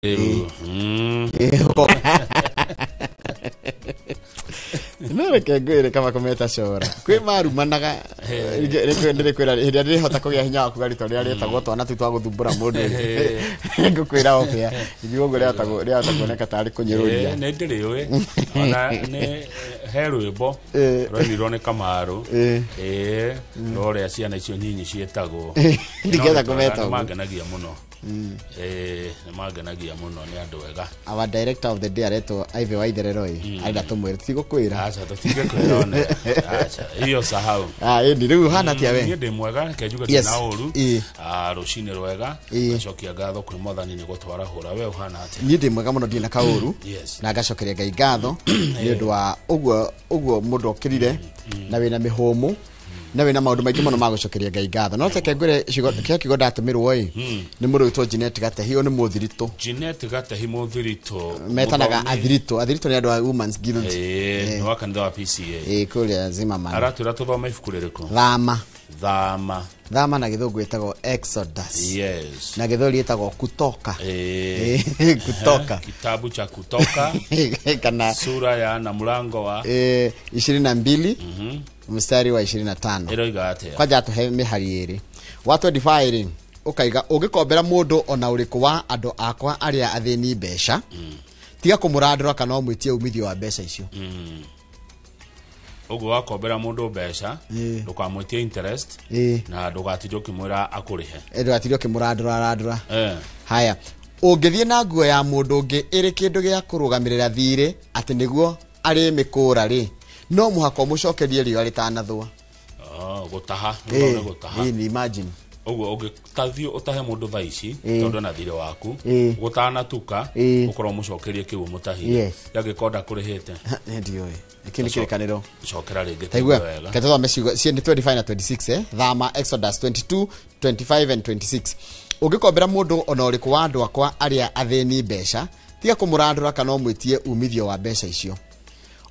No ke ngwire kama kometa cora kwi maru managa ndire kwira hindi ndire hota kugia hinya ku gari to ria retagwo twana tu twa guthumbura mundu ngukwira opia igwo ngo ria kuoneka tari kunyiruria ne ndire we ona ne herwimbo rwinirwo ni Kamaru rore aciana icio nyinyi cietagwo ndigetha kumeta magenagia muno magenagia muno ni andu wega. Our director of the day areto Ive Waithereroi aida tumwira tigokwira acha tutigekira ona acha hiyo sahau ndi riu hana tia we ni ndi mwega kejuga na uru rucine rwega gacokia ngatho kuri mothani ni gutwara hura we uhana ati ni ndi mwega muno ndina kauru na gacokeria ngai ngatho ni undu wa uguo mundu okirire na wina mihumu na wina maundu maingi muno magucokeria ngai ngatho no teke ngwire kigo ndatumirwo ni mundu witwo Jeanette Gatehi ni muthirito Jeanette Gatehi muthirito metanaga athirito ni andu a Women's Guild no wakanitha wa PCA kuria Zimmerman aratwira tuthoma ibuku ririko Thama na githungu etagwo Exodus. Yes. Na githuri etagwo Kutoka. Kutoka. Kitabu cha Kutoka. Kana sura ya na mlango wa 22 mstari wa 25. Eroiga atia. Kwaja tuhe mihari iri. Watu 25 ukaiga ugikombera mundu ona uriku wa andu akwa aria athini besha. Tiga kumurandura kana omwitie umithio wa besha icio. Ugo wakombera mundu besha ndukamwitie interest na ndugatijo kimwira akurihe ndugatijo kimurandura haya ungithie na nguo ya mundu ungi iri kindu gia kurugamirira thire ati niguo ari mikura ri no muhako mucokerie rio ritanathwa gutaha ni imagine ugo ugitathio utahe mundu thaici tondu na thire waku gutana tuka ukoro mucokerie kiu mutahire yagikonda kurihite ndio ikini kirikaniro cokera ringi taigwa katathwa mecigo cie ni 25 na 26 Thama Exodus 22 25 and 26 ugikombera mundu ona uriku wa andu akwa aria athini besha tiga kumurandura kana omwitie umithio wa besha icio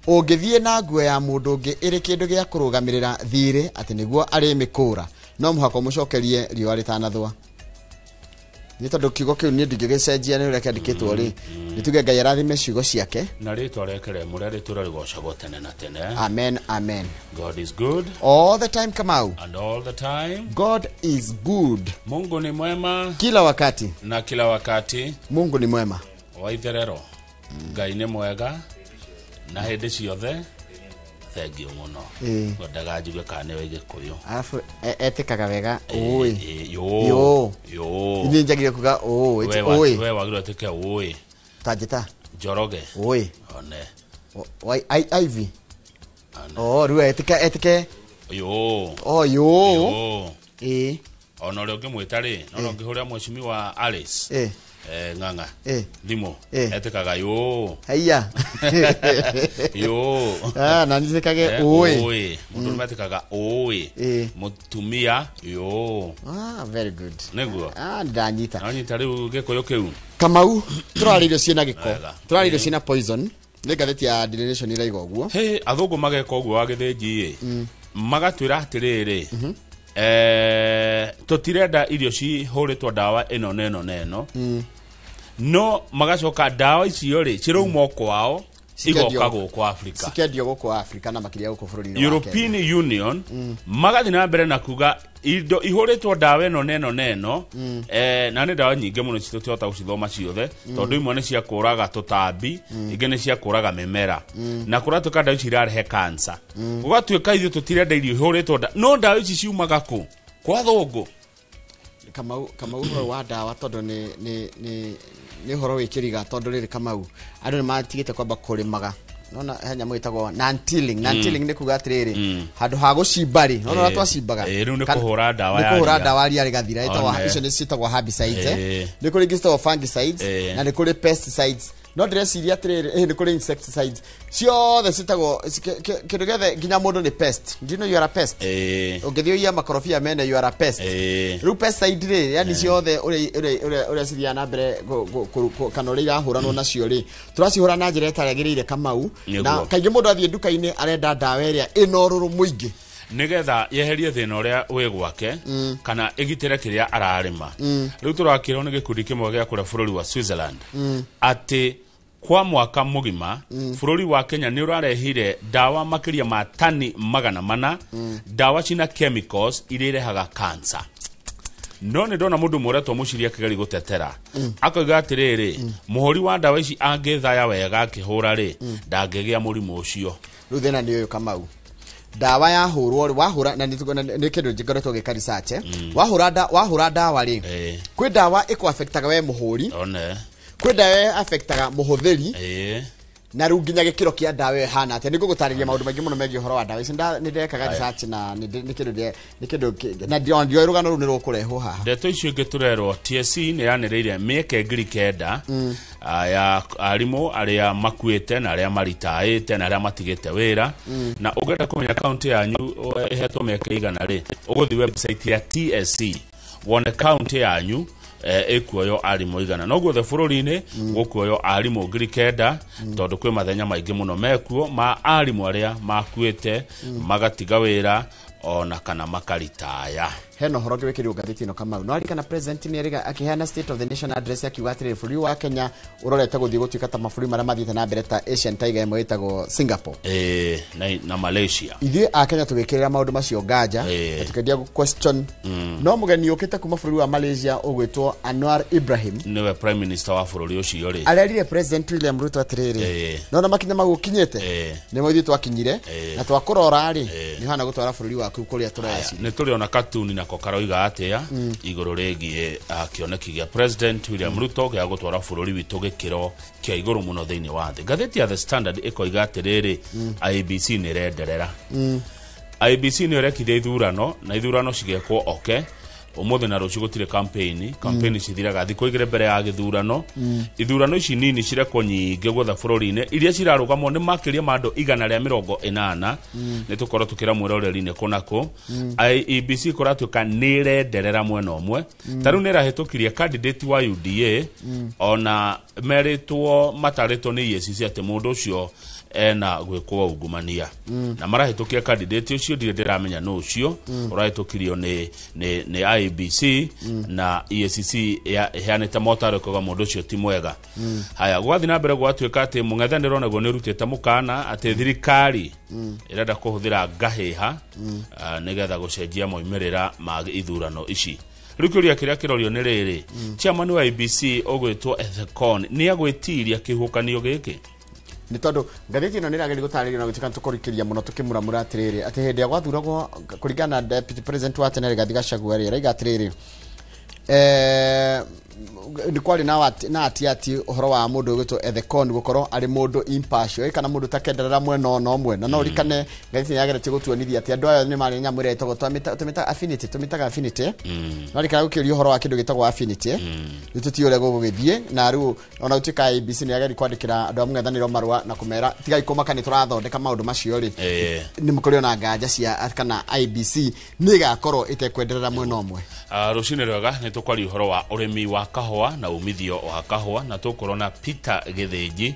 ungithie na nguo ya mundu ungi iri kindu gia kurugamirira thire ati niguo ari mikura no muhako mucokerie rio ritanathwa ni tondu kigo kiu ni ndigigicejia ni uria kiandikitwo ri nituge ngai arathime ciugo ciake na ritwa rekere muria ritura rigocagwo tene na tene. Amen. God is good all the time. Kamau, and all the time God is good. Mungu ni mwema kila wakati na kila wakati. Mungu ni mwema. Waitherero ngai ni mwega na hindi ciothe. Thank you muno ngodaga njuge kane wege kuyo alafu etikaga wega yo ni njagire kuga we wagiro teke tajita Njoroge one why Ivy ruwe etike yo ona ri ngimwita ri no ngihuria mwecimi wa Alice nganga thimo etikaga haya na nizikage mundu metikaga mutumia very good neguo ndanyita anyita riu gikoyo kiu Kamau turaririo ciena giko turaririo ciena poison ni gatheti ya Generation iraiga uguo athungu mageka uguo wa githinji magatwira atiriri tutirenda irio cihuritwo dawa ino neno no magacoka dawa icio ri cirouma kwao igoka guku Africa sikendio guku Africa na makiria guku bururi European Union magathi na mbere na kuga indo ihuritwo dawa ino neno na ni dawa nyinge muno citotota gucithoma ciothe tondu imwe ni cia kuraga tutambi inge ni cia kuraga mimera na kuratuka dawa ici irarehe cancer ugatwika ithu tutirenda irio ihuritwo no dawa ici ciumaga ku kwa thungu. Kamau wa dawa tondu ni horo wikiriga tondu riri Kamau andu ni matigite kwamba kurimaga nona hanya mwitagwo nantilling ni kuga atiriri handu ha gucimbari nona twacimbaga riu ni kuhura dawa ya rigathira itagwa icio ni citagwa herbicides ni kuri gistagwo fungicides na ni kuri pesticides no ndreciria atiriri ni kuri insecticides ciothe citagwo kindu giothe nginya mundu ni pest. Do you know you are a pest? Ungithio ya makorofia mene you are a pest. Ru pesticide ri yani ciothe uri ciria na mbere kana uri irahuranwo nacio ri turacihura na njira itaragirire Kamau na kaingi mundu athie nduka-ini arenda dawa iria ina ururu muingi nigetha yeherie thina uria wi gwake kana igitire kiria ararima riu turakirwo ni gikundi kimwe gia kura bururi wa Switzerland ati kwa mwaka mugima bururi wa Kenya ni urarehire dawa makiria ma tani 400 dawa cina chemicals irehaga cancer. No ni ndona mundu muretwo muciria kigari gutetera akoiga atiriri muhuri wa dawa ici angithaya wega akihura ri ndangegia murimu ucio. Riu thina ni uyu Kamau, dawa ya hurwo wahura na ni kindu njikoretwo gika research wahura dawa ri kwi dawa iko affectaga we muhuri kwi dawa affectaga muhuthiri na riu nginya gikiro kia dawa hana ati niko gutariria maundu maingi muno megi horo wa dawa ici ni ndekaga research na ni kindu na ndio irugano ru ni rukurehwo haha ndeto icio ngiturerwo TSC ni yanereire mieke ngiri kenda ya arimu aria makuite na aria maritaite na aria matigite wira na ugenda kumenya county yanyu ehetwo mieke igana ri uguthi website ya TSC wone county yanyu ekuoyo arimu igana noguo the bururi-ini gukuoyo arimu ngiri kenda tondu kwi mathenya maingi muno mekuo ma arimu aria makuite magatiga wira ona kana makaritaya. Heno horoge wekiri ugathiti no Kamau no arikana president ni eriga akihana state of the nation address akiuga atiri bururi wa Kenya urorete guthii gutuika ta maburi maria mathite na mbere ta Asian Tiger imwe itagwo Singapore na Malaysia. Ithuĩ a Kenya tugikirira maundu macio nganja tukendia question no mugeni ukite kuma bururi wa Malaysia ugwitwo Anwar Ibrahim niwe prime minister wa bururi ucio ri arerire president William Ruto atiriri no na makinya magukinyite ni moithi twakinyire na twakurora ri ni hana gutwara bururi waku kuria turaci ni turiona katuni na kokaroiga atia iguru regie akioneki gia president William Ruto gia gutwara bururi witu gikiro kia iguru muno thiini wa thi. Gatheti ya The Standard ikoiga atiriri IBC ni renderera IBC ni rekithia ithurano na ithurano cigekwo umuthi na rucio gutire campaign cithiraga thikũ igĩrĩ mbere ya gĩthurano ithurano ici nini cirekwo nyingĩ gwetha bũrũri-inĩ iria cirarũgamwo nĩ makĩria ma andũ 180 nĩ tũkorwo tũkĩra mwĩroreri-inĩ kũnakũ IEBC kũratuĩka nĩ renderera mwena ũmwe ta rĩu nĩ ĩrahĩtũkirie candidate wa UDA ona meritwo matarĩtwo nĩ EACC atĩ mũndũ ũcio ena gwikwo ungumania na marahitukia candidate ucio ndiramenya no ucio urahitukirio ni IBC na EACC ihanite motaro koga mundu ucio ti mwega. Haya gwathi na mbere gwatuika ati mung'ethaniro naguo ni rutite mukana ati thirikari irenda kuhuthira ngahiha nigetha gucenjia moimerera ma ithurano ici. Rukuria kiria kirorio ni riri chairman wa IBC ogwitwo Ethekon ni agwitiria kihukanio giki ni tondu ngathiti ino nirageri gutariria na gutika tukurikiria muno tukimuramura atiriri ati hindi ya gwathuragwo kuringana deputy president wa Tenere Gathĩ Gachagua ri raiga atiriri ni kwari na ati uhoro wa mundu gwitwo Ethekon gukorwo ari mundu impartial kana mundu takenderera mwena ono omwe na no rikane ngathiti yagerete gutuonithia ati andu ayo ni mari nyamwire itago tumita affinity no rikana gukiria uhoro wa kindu gitagwo affinity nitutiore gugithie na riu ona utika IBC ni yageri kwandikira andu amung'ethaniro marua na kumera tigai kumaka ni turathondeka maundu macio ri ni mukorio na nganja cia kana IBC ni gakorwo itekwenderera mwena omwe. Rucini rwega ni tukwari uhoro wa urimi wa kahua na umithio wa kahua na tukorwo na Peter Githinji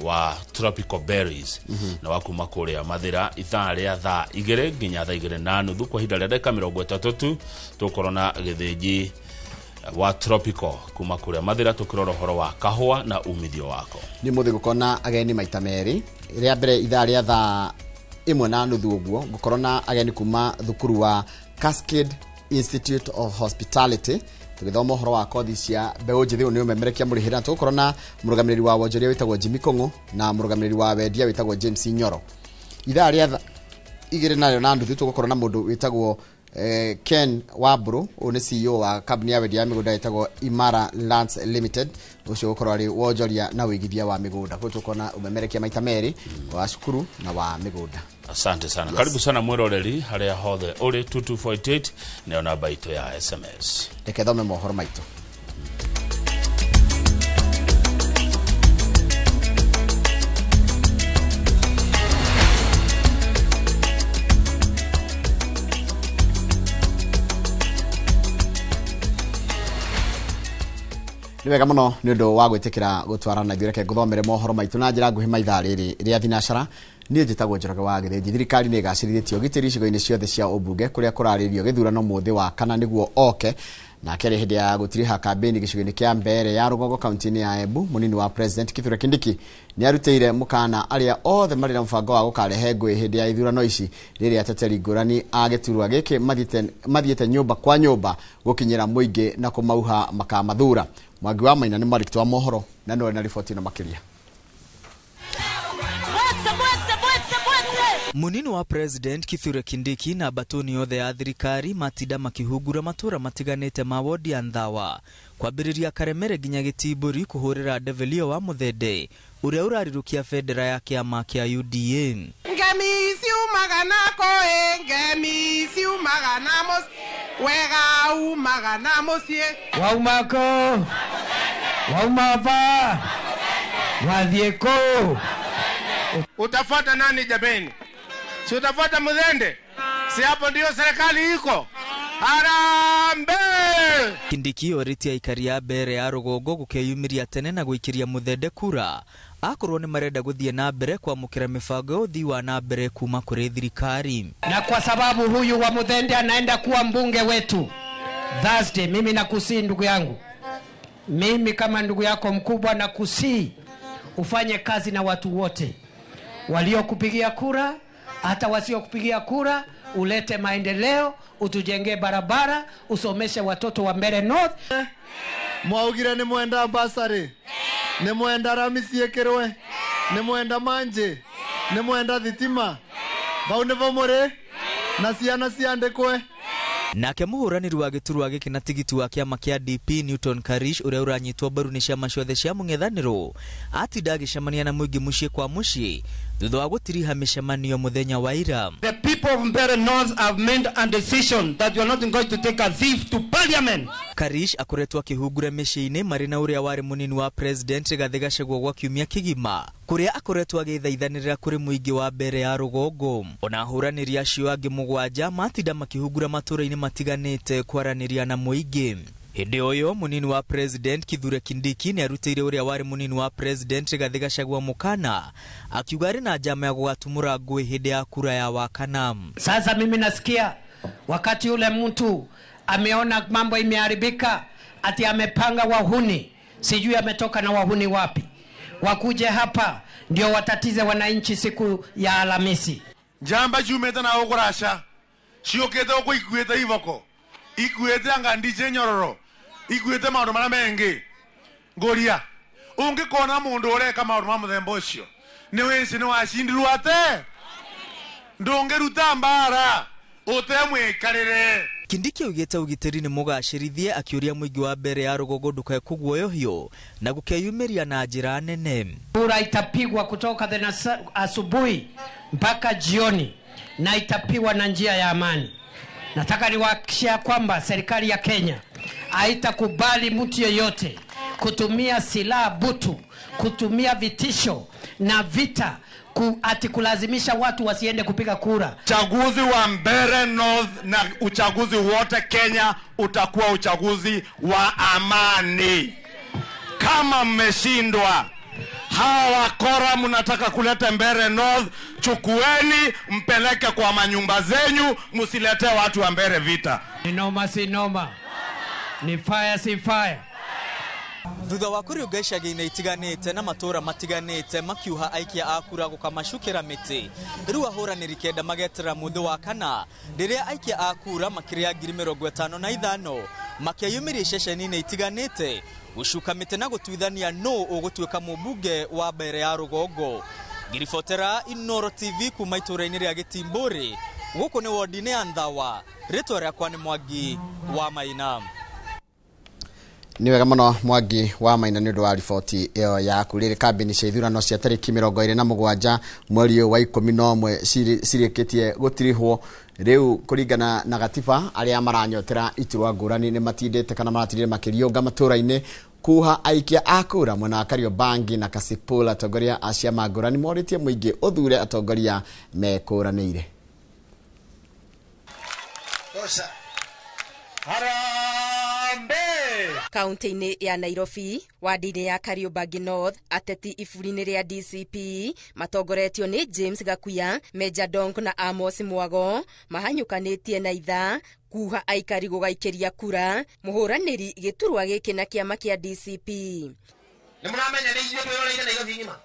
wa Tropical Berries na wakuma kuria Mathira ithaa ria thaa 2 nginya thaa 2:30 kwa hinda ria dakika 30 tukorwo na Githinji wa Tropical kuma kuria Mathira tukirora uhoro wa kahua na umithio wako ni muthi gukona ageni maita meri ria mbere ithaa ria thaa 1:30 uguo gukorwo na ageni kuma thukuru wa Cascade Institute of Hospitality tugithoma uhoro wa kothi cia mbeu njithi ni umemerekia murihira tukorwo na murugamiriri wa wonjoria witagwo Jimmy Kongo na murugamiriri wa wendia witagwo James Nyoro. Ithaa ria 2:30 tugukorwo na mundu witagwo Ken Waburu one CEO wa company ya wendia migunda witagwo Imara Lands Limited ucio gukorwo ari wonjoria na wigithia wa migunda kwo tukona umemerekia maita meri wa cukuru na wa migunda. Asante sana. Yes. Karibu sana mwiroreri haria hothe uri 2248 neo namba itu ya SMS. Ekethome mohoro maitu. wega muno ni undu wa gwitikira gutwarana thireke guthomere mohoro maitu na njira nguhi maitha riri ria thinacara ni njitagwo Njoroge wa Githinji. Thirikari ni igacirithitio gitiri icigo-ini ciothe cia ubunge kuria kuraririo githurano muthi wa kana niguo oke na kere hindi ya gutiriha kambeni gicigo-ini kia mbere ya Rugongo kaunti-ini ya Embu. Munini wa president Kithure Kindiki ni arutire mukana aria othe mari na mbango wa gukarehe ngui hindi ya ithurano ici riri ateteri ngurani agiturwa giki mathiete nyumba kwa nyumba gukinyira muingi na kumauha makamathura. Mwangi wa Maina ni marikito wa mohoro na no na ripoti na makiria. Munini wa president Kithure Kindiki na batoni yothe ya thirikari matida makihungura matura matiganite ma wodi ya Nthawa kwambiriria Karemere nginya Gitiburi kuhurira Develio wa Muthende uria urarirukia federa ya kiama kia UDA. Ngemisi umagana koe, ngemisi umagana mos, wega umagana mosie. Waumako, waumava, wadhieko. Utafuata nani jameni? Si utafuata Muthende? Si hapo ndio serikali iko? Harambe! Kindiki oritia ikaria mbere ya Rugongo gukeyumiria tene na guikiria Muthende kura. Akorwo ni marenda guthie na mbere kwamukira mibango uthii wa na mbere kuma kuri thirikari. Na kwa sababu huyu wa Muthende anaenda kuwa mbunge wetu Thursday, mimi nakusii ndugu yangu, mimi kama ndugu yako mkubwa nakusii ufanye kazi na watu wote waliokupigia kura, hata wasiokupigia kura, ulete maendeleo, utujengee barabara, usomeshe watoto wa Mbeere North. Mwaugire ni mwenda basari, ni mwenda ramisi yekerwe, ni mwenda manje, ni mwenda thitima, baune vomore, na ciana ciandikwe. Nake muhuraniri wa giturwa giki na tigiti wa kiama kia DP Newton Karish uria uranyitwo mbaru ni ciama ciothe cia mung'ethaniro atinda agicemania na muingi mucii kwa mucii thutha wa gutiriha micemanio muthenya wa ira. The people of Mbeere North have made a decision that we are not going to take a thief to parliament. Karish akoretwo akihungura micii-ini mari na uria wari munini wa president Rigathi Gachagua gwa kiumia kigima kuria akoretwo agithaithanirira kuri muingi wa mbere ya Rugongo. Ona huraniri acio angi mugwanja matinda makihungura matura-ini matiganite kwaraniria na muingi. Hindi oyo munini wa president Kithure Kindiki ni arutire uria wari munini wa president Rigathi Gachagua mukana akiuga ari na njama ya gugatumura ngui hindi ya kura ya wakana. Sasa mimi nasikia wakati ule mtu ameona mambo imeharibika ati amepanga wahuni, sijui ametoka na wahuni wapi, wakuje hapa ndio watatize wananchi siku ya Alhamisi. Njamba jumeta na ogorasha. Shiokete oko ikuete ivoko. Ikuete anga ndije nyororo. Ikuete maundu mara mengi. Ngoria. Ungikona mundu ureka maundu ma muthemba ucio. Ni wensi ni washindirwo ate. Ndongeruta mbara. Utemwikarire. Kindiki ugite ugitiri ni mugacirithie akiuria muingi wa mbere ya Rugongo ndukae kuguoyohio na gukeyumiria na njira nene. Kura itapigwa kutoka asubuhi mpaka jioni na itapigwa na njia ya amani. Nataka niwahakikishia kwamba serikali ya Kenya haitakubali mtu yeyote kutumia silaha butu, kutumia vitisho na vita ati kulazimisha watu wasiende kupiga kura. Uchaguzi wa Mbeere North na uchaguzi wote Kenya utakuwa uchaguzi wa amani. Kama mmeshindwa, hawa wakora mnataka kuleta Mbeere North, chukueni mpeleke kwa manyumba zenyu, msilete watu wa Mbeere vita. Ni noma si noma, ni fire si fire. Thutha wa kuriunga icagi-ini itiganite na matura matiganite makiuha aikia a kura gukamacukira miti, riu ahuraniri kenda magetera muthi wa kana riria aikia a kura makiria 55,000 makiyumiria ceceni-ini itiganite gucuka miti na gutuithania no ugutuika mubunge wa mbere ya Rugongo. Ngiribotera Inooro TV kuma itura-ini ria Gitimburi guku ni wodi-ini ya Nthawa. Ritwa riakwa ni Mwangi wa Maina. Ni wega muno Mwangi wa Maina ni undu wa riboti iyo yaku. Riri kambeni cia ithurano cia tariki 27 mweri wa 11 cirikitie gutirihwo. Riu kuringana na gatiba aria maranyotera iturwa ngurani ni matindite kana maratirire makiriunga matura-ini kuha aikia akura mwena Kariobangi na Kasipula. Atongoria a ciama ngurani moritie muingi uthure atongoria mekuranire. Harambe! Kaunti-inĩ ya Nairobi, wadi-inĩ ya Kariobangi North, ateti iburi-inĩ rĩa DCP matongoretio nĩ James Gakuya, Meja Dong na Amos Mwago mahanyũkanĩtie na itha kuha aikari gũgaikĩria kura mũhũranĩri gĩturwa gĩkĩ na kĩama kĩa DCP. Nĩmũramenya nĩ inyuĩ twĩroreire Nairobi ng'ima.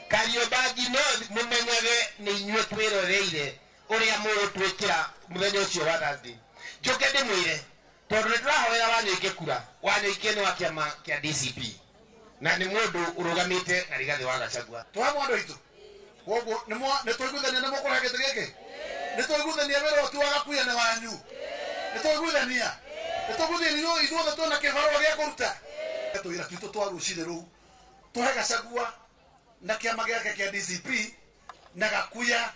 Kariobangi North mũmenyage nĩ inyuĩ twĩroreire ũrĩa mũgũtwĩkĩra mũthenya ũcio wa Thursday. Njoke ndĩmwĩre tondũ nĩtũrahoera wanyũike kura, wanyũike nĩ wa kĩama kĩa DCP na nĩ mũndũ ũrũgamĩte na Rigathĩ wa Gachagua. Twamwa andũ aitũ koguo nĩtũiguithania na mũkũra gĩtĩ gĩkĩ, nĩtũiguithania wĩra ũti wa Gakuya na wanyu, nĩtũiguithania ithuothe twĩna kĩbarũa gĩa kũruta. Tũwĩra twitũ twa rũciinĩ rũu tũhe Gachagua na kĩama gĩake kĩa DCP na Gakuya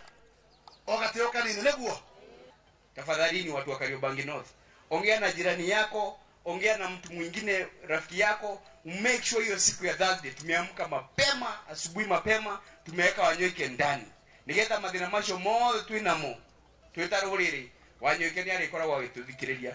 o gatĩo kanini nĩguo. Tafadhalini watu wa Kariobangi North, ongea na jirani yako, ongea na mtu mwingine rafiki yako, make sure hiyo siku ya Thursday tumeamka mapema, asubuhi mapema, tumeweka Wanyoike ndani. Nigetha mathina macio mothe twinamo twitarũrĩrĩ Wanyoike nĩ arĩkoragwo agĩtũthikĩrĩria.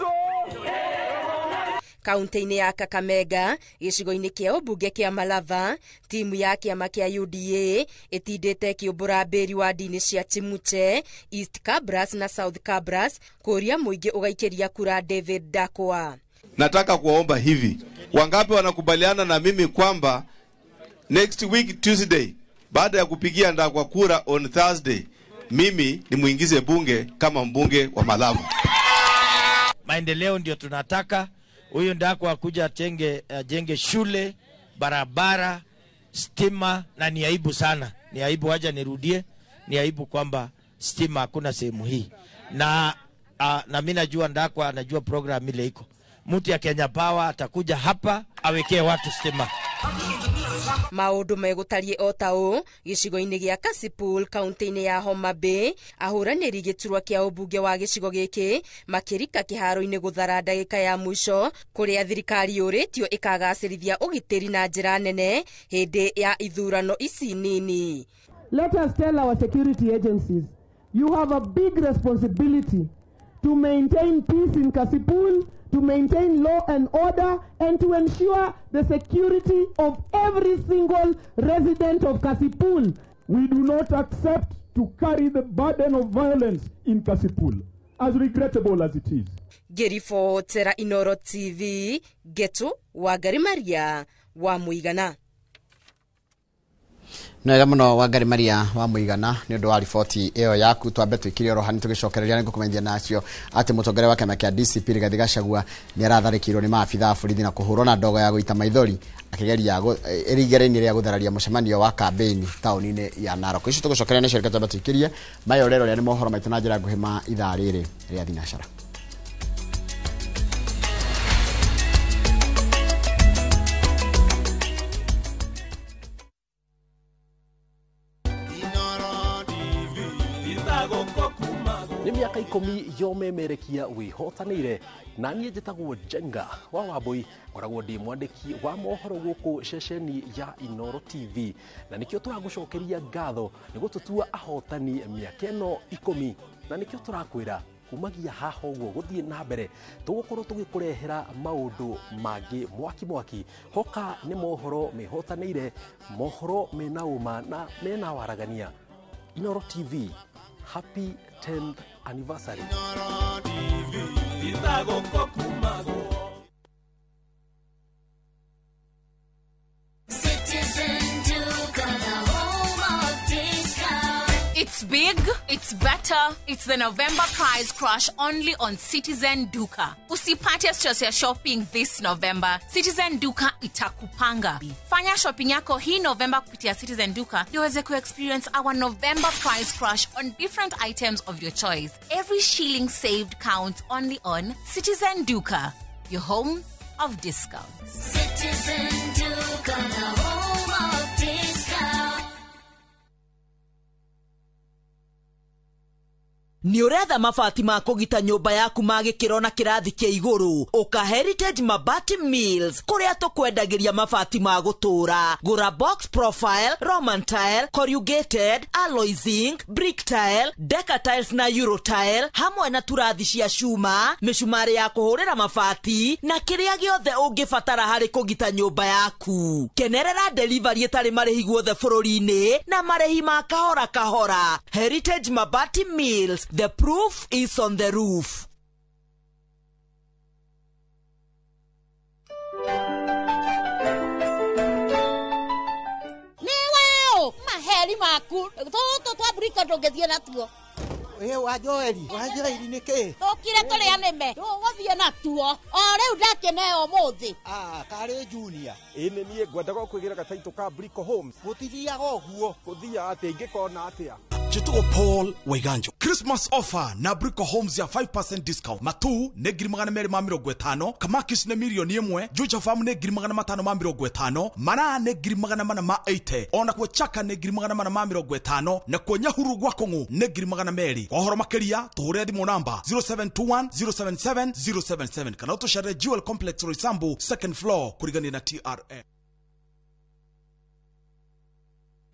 Kaunti-inĩ ya Kakamega, gĩcigo-inĩ kĩa ũmbunge kĩa Malava, timu ya kĩama kĩa UDA ĩtindĩte kĩũmbũra mbĩri wa ndini cia Chimuche, East Kabras na South Kabras kũria mũingĩ ũgaikĩria kura David Dakwa. Nataka kuwaomba hivi, wangapi wanakubaliana na mimi kwamba next week Tuesday, baada ya kupigia Ndakwa kura on Thursday, mimi nimuingize bunge kama mbunge wa Malava. Maendeleo ndio tunataka. Huyu Ndakwa kuja ajenge shule, barabara, stima, na ni aibu sana. Ni aibu, haja nirudie, ni aibu kwamba stima hakuna sehemu hii. Na mimi najua Ndakwa anajua program ile iko. Mtu ya Kenya Power atakuja hapa awekee watu stima. Maũndũ megũtarie o ta ũũ gĩcigo-inĩ gĩa Kasipul, kaunti-inĩ ya Homa Bay, ahũranĩri gĩturwa kĩa ũmbunge wa gĩcigo gĩkĩ makĩrika kĩharo-inĩ gũthara ndagĩka ya mũico, kũrĩa thirikari yũrĩtio ĩkagacĩrithia ũgitĩri na njĩra nene hĩndĩ ya ithurano ici nini. Let us tell our security agencies, you have a big responsibility to maintain peace in Kasipul, to maintain law and order, and to ensure the security of every single resident of Kasipul. We do not accept to carry the burden of violence in Kasipul, as regrettable as it is. Gerifo Tera Inoro TV, Getu Wangari Maria wa Muigana. Nwega muno Wangari Maria wa Muigana nĩ ũndũ wa riboti ĩyo yaku. Twambe twĩkire orohani tũgĩcokereria nĩguo kũmenyithia nacio atĩ mũtongoria wa kĩama kĩa DCP Rigathĩ Gachagua nĩ aratharĩkĩirwo nĩ maabitha a borithi na kũhũrwo na ndogo ya gũita maithori akĩgeria ĩrĩgĩrĩinĩ rĩa gũthararia mũcemanio wa kambĩini taũni-inĩ ya Narok. Ici tũgĩcokereria nĩ cirika twambe twĩkirie mayo rero nĩ mohoro maitũ na njĩra nguhĩ ma ithaa rĩrĩ rĩa thinacara. Nĩ mĩaka 10 yomemerekia wĩhotanĩire na niĩ njĩtagwo Jenga wa Wambui, ngoragwo ndĩ mwandĩki wa mohoro gũkũ ceceni ya Inoro TV, na nĩkĩo tũragũcokeria ngatho nĩguo tũtua ahotani mĩaka ĩno 10, na nĩkĩo tũrakwĩra kumagia haha ũguo gũthiĩ na mbere tũgũkorwo tũgĩkũrehera maũndũ mangĩ mwaki hoka nĩ mohoro mehotanĩire, mohoro mena uma na mena waragania. Inoro TV, happy 10th anniversary. Inoro TV, It's big, it's better, it's the November prize crush only on Citizen Duka. Usipate stress ya shopping this November. Citizen Duka itakupanga. Fanya shopping yako hii November kupitia Citizen Duka uweze experience our November prize crush on different items of your choice. Every shilling saved counts only on Citizen Duka, your home of discounts. Citizen Duka, the home of discounts. Ni uretha mabati ma kugita nyumba yaku magikiro na kirathi kia iguru uka Heritage Mabati Mills kuria tukwendagiria mabati ma gutura. Gura box profile, Roman tile, corrugated, alloy zinc, brick tile, Deca tiles na Euro tile hamwe na turathi cia cuma, mishumari ya kuhurira mabati na kiria giothe ungibatara hari kugita nyumba yaku. Kenerera delivery etari marehi guothe bururi-ini na marehi ma kahora kahora. Heritage Mabati Mills, the proof is on the roof. Niwao maheri maku toto twaburika ndongethie natuo. Wa Joeli niki Tokire kuria nime tuguthie natuo o riu ndakeneo muthi. Kari Junior ine nie ngwenda gukwigira gataito ka Brico Homes gutithiaga oguo guthia ati ngikona atia Chitugo Paul Waiganjo. Christmas offer na Brico Homes ya 5% discount. Matu ne girimagana mere mamiro gwetano. Kamakis ne milioni yemwe. Juja famu ne girimagana matano mamiro gwetano. Mana ne girimagana mana ma 80. Ona kwa chaka ne girimagana mana mamiro gwetano. Na kwa nyahuru gwakongu ne girimagana meri. Kwa horo makeria, tuhurea di monamba 0721 077 077. Kana uto share Jewel Complex Roysambu, second floor, kurigani na TRA.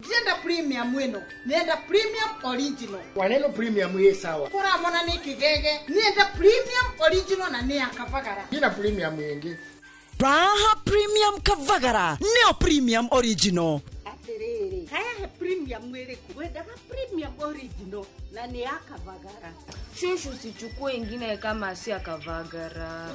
Nenda premium weno, nenda premium original. Waneno premium ye sawa. Kura mona ni kigege, nenda premium original na ni akavagara. Nina premium yengi. Raha Premium Kavagara, neo premium original. Aterere, kaya premium mwele kuweda premium original na ni akavagara. Shushu sichukue ingine kama si akavagara.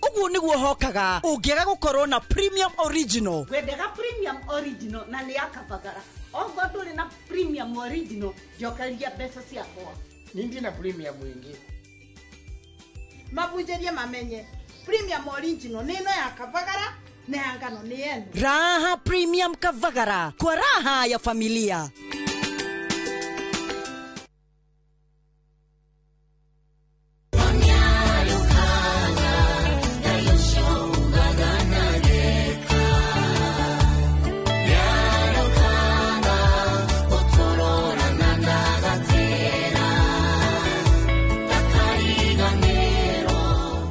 Ugu niguo hokaga. Ugiega gukorwo na premium original. Wedega premium original na ni akavagara. Ogo dole na premium original, jokaria besa siakwa. Nindi na premium yengi. Mabujeria mamenye. Premium original neno ya kavagara na yangano ni yenu. Raha Premium Kavagara, kwa raha ya familia.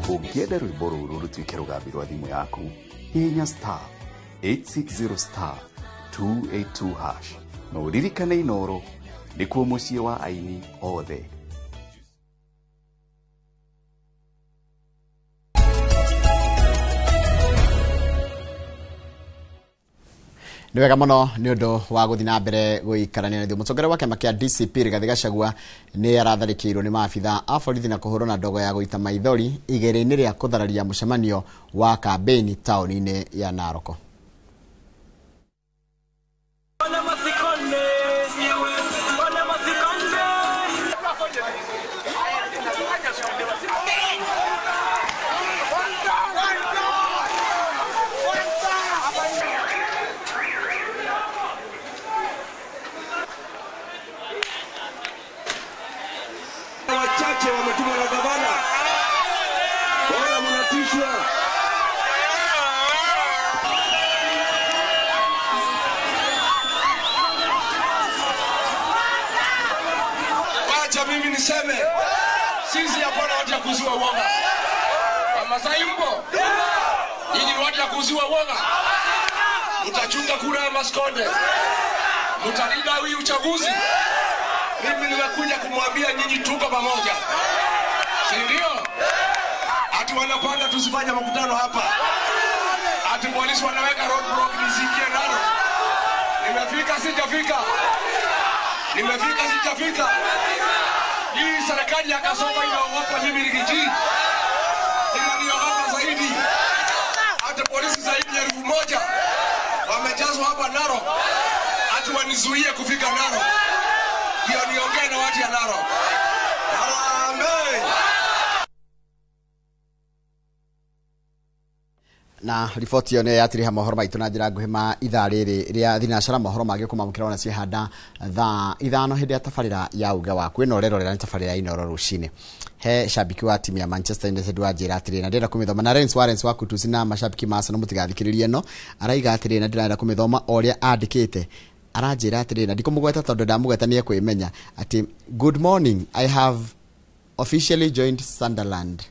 Ukienda rwimbo ruru rutuike rugambi rwa thimu yaku hihinya star 860 star 282 hash na uririkane inoro nikuo muciĩ wa aini othe. Ni wega muno ni undu wa guthi na mbere guikarania na thio mutongere wa kiama kia DCP Rigathi Gachagua ni aratharikirwo ni maabitha a borithi na kuhurwo na ndogo ya guita maithori igere-ini ria kuthararia mucemanio wa kambeni tauni-ini ya Naroko. Wachache wametumwa na gavana. Wala mnatishwa. Wacha mimi niseme. Sisi hapana watu ya kuziwa uoga. Wamasai mpo? Nyinyi ni watu ya kuziwa uoga. Mtachunga kura ya Maskonde. Mtalinda hii uchaguzi. Mimi nimekuja kumwambia nyinyi tuko pamoja. Si ndio? Ati wanapanga tusifanye makutano hapa. Ati polisi wanaweka roadblock nisikie nalo. Nimefika sijafika. Nimefika sijafika. Hii serikali ya Kasongo inaogopa mimi Rigiji. Inaniogopa zaidi. Ati polisi zaidi ya 1000 wamejazwa hapa Narok. Ati wanizuie kufika Narok. Hiyo niongee na watu ya Narok. Harambee. Na riboti yo ne yatiriha mohoro maitu na njira nguhi ma ithaa riri ria thinacara mohoro magi kumamukira ona cihanda thaa ithano hindi ya tabarira ya uga wa kwino rerorera ni tabarira ya inoro rucini. He shabiki wa timu ya Manchester United wa njira atiri na ndira kumithoma na Lawrence Warrens wa kutusi na mashabiki ma Arsenal mutigathikiririe no araiga atiri na ndira kumithoma oria andikite aranjira atiri na ndikumugweta tondu ndamugweta nie kwimenya ati good morning, I have officially joined Sunderland.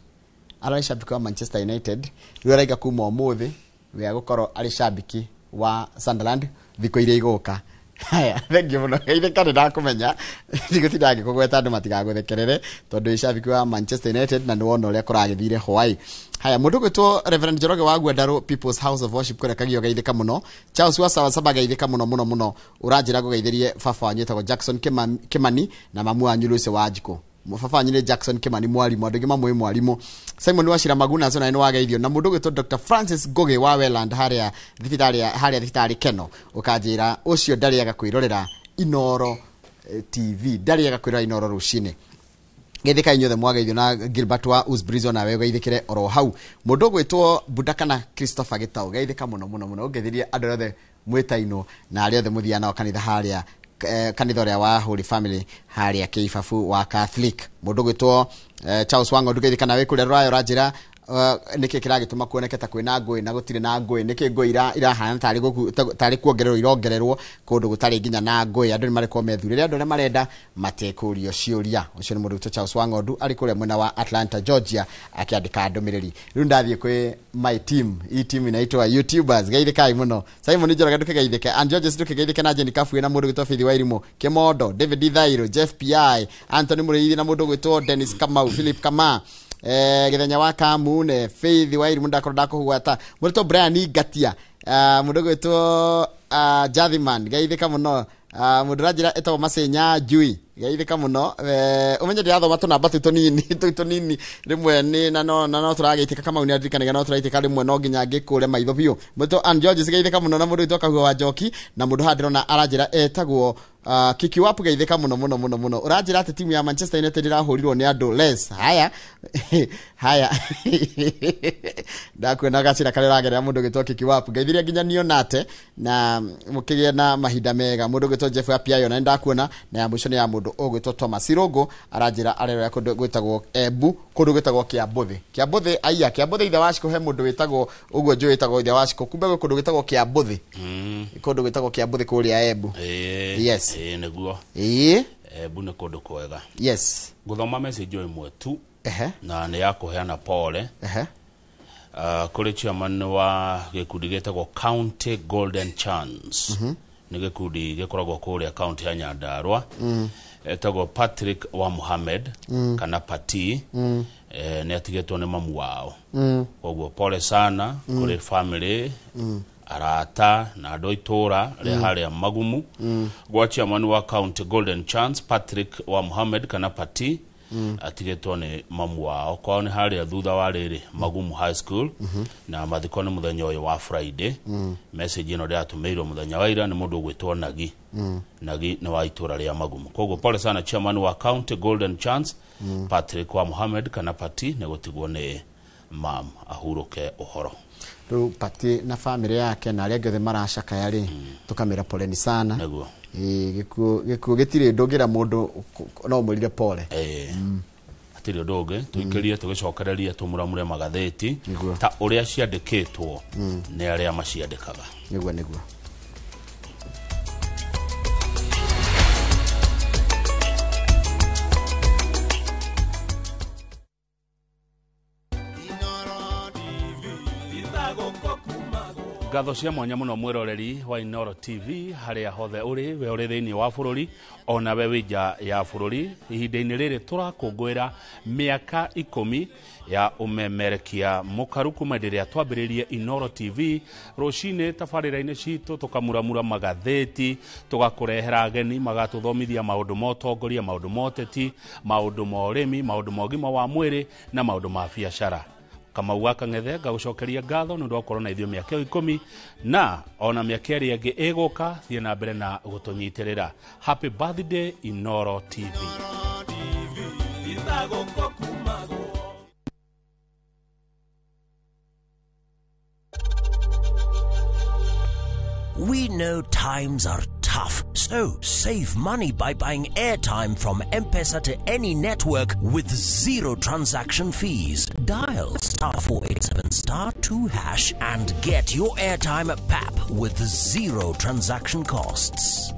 Ara shabiki wa Manchester United ruraiga kuma umuthi wia gukorwo ari shabiki wa Sunderland thiko ile igoka. Haya, thank you muno. Ile kare ndakumenya ndigutindage kugweta andu matigaguthekerere tondu shabiki wa Manchester United na niwona uria kuragithire Hawaii. Haya, mundu gwitwo Reverend Njoroge wa Gwendaro People's House of Worship kure kagio gaithika muno. Charles wa sawa saba gaithika muno uranjira gugaithirie baba wanyetagwo Jackson Kimani na mamu wanyu Lucy Wanjiko. Baba nyine Jackson Kimani mwalimu andu ngima mwalimu. Simon Washira Maguna zona ino wagaithio na mundu gwitwo Dr. Francis Goge wa Welland haria thibitari Keno ukajira ucio ndari agakwirorera Inoro TV ndari agakwirora Inoro rucine. Getheka inyothe mwagaithio na Gilbert wa Usbrizo na we gaithikire oro hau mundu gwitwo Budakana Christopher Gitau gaithika muno ugithirie andu othe mwitaino na ari othe muthiana wa kanitha haria kanitha uria wa Holy Family haria Keifafu wa Catholic mundu gwitwo Charles Wango ndugeithika na we kuria Royal Rajira niki kiragituma kuoneketa kwina ngui na gutire na ngui niki ngui irahana tari kuongererwo irongererwo kundu gutari nginya na ngui andu ni mariko methurire andu ni marenda matekurio ciuria ucio ni mundu to Charles Wangondu ari kuria mwena wa Atlanta Georgia akiandika ndumiriri riu ndathie kwi my team team inaitwa YouTubers gaithikai muno Simon Njoroge ndukigaithike and George ndukigaithike na Jenny Kafu na mundu gwitwo Fithi Wairimu Kimondo David Thairo Jeff PI Anthony Muriithi na mundu gwitwo Dennis Kamau Philip Kama githenya wa Kamune Faith Wairi munda korodako huata murito Brian Gatia mundu gwitwo Jathiman gaithika muno mundirajira eto masenya Jui gaithika muno umenye ndiathoma tunamba tunini rimwe ni na no turagiitika kama uni adirikanaga no turaitika rimwe no nginya ngikure maitho biu muto and George gaithika muno na mundu gwitwo Kahua wa Njoki na mundu handirona arajira etagwo Kiki Wapu gaithika muno urajira ati timu ya Manchester United irahurirwo ni andu less haya ndakwena gacira kare ragerera mundu gwitwo Kiki Wapu gaithiria nginya nionate na mukigie na mahinda mega mundu gwitwo Jeff Apiayo na ndakuona na ya mwisho ni ya mundu ogwitwo Thomas Irogo arajira arero kundu gwitagwo Ebu kundu gwitagwo Kiambuthi aya Kiambuthi itha washiko he mundu witagwo ugwo njo witagwo itha washiko kumbe kundu gwitagwo Kiambuthi kundu gwitagwo Kiambuthi kuria Ebu yes neguo Ebu ne kundu kwega yes guthoma message imwe tu na ni yakuheana pole kuri chairman wa gikundi getagwo County Golden Chance ni gikundi gikoragwo kuria county ya Nyandarua etagwo Patrick wa Mohamed kana Pati ni atigetwo ni mamu wao koguo pole sana kuri family arata na andu itura ria haria magumu gwa chairman wa County Golden Chance Patrick wa Mohamed kana Pati atigetwo ni mamu wao kwao ni haria thutha wa riri Magumu High School na mathiko ni muthenya uyu wa Friday message ino ndiatumirwo muthenya wa ira ni mundu gwitwo Nagi Nagi ni wa itura ria Magumu koguo pole sana chairman wa County Golden Chance Patrick wa Mohamed kana Pati ni gutigwo ni mam ahuruke uhoro ru Pati na family yake na aria ngothe maracaka yari tukamira poleni sana neguo gikuo gitire ndogira mundu no mwirire pole atiri ndoge tuikirie tugicokereria tumuramure magatheti ta uria ciandikitwo ni aria maciandikaga niguo ngatho cia mwanya muno mwiroreri wa Inoro TV haria hothe uri we uri thiini wa bururi ona we wija ya bururi ihinda-ini riri turakungwira miaka 10 ya umemerekia mukaru kuma ndiria twambiririe Inoro TV rucine tabarira-ini citu tukamuramura magatheti tugakurehera ageni magatuthomithia maundu ma utongoria maundu ma uteti maundu ma urimi maundu ma ugima wa mwiri na maundu ma biashara kama waka ngethe gagucokeria ngatho nundu okorwo na ithio miaka 10 na ona miaka iri ingi egoka thie na mbere na gutunyitirira happy birthday Inoro TV We know times are tough. tough. So save money by buying airtime from M-Pesa to any network with zero transaction fees. Dial *487*2# and get your airtime PAP with zero transaction costs.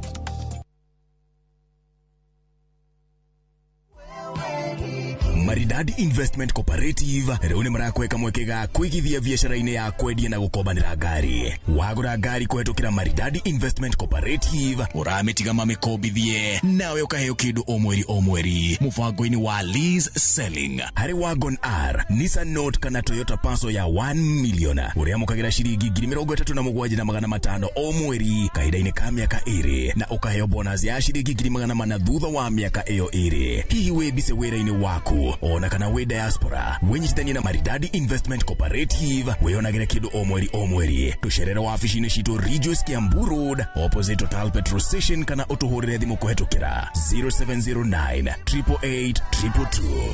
Maridadi Investment Cooperative rĩu nĩ marakweka mwekega kwigithia biashara-inĩ ya kwendia na gũkombanĩra ngari. Wagũra ngari kũhetũkĩra Maridadi Investment Cooperative ũramĩtiga mamĩkombithie nawe ũkaheo kĩndũ o mweri mũbango-inĩ wa lease selling. Harĩ Wagon R, Nissan Note kana Toyota Passo ya 1 million ũrĩa mũkagĩra ciringi 37,500 o mweri kahinda-inĩ ka mĩaka 2 na ũkaheo bonus ya ciringi 400 thutha wa mĩaka ĩyo 2. Hihi wĩmbice wĩra-inĩ waku ona kana we diaspora wenyitithanie na Maridadi Investment Cooperative weyonagĩre kĩndũ o mweri tucerere wabici-inĩ citũ Regis Kiambu Road opposite Total Petrol Station kana ũtũhũrĩre thimũ kũhetũkĩra 0709 888 222.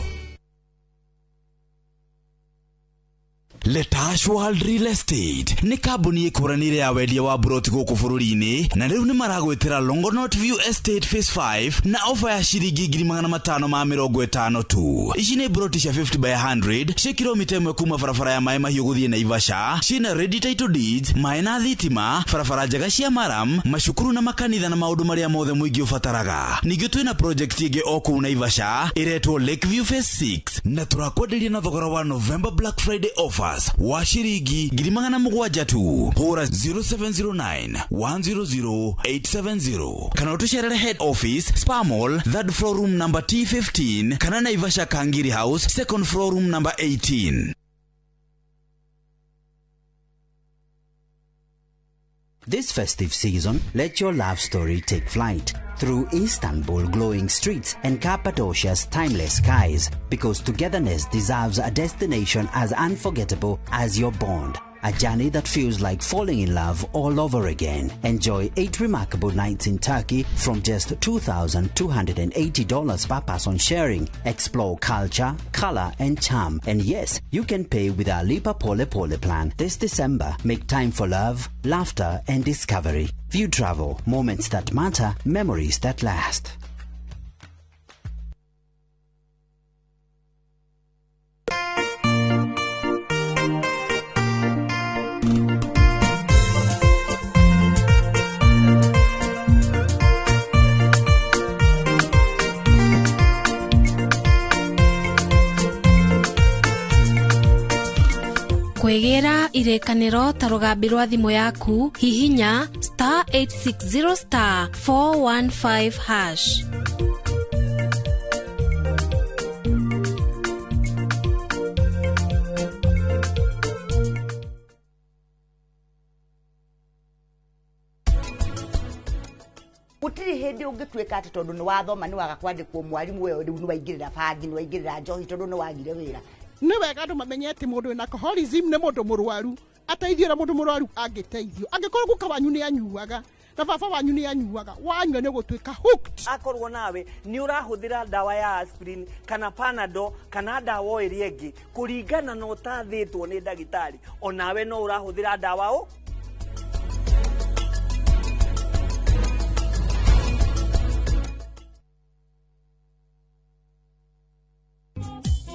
Letash World Real Estate ni kambuni ĩkũranĩire ya wendia wa buroti gũkũ bũrũri-inĩ na rĩu nĩ maragwĩtĩra Longonot View Estate Phase 5 na ofa ya ciringi 550 tu. Ici nĩ buroti cia 50 by 100 cia kilomita 1 kuma barabara ya Maĩ Mahiũ gũthiĩ Naivasha, ciĩna ready title deeds, maĩ na thitima, barabara njega cia maram, macukuru na makanitha na maũndũ marĩa mothe mũingĩ ũbataraga. Ningĩ twĩna project ĩngĩ o kũu Naivasha ĩretwo Lakeview Phase 6 na tũrakwenderia na thogora wa November Black Friday offer wa shiringi 700 tu. Hora 0709 100 870 kana utusherere head office Spa Mall 3rd floor room number T15 kana Naivasha Kangiri House 2nd floor room number 18. This festive season, let your love story take flight through Istanbul glowing streets and Cappadocia's timeless skies, because togetherness deserves a destination as unforgettable as your bond. A journey that feels like falling in love all over again. Enjoy 8 remarkable nights in Turkey from just $2,280 per person sharing. Explore culture, color and charm. And yes, you can pay with our Lipa Pole Pole plan. This December, make time for love, laughter and discovery. View travel, moments that matter, memories that last. Kwegera irekaniro ta rũgambi rwa thimũ yaku hihinya *860*415#. Gutiri hindi ungituika ati tondu ni wathoma ni waga kwandikwo mwarimu we riu ni waingirira bangi ni waingirira njohi tondu ni wagire wira. Ni wega andu mamenye ati mundu wina alcoholism ni mundu murwaru ateithio na mundu murwaru angiteithio angikorwo guka wanyu ni anyuaga na baba wanyu ni anyuaga wanywa ni gutuika hooked. Akorwo nawe ni urahuthira dawa ya aspirin kana panado kana dawa iri ingi kuringana na utathitwo ni ndagitari onawe no urahuthira dawa o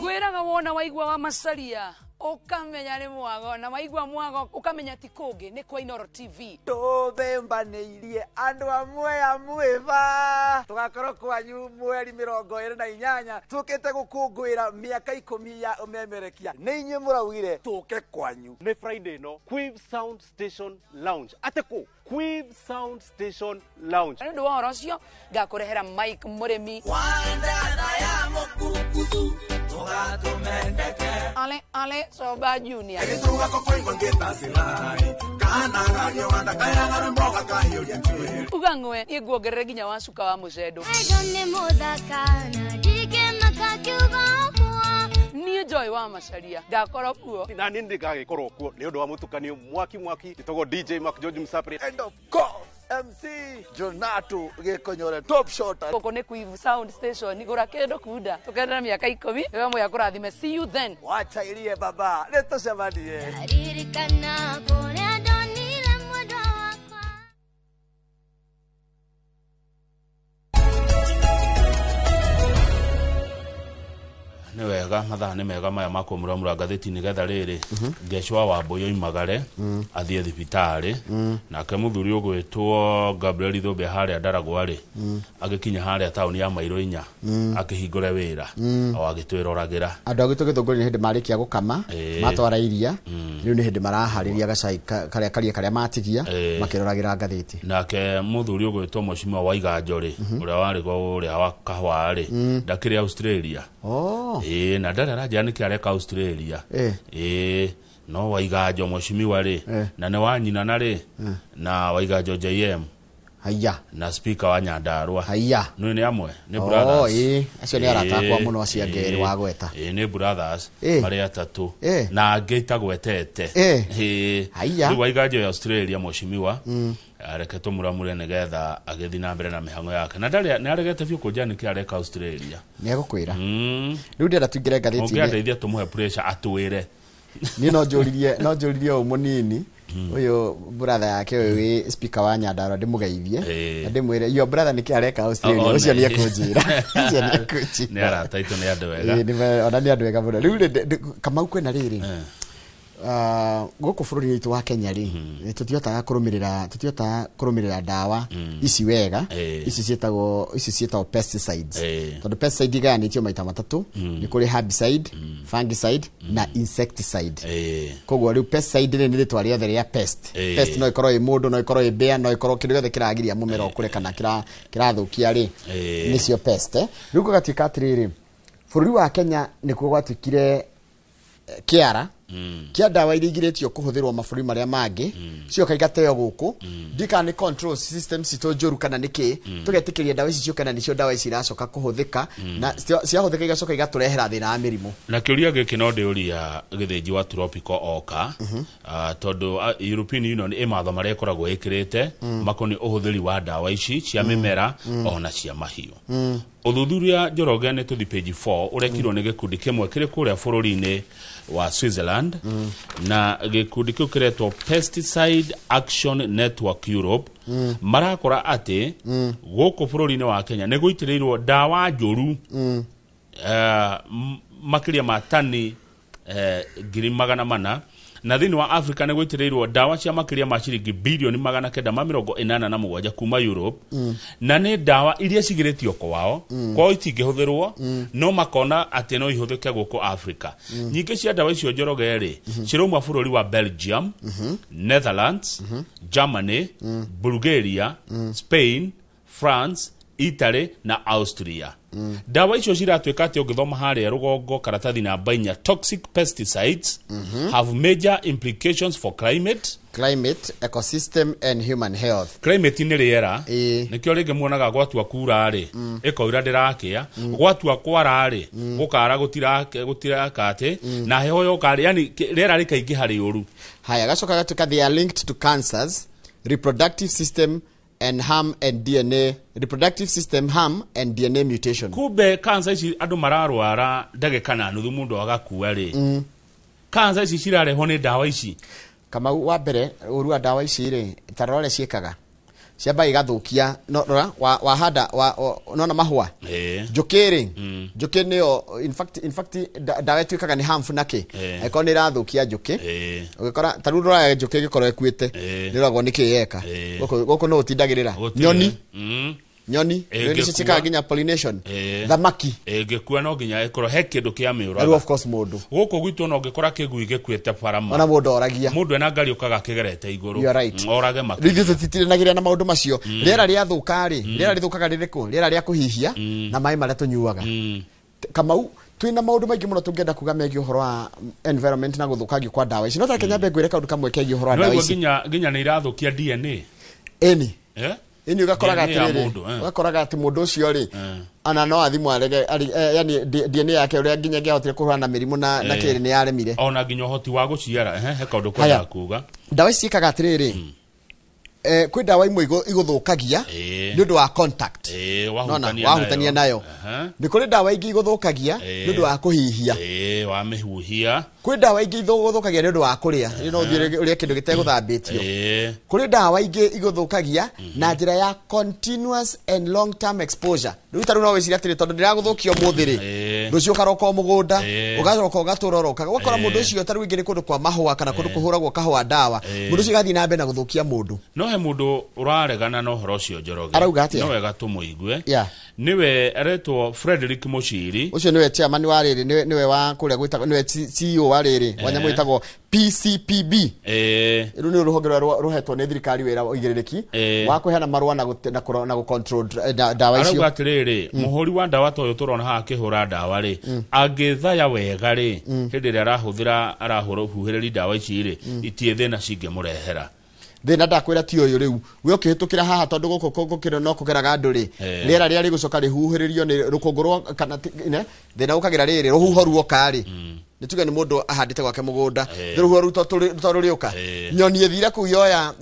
Gwiraga wona waigwa wa masaria ukamenya ni mwago na waigwa mwago ukamenya ti kungi ni kwa Inoro TV. Tũthembanĩirie andũ amwe ba tugakorwo kwanyu mweri 28 tukite gũkũngũĩra mĩaka 10 ya umemerekia nĩ inyuĩ mũraugire tuke kwanyu nĩ Friday no Quiv Sound Station Lounge ateku Quiv Sound Station Lounge nĩ ndwa rosio ngakurehera Mike Muremi wandana ya mukukutu tugatumendeke ale Soba Junior egituga ko koigwa ngitasirari kana gario wandakaya na mboga kahiuria twi ugangwe iguongerere ginya wa cuka wa mucedo ndone muthaka na dike makakiuga kwa ni Joy wa macaria ngakoro kuo na ni ndigagĩkorwo kuo nĩ ũndũ wa mũtukanio mwaki gĩtagwo DJ Mark George Msapri and of course MC Jonato Gekonyore top shot koko ni Quiv Sound Station igura kendo kuda tukenda miaka 10 wewe moya kurathime see you then wacha ilie baba leto shamanie aririkana kone adonire mwodo wakwa wega mathaa nĩ mega maya makumũramũra ngathĩti nĩgetha rĩrĩ Ngecwa wa Mbũyũ imagare athiĩ thibitarĩ nake mũthuri ũgwĩtwo Gabriel Thũmbĩ harĩa Ndaragwa-rĩ agĩkinya harĩa taũni ya Mairũ 4 akĩhingũre wĩra o agĩtwĩroragĩra andũ agĩtũ Gĩthũngũri nĩ hĩndĩ marĩkia gũkama matwara iria rĩu nĩ hĩndĩ maraharĩria gacai karĩa matigia makĩroragĩra ngathĩti nake mũthuri ũgwĩtwo Mheshimiwa Waiganjo-rĩ ũrĩa warĩ ũrĩa wa kahũa-rĩ ndakĩrĩ Australia na ndarĩ aranjĩra nĩkĩ areka Australia no Waiganjo Mheshimiwa-rĩ na nĩ wa nyina na-rĩ na Waiganjo JM haya na speaker wa Nyandarua haya nĩ amwe nĩ brothers acio nĩ aratakwa mũno acia ngeri wa gweta nĩ brothers marĩ atatũ na angĩ itagwetete haya rĩu Waiganjo ya Australia Mheshimiwa areke tũmũramũre nĩgetha agĩthiĩ na mbere na mĩhang'o yake na ndarĩ nĩ aregete biũ kũnja nĩkĩ areka Australia nĩ egũkwĩra rĩu ndĩra tũingĩre ngathĩti-inĩ ũngĩandeithia tũmũhe pressure atwĩre niĩ no njũririe o mũnini uyu brother yake we speaker wa Nyandarua ndĩmũgeithie na ndĩmwĩre yo brother nĩkĩ areka Australia ũcio nĩ ekũnjĩra nĩ arataitũ nĩ andũ wega ona nĩ andũ wega mũno rĩu Kamau kwĩna rĩrĩ gũkũ bũrũri witũ wa Kenya rĩ tũtihotaga kũrũmĩrĩra ndawa ici wega ici cietagwo pesticides tondũ pesticide igayanĩtio maita matatũ nĩ kũrĩ herbicide fungicide na insecticide koguo rĩu pesticide nĩ rĩtwa rĩothe rĩa pest no ikorwo ĩ mũndũ no ikorwo ĩ mbĩa no ikorwo kĩndũ gĩothe kĩragiria mũmera ũkũre kana kĩrathũkia rĩ nĩcio pest rĩu gũgatuĩka atĩrĩrĩ bũrũri wa Kenya nĩkuo gwatuĩkire kĩara kia ndawa iria igirĩtio kũhũthĩrwo mabũrũri marĩa mangĩ cioka igateo gũkũ ndika nĩ control system citũ njũru kana nĩkĩ tũgetĩkĩria ndawa ici cioka na nĩcio ndawa ici iracoka kũhũthĩka na ciahũthĩka igacoka igatũrehera thĩna wa mĩrimũ na kĩũria gĩkĩ no ndĩũria gĩthĩnji wa tropical oka tondũ European Union ĩmatho marĩa ĩkoragwo ĩkĩrĩte makoni ũhũthĩri wa ndawa ici cia mĩmera ona cia mahiũ ũthuthuria Njoroge nĩ tũthi page 4 ũrekirwo nĩ gĩkundi kĩmwe kĩrĩ kũrĩa bũrũri-inĩ wa Switzerland na gĩkundi kĩu kĩretwo Pesticide Action Network Europe marakora atĩ gũkũ bũrũri-inĩ wa Kenya nĩ gũitĩrĩirwo ndawa njũru makĩria ma tani 400,000 na thĩinĩ wa Africa nĩ gũitĩrĩirwo ndawa cia makĩria ma ciringi bilioni 987 kuma Europe na nĩ ndawa iria cigĩrĩtio kwao itingĩhũthĩrwo no makona atĩ no ihũthĩke gũkũ Africa nyingĩ cia ndawa icio Njoroge-rĩ cirauma bũrũri wa Belgium Netherlands Germany Bulgaria Spain France Italy na Austria ndawa icio ciratuĩka atĩ ũngĩthoma harĩa rũgongo karatathi namba 4 toxic pesticides have major implications for climate ecosystem and human health climate nĩ rĩera nĩkĩo rĩngĩ muonaga gwatua kura-rĩ ĩkoira ndĩrakĩa gwatua kwara-rĩ gũkara gũtiraka atĩ na heho yoka yani rĩera rĩkaingĩha rĩũru haya gacoka gatuĩka they are linked to cancers reproductive system and reproductive system harm and DNA mutation kumbe cancer ici andũ mararwara ndagĩka na nuthu mũndũ agakua-rĩ cancer ici cirarehwo nĩ ndawa ici Kamau wa mbere ũru wa ndawa ici rĩ tarore ciekaga ciamba igathũkia nora wahanda nona mahua njũkĩ-rĩ njũkĩ nĩyo in fact ndawa ĩtuĩkaga nĩ harmful nake ĩkorwo nĩ ĩrathũkia njũkĩ ũgĩkora tarũ rora njũkĩ ĩgĩkorwo ĩkuĩte nĩragwo nĩkĩ yeka gũkũ no ũtindagĩrĩra nyoni nĩ cicikaga nginya pollination thamaki ĩngĩkua no nginya ĩkorwo he kĩndũ kĩa mĩũraga of course mũndũ gũkũ gwitũ no ngĩkora kĩgui gĩkuĩte barama ona mũndũ oragia mũndũ ena ngari ũkaga kĩgerete igũrũ orage makĩ rĩngĩ tũtitinagĩria na maũndũ macio rĩera rĩathũka-rĩ rĩera rĩthũkaga rĩrĩkũ rĩera rĩa kũhihia na maĩ marĩa tũnyuaga Kamau twina maũndũ maingĩ mũno tũngĩenda kuga megiĩ ũhoro wa environment na gũthũkangio kwa ndawa ici no ta Kenya ngwĩre kaũndũ kamwe kegiĩ ũhoro wa ndawa ici nginya nĩ irathũkia DNA ini ugakoraga atĩrĩrĩ ugakoraga atĩ mũndũ ũcio rĩ ana no athimwo arege yani DNA yake ũrĩa nginya ngĩahotire kũhũrana na mĩrimũ na kĩrĩ nĩ yaremire ona nginya ũhoti wa gũciara he kaũndũ kwa kuga ndawa ici ikaga atĩrĩrĩ kwĩ ndawa imwe igũthũkagia nĩ ũndũ wa contact wahutania nayo nĩ kũrĩ ndawa ingĩ igũthũkagia nĩ ũndũ wa kũhihia wamĩhuhia kwĩ ndawa ingĩ igũthũkagia nĩ ũndũ wa kũrĩa no ũrĩa kĩndũ gĩtegũthambĩtio kũrĩ ndawa ingĩ igũthũkagia na njĩra ya continuous and long term exposure rĩu tarĩu no wĩciria atĩrĩ tondũ ndĩragũthũkia ũmũthĩ rĩ rũciũ ũkaroka mũgũnda ũgacoka ũgatũra ũrokaga ũgakora mũndũ ũcio tarĩu ingĩ nĩ kũndũ kwa mahũa kana kũndũ kũhũragwo kahũa ndawa mũndũ ũcio gathiĩ na mbere na gũthũkia mũndũ no he mũndũ ũraregana na ũhoro ũcio Njoroge arauga atĩa no wega tũmũigue niwe aretwo Frederick Muchiri ucio niwe chairman wa rĩrĩ niwe wa kũrĩa gwĩtagwo niwe CEO wa rĩrĩ wanyamũ wĩtagwo PCPB rĩu nĩ rũhonge rũhetwo nĩ thirikari wĩra ũigĩrĩrĩki wa kũheana marũa na gũcontrol ndawa icio arauga atĩrĩrĩ mũhũri wa ndawa toyo tũrona haha akĩhũra ndawa rĩ angĩthaya wega rĩ hĩndĩ ĩrĩa arahuhĩrĩria ndawa ici rĩ itie thĩna cingĩmũrehera thina ndakwira ti uyu riu we ukihĩtũkĩra haha tondu gũkũ kĩro no kũgeraga andũ rĩ rĩera rĩrĩa rĩgũcoka rĩhuhĩrĩrio nĩ rũkũngũ rwa kana thina ũkagira rĩrĩ rũhuho ruoka rĩ nituge ni mundu ahandite gwake mugunda rũhuho ruto rũrĩũka nyoni ĩthire kũ yoya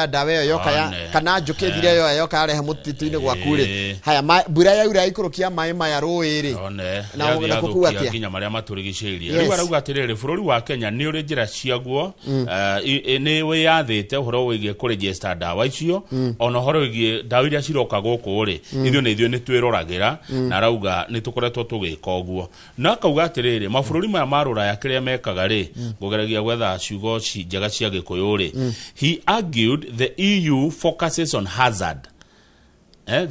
ndawa ĩyo yoka ya kana njũkĩ ĩthire yoya yoka yarehe mũtitũ-inĩ gwaku rĩ haya mbura yaura ikũrũkia maĩ maya rũĩ rĩ na gũkua atĩa nginya marĩa matũrigicĩirie rĩu arauga atĩrĩrĩ bũrũri wa Kenya nĩ ũrĩ njĩra ciaguo nĩ wĩyathĩte ũhoro wĩgiĩ kũregister ndawa icio ona ũhoro wĩgiĩ ndawa iria ciroka gũkũ rĩ ithuĩ nĩ twĩroragĩra na arauga nĩ tũkoretwo tũgĩka ũguo na akauga atĩrĩrĩ mabũrũri marũra ya kĩrĩa mekaga rĩ ngũgeragia gwetha ciugo njega cia Gĩkũyũ rĩ he argued the EU focuses on hazard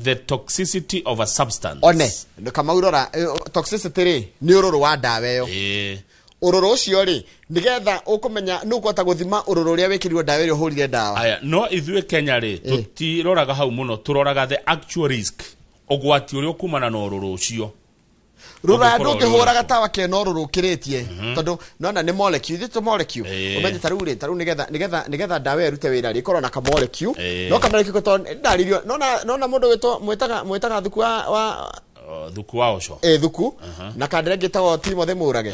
the toxicity of a substance one kama urora toxicity rĩ nĩ ũrũrũ wa ndawa ĩyo ũrũrũ ũcio rĩ nigetha ũkũmenya nĩ ũkũhota gũthima ũrũrũ ũrĩa wĩkĩrirwo ndawa ĩrĩa ũhũrire ndawa aya no ithuĩ Kenya rĩ tũtiroraga hau mũno tũroraga the actual risk ũgwati ũrĩa ũkumana na ũrũrũ ũcio rura ndũngĩhũraga tawa kena ũrũrũ ũkĩrĩtie tondũ nona nĩ molecule ithĩ molecule umenye tarũ nigetha ndawa ĩrute wĩra rĩ ikorwo na ka molecule no kamolecule to ndaririo nona mũndũ mwĩtaga thuku wa thuku wa Osho thuku na kandire ngĩtagwo Timothy Mũrage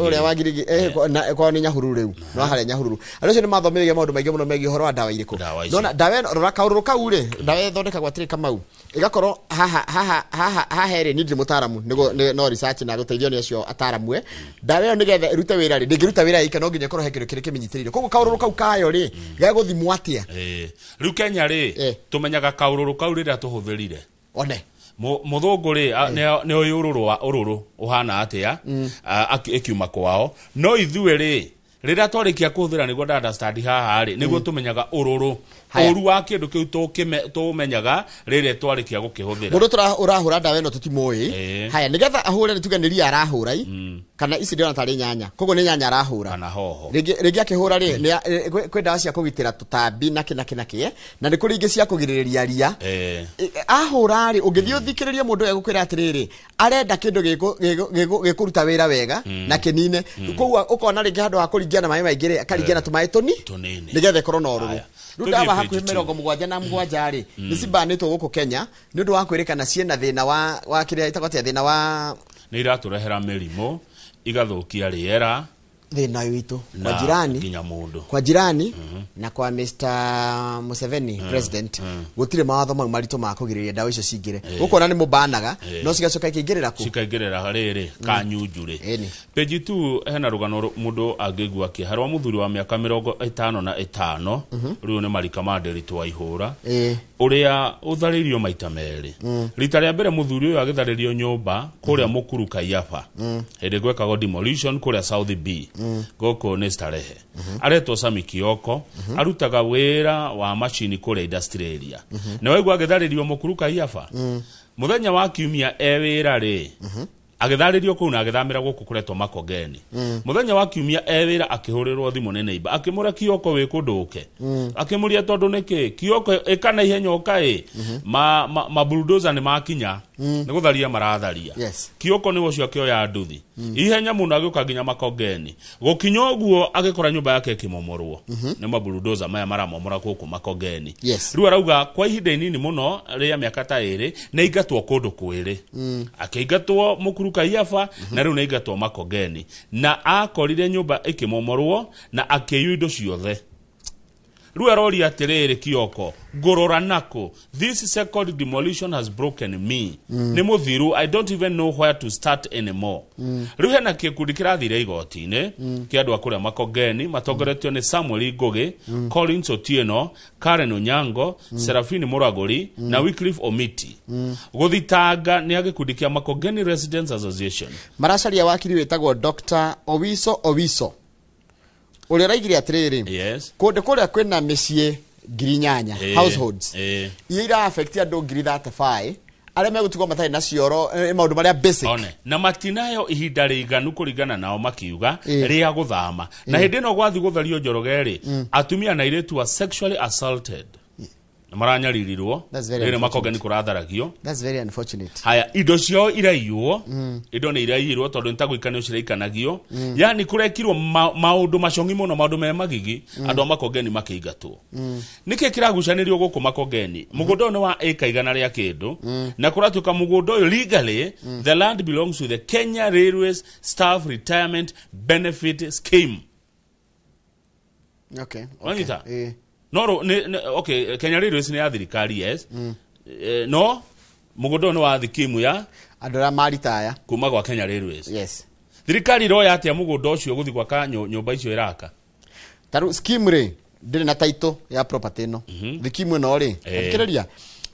ũrĩa wagirigi kwa nĩ Nyahururu rĩu no harĩa Nyahururu andũ acio nĩ mathomithagia maũndũ maingĩ mũno megiĩ ũhoro wa ndawa irĩkũ nona ndawa rora kaũrũrũ kau rĩ ndawa ĩthondekagwo atĩrĩ Kamau igakorwo haha herĩ nĩ ndĩ mũtaramu no research na gũteithio nĩ acio ataramu ndawa ĩyo nĩgetha ĩrute wĩra rĩ ndĩngĩruta wĩra ika no nginya korwo he kĩndũ kĩrĩ kĩmenyithĩrĩirio koguo kaũrũrũ kau kayo rĩ gagũthimwo atĩa rĩu Kenya rĩ tũmenyaga kaũrũrũ kau rĩrĩa tũhũthĩrire one mũthũngũ rĩ nĩ ũrũrũ ũhana atĩa ĩkiuma kwao no ithuĩ rĩ rĩrĩa twarĩkia kũhũthĩra nĩguo understand haha rĩ nĩguo tũmenyaga ũrũrũ ũru wa kĩndũ kĩu tũmenyaga rĩrĩa twarĩkia gũkĩhũthĩra mũndũ ũrahũra ndawa ĩno tũtimũĩ haya nĩgetha ahũre nĩ tuge nĩ ria arahũra kana ici ndĩrona tarĩ nyanya koguo nĩ nyanya arahũra kana hoho rĩngĩ akĩhũra rĩ kwĩ ndawa cia kũgitĩra tũtambi nakĩ na nĩ kũrĩ ingĩ cia kũgirĩrĩria ria ahũra rĩ ũngĩthiĩ ũthikĩrĩrie mũndũ egũkwĩra atĩrĩrĩ arenda kĩndũ gĩkũruta wĩra wega na kĩnine koguo ũkona rĩngĩ handũ ha kũringia na maĩ maingĩ rĩ akaringia na tũmaĩ tũnini nĩgetha ĩkorwo na ũrũrũ rĩu ndawa hakuhĩ 77 rĩ nĩ cibanĩtwo gũkũ Kenya nĩ ũndũ wa kwĩrĩkana ciĩna thĩna wa kĩrĩa ĩtagwo atĩa thĩna wa nĩ iratũrehera mĩrimũ igathũkia rĩera thĩna witũ kwa jirani kwa jirani na kwa Mr Museveni president gũtirĩ mawatho mau maritũ ma kũgirĩrĩria ndawa icio cingĩre ũkona nĩ mũbanaga no cigacoka ikĩingĩrĩra kũ cikaingĩrĩra rĩrĩ kanyunju rĩ page 2 hena rũgano mũndũ angĩgua kĩharwa mũthuri wa mĩaka 55 rĩu nĩ Marika Mandĩritũ wa Ihũra ũrĩa ũtharĩirio maita merĩ rita rĩa mbere mũthuri ũyũ agĩtharĩrio nyũmba kũrĩa Mũkuru Kaiyaba hĩndĩ gwekagwo demolition kũrĩa South B goko nĩ Starehe aretwo Sami Kioko arutaga wĩra wa machini kũrĩa industry area na waigua agĩtharĩrio Mũkuru Kaiyaba muthenya wa kiumia wĩra rĩ agĩtharĩrio kũu na agĩthamĩra gũkũ kũretwo Makongeni muthenya wa kiumia wĩra akĩhũrĩrwo thimũ nĩ neighbor akĩmũra Kioko wĩ kũndũke akĩmũria tondũ nĩkĩ Kioko ĩkana ihenya ũkaĩ ma bulldozer nĩ makinya nĩ gũtharia maratharia Kioko nĩ ũcio akĩoya nduthi ihenya mũno agĩũka nginya Makongeni gũkinya ũguo agĩkora nyũmba yake ĩkĩmomorwo nĩ ma bulldozer maya maramomora gũkũ Makongeni rĩu arauga kwa ihinda inini mũno rĩa mĩaka ta ĩrĩ nĩ ingatwo kũndũ kwĩrĩ akĩingatwo Mũkuru Kaiyaba na rĩu nĩ ingatwo Makongeni na akorire nyũmba ĩkĩmomorwo na akĩiywo indo ciothe Rua rori atiriri Kioko. Gorora nako. This second demolition has broken me. Ni muthiru, I don't even know where to start anymore. Ruhe na gikundi kirathire igoti-ini kia andu akuria Makongeni matongoretio ni Samuel Ngugi, Collins Otieno, Karen Onyango, Serafini Muraguri na Wycliffe Omiti. Guthitanga ni agikundi kia Makongeni Residents Association. Maracaria wakiri wetagwo Dr. Owiso. Ule raigire atiriri. Yes. Kunde kuria kwina micie ngirinyanya households. Ira affect andu ngiri 35. Arĩa megũtigwo matarĩ na cioro maũndũ marĩa basic. One. Na matinayo ihinda rĩiganu kũringana nao makiuga rĩa gũthama. Na hĩndĩ ĩno gwathi gũthario Njoroge atumia na airĩtu wa sexually assaulted. Maranyaririrwo. Rĩrĩ Makongeni kũratharagio. That's very unfortunate. Haya indo cio iraiywo. Indo nĩ iraiyirwo tondũ nĩtagũikanio ciraikanagio. Yani kũrekirwo maũndũ macongi mũno maũndũ me magigi andũ a Makongeni makĩingatwo. Nĩkĩ kĩragucanĩrio gũkũ Makongeni? Mũgũnda ũyũ nĩ wa ĩka igana rĩa kĩndũ na kũratuĩka mũgũnda ũyũ legally the land belongs to the Kenya Railways Staff Retirement Benefit Scheme. Okay. No, okay, Kenya Railways ni ya thirikari, yes. No, mugodo no wa thikimu ya andora maritaya kuma gwa Kenya Railways. Yes. Thirikari ro ya atia mugodo ucio guthi gwa ka nyumba icio iraka. Taru scheme ri ndire na title ya property no. Thikimu no ri. Akireria.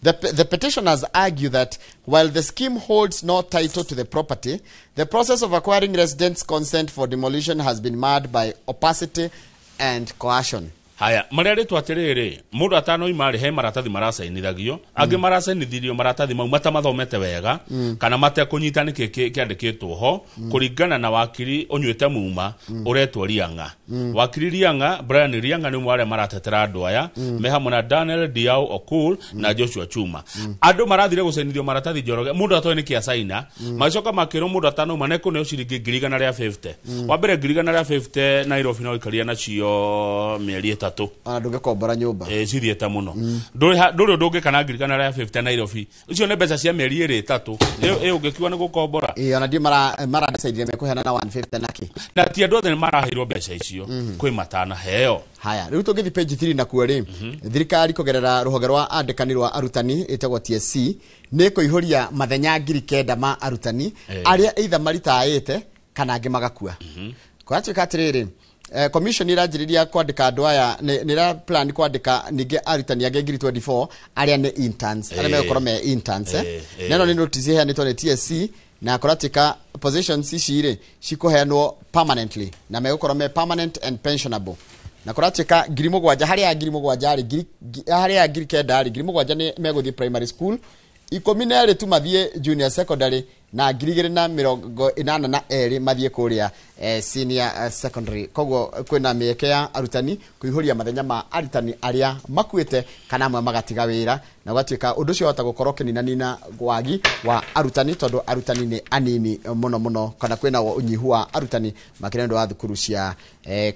The petitioners argue that while the scheme holds no title to the property, the process of acquiring residents' consent for demolition has been marred by opacity and coercion. Haya, marere twatiriri, mundu atano imari he maratathi maracainithagio, angi maracainithirio maratathi mau matamathomete wega, kana mate kunyita niki kiandikitwo ho, kuringana na wakiri onywete muma, uretwo Rianga. Wakiri Rianga, Brian Rianga ni mware maratetera andu aya, me hamwe na Daniel Diao Okul na Joshua Chuma. Andu marathire gucainithio maratathi Njoroge, mundu atoe niki acaina, macoka makiro mundu atano maneko ne ciringi 150. Wambere 150 Nairobi no ikaria na cio mieri tatu. Ndungekombora nyumba. Cithiete muno. Nduri ndunge kana ngirikana ya 50 Nairobi. Ucio ne mbeca cia mieri iri tatu. Ungekiwa ni gukombora. Ona ndi mara decide mekuheana na 150 naki. Na ti andu othe marahirwo mbeca icio. Kwi matana heo. Haya, riu tungithi page 3 na kuori. Thirikari kugerera ruhonge rwa andikani rwa arutani itagwo TSC ni kuihuria mathenya 9,000 ma arutani aria either maritaite kana angi magakua. Kwa atuika atiriri commission irajiriria kwandika andu aya nira plan kwandika ninge arutani age ngiri 24 aria ne interns aria megũkorwo me interns neno ni notice heanĩtwo nĩ TSC na kũratika positions icire cikuheanwo permanently na megũkorwo me permanent and pensionable na kũratika ngiri 7 haria ngiri 7 ari haria ngiri 9 ari ngiri 7 ni megũthie primary school 12 tu mathie junior secondary na ngiri 82 mathie kuria senior secondary. Koguo kwina mieke ya arutani kuihuria mathenya ma arutani aria makuite kana amwe magatiga wira na gwatuika undu cio hota gukorwo kinina gwagi wa arutani tondu arutani ni anini muno kana kwina unyihu wa arutani makirendo wa thukuru cia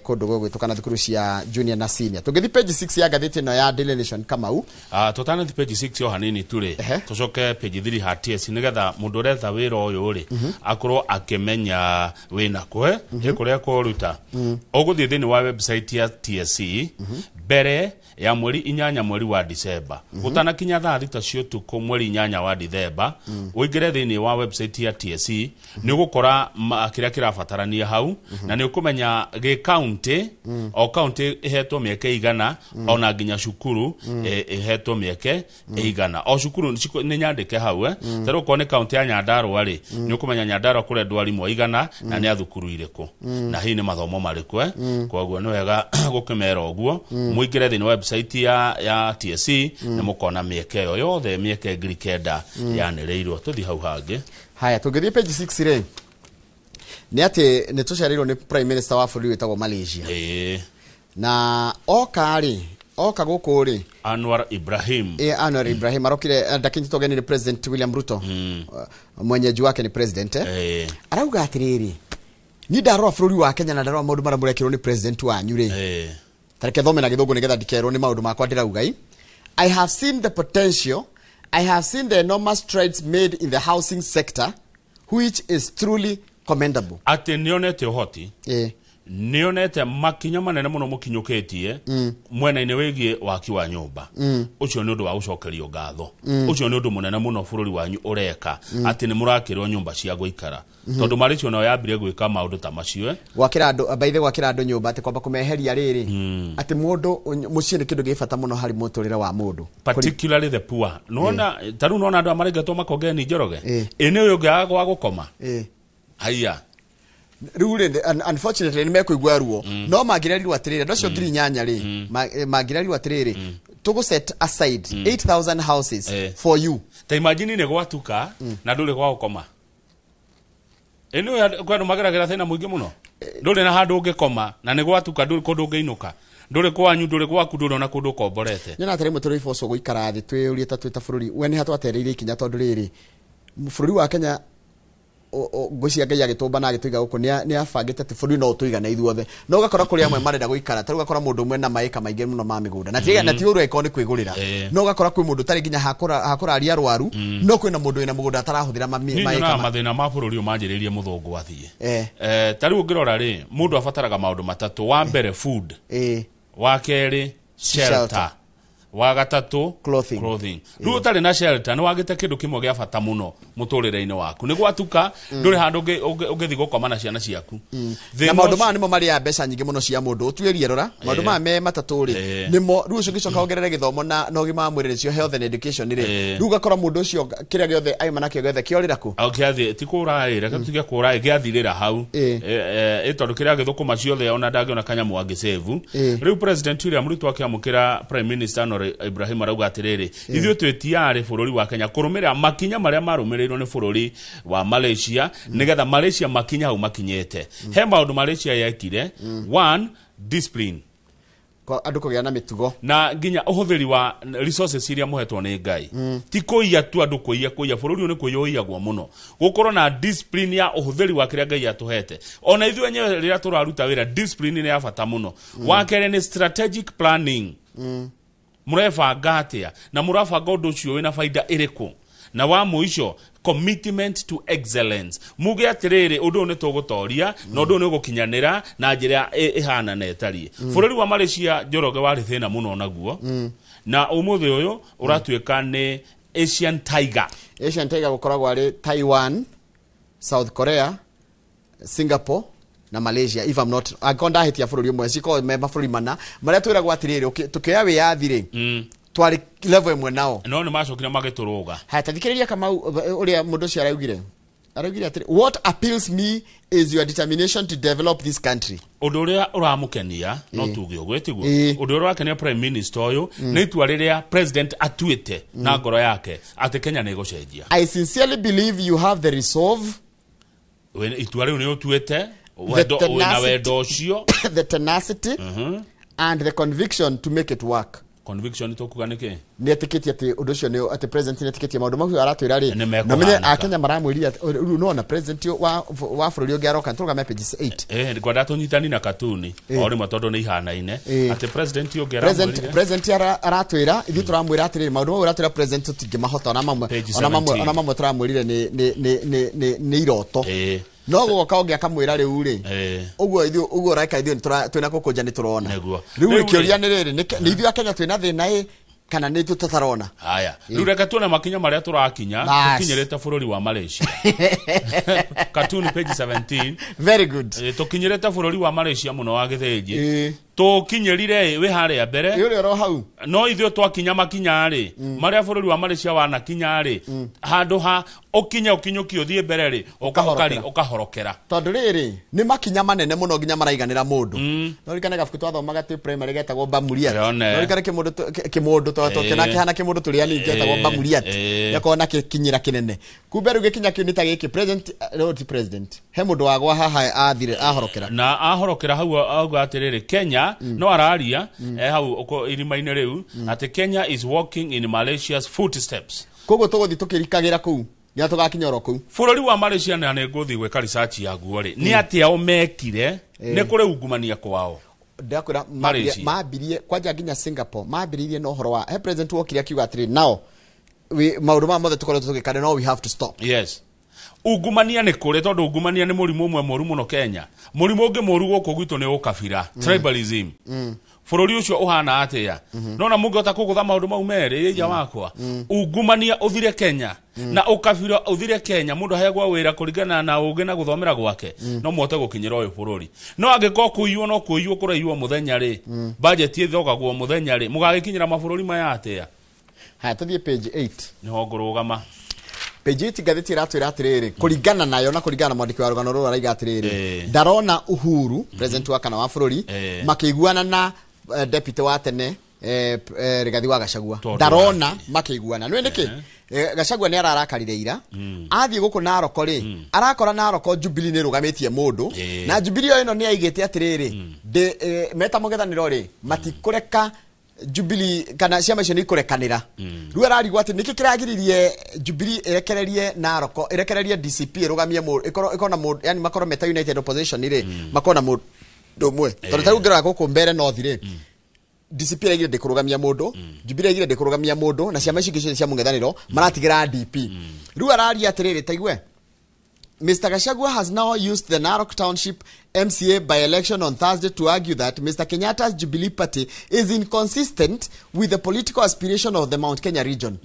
kundu gwitũ kana thukuru cia junior na senior. Tungithi page 6 ya gatheti no ya Daily Nation Kamau. Tutana thi page 6 yo hanini turi tucoke page 3 ha TSC nigetha mundu retha wira uyu ri akorwo akimenya wina kwe ikuria kuruta uguthie thini wa website ya TSC mbere ya mweri 8 mweri wa Disemba gutana kinya thaa thita cio tuko mweri 8 wa Disemba uingire thini wa website ya TSC ni gukora kiria kirabatarania hau na ni ukumenya ge county o county ihetwo mieke igana ona nginya cukuru ihetwo mieke igana o cukuru ni nyandike hau tero ko ne county ya Nyandarua ri ni ukumenya Nyandarua kure ndwarimu igana na ni athukuru iriku na hii ni mathomo mariku koguo ni wega gukimera oguo muingire thini website ya TSC na mukona mieke yo yothe mieke ngiri 9 yanereirwo tuthi hau hangi. Haya tungithie page 6 ri ni ati ni tucarirwo ni prime minister wa bũrũri witagwo Malaysia na oka guku ri Anwar Ibrahim Anwar Ibrahim arokire ndakinyitwo geni ni President William Ruto mwenyeji wake ni president arauga atiriri ni ndarora bũrũri wa Kenya na ndarora maũndũ marĩa mũrekĩrwo ni president wanyu ri tareke thome na gĩthũngũ nigetha ndikerwo ni maũndũ makwa ndirauga I have seen the potential, I have seen the enormous strides made in the housing sector which is truly commendable. Ati nionete uhoti nionete makinya manene muno mukinyuketie mwena-ini wigie waki wa nyumba ucio ni undu wa gucokerio ngatho ucio ni undu munene muno bururi wanyu ureka ati ni murakirwo nyumba cia guikara tondu Malaysia no yambire gwika maundu ta macio gwakira andu baithe gwakira andu nyumba ati kwamba kumeheria riri ati mundu mucie ni kindu gifata muno hari muturire wa mundu particularly the poor nona taru nona andu amaregetwo makogeni njoroge ene uyo ngiaga gwa gukoma haya rule unfortunately ni mekuigwa ruo no magirariru atirire ndocio ngiri nyanya ri magirariru atirire tugo set aside 8000 houses for you ta imagine ne gwatuka na nduri kwa gukoma eno kwano mageragira thina muingi muno nduri na handu ungikoma na ni gwatuka nduri kundu ungeinuka nduri kwanyu nduri gwaku nduri na kundu komborete nyana atari muturi ifoso guikara thi twiyurieta twita bururi we ni hatu atereire ikinya tondu riri bururi wa Kenya gocia ngai agitumba na agituiga guku ni afangite ati bururi no tuiga na ithuothe no ugakora kuri amwe marenda guikara taru ugakora mundu mwe na maika maingi muno ma migunda na tiga na ti uru eko ni kwigurira no ugakora kwi mundu tari ginya hakura aria rwaru no kwina mundu ina mugunda atarahuthira maika na mathina ma bururi umanjiririe muthungu athie taru ungirora ri mundu afataraga maundu matatu wa mbere food wa keri shelter wa gatatu clothing riu utari na shelter ni wagite kindu kimwe gia bata muno muturire-ini waku ni gwatuka nduri handu ungithi gukoma na ciana ciaku na maundu ma nimo mari ya mbeca nyingi muno cia mundu utwirie rora maundu ma me matatu ri nimo riu ucio gicoka ongerere githomo na ugima wa mwirire cio health and education ri riu gakora mundu ucio kiria giothe aima nakio giothe kiorira ku kiathi ti kuraira reka tuge kuraira giathirira hau tondu kiria githukuma ciothe ona ndangiona kanyamu angisevu riu president William Ruto akiamukira prime minister Ibrahim arauga atiriri ithuĩ twĩtiarĩ bũrũri wa Kenya kũrũmĩrĩra makinya marĩa marũmĩrĩirwo nĩ bũrũri wa Malaysia nĩgetha Malaysia makinya hau makinyĩte he maũndũ Malaysia yekire one discipline andu kugia na mitugo na nginya ũhũthĩri wa resources iria muhetwo nĩ Ngai ti kũiya tu andu kũiya bũrũri ũyũ nĩ kũiyagwo mũno gũkorwo na discipline ya ũhũthĩri wa kĩrĩa Ngai atũhete ona ithuĩ enyewe rĩrĩa tũraruta wĩra discipline nĩ ya bata mũno wa kerĩ nĩ strategic planning murefanga atia na murafanga undu ucio wina faida iriku na wa muico commitment to excellence muge atiriri undu ne tugutoria na undu ne gukinyanira na njira ihana na etari bururi wa Malaysia Njoroge wari thina muno naguo na umuthi uyu uratuika ni Asian Tiger gukoragwo ari Taiwan, South Korea, Singapore na Malaysia if I'm not akonda hitia bururi mwe ciko me maburi mana maria twiragwo atiriri tukioya wi yathire twari level imwe nao no ni macokira magituruga hatathikiriria kama uria mundu cio araugire atiri what appeals me is your determination to develop this country undu uria uramukenia no tuge ugwetiguo undu uria wakenia prime minister uyu ni itua riria president atuite na ngoro yake ati Kenya ni gucenjia I sincerely believe you have the resolve when itua riu ni utuite the tenacity and the conviction to make it work. Conviction to kuganike ni etiketi ati undu cio ni ati president ni etiketi maundu mau aratwira ri na menye akenya maramwiria no na president wa bururi ungi aroka turuga me page 8 kwenda tunyitani na katuni ori matondu ni ihanaine ati president ungi president aratwira ithu turamwira ati maundu mau aratwira president tutingi mahota ona mamwe turamwirire ni iroto no goka onge akamwira riu ri uguo raika ithu twina kukunja ni turona riu ikioria ni riri ni ithu akenya twina thina kana ni tu tutarona haya riu reka tuone makinya maria turakinya tukinyirite bururi wa Malaysia cartoon page 17 very good tukinyirite bururi wa Malaysia muno wa githenji tukinyirire we haria mbere yuri ro hau no ithu twakinya makinya ri maria bururi wa Malaysia wana kinya ri handu ha ukinyukio thie mbere ri ukahorokera tondu riri ni makinya manene muno nginya maraiganira mundu no rikana gafuku twathomaga tu primary getagwo Bamuriat no rikana kimundu twatokena kihana kimundu turia ni getagwo Bamuriat yakona kinyira kinene kumbe ru gikinya kinita giki president he mundu wagwa haha athire ahorokera na ahorokera hau auga atiriri Kenya no araria hau irima-ini riu ati Kenya is walking in Malaysia's footsteps kogo tuguthi tukirikagira kuu ya tugakinyoro kuu bururi wa Malaysia na ne nguthi gweka research yaguo ri ni atia o mekire ne kure ungumania kwao ndakwira mabirie kwanja nginya Singapore mabirie no horo wa he president wokire akiuga atiri now we maundu ma mothe tukore tugikane no we have to stop yes ungumania nĩ kũrĩ tondũ ungumania nĩ mũrimũ ũmwe mũru mũno Kenya. Mũrimũ ũngĩ mũru gũkũ gwitũ nĩ ũkabira, tribalism. Bũrũri ũcio ũhana atĩa? Nona mũngĩhota kũgũtha maũndũ mau merĩ ĩja wakwa. Ungumania ũthire Kenya na ũkabira ũthire Kenya, mũndũ aheagwo wĩra kũringana na ũgĩ na gũthomera gwake. No mũhote gũkinyĩra ũyũ bũrũri. No angĩkorwo kũiywo no kũiywo kũraiywo mũthenya rĩ, budget ĩthogagwo mũthenya rĩ, mũgagĩkinyĩra mabũrũri maya atĩa? Haya tũthiĩ page 8. Nĩho ngũrũgama. Page 8 ngathĩti ĩratwĩra atĩrĩrĩ, kũringana nayo na kũringana na mwandĩki wa rũgano rũrũ araiga atĩrĩrĩ, ndarona Uhuru president wa kana wa bũrũri makĩiguana na deputy wa tene Rigathi wa Gachagua. Ndarona makĩiguana. Nĩ nĩkĩ? Gachagua nĩ ararakarire ira, athiĩ gũkũ Naroko rĩ, arakora Naroko Jubilee nĩ rũgamĩtie mũndũ, na Jubilee ĩno nĩ aigĩte atĩrĩrĩ, meta mũgethanĩro rĩ, matikũreka Jubilee kana ciama icio nĩ ikũrekanĩra. Rĩu ararigwo atĩ nĩkĩ kĩragiririe Jubilee ĩrekererie Naroko, ĩrekererie DCP ĩrũgamie mũndũ, ĩkona mũndũ, yani makorwo meta united opposition rĩ, makona mũndũ ũmwe. Tondũ ta ngĩrora gũkũ mbere no thire DCP ĩgire ndĩkũrũgamia mũndũ, Jubilee ĩgire ndĩkũrũgamia mũndũ, na ciama icio ingĩ cia mũng'ethanĩro maratigĩra DP. Rĩu araria atĩrĩrĩ, taigwe Mr. Gachagua has now used the Narok Township MCA by-election on Thursday to argue that Mr. Kenyatta's Jubilee Party is inconsistent with the political aspiration of the Mount Kenya region.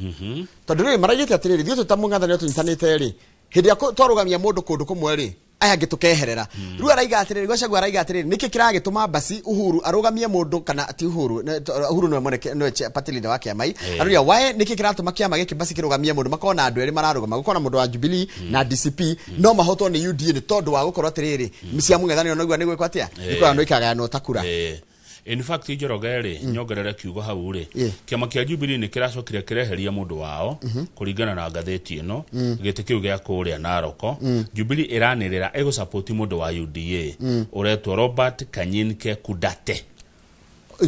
Tondũ rĩu maraigĩte atĩrĩrĩ, ithuĩ tũtamũng'ethanĩro tũnyitanĩte rĩ, hĩndĩ ya twarũgamia mũndũ kũndũ kũmwe rĩ, aya gĩtũkeherera. Rĩu araiga atĩrĩrĩ, Gachagua araiga atĩrĩrĩ, nĩkĩ kĩragĩtũma basi Uhuru arũgamie mũndũ kana ti Uhuru nĩwe moneke nĩwe party leader wa kĩama. Aruria wae nĩkĩ kĩratũma kĩama gĩkĩ basi kĩrũgamie mũndũ, makona andũ erĩ mararũgama, gũkona mũndũ wa Jubilee na DCP no mahotwo nĩ UDA nĩ tondũ wa gũkorwo atĩrĩrĩ, cia mũng'ethanĩro naigua nĩ gwĩkwo atĩa, nĩkora andũ ikagayana takura. In fact Njoroge rĩ, nyongerere kiugo hau rĩ, kĩama kĩa Jubilee nĩ kĩracokire kĩreheria mũndũ wao kũringana na ngathĩti ĩno, gĩtĩ kĩu gĩa kũrĩa Naroko. Jubilee ĩranĩrĩra ĩgũsupport mũndũ wa UDA ũretwo Robert Kanyinke Kudate.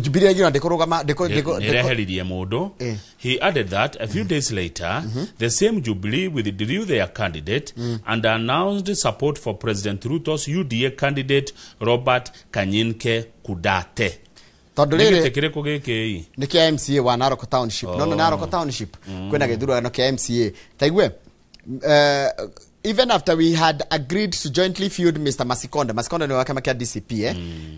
Jubilee ĩgĩra ndĩkũrũgama nĩreheririe mũndũ. He added that a few days later the same Jubilee withdrew their candidate and announced support for President Ruto's UDA candidate Robert Kanyinke Kudate. Tondũ rĩrĩ kĩrĩkũ gĩkĩ nĩ kĩa MCA wa Naroko Township. No Naroko Township kwĩna gĩthurano kĩa MCA. Taigwe even after we had agreed to jointly feud Mr. Masikonda ni wa kama kia DCP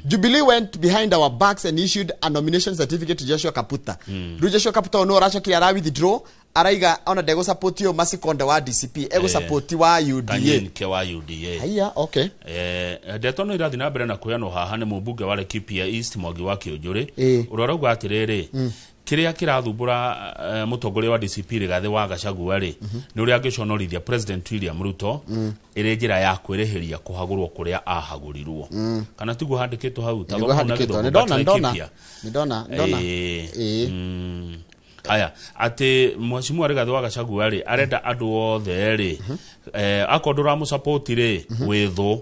Jubilee went behind our backs and issued a nomination certificate to Joshua Kaputa. Joshua Kaputa no racho ki ara withdraw araiga ona ndego support yo Masikonda wa DCP ego support wa UDA ke wa UDA. Haya okay. Ndetono irathi na mbere na kuyano haha nĩ mũmbunge wa Laikipia East Mwangi wa Kĩũnjũrĩ urarauga atĩrĩrĩ kiria kirathumbura mutongoria wa DCP Rigathi wa Gachagua ri ni uria angiconorithia President William Ruto ire njira ya kwĩrĩhĩria kuhagũrwo kuria ahagũrirwo kana tiguo handĩkĩtwo hau ta ndona aya ati mheshimiwa Rigathi wa Gachagua ri arenda andu othe ri akondora mu support ri withu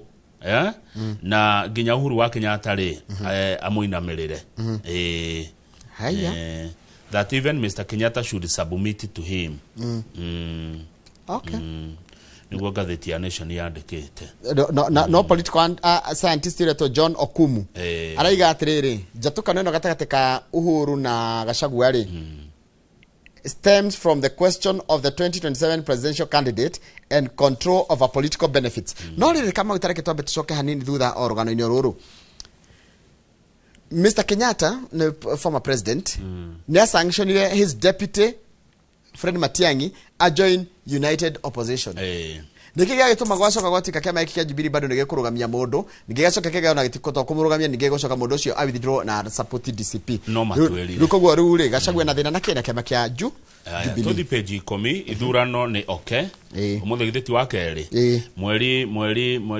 na nginya Uhuru wa Kenyatta ri amuinamirire that even Mr. Kenyatta should submit to him. Okay. Niguo gatheti ya Nation yandĩkĩte. No political scientist to John Okumu araiga atĩrĩrĩ njatũkano ĩno gatagatĩ ka Uhuru na Gachagua rĩ stems from the question of the 2027 presidential candidate and control over political benefits. No rĩrĩ kama utareke twambe tucoke hanini thutha o rũgano-inĩ rũrũ. Mr. Kenyatta, the former president, sanctioned his deputy, Fred Matiang'i, join United Opposition. Nikiga gituma gwacoka gwatika kema iki kya Jubilee bado nigekurugamia mundu nigigacoka kega ona gitikoto kumurugamia nigigacoka mundu ucio a withdraw na support DCP no matweli ruko rũ ri Gachagua na thina na kena kema kya Jubilee to the page 10 ithurano ni okay umuthi githeti wa keri mweri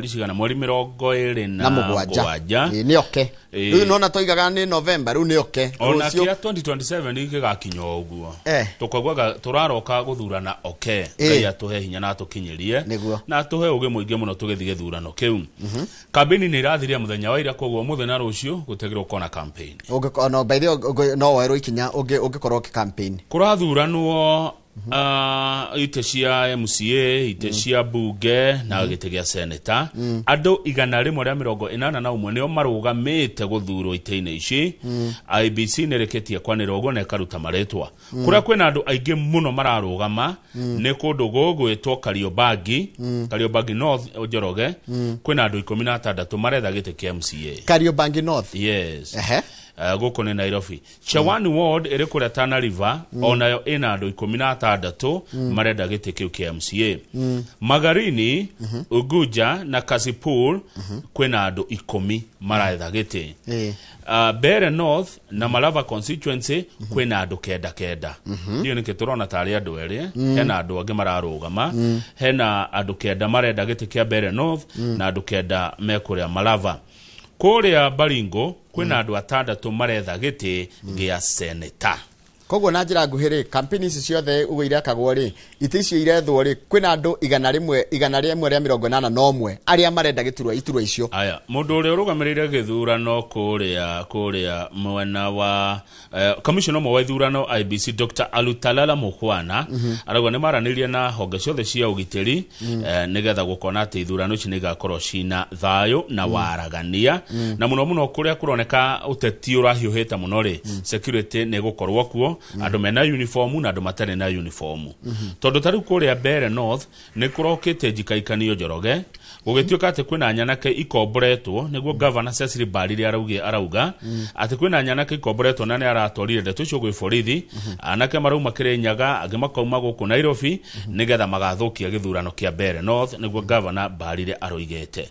cigana mweri 27 ni okay riu nona toigaga ni November riu ni okay ona kia 2027 nigigakinya uguo tukagwa turaroka guthurana okay ngai atuhe hinya na tukinyirie na tuhe uge muingi muno tugithige thurano kiu campaign ni irathiria muthenya wa ira koguo muthenya rucio gutegirwo kona campaign no by the no wero ikinya ungikorwo ki campaign kurathuranwo ite cia MCA, ite cia bunge na gĩtĩ gĩa seneta. Andũ 181 nĩo marugamĩte gũthurwo ite-inĩ ici. IBC nĩrĩkĩtie kwanĩrwo ũguo na ĩkaruta marĩtwa. Kũrĩa kwĩna andũ aingĩ mũno mararũgama nĩ kũndũ gũgwĩtwo Kariobangi North Njoroge. Kwĩna andũ 16 maretha gĩtĩ kĩa MCA. Kariobangi North? Yes. Gũkũ nĩ Nairobi. Chawani Ward ĩrĩ kũrĩa Tana River onayo ĩna andũ 16 marenda gĩtĩ kĩu kĩa MCA. Magarini, Uguja na Kasipul kwĩna andũ 10 maretha gĩtĩ. Bere North na Malava constituency kwĩna andũ 9. Ndio nĩkĩ tũrona tarĩ andũ erĩ. Hena andũ angĩ mararũgama. Hena andũ 9 marenda gĩtĩ kĩa Bere North na andũ 9 mekũrĩa Malava. Kũrĩa Baringo kwĩna andũ 6 maretha gĩtĩ gĩa seneta. Koguo na njĩra nguhĩ rĩ, campaign ici ciothe ugo irakagwo rĩ, ite icio irethwo rĩ, kwĩna andũ 181 arĩa marenda iturwa icio. Aya, mũndũ ũrĩa ũrũgamĩrĩire gĩthurano kũrĩa mwena wa commissioner wa ithurano IBC Dr. Alutalala Mukhwana arauga nĩ maranĩria na honge ciothe cia ũgitĩri nĩgetha gũkona atĩ ithurano ici nĩ igakorwo cina thayũ na waragania na mũno kũrĩa kũroneka ũteti ũrahiũhĩte mũno rĩ, security nĩ gũkorwo kuo andũ mena uniform na andũ matarĩ na uniform. Tondũ tarĩu kũrĩa Bere North nĩ kũrokĩte njikaikanio Njoroge gũgĩtuĩka atĩ kwĩna nyanake ikomboretwo nĩguo governor Cecily Mbarire arauga atĩ kwĩna nyanake ikomboretwo na nĩ aratwarire ndeto icio gwĩ borithi anake marauma Kirinyaga angĩ makauma gũkũ Nairobi nĩgetha magathũkia gĩthurano kĩa Bere North nĩguo governor Mbarire aroigĩte.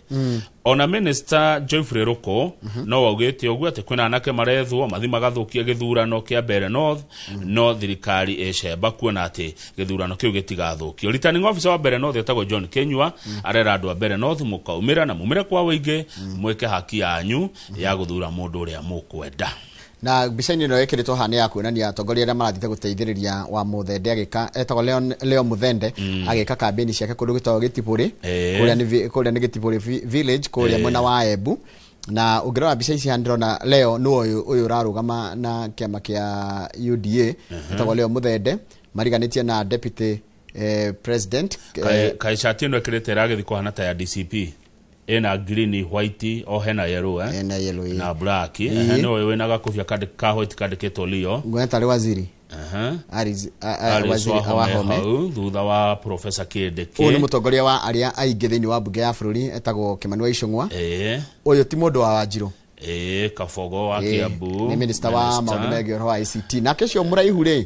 Ona minister Geoffrey Ruko no waugĩte ũguo atĩ kwĩna anake marethwo mathi magathũkia gĩthurano kĩa Bere North no thirikari ecemba kuona atĩ gĩthurano kĩu gĩtigathũkio. Returning officer wa Bere North etagwo John Kenyua arera andũ a Bere North mũkaumĩra na mumĩre kwa wĩingĩ mweke haki yanyu ya gũthura mũndũ ũrĩa mũkwenda. Na mbica-inĩ ĩno ĩkĩrĩtwo haha nĩ ya kuonania atongoria arĩa marathite gũteithĩrĩria wa Muthende agĩka etagwo Leo Muthende agĩka kambeni ciake kũndũ gwĩtagwo Gĩtibũrĩ kũrĩa nĩ Gĩtibũrĩ village kũrĩa mwena wa Embu. Na ũngĩrora mbica ici ndĩrona Leo nĩ ũyũ ũrarũgama na kĩama kĩa UDA etagwo Leo Muthende mariganĩtie na deputy president Kaishati ĩno ĩkĩrĩte ĩragĩthi kũhana ta ya DCP. Ena green, white, o hena yellow, na black. No, wena gakofia ka white kandĩkĩtwo Leo. Gweta waziri. Waziri Awahome. Thutha wa Professor Kĩndĩkĩ. Ũyũ nĩ mũtongoria wa arĩa aingĩ thĩinĩ wa mbunge ya bũrũri etagwo Kimani wa Icũng'wa. Ũyũ ti mũndũ wa Wanjirũ. Kabogo wa Kiambu. Nĩ minister wa maũndũ megiĩ ũhoro wa ICT. Nake ũcio mũraihu rĩ.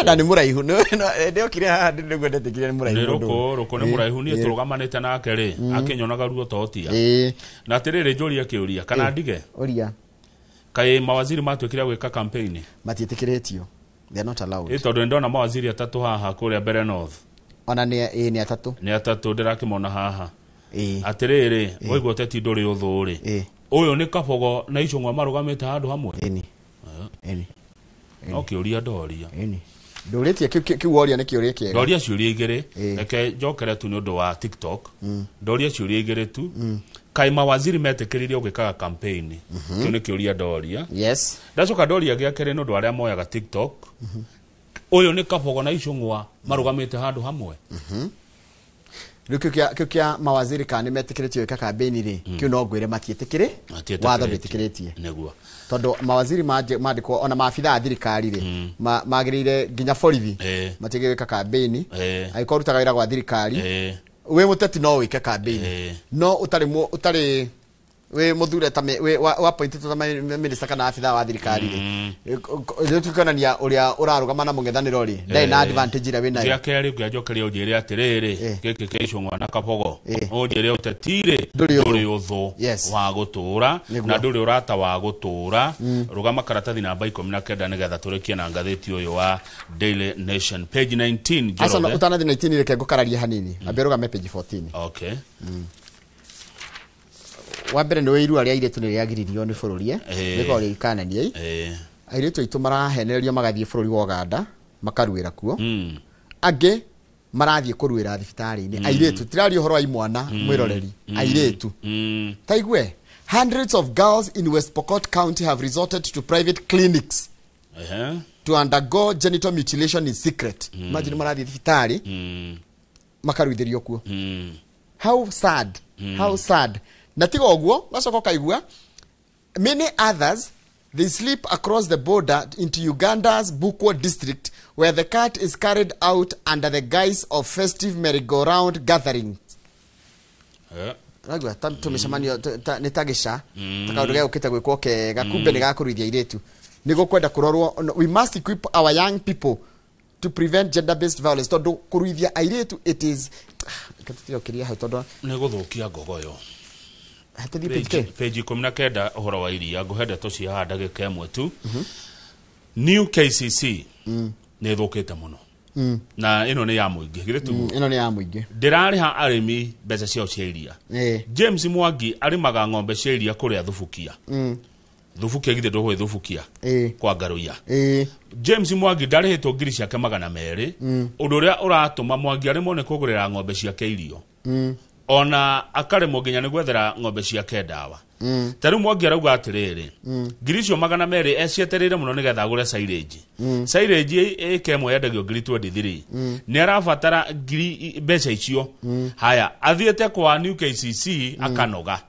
Na nĩ mũraihu. Ndĩokire haha ndĩgwendete mũraihu. Ruko nĩ mũraihu niĩ tũrũgamanĩte nake rĩ. Akĩnyonaga ruo totia. Na atĩrĩrĩ njũria kĩũria kana ndige. Ũria. Kaĩ mawaziri matuĩkire gwĩka campaign. Matiĩtĩkĩrĩtio. They are not allowed. Tondũ ndona mawaziri 3 haha kũrĩa Bere North. Ona nĩ 3. Nĩ 3 ndĩrakĩmona haha. Atĩrĩrĩ, waigua ũteti ndũrĩ ũthũ rĩ. Ũyũ nĩ Kabogo na Icũng'wa marũgamĩte handũ hamwe. No kĩũria ndoria. Ndũrĩtie kĩu woria nĩ kĩũria kĩega. Ndoria ciũria igĩrĩ. Reke njokere tu nĩ ũndũ wa TikTok. Ndoria ciũria igĩrĩ tu. Kaĩ mawaziri metĩkĩrire ũgĩkaga campaign. Kĩu nĩ kĩũria ndoria. Yes. Ndacoka ndoria gĩa kerĩ nĩ ũndũ arĩa moyaga TikTok. Ũyũ nĩ Kabogo na Icũng'wa marũgamĩte handũ hamwe. Rĩu kĩa mawaziri kana metĩkĩrĩtio gwĩka campaign rĩ, kĩu no ngwĩre matiĩtĩkĩrĩ. Watho ndĩtĩkĩrĩtie. Nĩguo. Tondũ mawaziri mandĩkwo ona maabitha a thirikari rĩ, magĩrĩire nginya borithi matigĩ gwĩka campaign. Agĩkorwo rutaga wĩra gwa thirikari. Wĩ mũteti no wĩke campaign. No ũtarĩ we muthure ta wa point to minister kana afitha wa thirikari ri tukanania uria urarugama na mung'ethaniro ri ndai na advantage ira wina ya keri ngĩajokeria ũnjĩre atiriri gĩkĩ kĩ Icũng'wa na Kabogo ũnjĩre ũtetire ndũrĩ ũthũ wa gũtũra na ndũrĩ ũrata wa gũtũra rugama karatathi namba 19 nĩgetha tũrĩkie na ngathĩti ũyũ wa Daily Nation page 19 Asa utanathi 19 reke ngũkararia hanini ambe rugame page 14 okay wambere nĩ wĩiru arĩa airĩtu nĩ rĩagiririo nĩ bũrũri nĩko rĩkananie airĩtu aitũ marahenererio magathiĩ bũrũri wa Uganda makaruĩra kuo angĩ marathiĩ kũruĩra thibitarĩ-inĩ airĩtu tirario horo wa imwana mwĩroreri airĩtu taigwe hundreds of girls in West Pokot County have resorted to private clinics to undergo genital mutilation in secret. Imagine marathi thibitari makaruithirio kuo. How sad. How sad. Na tiga oguo gacoka kaigua many others they slip across the border into Uganda's Bukwa district where the cat is carried out under the guise of festive merry-go-round gatherings. Ragwa tumecamanio nitagisha takaundu gya ukite gwikwo kega kumbe ni gakuruithia iretu nigo kwenda kurorwo. We must equip our young people to prevent gender based violence. Tondu kuruithia airetu it is katitira ukiria ha tondu ni guthukia ngogoyo. Hatathi page 19 uhoro wa iria nguhende tuciha ndagika imwe tu. New KCC ni thukite muno. Na ino ni ya muingi giretu ino ni ya muingi ndirariha arimi mbeca ciao cia iria. James Mwangi arimaga ng'ombe cia iria kuria thufukia. Thufukia githe ndogo thufukia kwa Ngaruya. James Mwangi ndarihitwo ngiri ciake 200 undu uria uratuma Mwangi arimone kugurira ng'ombe ciake irio. Ona akaremwo nginya ni gwethera ng'ombe ciake ndawa. Taru Mwangi arauga atiriri ngiri cio 200 ecieterere muno nigetha agure silage. Silage ikemwe yendagio ngiri 23 ni arabatara ngiri mbeca icio. Haya athiete kwa New KCC akanoga.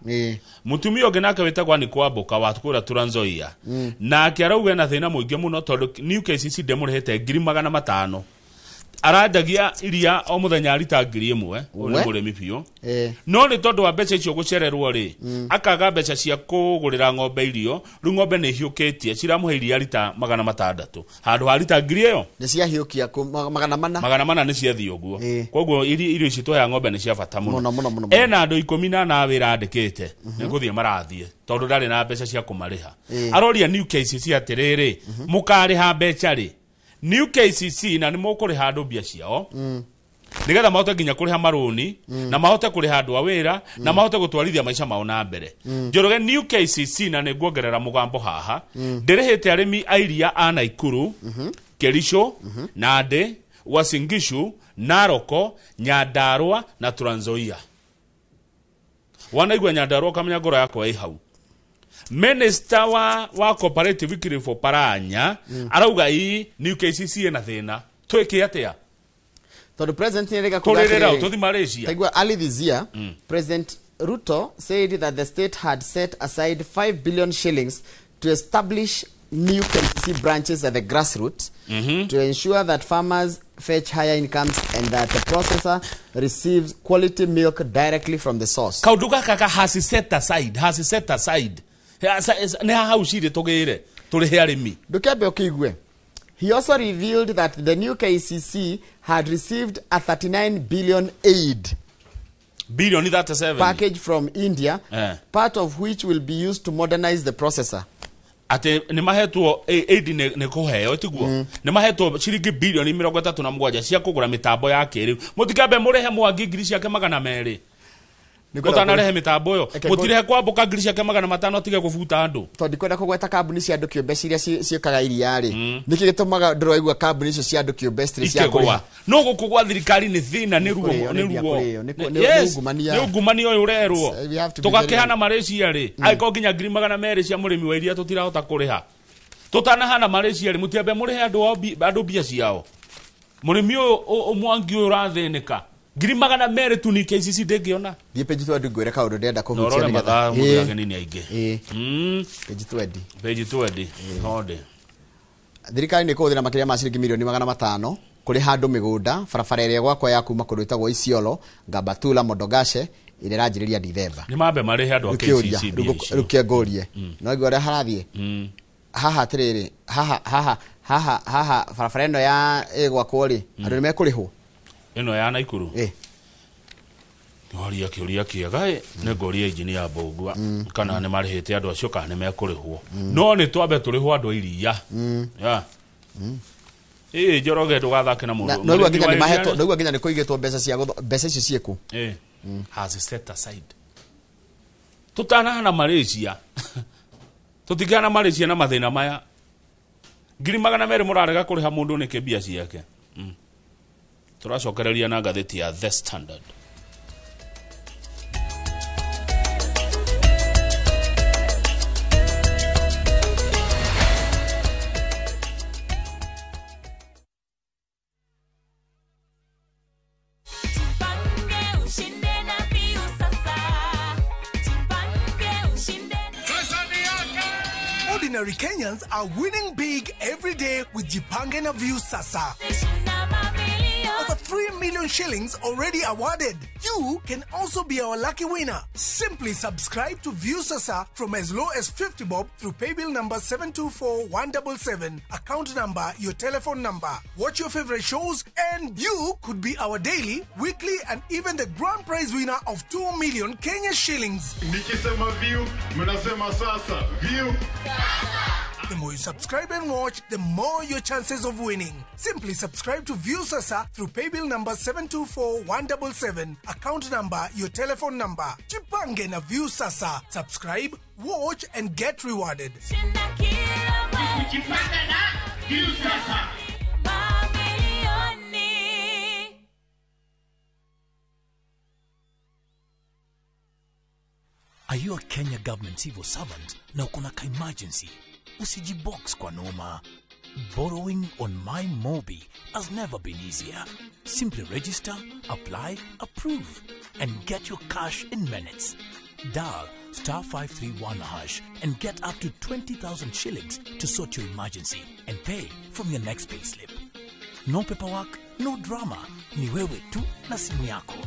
Mutumia ungi nake wetagwa ni kwambuka watukura Trans Nzoia na akiarauga na thina muingi muno tondu New KCC ndemurehete ngiri 500 arandagia iria o muthenya arita ngiri 1 uri muremi biu no ni tondu wa mbeca icio gucererwo ri akaga mbeca cia kugurira ng'ombe irio ru ng'ombe ni hiukitie ciramuhe iria rita 600 handu ha rita ngiri iyo ni cia hiukia 400 ni ciathi uguo koguo irio ici toya ng'ombe ni cia bata muno ena andu 18 wira andikite ni guthie marathie tondu ndari na mbeca cia kumariha aroria New KCC atiriri mukariha mbeca ri New KCC na ni mukuriha andu mbia ciao nigetha mahote nginya kuriha maruni na mahote kuriha andu a wira na mahote gutwarithia maisha mao na mbere. Njoroge New KCC na ni nguongerera mugambo haha ndirihite arimi airia a Naikuru, Kerisho, Nandi, Uasin Gishu, Naroko, Nyandarua na Trans Nzoia. Wanaigwa Nyandarua kamenya ngoro yako hau. Minister wa Cooperative Kirifo Paranya arauga ii New KCC na thina twiki atia tondu president ni rega kurerera tuthi Malaysia. Taigwa early this year President Ruto said that the state had set aside 5 billion shillings to establish new KCC branches at the grassroots to ensure that farmers fetch higher incomes and that the processor receives quality milk directly from the source. Kauduka kaka has set aside ne haushire togere turihe arimi ndukiambe ukigwe. He also revealed that the new KCC had received a 39 billion aid package from India, part of which will be used to modernize the processor. Ate ni mahetwo aid ne kuheo tiguo ni mahetwo shilingi bilioni 37 cia kugura mitambo ya kiriu mutikambe murehe Mwangi ngiri ciake 200 Gutanarehe mitambo yo mutirehe kwambuka ngiri ciake 500 tige kubuta andu tondi kwenda kugweta kambuni cia andu kiumbe ciria ciikaga iria ri niki gitumaga ndroigwa kambuni icio cia andu kiumbe cia kuria no gukugwa thirikari ni thina ni ruo ni ungumania uyu urerwo tukakihana Malaysia ri aiko nginya ngiri 200 cia murimi wa iria tutirahota kuriha tutanahana Malaysia ri mutiambe murihe andu bia ciao murimi uyu Mwangi urathinika ngiri 200 tu ni KCC ndegiona thie page 20 ngwire kaundu ndenda kuhutia ni mathaa muthage nini aingi page 20 honde thirikari ni kuthira makiria ma ciringi milioni 500 kuri handu migunda barabara iria gwakwa ya kuma kundu itagwo Isiolo Ngabatula Modogashe ile rajiriria Dithemba ni mambe marihe andu a KCC rukie ngorie no igore harathie haha atiriri haha barabara ino ya gwakwa ri andu ni mekurihwo ino ya Naikuru Ngoria kiuria kiega ne ngoria engineer Mbugua kana ne marihite andu acio kana ne mekurihwo no ni twambe turihwo andu iria ya Njoroge tugathake na mundu no rwa nginya ni mahetwo no rwa nginya ni kuigetwo mbeca icio cieku has set aside tutana na Malaysia tutikana Malaysia na mathina maya ngiri 200 murarega kuriha mundu ni kibia ciake turacokereria na ngatheti ya The Standard. ordinary Kenyans are winning big every day with Jipange na View Sasa. Over 3 million shillings already awarded. You can also be our lucky winner. Simply subscribe to View Sasa from as low as 50 bob through paybill number 724177, account number, your telephone number. Watch your favorite shows and you could be our daily, weekly and even the grand prize winner of 2 million Kenya shillings. Nikisema View, mnasema sasa. View. The more you subscribe and watch, the more your chances of winning. Simply subscribe to View Sasa through paybill number 724177, account number, your telephone number. Jipange na View Sasa. Subscribe, watch and get rewarded. Jipange na View Sasa. Are you a Kenya government civil servant na uko na emergency? Usijibox kwa noma. Borrowing on MyMobi has never been easier. Simply register, apply, approve, and get your cash in minutes. Dial *531# and get up to 20,000 shillings to sort your emergency and pay from your next pay slip. No paperwork, no drama. Ni wewe tu na simu yako.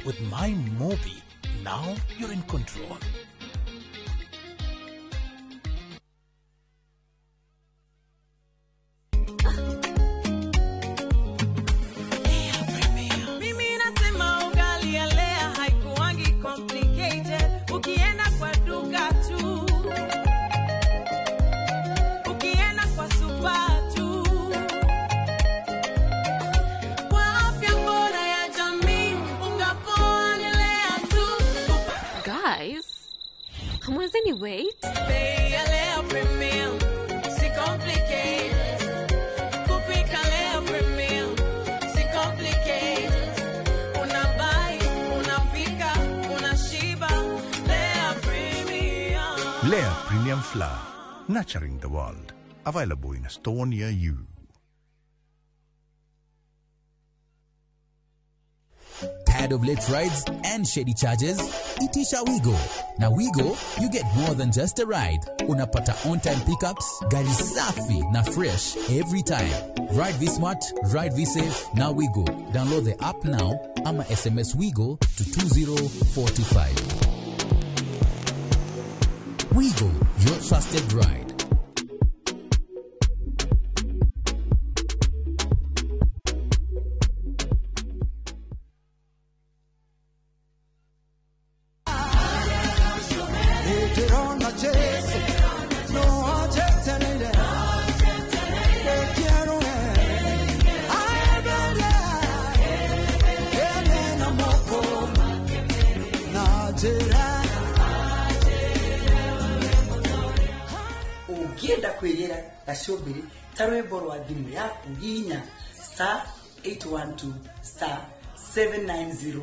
With MyMobi, now you're in control. Wait. Lea Premium Flour, nurturing the world. Available in a store near you. Tired of late rides and shady charges? Itisha Wigo. Now Wigo, you get more than just a ride. Unapata on-time pickups, gari safi na fresh every time. Ride V-Smart, ride V-Safe, now Wigo. Download the app now, ama SMS Wigo to 2045. Wigo, your trusted ride. Ukienda kwegera gacũmbĩrĩ ta rwĩmbo rwa thimũ yaku hihinya *812 *790#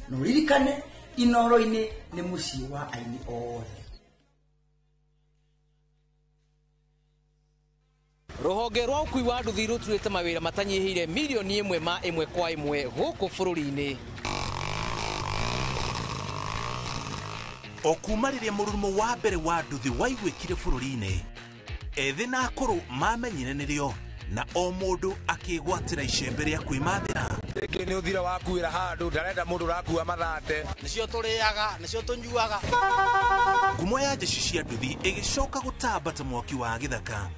na ũririkane Inoro-inĩ nĩ mũciĩ wa aini othe. Ruhonge rwa ũkui wa nduthi rũturĩte mawĩra matanyihĩire milioni 1 kwa 1 gũkũ bũrũri-inĩ. O kuma rĩrĩa mũrurumo wa mbere wa nduthi waiguĩkire bũrũri-inĩ, ethĩ na akũrũ mamenyire nĩrĩo na o mũndũ akĩgwatĩra icembe rĩa kwĩmathĩra. Rĩngĩ nĩ ũthira wakuĩra handũ ndarenda mũndũ ũrakua mathate. Nĩcio tũrĩaga, nĩcio tũnyuaga. Ngumo ya njeci cia nduthi ĩgĩcoka gũtamba ta mwaki wa gĩthaka.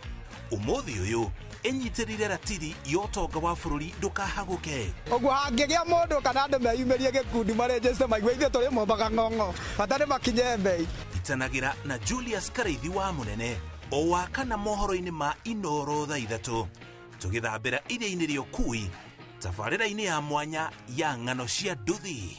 Ũmũthĩ ũyũ enyitĩrĩire ratiri ya ũtonga wa bũrũri ndũkahagũke. Ũguo hangĩgĩa mũndũ kana andũ meyumĩrie gĩkundi marĩnjĩcite maigua ithuĩ tũrĩ mombaga ng'ong'o bata nĩ makinye mbei. Itanagĩra na Julius Kareithi wa Mũnene o wakana mohoro-inĩ ma Inoro thaa 3 tũgĩthambĩra iria-inĩ rĩa ũkui tabarĩra-inĩ ya mwanya ya ng'ano cia nduthi.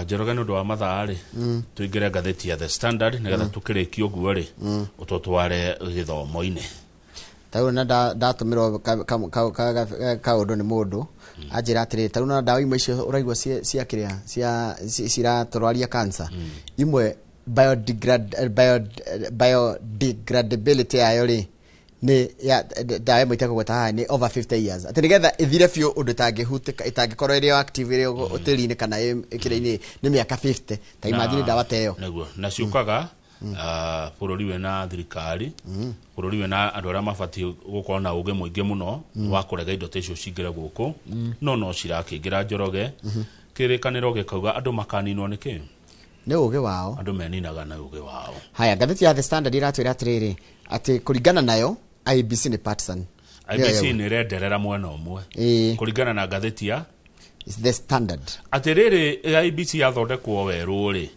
Njoroge nĩ ũndũ wa mathaa rĩ tũingĩre ngathĩti ya The Standard nĩgetha tũkĩrĩkie ũguo rĩ ũtũtware gĩthomo-inĩ. Tarĩu na ndatũmĩrwo kaũndũ nĩ mũndũ anjĩra atĩrĩ tarĩu na ndawa imwe icio ũraigua cia kĩrĩa ciratũrwaria cancer imwe biodegradability yayo rĩ ni ya dawe mwite kugweta ni over 50 years ati nigetha ithire fio undu tangihuteka itangikorwo iri active iri utiri-ini kana ikire-ini ni miaka 50 ta imagine dawa teyo neguo na ciukaga bururi we na thirikari bururi we na andu aria mabati gukorwo na uge muingi muno wa kurega indo ta icio cingire guku no cirakingira njoroge kirikaniro gikauga andu makaninwo niki ni uge wao andu meninaga na uge wao. Haya, gatheti ya The Standard iratwira atiriri ati kuringana nayo IBC ni partisan. IBC ni renderera mwena umwe kuringana na gatheti ya The Standard. Atiriri IBC yathondekwo weru ri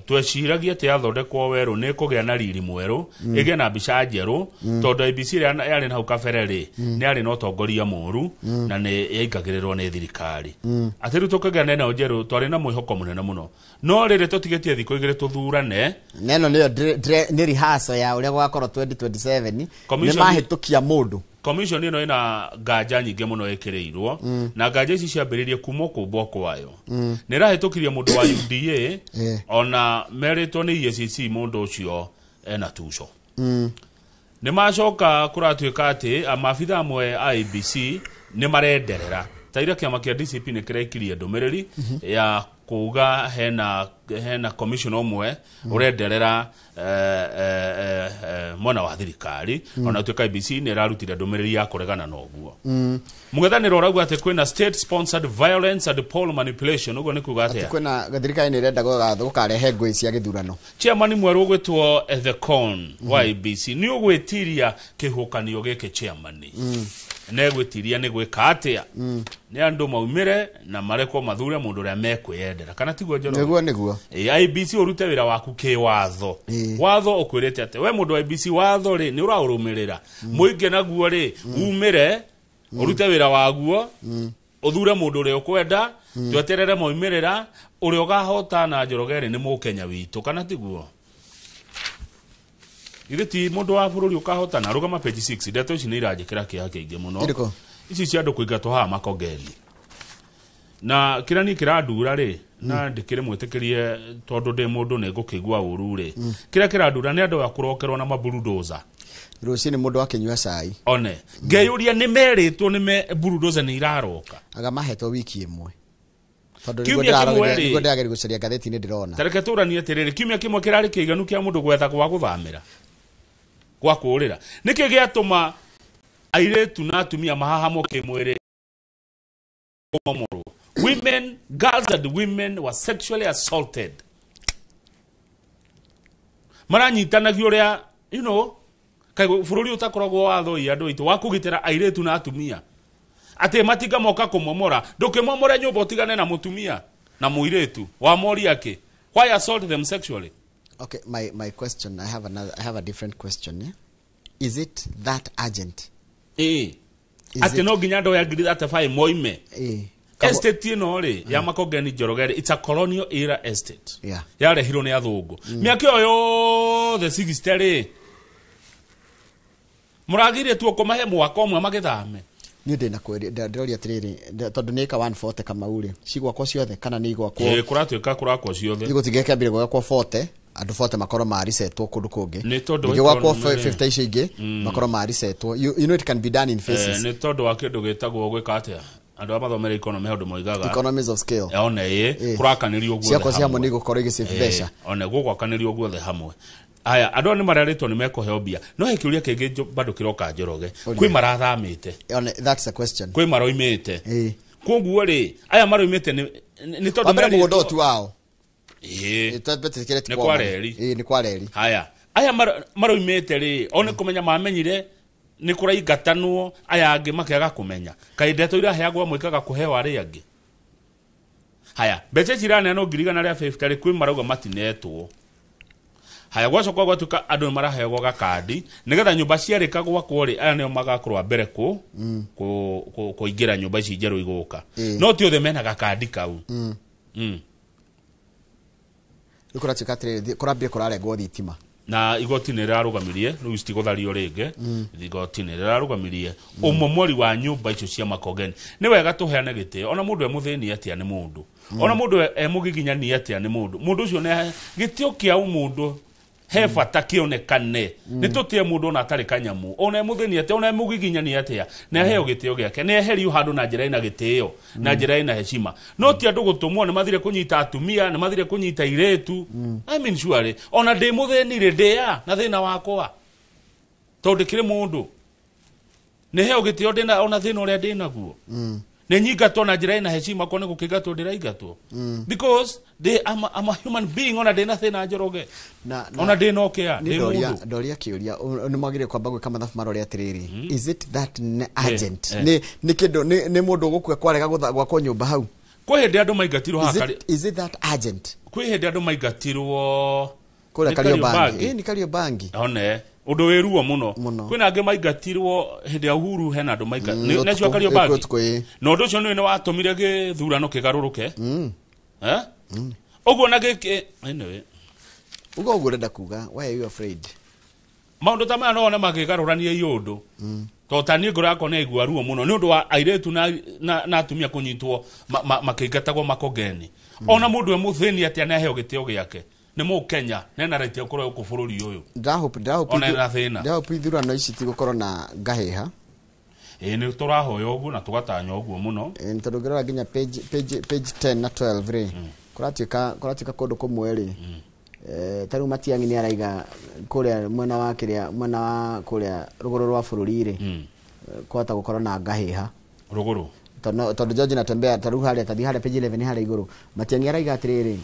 tweciragia ati yathondekwo weru ni kugia na riri mweru ige na mbica njeru tondu IBC yari na ukabere ri ni ari no tongoria muru na ni yaingagirirwo ni thirikari ati ru tukagia nena njeru twari na mwihoko munene muno no riri tutigetie thiko igire tuthurane neno ni rehearsal ya uria gwakorwo 2027 ni mahitukia mundu. Commission ino ina nganja nyinge muno ekireirwo na nganja ici ciambiririe kuma kubwo kwayo ni rahitukirie mundu wa UDA ona meritwo ni EACC mundu ucio ena tuco ni macoka kuratuika ati amabitha amwe IBC ni marenderera taira kiama kia DCP ni kirekirie ndumiriri ya kuga hena commission omwe urenderera mwana wa thirikari ona tuika IBC ni rarutire ndumiriri ya kuregana na oguo mugethaniro rauga ati kwina state sponsored violence and poll manipulation ugo ni kuga ati kwina thirikari ni renda gukarehe ngui cia githurano. Chairman mweru ugwitwo the con wa IBC ni ugwitiria kihukanio gike chairman negwitiria ni gwika atia ni andu maumire na marekwo mathure mundu ria mekwiyendera kana tiguo njoro niguo IBC urute wira waku ki watho watho ukwirete ati we mundu wa IBC watho ri ni urarumirira muinge naguo ri umire urute wira waguo uthure mundu ria ukwenda tweterere moimirira uri ugahota na njorogeri ni mukenya witu kana tiguo igiti mundu wa bururi ukahotana rugama page 6 ndeto ici ni irajikira kia kiingi muno ici cia andu kuingatwo ha makogeni na kirani kiradura ri na ndikire mwitikirie tondu ndi mundu ne ngukigwa uru ri kira kiradura ni andu akurokerwo na mabulldozer rucini mundu akinywa cai one ngeyuria ni meritwo ni me bulldozer ni iraroka aga mahetwo wiki imwe tondu nigo ndageri gucaria gatheti ni ndirona tareke turani atiriri kiumia kimwe kirari kiiganu kia mundu gwetha kwa guthamira kwa kurira niki giatuma airetu na atumia mahahamo kimwire girls and women were sexually assaulted maranyitanagio ria kai bururi utakoragwo watho i andu itu wa kugitira airetu na atumia ate matiga moka kumomora ndukimomora nyumba utigane na mutumia na muiretu wa mori yake why assault them sexually? Okay, my question, I have a different question. Yeah? Is it that urgent? Ati no ginyado ya grida atafai moime. Estate ino ri ya makogeni njorogeri, it's a colonial era estate. Yeah. Yare hiro ni athungu. Miaka yo the 60 ri. Muragire tu komahe mwaka omwe magithame. Ni ndina kweri ndiroria atiriri tondu ni ka 140 kama uri cigwakwo ciothe kana ni igwakwo kuratuika kurakwo ciothe igutigeke mbire gwakwo 40 andu 40 makoro ma resetwo kundu kungi ni tondu gwakwo 50 icio ingi makoro ma resetwo you know it can be done in phases ni tondu wa kindu gitagwo gwika atia andu amathomere economy handu moigaga economies of scale one kurakanirio guothe ciako cia moni gukorwo igisave besha one gugwakanirio guothe hamwe. Aya andu ni mararitwo ni mekoheo bia no hekiuria kingi bado kiroka njoroge kwi marathamite that's a question kwi maroimite koguo ri aya maroimite ni tondu mari mundo tu wao ni kwareri ni kwareri haya aya maroimite ri one kumenya mamenyire ni kuraigatanwo aya angi makiaga kumenya kaindeto ira heagwa mwikaga kuhewa ari angi haya beche cirane no ngirigana ria 50 ri kwi marauga matinetwo haya gwacoka gwatuka andu marahegwo gakadi nigetha nyumba ciarika gwakwo ri aya nio magakorwa mbere kuingira nyumba ici njeru iguka no ti othe mena gakadi kau ikuratuka atiri kurambire kurarengwo thitima na igoti ni rarugamirie riu citiguthario ringi igoti ni rarugamirie umwe mweri wa nyumba icio cia makogeni ni wega tuheane gitio ona mundu emuthini atia ni mundu ona mundu emugiginyani atia ni mundu ucio ne gitio kia mundu he bata kionekane ni tutie mundu na atari kanyamu ona muthini ate ona mugiginyani atia na heo gitio giake ne heri handu na njira ina gitio na njira ina heshima no ti andu gutumwo ni mathire kunyita atumia ni mathire kunyita iretu I mean surely ona ndi muthini ri ndia na thina wakwa tondikire mundu ne heo gitio ndina ona thina uria ndina guo ne nyigatwo na njira ina heshima kone gukigatwo ndiraigatwo because they I'm a human being ona ndina thina njoroge ona ndina okea ndi mundu ndoria kiuria ni mwagire kwamba gwika mathabu marore atiriri is it that urgent ni kindu ni mundu gukua kwarega gwakwo nyumba hau kwi hindi andu maingatirwo hakari is it that urgent kwi hindi andu maingatirwo kura Kariobangi ni Kariobangi one undu wiruo muno kwina ange maingatirwo hindi ya Uhuru hena andu necio Kariobangi no undu ucio ni watumire githurano kigaruruke oguo na giki anyway ugo urenda kuga why are you afraid maundu ta maya no one magigarurania iundu to tani ngurako ne igwa ruo muno ni undu wa airetu na atumia kunyitwo makiingatagwo makogeni ona mundu e muthini atia na heo gitio giake ni mu Kenya nena right ukorwo ku bururi uyu ndahope ithurano ici ti gukorwo na ngaheha ni turahoya uguo na tugatanya uguo muno tondu ngirora nginya page 10 na 12 ri kuratuika kundu kumwe ri taru Matiang'i ni araiga kuria mwena wa kuria ruguru rwa bururi ri kwata gukorwo na ngaheha ruguru tondu George Natembea taru haria tathi haria page 11 haria iguru Matiang'i araiga atiriri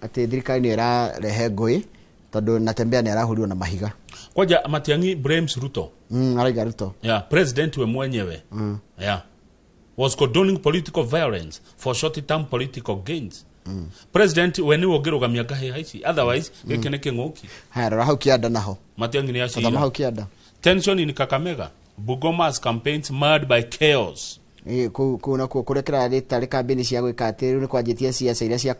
ati thirikari ni irarehe ngui tondu Natembea ni arahurirwo na mahiga kwaja Matiang'i blames Ruto araiga Ruto president we mwenyewe was condoning political violence for short term political gains president we ni wogirugamia gahe haici otherwise giki ni kinguki haya rora hau kianda naho Matiang'i ni acira hau kianda tension in Kakamega Bugoma's campaigns marred by chaos kuna kurekera ritari kambini cia gwika atiru ni kwanjitie siasa iria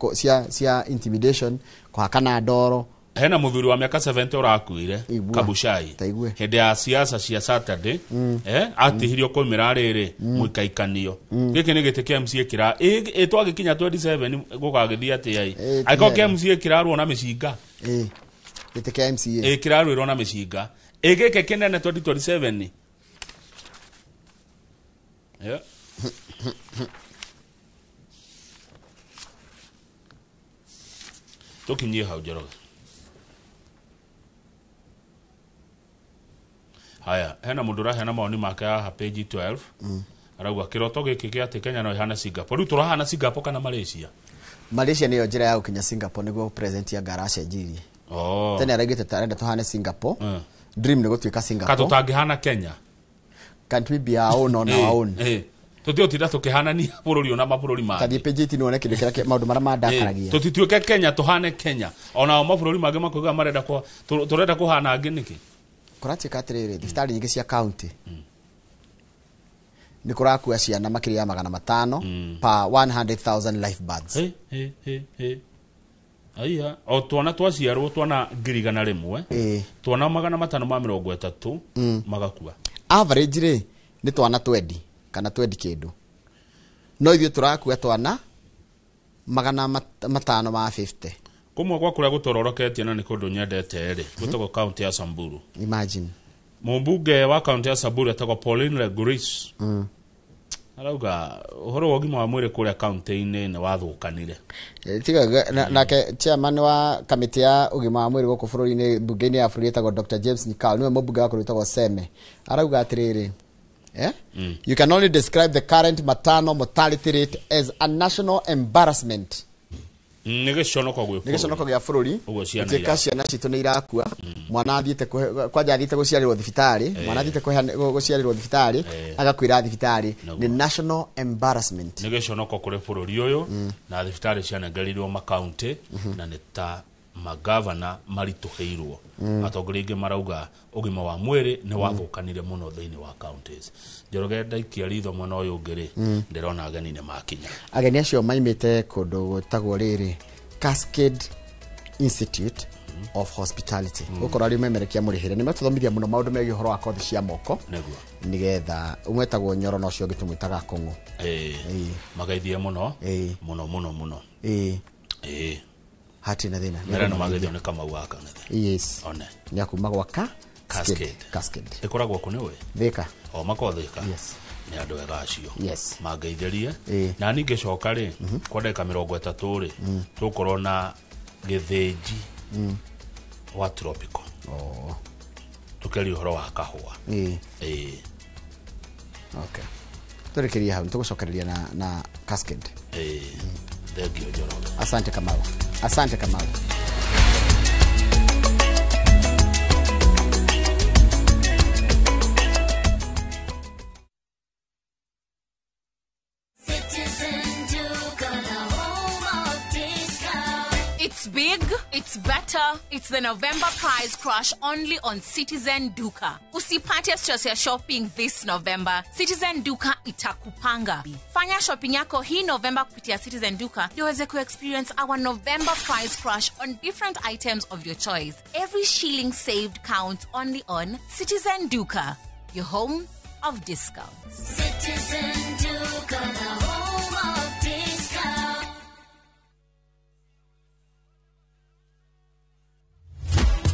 cia intimidation kuhakana ndoro hena muthuri wa miaka 70 urakuire Kabuchai hindi ya siasa cia Saturday atihirio kumira riri muikaikanio giki ni gite kia MCA kira twagikinya 27 gukagithia ati ai aiko kia MCA kirarwo na micinga gite kia MCA kirarwo na micinga gike kinene 2027 tukinyie hau Njoroge haya hena mundu rahena maoni make ha page 12 arauga kiroto giki kia ati Kenya no ihana Singapore riu turahana Singapore kana Malaysia niyo njira ya gukinya Singapore niguo president ya garasha njiri tene araigite tarenda tuhane Singapore dream ni gutuika Singapore katutangihana Kenya can't we be our own on our own tutio tida tukihanania bururi ona mabururi ma kathi pejiti nione kindu kira maundu mara mandakaragia tutituike Kenya tuhane Kenya ona mabururi mage makuga marenda kwa turenda kuhana angi niki kuratika atiriri thibitari nyingi cia county ni kurakua ciana makiri ya 500 pa 100,000 life birds aiya o twana twaciarwo twana ngirigana rimwe twana 530 magakua average ri ni twana 20 kana 20 kindu no ithio turakua twana 550 kumwe kwa kuria gutororoketie na ni kundu nyendete ri gutoko county ya Samburu imagine mumbunge wa county ya Samburu atako Pauline Leguris arauga uhoro wa gima wa mwire kuria county-ini ni wathukanire tiga nake chairman wa kamiti ya ugima wa mwire guku bururi-ini bunge-ini ya bururi etagwo Dr. James Nyikao niwe mubunge wa kuritagwo Seme arauga atiriri you can only describe the current maternal mortality rate as a national embarrassment nigiconoko gya bururi utika ciana citu ni irakua mwana athiite kwanja athiite guciarirwo thibitari mwana athiite guciarirwo thibitari agakwira thibitari ni national embarrassment nigiconoko kuri bururi uyu na thibitari cianengerirwo ma county na ni ta magavana marituheirwo atongoria ingi marauga ugima wa mwiri ni wathukanire muno thiini wa counties Njoroge ndaikia ritho mwena uyu ngiri ndirona ageni ni makinya ageni acio maimite kundu gutagwo riri Cascade Institute of Hospitality gukora ri memerekia murihire ni matuthomithia muno maundu megi horo wa kothi cia moko nigetha umwetagwo Nyoro no cio gitumwitaga Kongo magaithie muno muno hati na thina mera no magethio ne kama waka ne yes one ni akuma gwa Cascade ikoragwo ku niwe thika o makothika yes ni andu ega acio yes mangeithĩrie na ninge coka ri kwa ndeka 30 ri tukorwo na githĩnji wa tropical tukeri uhoro wa kahua okay turekeria hau tugucokereria na Cascade thank you Njoroge asante Kamau It's big, it's better, it's the November prize crush only on Citizen Duka. Usipate stress ya shopping this November. Citizen Duka itakupanga. Fanya shopping yako hii November kupitia Citizen Duka ndio uweze experience our November prize crush on different items of your choice. Every shilling saved counts only on Citizen Duka, your home of discounts. Citizen Duka, the home of discounts.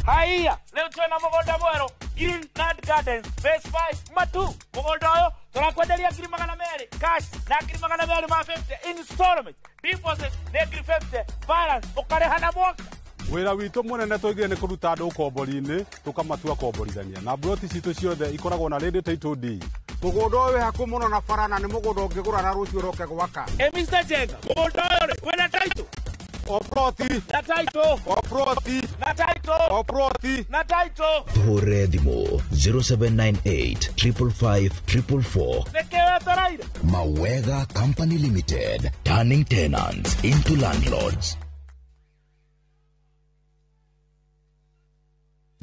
Haiya, leo tuna mugonda mwero Green Land Gardens Phase 5 matu mugonda oyo turakwenderia ngiri 200 cash na ngiri 200 ma 50 installment deposit na ngiri 50 balance ukarehana mwaka wira witu munene twigire ni kuruta andu ukombori-ini tukamatua komborithania na broti citu ciothe ikoragwo na radio title deed mugunda uyu haku muno na farana ni mugunda ungigura na rucio roke gwaka Mr. Jenga mugunda uyu wena title Oproti na title Oproti na title Oproti na title Hore Dimo 0798 555 444. Nekewe taraida Mawega Company Limited, turning tenants into landlords.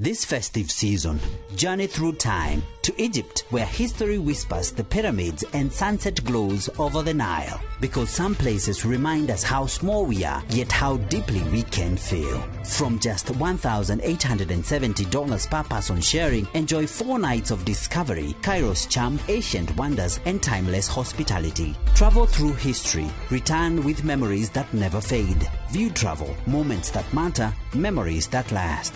This festive season, journey through time to Egypt, where history whispers the pyramids and sunset glows over the Nile. Because some places remind us how small we are, yet how deeply we can feel. From just $1,870 per person sharing, enjoy 4 nights of discovery, Cairo's charm, ancient wonders, and timeless hospitality. Travel through history, return with memories that never fade. View travel, moments that matter, memories that last.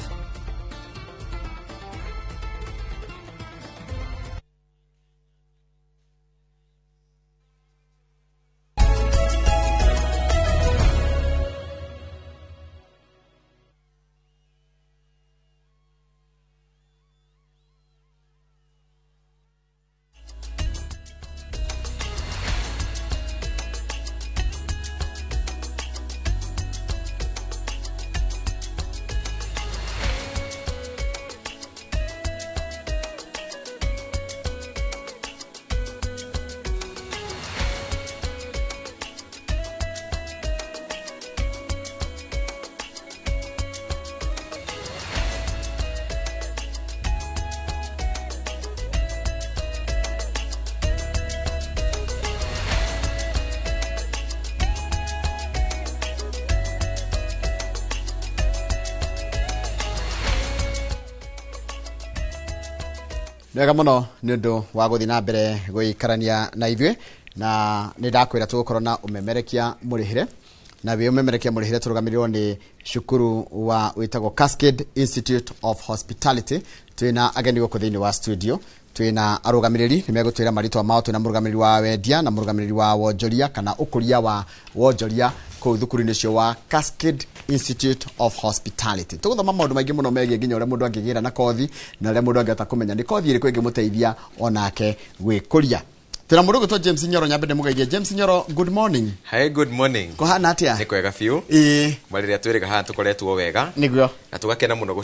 Nega muno ni undu wa guthi na mbere guikarania na ithwe na ni ndakwira tugukorwo na umemerekia murihire na we umemerekia murihire turugamirirwo ni shukuru wa witagwo Cascade Institute of Hospitality. Twina ageni goko thiini wa studio, twina arugamiriri nimegutwira maritwa mao, twina murugamiriri wa wendia na murugamiriri wa wonjoria kana ukuria wa wonjoria ku thukuru-ini cio wa Cascade Institute of Hospitality. Tuguthoma maundu maingi muno megie nginya uria mundu angigira na kothi na uria mundu angihota kumenya ni kothi iriku ingimuteithia onake gwikuria. Tuna mundu gutwa James Nyoro nyambende mugeithie. James Nyoro, good morning. Hi, good morning. Kohana atia? Ni kwega fiu. Mwariria twiriga haha tukoretwo wega. Niguo. Na tugakena muno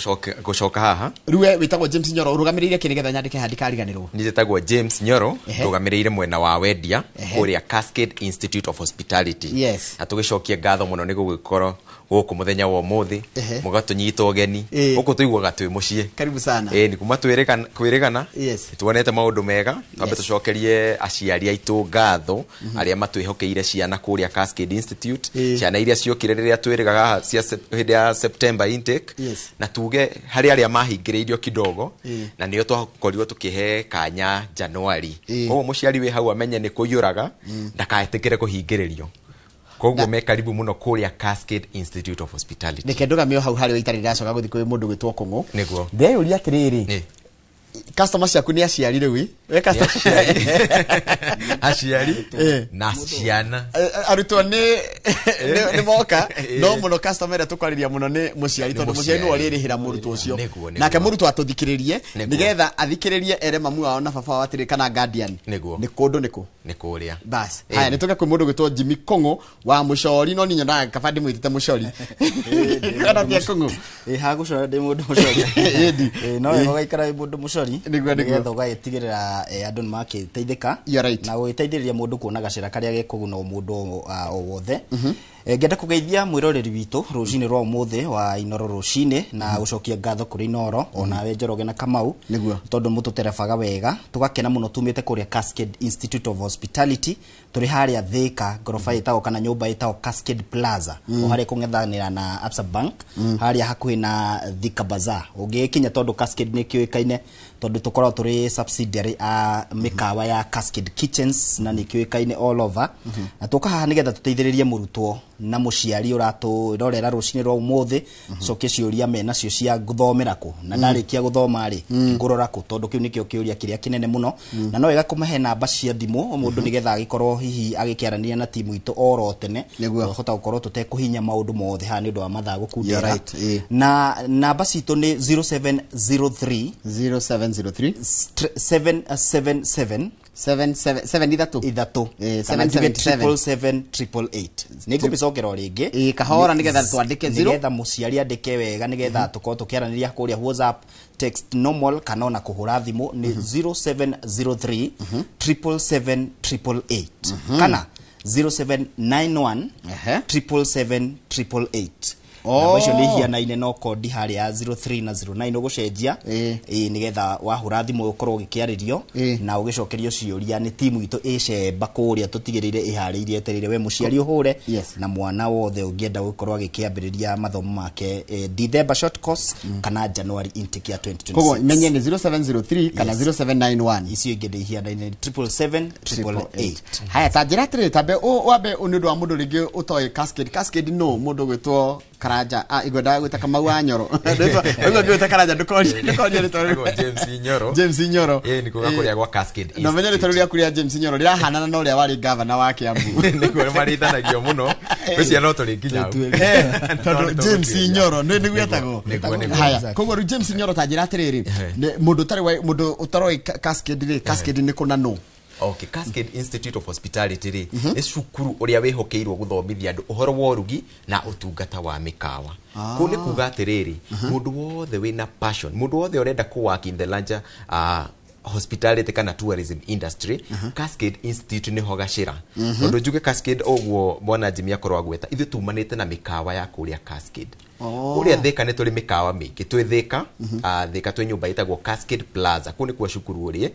gucoka haha. Riwe witagwo James Nyoro urugamirire kinigetha nyandike handi kariganirwo. Ni jetagwo James Nyoro rugamirire mwena wa wendia kuria Cascade Institute of Hospitality. Yes. Na tugicokie ngatho muno ni gugikorwo guku muthenya wa muthi mugatunyita ugeni guku tuiguaga twi mucie. Karibu sana. Ni kuma twirigana. Yes. Tuonete maundu mega twambe tucokerie aciari aitu ngatho aria matwihokeire ciana kuria Cascade Institute. Ciana iria ciokire riria twirigaga cia hindi ya September intake. Na tuge hari aria mahingiriirio kidogo na nio twakorirwo tukihe kanya January. Koguo muciari wi hau amenye ni kuyuraga ndakaetikire kuhingiririo. koguo me karibu muno kuria Cascade Institute of Hospitality Nikendoga mio hau hari itari ndacoka guthi kwi mundu gwitwo Kung'u niguo ndeyuria atiriri customer ciaku ni aciari riu we customer aciari na ciana arutwo ni moka no muno customer tukwariria muno ni muciari tondu muciari no ririhira murutwo ucio nake murutwo atuthikiririe nigetha athikiririe ere mamu wao na baba watiri kana guardian ni kundu ni kuria bas haya nituka kwi mundu gwitwo Jimmy Kung'u wa mucori no ninyo na kabandi mwitite mucori kana tia Kung'u hagucora ndi mundu mucori no wega gaikara mundu mucori niguo gaitigirira andu ni makiteithika na gwiteithiriria mundu kuona gacira karia gekuguna mundu o wothe ngenda kugeithia mwiroreri witu rucini rwa umuthe wa Inoro rucini na gucokia ngatho kuri Inoro ona we Njoroge na Kamau tondu mututerebaga wega tugakena muno tumite kuria Cascade Institute of Hospitality turi haria Thika gorofa itago kana nyumba itago Cascade Plaza o haria kungethanira na Absa Bank haria hakuhi na Thika Bazaar ungikinya tondu Cascade ni kioikaine tondu tukorwo turi subsidiary a mikawa ya Cascade Kitchens na ni kioikaine all over na tukaha nigetha tuteithiririe murutwo na muciari uratu rorera rucini rwa umuthe coke ciuria mena cio cia guthomera ku na ndarikia guthoma ri ngurora ku tondu kiu nikio kiuria kiria kinene muno na no wega kumahe namba cia thimu mundu nigetha agikorwo hihi agikiarania na timu itu oro tene hota gukorwo tutekuhinya maundu mothe ha ni undu wa mathaa gukundira na namba citu ni 0703 777 nigubicokera ringi kahora nigetha twandike 0 nigetha muciari andike wega nigetha tukorwo tukiaraniria kuria WhatsApp text normal kana ona kuhura thimu ni 0703 777 kana 0791 777 namba icio ni hiana ine no kodi haria 03 na 09 ugucenjia nigetha wahura thimu ukorwo ugikiaririo na ugicokerio ciuria ni timu itu icemba kuria tutigirire ihariirie eterire we muciari uhure na mwana wothe ungienda gukorwo agikiambiriria mathomo make December short course kana January intake ya 2026 kogo menye ni 0703 kana 0791 icio ingende hiana ine 777 haya tajira tire tabe wabe undu wa mundu ringi utoy Cascade no mundu gwitwo Karaja igwenda gwita Kamau wa Nyoro ngo gwita Karaja ndukori James Nyoro ni kuga kuria gwa Cascade no menye ritoria kuria James Nyoro rirahanana no ria wari governor wa Kiambu niko marithanagio muno ucia no turi nginya James Nyoro ni gwetagwo haya kogo James Nyoro tajira atiriri mundu tari mundu utaroi Cascade ni kuna no Okay, Cascade Institute of Hospitality ri ni cukuru uria wihokeirwo guthomithia andu uhoro wa urugi na utungata wa mikawa ku ni kuga atiriri mundu wothe wina passion mundu wothe urenda ku work in the larger hospitality kana tourism industry Cascade Institute ni hogacira tondu njuge Cascade ogwo bwana Jimmy akorwa gweta ithu tumanite na mikawa ya kuria Cascade uria Thika ni turi mikawa mingi twi Thika Thika twi nyumba itagwo Cascade Plaza ku ni kwa cukuru uri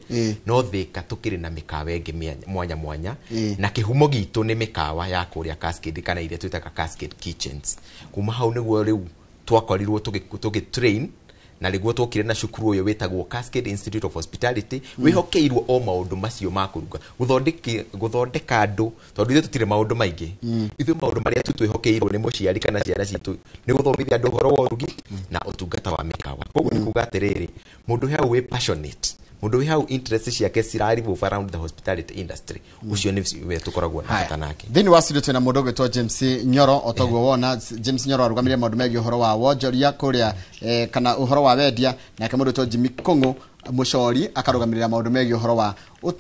no Thika tukiri na mikawa ingi mwanya na kihumo gitu ni mikawa ya kuria Cascade kana ile twitaga Cascade Kitchens kuma hau niguo riu twakorirwo tugi train na riguo twokire na cukuru uyu wetagwo Cascade Institute of Hospitality wihokeirwo o maundu macio makuruga guthondeka andu tondu ithu tutire maundu maingi ithu maundu maria tutwihokeirwo ni muciari kana ciana citu ni guthomithia andu horo wa urugi na utungata wa mikawa koguo ni kuga atiriri mundu hau we passionate mundu we hau interest ciake cirarivo around the hospitality industry ucio ni we tukoragwo na bata nake thini wa studio twina mundu gwitwo James Nyoro otogwo wona James Nyoro arugamire maundu megi uhoro wa wonjoria kuria kana uhoro wa wendia na ke mundu gwitwo Jimmy Kung'u mucori akarugamirira maundu megi uhoro wa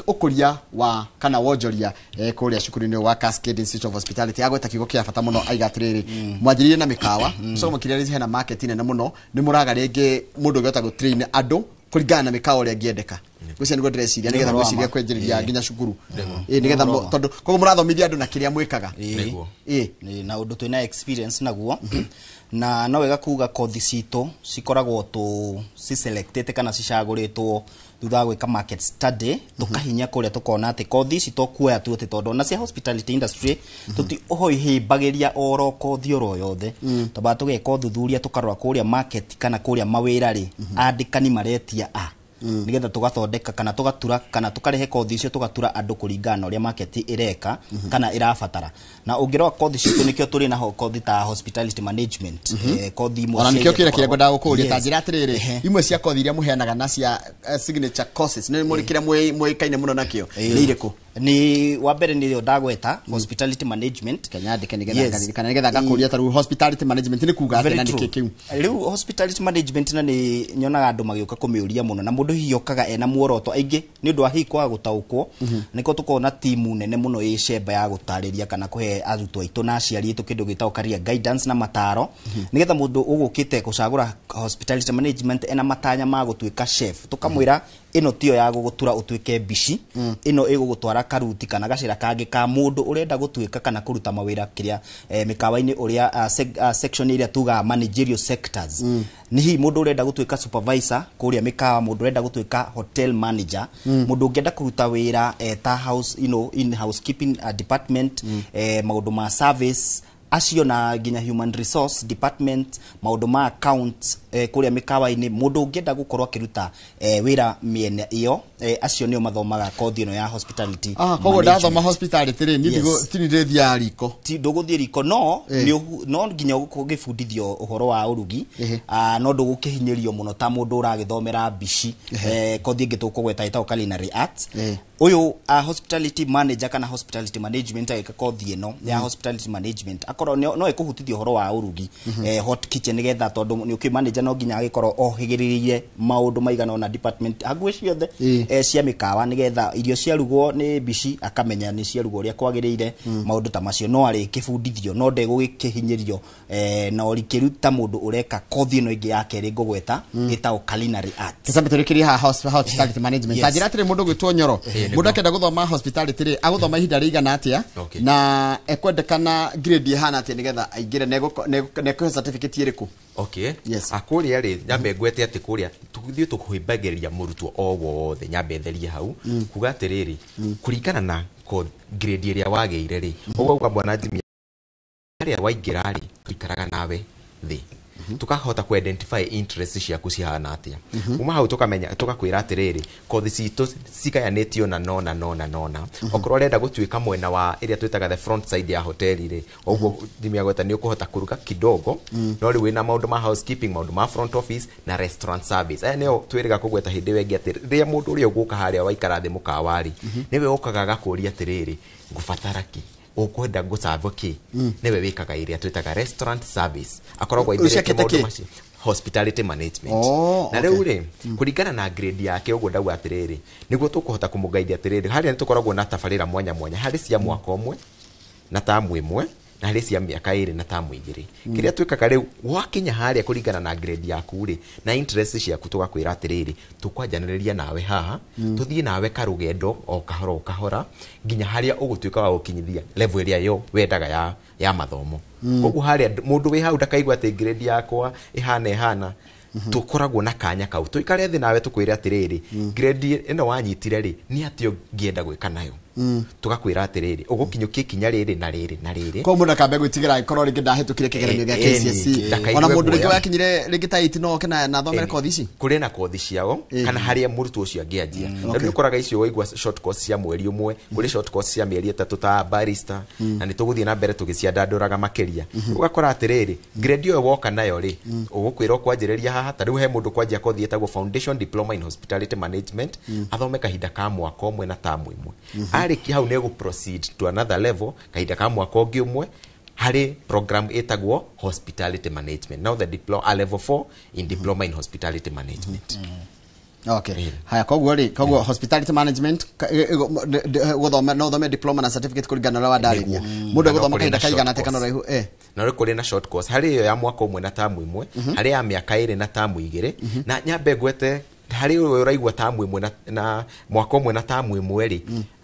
ukuria wa kana wonjoria kuria cukuru-ini wa Cascade Institute of Hospitality agweta kigo kia bata muno aigatiriri mwanjiririe na mikawa so mukiririe hena market nene muno ni muraga ringi mundu gweta go train andu kuringana na mikawa uria ngiendeka gucia nigo ndreciria nigetha gwiciria kwenjiriria nginya cukuru nigetha tondu koguo murathomithia andu na kiria mwikaga na undu twina experience naguo na no wega kuga kothi citu cikoragwo tu selected kana cicaguritwo thutha gwika market study tukahinya kuria tukona ati kothi ici tokuoya tu ati tondu na cia hospitality industry tuti ohoihimbagiria oro kothi oro yothe toba tugeka thuthuria tukarora kuria market kana kuria mawira ri andikani maretia nigetha tugathondeka kana tugatura kana tukarehe kothi icio tugatura andu kuringana uria market ireka kana irabatara na ungirwa kothi citu nikio turi na kothi ta hospitality management kothi imwe ona nikio kire ngenda gukuria ta njira atiriri imwe cia kothi iria muheanaga na cia signature courses ni muri kire mwikaine muno nakio ni iriku ni wa mbere ni ndagweta hospitality management kanyandike nigetha ngakuria taru hospitality management ni kuga atena niki kiu riu hospitality management na ni nyonaga andu magioka kumiuria muno na mundu hiyokaga ena muoroto aingi ni undu wa hiko gutaukwo niko tukona timu nene muno icemba ya gutariria kana kuhe arutwo aitu na aciari aitu kindu gitao career guidance na mataro nigetha mundu ugukite gucagura hospitality management ena matanya ma gutuika chef tukamwira ino tio ya gugutura utuike bici ino igugutwara karuti kana gacira kangi ka mundu urenda gutuika kana kuruta mawira kiria mikawa-ini uria section iria tuga managerial sectors ni hi mundu urenda gutuika supervisor kuria mikawa mundu urenda gutuika hotel manager mundu ungenda kuruta wira ta house in housekeeping department maundu ma service acio na ginya human resource department maundu ma account kuria mikawa-ini mundu ungenda gukorwo kiruta wira miene iyo acio nio mathomaga kothi ino ya hospitality kogo ndathoma hospitality ri ndigo tinithia riko ti nduguthie riko no ginya gugifundithio uhoro wa urugi no ndugukihinyirio muno ta mundu uragithomera bici kothi ingi tukugweta ita culinary arts uyu hospitality manager kana hospitality management agika kothi ino ya hospitality management akoro no ikuhutithio uhoro wa urugi hot kitchen nigetha tondu ni ukimanager no ginya agikorwo ohigiririe maundu maigana ona department haguo ciothe cia mikawa nigetha irio ciarugwo ni bici akamenya ni ciarugwo uria kwagirire maundu ta macio no ari kibundithio no ndegugikihinyirio na orikiruta mundu ureka kothi ino ingi yake ri ngugweta itao culinary arts kisambe turikiria ha hospitality management tajira atire mundu gwitwo Nyoro mundu akenda guthoma hospitality ri aguthoma ihinda rigana atia na ekwendekana grade ihana atia nigetha aingire neko certificate iriku yes akuria ri nyambe ngwete ati kuria tuthie tukuhimbagiria murutwo o wothe nyambe therie hau kuga atiriri kurikana na grade iria wageire ri uguo mwana Jimmy aria waingira ri ikaraga nawe thi tukahota ku identify interest ciaku cihana atia uma hau tukamenya tukakwira atiriri kothi citu cikayanitio na nona okorwo renda gutuika mwena wa iria twitaga the front side ya hoteli ri oguo ndimia gweta ni ukuhota kuruga kidogo no ri wina maundu ma housekeeping maundu ma front office na restaurant service aya nio twiriga kugweta hindi wengi ati ria mundu uria uguka haria waikara thi mukawari niwe ukaga gakuria atiriri ngubatara ki ukwenda gusavo ki niwe wikaga iria twitaga restaurant service akoragwo ithireke maundu macio hospitality management na riu ri kuringana na grade yake uguo ndau atiriri niguo tukuhota kumugaithia atiriri haria ni tukoragwo na tabarira mwanya hari cia mwaka umwe na tamu imwe na hari cia miaka iri na tamu igiri kiria twikaga riu wakinya haria kuringana na grade yaku ri na interest ciaku tugakwira atiriri tukwanjaniriria nawe haha tuthie nawe karugendo o kahora nginya haria ugutwika wa gukinyithia level iria yo wendaga ya mathomo koguo haria mundu wi hau ndakaigwa ati grade yakwa ihana tukoragwo na kanya kau tuikare thi nawe tukwire atiriri grade ino wanyitire ri ni atio ngienda gwika nayo tugakwira atiriri ugukinyukia kinya riri na riri ko mundu akambe gwitigira ikorwo ringi ndahitukire kigeranio gya KCSE ona mundu ringi wakinyire ringi ta itino kena na thomere kothi ici kuri na kothi ciao kana haria murutwo ucio angianjia na ni ukoraga icio waigwa short course cia mweri umwe kuri short course cia mieri 3 ta barista na ni tuguthie na mbere tugiciandanduraga makiria ugakora atiriri grade yo woka nayo ri ugukwira kwanjiriria haha ta riu he mundu kwanjia kothi etagwo foundation diploma in hospitality management athome kahinda ka mwaka umwe na tamu imwe ariki hau nego proceed to another level kahinda ka mwaka ungi umwe hari program etagwo hospitality management now the diploma level 4 in diploma in hospitality management haya koguo hospitality management guthoma no thome diploma na certificate kuringana na wadariria mundu guthoma kahinda kaigana atia kana raihu na rikuri na short course hari yo ya mwaka umwe na tamu imwe hari ya miaka iri na tamu igiri na nyambe gwete hari yo uraigwa tamu imwe na mwaka umwe na tamu imwe ri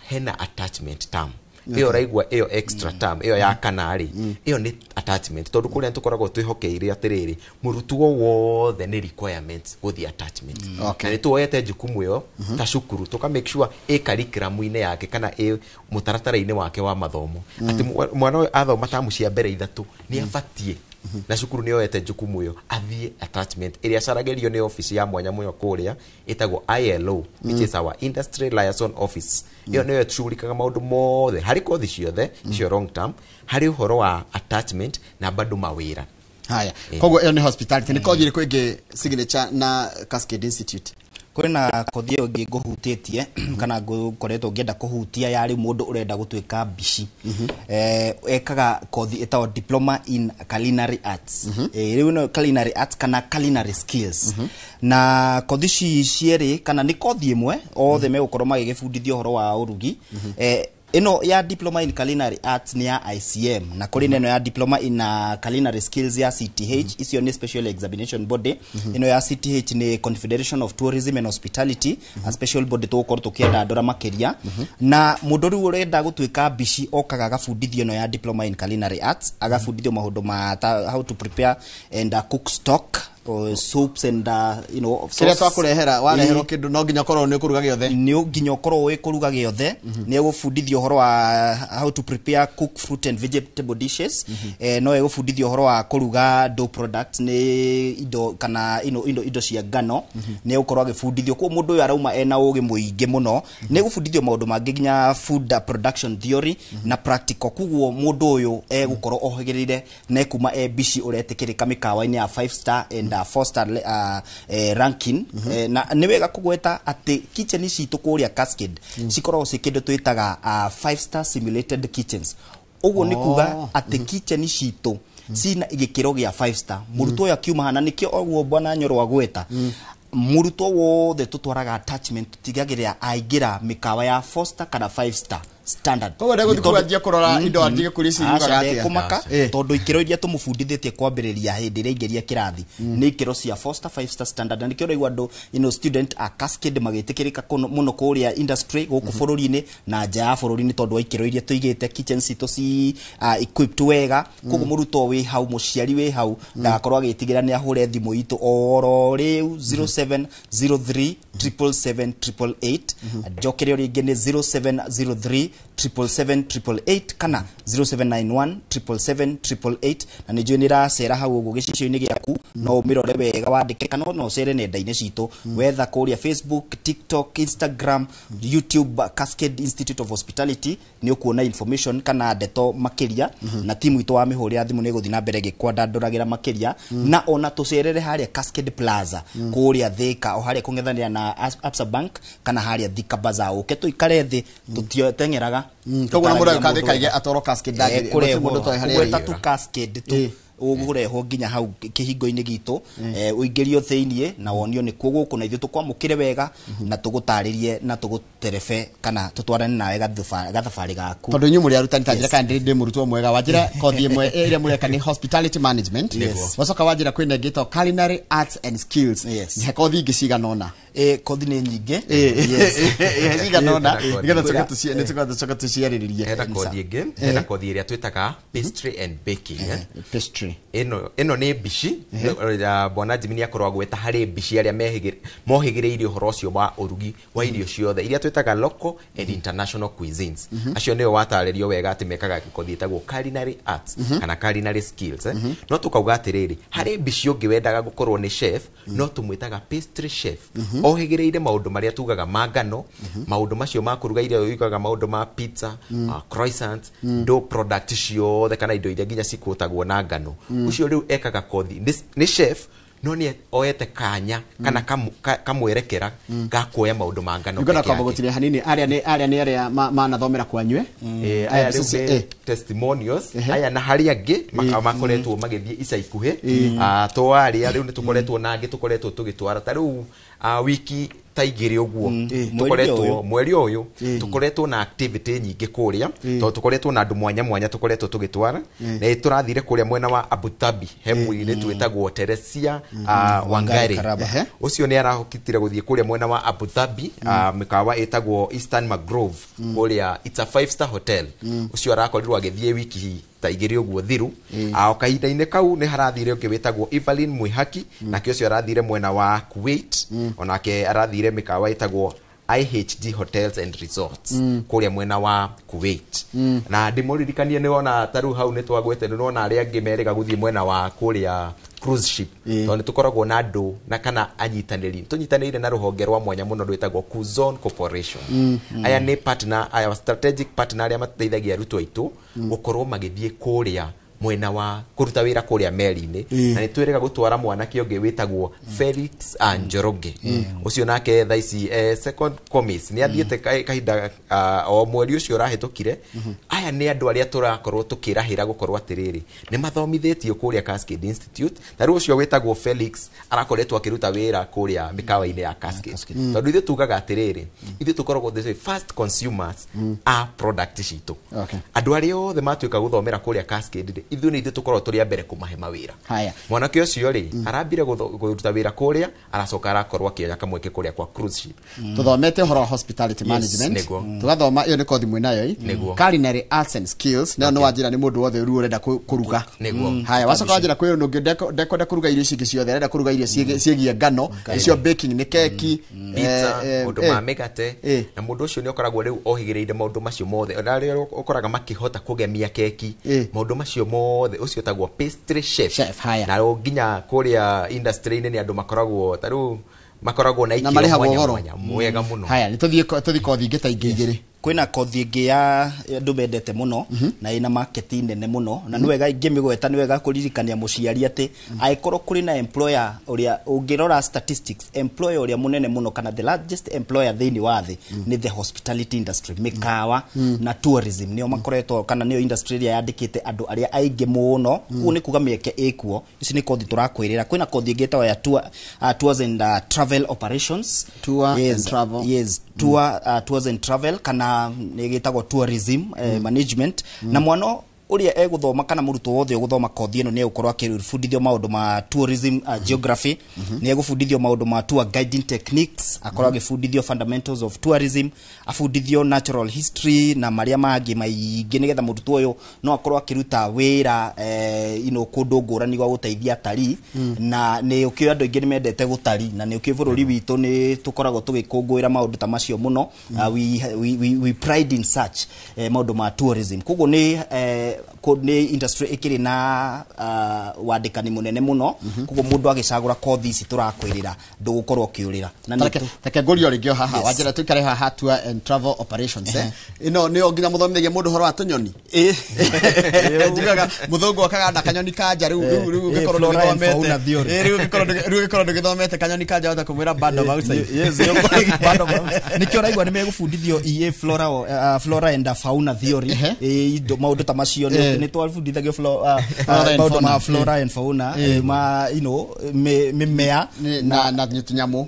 hena attachment term iyo raigwa iyo extra term iyo ya kanari iyo ni attachment tondu kuria tukoragwo twihokeire atiriri murutwo wothe ni requirements guthi attachment na ni tuoyete jukumu yo ta cukuru tuka make sure curriculum ine yake kana mutaratara ine wake wa mathomo ati mwana athoma tamu cia mbere ithatu ni afatie na cukuru nĩ yoete jukumu yo athie attachment ĩrĩa caragĩrio nĩ office ya mwanya mũno kũrĩa ĩtagwo ILO which is our industry liaison office iyo nĩyo ĩtushugulikaga maũndũ mothe harĩ kothi ciothe cio long term harĩ ũhoro wa attachment na bado mawĩra. Haya koguo iyo ni hospitality ni kothi ĩrĩkũ ĩngĩ signature na Cascade Institute? Kwina kothi iyo ngi nguhutĩtie kana ngoretwo ngĩenda kũhutia yarĩ mũndũ ũrenda gũtuĩka bici ekaga kothi ĩtagwo diploma in culinary arts rĩu no culinary arts kana culinary skills na kothi cierĩ kana ni kothi ĩmwe othe megũkorwo magĩgĩbundithio ũhoro wa ũrugi ino ya diploma in culinary arts ni ya ICM na kuri neno ya diploma in culinary skills ya CTH isio ni special examination body ino ya CTH ni Confederation of Tourism and Hospitality a special body to gũkorwo tukienda ndora makeria na mundu riu urenda gutuika bici okaga agabundithio no ya diploma in culinary arts agabundithio maundu ma how to prepare and cook stock soups and you know kile twa kurehera wareherwo kindu no nginya korwo ni kuruga giothe ni nginya korwo wi kuruga giothe ni egufundithio horo wa how to prepare cook fruit and vegetable dishes no egufundithio horo wa kuruga dough products ni indo kana indo cia ngano ni ukorwo agifundithio kwa mundu uyu arauma ena ugi muingi muno ni egufundithio maundu mangi nginya food production theory na practical kuguo mundu uyu egukorwo ohigirire na kuma bici uretikirika mikawa-ini ya 5 star and 4 star ranking na ni wega kugweta ati kitchen citu kuria Cascade cikorwo cikindu twitaga 5 star simulated kitchens uguo ni kuga ati kitchen citu cina igikiro gia 5 star murutwo ya kiuma hana nikio oguo bwana Nyoro agweta murutwo wothe tutwaraga attachment tutigagirira aingira mikawa ya 4 star kana 5 star standard ko wenda gutikuandia kurora indo andige kuri cirugaga atia kumaka tondu ikiro iria tumufundithĩtie kwambĩrĩria hĩndĩ ĩrĩa ingĩria kĩrathi nĩ ikiro cia 4 star 5 star standard na nĩkĩo rĩu andũ student a Cascade magĩtĩkĩrĩka mũno kũrĩa industry gũkũ bũrũri-inĩ na nja ya bũrũri-inĩ tondu wa ikiro iria tuigĩte kitchen citũ ci equipped wega koguo mũrutwo wĩ hau mũciari wĩ hau ndagakorwo agĩtigĩra nĩ ahũre thimũ itũ oro rĩu 0703 77788 njokere rĩngĩ nĩ 0703 77788 kana 0791 77788 na nĩ njũĩ nĩ racera hau ũguo gĩcicio-inĩ gĩaku no ũmĩrore wega wandĩke kana no ũcere nenda-inĩ citũ wetha kũrĩa Facebook, TikTok, Instagram, YouTube Cascade Institute of Hospitality nĩ ũkuona information kana ndeto makĩria na timu itũ wa mĩhũrĩra thimũ nĩ gũthiĩ na mbere gĩkwandandũragĩra makĩria na ona tũcerere harĩa Cascade Plaza kũrĩa Thika o harĩa kũng'ethanĩra na Absa Bank kana harĩa Thika Bazaar ũke tũikare thĩ tũtioteng'eraga koguo mũndũ akathĩkaige atoro Cascade ndagĩrĩ mũndũ toĩ harĩa gweta tu Cascade tu ũgũrehwo nginya hau kĩhingo-inĩ gitũ ũingĩrio thĩiniĩ na wonio nĩ kuo gũkũ na ithuĩ tũkwamũkĩre wega na tũgũtarĩrie na tũgũterebe kana tũtwarane nawe gathabarĩ gaku tondũ inyuĩ mũrĩ arutani ta njĩra kana ndĩ mũrutwo mwega wanjĩra kothi ĩmwe ĩrĩa mũreka nĩ hospitality management wacoka wanjĩra kwĩna ĩngĩ ta culinary arts and skills he kothi ingĩ cigana ũna kothi nĩ nyingĩ cigana ũna nĩgetha tũcoka tũciarĩrĩrie hena kothi ĩngĩ hena kothi ĩrĩa twĩtaga pastry and baking pastry ino nĩ bici bwana Jimmy nĩ akorwo agweta harĩ bici arĩa mohĩgĩrĩirie ũhoro ũcio wa ũrugi wa irio ciothe iria twĩtaga local and international cuisines acio nĩo watarĩrio wega atĩ mekaga kothi ĩtagwo culinary arts kana culinary skills no tũkauga atĩrĩrĩ harĩ bici ũngĩ wendaga gũkorwo nĩ chef no tũmwĩtaga pastry chef ohĩgĩrĩire maũndũ marĩa tugaga ma ngano maũndũ macio ma kũruga irio yugaga maũndũ ma pizza croissant dough product ciothe kana indo iria nginya cikũtagwo na ngano ucio riu ekaga kothi ni chef no ni oyete kanya kana kamwerekera gakuoya maundu ma ngano ngona kwamba gutire hanini aria manathomera kwanywe aya riu testimonials aya na hari angi makoretwo magithie ica ikuhe twaria riu ni tukoretwo na angi tukoretwo tugitwara ta riu wiki taigire uguo tukoretwo mweri uyu tukoretwo na activity nyingi kuria to tukoretwo na andu mwanya tukoretwo tugitwara na turathire kuria mwena wa Abu Dhabi hemwe-ini twetagwo Teresia Wangari ucio ni arahokitire guthie kuria mwena wa Abu Dhabi mikawa etagwo Eastern Mangrove kuria it's a 5 star hotel ucio arakorirwo agithie wiki taigire uguo thiru o kahinda-inĩ kau ni harathire ũngĩ wetagwo Evelyn Mwihaki nake ucio arathire mwena wa Kuwait onake arathire mikawa etagwo IHG Hotels and Resorts kuria mwena wa Kuwait na ndimuririkanie ni ona taru hau ni twagwete ni ona ari angi merega guthie mwena wa kuria cruise ship to ni tukoragwo na andu na kana anyitaniri tunyitanire na ruhonge rwa mwanya muno rwetagwo Kuzon Corporation aya ni partner aya strategic partner aria mateithagia arutu aitu gukorwo magithie kuria mwena wa kuruta wira kuria meri-ini na nitwirega gutwara mwana kionge witagwo Felix Njoroge ucio nake thaici second commiss ni athiete kahinda o mweri ucio rahetokire aya ni andu aria turakorwo tukirahira gukorwo atiriri ni mathomithitio kuria Cascade Institute taru ucio witagwo Felix arakoretwo akiruta wira kuria mikawa-ini ya Cascade tondu ithu tugaga atiriri ithu tukoragwo the first consumers a product citu andu aria othe matuika guthomera kuria Cascade ithu ni ithu tukorwo turi mbere kumahe mawira haya mwanake ucio ri arambire guruta wira kuria aracoka arakorwo akioya kamweke kuria kwa cruise ship tuthomete horo hospitality management tugathoma iyo ni kothi mwinayo culinary arts and skills no wajira ni mundu wothe uru urenda kuruga haya wacoka wajira kwi no ndekwenda kuruga irio cingi ciothe arenda kuruga irio ciegie ngano icio baking ni keki pizza mundu ma migate na mundu ucio ni okoragwo riu ohigireire maundu macio mothe aria okoraga makihota kugemia keki maundu macio mothe ucio tagwo pastry chef na nginya kuria industry ni andu makoragwo taru makoragwo na ikiro mwega muno haya nituthie kothi ingita ingigiri kwina kothi ingi ya andu mendete muno na ina market nene muno na niwega ingimigweta niwega kuririkania muciari ati aikorwo kuri na employer uria ungirora statistics employer uria munene muno kana the largest employer thini wa thi ni the hospitality industry mikawa na tourism nio makoretwo kana nio industry iria yandikite andu aria aingi muno ku ni kuga mieke ikuo ici ni kothi turakwirira kwina kothi ingi tawa ya tours and travel operations tours and travel kana negitagwo tourism management na mwano uria eguthoma kana muruto wothe uguthoma kothi ino ni ukorwa akifundithio maundu ma tourism geography ni egufundithio maundu ma tour guiding techniques akorwa agifundithio fundamentals of tourism afundithio natural history na maria mangi maingi nigetha muruto uyu no akorwa akiruta wira kundu ngurani gwa guteithia atari na ni ukio andu ingi ni mendete gutari na ni ukio bururi witu ni tukoragwo tugikungwira maundu ta macio muno we pride in such maundu ma tourism koguo ni industry ikiri na wandikani munene muno kugo mundu agicagura kothi ici turakwirira ndugukorwo kiurira na take ngorio ringio haha wajira tukare haha tour and travel operations ino ni onginya muthomithagie mundu horo wa tunyoni njigaga muthungu akaga na kanyoni kanja riu gikorwo ngithomete kanyoni kanja wata kumwira band of outside band of nikio raigwa ni megufundithio flora and fauna theory maundu ta macio ni twafundithagio flora and fauna mimea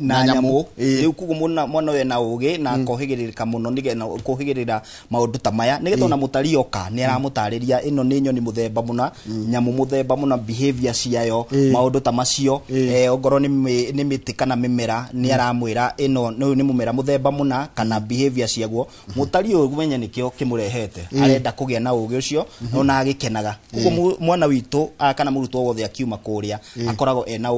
na nyamu kugo mwana we na ugi na kohigirika muno nigena kohigirira maundu ta maya nigetha na mutari oka ni aramutariria ino ni nyoni muthemba muna nyamu muthemba muna behavior ciayo maundu ta macio ongoro ni miti kana mimera ni aramwira ino ni mumera muthemba muna kana behavior ciaguo mutari uyu menya nikio kimurehete arenda kugia na ugi ucio ona agikenaga kuko mwana witu kana muruto wothe akiuma kuria akoragwo ena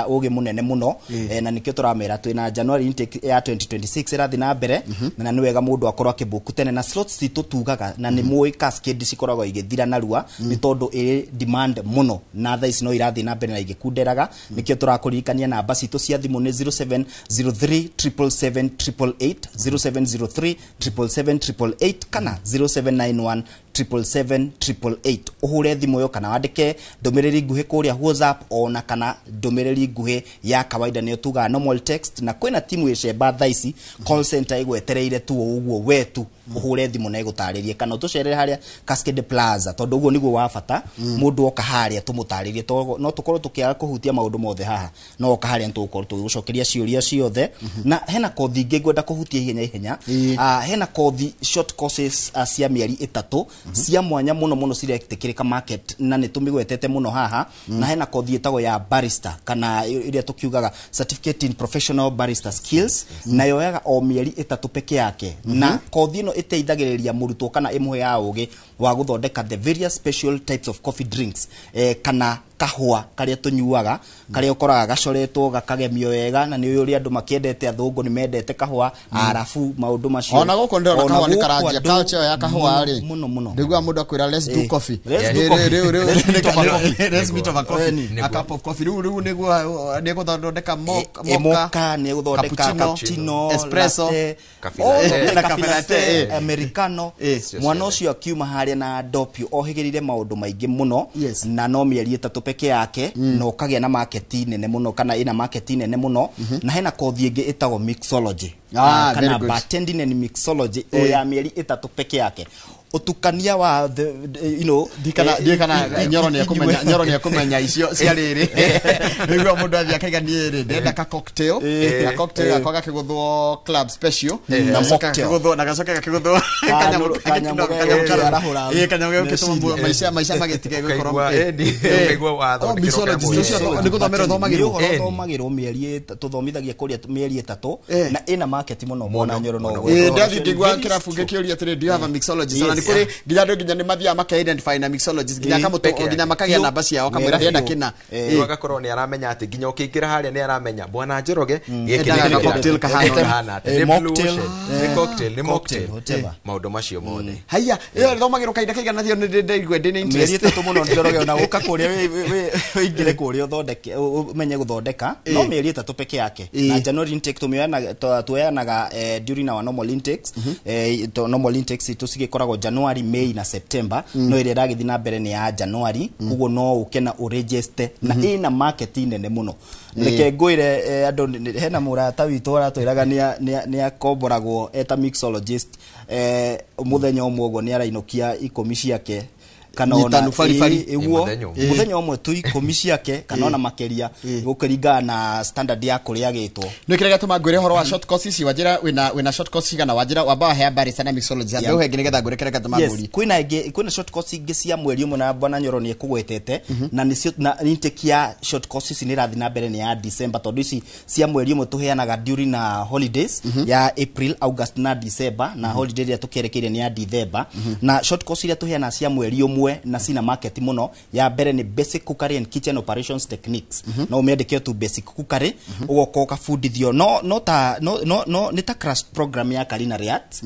ugi munene muno na nikio turamera twina January intake ya 2026 irathi na mbere na ni wega mundu akorwo akibuku tene na slots tutugaga na ni muoi Cascade cikoragwo igithira narua ni tondu iri demand muno na thaa ici no irathi na mbere na igikunderaga nikio turakuririkania namba citu cia thimu ni 0703777888 0703777888 kana 0791777888 uhure thimu yo kana wandike ndomereri nguhi kuria WhatsApp ona kana ndomereri nguhi ya kawaida ni tuga normal text na kwina timu icemba thaici call center igwetereire tu uguo wetu uhure thimu na igutaririe kana tucerere haria Cascade Plaza tondu uguo niguo wa bata mundu oka haria tumutaririe no tukorwo tukiaga kuhutia maundu mothe haha no oka haria tukorwo tugucokeria ciuria ciothe na hena kothi ingi ngwenda kuhutia ihenya hena kothi short courses cia mieri 3 cia mwanya muno ciretikirika market na ni tumigwetete muno haha na hena kothi itago ya barista kana iria tukiugaga certificate in professional barista skills na yoyaga o mieri 3 peke yake na kothi ino iteithagiriria muruto kana imwe ya ugi wa guthondeka the various special types of coffee drinks kana kahua karia tunyuaga karia ukoraga gacoretwo gakagemio wega na ni uri andu makiendete athungu ni mendete kahua arafu maundu macio ona guko ndona kahua ni karanjia culture ya kahua ri muno ndigwa mundu akwira let's do coffee let's meet over coffee a cup of coffee riu niguo ni guthondeka mocha ni guthondeka cappuccino espresso cafe latte americano mwana ucio akiuma haria na dopio ohigirire maundu maingi muno na no mieri 3 peke yake no kagia na market nene muno kana ina market nene muno na hena kothi ingi itagwo mixology kana bartending and mixology ya mieri 3 peke yake utukania wa dikana nyoro ni kumenya icio cia riri niguo mundu athia kaiga ni ri ndenda ka cocktail akoga kiguthwo club special na mocktail na gacoka kiguthwo kanyamwe kituma maisha magetige gukorwo kaigwa watho ni guthomera thomagirwo mieri tuthomithagia kuria mieri 3 na ina market muno mwana nyoro no ndathi ndigwa kirabu ngikiuria tiri do you have a mixologist na kuri nginya ndo nginya ni mathia maka identify na mixologist nginya kamuto nginya makagia namba ciao kamwira ndenda kina agakorwo ni aramenya ati nginya ukiingira haria ni aramenya bwana Njoroge gikira cocktail kahana ni mocktail maundu macio mothe haya iyo thomagirwo kaida kaiga nathio ni ndigwe ndina interest mieri 3 muno Njoroge ona uka kuria we ingire kuria uthondeke umenye guthondeka no mieri 3 peke yake na January intake tumeanaga during our normal intakes normal intakes tusigikoragwo January May na September no ire ragithina na mbere ni ya January kugo no ukena uregister na ina market nene muno reke ngwire andu hena murata witu aratwiraga ni akomboragwo eta mixologist muthenya umwe ni arainokia ikomi ciake kana ona muthenya umwe tu ikomi ciake kana ona makeria gukiringa na standard ya kuria gitwo no kirega tuma ngwire horo wa short courses wajira wina short courses kana wajira waba hair barista na mixology ndio hengi nigetha ngwire kirega tuma nguri kwina short courses ingi cia mweri umwe na bwana Nyoro ni ekugwetete na nicio na intake ya short courses ni rathi na mbere ni ya December tondu ici cia mweri umwe tuheanaga during na holidays ya April August na December na holiday ya tukerekeire ni ya December na short courses ile tuheana cia mweri umwe na sina market muno ya mbere ni basic cookery and kitchen operations techniques no umeandike tu basic cookery ugokoka fundithio no ni ta crash program ya culinary arts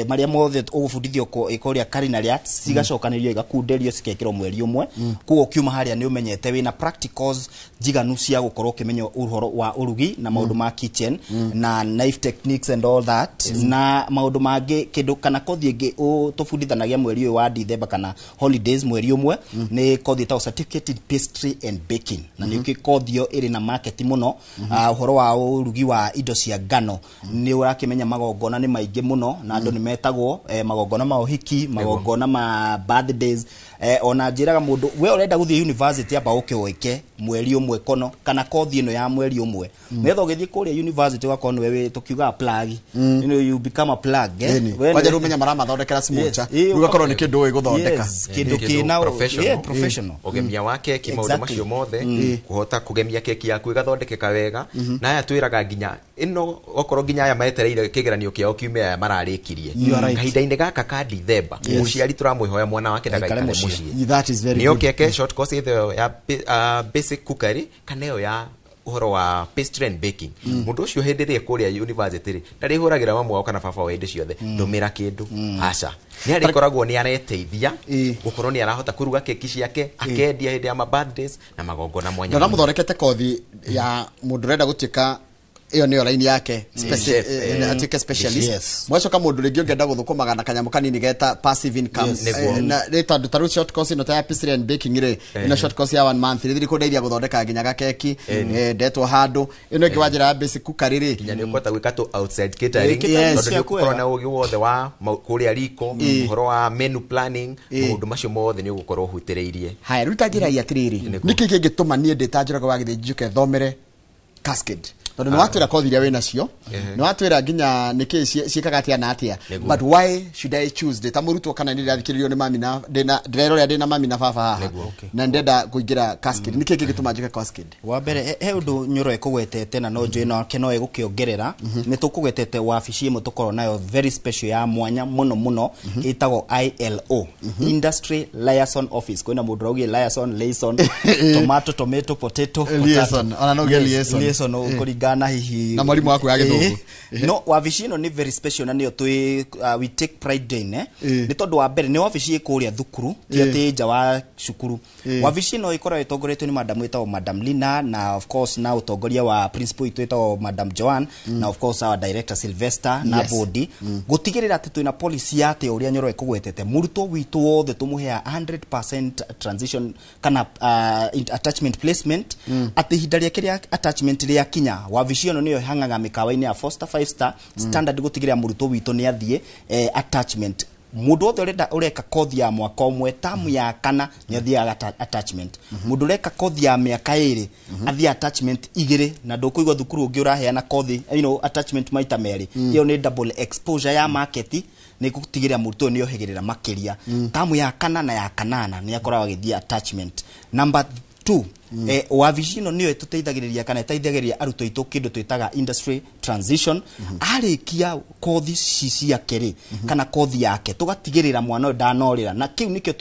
maria mothe ugufundithio ikoria culinary arts cigacokanĩrio igakunderio cikekĩrwo mweri umwe kugo kiuma haria ni umenyete wina practicals jiganu cia gukorwo kimenya uhoro wa urugi na maundu ma kitchen na knife techniques and all that na maundu mangi kindu kana kothi ingi tufundithanagia mweri wa December kana holidays mweri umwe ni kothi ta certificate in pastry and baking na ni kothio iri na market muno uhoro wa urugi wa indo cia ngano ni urakimenya magongona ni maingi muno na andu ni metagwo magongona ma uhiki magongona ma birthdays ona njiraga mundu we urenda guthie university aba ukioike mweri umwe kono kana kothi ino ya mweri umwe metho githie kuria university wako ni wewe tukiuga plug you become a plug waje rumenya marama thondekera smocha ugakorwo ni kindu we guthondeka kindu kina professional ugemia wake ki maundu macio mothe kuhota kugemia keki yaku igathondekeka wega na aya twiraga nginya ino okorwo nginya aya maetereire kigeranio kiao kiumia aya mararikirie kahinda-ine gaka ka December muciari turamwihoya mwana wake ndagaikare muciĩ that is very good ni okay short course either ya basic cookery kana yo ya uhoro wa pastry and baking mundu ucio henderie kuria university ri ndari huragira mamu wao kana baba wa inde ciothe ndumira kindu aca ni ari koragwo ni areteithia gukorwo ni arahota kuruga keki ciake akendia hinde ya birthdays na magongona mwanya na muthondekete kothi ya mundu renda gutika iyo niyo line yake atike specialist mwacoka mundu ringi ungenda guthukuma na kanyamu kanini geta passive income na reta ndutaru short course ino ta ya pastry and baking ri ina short course ya 1 month ri kundeithia guthondeka nginya gakeki ndetwo handu ino ingi wajira ya basic cookery ri nginya ni ukwata gwika to outside catering tondu ni ukorwo na ugi wothe wa kuria riko uhoro wa menu planning mundu macio mothe ni ugukorwo hutireirie haya ruta njira ya atiriri niki kingituma nie ndeta Njoroge wa Githĩnji njuke thomere Cascade tondu ni watwira kothi iria wina cio ni watwira nginya niki ciikaga atia na atia but why should I choose de tamurutwo kana ni rathikiririo ni mami na ndero ria ndina mami na baba haha na ndenda kuingira cascade niki gituma njike cascade wa mbere he undu nyoro ekugwetete na no njui no keno egukiongerera ni tukugwetete wabici imwe tukoro nayo very special ya mwanya muno itago ILO Industry Liaison Office kwina mundu raugie liaison tomato potato liaison ona no liaison ukurigana hihi na mwalimu wako ya githungu no wabici no ni very special na nio we take pride in ni tondu wa mbere ni wabici ikuria thukuru ti nja wa cukuru wabici no ikora itongoretio ni madam itago madam Lina na of course na utongoria wa principal itago madam Joan na of course our director Sylvester na body gutigirira ati twina policy yate uria nyoro ekugwetete murutwo witu wothe tumuhea 100% transition kana attachment placement ati hindaria kiria attachment ria kinya wabici no niyo hangaga mikawa-ini ya Foster 5 star standard gutigirira murutwo witu ni athie attachment mundu othe ureka kothi ya mwaka umwe tamu ya kana ni athiaga attachment mundu ureka kothi ya miaka 2 athia attachment 2 na ndukuigwa thukuru ungi uraheana kothi attachment maita meri iyo ni double exposure ya market ni gutigirira murutwo ni ohegirira makiria tamu ya kana na ya kanana ni akoragwa githia attachment number 2 wabici no niyo tuteithagiriria kana iteithagiriria arutwo itu kindu twitaga industry transition arikia kothi cicia keri kana kothi yake tugatigirira mwana ndanorira na kiu nikio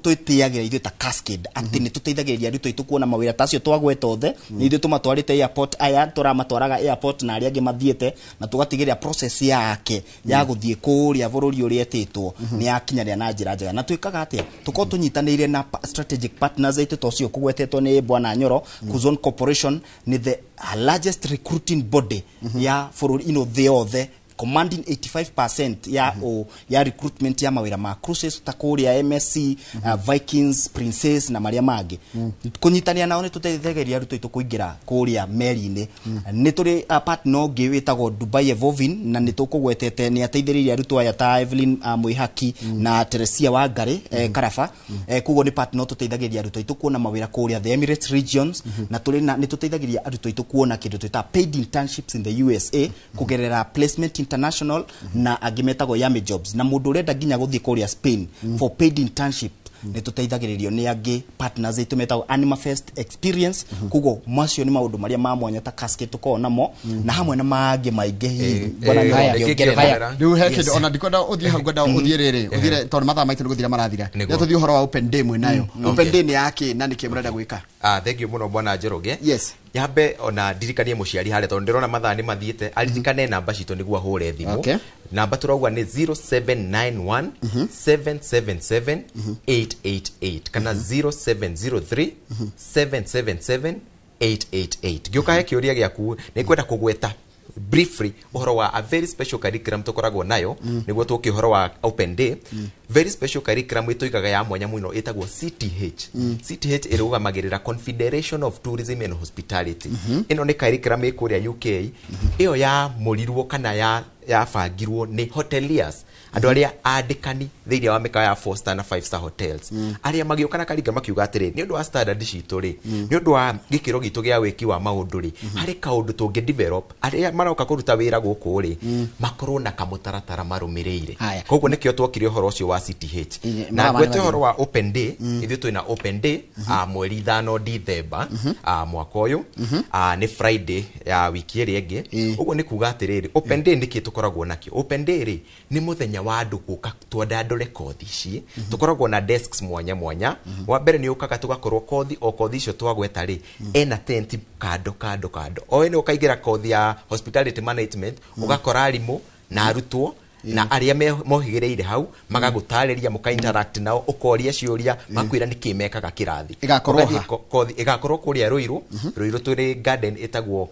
twitiagira ithu ta cascade ati ni tuteithagiriria arutwo itu kuona mawira tacio twagweta othe ni ithu tumatwarite airport aya turamatwaraga airport na aria angi mathiete na tugatigirira process yake ya guthie kuria bururi uria etitwo ni yakinyaria na njira njega na twikaga atia tuko tunyitanire na strategic partners itu tocio kugwetetwo ni bwana Nyoro Kuzon Corporation ni the largest recruiting body ya for the other commanding 85% ya recruitment ya mawira ma cruises takuria MSC Vikings Princess na maria magi kunyitania nao ni tutethegeria ruto itu kuingira kuria meri-ini ni turi partner ngi witagwo Dubai Evolving na ni tukugwetete ni ateithiriria ruto aya ta Evelyn Muihaki na Teresia Wangari Karafa kugo ni partner tuteithagiria ruto itu kuona mawira kuria the Emirates regions na turi ni tuteithagiria ruto itu kuona kindu twita paid internships in the USA kugerera placement international na agimetagwo Yami Jobs na mundu urenda ginya guthie kuria Spain for paid internship ni tuteithagiririo ni angi partners itu metagwo Anima Fest Experience kugo macio ni maundu maria ma mwanya ta cascade tuko namo na hamwe na maangi maingi bana ngiongerera riu heke ona ndikwenda uthie hau ngwenda uthie riri uthire tondu mathaa maitu niguthira marathira ni tuthie uhoro wa open day mwe nayo open day ni yake na niki murenda gwika thank you muno bwana Njoroge yes yambe ona ndirikanie muciari hare tondu ndirona mathaa ni mathiete aririkane namba citu niguo hure thimu namba turagwa ni 0791 777 888 kana 0703 777 888 gioka he kiuria giaku ni kwenda kugweta briefly uhoro wa a very special curriculum tukoragwo nayo niguo tuki uhoro wa open day very special curriculum ituigaga ya mwanya muno itagwo CTH CTH irugamagirira Confederation of Tourism and Hospitality ino ni curriculum ikuria UK iyo ya murirwo kana ya fagirwo ni hoteliers andu aria andikani thiini wa mikawa ya 4 star na 5 star hotels aria magioka na karinga makiuga atiri ni undu wa standard citu ri ni undu wa gikiro gitu gia wiki wa maundu ri hari kaundu tungi develop aria maroka kuruta wira guku ri makorwo na kamutaratara marumireire koguo nikio twokire uhoro ucio wa CTH na gwete uhoro wa open day ithu twina open day mweri 5 December mwaka uyu ni Friday ya wiki iri ingi uguo ni kuga atiriri open day niki tukoragwo nakio open day ri ni muthenya wa andu guka twandandure kothi ici tukoragwo na desks mwanya mwanya wa mbere ni ukaga tugakorwo kothi icio twagweta ri ena tent kando o ene ukaigira kothi ya hospitality management ugakora arimu na arutwo na aria mohigireire hau magagutariria muka interact nao ukoria ciuria makwira nikimekaga kirathi igakorwo kuria Ruiru turi garden itagwo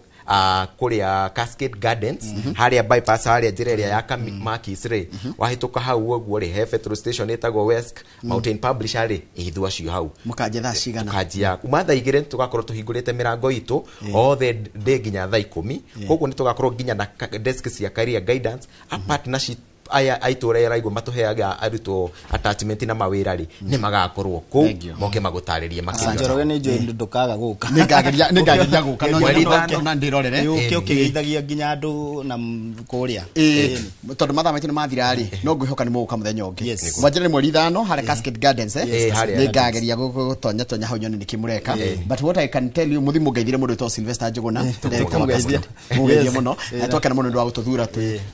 kuria Cascade Gardens haria bypass haria njira ya Makis ri wahituka hau uguo ri he petrol station itagwo West Mountain Publisher ri ithua cio hau mukaje thaa cigana tukajia kuma thaa 2 tugakorwo tuhingurite mirango itu othe de ginya thaa 10 koguo ni tugakorwo ginya na desk cia career guidance a partnership aya aitura yaraigwa matuheaga arutwo attachment na mawira ri ni magakorwo ku moke magutaririe makiri Njoroge ni njoi ndukaga guka ningageria guka no ndirorere ukigeithagia nginya andu na kuria tondu mathaa maitũ nĩ mathira rĩ no ngwihoka nĩ mũgũka mũthenya ũngĩ mwanjĩre mweri 5 harĩa Cascade Gardens nĩngageria gũtonya hau nyoni nĩkĩmũreka but what I can tell you mũthimũ ngeithire mũndũ wĩtagwo Sylvester Njũgũna mũgeithie mũno twakena mũno nĩ wa gũtũthura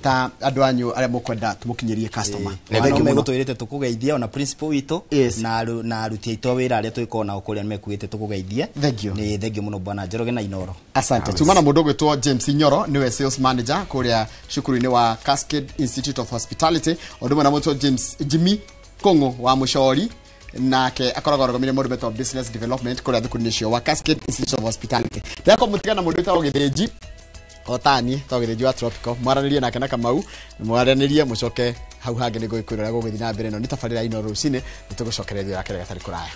ta andũ anyu arĩa mũkwenda tũmũkinyĩrie customer nĩ megũtwĩrĩte tũkũgeithia ona principal witũ na aruti aitũ wĩra arĩa twĩkoo nao kũrĩa nĩmekuĩte tũkũgeithie nĩ thengio mũno bwana Njoroge na Inoro asante tumana mũndũ gwĩtwo James Nyoro niwe sales manager kũrĩa cukuru-inĩ wa Cascade Institute of Hospitality ũndũ mwe na mũtwo James Jimmy Kongo wa Mushori nake akoragwo arũgamĩrĩire mũndũ wĩtagwo business development kũrĩa thukuru-inĩ cio wa Cascade Institute of Hospitality ndako mũtigana mũndũ wĩtagwo Gĩthĩnji otani to Gĩthĩnji wa Tropical mwaranĩrie nake na Kamau mwaranĩrie mũcoke hau hangĩ nĩ gũkwĩrora gũgĩthiĩ na mbere no nĩ tabarĩra ino rũcinĩ nĩtũgũcokereria yake gatarĩ kũraya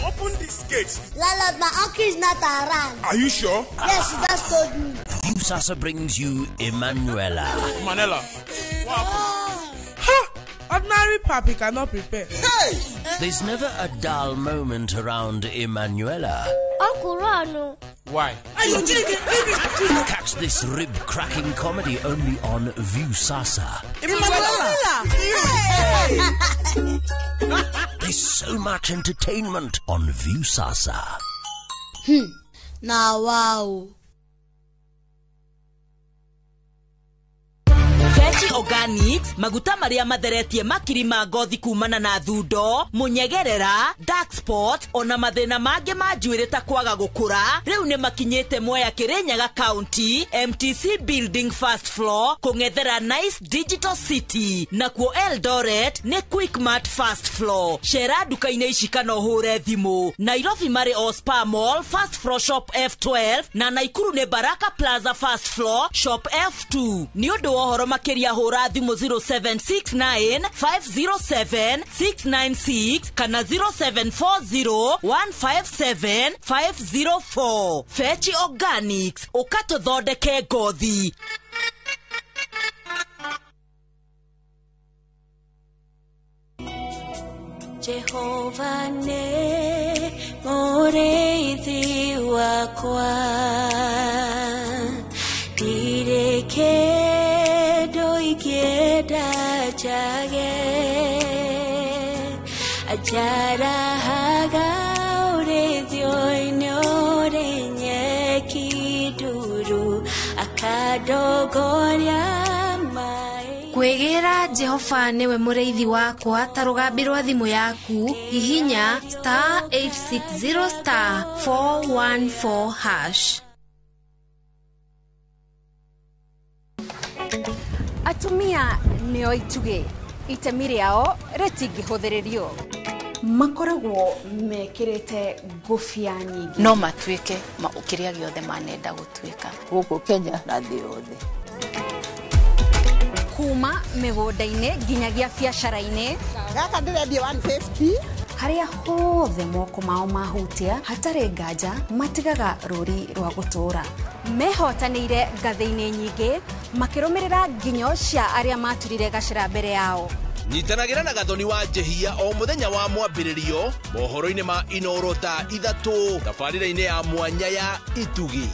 Open this gate. Lala, my uncle is not around. Are you sure? Yes, he just told me. Viusasa brings you Emanuela. Manela. Ordinary papi cannot prepare. Hey! There's never a dull moment around Emanuela. Uncle Rano. Why? Catch this rib-cracking comedy only on Viusasa. There's so much entertainment on Viusasa. Now, wow. Fetch Organics, maguta maria matheretie makiri ma ngothi kumana na thundo, munyegerera, dark spot, ona mathina mangĩ ma njuĩrĩ ta kwaga gũkũra, rĩu nĩ makinyĩte Mwea Kirinyaga County, MTC Building First Floor, kũng'ethera Nice Digital City, nakuo Eldoret nĩ Quickmart First Floor. Cera duka-inĩ ici kana ũhũre thimũ. Nairobi marĩ o Spar Mall, First Floor Shop F12, na Naikuru nĩ Baraka Plaza First Floor, Shop F2. Nĩ ũndũ wa ũhoro makĩria hũra thimũ 0769 507 696 kana 0740 157 504. Fetch Organics, ũkatũthondeke ngothi. Jehova ne mũrĩithi wakwa ndireke ndoigĩenda njage ajarahaga ũrĩithio-inĩ ũrĩ nyeki nduru akandongoria kwĩgĩra Jehova nĩwe mũrĩithi wakwa ta rũgambi rwa thimũ yaku hihinya *860 *414#. Atumia nĩo ituge itemi rĩao rĩtingĩhũthĩrĩrio makoragwo mekĩrĩte ngũbia nyingĩ no matuĩke kĩrĩa gĩothe manenda gũtuĩka gũkũ Kenya na thĩ yothe kuma mĩgũnda-inĩ nginyagia biacara-inĩ gaka ndĩrendia 150 harĩa hothe moko mao mahutia hatarĩ nganja matigaga rũri rwa gũtũra mehotanĩire ngathĩ-inĩ nyingĩ makĩrũmĩrĩra nginyo cia arĩa maturire gacĩra mbere yao nyitanagĩra na Gathoni wa Njehia o mũthenya wa mwambĩrĩrio mohoro-inĩ ma Inoro ta 3 tabarĩra-inĩ ya mwanya ya Itugi.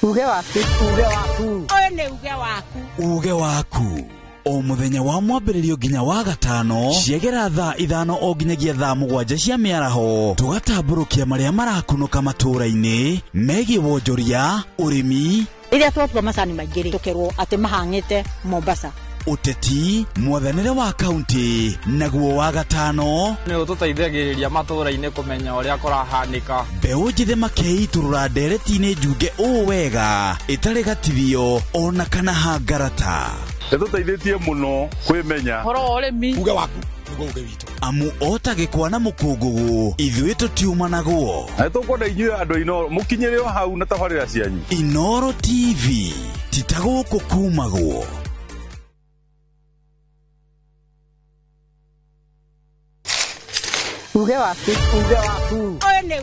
uge waku ũyũ nĩ uge waku o muthenya wa mwambĩrĩrio nginya wa gatano ciegera thaa 5 o nginyagia thaa 7 cia mĩaraho tugatambũrũkia marĩa marakunũka matũra-inĩ megiĩ wonjoria ũrĩmi rĩrĩa twatua macani maingĩ tũkerwo atĩ mahang'ĩte Mombasa uteti mwathanĩre wa kaunti naguo wa gatano nĩ ũtũteithagĩrĩria matũra-inĩ kũmenya ũrĩa kũrahanĩka mbeũ njĩthĩ makeiturũra ndereti-inĩ njunge ũũ wega ĩtarĩ gatithio ona kana hangarata nĩtũteithĩtie mũno kwĩmenya horo ũrĩmi uge waku nĩguo uge witũ amu otagĩkwa na mũkũngũgũ ithuĩ tũtiumanagwo na tũkwenda inyuĩ andũ Inoro mũkinyĩre o hau na tabarĩra cianyu Inoro TV titaguku kumagwo. Uge waku. Oyo ne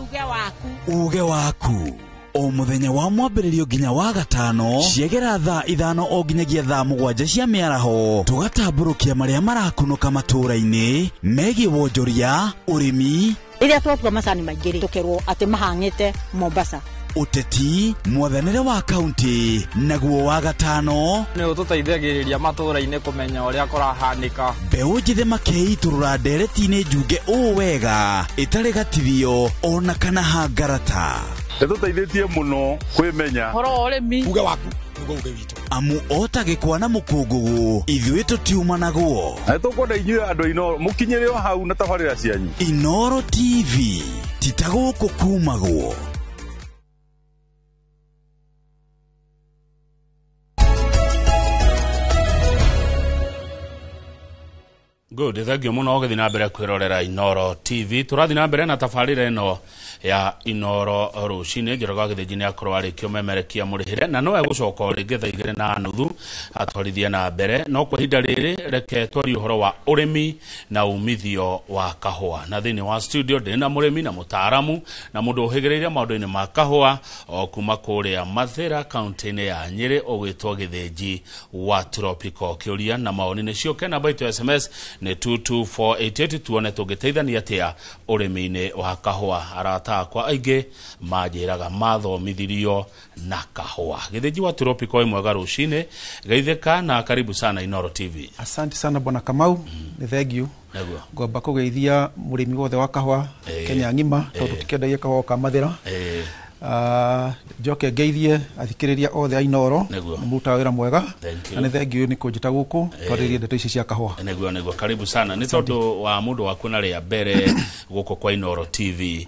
uge waku. O muthenya wa mwambĩrĩrio nginya wa gatano ciegera thaa 5 o nginyagia thaa 7 cia mĩaraho tugatambũrũkia marĩa marakunũka matũũra-inĩ megiĩ wonjoria, ũrĩmi, iria twatua macani maingĩ tukerwo atĩ mahang'ĩte Mombasa, ũteti, mwathanĩre wa kaunti, naguo wa gatano nĩ ũtũteithagĩrĩria matũũra-inĩ kũmenya ũrĩa kũrahanĩka. Mbeũ njĩthĩ makeitũrũra ndereti-inĩ njunge ũũ wega ĩtarĩ gatithio ona kana hangarata. Nĩtũteithĩtie mũno kwĩmenya Horo ũrĩmi uge waku uge witũ. Amu otagĩkwa na mũkũngũgũ ithuĩ tũtiuma naguo. Nĩtũkwenda inyuĩ andũ Inoro mũkinyĩre o hau na tabarĩra cianyu. Inoro TV titagũkũ kumagwo. Good, thank you muno githina mbere kwirorera Inoro TV. Turathina mbere na tafarira ino ya Inoro rucine ngiroga githijini akorwo arikio memerekia murihire na no egucoka ringi thaa 2:30 atwarithia na mbere no kwa hinda riri reke twari uhoro wa urimi na umithio wa kahua na thini wa studio ndina murimi na mutaaramu na mundu uhigireire maundu-ini ma kahua o kuma kuria Mathira county-ini ya Nyeri ogwitwo Githĩnji wa Tropical. Kiuria na maoni ni cioke na baito SMS ni 22488 tuone tungiteithania atia urimi-ini wa kahua. Arata kwa aige majiraga mathomithirio na kahua. Githĩnji wa Tropical mwega rucine geitheka na karibu sana Inoro TV. Asante sana bwana Kamau, ni thank you. Ngomba kugeithia murimi wothe wa kahua Kenya ngima tondu tikendagia kahua ka Mathira. Joke geithie athikiriria othe a Inoro muta wira mwega na thank you ni kunjita guku twaririe ndeto ici cia kahua. Negwa karibu sana ni tondu wa mundu waku na ria mbere guku kwa Inoro TV.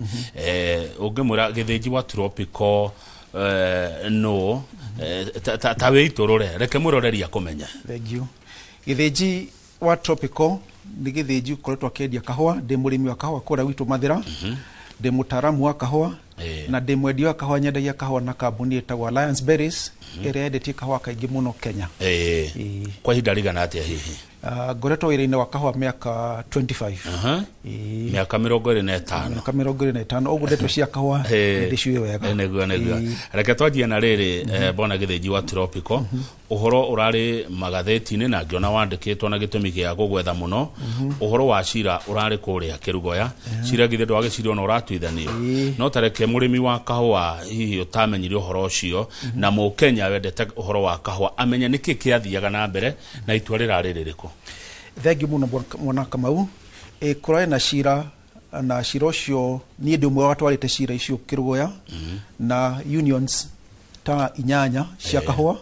Ungimura Githĩnji wa Tropical no tawe itorore reke muroreria kumenya. Thank you. Githĩnji wa Tropical ni Githĩnji koretwo kendia kahua ndi murimi wa kahua kura witu Mathira. Ndi mutaaramu wa kahua na ndi mwendia wa kahua nyendagia kahua na kambuni etagwo Alliance Berries ĩrĩa yendetie kahua kaingĩ muno Kenya. Kwa hinda rigana atia hihi? Ngoretwo wĩra-inĩ wa kahua miaka 25. Miaka 25. Miaka 25 ũguo ndeto cia kahua ndiciũĩ wega. Negwa reke twanjie na rĩrĩ bona Githĩnji wa Tropical uhoro urari magatheti-inĩ na ngiona wandĩkĩtwo na gĩtũmi gĩa gũgwetha mũno uhoro wa cira urari kũrĩa Kĩrugoya cira githĩ ndwagĩcirio na ũratuithanio no tareke mũrĩmi wa kahua hihi ũtamenyire uhoro ũcio na Mũkenya wendete uhoro wa kahua amenya nĩkĩ kĩathiaga na mbere na itua rĩrarĩ rĩrĩkũ. Thank you muno mwana Kamau. Kũrarĩ na cira ũcio niĩ ndĩ ũmwe watwarĩte cira icio Kĩrugoya na unions ta 8 cia kahua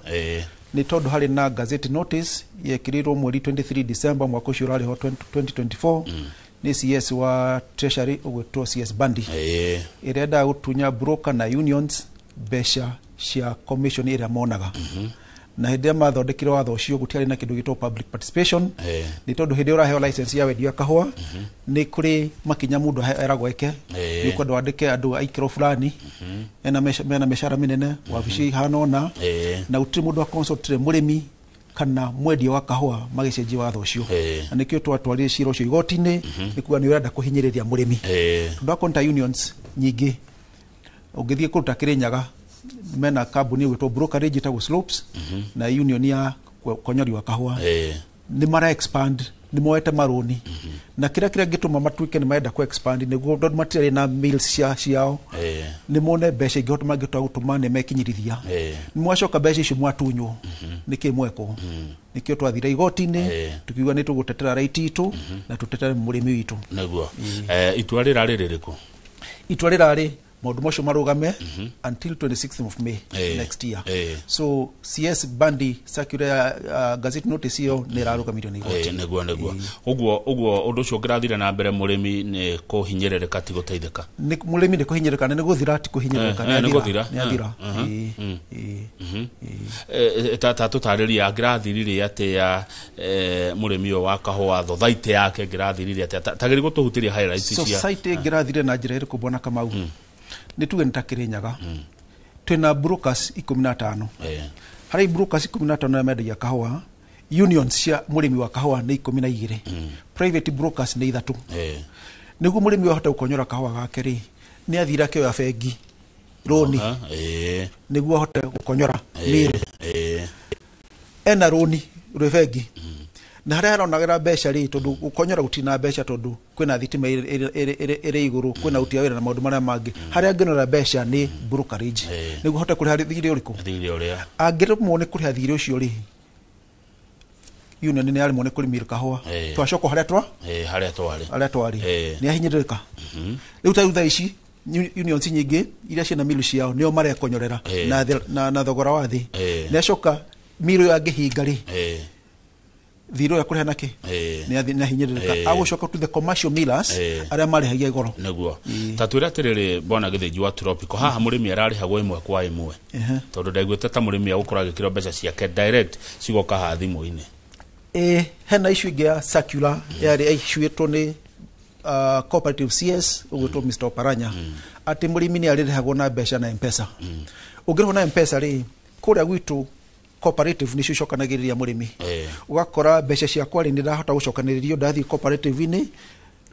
ni tondu hari na gazette notice yekirirwo mweri 23 December mwaka ucio urari ho 2024 ni CS wa Treasury ugwetwo CS Bandi irenda gutunya broker na unions besha cia commission iria monaga na hĩndĩ mathondekire watho ũcio gũtiarĩ na kĩndũ gĩtwo public participation ni tondu hĩndĩ ũraheo license ya wendia kahua ni kuri makinya mundu eragwo eke ni kwenda wandike andu aikiro fulani mena meshara minene wabici hanona na gũtirĩ mundu akonsultire mũrĩmi kana mwendia wa kahua magĩcenjia watho ũcio na nĩkĩo twatwarire cira ũcio igoti-inĩ nĩkuga nĩ ũrenda kũhinyĩrĩria mũrĩmi tondu akonta unions nyingĩ ũngĩthiĩ kũruta Kĩrĩnyaga mena kambuni gwitwo brokerage itagwo Slopes na union ya konyori wa kahua ni mara expand ni moete maroni na kira gituma matuike ni maenda ku expand niguo ndo material na mills ciao ni mone mbeca ingihota magitwa gutuma ne mekinyirithia ni mwacoka mbeca icio mwatunywo niki mweko nikio twathire igoti-inĩ tukiuga ni tugutetera right itu na tutetera mũrĩmi witu naguo itua rĩrarĩ rĩrĩkũ? Itua rĩrarĩ maundu macio marugame until 26th of May next year. So CS Bandi circular gazette notice iyo ni rarugamirwo ni igoti. Neguo uguo undu ucio ngirathire na mbere murimi ni kuhinyerereka ti guteitheka. Ni murimi ni kuhinyerereka ni guthira ti kuhinyerereka ni guthira. Tata tutariria ngirathirire atia murimi wa kahua thothaite yake ngirathirire atia tagiri gutuhutiria highlights cia society ngirathire na njira iriku bona Kamau ni tuge nita Kĩrĩnyaga twina brokers 15 hari brokers 15 na mendagia kahua unions cia murimi wa kahua ni 12 private brokers ni 3 niguo murimi wahota gukonyora kahua gake ri ni athira kio ya bengi roni niguo ahote gukonyora miri ena roni rwebengi na haria aronagira mbeca ri tondu gukonyora gutina mbeca tondu kwina thitima iri iguru kwina utia wira na maundu maria mangi haria ngenora mbeca ni brokerage niguo hote kuriha thiri uriku angirimo ni kuriha thiri ucio ri union ni arimo ni kurimira kahua twacoko haria twari ni ahinyiririka riu ta thutha ici unions nyingi iria ciana milu ciao nio mare konyorera na thogora wa thi ni acoka milu ya ngihinga ri thiro ya kuriha nake ni ahinyiririka agucoka to the commercial millers aria marihagia igoro neguo tatwira tiriri bona githinji wa tropical haha murimi ararihagwo imwe kwa imwe tondu ndaiguite ta murimi agukora gikiro mbeca ciake direct cigoka ha thimu-ini hena issue ingi ya circular yari issuetwo ni cooperative CS ugwitwo Mr. Oparanya ati murimi ni aririhagwo na mbeca na M-Pesa ungirwo na M-Pesa ri kuria gwitu cooperative ni cicokanagiria murimi ugakora mbeca ciakwa ri ndirahota gucokaniririo ndathi cooperative ni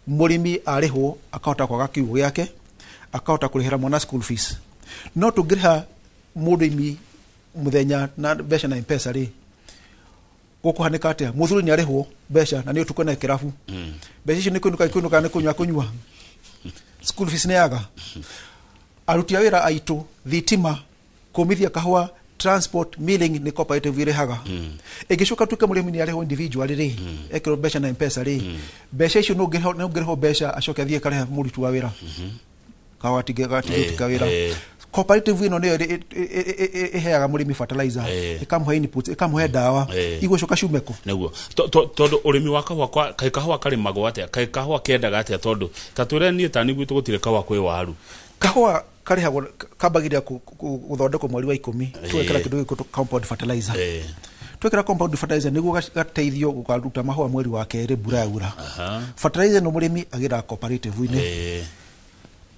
murimi arihwo akahota kwaga kiugo giake akahota kurihira mwana school fees no tungiriha murimi muthenya na mbeca na M-Pesa ri gukuhanika atia muthuri ni arihwo mbeca na ni utukona kirafu mbeca icio ni kuinuka ni kunywa school fees ni yaga arutia wira aitu thitima kumithia kahua transport milling ni cooperative irehaga igicoka tuke murimi ni arihwo individual ri ekiro mbeca na M-Pesa ri mbeca icio no ngirho mbeca acoke athie kare muritu wa wira kawatige wira cooperative ino ni iheaga murimi fertilizer ikamuhe inputs ikamuhe dawa igwecoka cumeko neguo tondu urimi wa kahua kai kahua karimagwo atia kai kahua kendaga atia tondu tatwire ni tani gwitu gutire kahua kwi waru kahua karihagwo kambagiria guthondekwo mweri wa 10 twekera kindu gikuto compound fertilizer twekera compound fertilizer niguo gateithio gukaruta mahua mweri wa keri mbura yaura fertilizer no murimi agira cooperative ine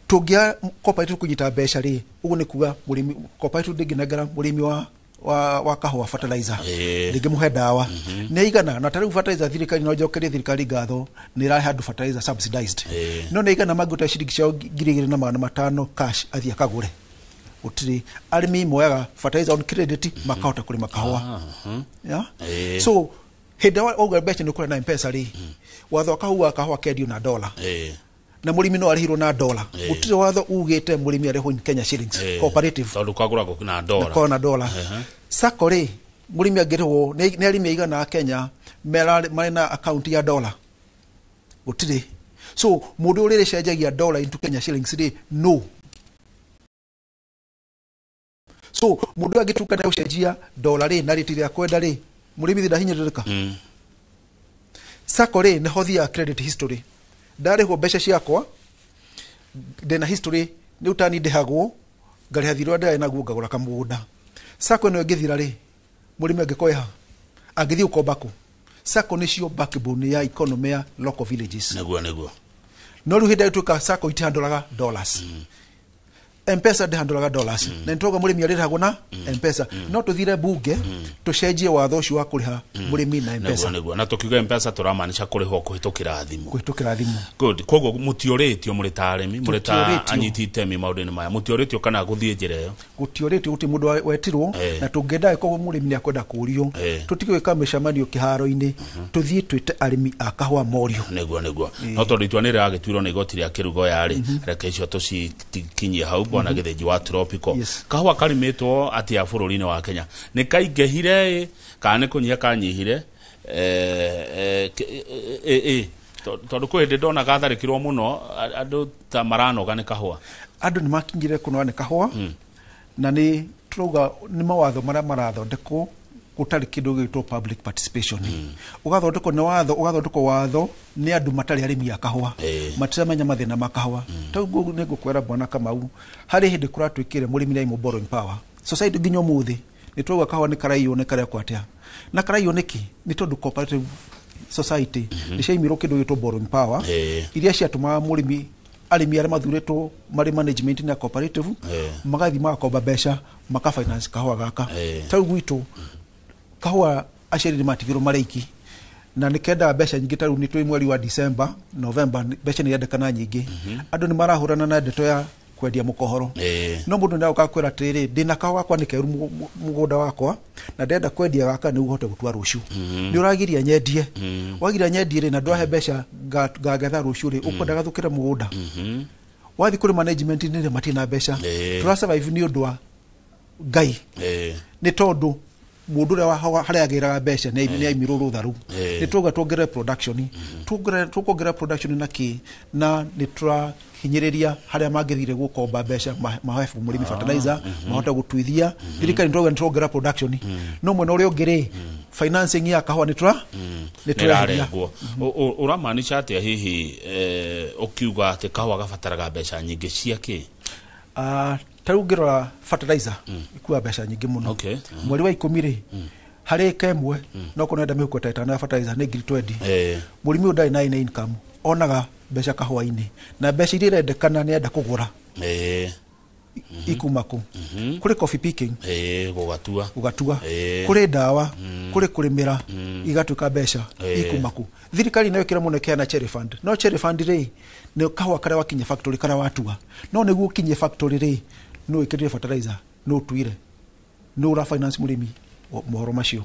tugia cooperative kunyita mbeca ri ugu ni kuga murimi cooperative ndinginagara murimi wa kahua fertilizer ndingimuhe dawa ni igana na tariu fertilizer thirikari no jokerie thirikari gatho ni rahe handu fertilizer subsidized no ni igana maguta ciringi cia 2,500 cash athia kagure utiri arimi moyaga fertilizer on credit makahota kurima kahua so hedawa oga mbeca ni kula na M-Pesa ri watho kahua kedio na dola na murimi no arihiro na dola utire watho ugite murimi ariho Kenya shillings cooperative tondu kagura go na dola na dola sakore murimi agirwo ni arimi igana Kenya mari na account ya dola utire so mundu urire cenjagia dola into Kenya shillings ri no so mundu agituka na ucenjia dola ri na riti ya kwenda ri murimi ndahinyiririka sakore ni hothia credit history ndarihwo mbeca ciakwa ndena history ni utani ndihagwo ngariha thirwa ndaya naguo ngagura kamugunda sako no ngithira ri murimi angikoya angithii ukombako sako nicio backbone ya economy ya local villages neguo no ruhida tuka sako itihanduraga dollars M-Pesa ndihanduraga dollars na ntoga murimi ariragwo na M-Pesa no tuthire bunge tucenjie watho ucio wa kuriha murimi na M-Pesa neguo na tukiuga M-Pesa turamaanisha kurihwo kuhitukira thimu good koguo mutioritio muri ta arimi muri ta anyiti itemi maundu-ini maya mutioritio kana guthie njira iyo gutioritio uti mundu wetirwo na tungenda ko murimi ni akwenda kurio tutigwika mishamanio kiharo-ini tuthie twite arimi a kahua morio neguo no tondu itwanire agitwirwo ni igoti ria kirugo yari reke icio tucikinyie hau bona githinji wa tropical kahua karimitwo atia bururi-ini wa Kenya ni kaingehire kana kunyia kanyihire tondu kwende ndona gatharikirwo muno andu ta maranoga ni kahua andu ni makingire kuno ni kahua na ni turuga ni mawatho maria marathondekwo gutari kindu gitwo public participation ugathondekwo watho ni andu matari arimi ya kahua matiramenya mathina ma kahua taguo ni ngukwera bwana Kamau hari hindi kuratwikire murimi na borrowing power society ginyo muthi ni turuga kahua ni karaiyo ne kare kwatia na karaiyo niki ni tondu cooperative society ni ciaimiro kindu gitwo borrowing power iria ciatuma murimi arimi arĩa mathuretwo marĩ management na cooperative magathi magakomba mbeca maka finance kahua gaka tau gwitũ kahua aciari matigirwo marĩiki na nikenda mbeca nyingĩ taru ni twi mweri wa December November mbeca ni yendekana nyingĩ andũ ni marahũrana na ndeto ya kwendia mukohoro no mundu ndio akakwira atiri ndina kahua kwa nikeru mugunda wakwa na ndenda kwendia gaka ni uhote gutwa ruciu ni uragiria nyendie wagiria nyendie ri na ndwahe mbeca ngagetha ruciu ri ukwenda gathukire mugunda wathi kuri management ni matina mbeca tura survive ni undu wa ngai ni tondu mundu ria haria agiraga mbeca ni aimirwo rutharu ni tuga tuongere production tukuongera production na ki na ni tura hinyiriria haria mangithire gukomba mbeca mahefu murimi fertilizer mahota gutwithia thirikari ndoga nitongera production no mwena uria ungiri financing ya kahua ni tura nirarengwo uramaanisha atia hihi ukiuga ati kahua gabataraga mbeca nyingi ciake tarugirwa fertilizer ikuwa mbeca nyingi muno mweri wa 10 ri hari kemwe no kunenda mĩhuko ta 5 ya fertilizer ni ngiri 20 murimi udai na income onaga mbeca kahua-ini na mbeca iria irendekana ni enda kugura ikumaku kuri coffee picking gugatua kuri dawa kuri kurimira igatuka mbeca ikumaku thirikari nayo kira munekea na cherry fund no cherry fund ri ni kahua kare wakinya factory kara watua no niguo kinye factory ri no ikire fertilizer no tuire no ra finance murimi mohoro macio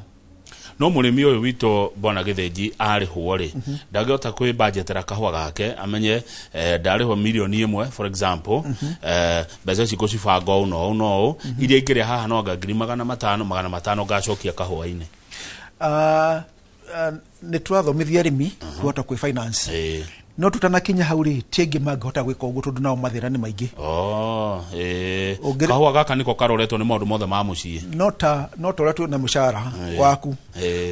no murimi uyu wito bona Githinji ari huori ndagĩota kwĩ budget ra kahua gake amenye ndarĩho milioni 1 for example mbeca ciko cibango no iria ingĩrĩ haha no ngiri 500 ngacokia kahua-inĩ nĩ twathomithia arĩmi kuhota kwĩ finance no tutanakinya hauri tienge magota gwika uguo tondu nao mathira ni maingi kahua gaka niko karoretwo ni maundu mothe ma mucii no tora tu na mushara waku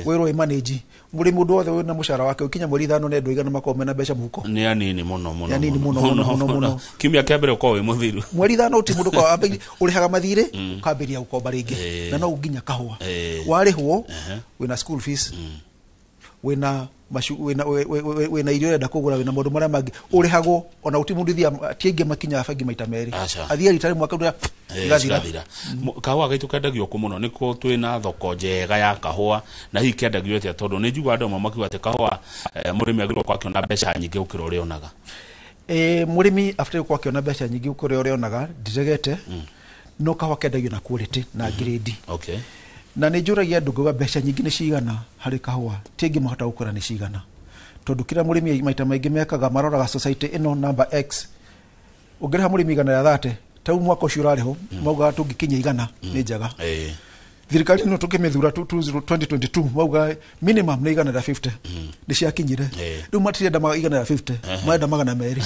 wiro manage muri mundu othe wina mushara wake ukinya mweri 5 nendo igana makome na mbeca muko ni anini muno kimya kembere uko wi muthiru mweri 5 uti mundu kwa urihaga mathire kambiria ukomba ringi na no uginya kahua warihwo wina school fees wina wina irio enda kugura wina mundu maria mangi urihagwo ona utimundithia tienge makinya bangi maita meri athia ritari mwaka ndu gathira kahua gaitu kendagio ku muno niko twina thoko njega ya kahua na hi kendagio atia tondu ni njigwa andu makiuga ati kahua murimi agirwo kwa kiona mbeca nyingi ukira uri onaga murimi after kwa kiona mbeca nyingi ukira uri onaga ndiregete no kahua kendagio na quality na grade na nĩ njũragia andũ ngauga mbeca nyingĩ nĩ cigana harĩ kahua tienge mahota gũkũra nĩ cigana tondu kira mũrĩmi maita maingĩ mekaga maroraga society ĩno number X ũngĩrĩha mũrĩmi igana rĩa 30 tau mwaka ũcio ũrarĩho mauga tũngĩkinya igana nĩ njega thirikari no tukimethura 2022 mauga minimum nĩ igana rĩa 50 nĩ ciakinyire rĩu matirenda igana rĩa 50 marenda magana merĩ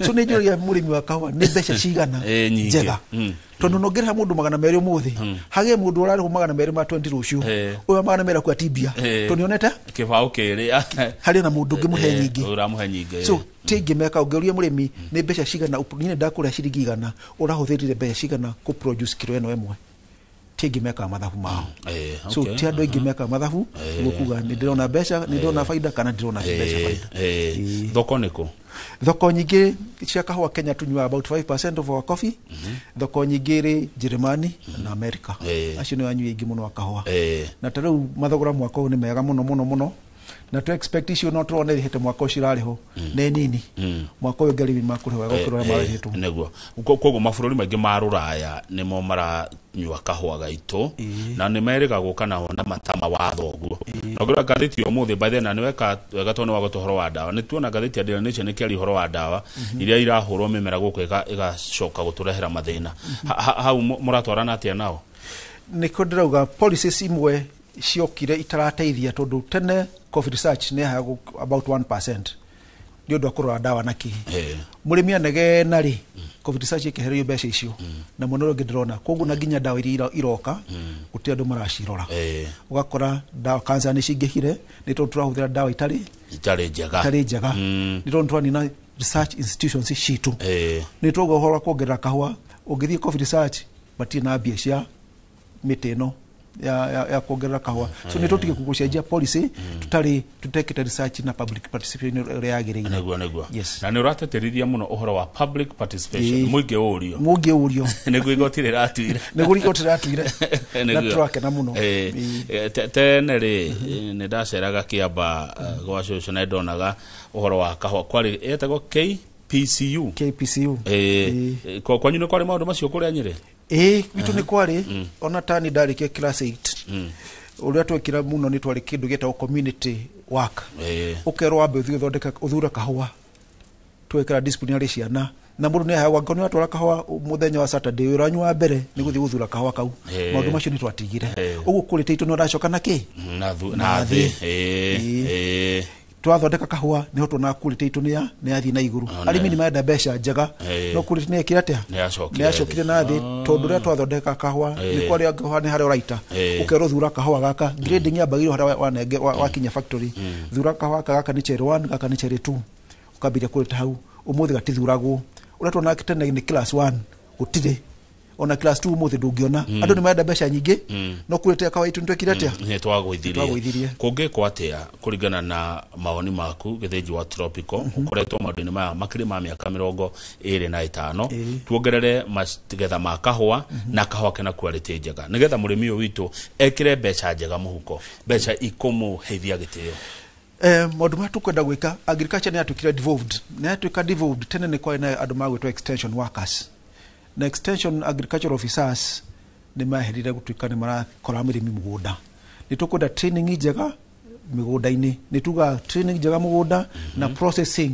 so nĩ njũragia mũrĩmi wa kahua nĩ mbeca cigana njega tondu no ngĩrĩha mũndũ magana merĩ ũmũthĩ hage mũndũ ũrarĩho magana merĩ ma 20 rũciũ ũyũ magana merĩ kwa tibia to nĩonete kĩbaũ kĩrĩ harĩ na mũndũ ũngĩmũhe nyingĩ ũramũhe nyingĩ so tienge meka ũngĩũria mũrĩmi nĩ mbeca cigana niĩ ndakũrĩa ciringi igana ũrahũthĩrire mbeca cigana ku produce kilo eno ĩmwe tienge meka mathabu mao so ti andũ aingĩ meka mathabu gũkuga nĩ ndĩrona mbeca nĩ ndĩrona faida kana ndĩrona mbeca faida thoko nĩkũ thoko nyingĩ cia kahua Kenya tunyua about 5% of our coffee thoko nyingĩ rĩ Germany na America acio nĩ anyui aingĩ mũno wa kahua na tarĩu mathogora mwaka ũyũ nĩ mega mũno na tu expectation no tuone hete mwaka ũcio rariho nĩ nini mwaka ũyũ ngari makũrĩho wega ũkĩrora marĩhĩtwo nĩguo koguo mabũrũri maingĩ ma rũraya nĩmo maranyua kahua gaitũ na nĩ merĩgagwo kana ona matama watho ũguo na ngĩrora ngathĩti ũmũthĩ by then na nĩweka wega tondũ wa gũtũhoro wa ndawa nĩ tuona ngathĩti ya Daily Nation nĩkĩari ũhoro wa ndawa iria irahũrwo mĩmera gũkũ ĩgacoka gũtũrehera mathĩna hau mũratwarana atĩa nao nĩko ndĩrauga policies imwe ciokire itarateithia tondu tene COVID research ne hago about 1% ndio ndo akũrora ndawa na ki mũrĩmi anege nari COVID research ikiherio mbeca icio na mũno ũngĩ ndĩrona koguo na nginya ndawa iria iroka gũtĩ andũ maracirora ugakora ndawa cancer nĩ cingĩhire nĩ tondu turahũthĩra ndawa itarĩ njega nĩ tondu twanina research institutions citu nĩ tũgũhora kuongerera kahua ũngĩthie COVID research batie na mbia cia mĩtĩ ĩno ya kuongerera kahua so ni tutige kugucenjia policy tutekete research na public participation reagire negwa na ni urateterithia muno uhoro wa public participation muingi urio negwa igotire ratuire na truck na muno tene ri ni ndaceraga Kiamba gwa social na ndonaga uhoro wa kahua kwari etagwo KPCU kwa nyuno kwari maundu macio kuria Nyeri witu ni kwari ona tani ndarikia class 8 uria twekira muno ni twari kindu geta community work ukerwo wambe uthura kahua twekira disciplinary ciana na mundu ni hawa ngoni watwara kahua muthenya wa Saturday uranywa mbere ni guthi guthura kahua kau maundu macio ni twatigire ugu kurite itu no ndacoka na ki na thi twathondeka kahua niho tuna kurite itu ni yathi na iguru arimi ni maenda besha njega no kurite ni kiratea ni acokire na thi tondu ria twathondeka kahua ni kwari kahua ni hare uraita ukero thura kahua gaka grading ya bagiro hara wanenge wakinya factory thura kahua gaka ni cherry 1 gaka ni cherry 2 ukabiria kurite hau umuthi gatithuragwo uria twana kitene ni class 1 utire ona class 2 umuthi ndungiona andu ni maenda besha nyingi no kurite kahua itu ntwekiratea ni twagwithirie kungi kwatia kuringana na maoni maku githinji wa tropical ukoretwo maundu-ini maya makiri ma miaka 25 tuongerere magetha ma kahua na kahua kena quality njega nigetha murimi uyu witu ekire becha njega muhuko becha ikumuheithia gitio maundu ma tukwenda gwika agriculture ni atukire devolved tene ni kwa na andu magwitwo extension workers na extension agriculture officers ni maherire gutuika ni marakora mirimi mugunda ni tukwenda training njega migunda-ini ni tuga training njega mugunda na processing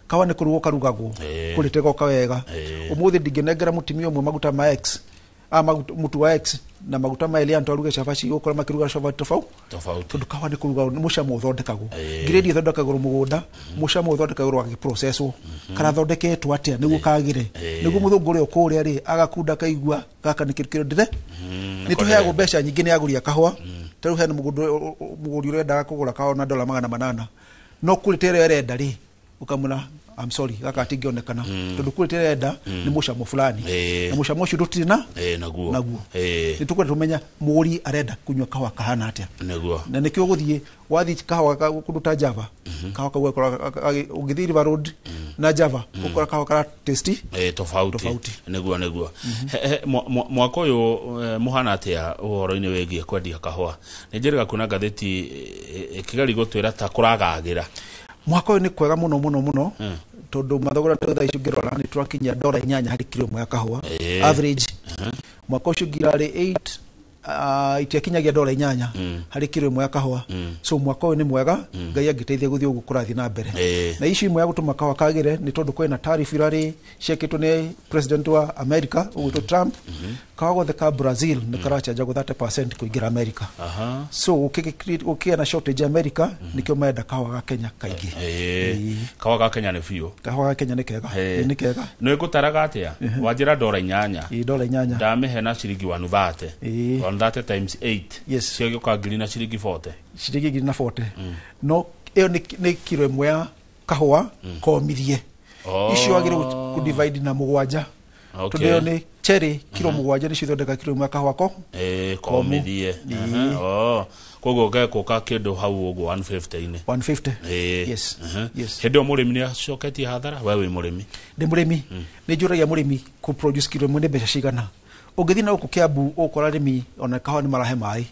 kawa ni kurugo karugagwo kuritego kawega umuthi ndingenengera mutimio mwe maguta ma X mutu wa X na maguta ma Elian twaruge shafashi ukora makiruga shafashi tofauti tondu kawa ni kuruga mushamo uthondekagwo grade ithondekagwo mugunda mushamo uthondekagwo agiprocesswo kana thondeketwo atia niguo kagire niguo muthunguri ukuria ri agakunda kaigua gaka ni kirikiro ndire ni tuheagwo besha nyingi ni aguria kahua taru hena muguri urenda kugura kahua na $800 no kuritere erenda ri ukamuna I'm sorry gaka atingionekana tondu kuritire enda ni mushamo fulani na mushamo ucio rutire na naguo ni tukwenda tumenya muri arenda kunywa kahua kahana atia na nikio guthie wathi kahua kuruta Java kahua kagwa ugithiri River Road na Java ukora kahua kara tasty tofauti neguo mwako uyu muhana atia uhoro-ini wegie kwendia kahua ni njeriga kuna gatheti ikigari gutwira ta kuragagira mwaka uyu ni kwega muno tondu mathogora tha icio ngirora ni twakinya $8 hari kilo mwe kahua average mwaka ucio ngirari 8 itiakinyagia $8 hari kilo mwe kahua so mwaka uyu ni mwega ngai agiteithia guthie ugu kurathi na mbere na icio imwe ya gutuma kahua kagire ni tondu kwina tariff irari ciekitwo ni president wa America ugwitwo Trump kahua gothe ka Brazil ni karacanja go 30% kuingira America so ukiona na shortage America nikio maenda kahua ga Kenya kaingi kahua ga Kenya ni fiu kahua ga Kenya ni kega no igutaraga atia wanjira $8 $8 ndamihe na ciringi 130 on that times 8 yes cio gyoka ngiri na ciringi 40 no iyo ni kilo imwe ya kahua komithie icio agire ku divide na mugwanja tondu ni cherry kilo mugwanja ni cithondeka kilo imwe kahua komithie koguo gekuka kindu hau uguo 150 yes hendo murimi ni acoketie hathara we wi murimi ndi murimi ni njuragia murimi ku produce kilo imwe ni mbeca cigana ugithi na uku Kiambu ukora rimi ona kahua ni marahe mai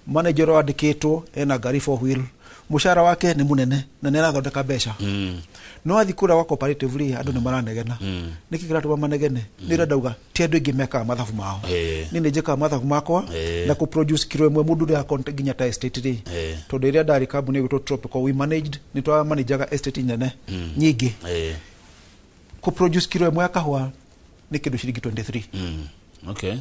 manager wandikitwo ena gari 4 wheel mushara wake ni munene na nera thondeka mbeca no athi kura wa cooperatively andu ni maranegena nikikira tu manegene nira ndauga ti andu ingi meka mathabu mao ni njeka mathabu makwa na ku produce kilo imwe mundu ya konteginya ta estate ri tondu iria ndari company gwitwo Tropical we managed ni twa manager estate nene nyingi ku produce kilo imwe ya kahua ni kindu ciringi 23 okay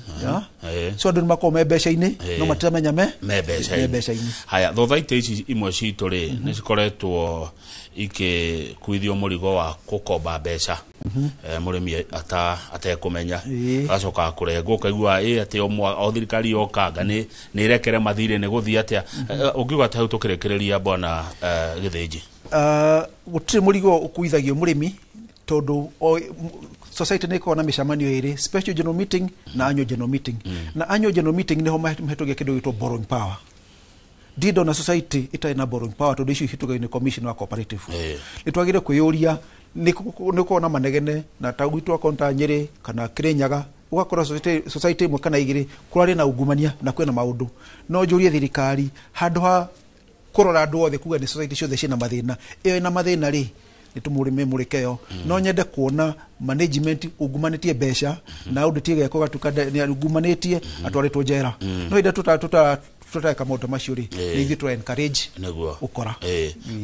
so andu makome mbeca-ini no matiramenya mbeca-ini haya thothaite ici imwe citu ri ni cikoretwo ikikuithio murigo wa gukomba mbeca murimi atekumenya acoka kurengwo kaigua ati o thirikari yokanga ni irekere mathire ni guthia atia ungiuga ta tukirekereria bwana githinji gutire murigo ukuithagio murimi tondu society nä ikoragwo na mä camanio ä special general meeting na annual general meeting na annual general meeting nä ho mahätågia kä ndå gä two borrowing power dido na society itarä na borrowing power tondå icio ihätågio nä commission wa cooperative nä twagä kwä yå ria nä korwo na manegene na ta gwitå akonta Nyeri kana Kirinyaga ugakora society imwe kana igiri kurari na ungumania na kwena maundu no njurie thirikari handu ha kurora andu othe kuga ni society ciothe cina mathina iyo ina mathina ri nitumurime murikeo no nyende kuona management ungumanitie besha na undu geko gatuka ni ungumanitie atwaritwo njera no inde tutaka maundu macio ri ni to encourage ukora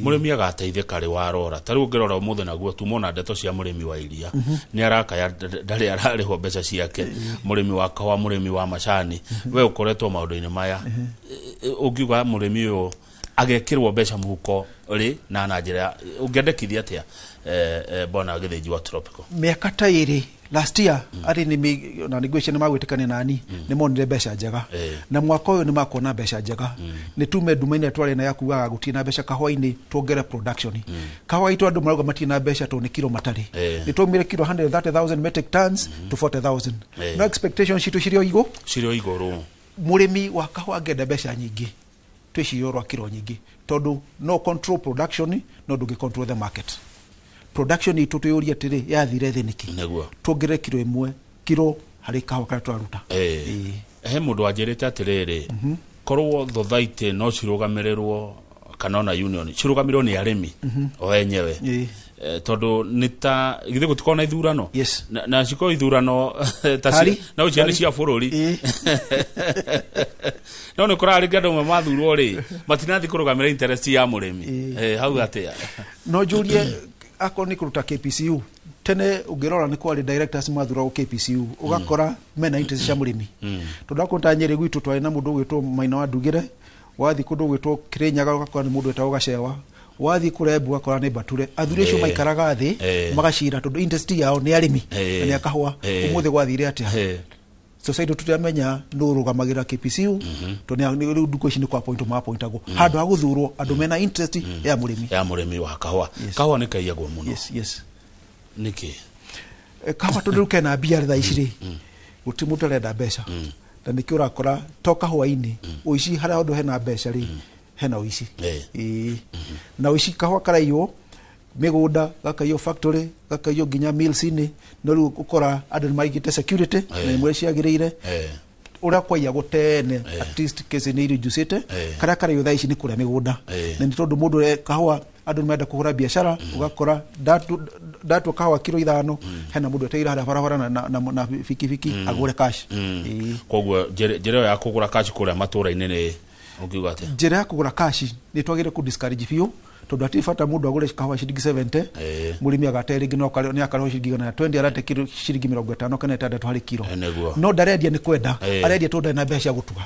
murimi agateithika ri warora tari ungirora umuthe naguo tumona ndeto cia murimi wa iria ni arakaya ndari arariho mbeca ciake murimi wa kawa murimi wa macani we ukoretwo maundu-ini maya ungiuga murimi uyu agekirwo mbeca muhuko ri na njira ungendekithia atia bona githinji wa Tropical miaka ta iri last year ari ni na negotiation magwitikane nani ni monire mbeca njega na mwaka uyu ni makona mbeca njega ni tume dumaine twari na yakuaga gutina mbeca kahwaini tuongere production kahwai tu andu marauga matina mbeca to ni kilo matari ni tumire kilo 130,000 metric tons to 40,000 no expectation shitu shirio iguru murimi wa kahwa ngenda mbeca nyingi twiciyorwa kilo nyingi tondu no control production no ndungi control the market production itu tuyuria tiri yathire thiniki neguo tuongere kilo imwe kilo hari kahwa kana twaruta he mundu anjirite atiriri korwo thothaite no cirugamirerwo kana na union cirugamirwo ni arimi o enyewe tondu nita githe gutikona ithurano na ciko ithurano tasi na uciani cia bururi no ne kora ringa ndo mathurwo ri matinathi kurugamira interest ya murimi hau atia no jurie akoni kuruta KPCU tene ugirora ni kwali directors mathura o KPCU ugakora mena interest cia murimi tondu akonta Nyeri gwitu twari na mundu gwitwo Maina wa Ndugire wathi kundu gwitwo Kirinyaga ugakora ni mundu etawo Gacewa wathi kurebu akora ni Bature athurecio maikaraga thi magacira tondu interest yao ni arimi ni akahwa umuthe gwathire atia society tutamenya nurugamagira KPCU to ni nduko ici ni kwa point ma point ago handu ha guthurwo andu mena interest ya murimi wa kahwa kahwa ni kaiyagwo muno yes niki kahwa tondu kena bia tha iciri guti mundu arenda mbeca na niki urakora toka hwaini uici haria andu hena mbeca ri hena uici na uici kahwa karaiyo migunda gakaiyo factory gakaiyo ginya mills ini no ru ukora andu maigite security na imwe ciagirire ura kwaya gutene at least case ni reducete kara karaiyo tha ici ni kuria migunda na ni tondu mundu kahwa andu menda kuhura biashara ugakora datu kahwa kilo 5 hena mundu eteira hara barabara na fiki agure cash kogwo jere ya kugura cash kuria matura inene ukiuga ate jere ya kugura cash ni twagire ku discourage fiu tondu atifata mundu agure kahwa shilingi 70 murimi agatere ngino kale ni akaro shilingi na 20 arate kilo shilingi 50 kana 6 hari kilo no ndaredia ni kwenda aredia tondu na mbeca gutuga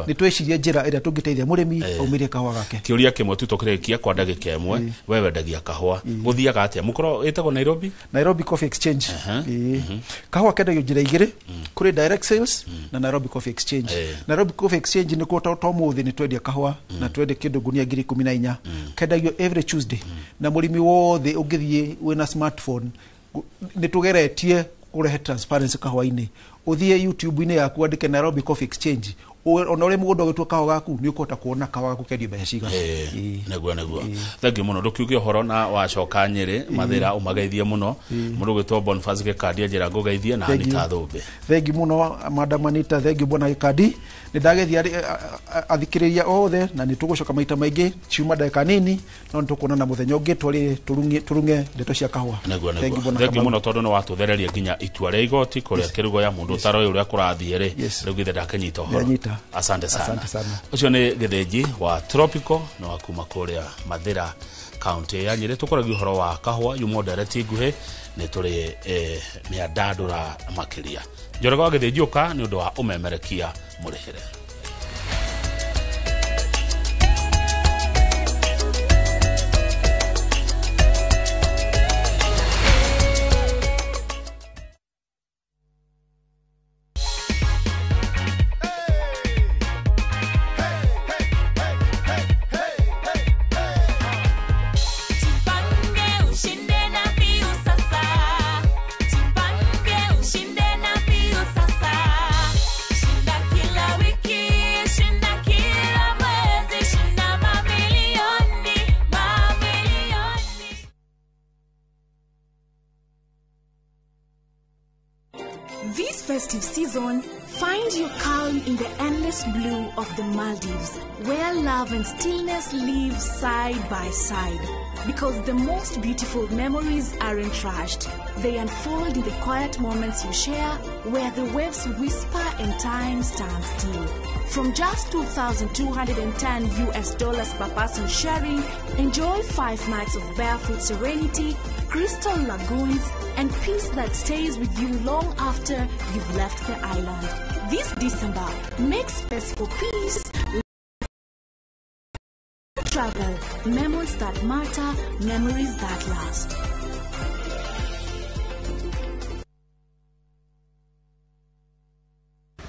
ni twicirie njira ira tungiteithia murimi aumirie kahwa gake kiuria kimwe tu tukirekia kwa ndagika imwe wewe ndagia kahwa guthiaga atia mukoro etagwo Nairobi Coffee Exchange kahwa kendagio njira igiri kuri direct sales na Nairobi Coffee Exchange Nairobi Coffee Exchange ni ko to muthi ni twendia kahwa na twende kindu gunia 14 kendagio every Tuesday na murimi wothe ungithie wina smartphone ni tugeretie kurehe transparency kahwa-ini uthie YouTube-ini yaku andike Nairobi Coffee Exchange ona uri mugundo gitwa kahwa gaku ni ukota kuona kahwa gaku kendi mbeca ciga naguo thank you muno ndukiuge horo na wacoka Nyeri mathira umageithie muno mundu gitwa Boniface Gikadi njira ngugeithie na Anita Thumbe thank you muno Madam Anita thank you bona Gikadi ni ndagethia athikiriria othe na ni tugucoka maita maingi ciuma ndeka nini no ntukuna na muthenya ungi twari turunge ndeto cia kahwa thank you muno tondu no watuthereria nginya itua ria igoti kuria kirugo ya mundu taro uria kurathie ri riu githe ndakanyita horo asante sana ucio ni githinji wa Tropical no akuma kuria Mathira county ya Nyeri tukoragio horo wa kahwa yumo direct nguhe ni turi miandandura makiria njoroga githinji uka ni undu wa umemerekia murihire Ushinde na biu sasa, This festive season, find your calm in the endless blue of the Maldives, where love and stillness live side by side. Because the most beautiful memories aren't rushed. They unfold in the quiet moments you share, where the waves whisper and time stands still. From just $2,210 per person sharing, enjoy 5 nights of barefoot serenity, crystal lagoons, and peace that stays with you long after you've left the island. This December, make space for peace. Travel, memories that matter, memories that last.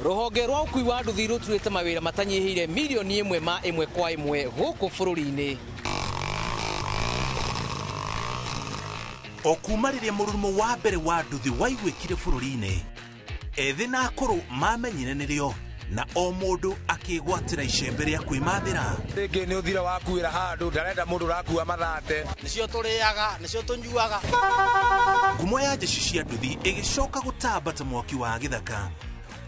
Ruhonge rwa ukui wa nduthi ruturite mawira matanyihire milioni 1 kwa 1 guku bururi-ini. Okumariria murumo wa mbere wa nduthi waigwikire bururi-ini. Ethi na akuru mamenyire nirio na o mundu akigwatira icembe ria kwimathira. Ringi ni uthira wakuira handu ndarenda mundu rakua mathate. Nicio turiaga, nicio tunyuaga. Ngumo ya jeshi cia nduthi igicoka gutambata mwaki wa githaka.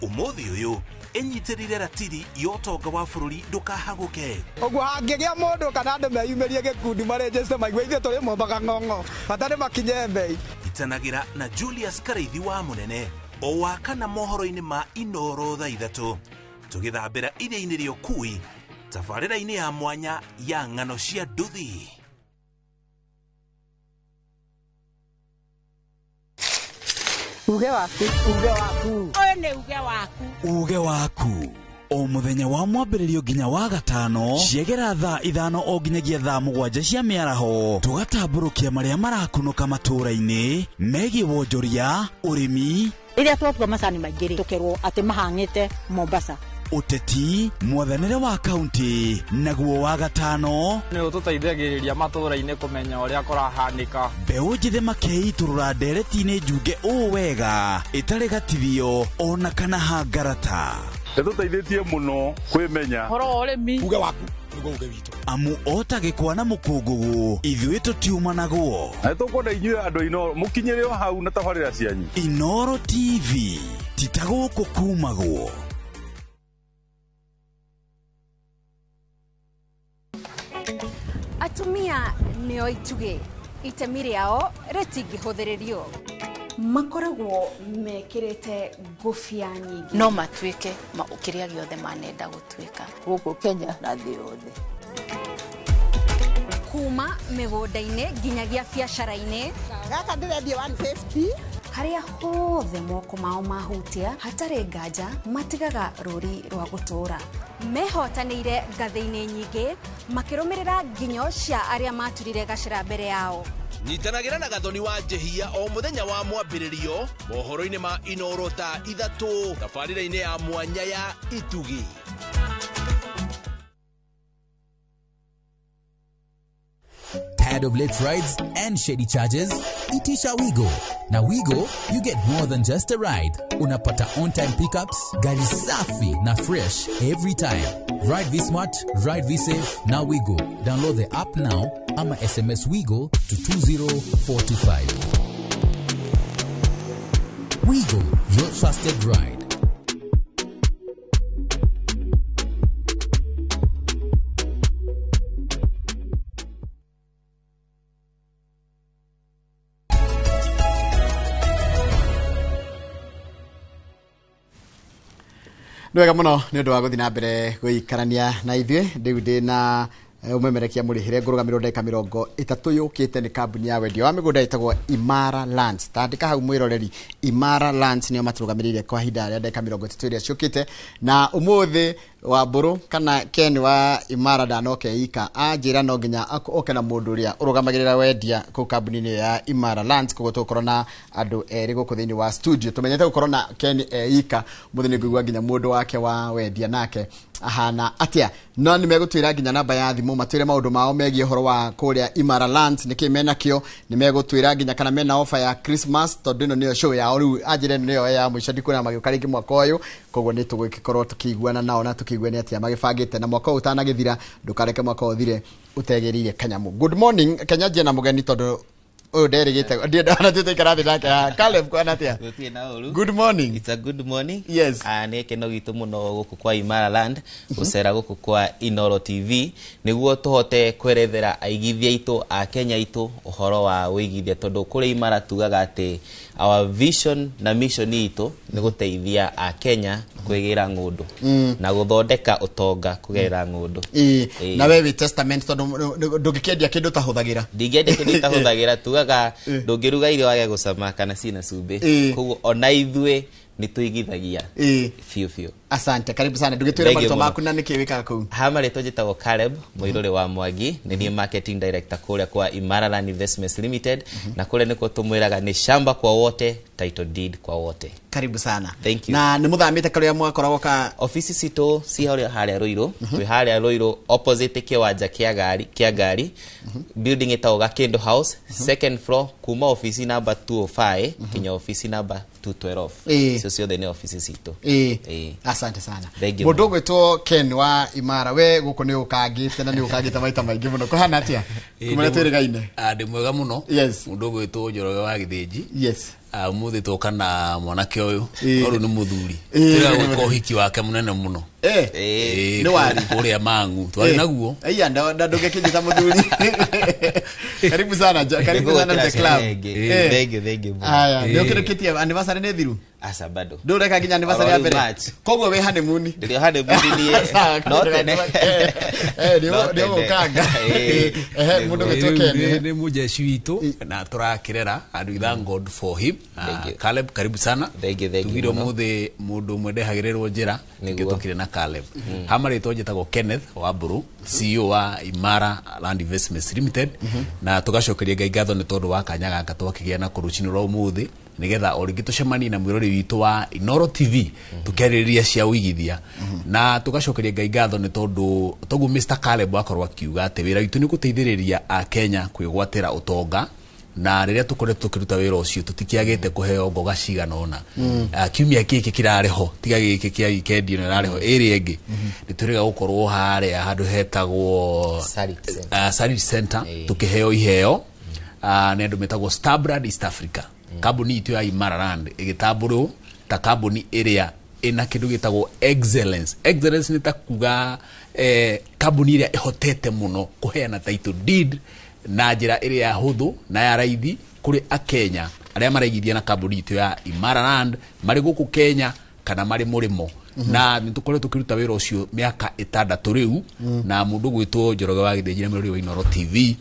Umuthi uyu enyitirire ratiri yotonga wa bururi ndukahaguke. Oguo hangigia mundu kana andu meyumirie gikundi marejeste maigwe ithe turi mombaga ng'ong'o batari makinye mbei. Itanagira na Julius Kareithi wa munene o wakana mohoro-ini ma Inoro thaa 3 tugithambira iria-ini ria ukui tabarĩra-ini ya mwanya ya ng'ano cia nduthi. Uge waku, uge waku. Oyo ni uge waku. Uge waku. O muthenya wa mwambĩrĩrio nginya wa gatano ciegera thaa 5 o nginyagia thaa 7 cia mĩaraho tugatamburukia marĩa marakunuka matũra-inĩ megiĩ wonjoria, ũrĩmi, Iria twatua macani maingĩ tukerwo ati mahang'ite Mombasa. Uteti, mwathanĩre wa kaunti, naguo wa gatano nĩ ũtũteithagĩrĩria matũra-inĩ kũmenya ũrĩa kũrahanĩka. Mbeũ njĩthĩ makeiturũra ndereti-inĩ njunge ũũ wega ĩtarĩ gatithio ona kana hangarata. Nĩtũteithĩtie mũno kwĩmenya Horo ũrĩmi. Uge waku nĩguo uge witũ. Amu ota gĩkwa na mũkũngũgũ ithuĩ tũtiumanagwo. Na nĩtũkwenda inyuĩ andũ Inoro mũkinyĩre o hau na tabarĩra cianyu. Inoro TV titagũkũ kumagwo. Atumia nĩo ituge itemi rĩao rĩtingĩhũthĩrĩrio. Makoragwo mekĩrĩte ngũbia nyingĩ no matuĩke kĩrĩa gĩothe manenda gũtuĩka Gũkũ Kenya na thĩ yothe. kuma mĩgũnda-inĩ nginyagia biacara-inĩ. Gaka ndĩrendia 150. Harĩa hothe moko mao mahutia hatarĩ nganja matigaga rũri rwa gũtũũra. Mehotanĩire ngathĩ-inĩ nyingĩ makĩrũmĩrĩra nginyo cia arĩa maturire gacĩra mbere yao. Nyitanagĩra na Gathoni wa Njehia o muthenya wa mwambĩrĩrio mohoro-inĩ ma Inoro thaa 3 tabarĩra-inĩ ya mwanya ya Itugi. Tired of late rides and shady charges? Itisha Wigo. Na Wigo, you get more than just a ride. Unapata on-time pickups, gari safi na fresh every time. Ride V-Smart, ride V-Safe, na Wigo. Download the app now, ama SMS Wigo to 20425. Wigo, your trusted ride. Nwega muno nĩ ũndũ wa gũthiĩ na mbere gũikarania na ithuĩ rĩu ndĩ na umemerekia mũrĩhĩre ngũrũgamĩrĩrwo ndagĩka 30 yũkĩte nĩ kambuni ya wendia wa mĩgũnda ĩtagwo Imara Lands. Tandĩka hau mwĩroreri Imara Lands nĩo matũrũgamĩrĩire kwa ihinda rĩa ndagĩka 30 iria ciũkĩte, na ũmũthĩ wa mbũrũ kana Ken wa Imara ndanoke ika anjĩra no nginya oke na mũndũ ũrĩa ũrũgamagĩrĩra wendia kũu kambuni-inĩ ya Imara Lands, koguo tũkorwo na andũ erĩ gũkũ thĩinĩ wa studio. Tũmenyete gũkorwo na Ken ika, mũthĩ nĩ ngũigua nginya mũndũ wake wa wendia nake ahana atia, no nĩ megũtwĩra nginya namba ya thimũ matwĩre maũndũ mao megiĩ ũhoro wa kũrĩa Imara Lands nĩkĩ mena kĩo, nĩ megũtwĩra nginya kana mena offer ya Christmas, tondũ ĩno nĩyo show yao rĩu anjĩre nĩyo ya mũico ndikuona magĩũka rĩngĩ mwaka ũyũ, koguo nĩ tũgũgĩkorwo tũkĩiguana nao na tũkĩigua nĩ atia magĩbangĩte na mwaka ũyũ ũtanagĩthira, ndũkareke mwaka ũthire ũtegĩrĩire kanyamũ. Good morning Kenya, njĩra na mũgeni tondũ Oh, derigite. Ndio ndana tutikara thi nake. Caleb kwa natia. Good morning. It's a good morning. Yes. Ni keno gitu muno guku kwa Imara Land, gucera guku kwa Inoro TV, niguo tuhote kwerethera aigithia itu a Kenya itu uhoro wa wigithia tondu kuri Imara tugaga ati our vision na mission itu ni guteithia a Kenya kwigira ngundu na guthondeka utonga kugerera ngundu. Na wewe testament tondu ndugikendia kindu tahuthagira. Ndingendia kindu tahuthagira tugaga ndungiruga irio wage gucama kana cina cumbi. Koguo ona ithue ni tuigithagia. Fiu. Asante, karibu sana. Ndugitwira marito maku na nikiwika kuu. Hama leto jitagwo Caleb Muirore wa Mwangi, ni marketing director kule kwa Imara Land Investments Limited, na kule niko tumwiraga ni shamba kwa wote, title deed kwa wote. Karibu sana. Thank you. Na ni muthamite kale mwakoragwo ka office sito si haria Ruiru, we haria Ruiru opposite kiwanja kia gari. Building itaoga Kendo House, second floor, kuma office number 205 kinya office number 212. Sio the office sito. Asante sana. Mundu gwitwo Ken wa Imara, we guko ni ukagite na ni ukagite maita maingi muno kuhana atia kumana twirigaine. Ndi mwega muno. Mundu gwitwo Njoroge wa Githiji. Yes. Muthi tukana mwanake uyu oru ni muthuri tira gwika uhiki wake munene muno ni wari kuria mangu twari naguo aya ndoge kijita muthuri. Karibu sana the club. Thank you. Aya ndio kireketia anniversary ne thiru asa bado ndureka kinya anniversary ya mbere kogo we honeymoon ndio honeymoon ni not ndio ukanga mundu gwitwo ni mujeshi witu na turakirera and we thank God for him. Caleb, karibu sana. Tugiro muthe mundu mwende hagirirwo njira ngitukire na Caleb. Hamari tojetagwo Kenneth Wamburu, CEO wa Imara Land Investments Limited, na tugacokeria Ngai ngatho ni tondu wa kanya gaka twakigia na kurucini ro muthe nigetha origitucemani na mwirori witu wa Inoro TV tukeriria cia wigithia na tugacokeria Ngai ngatho ni tondu togu Mr Caleb akorwa akiuga ati wira witu ni guteithiriria a Kenya kwigwatira utonga na riria tukoretwo tukiruta wira ucio tutikiagite kuheo ngoga cigana ona kiumia kiki kirareho tiga giki kia weekend ino irareho iri engi nituriga gukorwo haria handu hetagwo Sarit Center tukiheo iheo ni andu metagwo Starbrand East Africa. Kambuni itu ya Imara Land igitamburwo ta kambuni iria ina kindu gitagwo excellence ni ta kuga kambuni iria ihotete muno kuheana title deed na njira iria huthu na ya raithi kuri a Kenya aria maraigithia na kambuni itu ya Imara Land mari guku Kenya kana mari murimo na nitukore tukiruta wira ucio miaka 6 riu na mundu gwitwo Njoroge wa Githiji na mwirori wa Inoro TV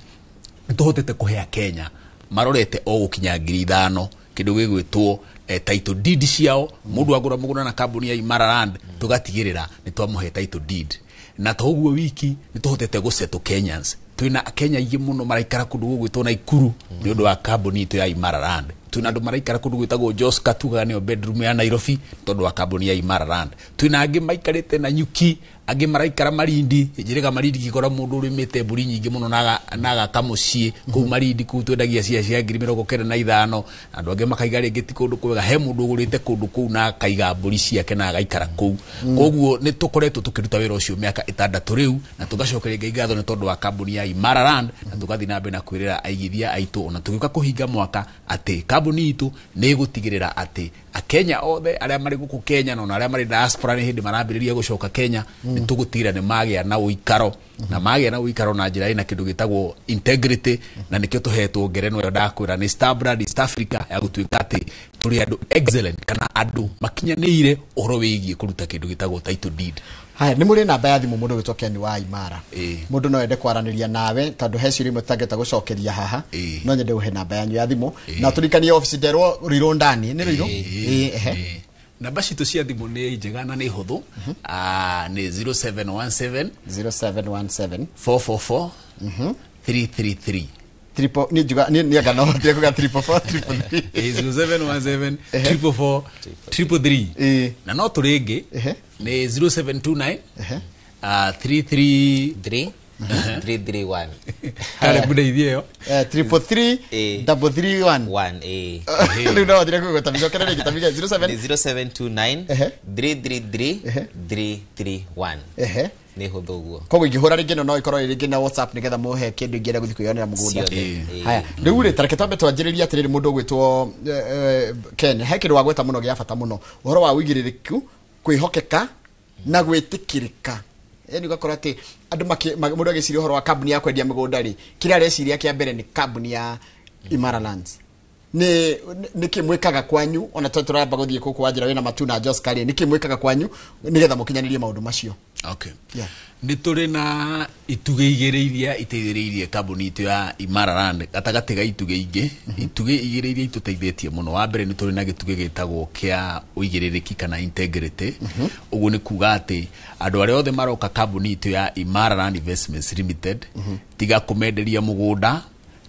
tuhotete kuhea Kenya marorete o gukinya 5,000 kindu gigwitwo title deed ciao mundu agura muguna na kambuni ya Imara Land tugatigirira ni twamuhe title deed na toguo wiki ni tuhotete guseto Kenyans twina Kenya ingi muno maraikara kundu gwitwo na Ikuru ni undu wa kambuni itu ya Imara Land. Twina andu maraikara kundu gwitagwo Jos Katuga ni bedroom ya Nairobi tondu wa kambuni ya Imara Land. Twina angi maikarite na Nyuki, angi maraikara Marindi, njirega Marindi gikora mundu urimite mburi nyingi muno naga kamucie ku Marindi ku twendagia cia 75,000 andu angi makaiga ringi ti kundu kwega he mundu ugurite kundu ku na kaiga mburi ciake na agaikara ku. Koguo ni tukoretwo tukiruta wira ucio miaka 6 riu na tugacokeria Ngai ngatho ni tondu wa kambuni ya Imara Land na tugathi na mbere na kwirira aigithia aitu ona tugiuka kuhinga mwaka ati kambuni itu ni gutigirira ati a Kenya othe aria mari guku Kenya na aria mari diaspora ni hindi marambiriria gucoka Kenya ni tugutira ni magia na uikaro na magia na uikaro na njira ina kindu gitagwo integrity na nikio tuhetwo ngerenwa yo ndakwira ni Starbrand East Africa ya gutuika ati turi andu excellent kana andu makinyanire uhoro wigie kuruta kindu gitagwo title deed. Haya ni muri namba ya thimu mundu gitwa Ken wa Imara. Mundu no ende kwaraniria nawe tondu he ciri mutageta gucokeria haha no nyende uhe namba yanyu ya thimu na turikanie office derwo Ruiru ndani ni Ruiru namba citu cia thimu ni njega na ni huthu ni 0717 444 333 triple ni juga ni agano tia kuga 444 0717 444 333 na no turingi ni 0729 333 331 Kale bude idhio 333 ni ndo dire kugo tabisho kale ni tabika 0729 333 331 nĩ hũthũ guo koguo ingĩhũra rĩngĩ no ikorwo rĩngĩ na WhatsApp nĩgetha muhe kĩndũ ingĩenda gũthiĩ kwĩyonera mũgũnda haya rĩu rĩ tareke twambe twanjĩrĩrie atĩrĩrĩ mũndũ ũgwĩtwo Ken he kĩndũ wa gweta mũno gĩa bata mũno ũhoro wa ũigĩrĩrĩku kwĩhokeka na gwĩtĩkĩrĩka yani ugakora ati andu mundu agiciria horo wa kambuni ya kwendia migunda ri kira reciria kia mbere ni kambuni ya Imara Lands ni kimwikaga kwanyu ona turamba guthie kuku wajira wina matuna Jos Kali ni kimwikaga kwanyu nigetha mukinyanirie maundu macio okay yeah ni turi na ituge igereiria iteithĩrĩirie kambuni itu ya Imara Land gatagati ga ituge ingi ituge igereiria ituteithĩtie muno wa mbere ni turi na gituge gitagwo kia uigĩrĩrĩki kana integrity uguo ni kuga ati andu aria othe maroka kambuni itu ya Imara Land Investments Limited tiga kumenderia mugunda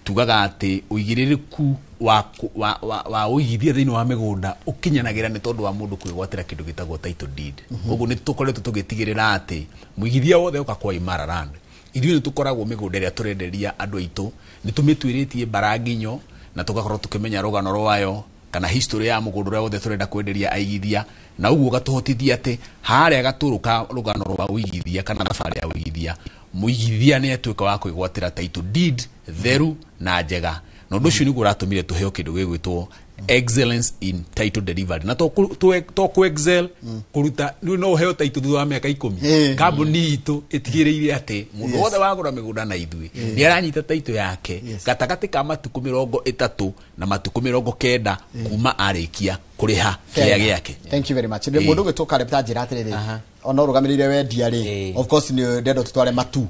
tugaga ati uigĩrĩrĩku wa uigithia thĩinĩ wa mĩgũnda ũkinyanagira nĩ tondũ wa mũndũ kwĩgwatĩra kĩndũ gĩtagwo title deed ũguo nĩ tũkoretwo tũgĩtigĩrĩra atĩ mũigithia wothe ũka kwa Imara Land ithuĩ nĩ tũkoragwo mĩgũnda ĩrĩa tũrenderia andũ aitũ nĩ tũmĩtuĩrĩtie baranginyo na tũgakorwo tũkĩmenya rũgano rwayo kana history ya mũgũnda ũrĩa wothe tũrenda kwenderia aigithia na ũguo gatũhotithia atĩ harĩa gatũrũka rũgano rwa uigithia kana thabarĩ ya uigithia mũigithia nĩ atuĩka wa kwĩgwatĩra title deed theru na njega na ũndũ ũcio nĩguo ũratũmire tũheo kĩndũ gĩgwĩtwo excellence in title delivery na to excel kuruta no heo title thutha wa mĩaka 10 kambuni itũ ĩtigĩrĩire atĩ mũndũ wothe wagũra mĩgũnda na ithuĩ nĩ aranyita title yake gatagatĩ ka matukũ 30 na matukũ 90 kuma arĩkia kũrĩha kĩrĩa gĩake. Thank you very much. Mũndũ ũgĩtwo Caleb ta njĩra atĩrĩrĩ ona ũrũgamĩrĩire wendia rĩ of course nĩ ndendo tutware matu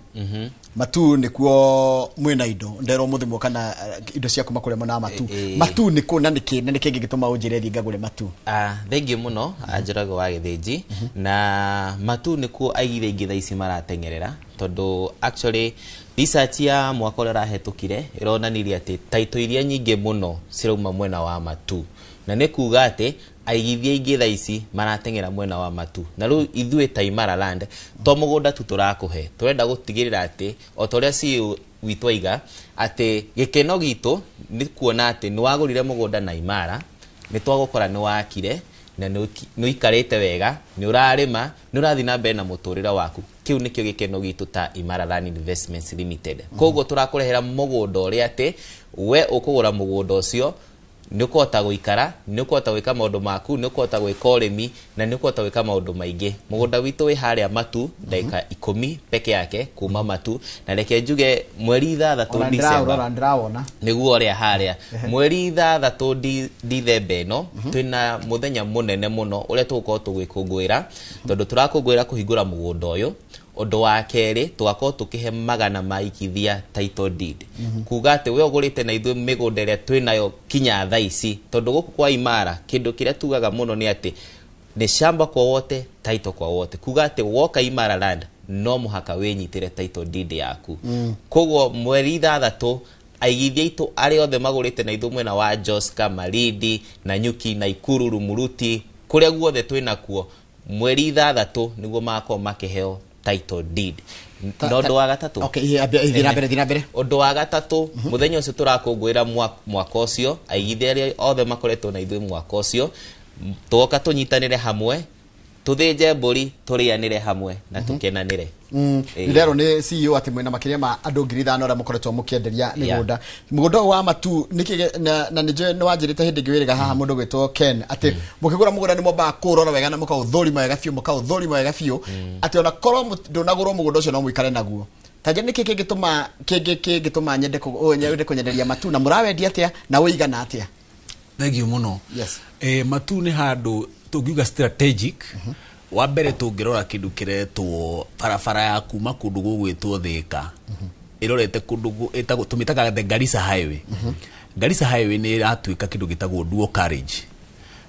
matu nĩkuo mwĩna indo ndero mũthimo kana indo cia kuma kũremo na matu matu nĩ kũ na nĩkĩ gĩgĩtũma ũnjĩre thiĩ ngagũre matu thengi mũno Njoroge wa Gĩthĩnji na matu nĩkuo aigithia aingĩ thaa ici marateng'erera tondũ actually research ya mwaka ũrĩa ũrahetũkire ĩronanirie atĩ title iria nyingĩ mũno cirauma mwena wa matu na nĩ kuga atĩ aigithia aingĩ thaa ici marateng'era mwena wa matu na rĩu ithuĩ ta Imara Land to mũgũnda tu tũrakũhe tũrenda gũtigĩrĩra atĩ o ta ũrĩa CEO witũ aiga atĩ gĩkeno gitũ nĩ kuona atĩ nĩ wagũrire mũgũnda na Imara nĩ twagũkora nĩ wakire na nĩ ũikarĩte wega nĩ ũrarĩma nĩ ũrathiĩ na mbere na mũtũrĩre waku kiu nĩkĩo gĩkeno gitũ ta Imara Land Investments Limited koguo tũrakũrehera mũgũnda ũrĩa atĩ we ũkũgũra mũgũnda ũcio nĩ ũkũhota gũikara nĩ ũkũhota gwĩka maũndũ maku nĩ ũkũhota gwĩka ũrĩmi na nĩ ũkũhota gwĩka maũndũ maingĩ mũgũnda witũ wĩ harĩa matu ndagĩka 10 peke yake kuma matu na reke njuge mweri 6 December nĩguo ũrĩa harĩa mweri 6 December ĩno twĩna mũthenya mũnene mũno ũrĩa tũgũkorwo tũgĩkũngũĩra tondũ tũrakũngũĩra kũhingũra mũgũnda ũyũ ũndũ wa kerĩ twakorwo tũkĩhe magana ma igithia title deed kuga atĩ we ũgũrĩte na ithuĩ mĩgũnda ĩrĩa twĩnayo kinya thaa ici tondũ gũkũ kwa Imara kĩndũ kĩrĩa tugaga mũno nĩ atĩ nĩ shamba kwa wote title kwa wote kuga atĩ woka Imara Land no mũhaka wĩnyitĩre title deed yaku koguo mweri 6 aigithia aitũ arĩa othe magũrĩte na ithuĩ mwena wa Joska Malindi na Nyuki na Ikuru Rumuruti kũrĩa guothe twĩnakuo mweri 6 nĩguo makorwo makĩheo title deed ndondo wa gatatu thina mbere undu wa gatatu muthenya ucio turakungwira mwaka ucio aigithia arĩa othe makoretwo na ithuĩ mwaka ucio tuoka tunyitanire hamwe tuthinje mburi turianire hamwe na tukenanire ndero ni CEO ati mwena makiria ma andu 5,000 ara mukoretwo mukienderia mugunda wa matu niki na nije ni wanjirite hindi ngwiriga haha mundu gwitwo Ken ati mukigura mugunda ni momba kurora wega na mukaũthũrima wega biũ ati ona korwo ndunagũrwo mugunda ucio no muikare naguo taje niki kingituma nyende kunyenderia matu na murawendia atia na uigana atia thegio muno matu ni handu tungiuga strategic wa mbere tungirora kindu kiretwo barabara ya kuma kundu gugwitwo Thika irorete kundu etago tumitaga the Garissa Highway Garissa Highway ni iratuika kindu gitagwo dual carriage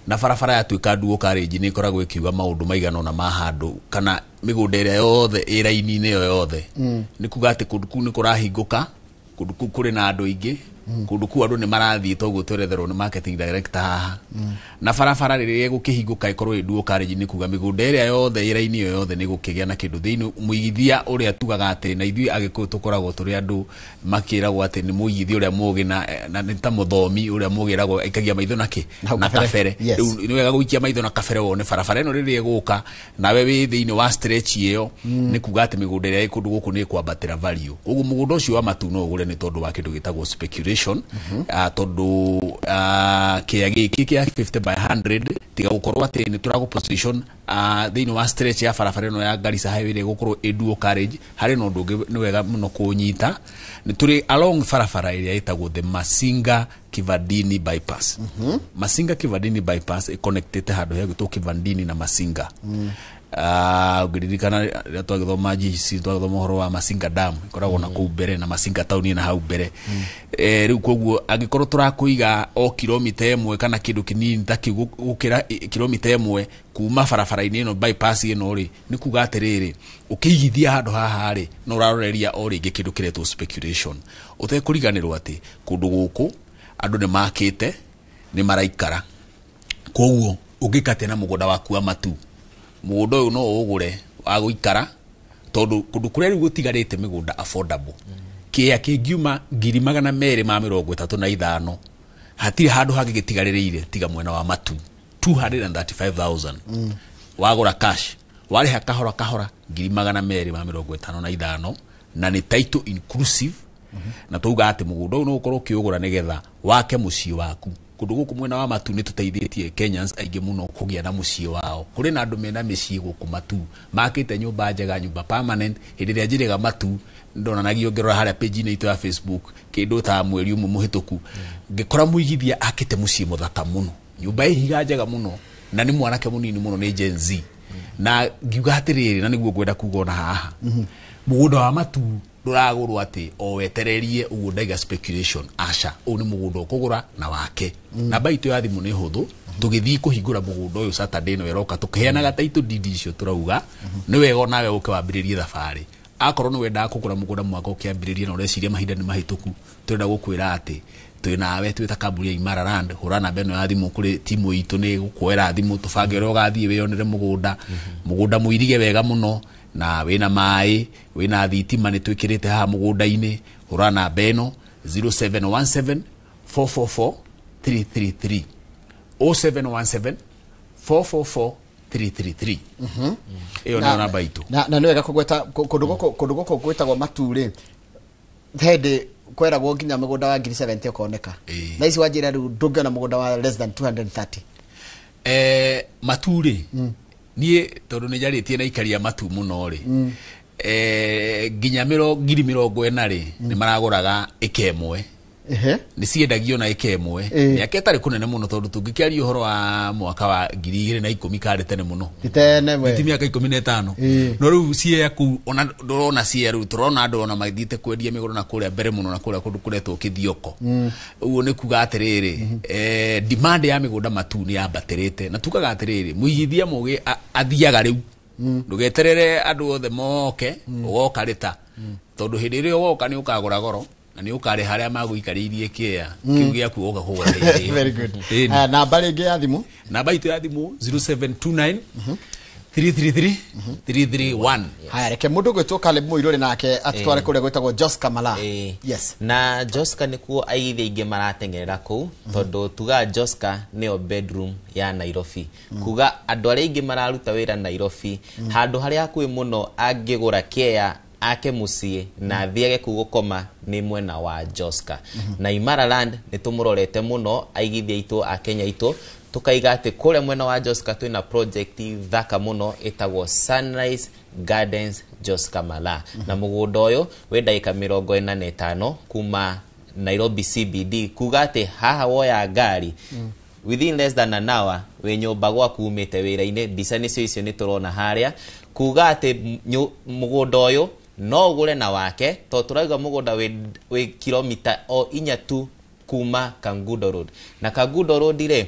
na barabara ya tuika dual carriage ni ikoragwo ikiuga maundu maigana na mahandu kana migunda ĩrĩa yothe ĩraini-inĩ yo yothe ni kuga ati kundu kuu ni kũrahinguka kundu kuu kuri na andu aingĩ kundu ku andu ni marathii toguo tweretherwo ni marketing director haha na barabara riria gukihinguka ikorwo iduo carriage ni kuga migunda iria yothe iraini yothe ni gukigia na kindu thiini muigithia uria tugaga ati na ithui agikuyu tukoragwo turi andu makiragwo ati ni muigithia uria mugi na ni ta muthomi uria mugiragwo ikagia maitho naki na kabere ni wega guikia maitho na kabere wone barabara ino riria guka nawe wi thiini wa stretch iyo ni kuga ati migunda iria ikundu guku ni kwambatira value ugu mugunda ucio wa matu no ugure ni tondu wa kindu gitagwo speculation tondu kia giki kia 50 by 100 tiga gukorwo ati ni turago position thiini wa stretch ya barabara ino ya Garissa highway ri gukorwo dual carriage hari no ndu ni wega muno kunyita ni turi along barabara iria itagwo the Masinga Kivandini bypass Masinga Kivandini bypass connected handu he gitwo Kivandini na Masinga ugiririkana twagithoma GC twagithoma horo wa Masinga Dam ikoragwo na kuu mbere na Masinga town na hau mbere riu koguo agikorwo turakuiga o kilomita 1 kana kindu kinini takigukira kilomita 1 kuma barabara-ini ino bypass ino ri ni kuga atiriri ukigithia handu haha ri no uraroreria o ringi kindu kiretwo speculation utekuriganirwo ati kundu guku andu ni makite ni maraikara koguo ugikate na mugunda waku wa matu mugunda uyu no ugure wa guikara tondu kundu kuria riu gutigarite migunda affordable kia kingiuma 235 hatiri handu hangi gitigaririire tiga mwena wa matu 235,000 wagura cash wari hakahora kahora 255 na ni title inclusive na tuga ati mugunda uyu no ukorwo kiugura nigetha wake mucii waku kundu guku mwena wa matu ni tuteithietie Kenyans aingi muno kugia na mucii wao kuri na andu mena micii guku matu makite nyumba njega nyumba permanent hindiria njiriga matu ndonanagio ngirora haria page ni itu ya Facebook kindu ta mweri umwe muhituku ngikora muigithia akite mucii muthaka muno nyumba ihiga njega muno na ni mwanake munini muno ni Gen Z na ngiuga atiriri na niguo gwenda kugona haha mugunda wa matu nduragurwo ati o wetererie uguo ndaiga speculation aca u ni mugunda ukugura na wake na baitu ya thimu ni huthu tugithii kuhingura mugunda uyu Saturday no eroka tukiheanaga taito didi icio turauga ni wega nawe uke wambiririe thabari akorwo ni wenda kugura mugunda mwaka ukiambiririe na ureciria mahinda ni mahituku turenda gukwira ati twinawe twita kambuni ya Imara Land hurana beno ya thimu kuri timu itu ni gukwera thimu tubange ro gathie weyonere mugunda muirige wega muno na wina mai wina thitima ni twikirite ha mugunda-ini hurana beno 0717 444 333 0717 444 333 iyo ni namba itu na niwega kugweta kundu goko gwetagwo maturi hede kwera gwo nginya mugunda wa 70 ukoneka na ici wanjira riu ndungiona mugunda wa less than 230 maturi nie tondu ni jaritie na ikaria matu muno ri nginya 40,000 ri ni maraguraga ikemwe ni ciendagio na ikemwe ni aketari kunene muno tondu tungikiaria uhoro wa mwaka wa 2010 kare tene muno tene we timia ka 15 no riu cie ku ona ndorona cie riu turona andu ona maithite kwendia migoro na kuria mbere muno na kuria kundu kuretwo kithioko uguo ni kuga atiriri demand ya migunda matu ni yambatirite na tukaga atiriri muigithia mugi athiaga riu ndugeterere andu othe moke ugoka rita tondu hindi rio woka ni ukagura goro ni ukare haria maguikaririe kia kiu giaku uga kugura very good namba ringi ya thimu namba itu ya thimu 0729 333 331 haya reke mundu gwitwo Caleb Muiruri nake atware kuria gwitagwo Joska Mala yes na Joska nikuo aigithia ingi maratengerera ku tondu tuga Joska nio bedroom ya Nairobi kuga andu aria ingi mararuta wira Nairobi handu haria kwi muno angigura kea ake mucie na thiage kugukoma ni mwena wa Joska na Imara Land nitumurorete muno aigithia itu a Kenya itu tukaiga ati kule mwena wa Joska twina project thaka muno itagwo Sunrise Gardens Joska Mala na mugunda uyu we daika 45 kuma Nairobi CBD kuga ati haha woya ngari within less than an hour we nyumba gwaku umite wira-ini mbica nicio icio ni turona haria kuga ati mugunda uyu no ugure na wake to turaiga mugunda we kilomita o 4 tu kuma Kangundo Road na Kangundo Road ire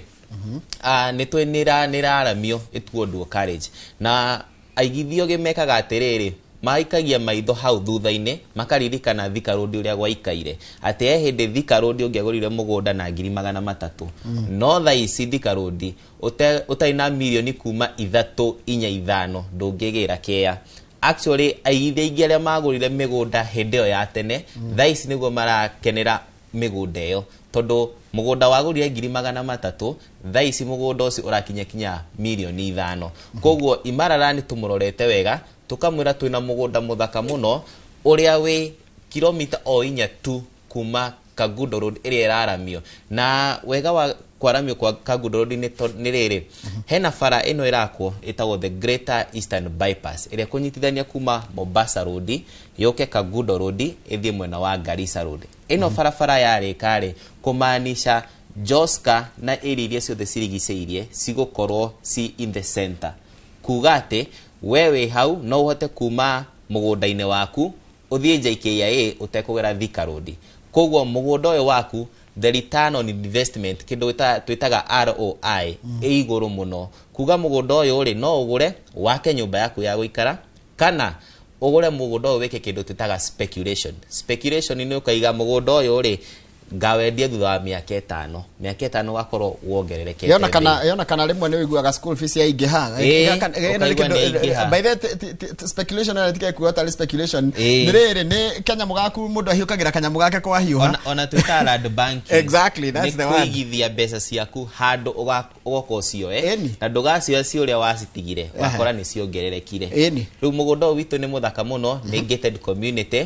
nitwenira niraramio ituo duo carriage na aigithio gimekaga atiriri maikagia maitho hau thutha-inĩ makaririkana Thika Road ũrĩa gwaikaire atĩ hĩndĩ Thika Road ũngĩagũrire mũgũnda na 300,000 no tha ici Thika Road ũtarĩ na milioni kuma 3-4-5 ndũngĩgĩra kĩa. Actually aigithia aingĩ arĩa magũrire mĩgũnda hĩndĩ ĩyo ya tene tha ici nĩguo marakenera mĩgũnda ĩyo tondũ mũgũnda wagũrire 300,000 tha ici mũgũnda ũcio ũrakinya milioni 5. Koguo Imara Land tũmũrorete wega tukamwĩra twĩna mũgũnda mũthaka mũno ũrĩa wĩ kilomita o 4 tu kuma Kagundo Road ĩrĩa ĩraramio. Na wega wa kwaramio kwa Kagundo Road nĩ rĩrĩ, hena bara ĩno ĩrakwo ĩtagwo the Greater Eastern Bypass ĩrĩa kũnyitithania kuma Mombasa Road yoke Kagundo Road ĩthiĩ mwena wa Garissa Road. Ĩno barabara yarĩka-rĩ kũmaanisha Joska na area iria ciothe cirigicĩirie cigũkorwo ci in the center. Kuga atĩ wewe hau no uhote kuma mũgũnda-inĩ waku ũthiĩ JKIA ũtekũgera Thika Road. Koguo mũgũnda ũyũ waku the return on investment kĩndũ twĩtaga ROI ĩ igũrũ mũno. Kuga mũgũnda ũyũ rĩ no ũgũre wake nyũmba yaku ya gũikara kana ũgũre mũgũnda ũyũ wĩke kĩndũ twĩtaga speculation. Speculation nĩ ũkaiga mũgũnda ũyũ rĩ ngawendia thutha wa mĩaka 5 ũgakorwo wongererekete. Yona kana rĩmwe nĩ wĩiguaga school fees ya ingĩha. By the speculation na tike kuota speculation nĩ rĩrĩ nĩ kanyamũ gaku mũndũ ahiũkagĩra kanyamũ gake kwa hiũha. Ona twĩta land banking. Exactly, that's the one. Kũigithia mbeca ciaku handũ ũgoka cioe na ndũgacioe cio ũrĩa wacitigire wakora nĩ ciongererekire. Rĩu mũgũnda ũyũ witũ nĩ mũthaka mũno, nĩ gated community,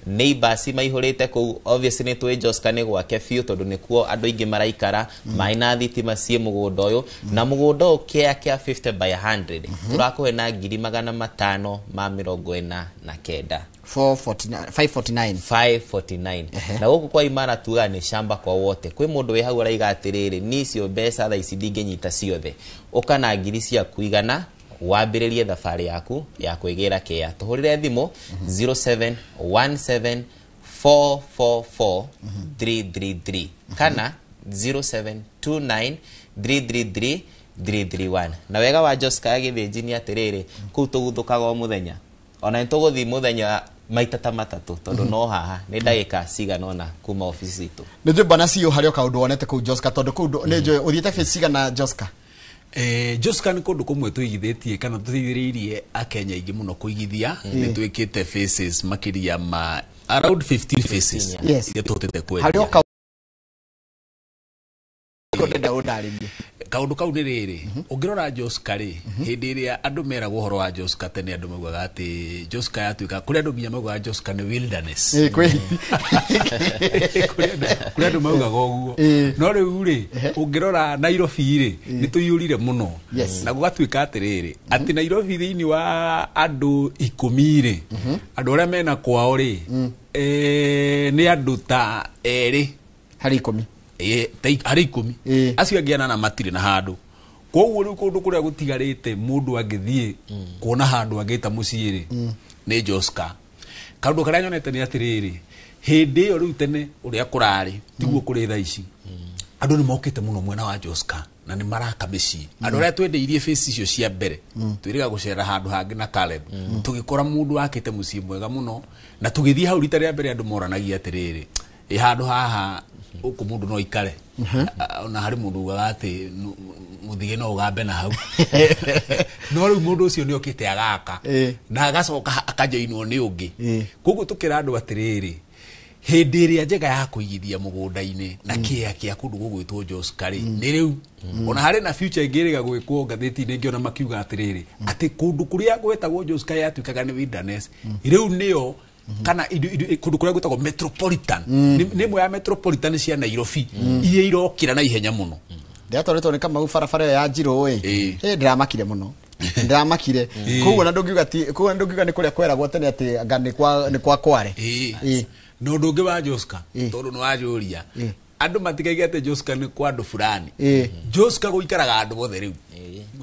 neighbors maihũrĩte kũu, obviously nĩ twĩ Joska nĩ gwake biũ tondũ nĩkuo andũ aingĩ maraikara, maĩ na thitima ciĩ mũgũnda ũyũ, na mũgũnda ũyũ kĩa 50 by 100 tũrakũhe na 549 549 na gũkũ kwa Imara tuga nĩ shamba kwa wote. Kwĩ mũndũ wĩ hau araiga atĩrĩrĩ nicio mbeca tha ici ndingĩnyita ciothe, ũka na ngiri ciaku igana wambĩrĩrie thabarĩ yaku ya kwĩgĩra kĩa. Tũhũrĩre thimũ 0717444333 kana 0729333331. Na wega wa Joska gĩthĩnji nĩ atĩrĩrĩ kũu tũguthũkaga o mũthenya, ona nĩtũgũthiĩ mũthenya maita ta matatũ tondũ no haha nĩ ndagĩka cigana ona kuma ofisi itũ. Nĩ njũmba na cio harĩ o kaũndũ wonete kũu Joska tondũ kũu nĩ njũĩ ũthiĩte face cigana Joska. Joska nĩ kũndũ kũmwe tũigithĩtie kana tũteithĩrĩirie akenya aingĩ mũno kũigithia. Nĩ twĩkĩte faces makĩria ma around 15 faces iria tũhotete kwendia. Kaũndũ kau nĩ rĩrĩ, ũngĩrora Joska rĩ, hĩndĩ ĩrĩa andũ meragwo ũhoro wa Joska tene andũ maugaga atĩ Joska yatuĩka, kũrĩ andũ nginya maugaga Joska nĩ wilderness. Kũrĩ andũ maugaga ũguo. No rĩu rĩ, ũngĩrora Nairobi rĩ, nĩ tũiyũrire mũno. Na gũgatuĩka atĩrĩrĩ, atĩ Nairobi thĩinĩ wa andũ 10 rĩ, andũ arĩa mena kwao rĩ, nĩ andũ ta 2 harĩ 10. Harĩ 10 acio angĩ anana matirĩ na handũ. Koguo rĩu kũndũ kũrĩa gũtigarĩte mũndũ angĩthiĩ kuona handũ angĩta mũciĩ rĩ nĩ Joska. Kaũndũ karĩa nyonete nĩ atĩrĩrĩ, hĩndĩ ĩyo rĩu tene ũrĩa kũrarĩ tiguo kũrĩ tha ici, andũ nĩ mokĩte mũno mwena wa Joska na nĩ maraka mĩciĩ. Andũ arĩa twendeirie face icio cia mbere twĩrĩga gũcera handũ hangĩ na Caleb, tũgĩkora mũndũ wakĩte mũciĩ mwega mũno, na tũgĩthiĩ hau rita rĩa mbere andũ moranagia atĩrĩrĩ, handũ haha ũkũ mũndũ no ikare, ona harĩ mũndũ ugaga atĩ mũthige no ũgambe na hau. No rĩu mũndũ ũcio nĩ okĩte agaka na agacoka akajoinwo nĩ ũngĩ. Koguo tũkĩra andũ atĩrĩrĩ, hĩndĩ ĩrĩa njega ya kũigithia mũgũnda-inĩ na kĩea kĩa kũndũ gũgwĩtwo Joska rĩ nĩ rĩu. Ona harĩ na future ĩngĩrĩga gwĩkwo ngathĩti-inĩ ngĩona makiuga atĩrĩrĩ atĩ kũndũ kũrĩa gwĩtagwo Joska yatuĩkaga nĩ wilderness, rĩu nĩyo kana kũndũ kũrĩa gwĩtagwo metropolitan, nĩ mwe ya metropolitan cia Nairobi iria irokĩra na ihenya mũno. Ndiatwarĩtwo nĩ Kamau barabara ya Njirũ ndĩramakire mũno, ndĩramakire. Koguo na ndũngiuga nĩ kũrĩa kweragwo tene atĩ anga nĩ kwa Kware. No ũndũ ũngĩ wa Joska tondũ nĩ wajũria andũ matikaige atĩ Joska nĩ kwa andũ fulani. Joska gũikaraga andũ othe rĩu.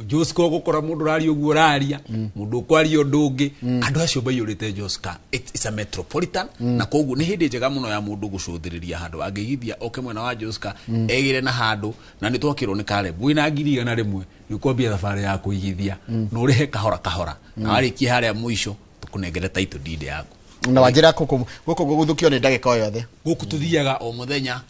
Joska ũgũkora mũndũ ũraria ũguo ũraria, mũndũ ũkwaria ũndũ ũngĩ, andũ acio maiyũrĩte Joska. It's a metropolitan, na koguo nĩ hĩndĩ njega mũno ya mũndũ gũcũthĩrĩria handũ angĩigithia oke mwena wa Joska egĩre na handũ. Na nĩ twakĩrwo nĩ Caleb wĩna 100,000 nĩ kwambia thabarĩ ya kũigithia na ũrĩhe kahora kahora, na warĩkia harĩa mũico akunengere title deed yaku na wajira guku guthukio ni ndagika yothe guku tuthiaga o muthenya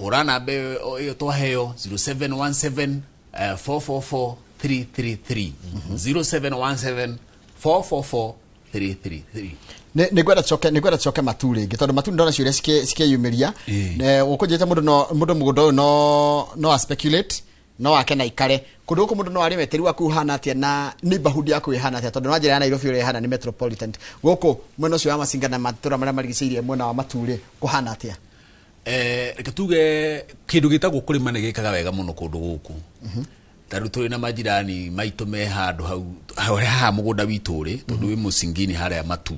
ura namba iyo twaheo 0717 444 333 0717 444 333 ni gwenda choke matu ringi tondu matu ndona ciuria cikiyumiria ukujite mundu mugundo no speculate no ake na ikare kundu ku mundu no ari meteri waku hana atia na neighborhood yaku ihana atia tondu njira ya Nairobi uri hana ni metropolitan guku mwena ucio wa Masinga na matura maria marigicirie mwena wa Maturi kuhana atia reke tuge kindu gitagwo kurima ni gikaga wega muno kundu guku taru turi na majirani maitu me handu hau ha mugunda witu ri tondu wi Musingini haria Matu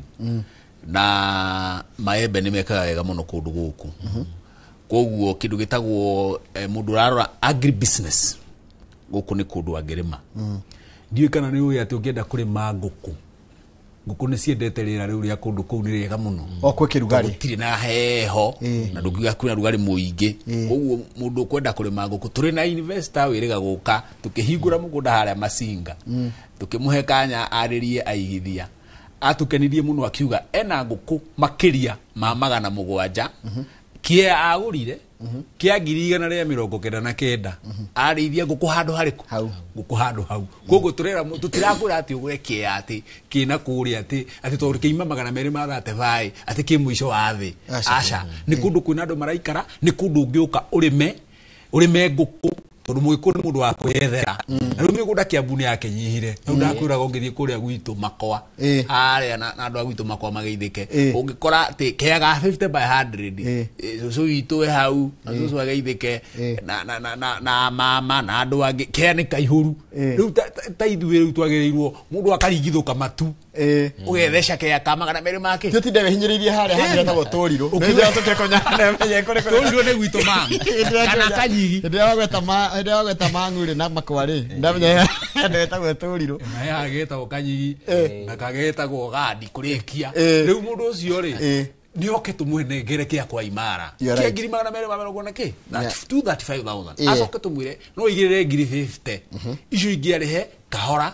na maembe ni mekaga wega muno kundu guku koguo kindu gitagwo mundu rarora agri business guku ni kundu angirima ndiwe kana ni uya ati ungienda kurima nguku ni ciendete rira riu ria kundu kuu ni riega muno okwe kirugari gutiri na heho na ndugiga kwina rugari muingi koguo mundu kwenda kurima nguku turi na investor wiriga guka tukihingura mugunda haria Masinga tukimuhe kanya aririe aigithia atukenirie muno akiuga ena nguku makiria ma 700 kia agurire kia 199 arithia nguku handu hariku nguku handu hau koguo turera tutirakura ati ugure kia ati kina kuria ati tori kiima 235 ati ki mwisho wa thi aca ni kundu kwina andu maraikara ni kundu ungiuka urime nguku tondu mugiku ni mundu wa kwiyethera na riu migunda Kiambu ni yake nyihire no ndakwira ngithie kuria gwitu Makwa aria na andu agwitu Makwa mageithike ungikora ati kiaga 50 by 100 so witu hau na so ageithike na mama na andu angi kia ni kaihuru riu taithwe riu twagereirwo mundu akaringithuka matu ugetheca kia ka 200 make tu tinde hinyiririe haria haria ta gotoriro ndio tukekonyana menye kore toriro ni gwitu mama kana kanyigi ndio gweta mangure na makwari ndamenya ndeta gwetoriro na ya geta ukanyigi na kageta go gadi kurikia riu mundu ucio ri ni oke tumwene ngere kia kwa imara kia ngiri 200 na ke na 235,000 asoke tumwire no igirire ngiri 50 icio ingiarihe kahora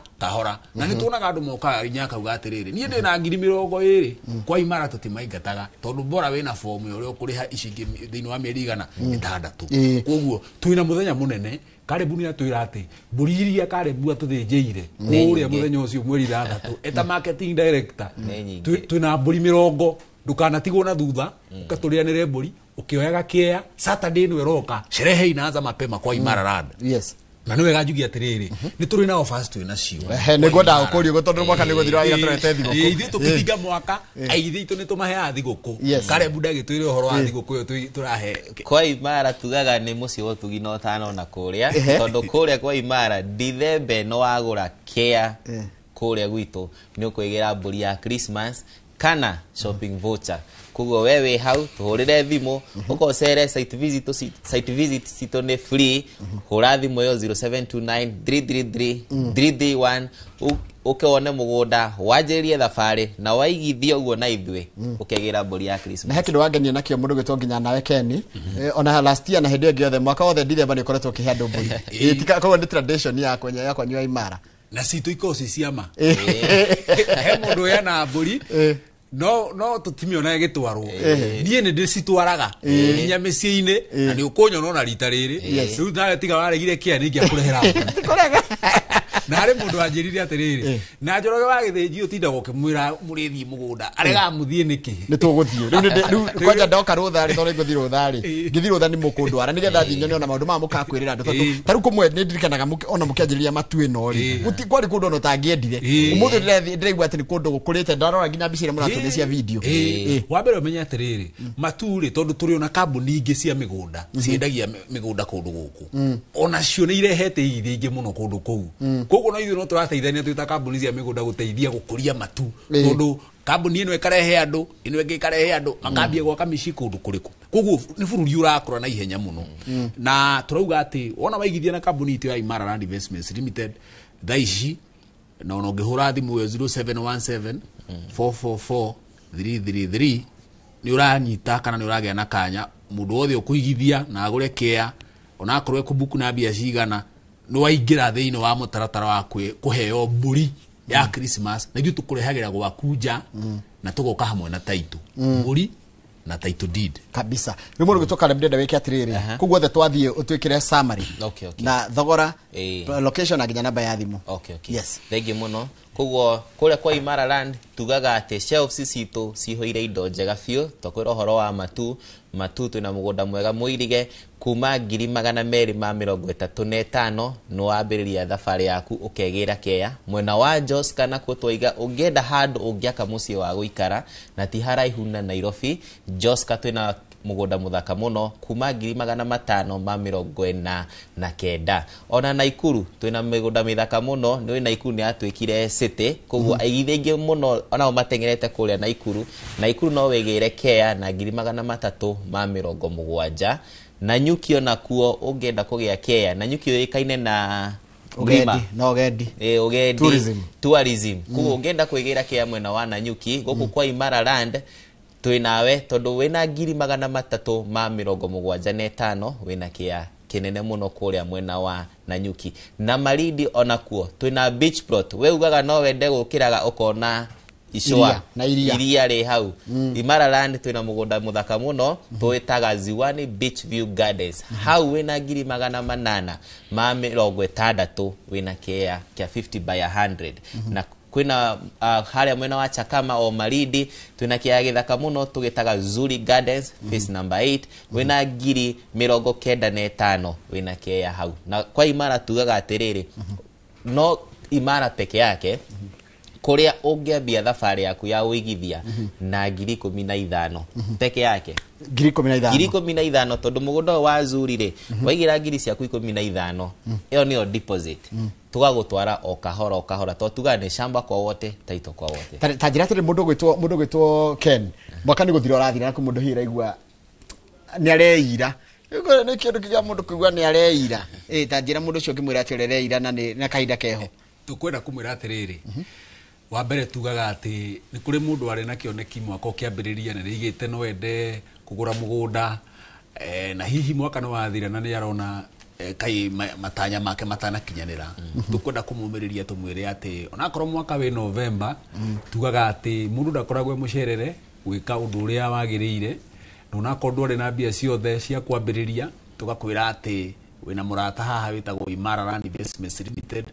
na ni tuonaga andu moka nyaka uga atiriri ni ndina ngiri 20 kwa imara tutimaingataga tondu bora wina form uri ukuriha icingi thiini wa mieri 6 koguo tuina muthenya munene Karebu ni atwira ati mburi iria Karebu atuthinjire uria muthenya ucio mweri 3 eta marketing director twina mburi 70 ndukanatigwo na thutha ukaturianire mburi ukioyaga kia Saturday ni weroka sherehe inaanza mapema kwa Imara Land yes na niwe gajugia atiriri ni turi na offers twina cio ni gwenda ukurio gotondu mwaka ni guthira ya turete thiguku ithi tukithiga mwaka aithi itu ni tumahe thiguku Karebu ndagitwire uhoro wa thiguku yo turahe kwa Imara tugaga ni mucio otugina 5 na kuria tondu kuria kwa Imara Dithembe no agura kia kuria gwitu ni ukwigira mburi ya Christmas kana shopping voucher kugo wewe hau tuhurire thimu ukocere site visit sito ni free hura thimu yo 0729 333 331 ukione mugunda wajirie thafari na waigithio uguo na ithwe ukegira mburi ya Christmas na hekindo wangenia nakio mundu gitwo nginya nawe Keni ona last year na hindi ĩngĩ othe mwaka wothe December ni koretwo kihandu mburi tika kwa ni tradition ya nyua Imara na sito ikosi ciama he mundu yana mburi no tutimiona gitwarwo nie ni ndicitwaraga nginya micii-ini na ni ukunyona na rita riri riu nawe tiga waregire kia ni ngia kurehera na ari mundu anjirire atiriri na njoroge wa githinji utinda gukimwira murithi mugunda arega muthie niki ni tuguthie riu kwanja ndoka ruthari tondu nguthi ruthari ngithi ruthari mukundwara ni getha thinyone ona maundu ma mukakwirira andu taru kumwe ni ndirikanaga ona mukianjiriria matu ino ri guti kwari kundu no tangiendire umuthi ndiraigua ati ni kundu gukurite ndarora nginya mbica ira muratu cia video wa mbere umenya atiriri matu ri tondu turi ona kambuni ingi cia migunda ciendagia migunda kundu guku ona cio ni irehete ithi ingi muno kundu kuu koguo no ithuĩ no tũrateithania twĩta kambuni cia mĩgũnda gũteithia gũkũria matu tondũ kambuni ĩno ĩkarehe andũ ĩno ĩngĩ ĩkarehe andũ makambia gwaka mĩciĩ kũndũ kũrĩkũ koguo nĩ bũrũri ũrakũra na ihenya mũno na tũrauga atĩ wona waigithia na kambuni itũ ya Imara Land Investments Limited thaa ici na ona ũngĩhũra thimũ yo 0717 444 333 nĩ ũranyita kana nĩ ũragĩa na kanya mũndũ wothe ũkũigithia na agũre kea ona akorwo ekubuku na mbia cigana no waingira thiini wa mutaratara wa kuheo mburi ya Christmas na ithu tukurehagira gwakunja na tugoka hamwe na title mburi na title deed kabisa rä må rå gä two Caleb ndenda wä ke atä rä rä koguo othe twathiä å twä kä re summary na thogora location na nginya namba ya thimå yes thengi muno koguo kuria kwa Imara Land tugaga ati shelves citå cihoire indo njega biũ twakwĩra ũhoro wa matu twĩna mũgũnda mwega mũirige kuma 235 no wambĩrĩria thabarĩ yaku ũkegĩra Kea mwena wa Jos kana kũtwaiga ũngĩenda handũ ũngĩaka mũciĩ wa gũikara na ti haraihu na Nairobi Jos ka twĩna mũgũnda mũthaka mũno kuma 549 ona Naikuru twĩna mĩgũnda mĩthaka mũno nĩ Naikuru nĩ atwĩkire city koguo aigithia ingĩ mũno ona matengerete kũrĩa Naikuru no wegere Kea na 370 na Nyuki ona kuo ũngĩenda kũgĩa Kea na Nyuki yoĩkaine na ugendi tourism koguo ũngĩenda kwĩgĩra Kea mwena wa Nanyuki gũkũ kwa Imara Land twinawe tondu wina 375 wina Kea kinene muno kuria mwena wa Nanyuki na Malindi onakuo twina beach plot we ugaga no wende gukiraga ukona icwa na iria ri hau Imara Land twina mugunda muthaka muno twitaga Ziwani Beach View Gardens hau wina 860 wina Kea kia 50 by 100 na kwina haria mwena wa Chakama o Malindi twina Kea githaka muno tugitaga Zuri Gardens face number 8 wina 95 wina Kea hau na kwa Imara tugaga atiriri no Imara peke yake kuria ungiambia thabarĩ yaku ya uigithia na 15,000 peke yake 15,000 tondu mugunda wa Zuri ri waigira ngiri ciaku 15 iyo niyo deposit tugagutwara o kahora to tuga ni shamba kwa wote taito kwa wote ta njira tiri mundu gwitwo Ken mwaka ni guthira urathira ku mundu hira igua ni areira ni kindu kia mundu kuigua ni areira ta njira mundu cio ngimwira ati areira na kahinda keho tukwenda kumwira atiriri wa mbere tugaga ati ni kuri mundu ari na kioneki mwaka ukiambiriria na rigite no wende kugura mugunda na hihi mwaka no wathira na ni arona kai matanya make matana kinyanira tukwenda kumumiriria tumwire ati ona korwo mwaka we November tugaga ati mundu ndakoragwe mucerere gwika undu uria wagiriire na korwo ndwari na mbia ciothe cia kwambiriria tugakwira ati wina murata haha witagwo Imara Land Investments Limited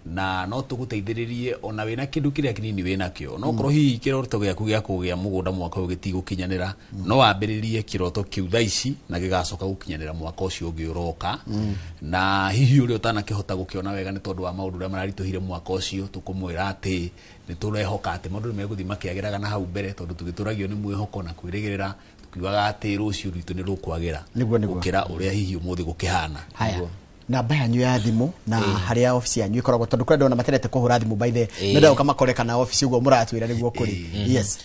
na no tuguteithiririe ona wina kindu kiria kinini wina kio no korwo hihi kiroto giaku gia kugia mugunda mwaka ugitigukinyanira no wambiririe kiroto kiu thaici na gigacoka gukinyanira mwaka ucio ungi uroka na hihi uri utana kihota gukiona wega ni tondu wa maundu ria mararituhire mwaka ucio tukumwira ati ni turehoka ati maundu meguthi makiagiraga na hau mbere tondu tugituragio ni mwihoko na kwirigirira tukiugaga ati rucio ritu ni rukwagira gukira uria hihi umuthi gukihana namba yanyu ya thimu na haria ofisi yanyu ikoragwo tondu kwenda ona materete kuhura thimu by the nenda ukamakoreka na ofisi ugo muratwira niguo kuri yes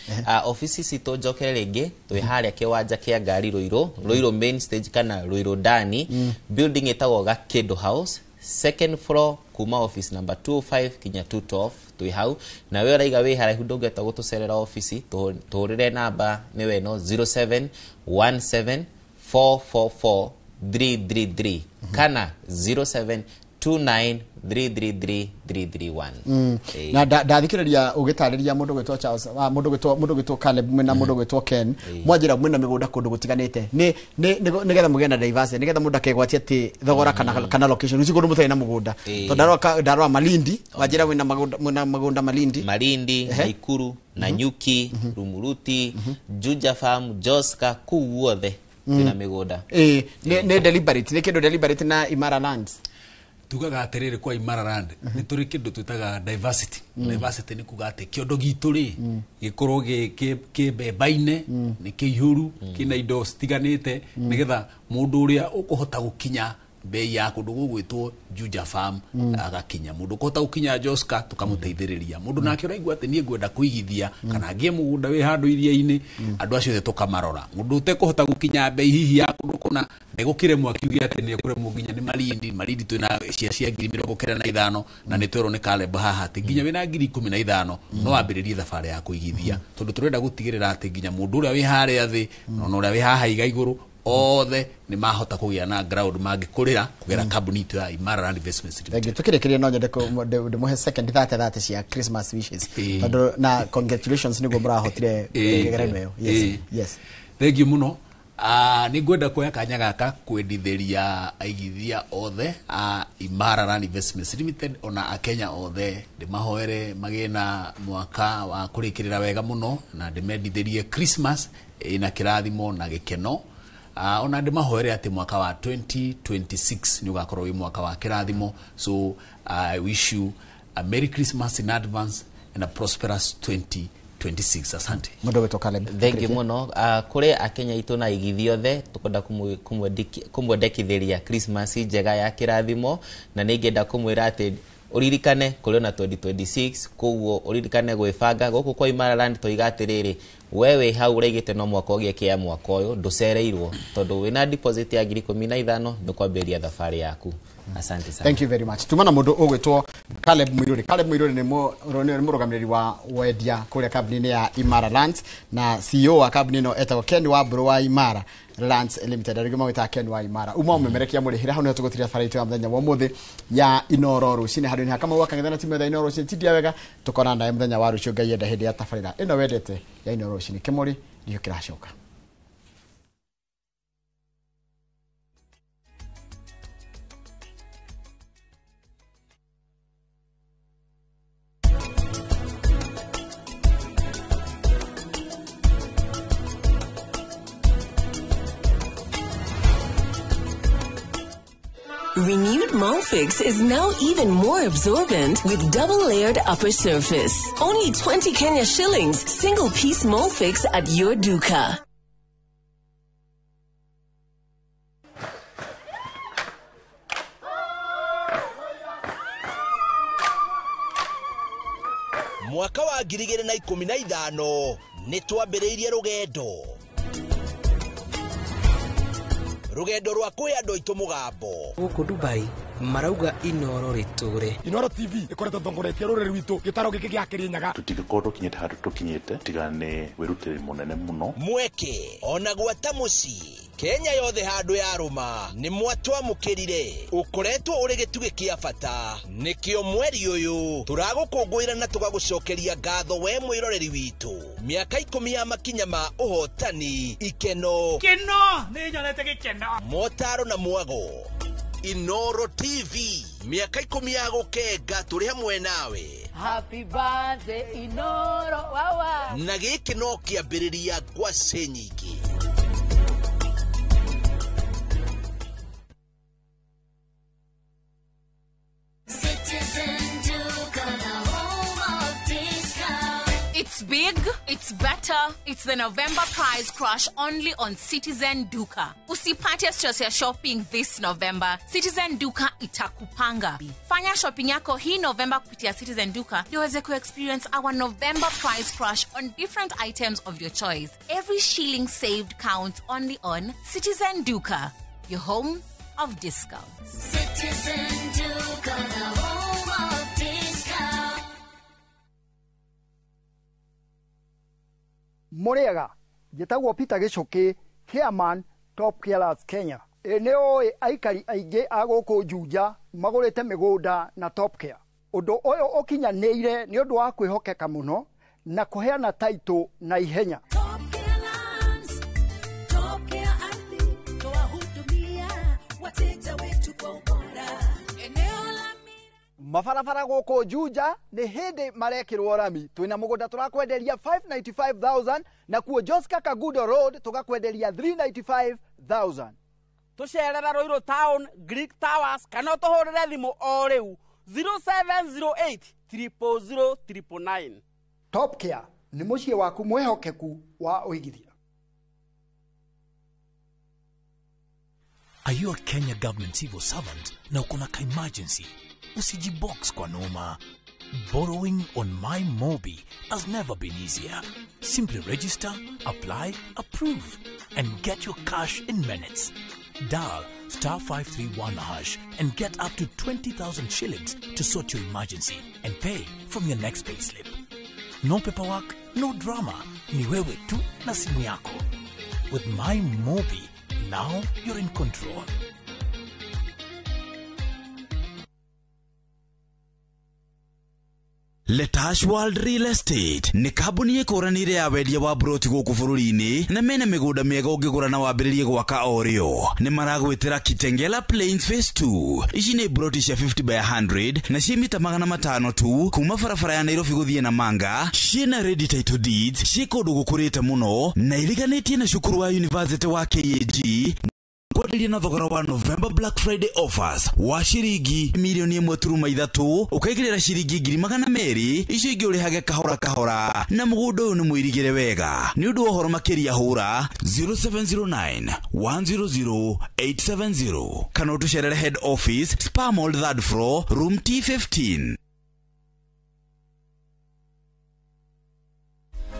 ofisi cito njokere ringi twi haria kiwanja kia ngari Ruiru main stage kana Ruiru ndani building itagwo Gakedo House second floor kuma office number 205 kinya 212 twi hau na we raiga we haraihu ndungeta gutucerera ofisi tuhurire namba ni weno 0717444333 kana 0729333331 na ndathikiriria ugitariria mundu gwitwo Charles mundu gwitwo Caleb na mundu gwitwo Ken mwanjira mwina migunda kundu gutiganite ni getha mugena diversity ni getha mundu akegwatia ati thogora kana location uci kundu mutai na mugunda to ndarwa Malindi wanjira wina mugunda Malindi Naikuru Nanyuki Rumuruti Juja Farm Joska kuwothe tuna migunda ne deliberate ne kindu deliberate na Imara Land tugaga atiriri kwa Imara Land ni turi kindu twitaga diversity diversity ni kuga ati kiondo gitu ri gikorwo ki bebaine ni kihuru kina indo stiganite nigetha mundu uria ukuhota gukinya bei ya kundu gugwitwo Juja Farm agakinya mundu kohota gukinya Joska tukamuteithiriria mundu nake uraigwa ati nie ngwenda kuigithia kana ngie mugunda we handu iria-ini andu acio the tukamarora mundu utekuhota gukinya bei hihi ya kundu kuna negukire mwakiugia ati nie kure muginya ni Malindi twina cia 95 na ni twero ni Caleb haha ati nginya wina 15 no wambiririe thabarĩ ya kuigithia tondu turenda gutigirira ati nginya mundu uria we haria thi no uria we haha iga iguru othe ni mahota kugia na ground magikurira kugera kambuni itu ya Imara Land Investments Limited. Tukirekeria no nyende muhe second 30 cia Christmas wishes. Tondu na congratulations ni gomra hotire gegerano yo. Yes. Thank you muno. Ni ngwenda kuoya kanya gaka kwendithĩria aigithia othe a Imara Land Investments Limited ona a Kenya othe ndimahoere magĩe na mwaka wa kũrĩkĩrĩra wega mũno na ndimendithĩrie Christmas ina kĩrathimo na gĩkeno. Ona ndimahoere ati mwaka wa 2026 ni ugakorwo wi mwaka wa kĩrathimo. So I wish you a Merry Christmas in advance and a prosperous 2026. Asante. Mundo wetu Caleb. Thank you muno. Kuri akenya itu na igithio othe tukwenda kumwendekithĩria Christmas njega ya kĩrathimo na nĩngenda kumwĩra ati uririkane kuri na 2026 koguo uririkane gwĩbanga gũkũ kwa Imara Land toiga atiriri wewe hau ũraigĩte no mwaka ũgĩe kĩa mwaka ũyũ ndũcereirwo tondũ wĩna deposit ya 15,000 nĩ kwambĩrĩria thabarĩ yaku. Asante sana. Thank you very much. Tumana mundu ugwitwo Caleb Muiruri. Caleb Muiruri ni murugamiriri wa wendia kuria kambuni ya Imara Lands na CEO wa kambuni no etagwo Ken Wamburu wa Imara Lands Limited. Arigema wita Ken wa Imara. Uma umemerekia muri hira hano tugutiria faraiti wa muthenya wa muthi ya Inoro rucini hari ni hakama wakangethana na timu ya Inoro rucini tidia wega tukona naye muthenya wa rucio ngai enda hindi ya tabarira ino wendete ya Inoro rucini kimuri ndio kiracoka. Renewed Molfix is now even more absorbent with double-layered upper surface. Only 20 Kenya shillings, single-piece Molfix at your duka. Mwaka wa 2015 nitwambĩrĩirie rugendo rwa kuya ndo itu mugambo guku Dubai marauga Inoro riture. Inoro TV ikorete thongoretie rureri witu gitaro giki gia Kirinyaga tutigikorwo tukinyete handu tukinyete tigane wirutire munene muno mweke ona gwata muci Kenya yothe handu ya ruma ni mwatwamukirire ukoretwo uri gituge kia bata nikio mweri uyu turagukungwira na tugagucokeria ngatho we mwiroreri witu miaka 10 ya makinya ma uhotani ikeno ni nyonete gikeno motaro na mwago Inoro TV miaka 10 ya gukenga turi hamwe nawe. Happy birthday Inoro wawa na giki no kiambiriria ngwaci nyingi. It's big, it's better, it's the November prize crush only on Citizen Duka. Usipate stress ya shopping this November. Citizen Duka itakupanga. Fanya shopping yako hii November kupitia Citizen Duka ndio uweze experience our November prize crush on different items of your choice. Every shilling saved counts only on Citizen Duka, your home of discounts. Citizen Duka, the home of discounts. Muriega gitagwo Peter Gichuki, chairman Top Carers Kenya. Eneo aikari aige agoko Juja magurite migunda na Top Care. Undu uyu ukinyanĩire ni undu wa kwihokeka muno na kuheana title na ihenya. Mabarabara goko Juja ni hindi marekirwo rami. Twina mugunda turakwenderia 595,000 na kuo Joska Kagudo Road tugakwenderia 395,000. Tucerera Roiro Town, Greek Towers, kana tuhurire thimu o riu 0708 000 999. Top Care ni mucie waku mwehokeku wa uigithia. Are you a Kenya government civil servant na uko na emergency? Usijibox kwa noma. Borrowing on MyMobi has never been easier. Simply register, apply, approve, and get your cash in minutes. Dial *531# and get up to 20,000 shillings to sort your emergency and pay from your next payslip. No paperwork, no drama. Ni wewe tu na simu yako. With MyMobi, Now you're in control. Letash World Real Estate ni kambuni ikoranire ya wendia wa broti guku bururi-ini na mena migunda miega ungigura na wambiririe gwaka orio. Ni maragwitira Kitengela Plains Phase 2. Ici ni broti cia 50 by 100 na cia mita 500 tu kuma barabara ya Nairobi guthie Namanga. Ciina ready title deeds, ci kundu gukurite muno na iriganitie na cukuru wa University wa KAG. Kwadiria na thogora wa November Black Friday offers wa shiringi milioni 1.3 ukaigirira shiringi 200,000 icio ingi urihage kahora na mugundo uyu ni mwirigire wega ni undu ohoro makiria hura 0709 100 870 kana utucerere head office Spa Mall 3rd floor room T15.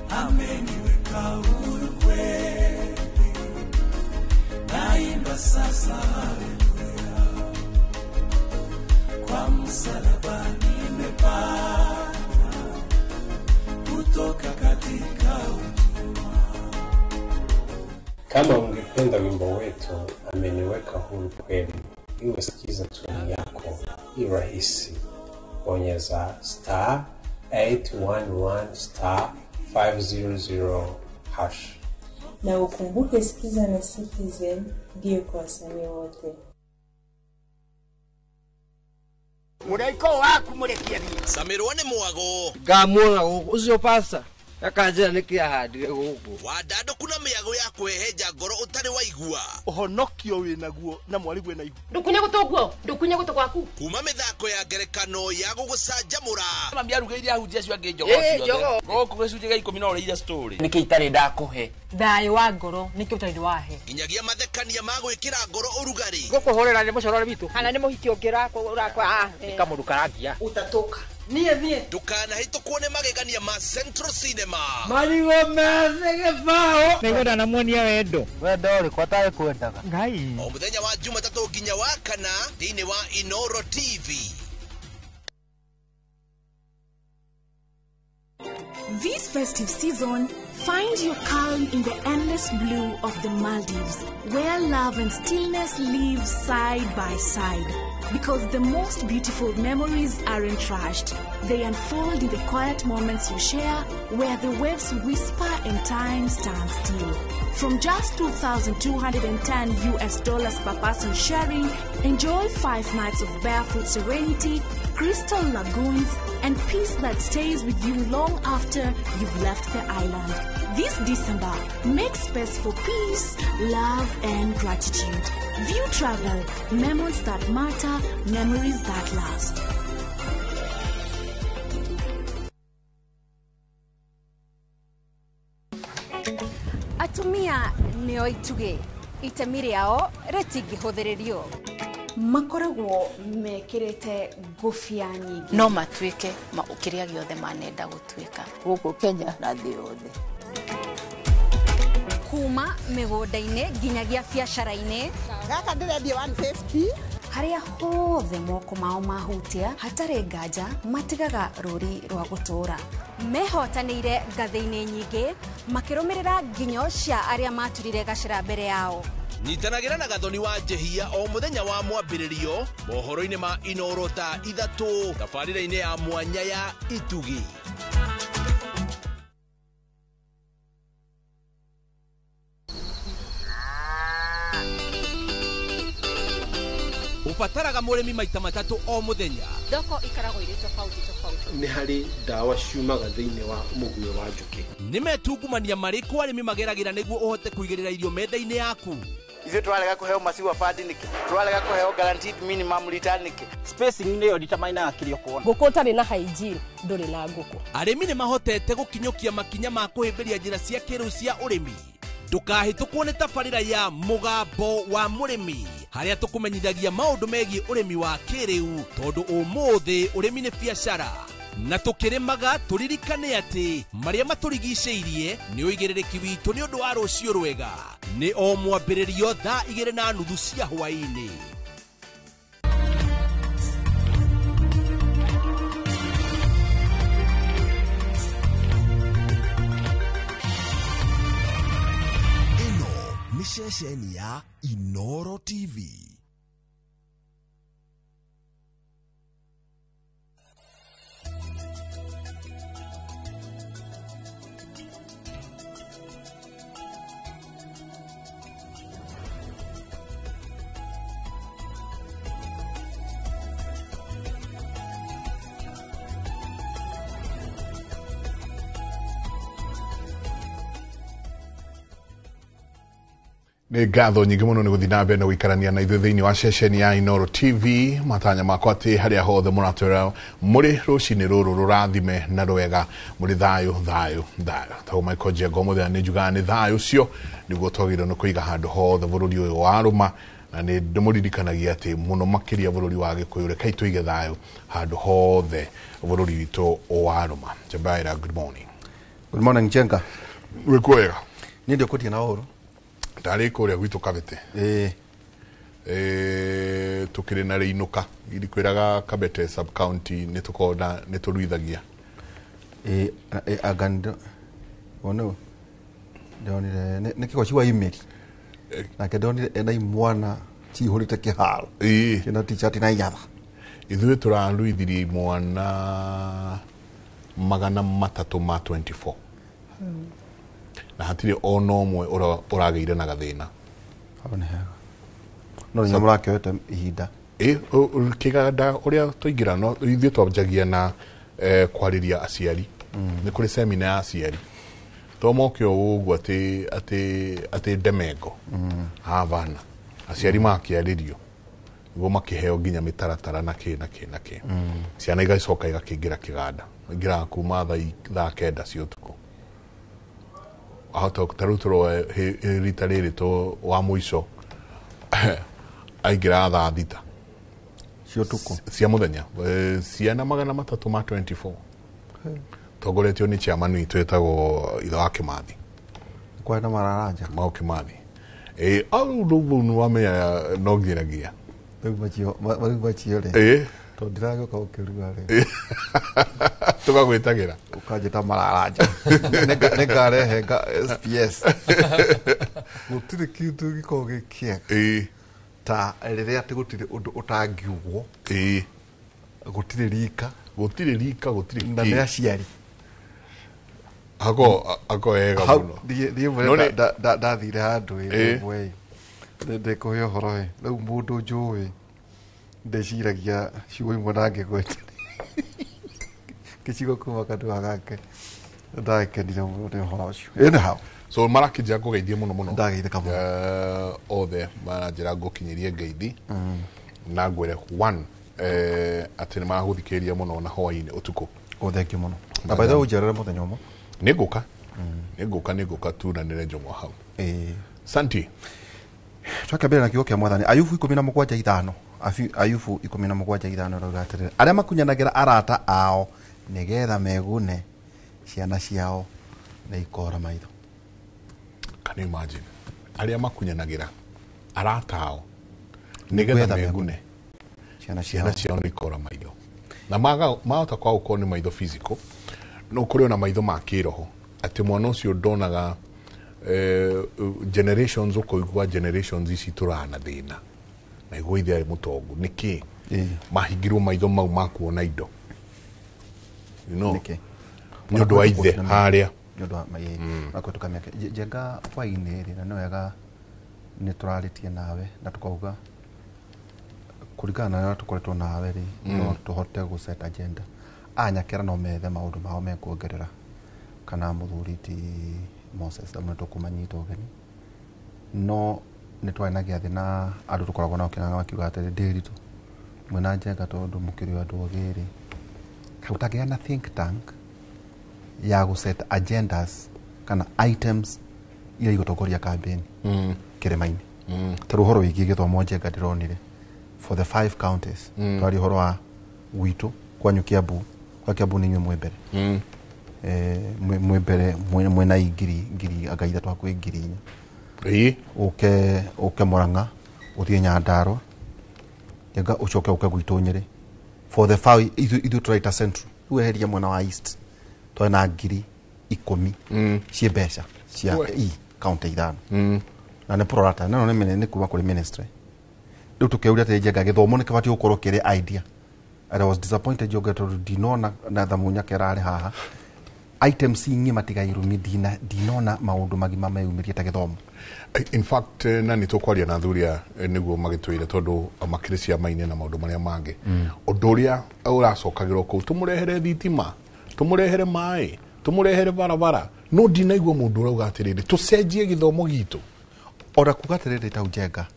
Ameniweka huru kweli, naimba sasa haleluya, kwa msalaba nimepata kutoka katika utumwa. Kama ungependa wimbo wetu ameniweka huru kweli, iwe sikiza tuni yako, i rahisi. Bonyeza *811 *500 hash. Na ukumbuke sikiza na Citizen ndio kwa wasanii wote. Muraiko waku murekia thia. Samirwa ni mwago. Ngamwona ucio pasta. Akanjira nikia handire guku. Wadado kuna miago ya kweheja ngoro utari waigua. Uhonokio winaguo na mwarigu na igua. Ndukunye gutogwo, ndukunye gutogwaku. Kuma mithako ya ngerekano ya gugucanjamura. Mambia rugeire ahunjia cio ange njogo cio. Goku gicunje ga 10 na uriira story. Niki itari ndakuhe. Thai wa ngoro niki utari wahe. Inyagia mathekania magwikira ngoro urugari. Gukuhorera ni mucorore bitu. Kana ni muhiki ungira urakwa Nikamurukaragia. Utatoka. Nie. Dukana hito kuone magegania ma Central Cinema. Marigo mezege bao. Nigoda na muonia wendo. Wendo uri kwataye kwendaga. Ngai. O muthenya wa Jumatatu nginya wa kana thiini wa Inoro TV. This festive season, find your calm in the endless blue of the Maldives, where love and stillness live side by side. Because the most beautiful memories aren't rushed. They unfold in the quiet moments you share, where the waves whisper and time stands still. From just $2,210 per person sharing, enjoy 5 nights of barefoot serenity, crystal lagoons, and peace that stays with you long after you've left the island. This December, make space for peace, love, and gratitude. View Travel, memories that matter, memories that last. Atumia nio ituge itemi riao ritingihũthĩrĩrio. Makoragwo mekĩrĩte ngũbia nyingĩ no matuĩke kĩrĩa gĩothe manenda gũtuĩka gũkũ Kenya na thĩ yothe. Kuma mĩgũnda-inĩ nginyagia biacara-inĩ. Gaka ndĩrendia 150. Harĩa hothe moko mao mahutia hatarĩ nganja matigaga rũri rwa gũtũũra. Mehotanĩire ngathĩ-inĩ nyingĩ makĩrũmĩrĩra nginyo cia arĩa maturire gacĩra mbere yao. Nyitanagira na Gathoni wa Njehia o muthenya wa mwambĩrĩrio mohoro-inĩ ma Inoro ta 3 tabarĩra-inĩ ya mwanya ya Itugi. Ubataraga mũrĩmi maita matatu o muthenya. Thoko ikaragwo irĩ tofauti. Nĩ harĩ ndawa ciumaga thĩinĩ wa mũguĩ wa njũkĩ. Nĩ metungumania marĩkũ arĩmi mageragĩra nĩguo ũhote kũigĩrĩra irio metha-inĩ yaku. Ithuĩ tũralega kũheo maciwa fund nĩkĩ? Tũralega kũheo guaranteed minimum return nĩkĩ? Spacing nĩyo determine kĩrĩa ũkuona. Ngũkũ ũtarĩ na hygiene ndũrĩ na ngũkũ. Arĩmi nĩ mahotete gũkinyũkia makinya ma kũhĩmbĩria njĩra cia kĩrĩu cia ũrĩmi. Ndũkahĩtũkwo nĩ tabarĩra ya mũgambo wa mũrĩmi harĩa tũkũmenyithagia maũndũ megiĩ ũrĩmi wa kĩrĩu tondũ ũmũthĩ ũrĩmi nĩ biacara. Na tũkĩrĩmaga tũririkane atĩ marĩa matũrigicĩirie nĩ ũigĩrĩrĩki witũ nĩ ũndũ wa rũciũ rwega. Nĩ o mwambĩrĩrio thaa 2:30 cia hwaĩ-inĩ. Nĩ ceceni ya Inoro TV. Nĩ ngatho nyingĩ mũno nĩ gũthiĩ na mbere na gũikarania na ithuĩ thĩinĩ wa ceceni ya Inoro TV. Matanya makwa atĩ harĩa hothe mũratwĩra mũrĩ rũcinĩ rũrũ rũrathime na rwega, mũrĩ thayũ thayũ thayũ. Taguo Michael Njengo mũthenya nĩ njugaga nĩ thayũ ũcio nĩguo twagĩrĩirwo nĩ kũiga handũ hothe bũrũri ũyũ warũma, na nĩ ndĩmũririkanagia atĩ mũno makĩria bũrũri wa Gĩkũyũ rekei tũige thayũ handũ hothe bũrũri witũ warũma. Jabaira, good morning. Good morning Njenga. Wĩkwega? Nĩ ndio kũtia na ũhoro. Tarĩ kũrĩa gwitũ Kabete. Tukĩrĩ na rĩinũka irikwĩraga Kabete sub county nĩ tũkoragwo nĩ tũruithagia. Aganda ono ndonire nĩ kĩgo ciwa email na ndonire ena imwana cihũrĩte kĩharo kĩna t-shirt na yatha. Ithuĩ tũraruithirie mwana 324 na hatirĩ ona ũmwe ũragĩire na gathĩna. No nĩ mũrakĩoete ihinda. Kĩganda ũrĩa tũingĩra no ithuĩ twambagia na kwarĩria aciari. Nĩ kũrĩ seminar ya aciari. Tomokio ũguo atĩ ndemengo. Havana. Aciari makĩarĩrio. Nĩguo makĩheo nginya mĩtaratara na kĩ. Ciana igacoka igakĩingĩra kĩganda. Ingĩraga kuma thaa 9 cia ũtukũ. Ahota kutaruturwo rita rĩrĩ to wa mũico aingĩra thaa 6 cia ũtukũ cia mũthenya. Ciana 324 tongoretio nĩ chairman witũ etagwo ithe wa Kĩmathi. Kwa na mararanja Mau Kĩmathi. Au ndugu wamenya no ngiragia bagubachio le to ndiragoka ũkĩruga rĩ tũgagwĩtagĩra ũkanjĩta mararanja nĩngarehe SPS gũtirĩ kĩndũ gĩkoragwo gĩkĩega ta rĩrĩa atĩ gũtirĩ ũndũ ũtangiugwo gũtirĩ rika gũtirĩ na nĩ aciari ako ega mũno. Ndiĩ ndathire handũ ĩmwe ndĩkũhe ũhoro rĩu mũndũ njũĩ ndeciragia ciugo imwe na ngĩgweta gĩcigo kuma kanua gake ndakenire mũno nĩ ũhoro ũcio. Anyhow, so marakĩnjĩra ngũgeithie mũno ndageithĩka mũno othe maranjĩra ngũkinyĩrie ngeithi na ngwĩre one atĩ nĩ magũthikĩrĩria mũno na hwaĩ-inĩ ũtukũ. Thengiũ mũno. Na by the way ũnjerere mũthenya ũmwe nĩngũka tunanĩre njomwa hau. Santi twakambĩrĩra na kiugo kĩa Mwathani Ayubu 17:5. Ayubu 17:5 rauga atĩrĩrĩ, arĩa makunyanagĩra arata ao nĩgetha megune, ciana ciao nĩ ikora maitho. Can you imagine? Arĩa makunyanagĩra arata ao nĩgetha megune, ciana ciao nĩ ikora maitho. Na mahota kwa gũkorwo nĩ maitho physical, no kũrĩ na maitho ma kĩroho, atĩ mwana ũcio ndonaga generations ũkũigua generations ici tũrana thĩna na igua ithe arĩ mũtongu nĩkĩ mahingirwo maitho mau ma kuona indo, you know, nĩ ũndũ wa ithe harĩa nĩ ũndũ wa akũtuka mĩaka Njenga hwaĩ-inĩ rĩ, na nĩ wega nĩ tũrarĩtie nawe na tukauga kũringana na tũkoretwo nawe rĩ no tũhote gũset agenda. Anyakĩra no methe maũndũ mao mekuongerera kana mũthuri ti Moses amwe tũkũmanyita ũgeni, no nĩ twanagia thĩ na andũ tũkoragwo nao kĩng'ang'a makiuga atĩrĩ Ndĩritũ mwena Njenga tondũ mũkĩrĩ andũ ogĩ-rĩ hautagĩa na think tank ya gũset agendas kana items iria igũtongoria campaign kĩrĩma-inĩ. Ta ũhoro wĩgiĩ gĩthomo Njenga ndĩronire for the 5 counties. Twari ũhoro wa gwitũ kwanyu Kiambu, kwa Kiambu nĩ inyuĩ mwĩ mbere mwĩ mbere mwena ngiri anga ithatũ hakuhĩ ngiri 4 ũke Mũrang'a ũthiĩ Nyandarua Njenga ũcoke ũke gwitũ Nyĩrĩ for the 5 ithuĩ tũraita central rĩu eheria mwena wa east twena ngiri 10 cie mbeca cia county ithano na ne prorata no ne kuma kuri ministry riu tukeuria te Njenga githomo ni kibati gukorwo kiri idea. And I was disappointed you get to dinona na Thamunya kerare haha items ingi matigairu dinona maundu magima meyumirie ta githomo. In fact na ni tukwaria na thuria niguo magitwire tondu makirisia maine na maundu maria mangi unduria uracokagirwo ku tumurehere thitima tumurehere mai tumurehere barabara no dinaigwo mundu urauga atiriri tucenjie githomo gitu ora kuga atiriri ta Njenga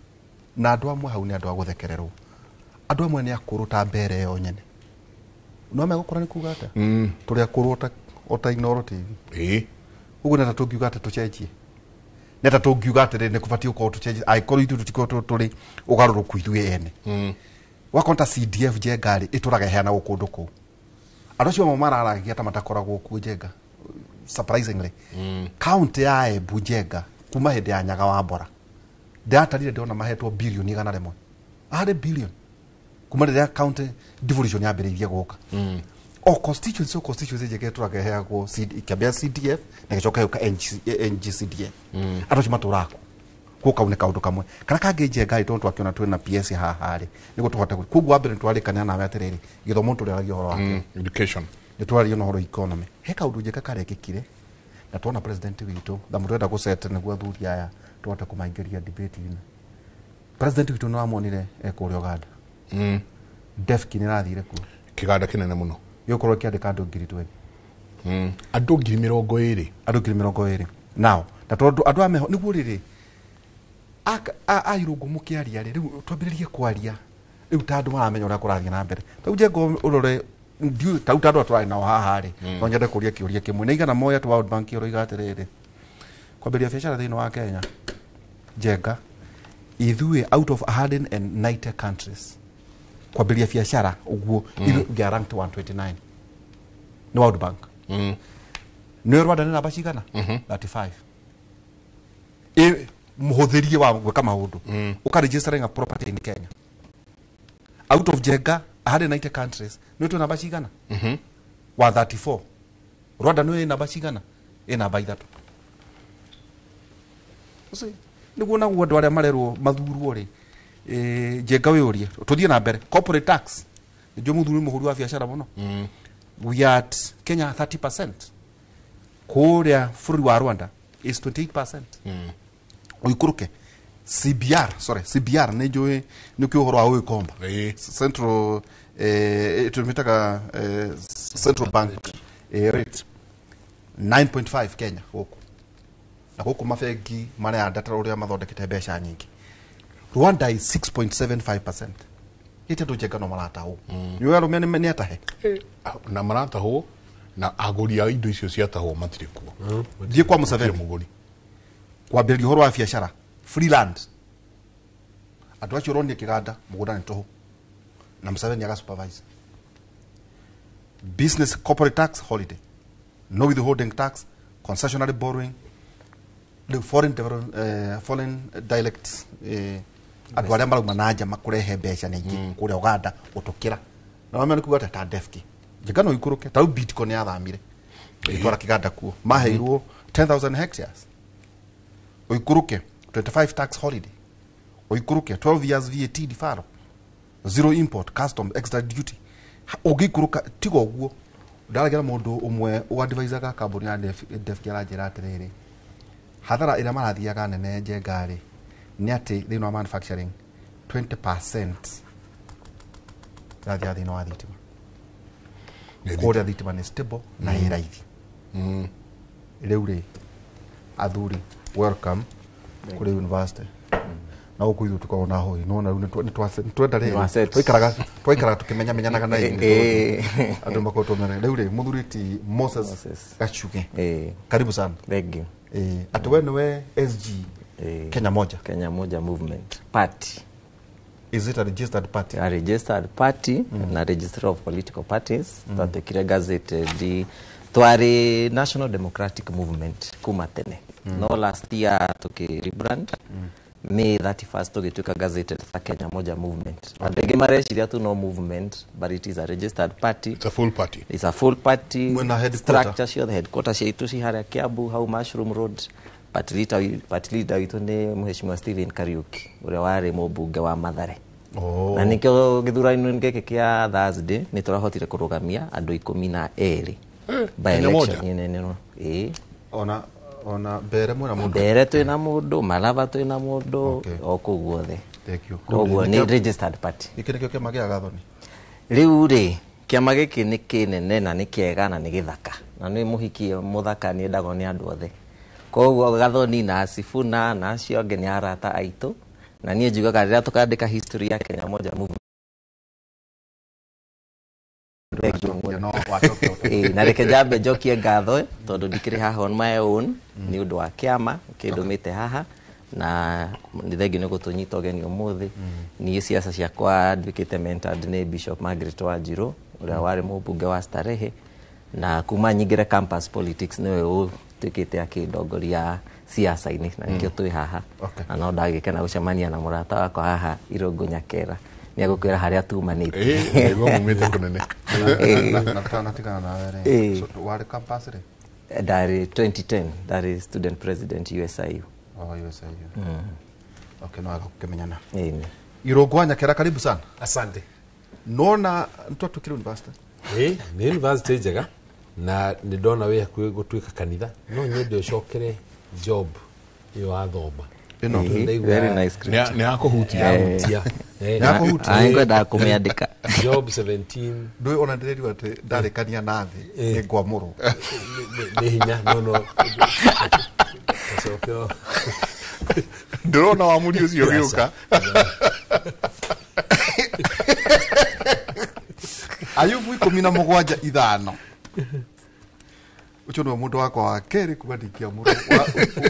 na andu amwe hau ni andu aguthekererwo andu amwe ni akuru ta mbere yo nyene no megukora ni kuga ata turi akuru ota Inooro TV ugu na tungiuga ata tucenjie neta tungiuga atiriri ni kubatie uko tucenjie aikoro itu tutiko turi ugaruruku ithuĩ ene wakonta CDF Njenga ituraga heana gukundu ku andu cio mararagia ta matakoragwo ku Njenga surprisingly county ya Embu Njenga kuma hindi ya Nyaga wa Mbora ndatarire ndona mahetwo bilioni 100 100 billion kuma rĩrĩa county devolution yambĩrĩirie gũka o constituency Njenga tũrageheagwo ikĩambia CDF na gĩcoka yuka NGCDF andũ cio matũraku kuka une kaundu kamwe kana kangĩ Njenga tondu twakiona twina PS haha rĩ nĩguo tũhote kugu wambere twarĩkania nawe atirĩrĩ gĩthomo tũrĩaragia ũhoro wake education nĩtwaragia ũhoro economy he kaundu Njenga karekĩkire na tuona president witũ ndamũrenda gũcete nĩguo athuri aya tuhote kũmaingĩria debate ino president witũ no amonire ekũrĩa Uganda defki nĩ rathire kuo kĩganda kĩnene mũno gĩgũkorwo kĩandĩka andũ 20 andũ 20 andũ 20 now na tondu andũ ameho nĩguo rĩrĩ airungu mukiaria rĩ rĩu twambĩrĩrie kwaria rĩu ta andũ maramenya ũrĩa kũrathiĩ na mbere ta Njenga ũrore ndiũ ta andũ atũrarĩ nao haha rĩ no nyende kũria kĩũria kĩmwe nĩ igana moya tu World Bank ũroiga atĩrĩrĩ kwambĩrĩria biacara thĩinĩ wa Kenya Njenga ithuĩ out of 190 countries kwambĩrĩria biacara ũguo we are ranked 129 ni World Bank nĩ Rwanda nĩ namba cigana 35 muhuthirie wa gwika maundu ukaregistering a property in Kenya out of Njenga 190 countries nĩ tu namba cigana wa 34 Rwanda nĩ namba cigana namba 3 nĩguo naguo andũ arĩa marerwo mathurwo rĩ Njenga wĩũrie tũthiĩ na mbere corporate tax nĩguo mũthuri mũhũri wa biacara mũno we are at Kenya 30% kũrĩa bũrũri wa Rwanda is 28% uikuruke CBR nĩ njũĩ nĩ kĩ ũhoro wa ũkomba central tumitaga central bank rate 9.5 Kenya huko na huko mabengi marĩa andata ũrĩa mathondekete mbeca nyingĩ Rwanda is 6.75% ite Njenga no marataho nĩ wero nĩ atahe na marataho na agũri a indo icio ciatahwo matirĩ kuo thiĩ kwa Museveni mũgũri kwambĩrĩria ũhoro wa biacara free land andũ acio ronie kĩganda mũgũnda nĩ tũhũ na Museveni aga supervise business corporate tax holiday no withholding tax concessionary borrowing the foreign dialects andũ arĩa marauma na nja makũrehe mbeca nyingĩ kũrĩa Uganda gũtũkĩra na wamenya kuga ta defki Njenga no ikũrũke ta Bidco nĩ athamire itwara kĩganda kuo maheirwo 10,000 hectares oikuruke 25 tax holiday oikuruke 12 years VAT deferral zero import custom extra duty ogikuruka tigo guo ndaragira mundu umwe uadvisor kambuni ya def kira njira atiriri hathara ira marathiaga nene Njenga ri ni ati thĩinĩ wa manufacturing 20% rathia thĩinĩ wa thitima kũrĩa thitima ni stable na iraithi rĩu rĩ athuri welcome kuri university na uko ithu tukona hoi no na twenda rĩ twaikaraga tukimenya na andu makoto mena rĩu rĩ muthuriti Moses Gachuge karibu sana thank you atu we SG Kenya Moja movement party. Is it a registered party? A registered party na register of political parties that the kire gazette di twari National Democratic Movement kuma tene no last year tuki rebrand May 31st tugituka gazette ta Kenya Moja movement andege mareciria tu no movement but it is a registered party. It's a full party. It's a full party. When structure sio the headquarters yetu si haria Kiambu how Mushroom Road party leader witũ nĩ Mheshimiwa Stephen Kariuki ũrĩa warĩ mũmbunge wa Mathare. Na nikio githurano ngeke kia Thursday ni turahotire kurugamia andu 12 by election ona bere mwe na mundu bere twina mundu malava twina mundu okuguothe koguo ni registered party ikirekio kiama gia gathoni riu ri kiama giki ni kinene na ni kiega na ni githaka na ni muhiki muthaka ni ndago ni andu othe koguo gathoni na Sifuna na acio ange ni arata aitu na niĩ njugaga rĩrĩa tukandĩka history ya Kenya moja movement na reke jambe njokie ngatho tondũ ndikĩrĩ haha on my own nĩ ũndũ wa kĩama kĩndũmĩte haha na nĩ thengiũ nĩ gũtũnyita ũgeni ũmũthĩ niĩ ciaca ciakwa nduĩkĩte mentored nĩ Bishop Margaret Wanjiru ũrĩa warĩ mũmbunge wa Starehe na kuma nyingĩre campus politics nĩwe ũtuĩkĩte akĩndongoria siasa-inĩ na nikio twĩ haha na no ndagĩkena gũcemania na mũrata wakwa haha Irũngũ Nyakera nĩ agũkwĩra harĩa tumanĩte mumĩte kũnene na tigana na were so warĩ campus rĩ ndarĩ 2010 ndarĩ student president USIU USIU okay no agakũmenyana Irũngũ Nyakera karibu sana asante nona nitwatukire university ni university njega na nĩ ndona wĩ hakuhĩ gũtuĩka kanitha no nyende ũcokere job yo athoma very nice ni akuhutia ngwenda kũmĩandĩka job 17 ndũĩ ona ndĩrĩrĩu atĩ ndarĩkania na thĩ nĩ ngwamũrwo nĩ hinya no ndĩrona wamũri ũcio gĩũka Ayubu 17:5 ucho no mundu wakwa wa keri kubadikia mundu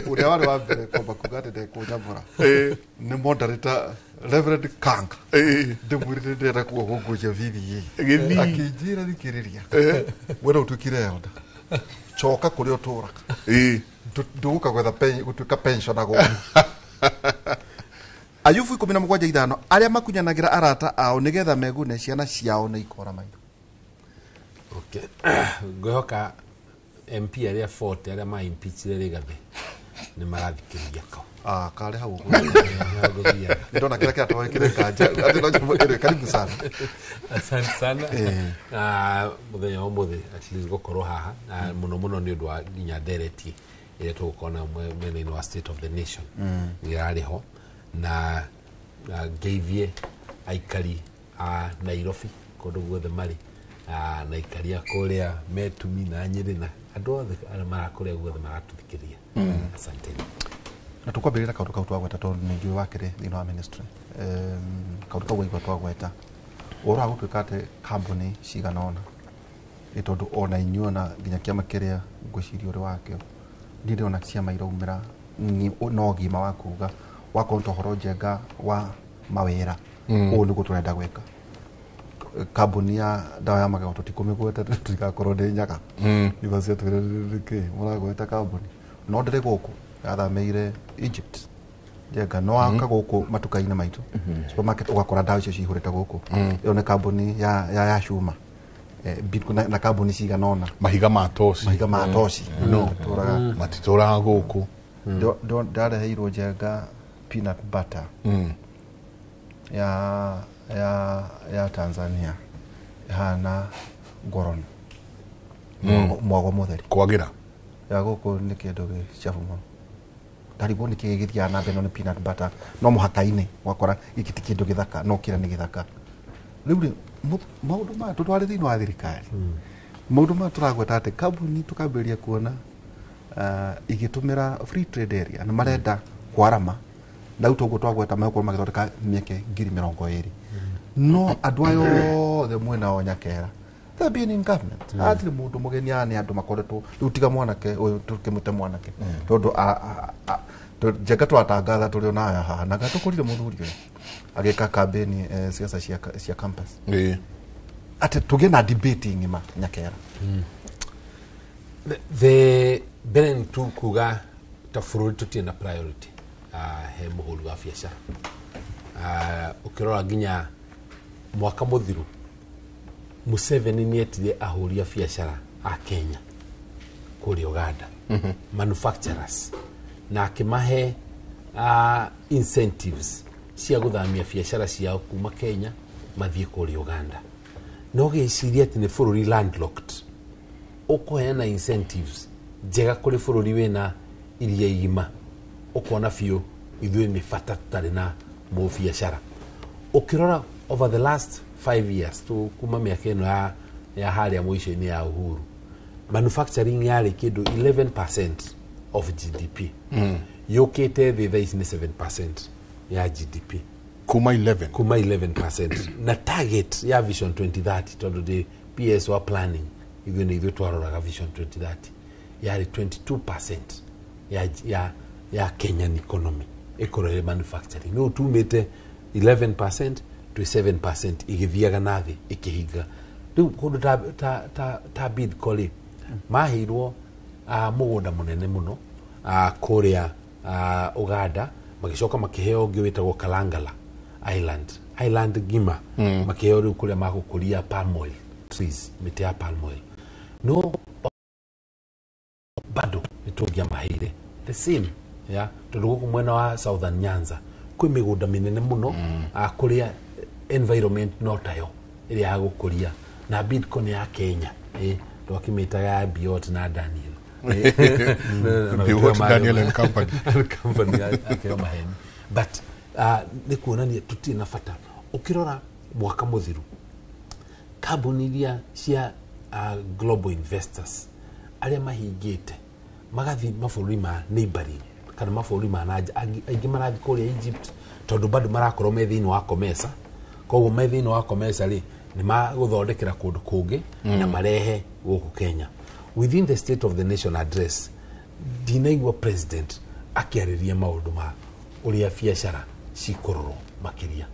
uria wari wa mbere kwamba kugatete kunyamura ni moderator Reverend Kank ndimwirire ndera kuo gunguje vivi akijira thikiriria wena utukire yonda choka kuri utura nduguka gwetha gutuika pension ago Ayubu 17:5 aria makunyanagira arata ao nigetha megune ciana ciao na ikora maitho okay ngwihoka MP aria 40 aria ma impeach Rigathi ni marathikiriria kao kale hau ndona kila kitu wekire kanja ati no jambo ere karibu sana asante sana muthenya umuthi at least gokorwo haha muno ni undu wa nginya dereti ile tukona mwene wa state of the nation ngiari ho na geithie aikari a Nairobi kundu guothe mari na ikaria kuria Metumi na Nyeri na andu othe arĩa marakuria guothe maratuthikiria asante na tukwambĩrĩra kaũndũ kau twagweta tondũ nĩ njũĩ wakĩrĩ thĩinĩ wa ministry kaũndũ kau waigua twagweta ũra gũtuĩka atĩ kambuni cigana ona nĩ tondũ ona inyuĩ na nginya kĩama kĩrĩa ngwĩciria ũrĩ wakĩo ndĩrĩ ona ciama iraumĩra no ũgima wa kuga wakorwo ũhoro njega wa mawĩra ũũ nĩguo tũrenda gwĩka kambuni ya dawa ya magego tũtikũmĩgweta tũtigakorwo ndĩ nyaga ibacio twĩrĩrĩkĩ mũragweta kambuni no ndĩrĩ gũkũ yathamĩire Egypt njenga no aka gũkũ matuka-inĩ maitũ supermarket ũgakora dawa icio cihũrĩte gũkũ ĩyo nĩ kambuni ya Shuma na kambuni cigana ona mahiga ma toci no matitũraga gũkũ ndareheirwo njenga peanut butter ya Tanzania hana ngorono mwago mutheri kwagira ya gũkũ nĩ kĩndũ gĩcabu mũno ndaribo nĩ kĩgĩthia na mbere no nĩ peanut butter no mũhaka-inĩ wakora gĩkĩ ti kĩndũ gĩthaka no kĩra nĩ gĩthaka rĩu maũndũ maya tũtwarĩ thĩinĩ wa thirikari maũndũ maya tũragweta atĩ kambuni tũkambĩrĩria kuona igĩtũmĩra free trade area na marenda kwarama na ũguo twagweta magĩkorwo magĩthondeka mĩeke 20,000 no andũ ayo othe mwena wa Nyakera they're being in government atiri mundu mugeni ani andu makoretwo riu tiga mwanake uyu tukimute mwanake tondu njega twatangatha turi ona haha na gatukurire muthuri uyu agika campaign siasa cia campus ati tuge na debating ma Nyakera the benen tu kuga ta fururi tutie na priority he muhuru wa biacara ukirora nginya mwaka muthiru Museveni ni etire ahuri a biacara a Kenya kuri Uganda manufacturers na akimahe incentives cia guthamia biacara ciao kuma Kenya mathie kuri Uganda. No giciria ati ni bururi landlocked, ukuheana incentives njega kuri bururi wina iria igima, ukona biu ithuĩ mĩbata tutarĩ na mũbiacara. Ukirora over the last 5 years kuma mĩaka ĩno ya harĩa mũico-inĩ ya uhuru, manufacturing yarĩ kĩndũ 11% of GDP. Yũkĩte thĩ thaa ici nĩ 7% ya GDP. Kuma 11%. Na target ya Vision 2030 tondũ the PS wa planning ithuĩ twaroraga Vision 2030 yarĩ 22% ya Kenyan economy ikorere manufacturing. No tumĩte 11% to 7% igithiaga nathi ikihinga. Riu kundu ta bid koli mahirwo mugunda munene muno kuria Uganda, magicoka makiheo ngi witagwo Kalangala Island gima makiheo riu kuria magukuria palm oil trees, miti ya palm oil. No bado nitugia mahire the same ya tondu guku mwena wa Southern Nyanza kwi migunda minene muno kuria environment notayo iria ya gukuria na Bidco ni ya Kenya twakimitaga ya Biot na Daniel Biot Daniel and company akeo maheni but ni kuonania tutina fata. Ukirora mwaka muthiru kambuni iria cia global investors aria mahingite magathi mabũrũri ma neighboring kana mabũrũri ma nanja aingĩ marathi kũrĩa Egypt tondu bado marakorwo me thĩinĩ wa COMESA. Koguo me thĩinĩ wa COMESA rĩ nĩ magũthondekera kũndũ kũngĩ na marehe gũkũ Kenya. Within the State of the Nation address ndinaigua president akiarĩria maũndũ ma ũrĩa biacara cikororwo makĩria.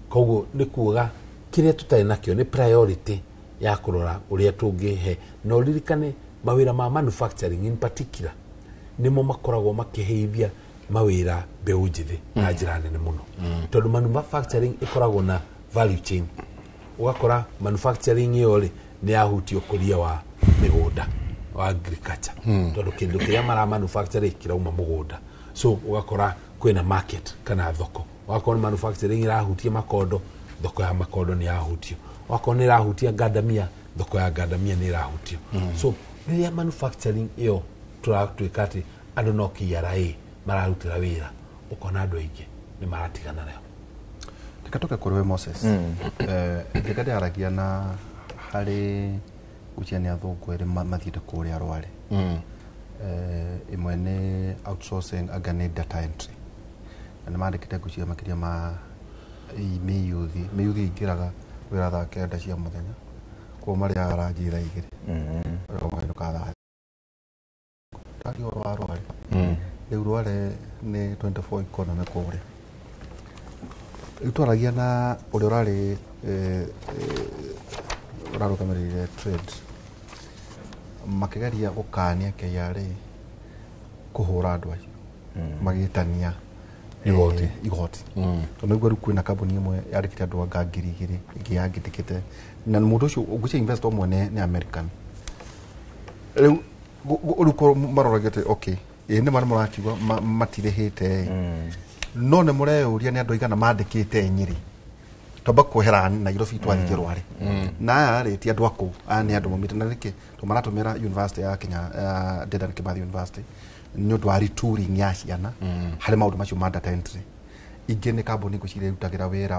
Koguo nĩ kuuga kĩrĩa tũtarĩ nakĩo nĩ priority ya kũrora ũrĩa tũngĩhe na ũririkane mawĩra ma manufacturing in particular nimo makoragwo makiheithia mawĩra mbeũ njĩthĩ na njĩra nene mũno. Tondũ manufacturing ikoragwo na value chain. Ugakora manufacturing iyo ri ni yahutio ũkũria wa mĩgũnda wa agriculture. Tondũ kĩndũ kĩrĩa mara manufacture kĩrauma mũgũnda. So ugakora kwĩna market kana thoko. Ugakora manufacturing irahutia makondo, thoko ya makondo ni yahutio. Ugakora ni irahutia ngandamia, thoko ya ngandamia ni irahutio. So rĩrĩa manufacturing iyo turatuĩka atĩ andũ no KRA mararutĩra wĩra, ũkona andũ aingĩ nĩ maratigana nayo. Tikatoke kuri we Moses. Ndikade aragia na hari uciani athungu eri mathiite kuria Rware. Imwe ni outsourcing agane data entry. Na mandikite gucia makiria ma meyuthi ingiraga wira tha kenda cia muthenya. Kwa mari aranjira igiri. Romwe nukatha. Tari wa Rware. Rware ni 24 economy kuria. Itwaragia na uria urari urarugamirire trade makigeria gukania KRA kuhura andu acio magitania igoti tondu niguo riu kwina kambuni imwe yarikite andu anga 2,000 ingi yangitikite na mundu ucio ugucia investor umwe ni American. Riu uruko maroragite okay ni mara murakiwa matirihite no ne mureuria ni andu igana mandikite Nyeri toba kuhera Nairobi twathie Rware na reti andu aku ani andu momite na rike to maratumira University ya Kenya Dedan Kimathi University nyo ndwari touring ya ciana hari maundu macio ma data entry ingi ni kambuni gucire rutagira wira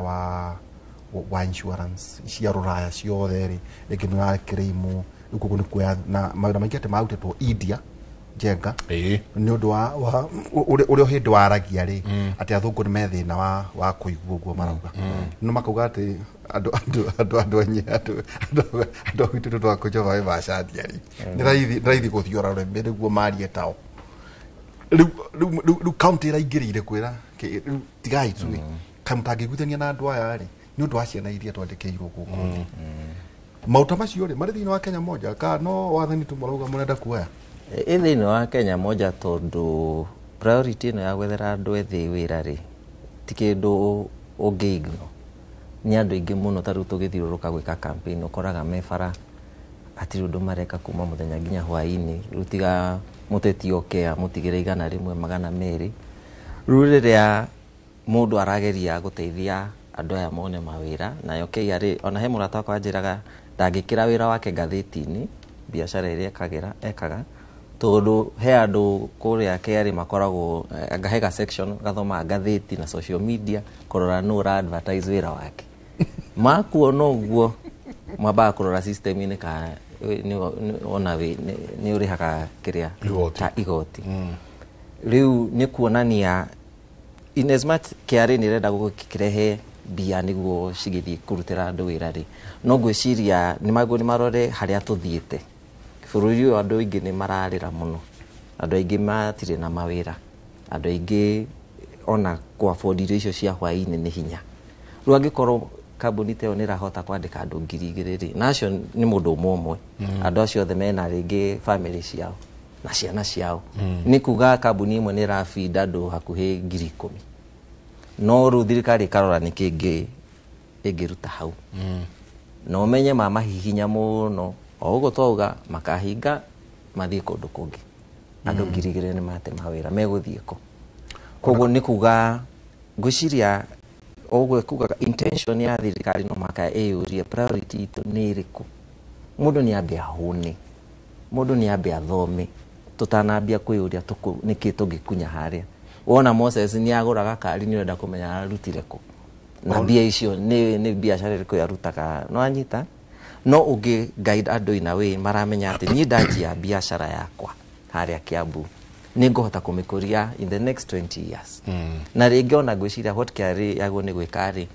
wa insurance cia ruraya ciothe ri ingi ni ya kirimu ukugu ni kuya na maundu maingi ate mautitwo India Jenga ni undu wa uri hindi waragia ri ati athungu ni methina wa kuigua uguo marauga no makauga ati andu anyi andu hitu twa kujova we bashadia ri ni raithi guthiora rembe niguo marie tao riu county raingirire kwira tigai tu kamutangiguthania na andu aya ri ni undu wa ciana iria twandikirwo guku mauta macio ri mari thini wa Kenya moja ka no wathani tu marauga murenda kuoya thini wa Kenya moja tondu priority no ya gwethera andu ethi wira ri ti kindu ungiigno ni andu ingi muno taru tugithiuruka gwika campaign ukoraga mefara atiri undu mareka kuma muthenya nginya hwaini rutiga muteti okea mutigire 100 ruriria mundu arageria guteithia andu aya mone mawira nayo KRA ona he murata kwa njiraga ndangikira wira wake gatheti-ini biashara iria ekaga tondu he andu kuria KRA makoragwo ngahega section gathoma gatheti na social media korora no advertise wira wake makuona uguo mwaba kurora system ini ka ona we ni urihaga kiria ta igoti riu ni kuonania in as much KRA ni renda gukirehe bia niguo cigithii kurutira andu wira ri no gwiciria ni marore haria tuthiite bururi uyu andu ingi ni mararira muno andu ingi matire na mawira andu ingi ona kwa afford icio cia hwaini ni hinya riu angikorwo kambuni teo ni rahota kwandika andu 2,000 nacio ni mundu umwe andu acio othe mena ringi family ciao na ciana ciao ni kuga kambuni imwe ni rafida andu hakuhi 10,000 no ru thirikari karora ni kingi ingiruta hau no menye mama hihinya muno o ugo twauga makahinga mathie kundu kungi andu 2,000 ni mate mawira meguthieko koguo ni kuga ngwiciria ogwe kuga intention ya thirikari no maka eyurie priority itu ni iriku mundu ni ambia huni mundu ni ambia thome tutanambia kwiyuria niki tungikunya haria wona Moses ni aguraga kari ni wenda kumenya arutire ku na bia icio ni biashara iriku yarutaga no anyita no ugi guide andu in a way maramenya ati ni ndanjia biashara yakwa haria Kiambu ni ngohota kumikuria in the next 20 years na ringi ona gwiciria what KRA yago ni gwikari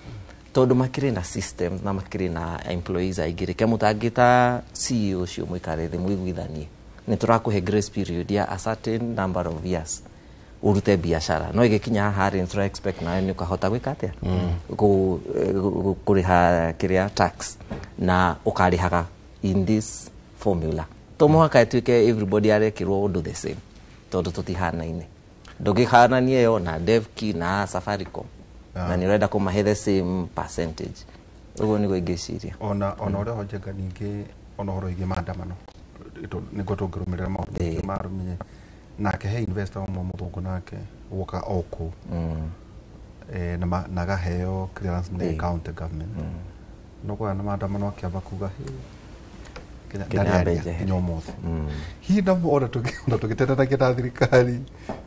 tondu makiri na systems na makiri na employees aigire ke mutangita CEO cio mwikare thi mwiguithanie ni turakuhe grace period ya a certain number of years urute biashara no igikinya hari ntura expect na ni ukahota gwikatia kuriha kiria tax na ukarihaga in this formula to mwaka etuike everybody arekirwo do the same tondu tutihana-ine ndugikhananie yo na Devki na Safaricom na ni renda kumahe the same percentage ugo ni gwingiciria ona uria hojenga ningi ona horo igi maandamano niko tungirumirira maundu marumie nake he investor umwe muthungu nake woka oku na gaheo clearance ni county government no kwa na maandamano akiamba kuga nyomothi hina mora tugiteta kita thirikari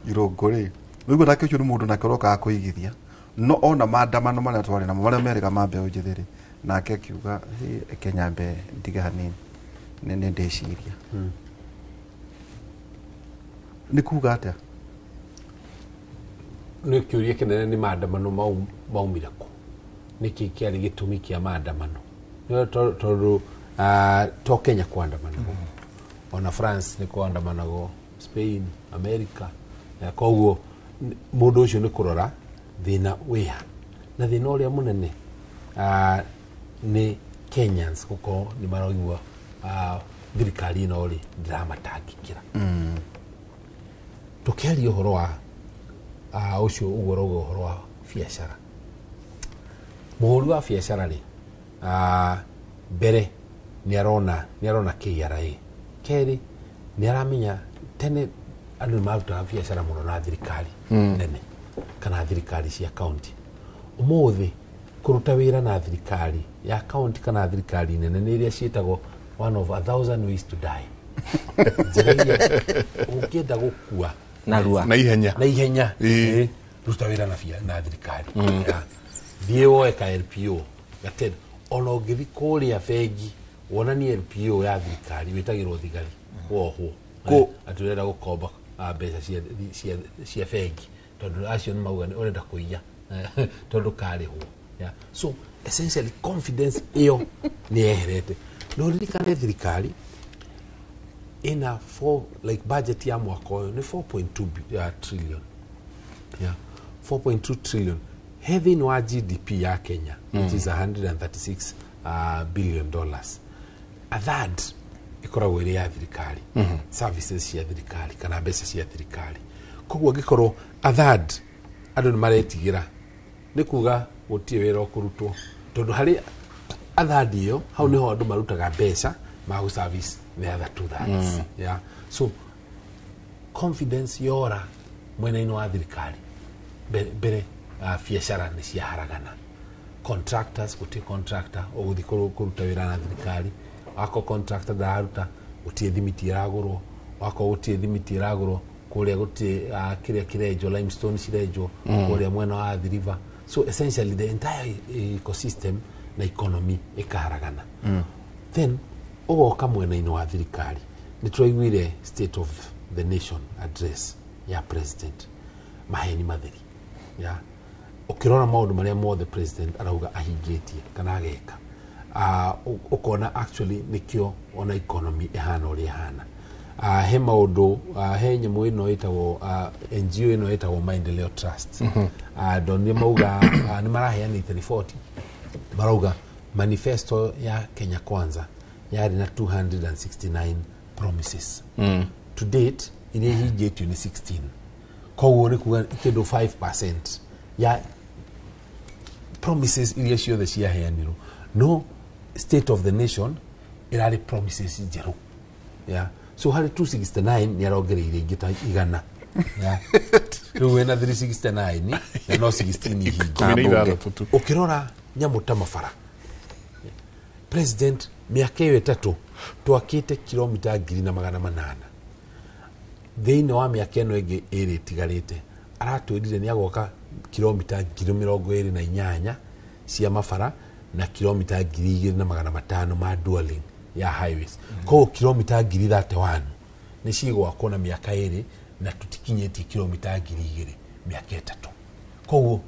irongori niguo nake ucio ni mundu nake roka akuigithia no ona maandamano maria twari na maria merika mambe ujithiri nake akiuga Kenya mbe ndiga hanini ni ndeciria ni kuga atia ni kiuria kinene ni maandamano maumira ku niki kiari gitumi kia maandamano no tondu to Kenya kuandamana ona France ni kuandamanago Spain America koguo mundu ucio ni kurora thina wia na thina uria munene ni Kenyans kuko ni marogwa thirikari no ri ndiramatangikira tukiaria uhoro wa ucio ugorogo uhoro wa biashara muhuri wa biashara ri mbere ni arona KRA keri ni aramenya tene andu maruta biashara muno na thirikari nene kana thirikari cia county umuthi kuruta wira na thirikari ya county kana thirikari nene ni iria cietagwo one of 1,000 ways to die ukienda gukua na ihenya ruta wira na thirikari thie woe ka LPO gated ona ungithi kuria bengi wona ni LPO ya thirikari witagirwo thigari woho aturenda gukomba mbeca cia bengi tondu acio ni mauga ni urenda kuiya tondu karihwo so essentially confidence iyo ni eherete no ririkane thirikari ina like budget ya mwaka uyu ni 4.2 trillion 4.2 trillion heavy no GDP ya Kenya which is 136 billion dollars a third ikoragwo iri ya thirikari services cia thirikari kana mbeca cia thirikari koguo gikorwo a third andu ni maretigira ni kuga gutie wira kurutwo tondu hari a third iyo hau niho andu marutaga mbeca magu service the other 2/3 yeah. So confidence yora mwena ino wa thirikari bere biashara ni cia haragana contractors guti contractor uguthi kuruta wira na thirikari wako contractor daruta utie thimiti iragurwo wako utie thimiti iragurwo kuria guti kiria kirejo limestone cirejo kuria mwena wa Athi River. So essentially the entire ecosystem na economy ikaharagana. Then ugoka mwena ino wa thirikari ni twaiguire state of the nation address ya president maheni matheri ya ukirona maundu maria mothe president arauga ahingitie kana ageka ukona actually nikio ona economy ehana uri ehana he maundu he nyamu ino itagwo NGO ino itagwo Maendeleo Trust doni mauga ni maraheanite report marauga manifesto ya Kenya Kwanza yari na 269 promises to date ile hingitio ni 16 koguo ni kuga kindu 5% ya promises ile ciothe ciaheanirwo no state of the nation irari promises njeru yeah. So hari 269 ni arongereire ingita igana yeah. Ruwena 369 na no 16 hingi ukirora nyamu ta mafara president miaka iyo 3 twakite kilomita 800 thĩinĩ wa mĩaka ĩno ĩngĩ ĩrĩ ĩtigarĩte aratwĩrire nĩ agoka kilomita 28 cia mabara na kilomita 2,500 ma dualing ya highways koguo kilomita 31 nĩ cigwakwo na mĩaka ĩrĩ na tũtikinyĩtie kilomita 2,000 mĩaka 3 koguo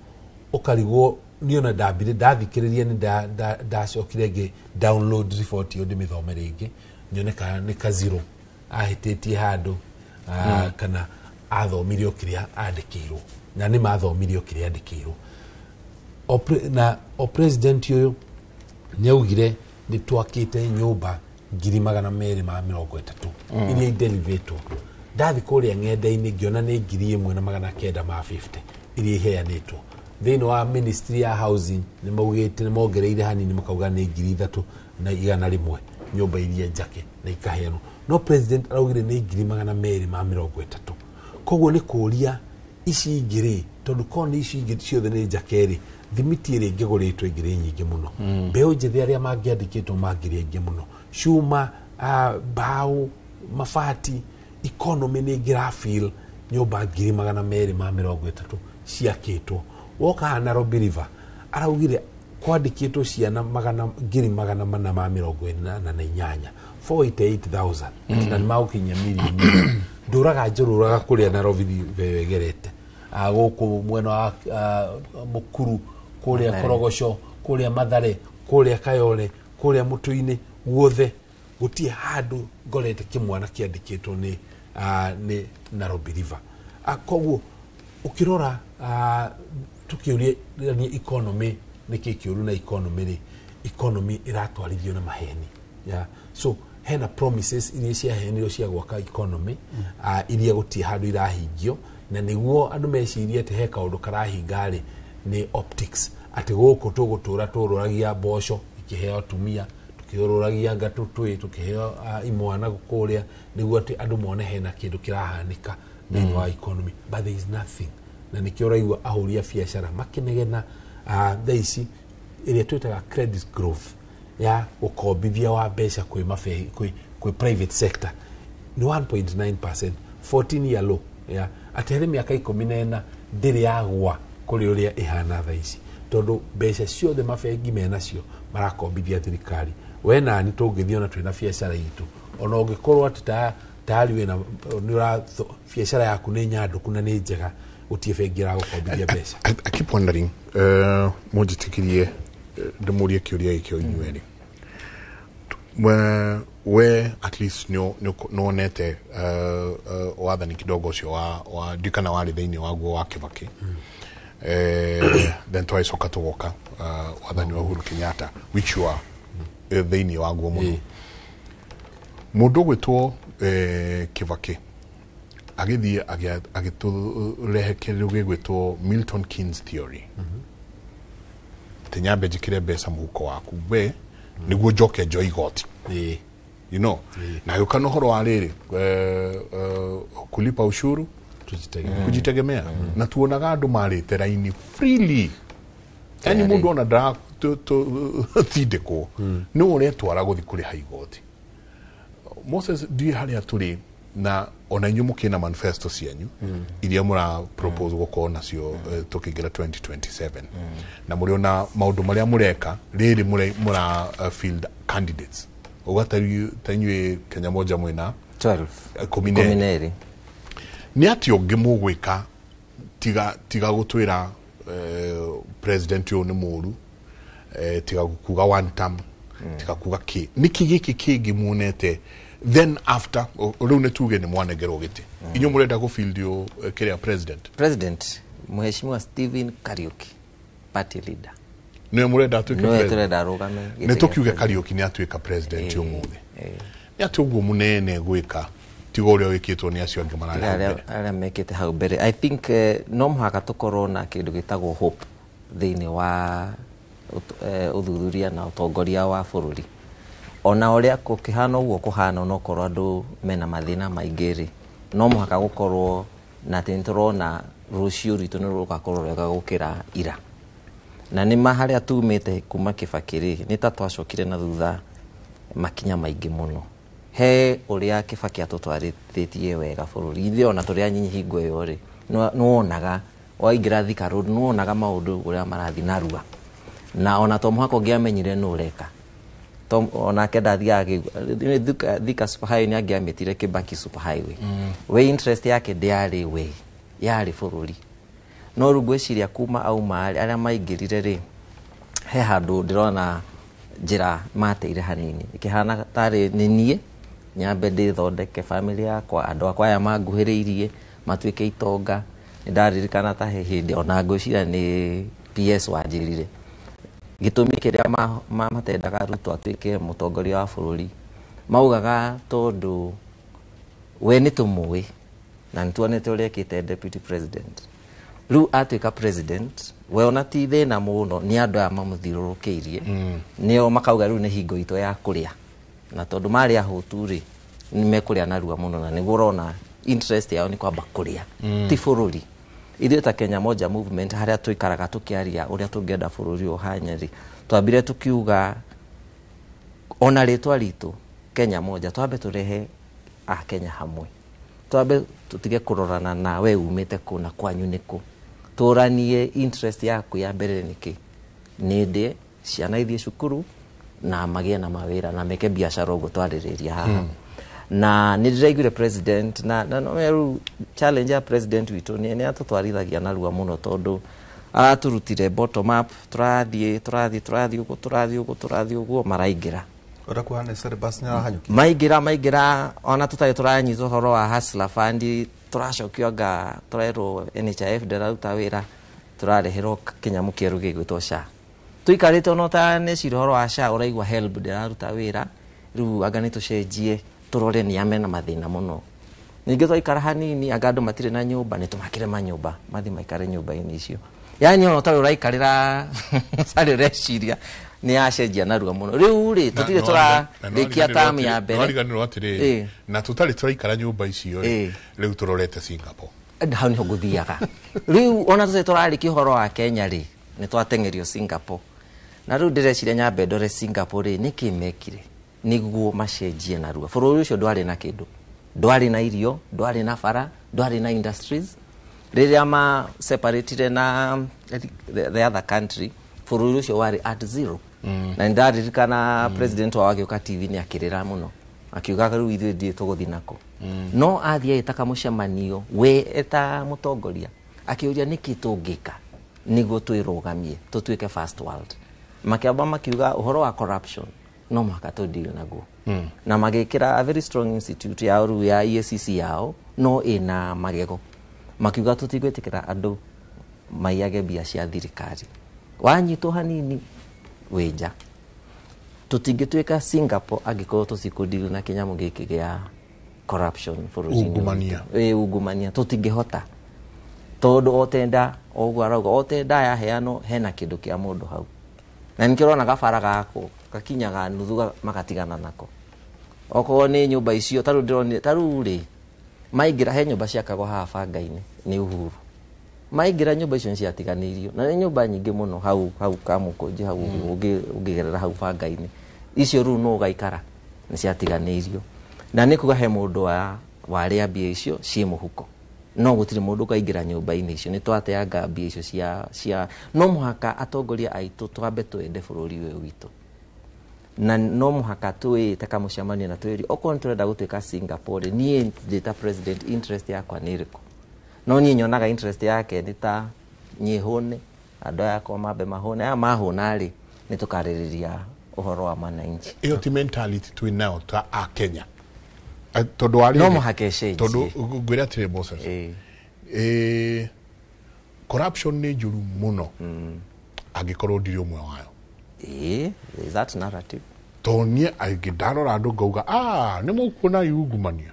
ũkarigwo niona ndambire ndathikĩrĩria nĩ ndacokire ngĩ download report yo ndĩmĩthome rĩngĩ nyone kana nĩ ka zero ahĩtĩtie handũ kana athomirio kiria andikirwo na ni mathomirio kiria andikirwo na o president uyu ni augire ni twakite nyumba 230 iria idelivetwo ndathi kuria ng'enda-inĩ ngiona ni 1,950 iria iheanĩtwo thĩinĩ wa ministry ya housing ni maugĩte ni mongereire hanini makauga ni 3,100 nyumba iria njake na ikaheanwo no president araugire ni 2,230 koguo ni kuria ici ingiri tondu koni ici ingiri ciothe ni njakeri thimiti iri ngiguritwo ingiri nyingi muno mbeu njithi aria mangiandikitwo mangiri aingi muno cuma bao mafati economy ni ngirafeel nyumba 2,230 ciakitwo woka Nairobi River araugire kwandikitwo ciana 448 48,000 na maukinya milioni nduraga njururaga kuria Nairobi wegerete guku mwena wa Mukuru kuria Korogosho kuria Mathare kuria Kayole kuria Mutuini guothe gutie handu ngorete kimwana kiandikitwo ni Nairobi River koguo ukirora tukiuria ni economy nikikiuru na economy iratwarithio na maheni yeah. So hena promises iria ciahenirwo cia gwaka economy iria gutie handu irahingio na niguo andu meciria ati he kaundu karahingari ni optics ati guku tugutura tururagia mboco ikiheo tumia tukiururagia ngatutwi tukiheo imwana gukuria niguo ati andu mone hena kindu kirahanika thĩinĩ wa economy but there is nothing na nikio raigua ahuria biashara makinegena thaici iria twitaga credit growth ya ukombithia wa mbeca kwi mabe kwi private sector ni 1.9% 14 year low ya atere miaka 14 ndiri yagwa kuri uria ihana thaici tondu mbeca ciothe mabengi menacio marakombithia thirikari we na ni tungithiona twina biashara itu ona ungikorwo ati tayari wena ni ura biashara yaku ni nyanduku na ni njega utie bengi ra gukombithia mbeca. I keep wondering mujitikirie ndemurie kiuria ikio inyueri we at least no nete wathani kidogo cio wa dikana wari thiini waguo wa Kibaki then twice okatugoka wathani wa Uhuru Kenyatta which you are thiini waguo muno mundu gwitwo Kibaki agithie agiturehe kindu gigwitwo Milton Keynes theory tenyambe jikire mbeca muhuko waku we niguo njoke njoi igoti you know na yuka no horo ariri kulipa ushuru kujitegemea na tuonaga andu marite raini freely yani mundu ona nda thindiko no uretwara guthi kuri haigoti Moses ndi haria turi na ona inyu mukina manifesto cianyu iria mura propose gukona nacio tukigira 2027 na muri ona maundu maria mureka riri mura field candidates ugatari tanyu Kenya moja mwena 12 komineri ni ati onge mugwika tiga gutwira president yo ni muru tiga kuga one term tiga kuga ki niki giki kingi munete then after rune tuge ni mwanegero giti inyo murenda go field yo kiria president Mheshimiwa Stephen Kariuki party leader no murenda tuke president ne tukiuge Kariuki ni atuika president yo muthe ni atugo munene gwika tigo uria wikitwo ni acio angi marari ara mekete hau mbere. I think no muhaka tukorwo na kindu gitagwo hope thiini wa uthuthuria na utongoria wa bururi ona uria kukihana uguo kuhana no korwo andu mena mathina maingiri no muhaka gukorwo na tinturona rucio ritu ni rugakorwo rwega gukira ira na ni maharia tumite kuma Kibakiri ni ta twacokire na thutha makinya maingi muno he uria Kibaki atutwarithitie wega bururi ithe ona turi anyinyi hingo yo ri no onaga waingira Thika Road no onaga maundu uria marathi narua na ona to muhako ngiamenyire no ureka tom ona kenda Thika Super Highway ni angiametire Kibaki Super Highway we interest yake ndiari we yari bururi no rugweciria kuma au maari aria maingirire ri he handu ndirona njira mateire hanini ikihana tari ninie nyambe ndithondeke family yakwa andu akwa aya manguhiriirie matuike itonga ndaririkana ta he hindi ona ngwicira ni PS wanjirire gitumi kiria matedaga Ruto atuike mutongoria wa bururi maugaga tondu we ni tumui na ntuonete uria kite deputy president ru atuika president we ona ti thina muno ni andu aya mamuthirurukiirie nio makauga ru ni hingo ito ya kuria na tondu mari ahuturi ni mekuria narua muno na niguo rona interest yao ni kwamba kuria ti bururi ithuĩ ta Kenya moja movement haria tuikaraga tukiaria uria tungienda bururi uhanyeri twambire tukiuga ona ritwa ritu Kenya moja twambe turehe Kenya hamwe twambe tutige kurorana na we umite kuna kwanyu niku turanie interest yaku ya mbere niki ninde ciana ithie cukuru na magie na mawira na meke biashara ugo twaririria haha na nidiraigire president na no meru challenge ya president witu ni atutwarithagia na ruwa muno tondu aturutire bottom up turathi ugo maraingira ora kuhana Celebus ni arahanyuki maigira ona tutai turanyitwo horo wa hustler fund turacokio anga turero NHIF ndiraruta wira turareherwo kinyamu kieru gigwitwo SHA tuikarite ono ta ne ciroro wa SHA uraigwa help ndiraruta wira riu anga ni tucenjie turore ni amena mathina muno ninge twaikara hanini anga andu matire na nyumba ni tumakire manyumba mathi maikare nyumba ini icio yani ono ta uraikarira sari reciria ni acenjia narua muno riu ri tutire tura rikia tamu ya mbere wariganirwo atiri na tutari turaikara nyumba icio riu turorete Singapore hau niho nguthiaga riu ona tutire turari kihoro wa Kenya ri ni twatengerio Singapore na riu ndireciria nyambe ndore Singapore ri niki mekire niguo macenjie narua bururi ucio ndwari na kindu ndwari na irio ndwari na bara ndwari na industries riria ma separated na the other country bururi ucio wari at zero na ndaririkana president wa wageuka TV ni akirira muno akiuga riu ithuĩ ndie tuguthi nako no athia itaka mucemanio we eta mutongoria akiuria niki tungika niguo twirugamie tutuike first world makiamba makiuga uhoro wa corruption no muhaka tu deal naguo na magikira a very strong institute ya ru ya EACC yao no ina magego makiuga tutigwetikira andu maiage bia cia thirikari wanyitwo hanini weja tutingituika Singapore agiko tusikudil na kinyamu giki gia corruption for ugumania tutingihota todo otenda ogwaraga otenda ya heano hena kindu kia mundu hau na nikirona gabara gako gakinyaga nuthu magatigana nako okorwo ni nyumba icio taru ndironi taru ri maingira he nyumba ciakagwo haha Banga-ini ni Uhuru maingira nyumba icio ciatiganirio na ni nyumba nyingi muno hau Kamukunji hau ungigerera hau Banga-ini icio ru no gaikara ni ciatiganirio na ni kuga he mundu wa ria mbia icio cie muhuko no gutire mundu kaingira nyumba-ini icio ni twateanga mbia icio cia no muhaka atongoria aitu twambe twende bururi uyu witu na no muhaka twite kamucemania na twiri okorwo turenda gutuika Singapore nie ndita president interest yakwa ni iriku no nie nyonaga interest yake ni ta nyihune andu yakwa mambe mahune mahuna ri ni tukaririria uhoro wa mananchi iyo ti mentality twinao ta a Kenya tondu ari no muhaka change tondu gwira tire Moses corruption ni njuru muno angikorwo ndiri umwe wayo is that narrative tonie aigidaro andu ngauga ni mukuona yungumania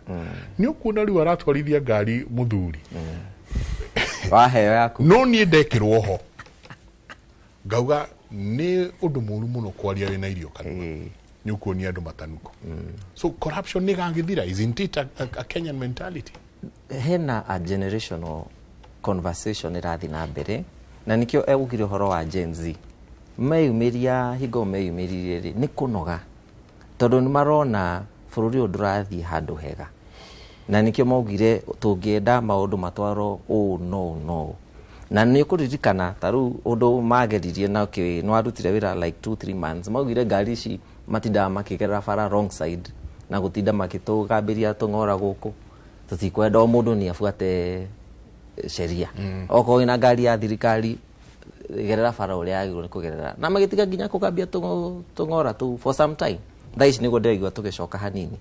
ni ukuona riu aratwarithia ngari muthuri waheo yaku no nie ndekirwo ho ngauga ni undu muru muno kwaria wina irio kana ni ukuonia andu matanuko so corruption ni gangithira isn't it a Kenyan mentality hena a generational conversation irathi na mbere na nikio egukire horo wa Gen Z meyumiria higo meyumiririe ri ni kunoga tondu ni marona bururi ndurathi handu hega na nikio maugire tungienda maundu matwaro no na ni kuririkana taru undu mageririe na no arutire wira like 2-3 months maugire ngari ici matinda makigerera bara wrong side na gutinda makitugambiria tungora guku tutikwenda o mundu ni afuate sheria oko ina ngari ya thirikari gerera bara uria agirwo ni kugerera na magitiga nginya kugambia tungora tu for some time thaici nigo ndeigwa tugicoka hanini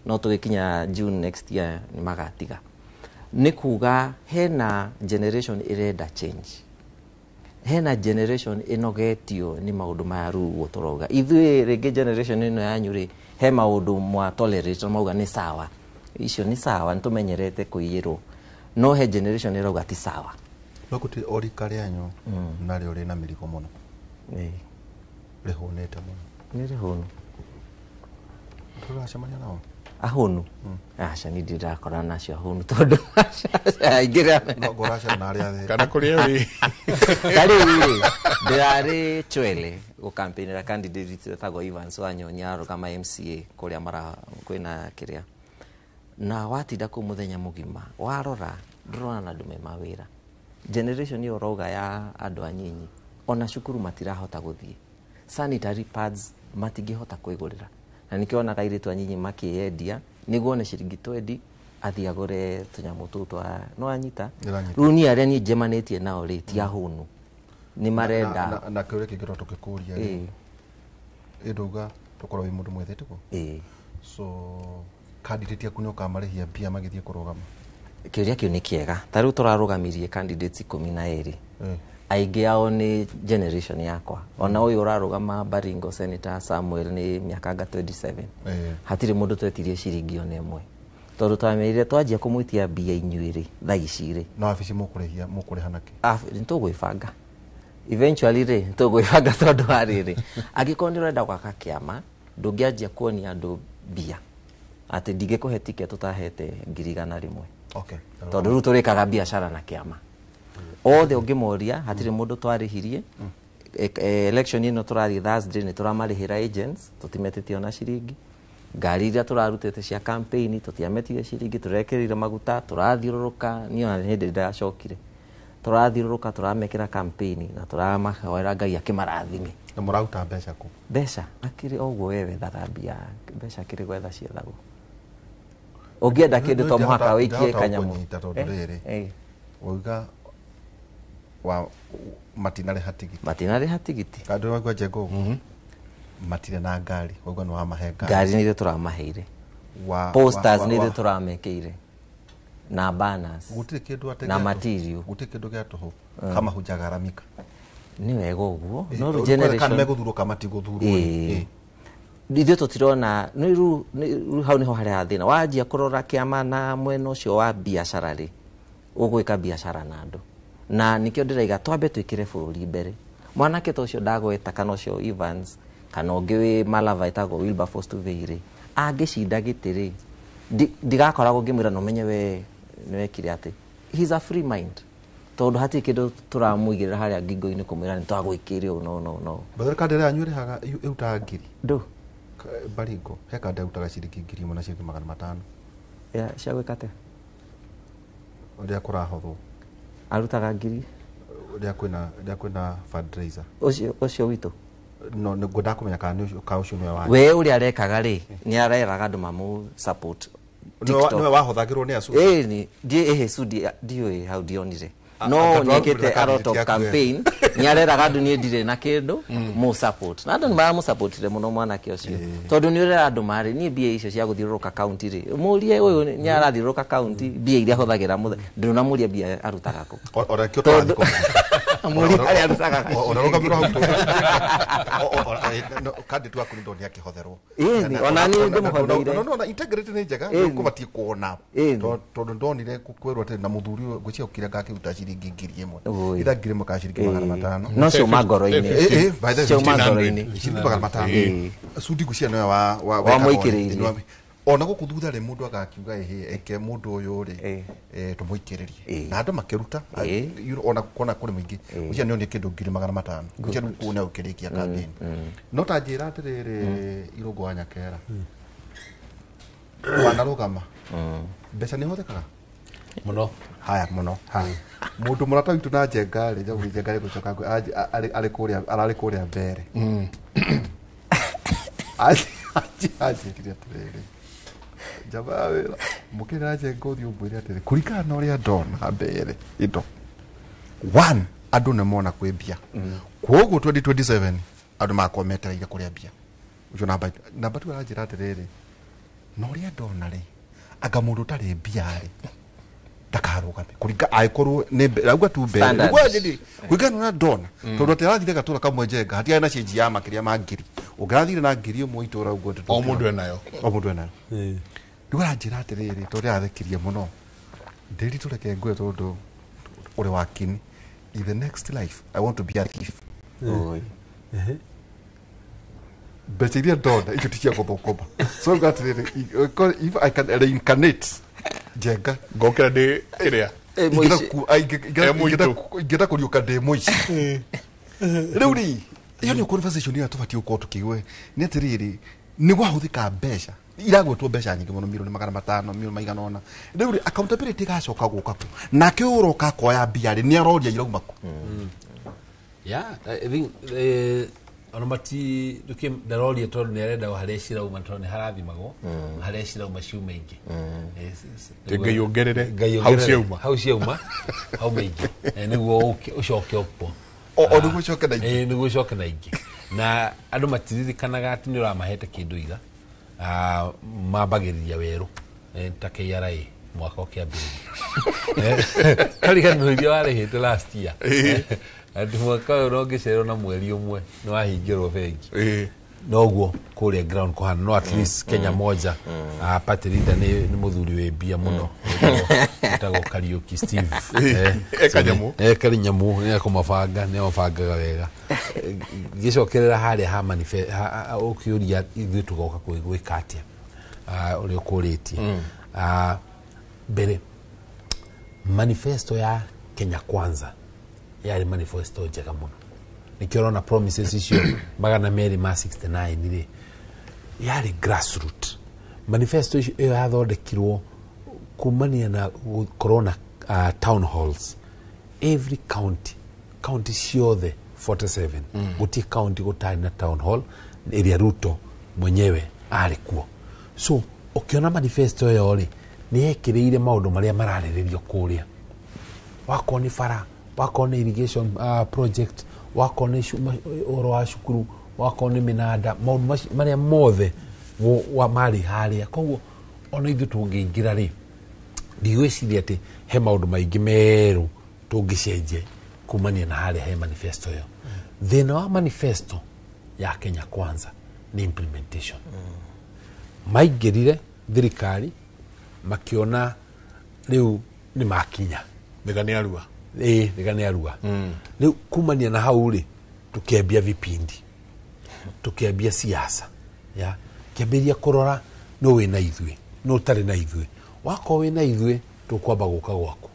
no tugikinya June next year ni magatiga ni kuga hena generation irenda change hena generation inogetio ni maundu ma ru gutoroga ithui rege generation ino yanyu ri he maundu mwa tolerate mauga ni sawa icio ni sawa nitumenyerete kuiyirwo no he generation irauga ti sawa no kuti orika ryanyu nari uri na mirigo muno rihunete muno ni rihunu turacemania nao ahunu acha ni ndirakora nacio ahunu tondu aingira no goraca na aria thi kana kuria uri kari uri ndirari Chwele go campaign ra candidate tago Evans Wanyonyaro kama MCA kuria mara kwina kiria na watinda ku muthenya mugima warora ndurona na ndume mawira generation yo roga ya andu anyinyi ona cukuru matirahota guthie sanitary pads matingihota kwigurira na nikiona kairitu anyinyi makiendia niguo ne ciringi 20 athiagore tunyamu tutwa no anyita runi aria ni jemanetie nao ri ti ahunu ni marenda na kure kigiro tukikuria nduga tukorwo mundu mwethete ko so candidate yaku ni ukamarihia bia magithie kurugama kiuria kiu ni kiega tariu turarugamirie candidates 12 aingi ao ni generation yakwa ona uyu urarugama Baringo Senator Samuel ni miaka 27 hatire mundu twetirie ciringi ona imwe tondu twameire twanjia kumwitia bia inyuiri thaicire no afisi mukurihana ki ntugwibanga eventually ri ntugwibanga tondu hariri agikorwo urenda gwaka kiama ndungianjia kuonia andu bia ati ndigikuhe ticket tutahete 100 rimwe tondu ru turikaga biashara na kiama othe ungimoria hatire mundu twarihirie election ino turathi Thursday ni turamarihira agents tutimetetie ona ciringi ngari iria turarutete cia campaign tutiametire ciringi turekirire maguta turathiururuka niona hindi ndacokire turathiururuka turamekira campaign na turamahoera Ngai akimarathime na murauta mbeca ku mbeca akiri ogwo wewe tharambia mbeca kiri gwetha ciethago ungienda kindu to muhaka wikie kanyamu uga wa matinare hatigiti kandu wagwa jego matire na ngari wagwa no amahenga ngari ni turamaheire posters ni turamekeire na banners gutire kindu na material gutire kindu gya toho kama hujagaramika ni wega uguo no generation kana meguthuro kama tiguthuro ithuĩ tũtirona rĩu hau nĩho harĩa thĩna wanjia kũrora kĩama na mwena ũcio wa biacara rĩ ũgwĩka biacara na andũ na nĩkĩo ndĩraiga twambe twĩkĩre bũrũri mbere mwanake ta ũcio ndagweta kana ũcio Evans kana ũngĩ wĩ Malava etagwo Wilberforce Tuvei angicinda gitiri ndigakoragwo ngimwira no menye we niwekire ati he's a free mind tondu hati kindu turamuigirira haria ngingo-ini kumwira ni twagwikire no Badal kandere anyure haga euta ngiri ndo baringo heka ndautaga ciringi ngiri imwe na ciringi 500 ya ciagwikate uria kurahothwo arutaga ngiri uria kwina fundraiser ucio witu no niguo ndakumenya kana ucio niwe wa we uria arekaga ri ni areraga andu mamu support niwe wahothagirwo ni acu ni die sudi dio how dionire no niekete a lot of campaign ni areraga andu ni ndire na kindu mu support na andu ni mu supportire muno mwana kä ucio tondu ni urera andu mari ni mbia icio cia guthiuruka county ri murie uyu ni arathiuruka county mbia iria hothagira muthe nduna muria mbia arutaga ku ora kyo twathiko muri ari arutaga ora roga biro hauto no kandi tu akuri ndoni akihotherwo ona ni ndimuhotheire no integrity ni njega kubatie kuona tondu ndonire kwirwo ati na muthuri gucia ukira ngakiruta ciringi ngiri imwe itha ngiri imwe ka ciringi 500 no cio magoro-ini by the way cio magoro-ini ciringi 500 sudi gucia no wa muikiririe ona guku thutha ri mundu agakiuga eke mundu uyu ri tumuikiririe na andu makiruta ona kona kuri muingi ucia ni oni kindu 500 ucia ni kuona ukirikia campaign no ta njira atiriri irogo wa Nyakera wanarugama mbeca ni hothekaga muno haya muno mundu murata witu na Njenga ri jabu Njenga ri gucoka arari kuria mbere aje tiriri jaba wera mukira Njenga uthi umbwire atiri kurikana na uria ndona mbere indo one andu ne mona kwembia kwoguo 2027 andu makometereire kuria mbia ucio namba tu arajira atiriri na uria ndona ri anga mundu tari mbia ri ndakarugame kurika aikorwo ni rauga tu mbere niguo ndidi kwigana na ndona tondu atirathire gatura kamwe Njenga hatia na cenji ya makiria ma ngiri ungirathire na ngiri imwe itura uguo o mundu enayo niguo njira atiriri tondu athekirie muno ndiri tureke ngwe tondu uri wakini in the next life I want to be a thief mbeca iria ndona icio ti cia gũthũkũma so ngatiriri if I can reincarnate Njenga ngokera ndi iria ingĩenda kũriũka ndĩ mũici rĩu ri iyo nĩ conversation ĩrĩa tũbatiĩ gũkorwo tũkĩgwe nĩ atĩrĩrĩ nĩ gwahũthĩka mbeca iragwetwo mbeca nyingĩ mũno milioni 500 milioni 100 rĩu ri accountability ĩgacoka gũka ku nake ũroka koya mbia rĩ nĩ aroria irauma ku I think ona mati duke daroria tondu ni arenda hareshira uma tondu ni harathimagwo hareshira uma ciuma ingi ngai ongerere hau ciuma hau maingi niguo ucoke opo o niguo ucoke na ingi niguo ucoke na ingi na andu matiririkanaga ati ni uramahete kindu iga mambagiriria weru ta KRA mwaka ukiambiriria karigano iria warehete last year ati mwaka uyu ngicero na mweri umwe ni wahingirwo bengi noguo kuria ground kuhana no at least Kenya moja party leader ni muthuri we bia muno etago Kariuki Steve Karinyamu ni akomabanga ni afangaga wega gicokerera haria ha manifest ukiuria ithu tugoka gwikatia uri ukuritie mbere manifesto ya Kenya Kwanza yari manifesto njega muno nikiona promises icio magana meri ma 69 ri yari grassroots manifesto icio yathondekirwo kumania na corona town halls every county ciothe 47 guti county gutari na town hall area Ruto mwenyewe alikuwa so ukiona manifesto yori ni yekireire maundu maria marariririo kuria wako ni fara wako ni irrigation project wako ni oro wa shukuru wako ni minada maundu maria mothe wa mari haria koguo ona ithu tungiingira ri ndigwiciria ati he maundu maingi meru tungicenje kumania na haria he manifesto yo thina wa manifesto ya Kenya Kwanza ni implementation maigirire thirikari makiona riu ni makinya migani arua migani arua riu kumania na hau ri tukiambia vipindi tukiambia siasa ya kiambiria kurora no we na ithuĩ no tari na ithuĩ wako we na ithuĩ tukwamba guka gwaku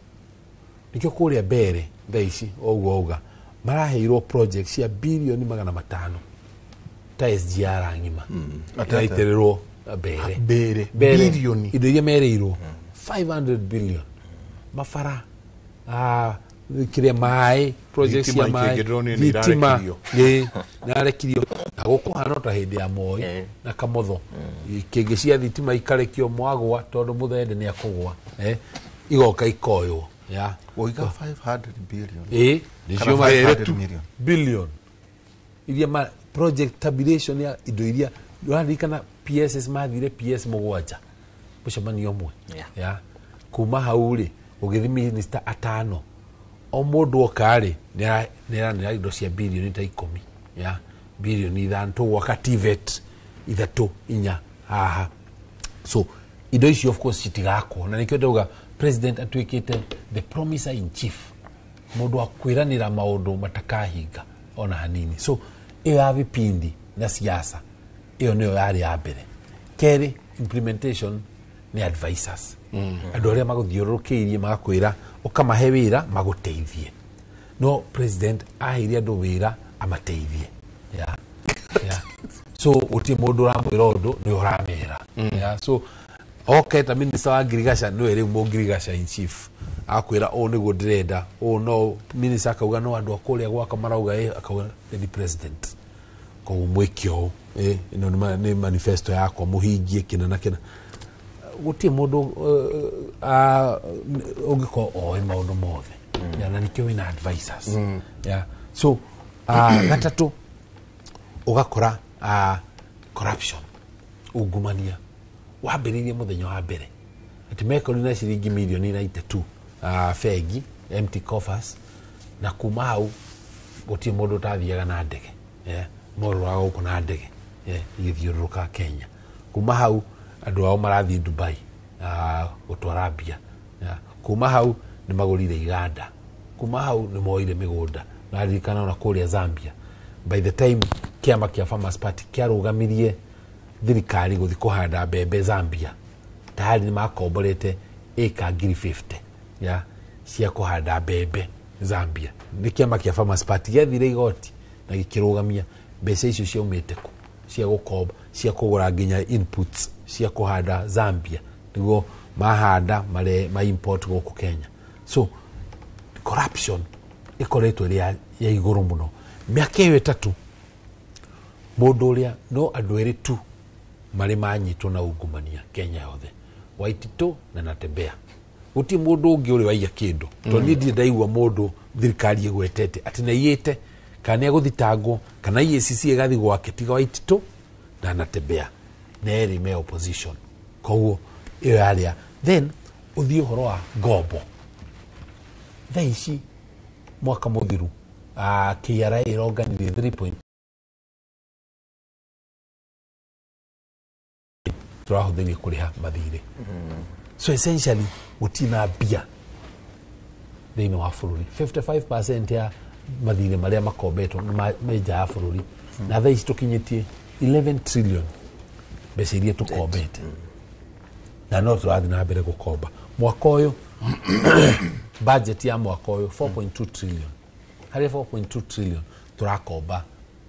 nikio kuria mbere thaici oguo auga maraheirwo project cia bilioni 500 ta SGR ngima ataitererwo mbere bilioni indo iria mereirwo 500 billion mafara kiria mai project cia mai thitima narekirio na gukuhana ta hindi ya Moi na Kamotho kingi cia thitima ikarekio mwagwa tondu muthende ni akugwa igoka ikoywo ya oiga 500 billion nicio mareretu billion iria project tabulation ya indo iria ndurarikana PSS mathire PS mugwanja mucemanio mwe ya kuma hauri ugithi minister atano o mundu okari nera indo cia bilioni ta 10 ya bilioni ithantu wakati vet ithatu inya haha so indo icio of course citigako na nikio ndauga president atwikite the promiser in chief mundu akwiranira maundu matakahinga ona hanini so iyo vipindi na siasa iyo niyo yari ya mbere keri implementation ni advisors andu aria maguthiurukiirie magakwira ukamahe wira maguteithie no president ahiria andu wira amateithie ya so uti mundu ramwira undu ni uramera ya so okay ta minister wa Girigasha no ere mo Girigasha in chief akwira o niguo ndirenda o no minister akauga no andu akuria gwaka marauga akauga the president ko mwekio ino ni manifesto yako muhingie kina na kina guti mundu ugiko maundu mothe na nikio wina advisors yeah so gatatu ugakora corruption ungumania wambiririe muthenya wa mbere ati meko ni na ciringi milioni 92 fegi empty coffers na kuma hau guti mundu tathiaga na ndege moro wa guko na ndege igithiuruka Kenya kuma hau andu ao marathi Dubai gutwara Arabia kuma hau ni magurire iganda kuma hau ni moire migunda na ririkana na kuria Zambia by the time kiama kia Farmers Party kiarugamirie thirikari guthi kuhanda mbembe Zambia tayari ni makomborete eka ngiri 50 ya cia kuhanda mbembe Zambia ni kiama kia Farmers Party yathire igoti na gikirugamia mbeca icio ciaumite ku cia gukomba cia kugura nginya inputs cia kuhanda Zambia niguo mahanda ma import guku Kenya so corruption ikoretwo ya iguru muno miaka iyo 3 mundu uria no andu eri tu mari manyitwo na ungumania Kenya yothe Waitito na Natembea guti mundu ungi uri waiya kindu to ni ndaigua mundu thirikari igwetete ati na iyite kana eguthitangwo kana EACC igathi gwake tiga Waitito na Natembea na eri me opposition koguo iyo yaria then uthio horo wa ngombo thaici mwaka muthiru KRA ironganirie 3 turahuthirie kuriha mathire so essentially gutina bia thini wa bururi 55% ya mathire maria makombetwo meja ya bururi na thaici tukinyitie 11 trillion mbeca iria tukombete na no turathi na mbere gukomba mwaka uyu budget ya mwaka uyu 4.2 trillion hari 4.2 trillion turakomba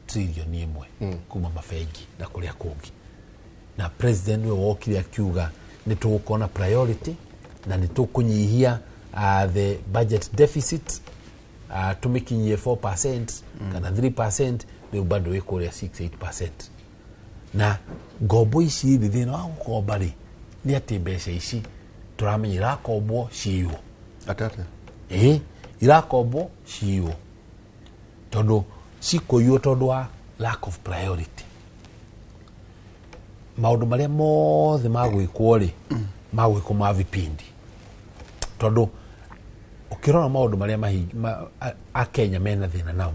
trillion imwe kuma mafegi na kuria kungi na president we wokire akiuga ni tukona priority na ni tukunyihia the budget deficit tumikinyie 4% kana 3% ni bado wiko ya 6-8% na ngombo ici thina wa gukomba ri ni ati mbeca ici turamenyera kombo ciiwo atata irakombo ciiwo tondu cikoywo tondu wa lack of priority maundu maria mothe magwikwo ri magwikwo ma vipindi tondu ukirona maundu maria a Kenya mena thina nao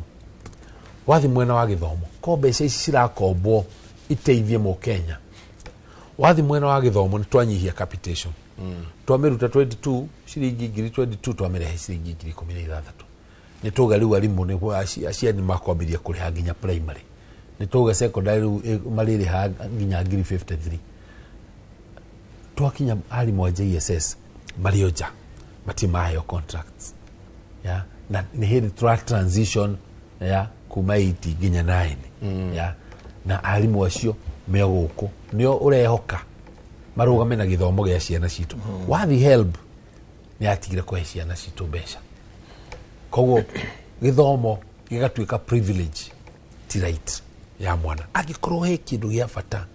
wathi mwena wa githomo ko mbeca ici cirakombwo iteithie mu Kenya wathi mwena wa githomo ni twanyihia capitation twamiruta 22 ciringi ngiri 22 twamirehe ciringi ngiri 16 ni tuga riu arimu ni aciani makwambiria kuriha nginya primary ni tuga secondary mariri ha nginya ngiri 53 twakinya alimu wa JSS marioja matimayo contracts ya na ni hili transition ya kuma 8 ginya 9 ya na alimu wacio meguko nio urehoka marugame na githomo gia ciana citu wathi help ni atigire kwa ciana citu besha koguo githomo gigatuika privilege ti right ya mwana agikorwo he kindu gia bata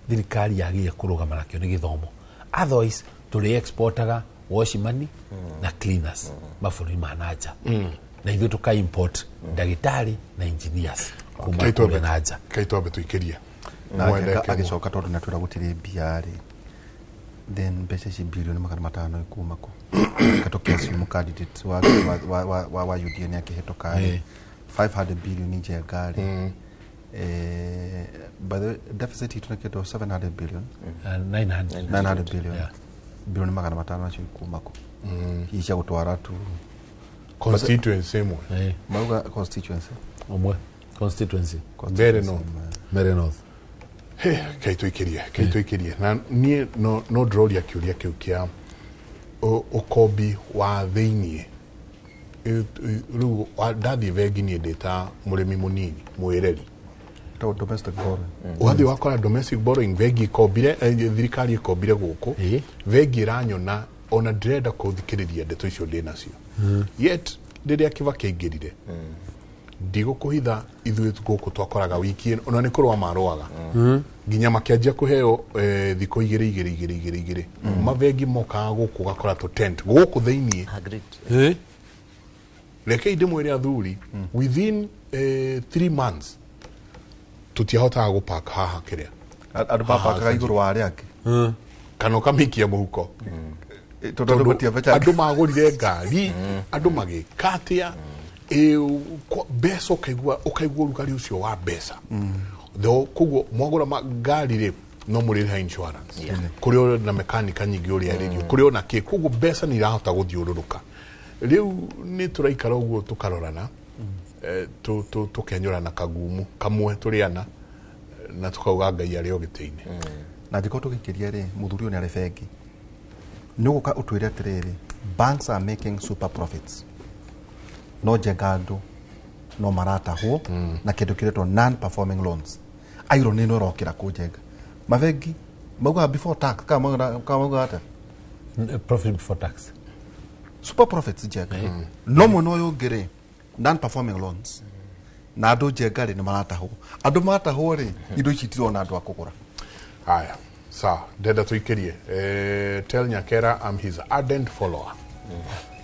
thirikari yagiye kurugama nakio ni githomo otherwise tuli exportaga washimani na cleaners mabũrũri ma nanja na ithuĩ tuka import ndagĩtarĩ na engineers kuma kũrĩa nanja Kaitwambe tuikirie na agicoka tondu natwira gutiri mbia then mbeca ici bilioni 500 ikuma ku katokia simu candidate wa UDA ni akihetoka 500 billion Njenga by the deficit itunaketo 700 billion 900 billion bilioni 500 nacio ikuma ku hicia gutwara tu constituency mo mauga constituency omwe constituency Mere North kaitwikirie na nie no droria kiuria kiu kia ukombi wa thiini riu ndathi vengi ni ndita murimi munini mwireri to domestic borrowing wathi wakora domestic borrowing vengi kombire thirikari ikombire guku vengi iranyona ona ndirenda kuthikiriria ndeto icio ndi nacio yet ndiria kiva kiingirire ndigukuhitha ithuĩ guku twakoraga wiki ona ni kurwa marwaga nginya makianjia kuheo thiko igiri mavengi moka guku gakora to tent guku thiini reke ndimwire athuri within 3 months tutiahota gupaka haha kiria andu mapakaga iguru wa ariake kana kamikia muhuko andu magurire ngari andu magikatia beso ukaigua rugari ucio wa besa though kuguo mwagura ngari ri no murire insurance kurio na mekanika nyingi uria ririo kurio na ki kuguo besa ni irahota guthiururuka riu ni turaikara uguo tukarorana tukenyura na kagumu kamwe turiana na tukauga ngai ari ogiteine na ndiko tugikiria ri muthuri ni ari bengi nuguka utwire atiriri banks are making super profits no Njenga no marataho na kindu kiretwo non performing loans airo ni no rokira ku Njenga mavengi mauga before tax kama hata profit before tax super profits Njenga no muno yongere non performing loans na andu Njenga ni marataho andu marataho ri indo ici tirona andu akugura haya sawa ndenda tuikirie tell Nyakera I'm his ardent follower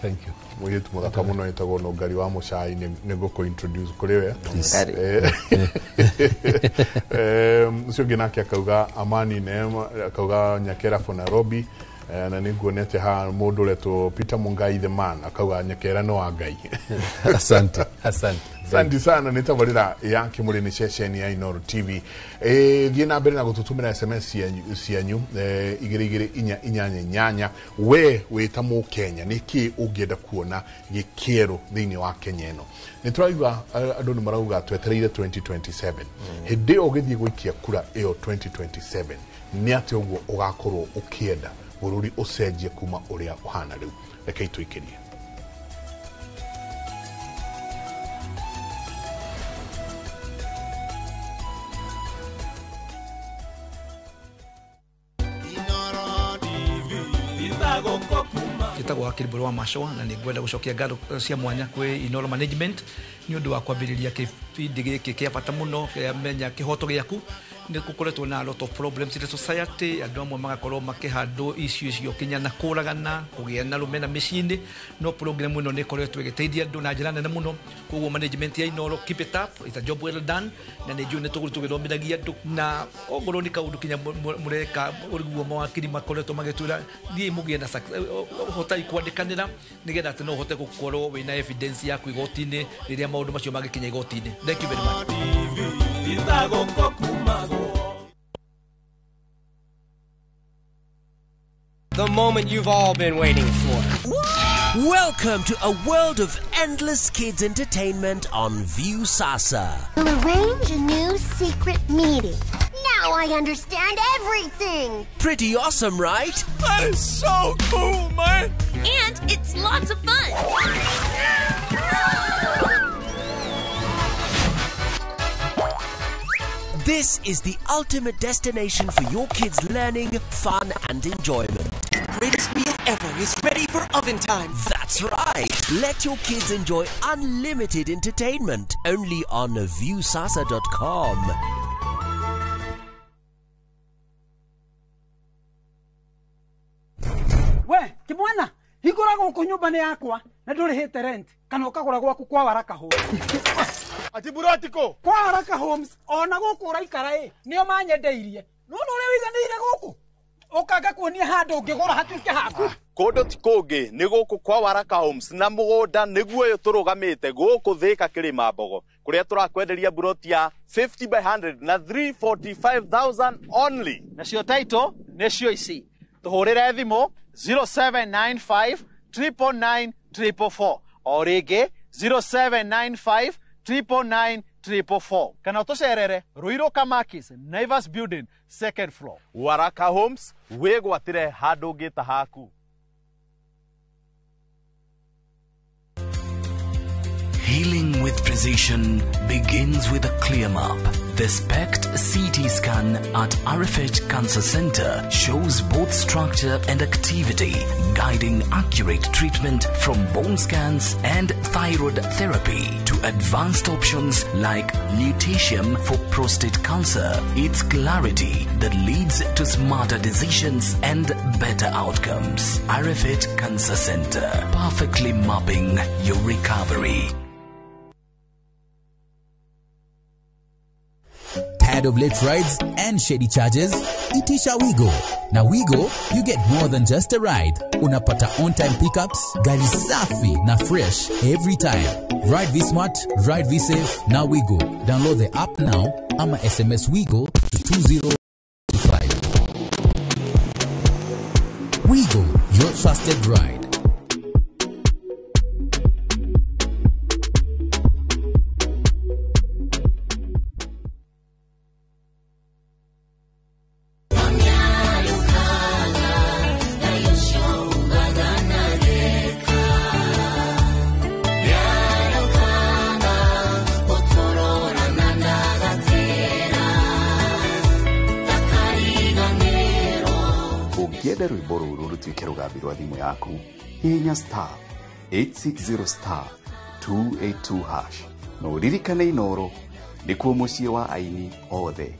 thank you mwitu muthaka muno yetagwo no ngari wa mucai ni guko introduce kuri we ucio nginake akauga amani neema akauga Nyakera for Nairobi na niguonete ha mundu leto Peter Mungai the man akauga Nyakera no Ngai asante Asante sana nitabarira yake muri ni session ya Inoro TV thie na mbere na gututumira SMS cianyu igire inyanya we wita mu Kenya niki ungienda kuona gikero thini wa Kenya eno nituraiga andu ni marauga twetereire 2027 hindi ugithie gwikia kura iyo 2027 ni ati uguo ugakorwo ukienda bururi ucenjie kuma uria uhana riu reke itwikirie Gitagwo Akilibolo wa Mashoa na ningwenda gucokia ngatho cia mwanya kwi Inoro management ni undu wa kwambiriria kibindi giki kia bata muno kia menya kihoto giaku ni kukoretwo na a lot of problems in the society andu amwe magakorwo makihandwo issue cio kinya na kuragana kugia na rumena micini no program ino ni koretwo igiteithia andu na njira nene muno koguo management ya Inoro keep it up, it's a job well done na ni june tugithomithagia andu na ogoro ni kaundu kinya mureka uriguo mawakiri makoretwo magitwira thie mugie na hotai kwandikanira nigetha ati no hote gukorwo wina evidence yaku igotini riria maundu macio magikinya igotini. Thank you very much. The moment you've all been waiting for. Welcome to a world of endless kids entertainment on View Sasa. We'll arrange a new secret meeting. Now Now I understand everything. Pretty awesome, right? That is so cool, man. And it's lots of fun. This is the ultimate destination for your kids' learning, fun, and enjoyment. Greatest meal ever is ready for oven time. That's right. Let your kids enjoy unlimited entertainment only on viewsasa.com. We, kimwana, hikora goko nyumba ni yakwa na nduri hite rent kana ukagura gwaku kwa Waraka Homes. Ati burotiko kwa Waraka Homes ona goko uraikara nio manyendeirie. No uri wiganire goko. Ukanga kuonia handu ngigura hatuike haku. Kondo tikongi ni guku kwa Waraka Homes na mugunda niguo yo turugamite guku Thika Kirima Mbogo kuria turakwenderia buroti ya 50 by 100 na 345,000 only. Na cio title necio ici. Tuhurire thimu 0795 999 444 o ringi 0795 999 444 kana tucerere Ruiru Kamakis Naivas Building second floor. Waraka Homes wigwatire handu ngita haku. Healing with precision begins with a clear map. The SPECT CT scan at Arifet Cancer Center shows both structure and activity, guiding accurate treatment from bone scans and thyroid therapy to advanced options like lutetium for prostate cancer. It's clarity that leads to smarter decisions and better outcomes. Arifet Cancer Center, perfectly mapping your recovery. Tired of late rides and shady charges? Itisha Wigo. Na Wigo, you get more than just a ride. Unapata on-time pickups, gari safi na fresh every time. Ride V-Smart, ride V-Safe, na Wigo. Download the app now, ama SMS Wigo to 2025. Wigo, your trusted ride. Ũngĩenda rwĩmbo rũrũ rũtuĩke rũgambi rwa thimũ yaku, hihinya star 860 star 282 hash na ũririkane Inooro nĩkuo mũciĩ wa aini othe.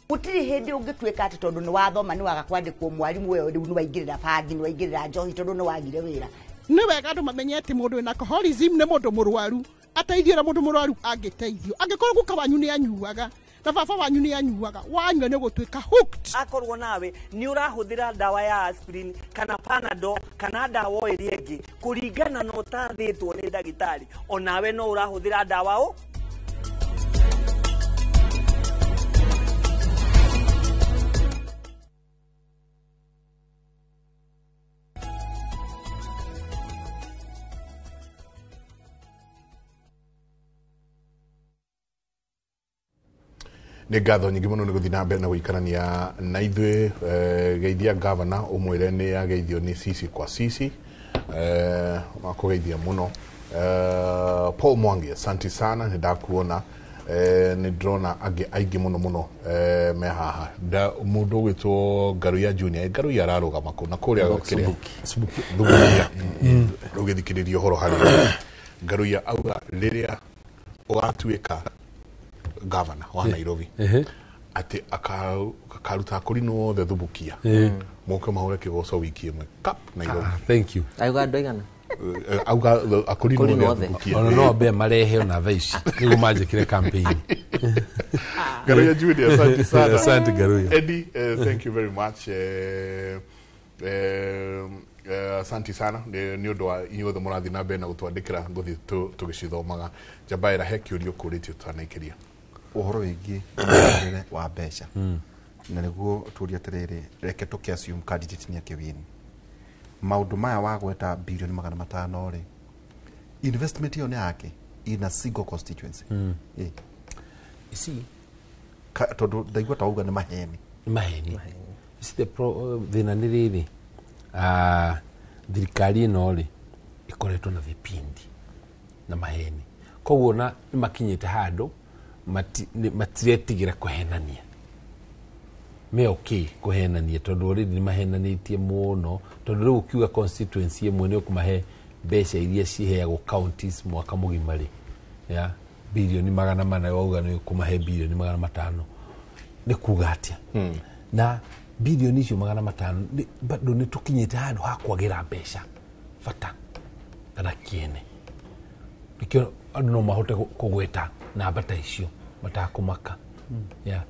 Gutiri hindi ungituika ati tondu ni wathoma ni waga kwandikwo mwarimu wewe riu ni waingirira bangi ni waingirira njohi tondu ni wagire wira. Ni wega andu mamenye ati mundu wina alcoholism ni mundu murwaru ateithio mundu murwaru angiteithio angikorwo guka wanyu ni anyuaga na baba wanyu ni anyuaga wanyua ni gutuika hooked. Akorwo nawe ni urahuthira dawa ya aspirin kana panadol kana dawa iri ingi kuringana na utathitwo ni ndagitari onawe no urahuthira dawa o nĩ ngatho nyingĩ mũno nĩ gũthiĩ na mbere na gũikarania na ithuĩ geithia gavana ũmwĩre nĩ ageithio nĩ sisi kwa sisi makũgeithia mũno Paul Mwangi asante sana nĩ ndakuona nĩ ndĩrona angĩ aingĩ mũno mũno me haha mũndũ ũgwĩtwo Ngaruya Junior Ngaruya ararũgama kũ na kũrĩa kĩrĩa thubukia rũgĩthikĩrĩria ũhoro harĩ Ngaruya auga rĩrĩa ũgatuĩka governor wa Nairobi ati akaruta kũrinwo the thubukia moke mahure kĩgoco wiki ĩmwe cap Nairobi. Thank you. Auga ndoigana auga akũrinwo the thubukia no be marehe ona thaici nĩguo manjĩkire campaign. Ngaruya Junior asante sana. Asante Ngaruya. Eddie thank you very much asante sana nĩ ũndũ wa inyuothe mũrathiĩ na mbere na gũtwandĩkĩra ngũthi tũgĩcithomaga Jabaira he kĩũria ũkũrĩtio tũtanaikĩria uhoro wingi wa mbeca na niguo turia atiriri reke tuke assume candidate ni akiwin maundu maya wagweta bilioni 500 ri investment yo ni yake in a single constituency. You see, tondu ndaigua tauga ni maheni. Maheni. See the thina ni riri. Thirikari ino ri ikoretwo na vipindi na maheni. Koguo na ni makinyite handu matiretigire kuhenania. Me okay kuhenania tondu already ni mahenanitie muno tondu riu ukiuga constituency imwe ni ukumahe mbeca iria ciheagwo counties mwaka mugima ri ya bilioni 400 wauga ni ukumahe bilioni 500 ni kuga atia na bilioni icio 500 bado ni tukinyite handu ha kwagira mbeca fata kana kiene nikio andu no mahote kugweta na bata icio matakumaka ya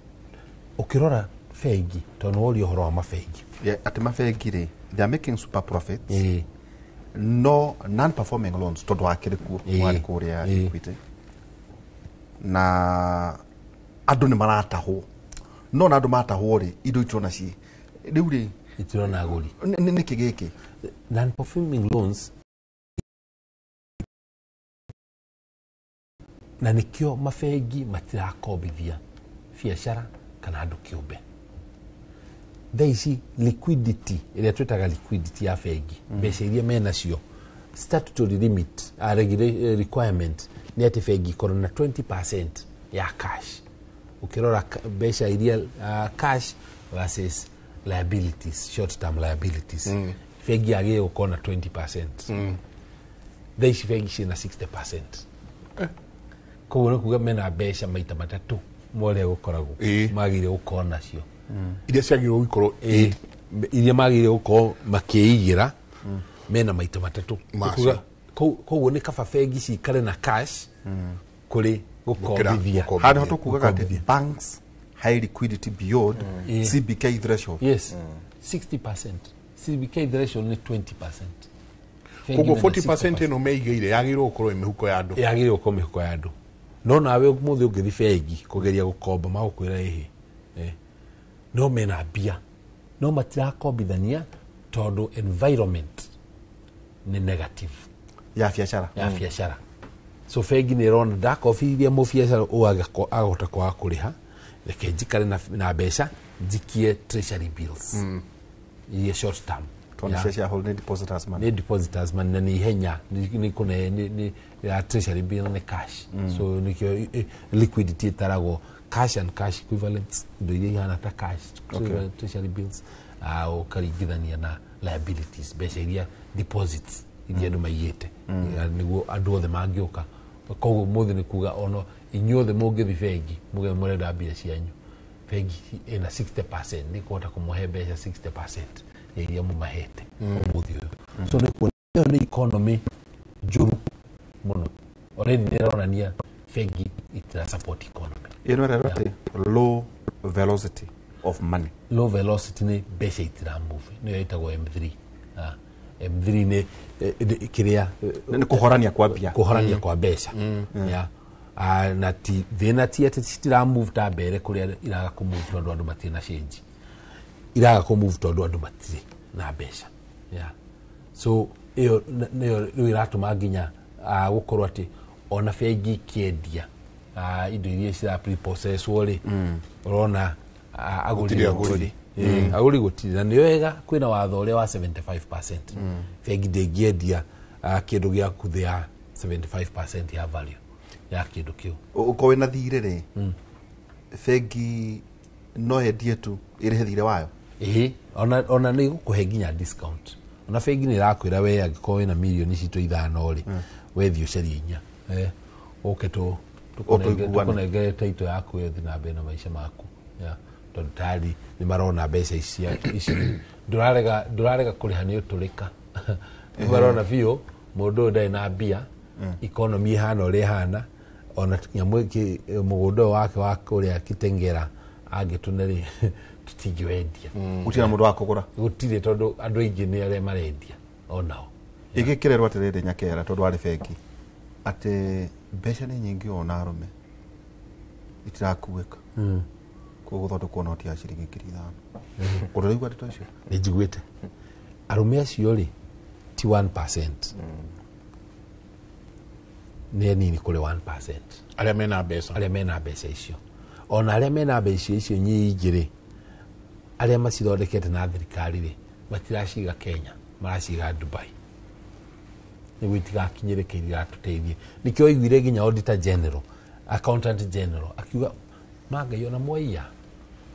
ukirora fegi tondu wori uhoro wa mafegi ati mafegi ri they are making super profits no non performing loans tondu wakiri ku wari kuria Equity na andu ni maratahwo no na andu matahwo ri indo itrona ci riu ri itrona aguri ni kigiki non performing loans na nikio mafegi matirakombithia biashara kana andu kiumbe thaici liquidity iria twetaga liquidity ya fegi mbeca iria mena cio statutory limit requirement ni ati fegi korwo na 20% ya cash ukirora mbeca iria cash versus liabilities short term liabilities fegi yagire gukona 20% thaici fegi cina 60% koguo ni kuga mena mbeca maita matatu mwore gukoragwo magire gukona nacio iria ciagirwo ikorwo iria magire gukorwo makiigira mena maita matatu kuga koguo ni kaba fegi cikare na cash kuri gukombithia hadi hoto kuga ati banks high liquidity beyond CBK threshold. Yes 60%. CBK threshold ni 20%. Koguo 40% ino meigeire yagirwo gukorwo imihuko ya andu yagirwo gukorwo mihuko ya andu no nawe muthi ungithi fegi kugeria gukomba magukwira ihi no mena bia no matirakombithania tondu environment ni negative ya biacara so fegi ni rona ndakobiria mu biacara agota kwa kuriha reke njikare na mbeca njikie treasury bills iria short term shareholder depositors money ni depositors money na ni ihenya ni kuna ni ya treasury bill ni cash so nikio liquidity tarago cash and cash equivalents ndo iria hana ta cash treasury bills au karigithania na liabilities mbeca iria deposits iria andu maiyete niguo andu othe mangioka koguo muthi ni kuga ono inyuothe mungithi fegi muge murenda mbia cianyu fegi ina 60% ni kuhota kumuhe mbeca 60% iria mumahete umuthi uyu so ni economy njuru muno already nironania fegi itira support economy low velocity of money low velocity ni mbeca itira move ni itagwo M3 M3 ni kiria ni kuhorania kwa bia kwa mbeca ya na ti thina ti ati citira move ta mbere kuria iraga ku move tondu andu matina change iraga ku move tondu andu matire na mbeca ya so iyo niyo iratuma nginya gukorwo ati ona fegi kiendia indo iria cira preprocess wori urona aguri aguri gutiri na niyo wega kwina watho uria wa 75% fegi ndengiendia kindu gia kuthia 75% ya value ya kindu kiu uko wina thire ri fegi no endie tu irihe thire wayo ona ni gukuhe nginya discount ona fegi ni rakwira we angiko wina milioni citu 5 ri wethi ucari 4 oke tu tukunengere taito yaku yethi na mbere na maisha maku ya tondu tari ni marona mbeca ici ndurarega kuriha ni uturika ni marona bio mundu ndai na mbia economy hana uri hana ona nyamu ki mugundo wake wa kuria kitengera agituneri tutingiwendia utina mundu wa kugura gutire tondu andu aingi ni aria marendia onao igikirerwa atiriri nyakera tondu ari feki ati mbeca ni nyingi ona arume itirakuweka koguo thondekwo noti ya ciringi 5,000 urarigwa ndeto icio ni njiguite arume acio ri ti 1% nĩ nini kũrĩ 1%. Arĩa mena mbeca icio. Ona arĩa mena mbeca icio nyingĩ-rĩ, arĩa macithondekete na thirikari-rĩ, matiraciga Kenya, maraciga Dubai. Nĩguo itigakinyĩrĩke igatũteithie. Nĩkĩo oigire nginya Auditor General, Accountant General, akiuga Mangai ona mwaiya,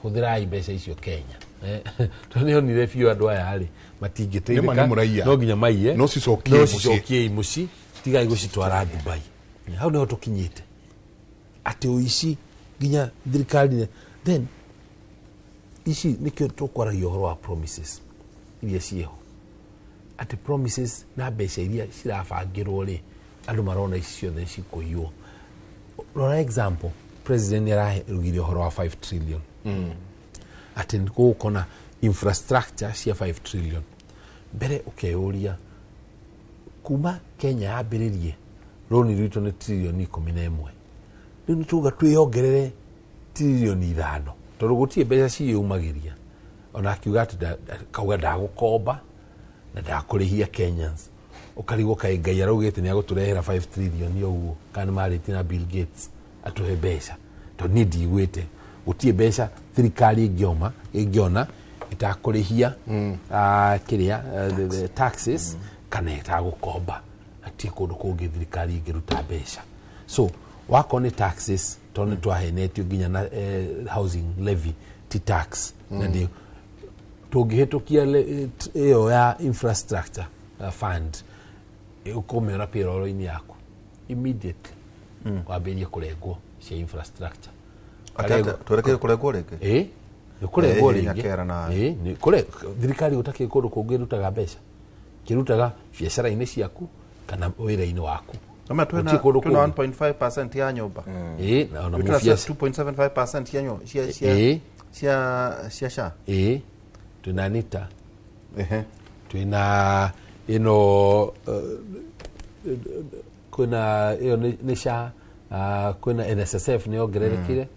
hũthĩrai mbeca icio Kenya. Tondũ nĩonire biũ andũ aya-rĩ, matingĩteithĩka, no nginya maiye, no cicokie mũciĩ, tigai gũcitwara Dubai. Hau nĩho tũkinyĩte. Atĩ ũici nginya thirikari, then ici nĩkĩo tũkwaragia ũhoro wa promises iria ciĩho. Atĩ promises na mbeca iria cirabangĩrwo-rĩ, andũ marona ici ciothe cikũiywo. Rora example, president nĩararugire ũhoro wa 5 trillion. Atĩ nĩgũkona infrastructure cia 5 trillion. Mbere ũkeyũria, kuma Kenya yambĩrĩrie rũni rwitũ nĩ trilioni 11. Rĩu nĩtũga twĩongerere trilioni 5. Tondũ gũtirĩ mbeca ciyumagĩria. Ona akiuga atĩ kauga ndagũkomba na ndakũrĩhia Kenyans. Ũkarigwo kaĩ Ngai araugĩte nĩagũtũrehera 5 trillion ũguo, kana marĩtie na Bill Gates atũhe mbeca. Tondũ niĩ ndigwĩte gũtirĩ mbeca thirikari ĩngĩona itakũrĩhia kĩrĩa taxes kana itagũkomba. Hatirĩ kũndũ kũngĩ thirikari ĩngĩruta mbeca. So wako nĩ taxes, tondũ nĩtwahenetio nginya na housing levy ti tax. Na ndio tũngĩhĩtũkia ĩyo ya infrastructure fund ũkũmĩona payroll-inĩ yaku immediately wambĩrĩrie kũrengwo cia infrastructure. Tũrekere kũrengwo rĩngĩ? Nĩkũrengwo rĩngĩ. Thirikari gũtakĩrĩ kũndũ kũngĩ ĩrutaga mbeca, kĩrutaga biacara-inĩ ciaku kana wĩra-inĩ waku. Ama twina 1.5% ya nyumba. Na twina 2.75% cia SHA. Twina NITA. Twina ino kuna iyo ni SHA, kuna NSSF ni ongererekire.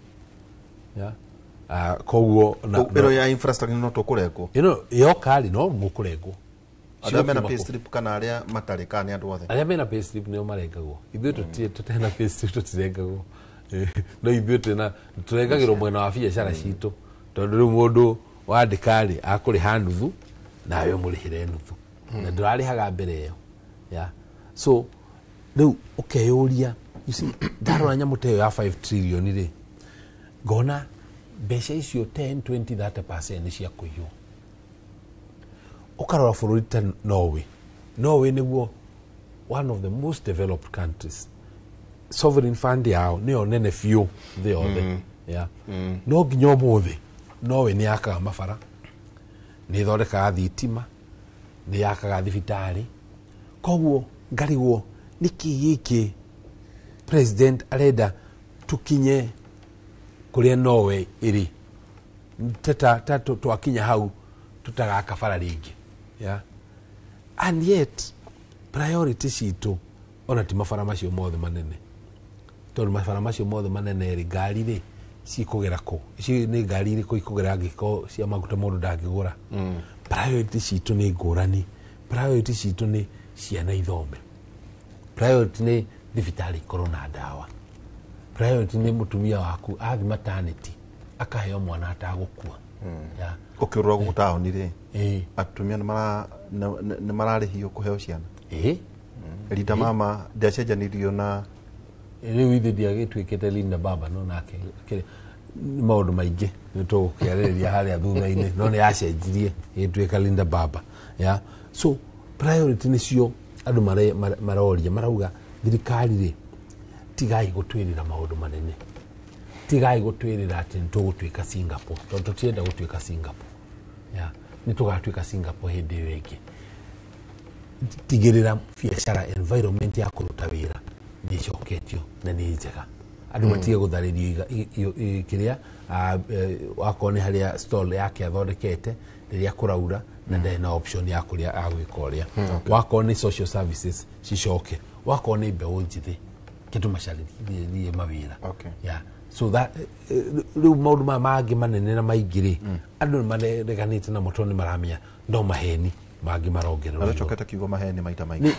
Koguo ino ya infrastructure no tukurengwo. Ino yo kali no mukurengwo. Arĩa mena payslip kana arĩa matarĩ kana andũ othe. Arĩa mena payslip nĩo marengagwo. Ithuĩ tũtena payslip tũtirengagwo. No ithuĩ tũrengagĩrwo mwena wa biacara citũ. Tondũ rĩu mũndũ wandĩka-rĩ akũrĩha nuthu nawe mũrĩhĩre nuthu. Na ndũrarĩhaga mbere ĩyo. So rĩu ũkeyũria, ndarora nyamũ ta ĩyo ya 5 trillion-rĩ, ngona mbeca icio 10, 20, 30% nĩ cia kũiywo. Ukarora bũrũri ta Norway. Norway nĩguo one of the most developed countries. Sovereign fund yao nĩyo nene biũ thĩ yothe. No nginya ũmũthĩ Norway nĩ yakaga mabara, nĩ ĩthondekaga thitima, nĩ yakaga thibitarĩ. Koguo ngarigwo nĩkĩ gĩkĩ president arenda tũkinye kũrĩa Norway ĩrĩ. Twakinya hau tutagaka bara rĩngĩ. And yet priority citũ ona ti mabara macio mothe manene. Tondũ mabara macio mothe manene-rĩ, ngari-rĩ cikũgera kũ? Ici nĩ ngari irĩkũ ikũgera angĩkorwo cia maguta mũndũ ndangĩgũra? Priority citũ nĩ ngũrani. Priority citũ nĩ ciana ithome. Priority nĩ thibitarĩ ikorwo na ndawa. Priority nĩ mũtumia waku athi maternity akaheo mwana atagũkua. Ũkĩrora gũkũ taũni-rĩ, atumia nĩ mararĩhio kũheo ciana. Rita mama ndiacenjanirio na rĩu ithe ndiagĩtuĩkĩte Linda Baba, no nake maũndũ maingĩ nĩ tũgũkĩarĩrĩria harĩa thutha-inĩ, no nĩ yacenjirie ĩgĩtuĩka Linda Baba. So priority nĩcio andũ maroria, marauga thirikari-rĩ, tigai gũtwĩrĩra maũndũ manene, tigai gũtwĩrĩra atĩ nĩ tũgũtuĩka Singapore, tondũ tũtienda gũtuĩka Singapore. Nĩ tũgatuĩka Singapore hĩndĩ ĩyo ĩngĩ. Tigĩrĩra biacara environment ya kũruta wĩra nĩ ĩcoketio na nĩ njega. Andũ matige gũtharĩrio kĩrĩa wakorwo nĩ harĩa stall yake athondekete rĩrĩa kũraura na ndarĩ na option ya kũrĩa agwĩka ũrĩa. Wakorwo nĩ social services cicoke, wakorwo nĩ mbeũ njĩthĩ kĩndũ macarĩrie mawĩra. So that rĩu maũndũ mangĩ manene na maingĩ-rĩ, andũ nĩ mareganĩte namo tondũ nĩ maramenya no maheni mangi marongererwo aracokete kiugo maheni maita maingĩ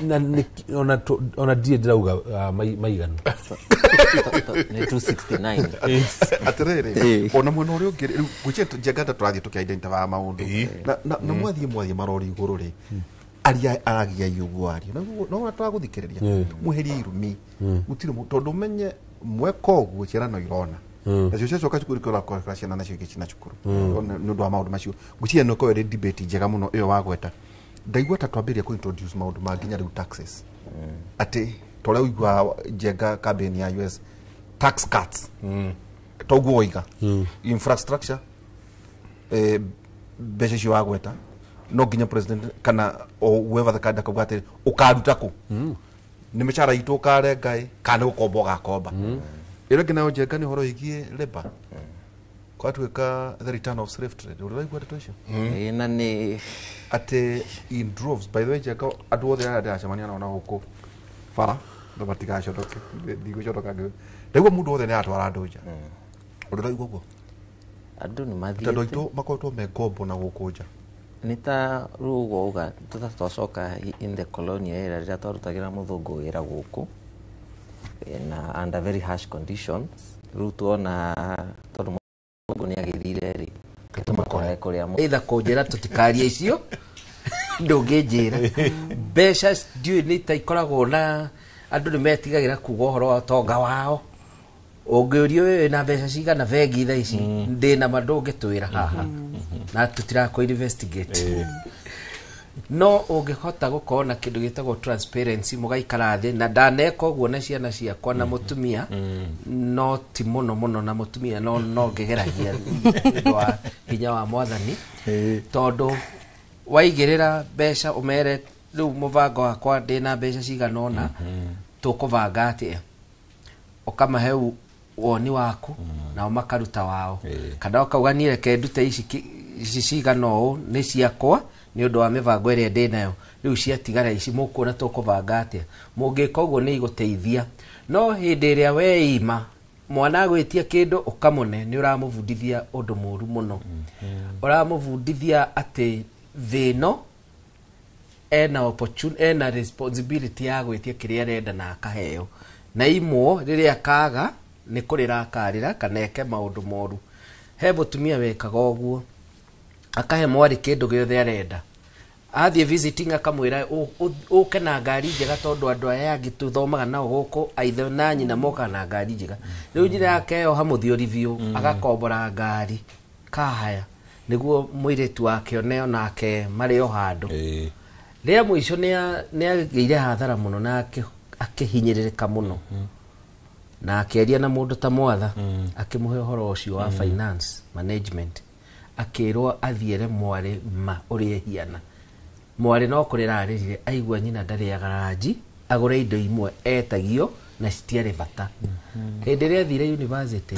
ona die ndirauga maiganu ni 269 atiriri ona mwena uria ungi gucie njengata turathie tukiidentify maundu na mwathie marori iguru ri aria aragia yugo ari no turaguthikiriria muherie irumi gutire tondu menye mweka uguo ciana irona nacio ciacoka cukuru kwa ciana nacio igicina cukuru ni undu wa maundu macio gucie no ko debate njega muno iyo wagweta ndaigua ta twambiria ku introduce maundu manginya riu taxes ati tole uigua Njenga campaign ya US tax cuts toguo iga infrastructure beje cio wagweta no nginya president kana whoever the candidate kugate ukaruta ku ni micara itu karenga kana ukombo gakomba ira ngina Njenga ni horo igie labor kwatuika the return of slave trade uraigua tuicio na ni ate in droves by the way Njenga adu othe aracemania na huko fara ndo batigacotoke ndigucotoka ndaigua mundu othe ni atwara ndoja uraigua guo andu ni mathiete tondu itu makoretwo me ngombo na gukunja nita rugo uga tutacoka in the colonial era rira twarutagira muthungu wira guku na under very harsh conditions rutuona tondu mungu ni agithire ri tumakore kuria either kunjira tutikaria icio ndungijira besha ndiu ni ta ikoragwo na andu ni metigagira kuga horo wa tonga wao ungiurio we na besha cigana vengi tha ici ndina mandungi twira haha na tutira ko investigate no ungihota gukona kindu gitagwo transparency mugaikara thi na ndaneka guo na ciana ciakwa na mutumia no ti muno na mutumia no ngegeragia ndwa hinya wa mwathani tondu waigirira besha umere riu muvango wakwa ndina besha cigana ona tukuvanga atia ukamahe woni waku na umakaruta wao kana ukauga ni reke ndute ici cigana ũũ ni ciakwa ni undu wa mivango ĩrĩa ndĩnayo riu ciatigara ici mũkuona tukuvanga atia mũngĩka ũguo nĩ igũteithia no hĩndĩ ĩrĩa weima mwana agwĩtia kĩndũ ukamune ni uramũbundithia ũndũ mũru mũno uramũbundithia atĩ thino ena opportunity ena responsibility ya gwĩtia kĩrĩa arenda na akaheo na imwo rĩrĩa kaga ni kurira akarira kaneke maundu moru he mutumia wekaga ũguo akahe mwari kindu giothe arenda athie visiting akamwira uke na ngari njega tondu andu aya angi tuthomaga nao guku aithe na nyina moka na ngari njega riu njira yake yo hamuthio review agakombora ngari kahaya niguo muiretu wake oneo nake mari o handu ria mwisho ni ageire hathara muno na akihinyiririka muno na akeria na mundu ta mwatha akimuhe horo ucio wa finance management akirwo athiere mwari ma uri hiana mwari no kurira aririre aigua nyina ndari ya garaji agure indo imwe etagio na citiare bata hindi ria thire university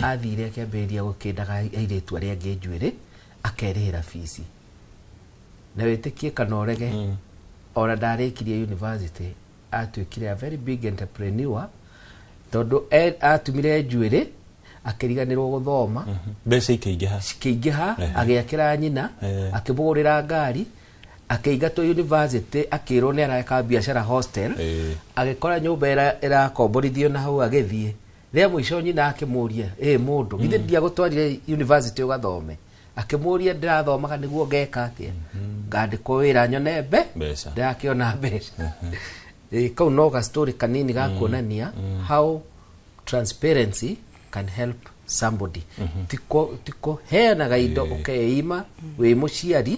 athire akiambiria gukindaga airetu aria angi njuire akerihira fees na witikie kana orege ora ndarikirie university atwikire a very big entrepreneur tondu atumire njuire akiriganirwo guthoma mbeca ikĩingĩha agiakira nyina akibugurira ngari akĩingatwo university akirwo ni areka biashara hostel agikora nyumba irakomborithio na hau agithie ria mwisho nyina akimuria mundu githe ndia gutwarire university ugathome akimuria ndirathomaga niguo ngeka atia ngandikwo wira nyone ndakiona mbeca kau no ga story kanini ga kuonania how transparency can help somebody tiko heana gaido ukeima we muciari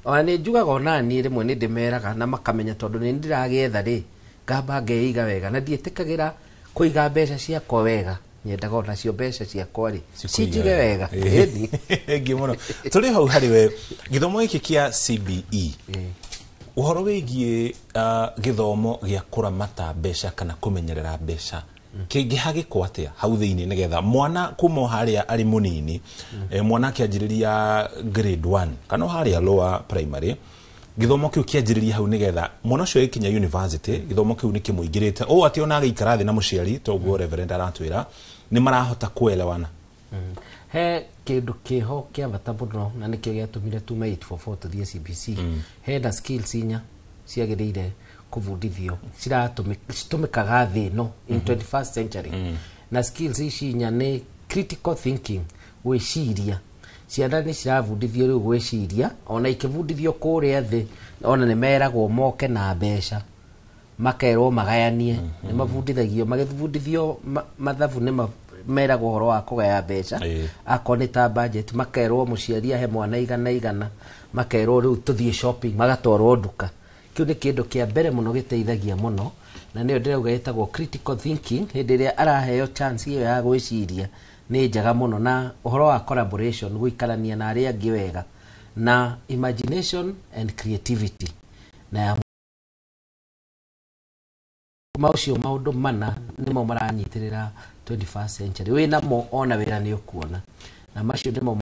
ona ni njugaga ona ni rimwe ni ndimeraga na makamenya tondu ni ndiragetha ri ngamba ngeiga wega na ndietikagira kuiga mbeca ciakwa wega nyendaga ona cio mbeca ciakwa ri cinjige wega eni engi muno tuli hau hariwe githomo giki kia CBE uhoro wigie githomo gia kuramata mbeca kana kumenyerera mbeca kingi hagikwo atia hau thiini nigetha mwana kuma haria ari munini mwana akianjiriria grade 1 kana haria lower primary githomo kiu kianjiriria hau nigetha mwana ucio ikinya university githomo kiu ni kimuingirite o ati ona agikara thi na muciari toguo reverend aratwira ni marahota kuelewana he kindu kiho kia bata muno na nikio giatumire tume 844 tuthie CBC hena skills inya ciagirire kubundithio ciratumikaga thi no in 21st century na skills ici inya ni critical thinking wiciria ciana ni cirabundithio riu gwiciria ona ikibundithio kuria thi ona ni meragwo moke na mbeca makerwo magayanie ni mabundithagio magibundithio mathabu ni meragwo horo wa kugaya mbeca akoni ta budget makerwo muciaria he mwana igana makerwo riu tuthie shopping magatwarwo nduka kiu ni kindu kia mbere muno giteithagia muno na niyo ndirauga gitagwo critical thinking hindi ria araheo chance iyo ya gwiciria ni njaga muno na uhoro wa collaboration guikarania na aria angi wega na imagination and creativity na maucio maundu mana nimo maranyitirira 21st century wina mo ona wira ni ukuona na macio nimo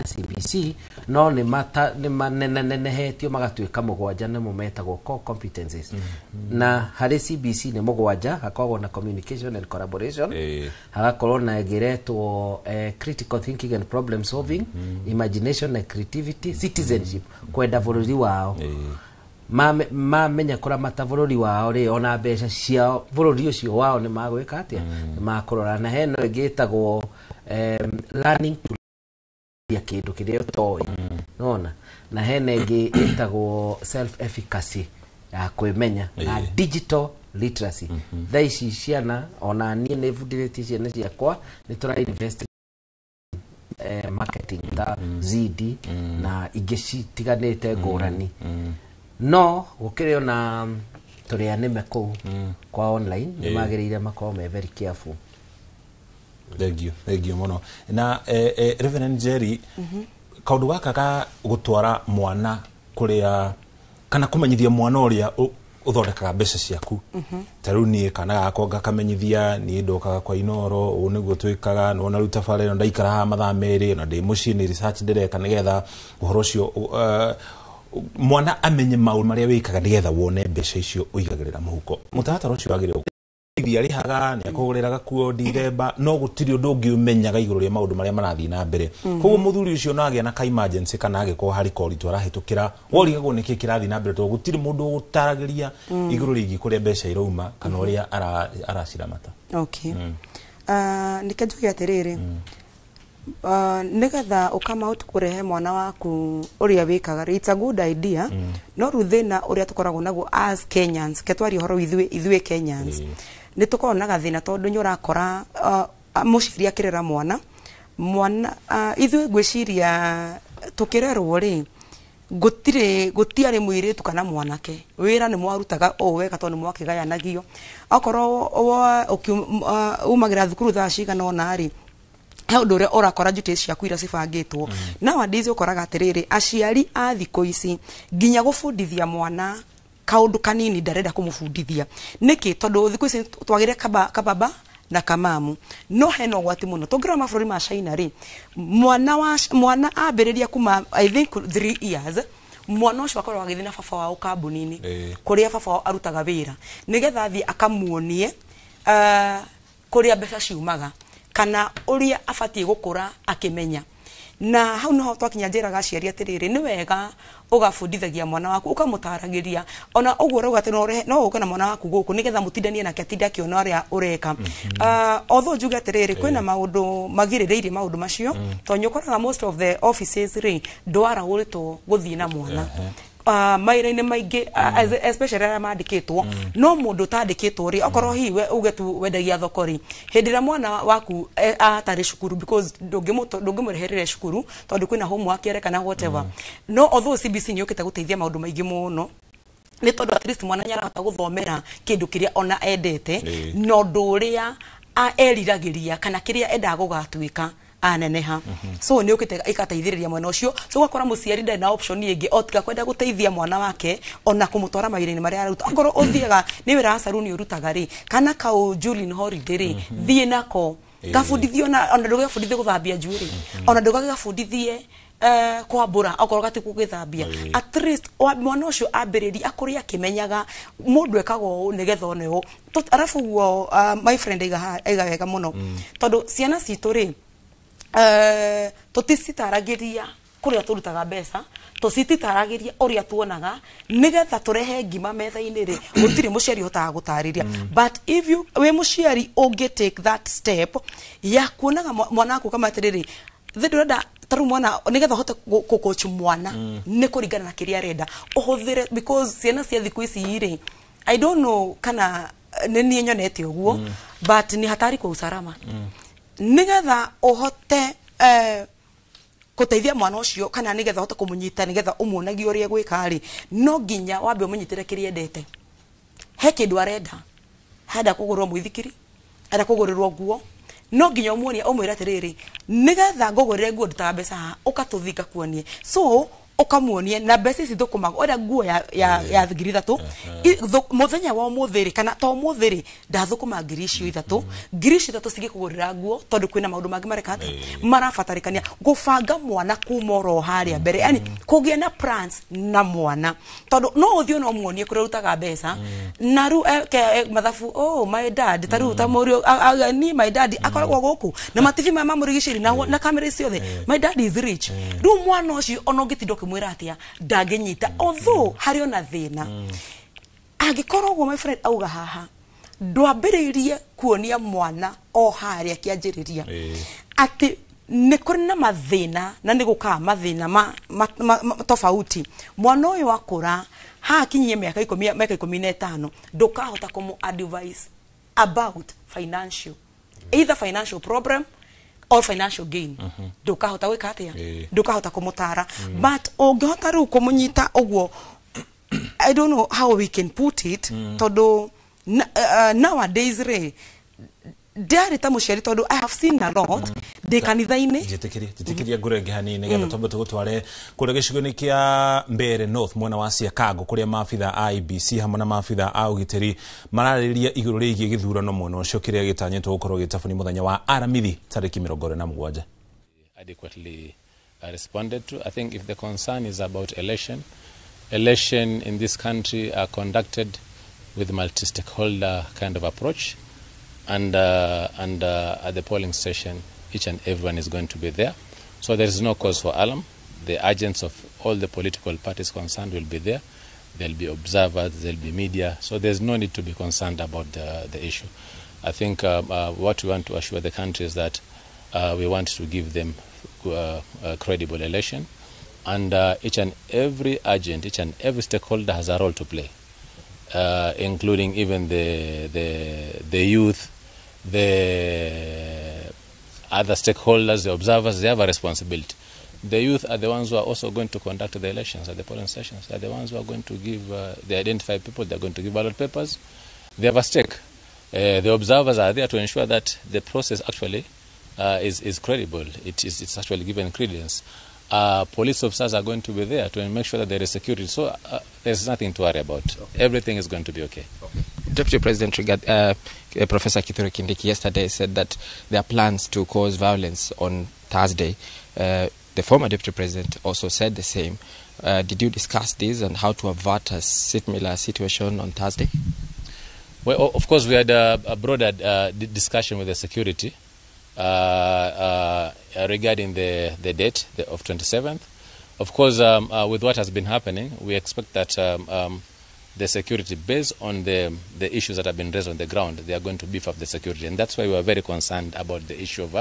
CBC no ni mata ni manenenenhetio magatuika mugwanja nimo metagwo core competencies na hari CBC ni mugwanja hakoragwo na communication and collaboration hagakorwo na geretwo critical thinking and problem solving imagination and creativity citizenship kwenda bururi wao menya kora matabururi wao ri ona mbeca cia bururi ucio wao ni magwika atia makorora na heno igitagwo learning to ya kindu kiria utoi nona na hene ngi itagwo self efficacy ya kwimenya na digital literacy thaici ciana ona nie ne budget ciana ciakwa ni tura invest marketing ta ZD na igeshi tiganete ngurani no gukirio na turia nime ku kwa online ni magirire makao me very careful. Thank you muno na Reverend Jerry kaundu gaka ka gutwara mwana kuria kana kumenyithia mwana uria uthondekaga mbeca ciaku taru nie kana gako gakamenyithia ni ndokaga kwa Inoro uniguo twikaga nona ruta fare ndaikara ha mathaa meri na ndi muci ni research ndireka nigetha uhoro cio mwana amenye maundu maria wikaga nigetha wone mbeca icio uigagirira muhuko mutataro ucio wagire iri haga ni akuguriraga kuo December no gutiri undu ungiumenyaga iguru ria maundu maria marathii na mbere koguo muthuri ucio no agia na ka emergency kana agiko hari koritu arahitukira worigagwo niki kirathii na mbere to gutiri mundu utaragiria iguru rigi kuria mbeca irauma kana uria araciramata. Okay nikajukia atiriri nigetha ukama utukurehe mwana waku uria wikaga it's a good idea no ruthina uria tukoragwo naguo as Kenyans ketwari horo ithwe Kenyans ni tukorwo na gathina tondu nyurakora muciria kirera mwana ithwe gwiciria tukirerwo ri gutiare mwiritu kana mwanake wira ni mwarutaga wega tondu mwakigayanagio akorwo umagira thukuru tha cigana ona ri he undu uria urakora duties ciaku ira cibangitwo nowadays ukoraga atiriri aciari a thiko ici nginya gufundithia mwana kaundu kanini ndarenda kumufundithia niki tondu thiko ici twagire kababa na kamamu no heno gwati muno tungira mafurori ma China ri mwana ambiriria kuma I think 3 years mwana ucio akorwo agithina baba wao kambuni-ini kuria baba wao arutaga wira nigetha athie akamuonie kuria mbeca ciumaga kana uria afatie gukura akimenya na hau no twakinya njiraga aciari atiriri ni wega ugafundithagia mwana waku ukamutaragiria ona uguo rauga ati no uke na mwana waku guku nigetha mutindanie nake atinda kiona uria ureka although njuga atiriri kwina maundu magirireirie maundu macio to nyokoraga most of the offices ri ndwara urito guthie na mwana maira-ini maingi especially ara mandikitwo no mundu tandikitwo ri okorwo hiwe uge tu wendagia thoko ri hindira mwana waku atari cukuru because ndungimureherere cukuru tondu kwina homework yere kana whatever no although CBC nyokite guteithia maundu maingi muno ni tondu at least mwana nyarahota guthomera kindu kiria ona endete no nduria eriragiria kana kiria enda gugatuika aneneha so ni ukite ikateithiriria mwana ucio so gwakora muciari nda na option ingi otiga kwenda guteithia mwana wake ona kumutwara mawira-ini maria aruta ngoro uthiaga ni wira saruni urutaga ri kana ka Julian holiday ri thie nako gafundithio na ona nduga fundithie guthambia njuiri ona nduga gafundithie kwambura okorwo gati kugithambia at least mwana ucio ambiriri akuri akimenyaga mundu ekago nigetha oneo arafu guo my friend aiga wega muno tondu ciana citu ri tutisitaragiria kuria turutaga mbeca tusititaragiria uria tuonaga nigetha turehe ngima metha-ini ri gutiri muciari hotaga gutariria but if you we muciari ungi take that step ya kuonaga mwana waku kama atiriri thirenda taru mwana nigetha hote coach mwana ni kuringana na kiria arenda uhuthire because ciana cia thiku ici ri I don't know kana nini nyonete uguo but ni hatari kwa usalama nigetha uhote kuteithia mwana ucio kana nigetha hote kumunyita nigetha umuonagia uria gwika ri no nginya wambe umunyitire kiria endete he kindu arenda hada kugurwo mwithikiri hada kugurirwo nguo no nginya umuonia umwira atiriri nigetha ngugurire nguo ndutaga mbeca ukatuthika kuonie so ukamuonie na mbeca ici thukumaga ora nguo ya ngiri 3 muthenya wa muthiri kana to muthiri ndathukuma ngiri icio 3 ngiri icio 3 cige kugurira nguo tondu kwina maundu mangi marekate marabatarikania gubanga mwana kumoro haria mbere yani kugia na plans na mwana tondu no uthio no muonie kuria rutaga mbeca na ru mathafu oh my dad taru tamurio ni my dad akoragwo guku na mativi ma mamurigiciri na kamera ciothe my dad is rich ru mwana ucio onongitindo mwira atia ndagenyita although hari ona thina agikorwo my friend auga haha ndwambiririe kuonia mwana o haria kianjiriria ati ni kuri na mathina na ni guka mathina tofauti mwana uyu akura ha kinyie miaka 15 ndukahota kumu advise about financial either financial problem or financial gain ndukahota gwika atia ndukahota kumutara but ungihota ru kumunyita uguo I don't know how we can put it todo nowadays re Dari ta muciari tondu I have seen a lot de kanitha-ini jitikiria ngurenge hanini getha tombe tugutware kuria gicigo-ini kia Mbeere North mwena wa Chicago kuria maabitha a IBC hamwe na maabitha a ugitiri marariria iguru rigie githurano mwena ucio kiria gitanyitwo gukorwo gitabuni muthenya wa aramithi tariki 27 adequately responded to. I think if the concern is about election in this country are conducted with multi-stakeholder kind of approach. And at the polling station, each and everyone is going to be there. So there is no cause for alarm. The agents of all the political parties concerned will be there. There will be observers, there will be media. So there's no need to be concerned about the issue. I think what we want to assure the country is that we want to give them a credible election. And each and every agent, each and every stakeholder has a role to play, including even the youth, the other stakeholders, the observers. They have a responsibility. The youth are the ones who are also going to conduct the elections at the polling stations. They are the ones who are going to give, they identify people, they are going to give ballot papers. They have a stake. The observers are there to ensure that the process actually is credible. It's actually given credence. Police officers are going to be there to make sure that there is security. So there's nothing to worry about. Okay. Everything is going to be okay. Deputy President Professor Kithure Kindiki yesterday said that there are plans to cause violence on Thursday. The former Deputy President also said the same. Did you discuss this and how to avert a similar situation on Thursday? Well, of course, we had a broader discussion with the security regarding the date of 27th. Of course, with what has been happening, we expect that the security, based on the issues that have been raised on the ground, they are going to beef up the security. And that's why we are very concerned about the issue of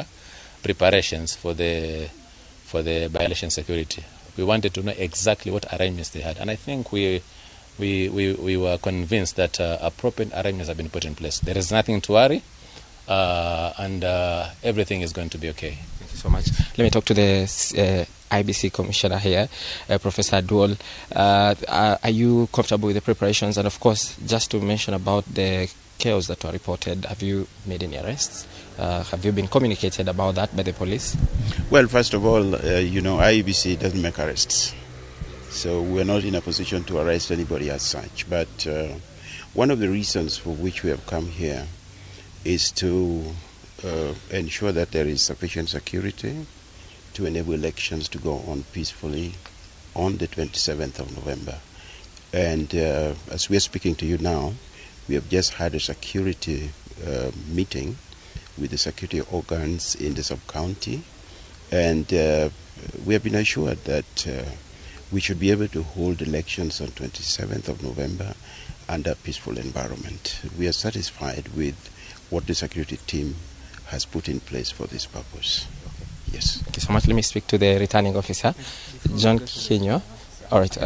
preparations for the by-election security. We wanted to know exactly what arrangements they had. And I think we were convinced that appropriate arrangements have been put in place. There is nothing to worry. And everything is going to be okay. Thank you so much. Let me talk to the IBC commissioner here, Professor Duol. Are you comfortable with the preparations? And of course, just to mention about the chaos that were reported, have you made any arrests? Have you been communicated about that by the police? Well, first of all, IEBC doesn't make arrests. So we're not in a position to arrest anybody as such. But one of the reasons for which we have come here is to ensure that there is sufficient security to enable elections to go on peacefully on the 27th of November. And as we are speaking to you now, we have just had a security meeting with the security organs in the sub-county, and we have been assured that we should be able to hold elections on 27th of November under a peaceful environment. We are satisfied with what the security team has put in place for this purpose. Yes. Thank you so much. Let me speak to the returning officer, John Kinyo. All right.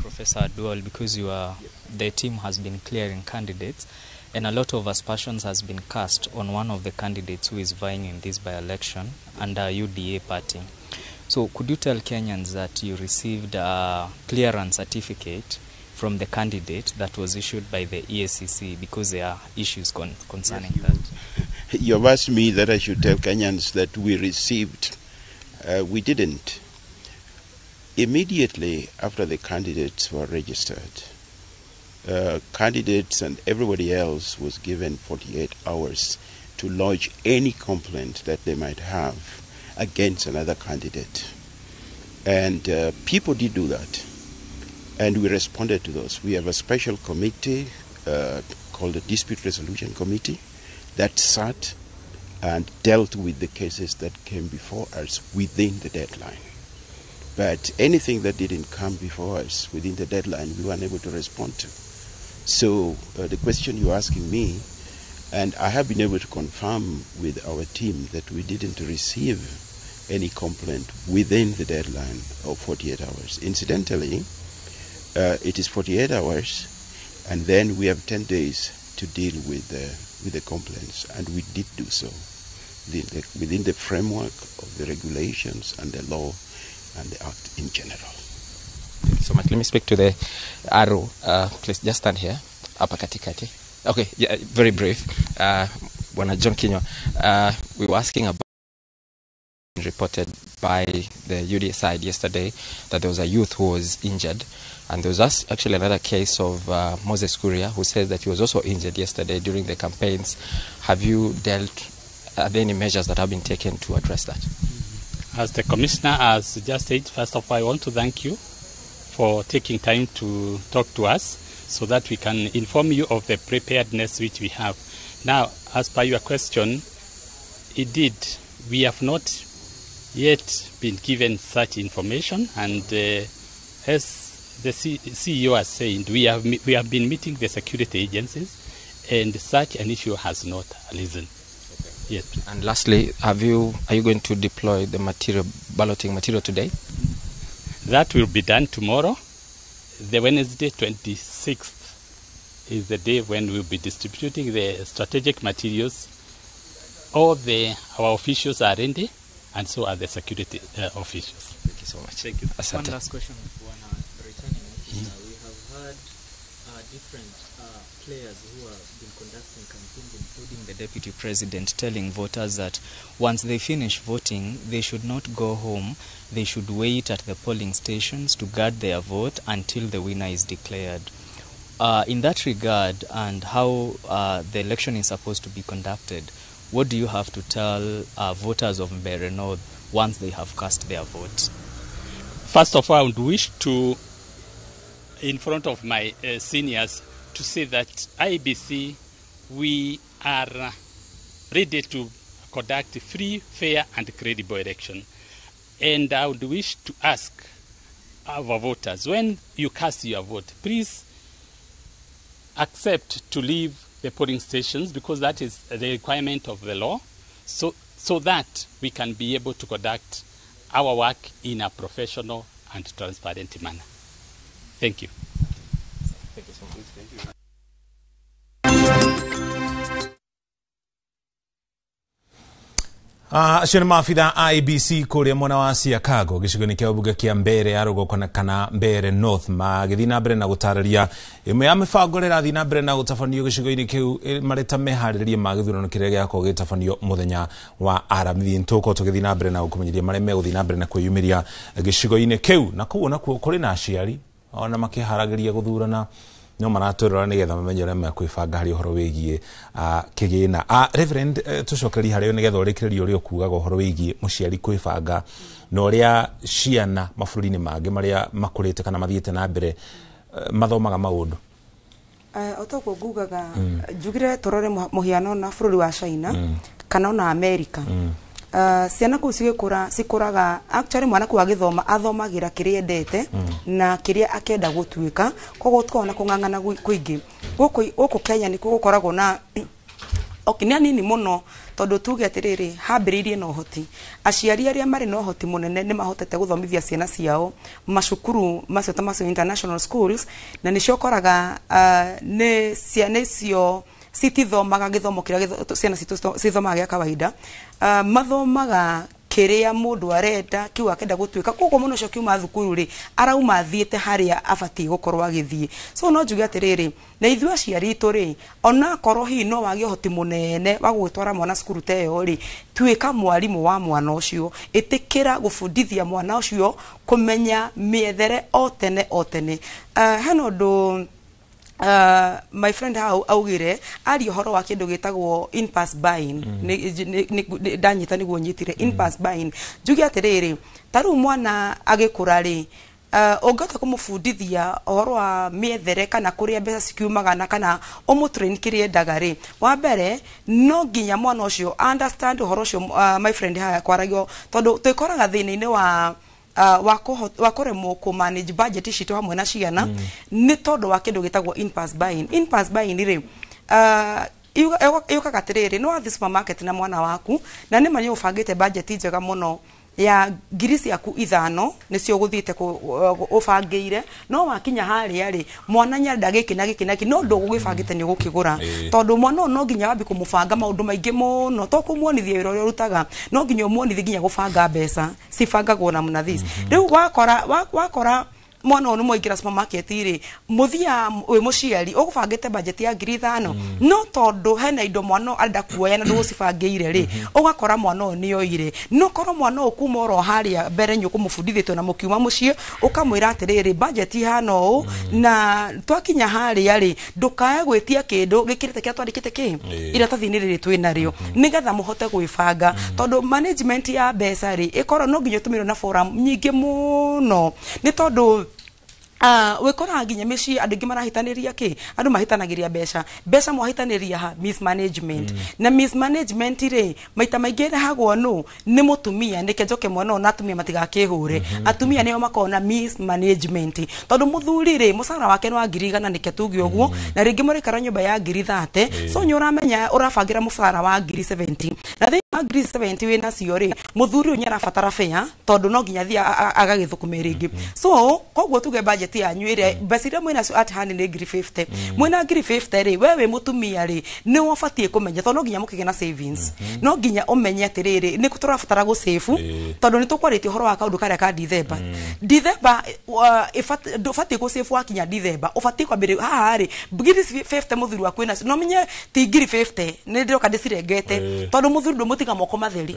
Professor Dual, because the team has been clearing candidates, and a lot of aspersions has been cast on one of the candidates who is vying in this by-election under UDA party. So could you tell Kenyans that you received a clearance certificate from the candidate that was issued by the EACC, because there are issues concerning that? You have asked me that I should tell Kenyans that we received. We didn't. Immediately after the candidates were registered, candidates and everybody else was given 48 hours to lodge any complaint that they might have against another candidate. And people did do that. And we responded to those. We have a special committee called the Dispute Resolution Committee that sat and dealt with the cases that came before us within the deadline. But anything that didn't come before us within the deadline, we were unable to respond to. So the question you're asking me, and I have been able to confirm with our team that we didn't receive any complaint within the deadline of 48 hours. Incidentally, it is 48 hours, and then we have 10 days to deal with the complaints, and we did do so within the framework of the regulations and the law and the act in general. Thank you so much. Let me speak to the RO. Please just stand here. Apa katikati. Okay, yeah, very brief. Bwana John Kinyo, we were asking about reported by the UDA side yesterday that there was a youth who was injured, and there was actually another case of Moses Kuria who says that he was also injured yesterday during the campaigns. Have you are there any measures that have been taken to address that? As the Commissioner has just said, first of all, I want to thank you for taking time to talk to us so that we can inform you of the preparedness which we have. Now, as per your question, indeed, we have not yet been given such information, and as the CEO has said, we have been meeting the security agencies, and such an issue has not arisen. Yes. And lastly, are you going to deploy the balloting material today? That will be done tomorrow. The Wednesday 26th is the day when we'll be distributing the strategic materials. All our officials are ready, and so are the security officials. Thank you so much. Thank you. One last question. Returning officer, we have heard different players who have been conducting campaigns, including the deputy president, telling voters that once they finish voting, they should not go home. They should wait at the polling stations to guard their vote until the winner is declared. In that regard, and how the election is supposed to be conducted, what do you have to tell voters of Mbeere North once they have cast their votes? First of all, I would wish to, in front of my seniors, to say that IBC, we are ready to conduct a free, fair, and credible election. And I would wish to ask our voters, when you cast your vote, please accept to leave the polling stations, because that is the requirement of the law, so that we can be able to conduct our work in a professional and transparent manner. Thank you. Thank you so much. Thank you. Acio nĩ maabitha a IEBC kũrĩa mwena wa Chicago gĩcigo-inĩ kĩa ũmbunge kĩa Mbeere ya rũgongo kana Mbeere North magĩthiĩ na mbere na gũtarĩria ĩmwe ya mĩbango ĩrĩa ĩrathiĩ na mbere na gũtabanio gĩcigo-inĩ kĩu marĩ ta meharĩrĩria ma gĩthurano kĩrĩa gĩakorwo gĩtabanio mũthenya wa aramithi. Nĩtũgũkorwo tũgĩthiĩ na mbere na gũkũmenyithia marĩa megũthiĩ na mbere na kwĩyumĩria gĩcigo-inĩ kĩu, na kũu nakuo kũrĩ na aciari ona makĩharagĩria gũthurana no maratwirora nigetha mamenye uria mekwibanga hari uhoro wigie kigina. Reverend, tucokeri hari nigetha urikiririo uri okugaga uhoro wigie muciari kwibanga na uria ciana mabururi-ini mangi maria makurite kana mathiete na mbere mathomaga maundu. Otoko ngugaga njugire turore muhiano na bururi wa China kana na America. Ciana kuu cikuraga actually mwana kuu agithoma athomagira kiria endete na kiria akenda gutuika, koguo tukona kung'ang'ana kuingi guku Kenya ni gukoragwo na okinya nini muno tondu tuge atiriri hambiririe no hoti aciari aria mari no hoti munene ni mahotete guthomithia ciana ciao macukuru macio ta macio international schools, na ni cokoraga ni ciana icio citithomaga githomo kiria ciana cithomaga gya kawaida, mathomaga kiria mundu arenda kiu akenda gutuika, koguo muno cio kiuma thukuru ri arauma thiete haria abati gukorwo agithie. So no njuge atiriri na ithu aciari itu ri ona korwo hi no wagi hoti munene wa gwitwara mwana cukuru teyo ri tuika mwarimu wa mwana ucio itikira gufundithia mwana ucio kumenya miethere otene hano ndo my friend how augire ari horo wa kindu gitagwo in pass buying ni danyita niguo nyitire in pass buying. Njugi atiriri taru mwana agikura ri ongata kumufundithia horo wa miethere kana kuria mbeca cikiumaga na kana omutrain kirie ndagari wa mbere no nginya mwana ucio understand horo ucio my friend haya kwaragio tondu twikoraga thina-ini wa wakoremwo ku manage budget citu hamwe na ciana ni tondu wa kindu gitagwo in pass buying. In pass buying ri yuka gatiriri no athi supermarket na mwana waku na ni manyo ufangite budget njega muno ya girisi yaku 5 nicio guthite ubangiire no wakinya haria ri mwana nyarda giki na giki no ndugugibangite ni gukigura tondu mwana no nginya wabi kumubanga maundu maingi muno to kumuonithia wira uria rutaga no nginya umuonithia nginya gubanga mbeca cibangagwo na munathis. Riu wakora mwana onu moigira supermarket ri muthia we muciari ugubangite budget ya 5,000 no tondu hena indo mwana alda kuoya na ndugucibangiire ri ugakora mwana onu ni oire no korwo mwana okuma ro haria mbere nyuku mufundithitwe na mukiuma mucie ukamwira atiriri budget hano na twakinya haria ri ndukae gwitia kindu gikirite kia twandikite ki iratathi-ini riri twina rio nigetha muhote gwibanga tondu management ya mbeca ri ikoro no nginya tumirwo na forum nyingi muno ni tondu wekora nginya mici andu ngi marahitaniria ki andu mahitanagiria mbeca mwahitaniria ha mismanagement na mismanagement ri maita maingi hagwo no ni mutumia nike njoke mwana ona atumia matigakihure atumia nio makona mismanagement tondu muthuri ri mucara wake no 1,000 nike tugi ogwo na ringi muri kara nyumba ya 30 so nyoramenya urabangira mucara wa 70 na thi 70 wina cio ri muthuri unyara fatara fea tondu no nginya thia agagithukume ringi so kogwo tuge budget yanyu ire basira mwina cio at hand ni 50 mwina 50 ri wewe mutumia ri ni wafatie kumenya tondu nginya mukige na savings no nginya umenye atiriri ni kuturabatara gu save tondu ni tukwarite horo wa kaundu karia ka December ifatie ku save wakinya December ufatie kwambire haha ri ngiri 50 muthuri wa kwina no menye ti ngiri 50 ni ndiroka ndicirengete tondu muthuri ndo mutiga moko matheri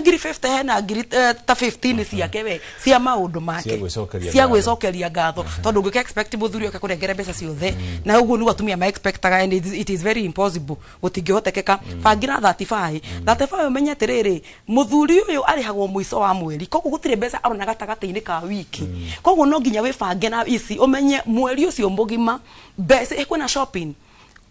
ngiri 50 hena ngiri ta 15 ciake we cia maundu make cia gwicokeria ngatho tondu ngike expect muthuri akakurengera mbeca ciothe na uguo ni atumia ma expectaga and it is very impossible gutingihotekeka bangira 35 umenya atiriri muthuri uyu arihagwo mwiso wa mweri koguo gutire mbeca arona gatagati-ini ka wiki koguo no nginya wibange na ici umenye mweri ucio mugima mbeca ikwina shopping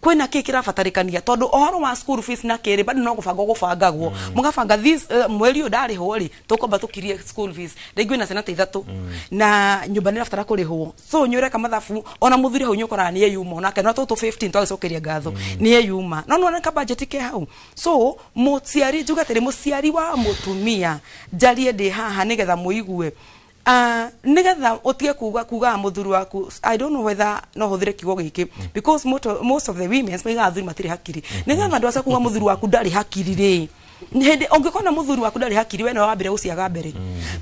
kwina kikira fatarikania tondu ohoro wa school fees na kiri bado no gufangagwo mugabanga this mweri udari hori tukomba tukirie school fees rĩngĩ na senata 3 na nyumba nĩ rabatara kũrĩhwo so nyure kama thabu ona muthuri hau nyukora ni yuma onake no 15 twagicokeria ngatho ni yuma no no nka budget ke hau so muciari juga tiri muciari wa mutumia jarie ndi haha nigetha muigue nigetha utige kuga muthuri waku I don't know whether no huthire kigo giki because most of the women maiga athuri matiri hakiri nigetha ndu aca kuga muthuri waku ndari hakiri ri hende ongekona muthuri waku ndari hakiri we no wambire guciaga mbere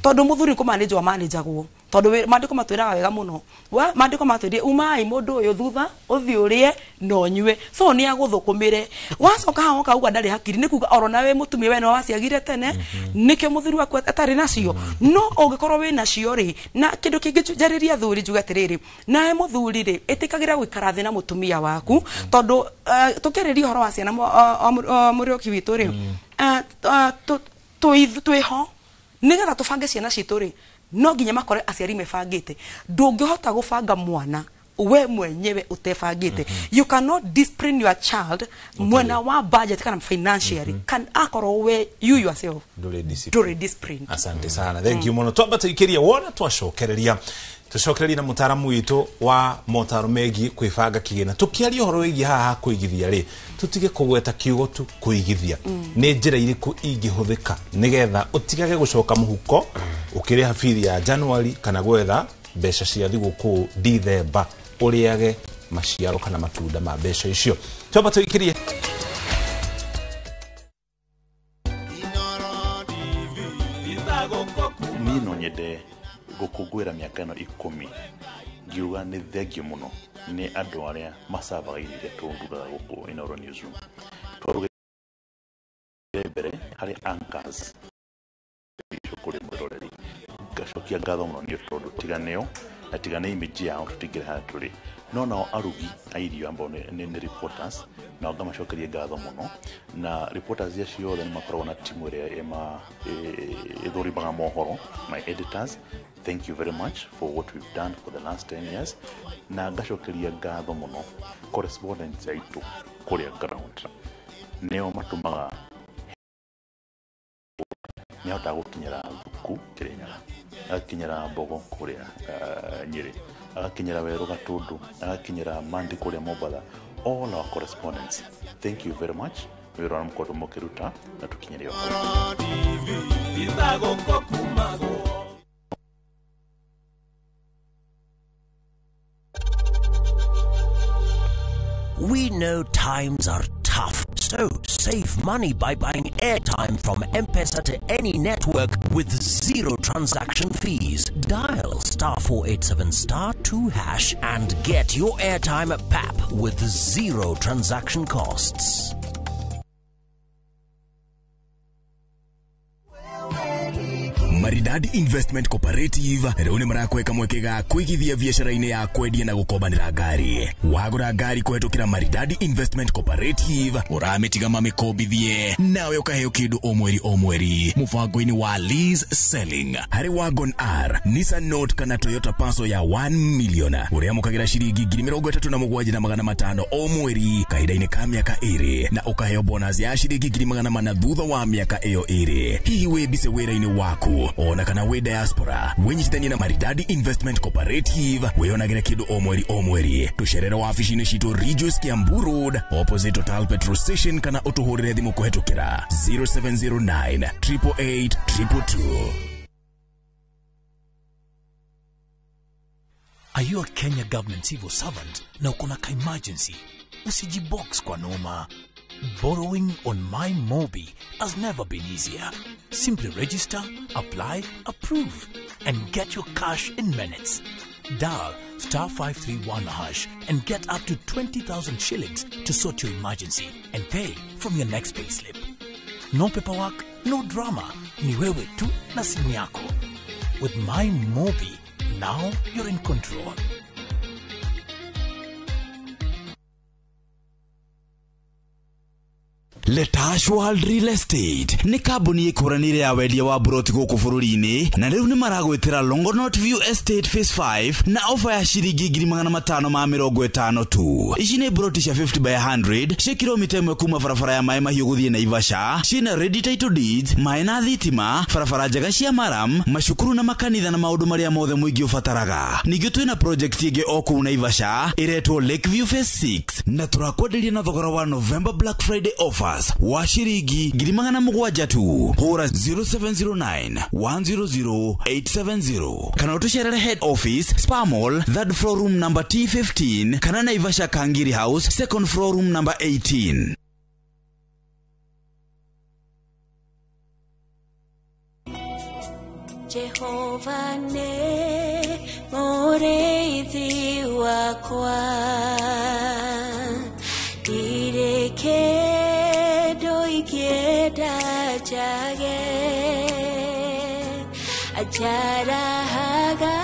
tondu muthuri ko manage wa managerwo tondu mandiko matwira wega muno wa mandiko matwire umai mundu uyu thutha uthiurie no nyue so ni aguthukumire wacoka haoka uga ndari hakiri ni kuga orona we mutumia we no waciagire tene nikyo muthuri waku atari nacio no ongekorwo we nacio ri na kindu kingijariria thuri juga tiriri nae muthuri ri itikagira gwikara thi na mutumia waku tondu tukiriria horo wa ciana murioki witu ri twiho nigetha tubange ciana citu ri no nginya makore aciari mebangite ndungihota gubanga mwana we mwenyewe utebangite you cannot discipline your child mwena wa budget kana financially can akoro we you yourself do discipline. Asante sana, thank you muno. Twamba tuikiria wona twacokereria na mutaramu witu wa motaro megi kwibanga kigina tukiaria horo wigi haha kuigithia ri tutige kugweta kiugo tu kuigithia ni njira iriku ingihuthika nigetha utigage gucoka muhuko ukiri hafiri ya January kana gwetha besha cia thiguku December uriage maciaro kana matunda ma besha icio. Twamba tuikirie Nino nyede gukungwira miaka ino 10 ngiuga ni thengio muno ni andu aria masabaga iria tunduraga guku Inooro Newsroom twaruge mbere hari anchors kuri muroreri gacokia ngatho muno ni tondu tiganeo na tigane image yao tutigire ha turi no nao arugi airio ambao ni reporters na ngamacokeria ngatho muno na reporters ya ciothe ni makorwo na timu iria ithurimaga mohoro my editors. Thank you very much for what we've done for the last 10 years. Na ngacokeria ngatho muno correspondents aitu kuria ground neo matumaga nyota gukinyira thuku Kirinyaga akinyira Mbogo kuria Nyeri akinyira Weru Gatundu akinyira Mandi kuria Mombatha. All our correspondents, thank you very much. We run mkoto mokiruta na tukinyira We know times are tough, so save money by buying airtime from M-Pesa to any network with zero transaction fees. Dial *487*2# and get your airtime PAP with zero transaction costs. Maridadi Investment Cooperative rĩu nĩ marakweka mwekega kuigithia biashara-inĩ ya kwendia na gukombanĩra ngari. Wagũra ngari kũhetũkĩra Maridadi Investment Cooperative ũramĩtiga mamĩkombithie nawe ũkaheo kĩndũ o mweri mũbango-inĩ wa lease selling. Harĩ Wagon R, Nissan Note kana Toyota Passo ya 1 million ũrĩamũkagĩra ciringi 37,500 o mweri kahinda-inĩ ka mĩaka 2 na ũkaheo bonus ya ciringi 400,000 thutha wa mĩaka ĩyo 2. Hihi wĩ bice wĩra-inĩ waku ona kana we diaspora wenyitithanie na Maridadi Investment Cooperative weyonagĩre kĩndũ o mweri tucerere wabici-inĩ citũ Regius Kiambu Road opposite Total Petrol Station kana ũtũhũrĩre thimũ kũhetũkĩra 0709 888 222. Are you a Kenya government civil servant na uko na emergency? Usijibox kwa noma. Borrowing on MyMobi has never been easier. Simply register, apply, approve, and get your cash in minutes. Dial *531# and get up to 20,000 shillings to sort your emergency and pay from your next payslip. No paperwork, no drama. Ni wewe tu na simu yako. With MyMobi, now you're in control. Letash World Real Estate ni kambuni ikuranire ya wendia wa buroti guku bururi-ini na riu ni maragwitira Longonot View Estate Phase 5 na ofa ya shiringi 550 tu. Ici ni buroti cia 50 by 100 cia kilomita 1 kuma barabara ya Mai Mahiu guthie Naivasha, cina ready title deeds, mai na thitima, barabara njega cia maram, macukuru na makanitha na maundu maria mothe muingi ubataraga. Ningi twina project ingi o kuu Naivasha iretwo Lakeview Phase 6 na turakwenderia na thogora wa November Black Friday offer wa shiringi 700 tu. Hora 0709 100 870 kana utucerere head office Spa Mall 3rd floor room number T15 kana Naivasha Kangiri House 2nd floor room number 18. Jehova ne mũrĩithi wakwa ndirĩ kĩndũ ingĩenda njage ajarahaga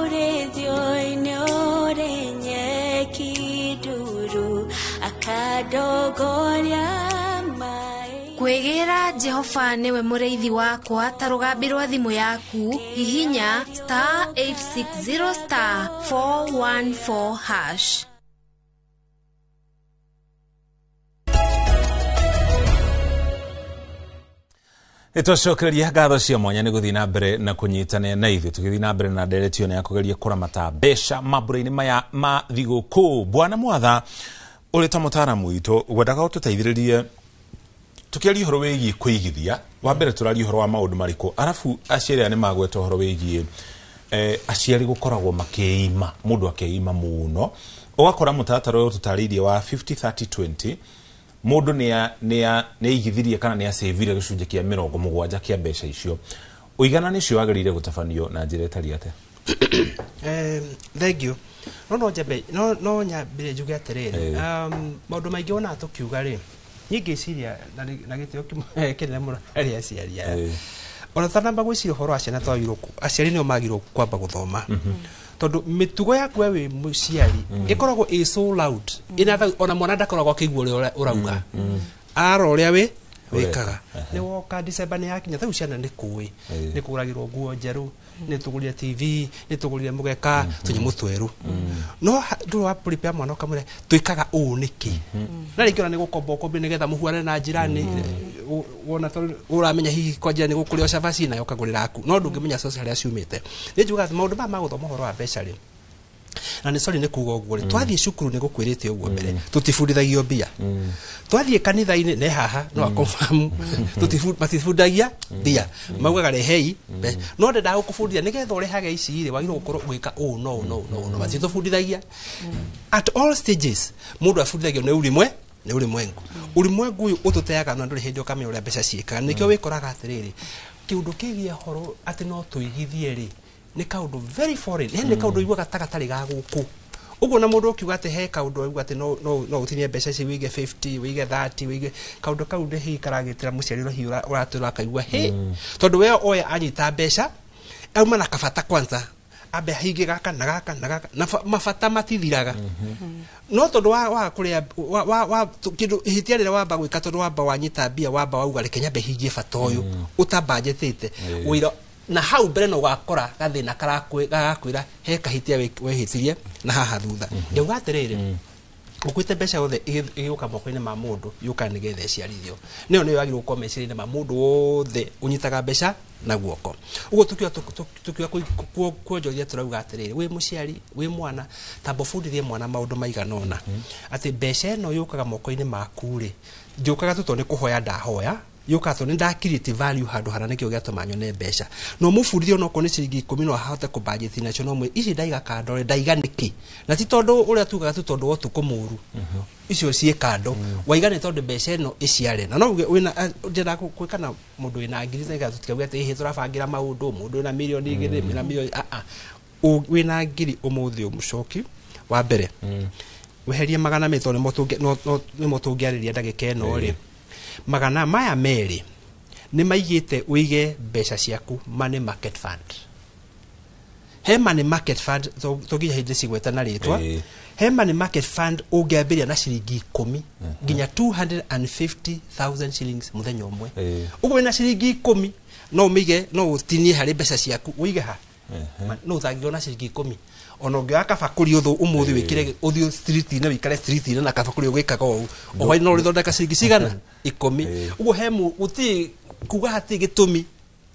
ũrĩithio-inĩ ũrĩ nyeki nduru akadogoria kwĩgĩra Jehova nĩwe mũrĩithi wakwa ta rũgambi rwa thimũ yaku hihinya *860*414#. Itocokereria ngatho cia mwanya nĩ gũthiĩ na mbere na kũnyitana na ithuĩ tũgĩthiĩ na mbere na nderetio ya kũgeria kũramata mbeca mambura-inĩ maya ma thigũkũ. Bwana Mwatha ũrĩ ta mũtaaramu witũ wendaga ũtũteithĩrĩrie tukiaria horo wĩgiĩ kũigithia. Wa mbere tũraria horo wa maũndũ marĩkũ, arabu aciari aya nĩ magweta horo wĩgiĩ aciari gũkoragwo makĩima, mũndũ akĩima mũno. Ũgakora mũtaratara ũyũ tũtarĩirie wa 50-30-20 mũndũ nĩ aigithirie kana nĩ acĩvire gĩcunjĩ kĩa 70 kĩa mbeca icio. Ũigana nĩcio wagĩrĩire gũtabanio na njĩra ĩtariĩ atĩa? Thank you. No nyambire njuge atĩrĩrĩ, maũndũ maingĩ wona tũkiuga rĩ, nyingĩ ciria na gĩtĩo kĩnene mũno arĩa aciari aya. Ona tanamba gwĩciria ũhoro wa ciana twagĩrĩirwo, aciari nĩo magĩrĩirwo kwamba gũthoma. Tondũ mĩtugo yaku we wĩ mũciari ĩkoragwo ĩ so loud, ona mwana ndakoragwo akĩigua ũrĩa ũrauga, ara ũrĩa wĩ wĩkaga. Nĩ woka December nĩ yakinya, ta ciana nĩ kũĩ nĩ kũgũragĩrwo nguo njerũ, nĩ tũgũrire TV, nĩ tũgũrire mũgeka, tũnyamũ twerũ. No ndũrĩ wa prepare mwana ũkamwĩra twĩkaga ũũ nĩkĩ. Na rĩngĩ ona nĩ gũkomba ũkombe nĩgetha mũhuane na njirani, wona ũramenya hihi kwa njĩra nĩ gũkũrĩa cabaci nayo ũkagũrĩra aku, no ndũngĩmenya source harĩa ciumĩte. Nĩ njugaga maũndũ maya ma gũthoma ũhoro wa mbeca rĩ, na nĩ sorry nĩ kuga ũguo rĩ, twathiĩ cukuru nĩ gũkwĩrĩte ũguo mbere, tũtifundithagio mbia. Twathiĩ kanitha-inĩ nĩ haha no confirm matifundithagia mbia, maugaga rehei no ndendaga gũkũbundithia nĩgetha ũrehage ici rĩ, wagĩrĩirwo gũkorwo gwĩka ũũ no matitũbundithagia. At all stages mũndũ abundithagio nĩ ulimwengu. Ulimwengu ũyũ ũtũteaga na ndũrĩ hĩndĩ ũkamenya ũrĩa mbeca ciĩkaga. Nĩkĩo wĩkoraga atĩrĩrĩ, kĩũndũ kĩgiĩ horo atĩ no tũigithie rĩ, nĩ kaũndũ very foreign, nĩ kaũndũ igua gatagatari ga gũkũ. Ũguo na mũndũ ũkiuga atĩ he kaũndũ auga atĩ no ũtinie mbeca ici wĩige 50, wĩige 30, wĩige kaũndũ kau nĩ hihi karagĩtĩra mũciari ũrĩa hihi ũratũra akaigua he. Tondũ we oya anyita mbeca auma na kabata kwanza abe hingi gaka na gaka na gaka na mabata matithiraga. No tondũ wa kũrĩa kĩndũ ihĩtia rĩrĩa wamba gwĩka, tondũ wamba wanyita mbia wamba wauga reke nyambe hingie bata ũyũ ũtambanjĩtĩte wĩra, na hau mbere no gakora gathĩna gagakwĩra he kahĩtia wehĩtirie na haha thutha. Ndauga atĩrĩrĩ, ũkwĩte mbeca yothe ĩgĩũka moko-inĩ ma mũndũ yũka nĩgetha ĩciarithio. Nĩyo wagĩrĩirwo gũkorwo meciria-inĩ ma mũndũ wothe ũnyitaga mbeca na guoko. Ũguo tukiuga kuonjoria tũrauga atĩrĩrĩ, wĩ mũciari wĩ mwana tamba ũbundithie mwana maũndũ maigana ũna, atĩ mbeca ĩno yũkaga moko-inĩ maku rĩ, njũkaga tũtũ nĩ kũhoya ndahoya, yuka to nda create value handu hana nikio giatuma nyone mbeca no mubundithio no kone ciringi 10 no ahote ku budget nacio no mwe ici ndaiga kando ndaiga niki na ti tondu uria tugaga tu tondu wotu kumuru icio cie kando waiga ni tondu mbeca no iciare na no wina ndira kwikana mundu wina ngiri ga tutikauga ati hi turabangira maundu mundu wina milioni igiri na milioni wina ngiri umuthi umucoki wa mbere weherie magana meto ni motungiariria ndagika eno ri magana maya meri ni maigite uige mbeca ciaku money market fund. He money market fund toginya hindi cigweta na ritwa he money market fund ungiambiria na ciringi 10 nginya 250,000 shillings muthenya umwe ugo na ciringi 10 no mige no utinie hari mbeca ciaku uige ha no thagio na ciringi 10 ono ngaka fakuri uthu umuthi wikire uthio street na wikare street na kafakuri ugikaga o wai no rithondeka ciringi cigana 10 ugo hemu uti kuga hati gitumi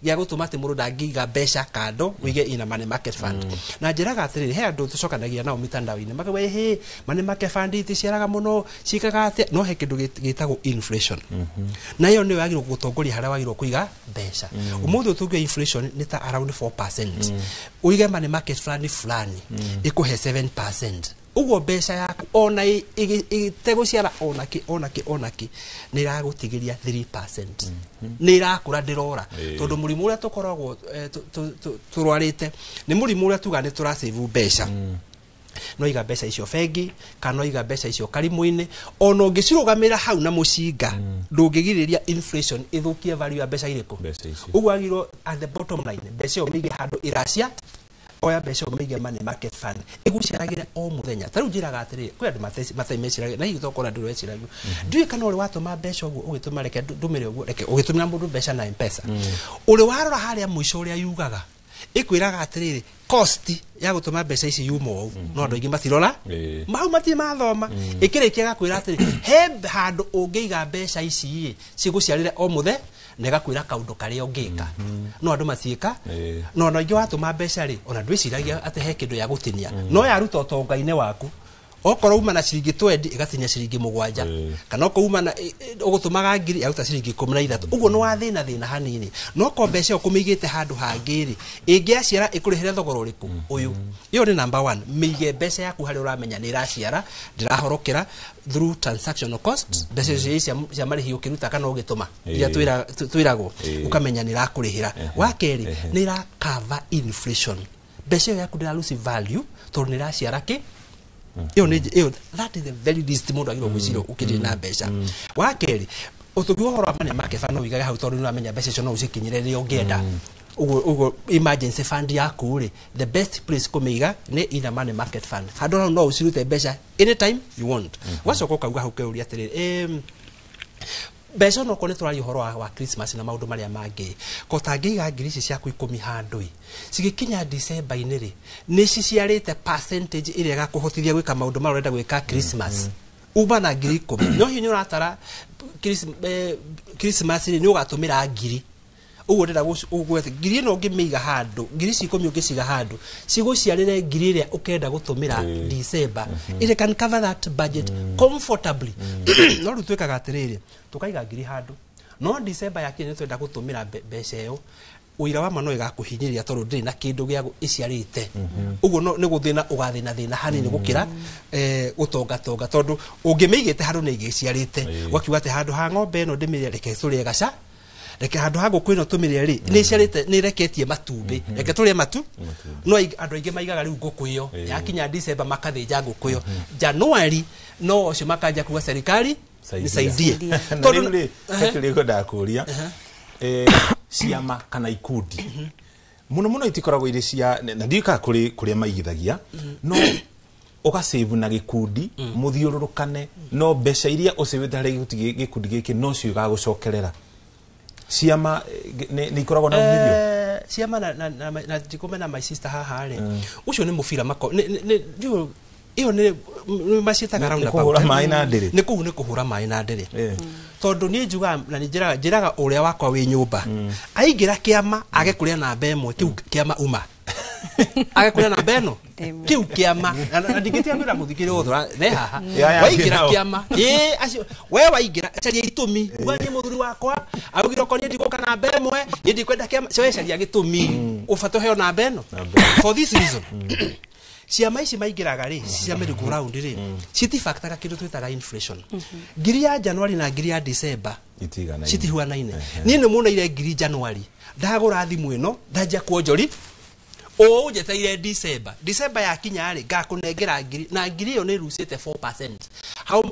ya gutuma ati mundu ndangiga mbeca kando wige ina money market fund na njiraga atiriri he andu tucokanagia nao mitandao-ini magawe he money market fund iti ciaraga muno cikaga ati no he kindu gitagwo inflation na yo ni wagirwo gutongoria haria wagirwo kuiga mbeca umuthi utugia inflation ni ta around 4% uige money market fund fulani ikuhe 7% uguo mbeca yaku ona iteguciara onaki ni iragutigĩria 3% ni irakũra ndirora tondu mũrimũ ũrĩa tũkoragwo tũrwarĩte ni mũrimũ ũrĩa tuga ni tũrasave mbeca no iga mbeca icio bengi kana iga mbeca icio karimũ-inĩ ona ũngĩcirugamĩra hau na mũcinga ndũngĩgirĩrĩria inflation ithũkie value ya mbeca irĩkũ uguo agirwo at the bottom line mbeca ĩyo mĩige handũ iracia oya mbeca ĩyo mĩige money market fund iguciaragĩre o mũthenya tarĩu njĩraga atĩrĩrĩ kwĩ andũ matemeciragia na hihi tokona ndũrĩ weciragia ndiũĩ kana ũrĩ watũma mbeca ũguo ũgĩtũma reke ndũmĩre ũguo reke ũgĩtũmĩra mũndũ mbeca na M-Pesa ũrĩ warora harĩa mũico ũrĩa yugaga ikwiraga atiriri cost ya gutuma mbeca ici yumo no andu ingi matirora mau mati mathoma ikirikia gakwira atiriri he handu ungiiga mbeca ici ciguciarire o muthe nega kwira kaundu karia ungika no andu matiika no no ingi watuma mbeca ri ona ndwiciragia ati he kindu ya gutinia no yaruta utonga-ine waku okoro uma na ciringi 20 igatinya ciringi 7 kana okoro uma na ugutumaga ngiri yaruta ciringi 13 uguo no wathina hanini no ko mbeca ukumigite handu hangiri ingiaciara ikurihere thogoro riku uyu iyo ni number 1 mige mbeca yaku hari uramenya ni iraciara ndirahorokera through transactional costs mbeca cia marihi ukiruta kana ugituma iria twiragwo ukamenya ni rakurihira wa keri ni ra cover inflation mbeca yaku ndira lose value tondu ni iraciara ki that is the very least mundu agirwo gwiciro ukiri na mbeca wa keri utugiwo horo amane make fano wigaga hau tondu nuramenya mbeca icio no ucikinyire ri ungienda ugo emergency fund yaku ri the best place kumiga ni in a money market fund handu no ucirute mbeca anytime you want wacoka ukauga hau keuria atiriri mbeca no kone turari horo wa Christmas na maundu maria mangi ko tangiga ngiri ici ciaku 10 handu cigikinya December iniri ni ciciarite percentage iria gakuhotithia gwika maundu maria urenda gwika Christmas uba na ngiri 10 no hinyo ratara Christmas ni ugatumira ngiri uguo ndira ugwete ngiri no ngimiga handu ngiri ci 10 ungiciga handu ciguciarire ngiri iria ukenda gutumira December it can cover that budget comfortably no rutwekaga atiriri tukaiga ngiri handu no December yakinya twenda gutumira mbeca iyo uira wa mano igakuhinyiria tondu ndiri na kindu gia iciarite uguo no ni guthina ugathina hanini gukira gutonga tondu ungimigite handu ni igiciarite wakiuga ati handu ha ng'ombe no ndimire reke turie gaca reke handu ha gukwino tumire ri ni ciarite ni reketie matumbi reke turie matu no andu aingi maigaga riu ngukuyo yakinya December makathinja ngukuyo January no ocio makanja kuwa serikali nisaidie tondu ni ekiriko ndakuria ciama kana ikundi muno itikoragwo iri cia na ndika kuri maigithagia no ugasave na gikundi muthiururukane no mbeca iria usavite hari gikundi giki no cio gagucokerera ciama ni ikoragwo na umithio ciama na ndikumena my sister haha ri ucio ni mubira mako iyo ni macitaga round about kuhura mai na ndiri ni kuhura mai na ndiri tondu ni njuga na njiraga uria wakwa wi nyumba aingira kiama age kuria na mbemwe kiu kiama uma age kuria na mbeno kiu kiama na ndigitia mbira muthikire uthura ne haha waingira kiama acio we waingira caria itumi wani muthuri wakwa augiro ko ni ndiguka na mbemwe ni ndikwenda kiama cio caria gitumi ubato heo na mbeno for this reason ciama ici maingiraga ri ciama ri go round ri city factor kindu twitaga inflation ngiri ya January na ngiri ya December itigana city huana ine ni muno ile ngiri January ndagura thimu ino ndajia kuonjori o ujeteire December ya kinya ri ngakunengera ngiri na ngiri yo ni rusite 4%.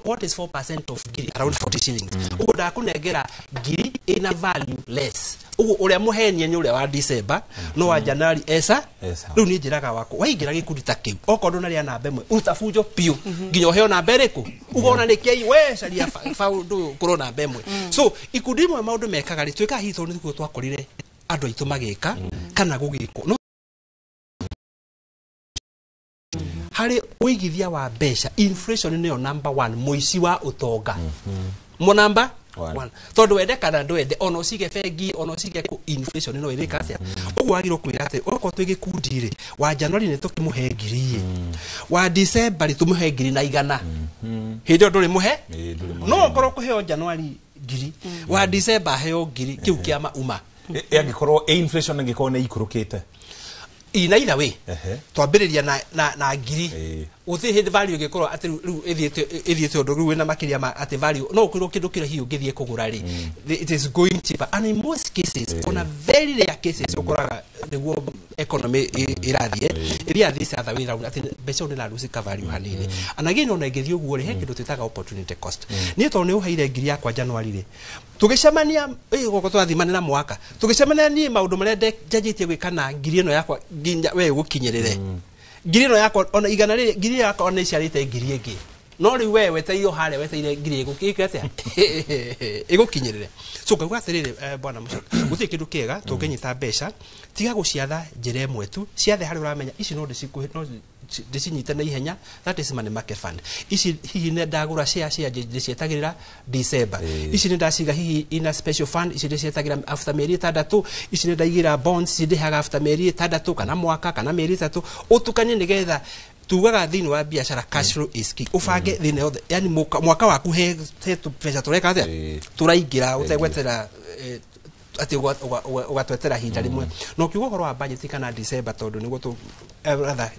What is 4% of ngiri? Around 40 shillings. Ugo ndakunengera ngiri in a value less. Ugo uria muhenie ni uria wa December no wa January esa riu ni njiraga wako waingira gikundi ta kiu okorwo na ria namba imwe utafunjo piu nginya heo namba eriku ugona ni kiai we caria faundu kuro namba imwe so ikundi imwe maundu mekaga ri twika hitho ni kuo twakorire andu aitu magika kana gugiko no hari uigithia wa mbeca inflation niyo number 1 muici wa utonga mo number 1 tondu wende kana ndwende ono cige bengi ono cige ku inflation no irika atia uguo agiro kwira ati oko twigikundi ri wa January ni tukimuhe ngiri wa December tumuhe ngiri na igana hindo nduri muhe no okoro kuheo January ngiri wa December heo ngiri kiu kiama uma yagikorwo inflation ngikorwo ni ikurukite ina ila we twambiriria na ngiri uthi hit value gikorwo ati riu ithiete undu riu na makiria ma ati value no ukiro kindu kira hiyo ngithie kugura ri it is going cheaper and in most cases on a very rare cases ukuraga niguo economy irathie iria thisa other way round ati beca uni na lose value hanini and again ona ngithie uguo ri he kindu twitaga opportunity cost ni to ni uhaire ngiri yakwa January ri tugicemania goko twathimana na mwaka tugicemania ni maundu maria njajitie gwikana ngiri ino yakwa nginya we gukinyirire ngiri ino yakwa ona igana ri ngiri yakwa ona iciarite ngiri ingi no ri we weteiro hare weteire ngiri igukike atia igukinyirire so kauga atiriri bwana mucoka guthie kindu kiega tunginyita mbeca tiga guciatha njira imwe tu ciathe hari uramenya ici no ndicinyita na ihenya that is money market fund ici hihi ne ndagura share ndicietagirira December ici ne ndaciga hihi in a special fund ici ndicietagira after meri 3 ici ne ndaigira bonds ndihaga after meri 3 kana mwaka kana meri 3 utukanie nigetha tugaga thini wa biashara cash flow is key ufange thini yothe yani mwaka waku he pesa tureka atia turaingira utegwetera ati ugatwetera hinda rimwe no kiugo horo wa budget kana December tondu niguo tu rather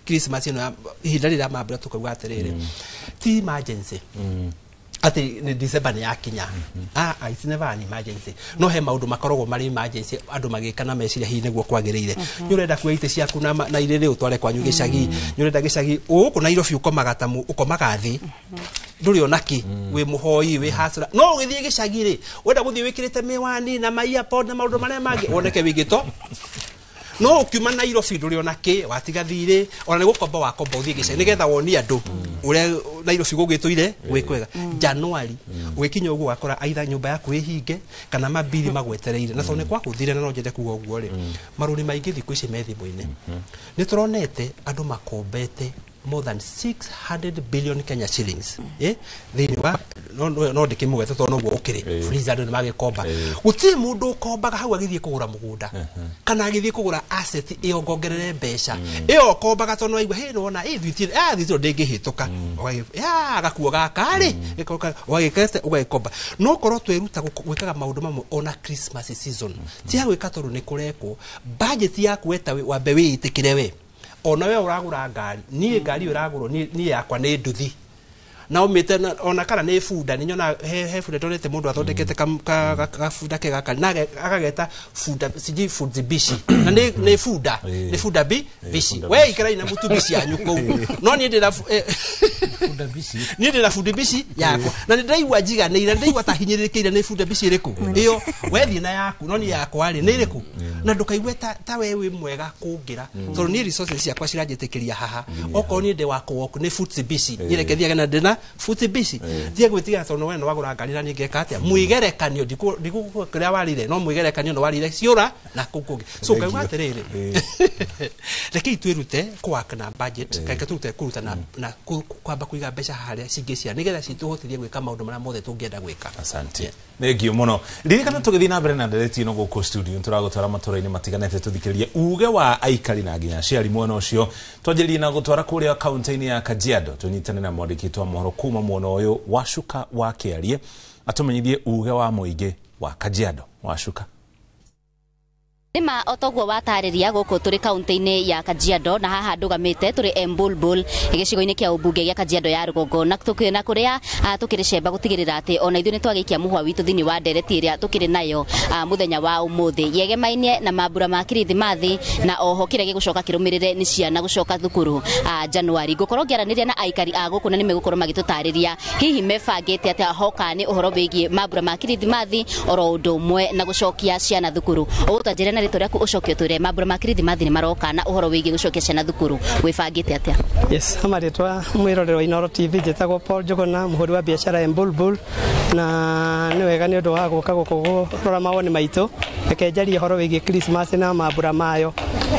Christmas ino hinda rira mambura tukauga atiriri ti emergency ati ni December ni yakinya it's never an emergency no he maundu makoragwo mari emergency andu magikana meciria hihi niguo kwagirire ni urenda kuite ciaku na iriri utware kwanyu gicagi ni urenda gicagi uku Nairobi ukomaga tamu ukomaga thi nduri onaki we muhoi we hasra no githie gicagi ri wenda guthie wikirite miwani na maia pod na maundu maria mangi woneke wigito no ukiuma Nairobi nduri onaki watiga thire ona ni gukomba wakomba uthie gicagi nigetha woni andu uria Nairobi gugituire gwikwega January wikinya uguo wakora aitha nyumba yaku ihinge kana mabili magwetereire na thone kwa kuthire na no njende kuga uguo ri maruni maingi thiku ici methimu-ini ni turonete andu makombete more than 600 billion Kenya shillings thini wa no ndikimugete to no guo ukiri freezer ndo magikomba guti mundu ukombaga hau agithie kugura mugunda kana agithie kugura asset iyo ngongerere mbeca iyo kombaga to no aigwa he no ona thithire thithire ndingihituka gakuo gakari wagikete ugakomba no korwo tweruta gwikaga maundu mamwe ona Christmas season tia gwika toru ni kureko budget yaku eta wambe wiitikire we ona we uragura ngari ni ngari uraguro ni yakwa ni nduthi na umite ona kana ni funda ni nyona he funda tonete mundu athondekete ka funda ke gaka na akageta funda siji food bishi na ni funda bishi we ikira ina mutu bishi anyu ko no ni ndira funda bishi ni ndira funda bishi yako na ndaiwa jiga ni ndaiwa tahinyirikire ni funda bishi riku iyo we thina yaku no ni yakwa ari ni riku na ndukaigwe ta wewe mwega kungira so ni resources yakwa ciranjitikiria haha oko ni ndi wako ni food bishi nyirekethia na ndina futi bici thie gwitiga so no we no wagura ngari na ningeka atia muigerekanio ndiku kria warire no muigerekanio no warire ciura na kukungi so kauga atiriri reke itwirute kwakana budget kaika turute kuruta na kwamba kuiga mbeca haria cingĩcia nigetha cituhotithie gwika maundu maria mothe tungienda gwika asante thengio muno ririkana tugithii na mbere na ndereti ino guku studio turagutwara matũra-inĩ matiganĩte tuthikĩrĩrie uge wa aikari na nginya ciari mwena ũcio twanjĩrĩrie na gũtwara kũrĩa kaunti-inĩ ya Kajiado tunyitane na mwandĩki twa mohoro kuma mwena ũyũ Wacuka wa Kĩarie atumenyithie uge wa mũingĩ wa Kajiado. Wacuka Nima otoguo watariria guku turi kaunti-ini ya Kajiado na haha ndugamite turi Embulbul gicigo-ini kia ubunge gia Kajiado ya Rugongo na tukina kuria tukiri cemba gutigirira ati ona ithu ni twagikia muhwa witu thini wa ndereti iria tukiri nayo muthenya wa umuthi yegemainie na mambura ma kirithimathi na oho kire gigucoka kirumirire ni ciana gucoka thukuru January gukorwo ngiaraniria na aikari a guku na ni megukorwo magitutariria hihi mebangite ati hoka ni uhoro wigie mambura ma kirithimathi oro undu umwe na gucokia ciana thukuru ugutanjire na ritoria ku ucokio turi mambura ma kirithimathi ni maroka na uhoro wigie gucokia ciana thukuru wibangite atia? Yes, amaritwa mwirorero Inoro TV jetagwo Paul Jogona muhuri wa biashara Embulbul na ni wega ni undu wa guka guku rora mawoni maitu rekenjaria uhoro wigie Christmas na mambura mayo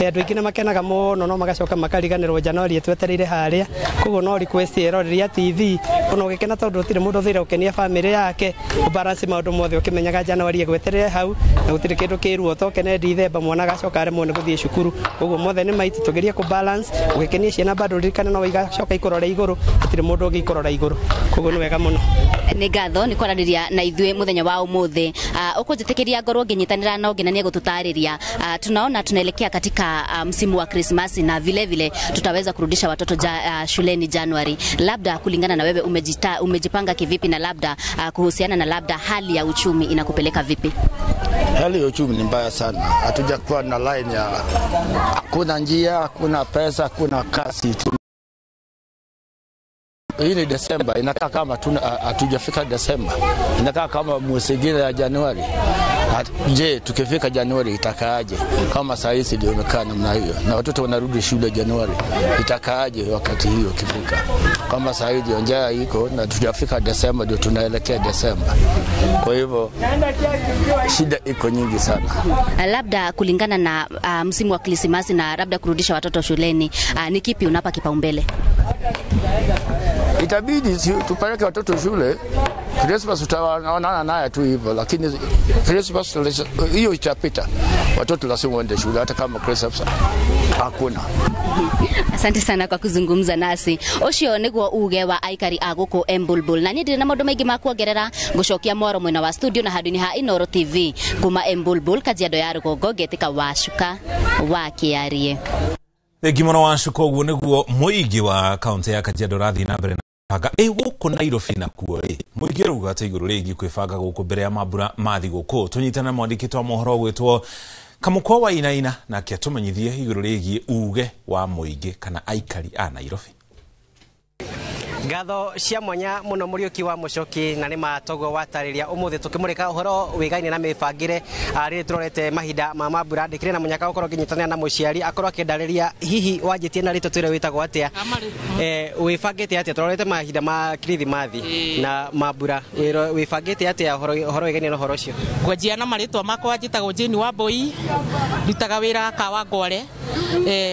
andu aingi ni makenaga muno no magacoka makariganirwo January etwetereire haria koguo no request iroreria TV ono gikena tondu utire mundu thira ukenia family yake ubalance maundu mothe ukimenyaga January egweterere hau na gutire kindu kiruo tokene December mwana gacoka ari mone guthie cukuru koguo mothe ni maitu tugeria ku balance ugikenia ciana bado ririkana no igacoka ikorora iguru utire mundu ungi ikorora iguru koguo ni wega muno. nĩ ngatho nĩ kwaranĩria na ithuĩ muthenya wa umuthi. Ũkũnjĩtĩkĩria ngorwo ngĩnyitanĩra na ũngĩ na niĩ gũtũtarĩria. Tunaona tunaelekea katika msimu wa Christmas na vile vile tutaweza kurudisha watoto shuleni Januari. Labda kulingana na wewe umejipanga kivipi, na labda kuhusiana na labda hali ya uchumi inakupeleka vipi? Hali ya uchumi ni mbaya sana. Hatujakuwa na line ya hakuna njia, hakuna pesa, hakuna kasi. Hii ni Desemba, inakaa kama hatujafika Desemba. Inakaa kama mwezi mwingine ya Januari. Je, tukifika Januari itakaaje? Kama saa hizi ndio imekaa namna hiyo. Na watoto wanarudi shule Januari. Itakaaje wakati hiyo kifika? Kama saa hizi njaa iko na tujafika Desemba, ndio tunaelekea Desemba. Kwa hivyo shida iko nyingi sana. Labda kulingana na msimu wa Krismasi na labda kurudisha watoto shuleni, ni kipi unapa kipaumbele? Itabidi tupeleke watoto shule. Christmas tutaonana naye tu hivyo, lakini Christmas hiyo itapita. Watoto lazima waende shule hata kama Christmas hakuna. Asante sana kwa kuzungumza nasi. Ucio niguo uge wa aikari a guku Embulbul. Na niĩ ndĩ na maũndũ maingĩ ma kuongerera, ngũcokia mwaro mwena wa studio na handũ-inĩ ha Inooro TV kuma Embulbul, Kajiado ya Rũgongo, ngetika Wacuka wa Kĩarie. Gimono Wacuka ũguo nĩguo mũingĩ wa kaunti ya Kajiado rathi na mbere panga guku Nairobi na kuo muingĩ rĩu gata igũrũ rĩngĩ kwĩbanga gũkũ mbere ya mambura mathi gũkũ tunyitana mwandĩki wa mohoro gwĩtwo Kamukwa wa Inaina na kĩatumenyithie igũrũ rĩngĩ uge wa muingĩ kana aikari a Nairobi. Ngatho cia mwanya muno Mũriũki wa Mũchoki na nĩ matogo watarĩria ũmũthĩ tukĩmũrĩka ũhoro wĩgaine na mĩbangĩre rĩrĩ tũrorete mahinda ma mambura. Ndĩkĩrĩ na mũnyaka gũkorwo ngĩnyitanĩra na mũciari akorwo akĩndarĩria hihi wanjĩtie na rĩtwa twĩre wĩtagwo atĩa, wĩbangĩte atĩa? Tũrorete mahinda ma Kirithimathi na mambura, wĩbangĩte atĩa ũhoro wĩgaine na ũhoro ũcio? Ngwanjia na marĩtwa makwa, njĩtagwo Jane Wambui, ndutaga wĩra Kawangware.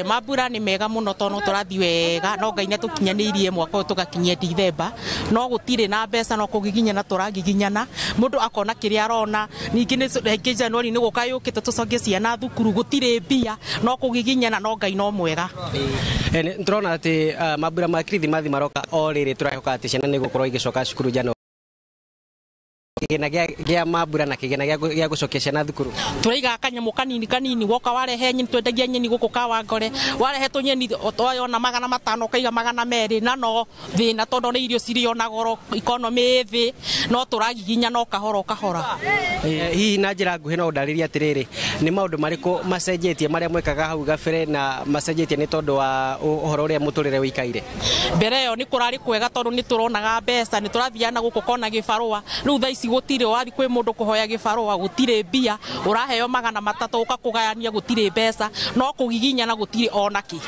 Mambura nĩ mega mũno tondũ tũrathiĩ wega, no Ngai nĩatũkinyanĩirie mwaka ũyũ tũgakinyia Dithemba, no gũtirĩ na mbeca, no kũgiginyana tũragiginyana, mũndũ akona kĩrĩa arona. Ningĩ nĩ Januari nĩ gũka yũkĩte tũcokie ciana thukuru, gũtirĩ mbia, no kũgiginyana, no Ngai no mwega. Tũrona atĩ mambura ma Kirithimathi maroka o rĩrĩ, tũrahoka atĩ ciana nĩ gũkorwo igĩcoka cukuru Januari. Kĩgĩna gĩa mambura na kĩgĩna gĩa gũcokia ciana thukuru, tũraiga kanyamũ kanini woka warehe nyeni, twendagia nyeni gũkũ Kawangore, warehe tũnyeni twayona 500 kaiga 200, na no thĩna tondũ nĩ irio cirĩ ona goro, economy thĩ, no tũragiginya no kahora. Hihi na njĩra nguhĩ no ũndarĩrie atĩrĩrĩ, nĩ maũndũ marĩkũ macenjetie marĩa mwekaga hau gabere na macenjetie nĩ tondũ wa ũhoro ũrĩa mũtũrĩre wĩikaire? Mbere ĩyo nĩ kũrarĩ kwega tondũ nĩ tũronaga mbeca, nĩ tũrathiana gũkũ kona gĩbarũa. Rĩu thaa ici gũtirĩ, wathi kwĩ mũndũ kũhoya gĩbarũa gũtirĩ mbia, ũraheo 300 ũkakũgayania gũtirĩ mbeca, no kũgiginyana gũtirĩ ona kĩ.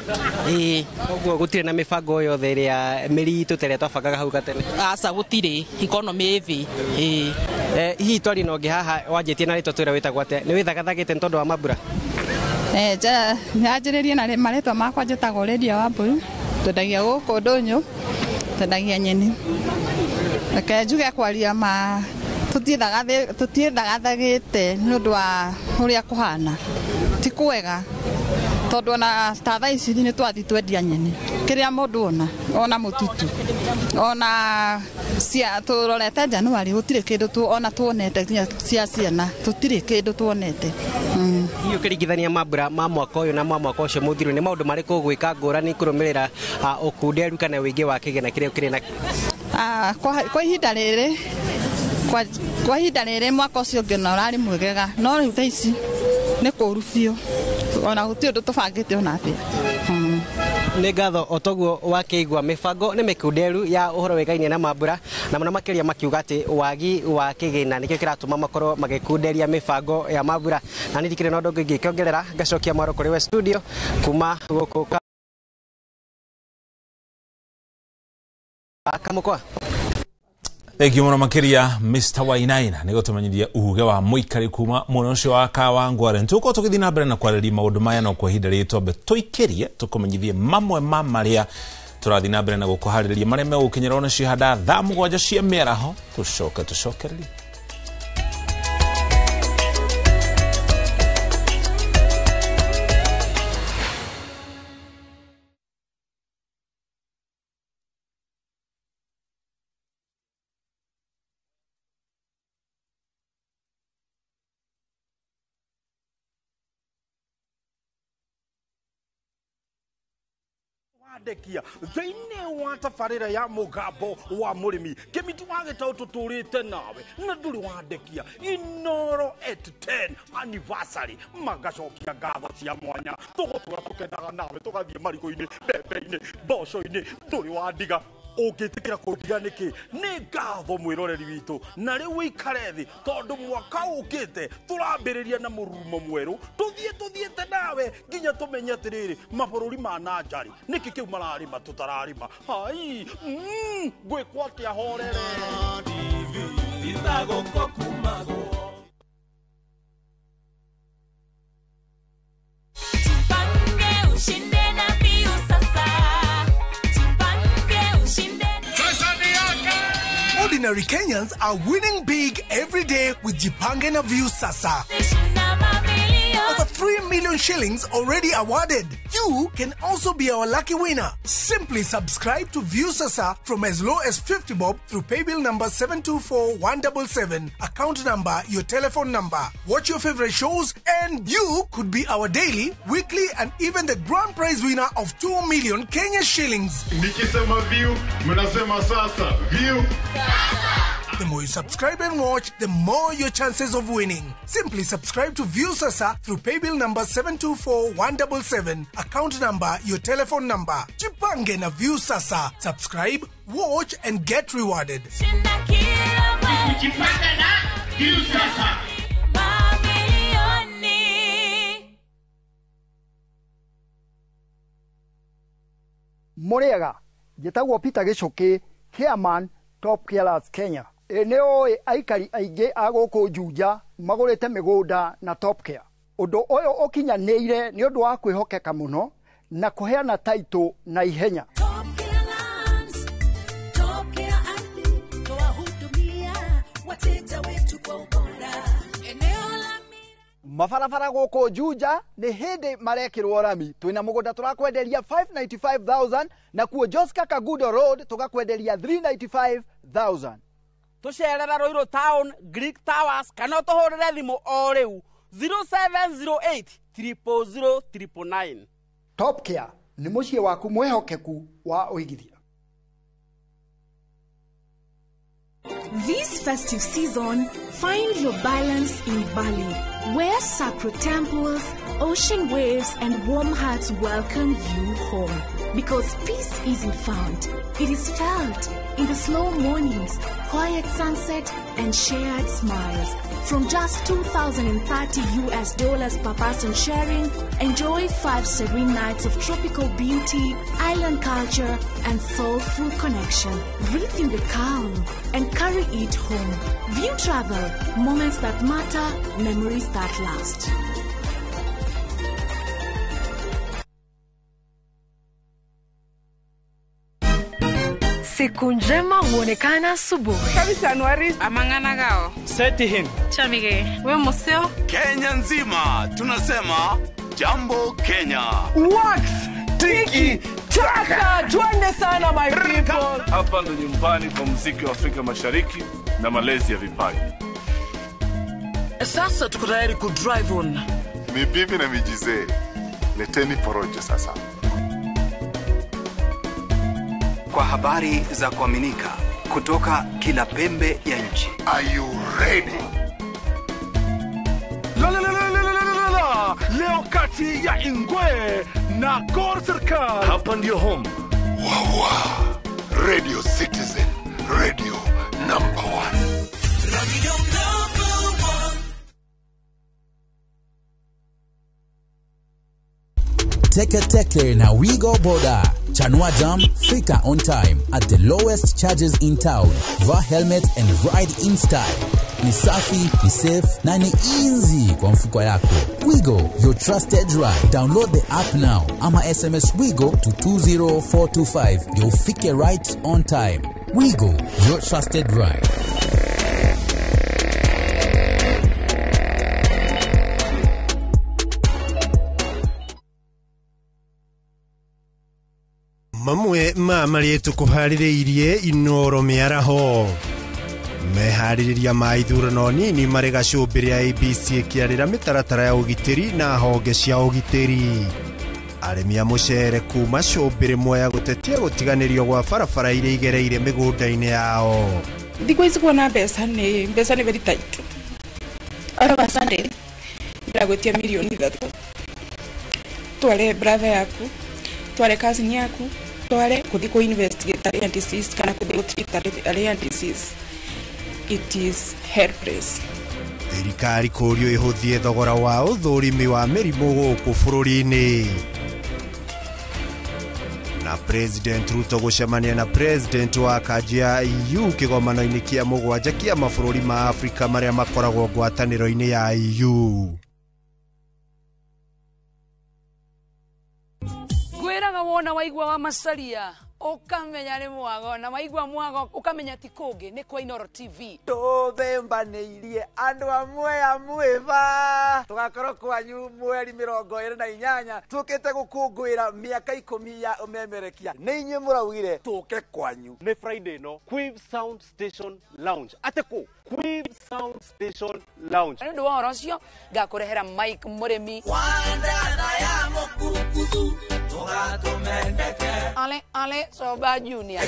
Ũguo gũtirĩ na mĩbango yothe ĩrĩa mĩritũ terĩa twabangaga hau gatene? Aca gũtirĩ, economy thĩ. Hihi twari no ngĩ haha wanjĩtie na rĩtwa twĩra wĩtagwo atĩa? Nĩ wĩthagathagĩte nĩ tondũ wa mambura? Nyanjĩrĩrie na marĩtwa makwa, njĩtagwo Lydia Wambui, twendagia gũkũ Ndũnyũ, twendagia nyeni. Reke njuge kwaria ma tũtiĩthagathagĩte nĩ ũndũ wa ũrĩa kũhana, ti kwega tondũ ona ta thaa ici nĩ twathi twendia nyeni, kĩrĩa mũndũ ona mũtutu ona tũrorete Januari gũtirĩ kĩndũ ona tuonete, nginya cia ciana tũtirĩ kĩndũ tuonete. Hihi ũkĩringithania mambura ma mwaka ũyũ na ma mwaka ũcio mũthiru, nĩ maũndũ marĩkũ gwĩka ngũrani kũrũmĩrĩra ũkunderu kana wĩingĩ wa kĩgĩna kĩrĩa ũkĩrĩ na? Kwa ihinda rĩrĩ, kwa ihinda rĩrĩ mwaka ũcio ũngĩ na ũrarĩ mwegega, no rĩu thaa ici nĩ kũũru biũ, ona gũtirĩ ũndũ tũbangĩte ona atĩa. Nĩ ngatho o toguo wakĩigua mĩbango nĩ mĩkunderu ya ũhoro wĩgaine na mambura, na mũno makĩria makiuga atĩ wagi wa kĩgĩna nĩkĩo kĩratũma makorwo magĩkunderia mĩbango ya mambura. Na nĩ ndikĩrĩ na ũndũ ũngĩ ingĩkĩongerera, ngacokia mwaro kũrĩ we studio kuma gũkũ Kamukwa. Thank you muno makiria Mr. Wainaina nĩ gũtũmenyithia uge wa mũikari kuma mũno ũcio wa Kawangware. Nĩtũgũkorwo tũgĩthiĩ na mbere na kwarĩria maũndũ maya no kwa ihinda rĩtũ, tũikĩrie tũkũmenyithie mamwe ma marĩa tũrathiĩ na mbere na gũkũharĩrĩria marĩa megũkinyĩra ona cihanda thaa 7 cia mĩaraho. Tũcokererie. kwiyandikia thiini wa tabarira ya mugambo wa murimi Kimiti wa Gitau tuturite nawe na nduri wandikia Inoro at 10 anniversary magacokia ngatho cia mwanya tugutura tukendaga nawe tugathie mariko-ini mbembe-ini mboco-ini nduri wandiga ugitikira kundiga niki ni ngatho mwiroreri witu na riu wikare thi tondu mwaka ukite turambiriria na murumo mweru tuthiete nawe nginya tumenye atiriri mabururi ma najari niki kiu mararima tutararima hai gwikwa atia horere ithago kokumago Jipange ushinde na Viu sasa. Ordinary Kenyans are winning big every day with Jipange na Viu sasa. Over 3 million shillings already awarded. You can also be our lucky winner. Simply subscribe to Viu sasa from as low as 50 bob through paybill number 724-177, account number, your telephone number. Watch your favorite shows and you could be our daily, weekly and even the grand prize winner of 2 million Kenya shillings. Nikisema Viu, mnasema sasa. Viu sasa. The more you subscribe and watch, the more your chances of winning. Simply subscribe to Viu sasa through paybill number 724-177, account number, your telephone number. Jipange na Viu sasa. Subscribe, watch and get rewarded. Jipange na Viu sasa. Muriega, njĩtagwo Peter Gichuki, Chairman Top Carers Kenya. Eneo aikari aingĩ a gũkũ Juja magũrĩte mĩgũnda na Top Care. Ũndũ ũyũ ũkinyanĩire nĩ ũndũ wa kwĩhokeka mũno na kũheana taitũ na ihenya. Mabarabara gũkũ Juja nĩ hĩndĩ marekĩrwo rami. Twĩna mũgũnda tũrakwenderia 595,000 na kuo Joska Kagudo Road tũgakwenderia 395,000. Tucerera Ruiru Town, Greek Towers, kana tũhũrĩre thimũ o rĩu 0708 000 999. Top Care nĩ mũciĩ waku mwehokeku wa ũigithia. This festive season, find your balance in Bali, where sacred temples, ocean waves, and warm hearts welcome you home. Because peace isn't found, it is felt in the slow mornings, quiet sunset, and shared smiles. From just $2,030 per person sharing, enjoy 5 serene nights of tropical beauty, island culture, and soulful connection. Breathe in the calm and carry it home. View travel, moments that matter, memories that last. Siku njema huonekana asubuhi. Kabisa Anuari Amangana gao. Seti him. Chamige. We museo. Kenya nzima tunasema jambo Kenya. Wax, tiki, chaka. Twende sana my people. Hapa ndo nyumbani kwa muziki wa Afrika Mashariki na malezi ya vipaji. Sasa tuko tayari ku drive on. Mibibi na mijize. Leteni porojo sasa. Kwa habari za kuaminika kutoka kila pembe ya nchi. Are you ready? Leo kati ya Ingwe na Gor Serikali. Hapa ndio home. Wawa. Radio Citizen. Radio number 1. Radio number 1. Teke na Wigo Boda. Chanua Jam, fika on time at the lowest charges in town. Wear helmet and ride in style. Ni safi, ni safe, na ni easy kwa mfuko yako. Wigo, your trusted ride. Download the app now. Ama SMS Wigo to 20425. Ndio ufike right on time. Wigo, your trusted ride. Mamwe marĩtu kũharĩrĩirie Inoro mĩaraho meharĩrĩria ma ithurano nini marĩ gacũmbĩrĩ ya ABC kĩarĩra mĩtaratara ya ũgitĩri na honge cia ũgitĩri. arĩmi a mũcere kuma Cũmbĩrĩ Mwea gũtetia gũtiganĩrio gwa barabara iria igereire mĩgũnda-inĩ yao. Thikũ ici kuona mbeca nĩ very tight. Araba Sunday ndagũtia milioni 3. Tware brother yaku, tware cousin yaku, tware kuthi ku investigate alien disease kana kuthi ku treat alien disease. It is helpless. Thirikari kũũrio ĩhũthie thogora wa ũthũrimi wa mĩrimũ gũkũ bũrũri-inĩ. Na President Ruto gũcemania na President wa kanji ya EU kĩgomano-inĩ kĩa mũgwanja kĩa mabũrũri ma Afrika marĩa makoragwo ngwatanĩro-inĩ ya EU. Gwĩraga wona waigua wa Macharia ukamenya nĩ mwago na waigua mwago ukamenya ti kũngĩ nĩ kwa Inooro TV. Tũthembanĩirie andũ amwe amwĩba tũgakorwo kwanyu mweri 28 tũkĩte gũkũngũĩra mĩaka 10 ya ũmemerekia. Nĩ inyuĩ mũraugire tũke kwanyu. Nĩ Friday no Quiv Sound Station Lounge ateko Quiv Sound Station Lounge. Nĩ ũndũ wa ũhoro ũcio ngakũrehera Mike Mũrĩmi Wandana ya mũkukutu tũgatũmendeke Ale Soba Junior.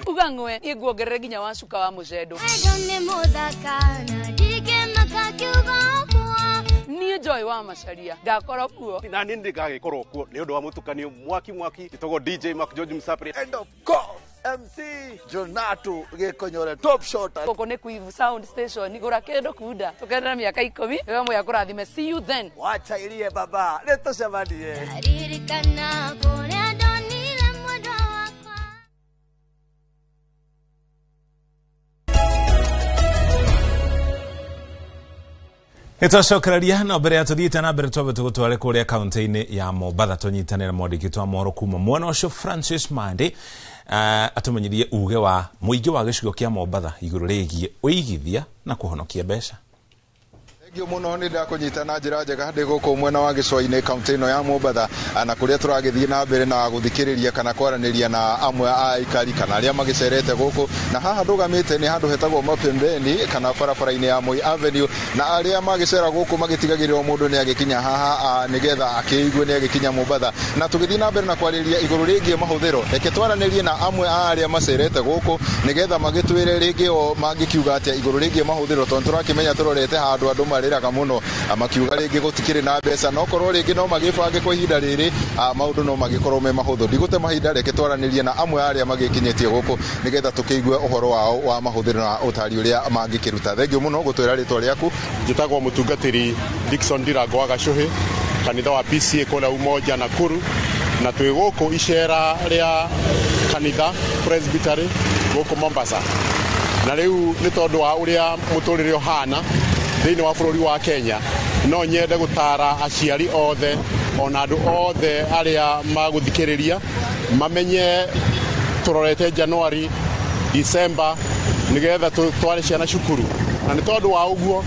Ugangwe iguongerere ginya wa cuka wa mucedo. Niĩ Joy wa Macharia ndakorwo kuo. Na niĩ ndĩgagĩkorwo kuo nĩ ũndũ wa mũtukanio mwaki gĩtagwo DJ Mark George Msapri. End of course MC Jonato Gekonyore top shot. Koko nĩ Quiv Sound Station igũra kĩndũ kunda tũkenera mĩaka 10 wewe moya kũrathime. See you then. Wacha ilie baba nĩtũcemanie. Aririkana kũrĩa ndonire mwendwa wakwa. Itocokereria no mbere ya tuthiĩte na mbere twabe tũgũtware kũrĩa kaunti-inĩ ya Mombatha tũnyitanĩra mwandĩki wa mohoro kuma mwena ũcio Francis Mande atumenyirie uge wa mũingĩ wa gĩcigo kĩa Mombatha igũrũ rĩgiĩ ũigithia na kũhonokia mbeca. Ngio muno ni ndakunyita na njira njega ndi guku mwena wa gicwa-inĩ kaunti ino ya Mombatha na kuria turagithie na mbere na guthikiriria kana kwaraniria na amwe a aikari kana aria magicerete guku na haha ndugamite ni handu hetagwo Mapembeni kana barabara-inĩ ya Moi Avenue na aria magicera guku magitigagirwo mundu ni agikinya haha nigetha akiigue ni agikinya Mombatha na tugithie na mbere na kwariria iguru ringi mahuthiro reke twaranirie na amwe a aria macerete guku nigetha magitwire ringi o mangikiuga atia iguru ringi mahuthiro tondu turakimenya turorete handu andu riraga muno amakiuga ringi gutikire na mbeca no korwo ringi no magibange kwa ihinda riri maundu no magikorwo me mahuthu ndigute mahinda reke twaranirie na amwe aria magikinyetie guku nigetha tukiigue uhoro wao wa mahuthiro na utari uria mangikiruta. Thengio muno gutwira ritwa riaku. Njitagwo mutungatiri Dickson Dirango wa Gacuhi kanitha wa PCA kula Umoja Nakuru na twi guku icera ria kanitha Presbytery guku Mombasa na riu ni tondu wa uria muturire ohana thĩinĩ wa bũrũri wa Kenya no nyende gũtara aciari othe ona andũ othe arĩa magũthikĩrĩria mamenye tũrorete January December nigetha tware ciana cukuru na nĩ tondũ wa ũguo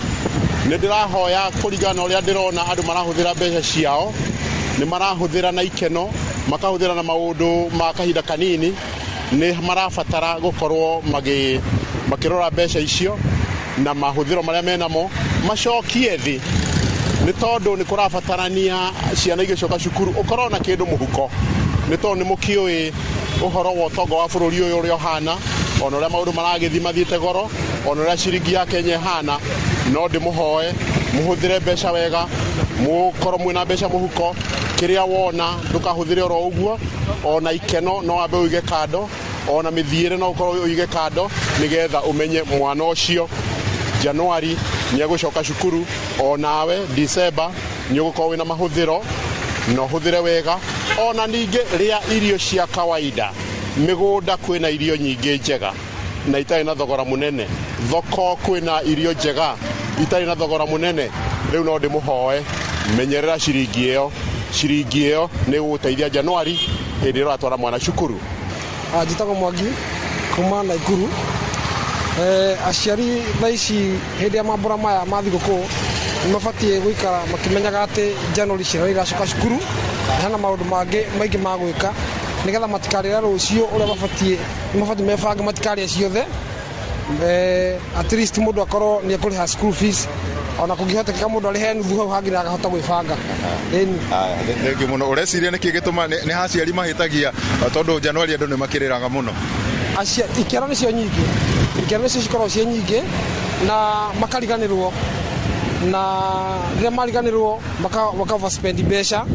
nĩ ndĩrahoya kũringana ũrĩa ndĩrona andũ marahũthĩra mbeca ciao nĩ marahũthĩra na ikeno makahũthĩra na maũndũ ma kahinda kanini nĩ marabatara gũkorwo makĩrora mbeca icio na mahuthiro maria menamo macokie thi ni tondu ni kurabatarania ciana igicoka cukuru ukorwo na kindu muhuko ni tondu ni mukioi uhoro wa utongo wa bururi uyu uri ohana ona uria maundu maragithi mathiite goro ona uria ciringi ya Kenya hana no ndimuhoe muhuthire mbeca wega mukorwo mwina mbeca muhuko kiria wona ndukahuthire oro uguo ona ikeno no ambe uige kando ona mithiire no ukorwo uige kando nigetha umenye mwana ucio January ni agucoka cukuru onawe December ni ugukorwo wina mahuthiro no huthire wega ona ninge ria irio cia kawaida migunda kwina irio nyingi njega na itari na thogora munene thoko kwina irio njega itari na thogora munene riu no ndimuhoe menyerera ciringi iyo ni guteithia January hindi ratwara mwana cukuru. Njitagwo Mwangi kuma Naikuru. Aciari thaici hindi ya mambura maya ma thigũkũ mabatie guikara makimenyaga ati January ciana igacoka cukuru hena maundu maingi ma gwika nigetha matikarĩra rũcio uria mabatie mebange matikarĩa ciothe at least mundu akorwo ni ekuriha school fees ona kũngĩhotekeka mũndũ arĩ he nuthu hau hangĩ na akahota gwĩbanga. Thengiũ mũno. Ũreciria nĩkĩ gĩtũma nĩ haciari mahĩtagia tondũ Januari andũ nĩ makĩrĩraga mũno? Ikĩro nĩcio nyingĩ, ikĩro nĩcio cikoragwo ciĩ nyingĩ na makariganĩrwo, na rĩrĩa mariganĩrwo makavaspendi mbeca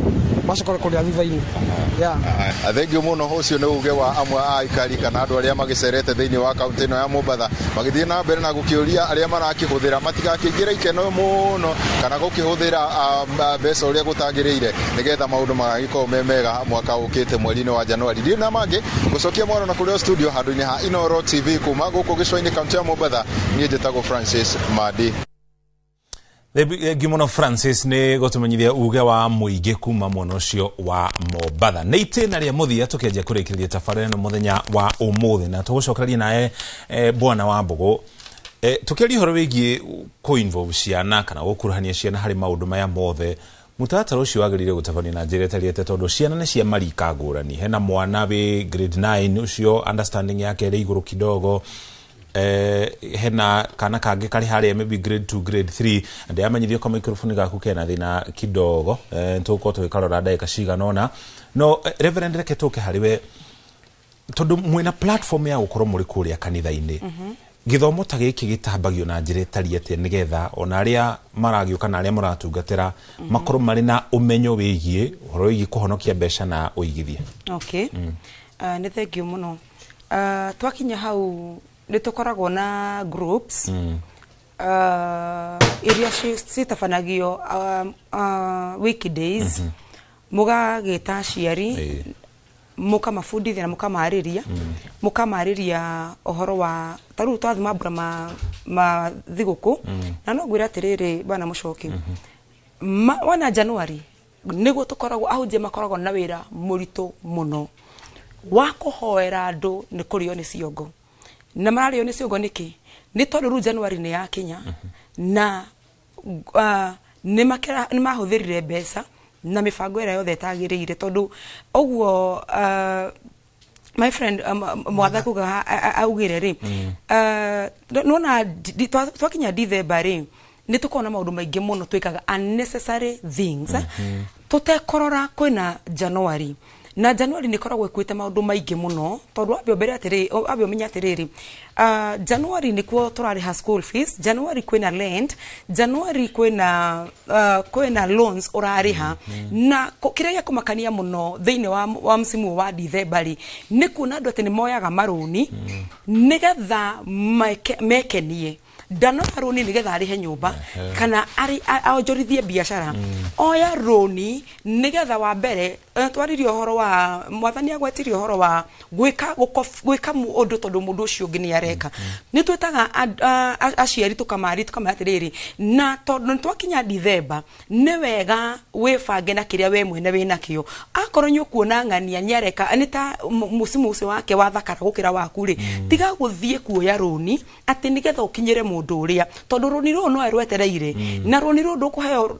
macokore kũrĩa thutha-inĩ. Thengiũ mũno. Ũcio nĩ uge wa amwe a aikari kana andũ arĩa magĩcerete thĩinĩ wa kaunti ĩno ya Mombatha magĩthiĩ na mbere na gũkĩũria arĩa marakĩhũthĩra matigakĩingĩre ikeno mũno kana gũkĩhũthĩra mbeca ũrĩa gũtagĩrĩire nĩgetha maũndũ magagĩkorwo me mega mwaka ũkĩte mweri-inĩ wa Januari. Ndirĩ na mangĩ gũcokia mwana na kũrĩa studio handũ-inĩ ha Inoro TV kuma gũkũ gĩcũa-inĩ kaunti ya Mombatha. Niĩ njĩtagwo Francis Madi. Gimono Francis nĩ gũtũmenyithia uge wa mũingĩ kuma mwena ũcio wa Mombatha. Nĩ itĩna rĩa mũthia tũkĩanjia kũrĩkĩrĩria tabarĩra ĩno mũthenya wa ũmũthĩ na tũgũcokereria naye Bwana wa Mbũgũ tũkĩaria ũhoro wĩgiĩ kũ-involve ciana kana gũkuruhania ciana harĩ maũndũ maya mothe. Mũtaratara ũcio wagĩrĩire gũtabanio na njĩra ĩtariĩte tondũ ciana nĩ cia marika ngũrani. Hena mwana wĩ grade 9 ũcio understanding yake ĩrĩ igũrũ kidogo. Hena kana kangĩ karĩ harĩa maybe grade 2 grade 3 andĩ amenyithio kwa microphone gaku kena thina kidogo tũko tũgĩkarora ndagĩka cigana ũna. No Reverend reke tũke harĩwe tondũ mwena platform ya gũkorwo mũrĩ kũrĩa kanitha-inĩ gĩthomo ta gĩkĩ gĩtambagio na njĩra ĩtariĩte nĩgetha ona arĩa maragĩũka na arĩa mũratungatĩra makorwo marĩ na ũmenyo wĩgiĩ ũhoro wĩgiĩ kũhonokia mbeca na ũigithia. Okay. Nĩ thengiũ mũno. Twakinya hau nĩ tũkoragwo na groups iria citabanagio weekdays mũgagĩta aciari mũkamabundithia na mũkamarĩria ũhoro wa tarĩu twathi mambura ma thigũkũ na no ngwĩra atĩrĩrĩ bana mũcoki wana Januari nĩguo tũkoragwo ahunjia makoragwo na wĩra mũritũ mũno wa kũhoera andũ nĩ kũrĩo nĩ ciongo na mararĩo nĩ ciongo nĩkĩ nĩ tondũ rĩu Januari nĩ yakinya na nĩ mahũthĩrire mbeca na mĩbango ĩrĩa yothe ĩtagĩrĩire tondũ ũguo my friend mwatha kuga augire rĩ nona twakinya December rĩ nĩ tũkona maũndũ maingĩ mũno twĩkaga unnecessary things tũtekorora kwĩna Januari na Januari nĩ koragwo ĩkwĩte maũndũ maingĩ mũno tondũ wambe ũmenya atĩrĩrĩ Januari nĩkuo tũrarĩha school fees, Januari kwĩna rent, Januari kwĩna loans ũrarĩha na kĩrĩa gĩa kũmakania mũno thĩinĩ wa msimu wa December nĩ kuona andũ atĩ nĩ moyaga marũni nĩgetha mekenie ndano roni nigetha arihe nyumba kana aonjorithie biashara oya roni nigetha wa mbere twaririe uhoro wa mwathani agwetirie uhoro wa gwika undu tondu mundu ucio ngi ni areka ni twetaga aciari tukamari na tondu twakinya December ni wega wibange na kiria we mwene wina kio akorwo nyu kuona ng'ania nyareka ni ta musimu ucio wake wa thakara gukira waku ri tiga guthie kuoya roni ati nigetha ukinyire mundu uria tondu roni ru no erwetereire na roni ru ndukuheo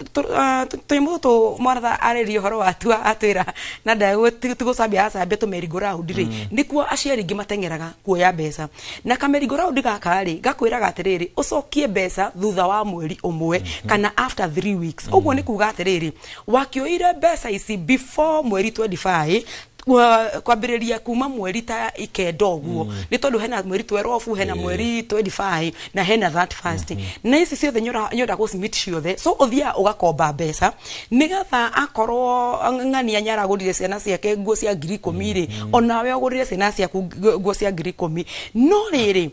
tuimutu mwaratha arerie horo watu atwira na ndawe tugusambia asambia to merry go round ri nikuo aciari ngi matengeraga kuoya mbeca na kameri go round gaka ri gakwiraga atiriri ucokie mbeca thutha wa mweri umwe kana after 3 weeks uguo ni kuga atiriri wakioire mbeca ici before mweri 25 kwambĩrĩria kuma mweri ta ikenda ũguo ni tondu hena mweri 12 hena mweri 25 na hena 31 na ici ciothe nyoda go submit ciothe so uthia ugakomba mbeca nigetha akorwo ng'ania nyaragurire ciana ciake nguo cia 10,000 onawe ugurire ciana ciaku nguo cia 10,000 no riri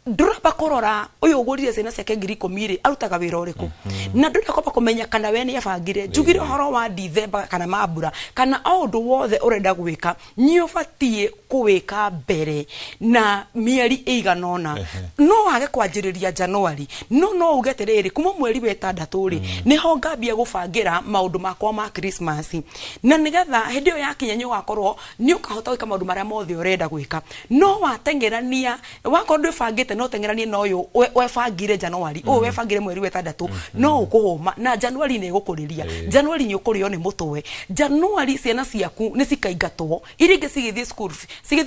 nduraba korora uyu ugurire ciana ciake 10,000 arutaga wira uriku na ndurakopa kumenya kana we ni abangire jugire horo wa December kana mabura kana undu wothe urenda gwika nyi ubatie kuwika mbere na mieri iganona no wage kwanjiriria January no ugeterere kuma mweri wa 6 ri niho ngambia gubangira maundu makwa ma Christmas na nigetha hindi yo yakinya nyu gakorwo ni ukahota gwika maundu maria mothe urenda gwika no watengerania wakorwo ndubangite ugite no tengeranie no yo webangire January o webangire mweri wetandatu no ukuhoma na January ne gukuriria January ni ukurio ni mutwe January ciana ciaku ni cikaingatwo iringe cigithie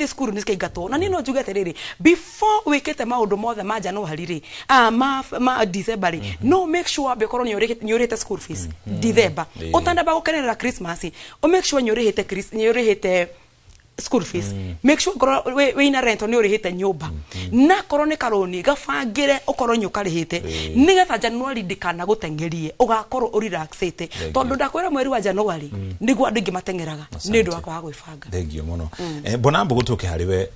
school ni cikaingatwo na ni no njuge atiriri before wikite maundu mothe ma January ri ma December ri no make sure be korwo ni urite school fees December utanda gukenerera Christmas o make sure ni urihite school fees make sure we ina rent ni urihite nyumba na korwo ni karoni gabangire ukorwo nyukarihite nigetha January ndikana gutengerie ugakorwo urelaxite tondu ndakwira mweri wa January niguo andu ingi matengeraga ni ndu wakwa gwibanga thengio muno bona mbugu tuke hariwe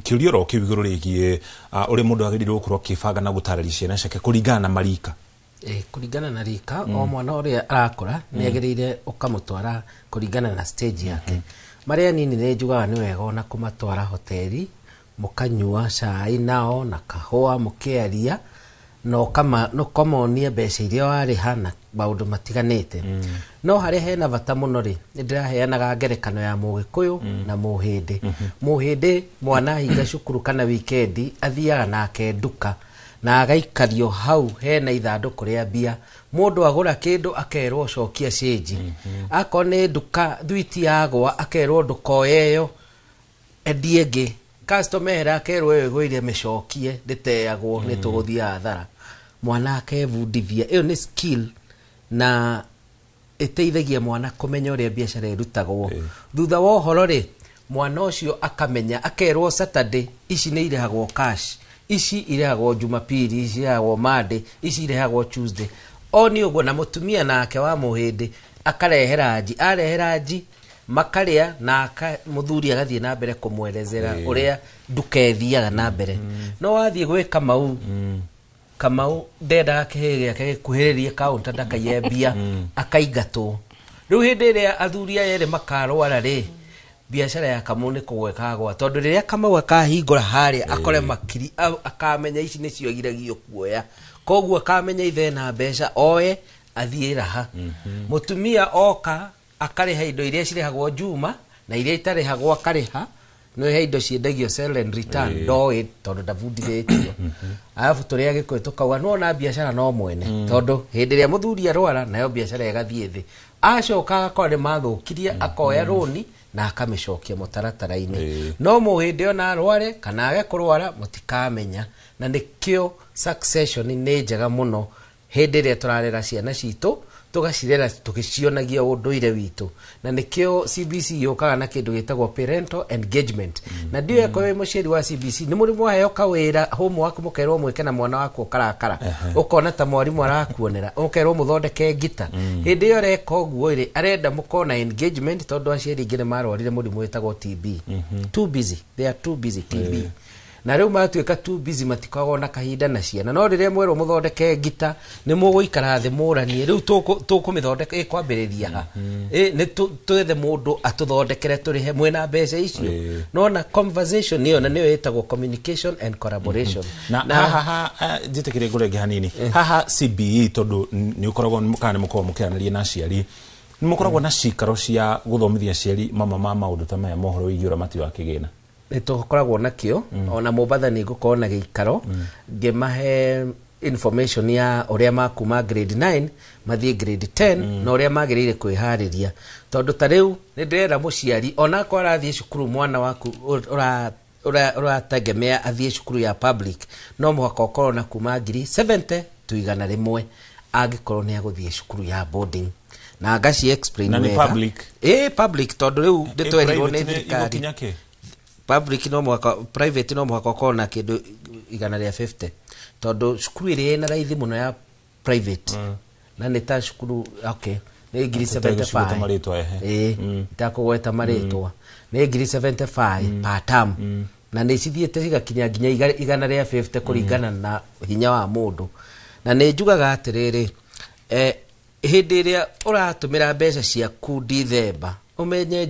kiurio ro kiwiguru rigie uri mundu agirirwo kurwo kibanga na gutarari ciana ciake kuringana na marika kuringana na rika o mwana uria arakura ni agirire ukamutwara kuringana na stage yake maria nini ne njugaga ni wega ona kumatwara hoteli mukanyua cai nao na kahua mukiaria no komonie mbeca iria wariha na maundu matiganite no haria hena bata muno ri ndiraheanaga ngerekano ya Mugikuyu na Muhindi mwana hinga cukuru kana weekend athiaga nake nduka na agaikario hau hena ithanduku ria bia mundu agura kindu akerwo cokia change akone nduka thwiti yagwa akerwo ndukoyeyo endienge customer akerwo egwire mecokie nditeagwo ni tuguthia hathara mwana akebundithia iyo ni skill na iteithagia mwana kumenya uria biashara irutagwo thutha wa uhoro ri mwana ucio akamenya akerwo Saturday ici ni irehagwo cash ici irehagwo Jumapili ici irehagwo Monday ici irehagwo Tuesday oni ugo na mutumia nake wa Muhindi akareheraji areheraji makaria na muthuri agathie na mbere kumwelezera uria ndukethiaga na mbere no wathie gwika Kamau ndenda kihege akikuhiriria counter ndakayebia akaigatwo riu hindi ria athuri aya ere makarwara ri biashara ya Kamau ni kugwekagwa tondu riria Kamau akahingura haria akore makiri akamenya ici ni cio giragio kuoya koguo akamenya ithe na mbeca oe athie raha mutumia oka akareha indo iria cirehagwo Juma na iria itarehagwo akareha no he indo ciendagio sell and return doe tondu ndabundithitio alafu turia gikwe tukauga no na biashara no mwene tondu hindi ria muthuri arwara nayo biashara igathie thi acoka akore mathukiria akoya roni na akamicokia mutaratara-ini no Muhindi ona arware kana age kurwara mutikamenya na nikio succession ni njega muno hindi ria turarera ciana citu tugacirera tugicionagia unduire witu na nikio CBC yokaga na kindu gitagwo parental engagement na ndio yako we muciri wa CBC ni muri mwaheyo kawira homework mukerwo mweke na mwana wako karakara ukona ta mwarimu arakuonera ukerwo muthondeke ngita hindi iyo reka uguo iri arenda mukona engagement tondu aciari ngine marorire murimu witagwo TB too busy they are too busy TB na riu matuika too busy matikago na kahinda na ciana no riria mwerwo muthondeke ngita ni muguikara thi muranie riu tukumithondeka ikwambiriria ha ni twethe mundu atuthondekere turihe mwena mbeca icio no na conversation niyo na niyo itagwo communication and collaboration na haha jitekire ngurenge hanini haha CBE tondu ni ukoragwo mukane muko mukianaria na ciari ni mukoragwo na cikaro cia guthomithia ciari mama maundu ta maya mohoro wigiura mati wa kigina nitukoragwo nakio ona Mombasa ni gukorwo na giikaro ngemahe information ya uria makuma grade 9 mathie grade 10 na uria magirire kwihariria tondu ta riu ni ndirera muciari ona ko arathie cukuru mwana waku urategemea athie cukuru ya public no muhaka ukorwo na kuma ngiri 70 tu 100 angikorwo ni aguthie cukuru ya boarding na ngaci explain na ni public public tondu riu nditwerirwo ni thirikari public no mwaka private no mwaka ukorwo na kindu 150 tondu cukuru iri na raithi muno ya private na ni ta cukuru okay ni ngiri 75 itakugweta maritwa ni ngiri 75 per term na ni cithiete cigakinya nginya 150 kuringana na hinya wa mundu na ni njugaga atiriri hindi iria uratumira mbeca ciaku December umenye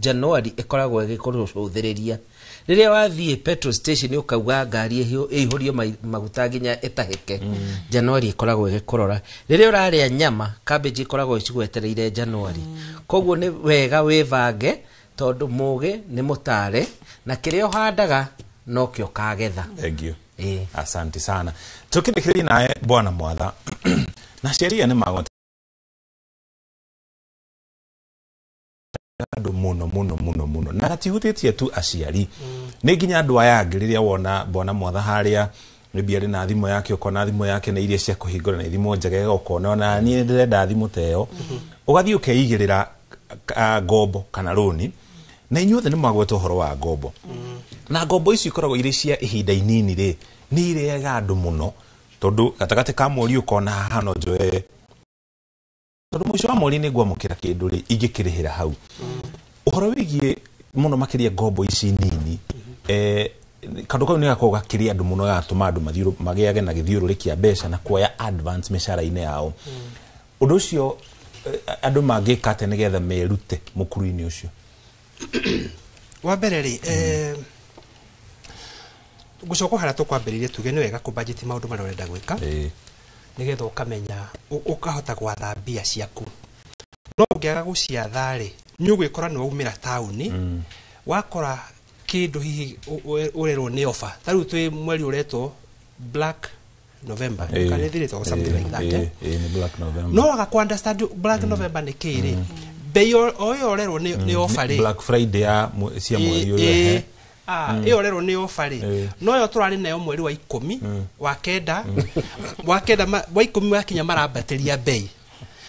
January ikoragwo igikuruthiriria riria wathie petrol station ukauga ngari ihurio maguta nginya etahike January ikoragwo igikurora riria uraria nyama cabbage ikoragwo icigwetereire January koguo ni wega wivange tondu muge ni mutare na kiria uhandaga no kio kagetha Asante sana. Tukithikiriria naye bwana Mwatha na sheria ni magoti andu muno na gatihutĩtie tu aciari nĩ nginya andũ aya angĩ rĩrĩa wona bwana Mwatha harĩa maybe arĩ na thimũ yake ukona thimũ yake na iria cia kũhingũra na thimũ njega ukona ona niĩ ndĩrenda thimũ teo ugathiĩ ũkeigĩrĩra ngombo kana roni na inyuothe nĩ mwagweta ũhoro wa ngombo na ngombo ici ikoragwo irĩ cia ihinda inini rĩ nĩ irega andũ mũno tondũ gatagatĩ ka mweri ukona haha no njoe tondũ mũico wa mweri nĩ ngwamũkĩra kĩndũ rĩ ingĩkĩrĩhĩra hau ũhoro wĩgiĩ mũno makĩria ngombo ici nini kandu kau nĩ gakoragwo gakĩrĩa andũ mũno gatũma andũ magĩage na gĩthiũrũrĩ kĩa mbeca na kuoya advance mĩcara-inĩ yao ũndũ ũcio andũ mangĩka atĩa nĩgetha merute mũkuru-inĩ ũcio wa mbere rĩ gucoka harĩa tũkwambĩrĩirie tuge nĩ wega kũbudget maũndũ marĩa ũrenda gwĩka nĩgetha ũkamenya ũkahota gwatha mbia ciaku no ũngĩaga gũciatha rĩ nĩ ũgwĩkora nĩ waumĩra taũni wakora kĩndũ hihi ũrerwo nĩ offer ta rĩu twĩ mweri ũretwo Black November kana thirĩtwo something like that ni Black November no waga ku understand Black November nĩ kĩrĩ bei oyo ũrerwo nĩ offer rĩ Black Friday ya cia mweri ũyũ iyo rero nĩ offer rĩ no yo tũrarĩ nayo mweri wa 10 wa kenda wa 10 wakinya marabatĩria bei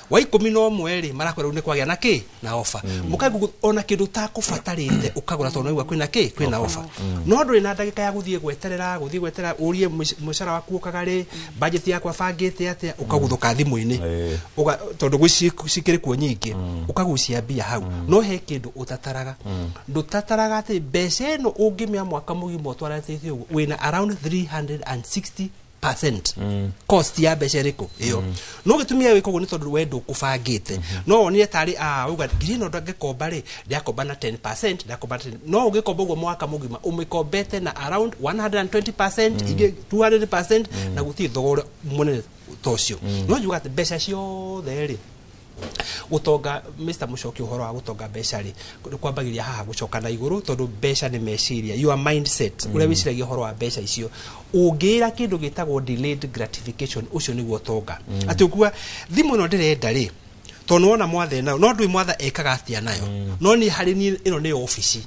wa 10 no mweri marakwĩra nĩ kwagĩa na kĩ na offer mũkagu ona kĩndũ ta kũbatarĩte ũkagũra tondũ naigua kwĩna kĩ kwĩna offer no ndũrĩ na ndagĩka ya gũthiĩ gweterera ũrie mũcara waku ũkagarĩ budget yakwa bangĩte atĩa ũkaguthũka thimũ-inĩ tondũ cikĩrĩ kuo nyingĩ ũkagucia mbia hau no he kĩndũ ũtataraga ndũtataraga atĩ mbeca ĩno ũngĩmĩa mwaka mũgima ũtwarĩte wĩna around 360% cost ya mbeca ĩrĩkũ ĩyo no gĩtumia wĩkogwo nĩ tondũ wendo kũbangĩte no wonire tarĩ uga ngiri no ndangĩkomba rĩ ndakomba na 10% ndakomba no ũgĩkomba ũguo mwaka mũgima ũmĩkombete na around 120% ingĩ 200% na gũtirĩ thogora mũnene tocio no njuga atĩ mbeca ciothe rĩ gutonga Mr. Muchoki uhoro wa gutonga mbeca ri kwambagĩria haha gucoka na iguru tondu mbeca ni meciria your mindset uria wiciragia uhoro wa mbeca icio ungira kindu gitagwo delayed gratification ucio niguo tonga ati ukua thimu no ndirenda ri tondu wona mwathe nayo no ndui mwatha ekaga atia nayo no ni hari ni ino ni office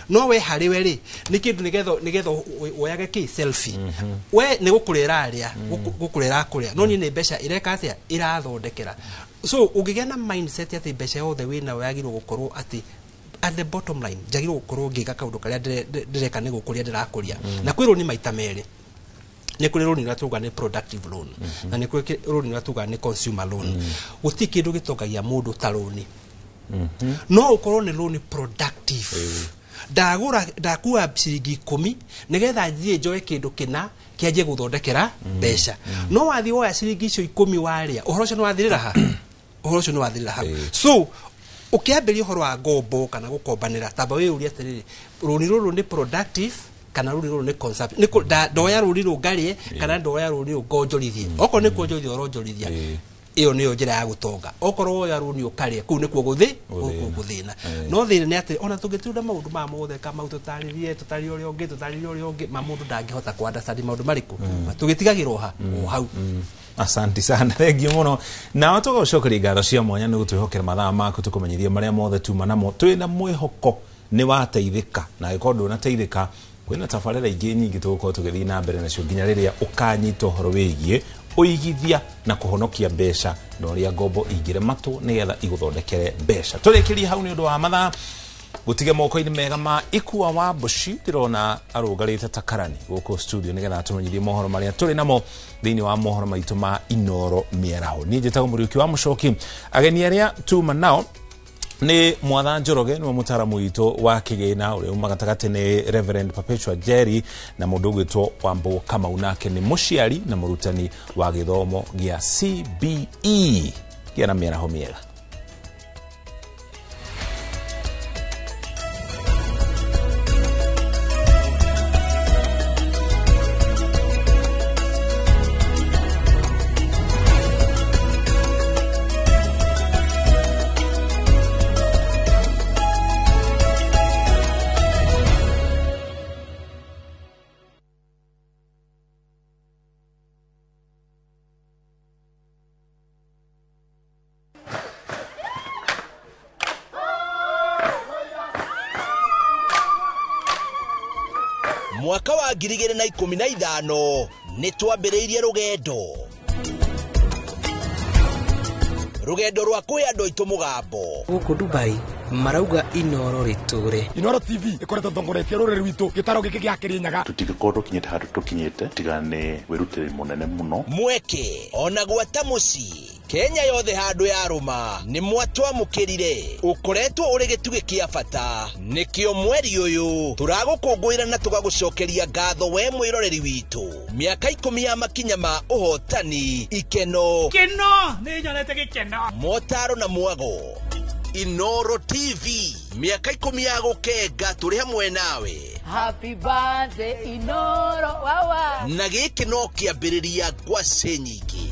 no we hari we ri ni kindu nigetho woyage ki selfie we ni gukurera aria gukurera kuria no ni mbeca ireka atia irathondekera so ugigia na mindset ati mbeca yothe wina wagirwo gukorwo ati at the bottom line jagirwo gukorwo ngiga kaundu karia ndireka ni gukuria ndirakuria na kwirwo ni maita meri ni kuri loan ira tuga ni productive loan na ni kuri loan ira tuga ni consumer loan guti kindu gitongagia mundu ta loan no ukorwo ni loan productive ndagura ndakua ciringi 10 nigetha njie njoe kindu kina kiaje guthondekera mbeca no wathi woya ciringi icio 10 waria uhoro ucio ni wathirira ha uhoro ucio ni wathirira ha so ukiambiria uhoro wa ngombo kana gukombanira tamba we uria atiriri runi ruru ni productive kana runi ruru ni consumption ni ndoya runi rungarie kana ndoya runi rungonjorithie oko ni kuonjorithia oronjorithia iyo niyo njira ya gutonga okorwo ya runi ukaria ku nikuo guthina no thina ni ati ona tungitunda maundu ma mothe kama tutaririe uri ongi mamundu ndangihota ku understand maundu mariku tugitigagirwo ha hau Asante sana thengio muno na watoka ucokeria ngatho cia mwanya ni gutwihokera mathaa maku tukumenyithia maria mothe tuma namo twina mwihoko ni wateithika na gikondo na teithika kwina tafarira ingi nyingi tugukorwo tugithii na mbere nacio nginya riria ukanyita uhoro wigie uigithia na kuhonokia mbeca na uria ngombo ingire matu nigetha iguthondekere mbeca turikirie hau ni undu wa mathaa gutige moko-ini mega ma Ikua wa Bushi ndirona arugarite takarani guku studio nigetha tumenyithie mohoro maria turi namo thiini wa mohoro maitu ma Inoro Mieraho ni njitagwo Muriuki wa Muchoki ageni aria tuma nao ni Mwatha Njoroge ni mutaramu witũ wa kigina uria umagatagati ni Reverend Perpetua Jerry na mundu gwitwo Wambo Kamau nake ni muciari na murutani wa githomo gia CBE gia Mieraho miega. mwaka wa 2015 nitwambĩrĩirie rugendo rwa kwĩ andũ aitũ mũgambo gũkũ Dubai marauga Inoro ritũre. Inoro TV ĩkoretwo thongoretie rũrĩrĩ rwitũ gĩtaro gĩkĩ gĩa Kĩrĩnyaga. Tũtingĩkorwo tũkinyĩte handũ tũkinyĩte tiga nĩ wĩrutĩri mũnene mũno. Mweke ona gwata mũciĩ Kenya yothe handũ ya rũma nĩ mwatwamũkĩrire ũkoretwo ũrĩ gĩtugĩ kĩa bata nĩkĩo mweri ũyũ tũragũkũngũĩra na tũgagũcokeria ngatho we mwĩroreri witũ mĩaka 10 ya makinya ma ũhotani ikeno nĩ nyonete gĩkeno motaro na mwago. Inoro TV miaka 10 ya gũkenga tũrĩ hamwe nawe. Happy birthday Inoro wawa. Na gĩkĩ no kĩambĩrĩria ngwacĩ nyingĩ.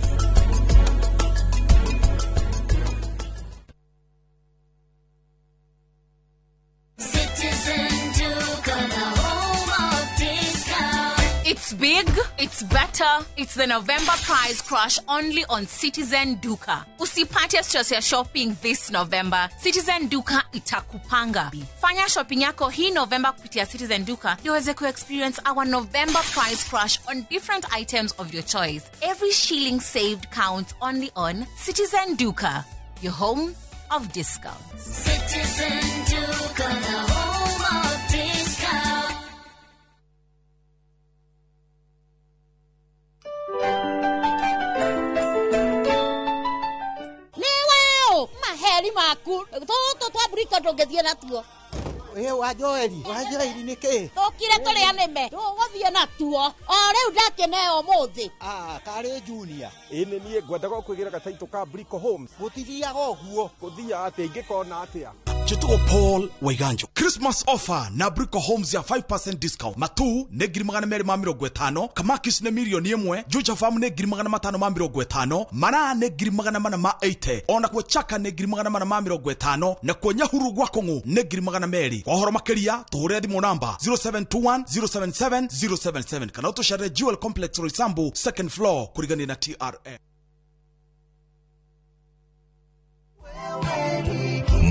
It's big, it's better, it's the November prize crush only on Citizen Duka. Usipate stress ya shopping this November. Citizen Duka itakupanga. Fanya shopping yako hii November kupitia Citizen Duka. Uweze experience our November prize crush on different items of your choice. Every shilling saved counts only on Citizen Duka, your home of discounts. Citizen Duka, the home of discounts. Maheri maku toto twaburika ndungethie natuo wa Joeli niki tokire tũrĩa nĩme tũgũthiĩ natuo o rĩu ndakeneo mũthĩ karĩ junior ĩnĩ niĩ ngwendaga kwĩgira gataitũ ka Brico Homes gũtithiaga ũguo gũthia atĩ ingĩkona atĩa Chitugo Paul Waiganjo Christmas offer na Brico Homes ya 5% discount matu ne 250 Kamakis ne milioni 1 Juja Farm ne 550 Mana ne 480 ona kwa Chaka ne 450 na kwa Nyahuru gwa Kongo ne 200 kwa horo makeria tuhure thimo namba 0721 077 077 kana utoshare Jewel Complex Roysambu second floor kurigani na TRA.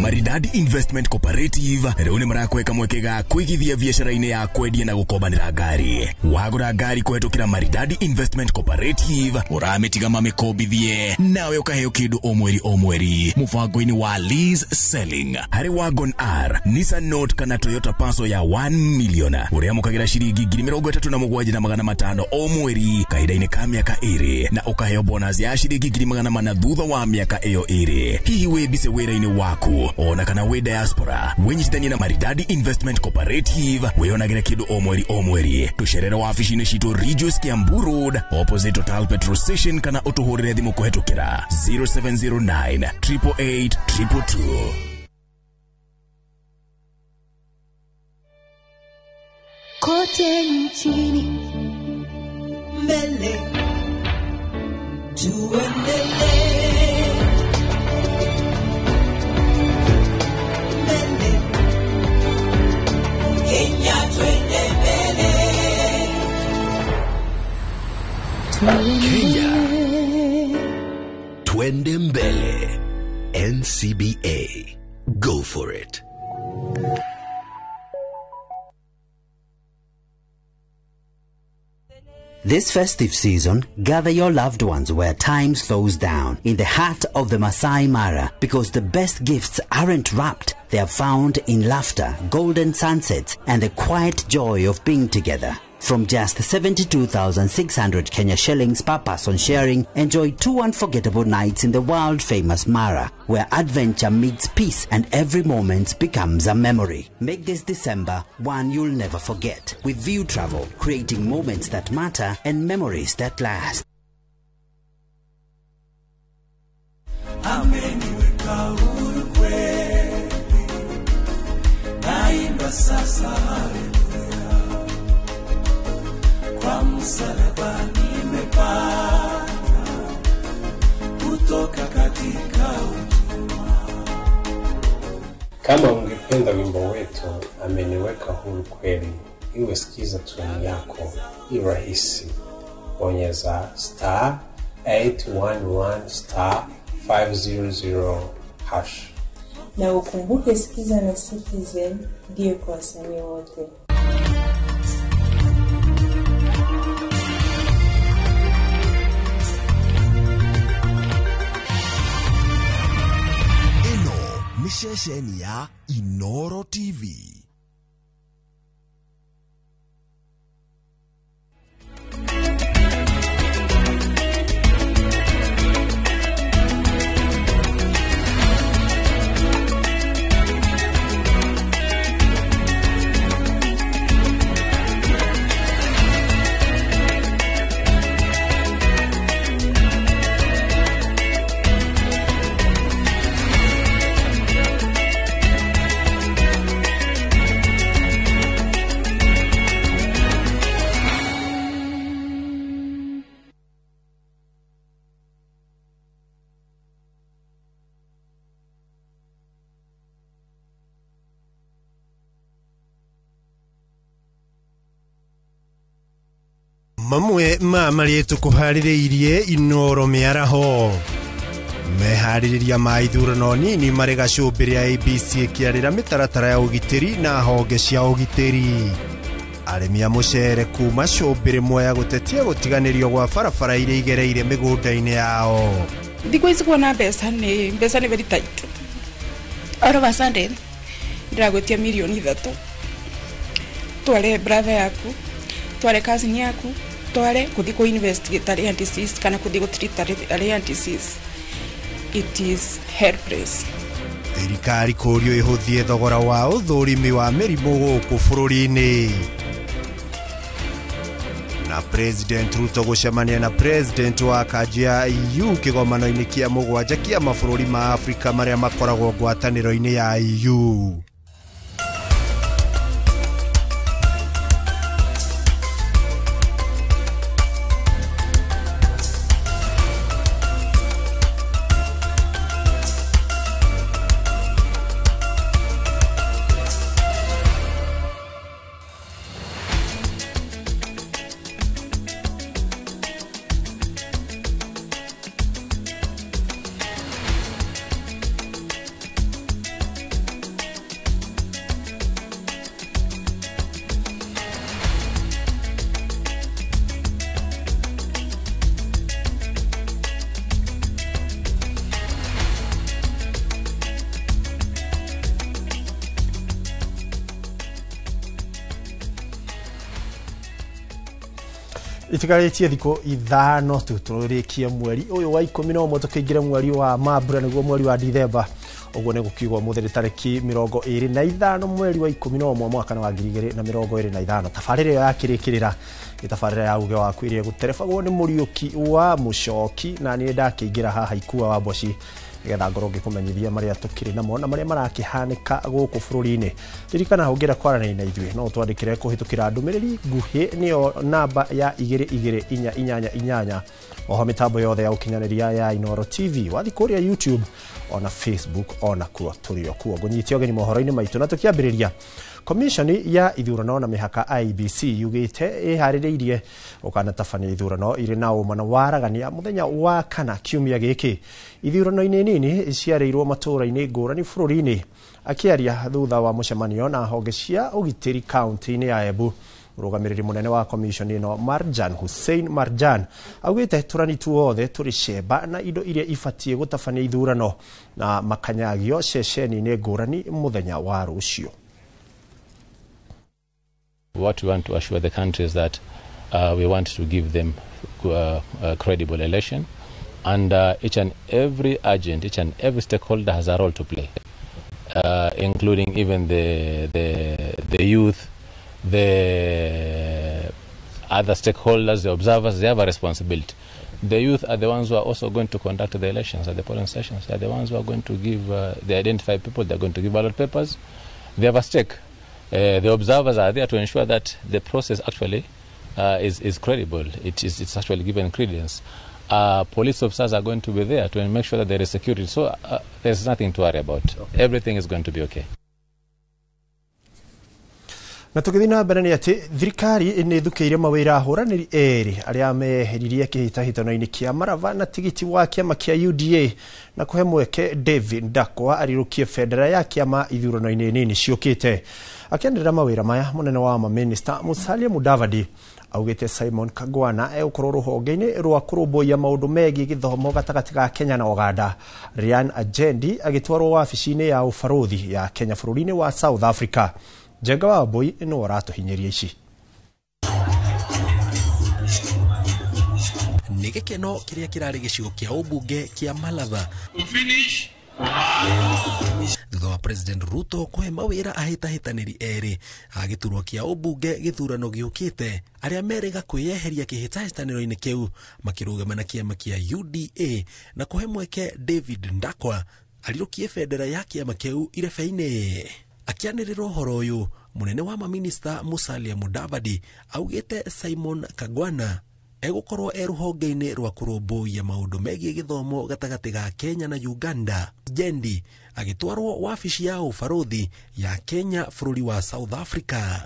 Maridadi Investment Cooperative rĩu nĩ marakweka mwekega kwĩgithia biacara-inĩ ya kwendia na gũkombanĩra ngari. Wagũra ngari kũhetũkĩra Maridadi Investment Cooperative ũramĩtiga mamĩkombithie nawe ũkaheo kĩndũ o mweri mũbango-inĩ wa lease selling. Harĩ Wagon R, Nissan Note kana Toyota Passo ya 1 million ũrĩa mũkagĩra ciringi 37,500 o mweri kahinda-inĩ ka mĩaka 2 na ũkaheo bonus ya ciringi 400 thutha wa mĩaka ĩyo 2. Hihi wĩmbice wĩra-inĩ waku ona kana we diaspora wenyitithanie na Maridadi Investment Cooperative weyonagĩra kĩndũ o mweri tucerere wabici-inĩ citũ Regius Kiambu Road opposite Total Petrol Station kana ũtũhũrĩre thimũ kũhetũkĩra 0709 888 222. Kote nchini mbele tuendelee. Kenya Twende Mbele. NCBA, go for it. This festive season, gather your loved ones where time slows down, in the heart of the Masai Mara, because the best gifts aren't wrapped, they are found in laughter, golden sunsets, and the quiet joy of being together. From just 72,600 Kenya shillings per person sharing, enjoy 2 unforgettable nights in the world-famous Mara, where adventure meets peace and every moment becomes a memory. Make this December one you'll never forget with View Travel, creating moments that matter and memories that last. Ameniweka huru kweli, naimba sasa haleluya, kwa msalaba nimepata kutoka katika utumwa. Kama ungependa wimbo wetu ameniweka huru kweli, iwe sikiza tuni yako, ni rahisi. Bonyeza *811*500# na ukumbuke sikiza na Citizen ndio kwa wasanii wote. nĩ ceceni ya Inoro TV. Mamwe marĩtu kũharĩrĩirie Inoro mĩaraho meharĩrĩria ma ithurano nini marĩ gacũmbĩrĩ ya ABC kĩarĩra mĩtaratara ya ũgitĩri na honge cia ũgitĩri. Arĩmi a mũcere kuma cũmbĩrĩ Mwea gũtetia gũtiganĩrio gwa barabara iria igereire mĩgũnda-inĩ yao. Thikũ ici kuona mbeca nĩ very tight. All of a sudden ndĩragũtia milioni 3. Tware brother yaku, tware cousin yaku, tware kuthi ku investigate area disease kana kuthi ku treat area disease. It is helpless. Thirikari kũrio ĩhũthie thogora wa ũthũrimi wa mĩrimũ gũkũ bũrũri-inĩ. Na President Ruto gũcemania na President wa kanji ya EU kĩgomano-inĩ kĩa mũgwanja kĩa mabũrũri ma Afrika marĩa makoragwo ngwatanĩro-inĩ ya EU. Itikaritie thiko ithano tuturikie mweri uyu wa 11 tukiingira mweri wa Mambura niguo mweri wa Dithemba. Uguo ni gukigwa mutheri tariki 25 mweri wa 11 mwaka wa 2025. Tafarire yo yakirikirira itafarire ya uge wa kwirie guterebagwo ni Muriuki wa Mucoki na ni ndakiingira haha Ikua wa Boci getha ngoro ngikumenyithia maria tukiri namo na maria marakihanika guku bururi-ini. Ririkana hongera kwarana na ithuĩ no twandikire kuhitukira ndumiriri nguhi niyo namba ya 224888. Oho mitambo yothe ya ukinyaniria ya Inoro TV wathi kuria YouTube ona Facebook ona kuo turio kuo gunyitio geni mohoro-ini maitu na tukiambiriria. Commission ya ithurano na mihaka IBC yugite ihaririirie ukanatabania ithurano iri na umana waragania muthenya wa kana kiumia giki. Ithurano-ini nini ciareirwo matura-ini ngũrani bũrũri-ini. Akiaria thutha wa mũcemanio na honge cia ũgitĩri kaunti-inĩ ya Embu, mũrũgamĩrĩri munene wa commission ino Marjan Hussein Marjan augite turanitu wothe turi cemba na indo iria ibatie gutabania ithurano na makanyagio ceceni-inĩ ngũrani muthenya wa rũcio. What we want to assure the country is that we want to give them a credible election, and each and every agent, each and every stakeholder has a role to play, including even the youth, the other stakeholders, the observers. They have a responsibility. The youth are the ones who are also going to conduct the elections at the polling stations. They are the ones who are going to give, they identify people, they are going to give ballot papers. They have a stake. The observers are there to ensure that the process actually is credible. It's actually given credence. Police officers are going to be there to make sure that there is security. So there's nothing to worry about. Okay. Everything is going to be okay. Na tukithina mbere ni ati thirikari ni thukiire mawira huraniri eri aria meheririe kihitahitano-ini kia marava na tigiti wa kiama kia UDA na kuhe mweke David Ndakwa arirukie federa ya kiama ithurano-ini nini ciukite. Akiendelea mawira maya munene wa minister Musalia Mudavadi augite Simon Kangwana egũkorwo rũhonge-inĩ rwa kũrũmbũiya maũndũ megiĩ gĩthomo gatagatĩ ga Kenya na Uganda. Ryan Ajendi agĩtwarwo wabici-inĩ ya ũbarũthi ya Kenya bũrũri-inĩ wa South Africa. Njenga wa Boy no aratuhinyeria ici. Nĩ gĩkeno kĩrĩa kĩrarĩ gĩcigo kĩa ũmbunge kĩa Malava thutha wa President Ruto kũhe mawĩra ahĩtahĩtanĩri erĩ a gĩturwa kĩa ũmbunge gĩthurano gĩũkĩte arĩa merĩga kwĩyeheria kĩhĩtahĩtanĩro-inĩ kĩu makĩrũgama na kĩama kĩa UDA na kũhe mweke David Ndakwa arirũkie bendera ya kĩama kĩu irebe-inĩ. Akĩanĩrĩra ũhoro ũyũ, mũnene wa maminista Musalia Mudavadi augĩte Simon Kangwana egũkorwo rũhonge-inĩ rwa kũrũmbũiya maũndũ megiĩ gĩthomo gatagatĩ ga Kenya na Uganda. Jendi agĩtwarwo wabici ya ũbarũthi ya Kenya bũrũri wa South Africa.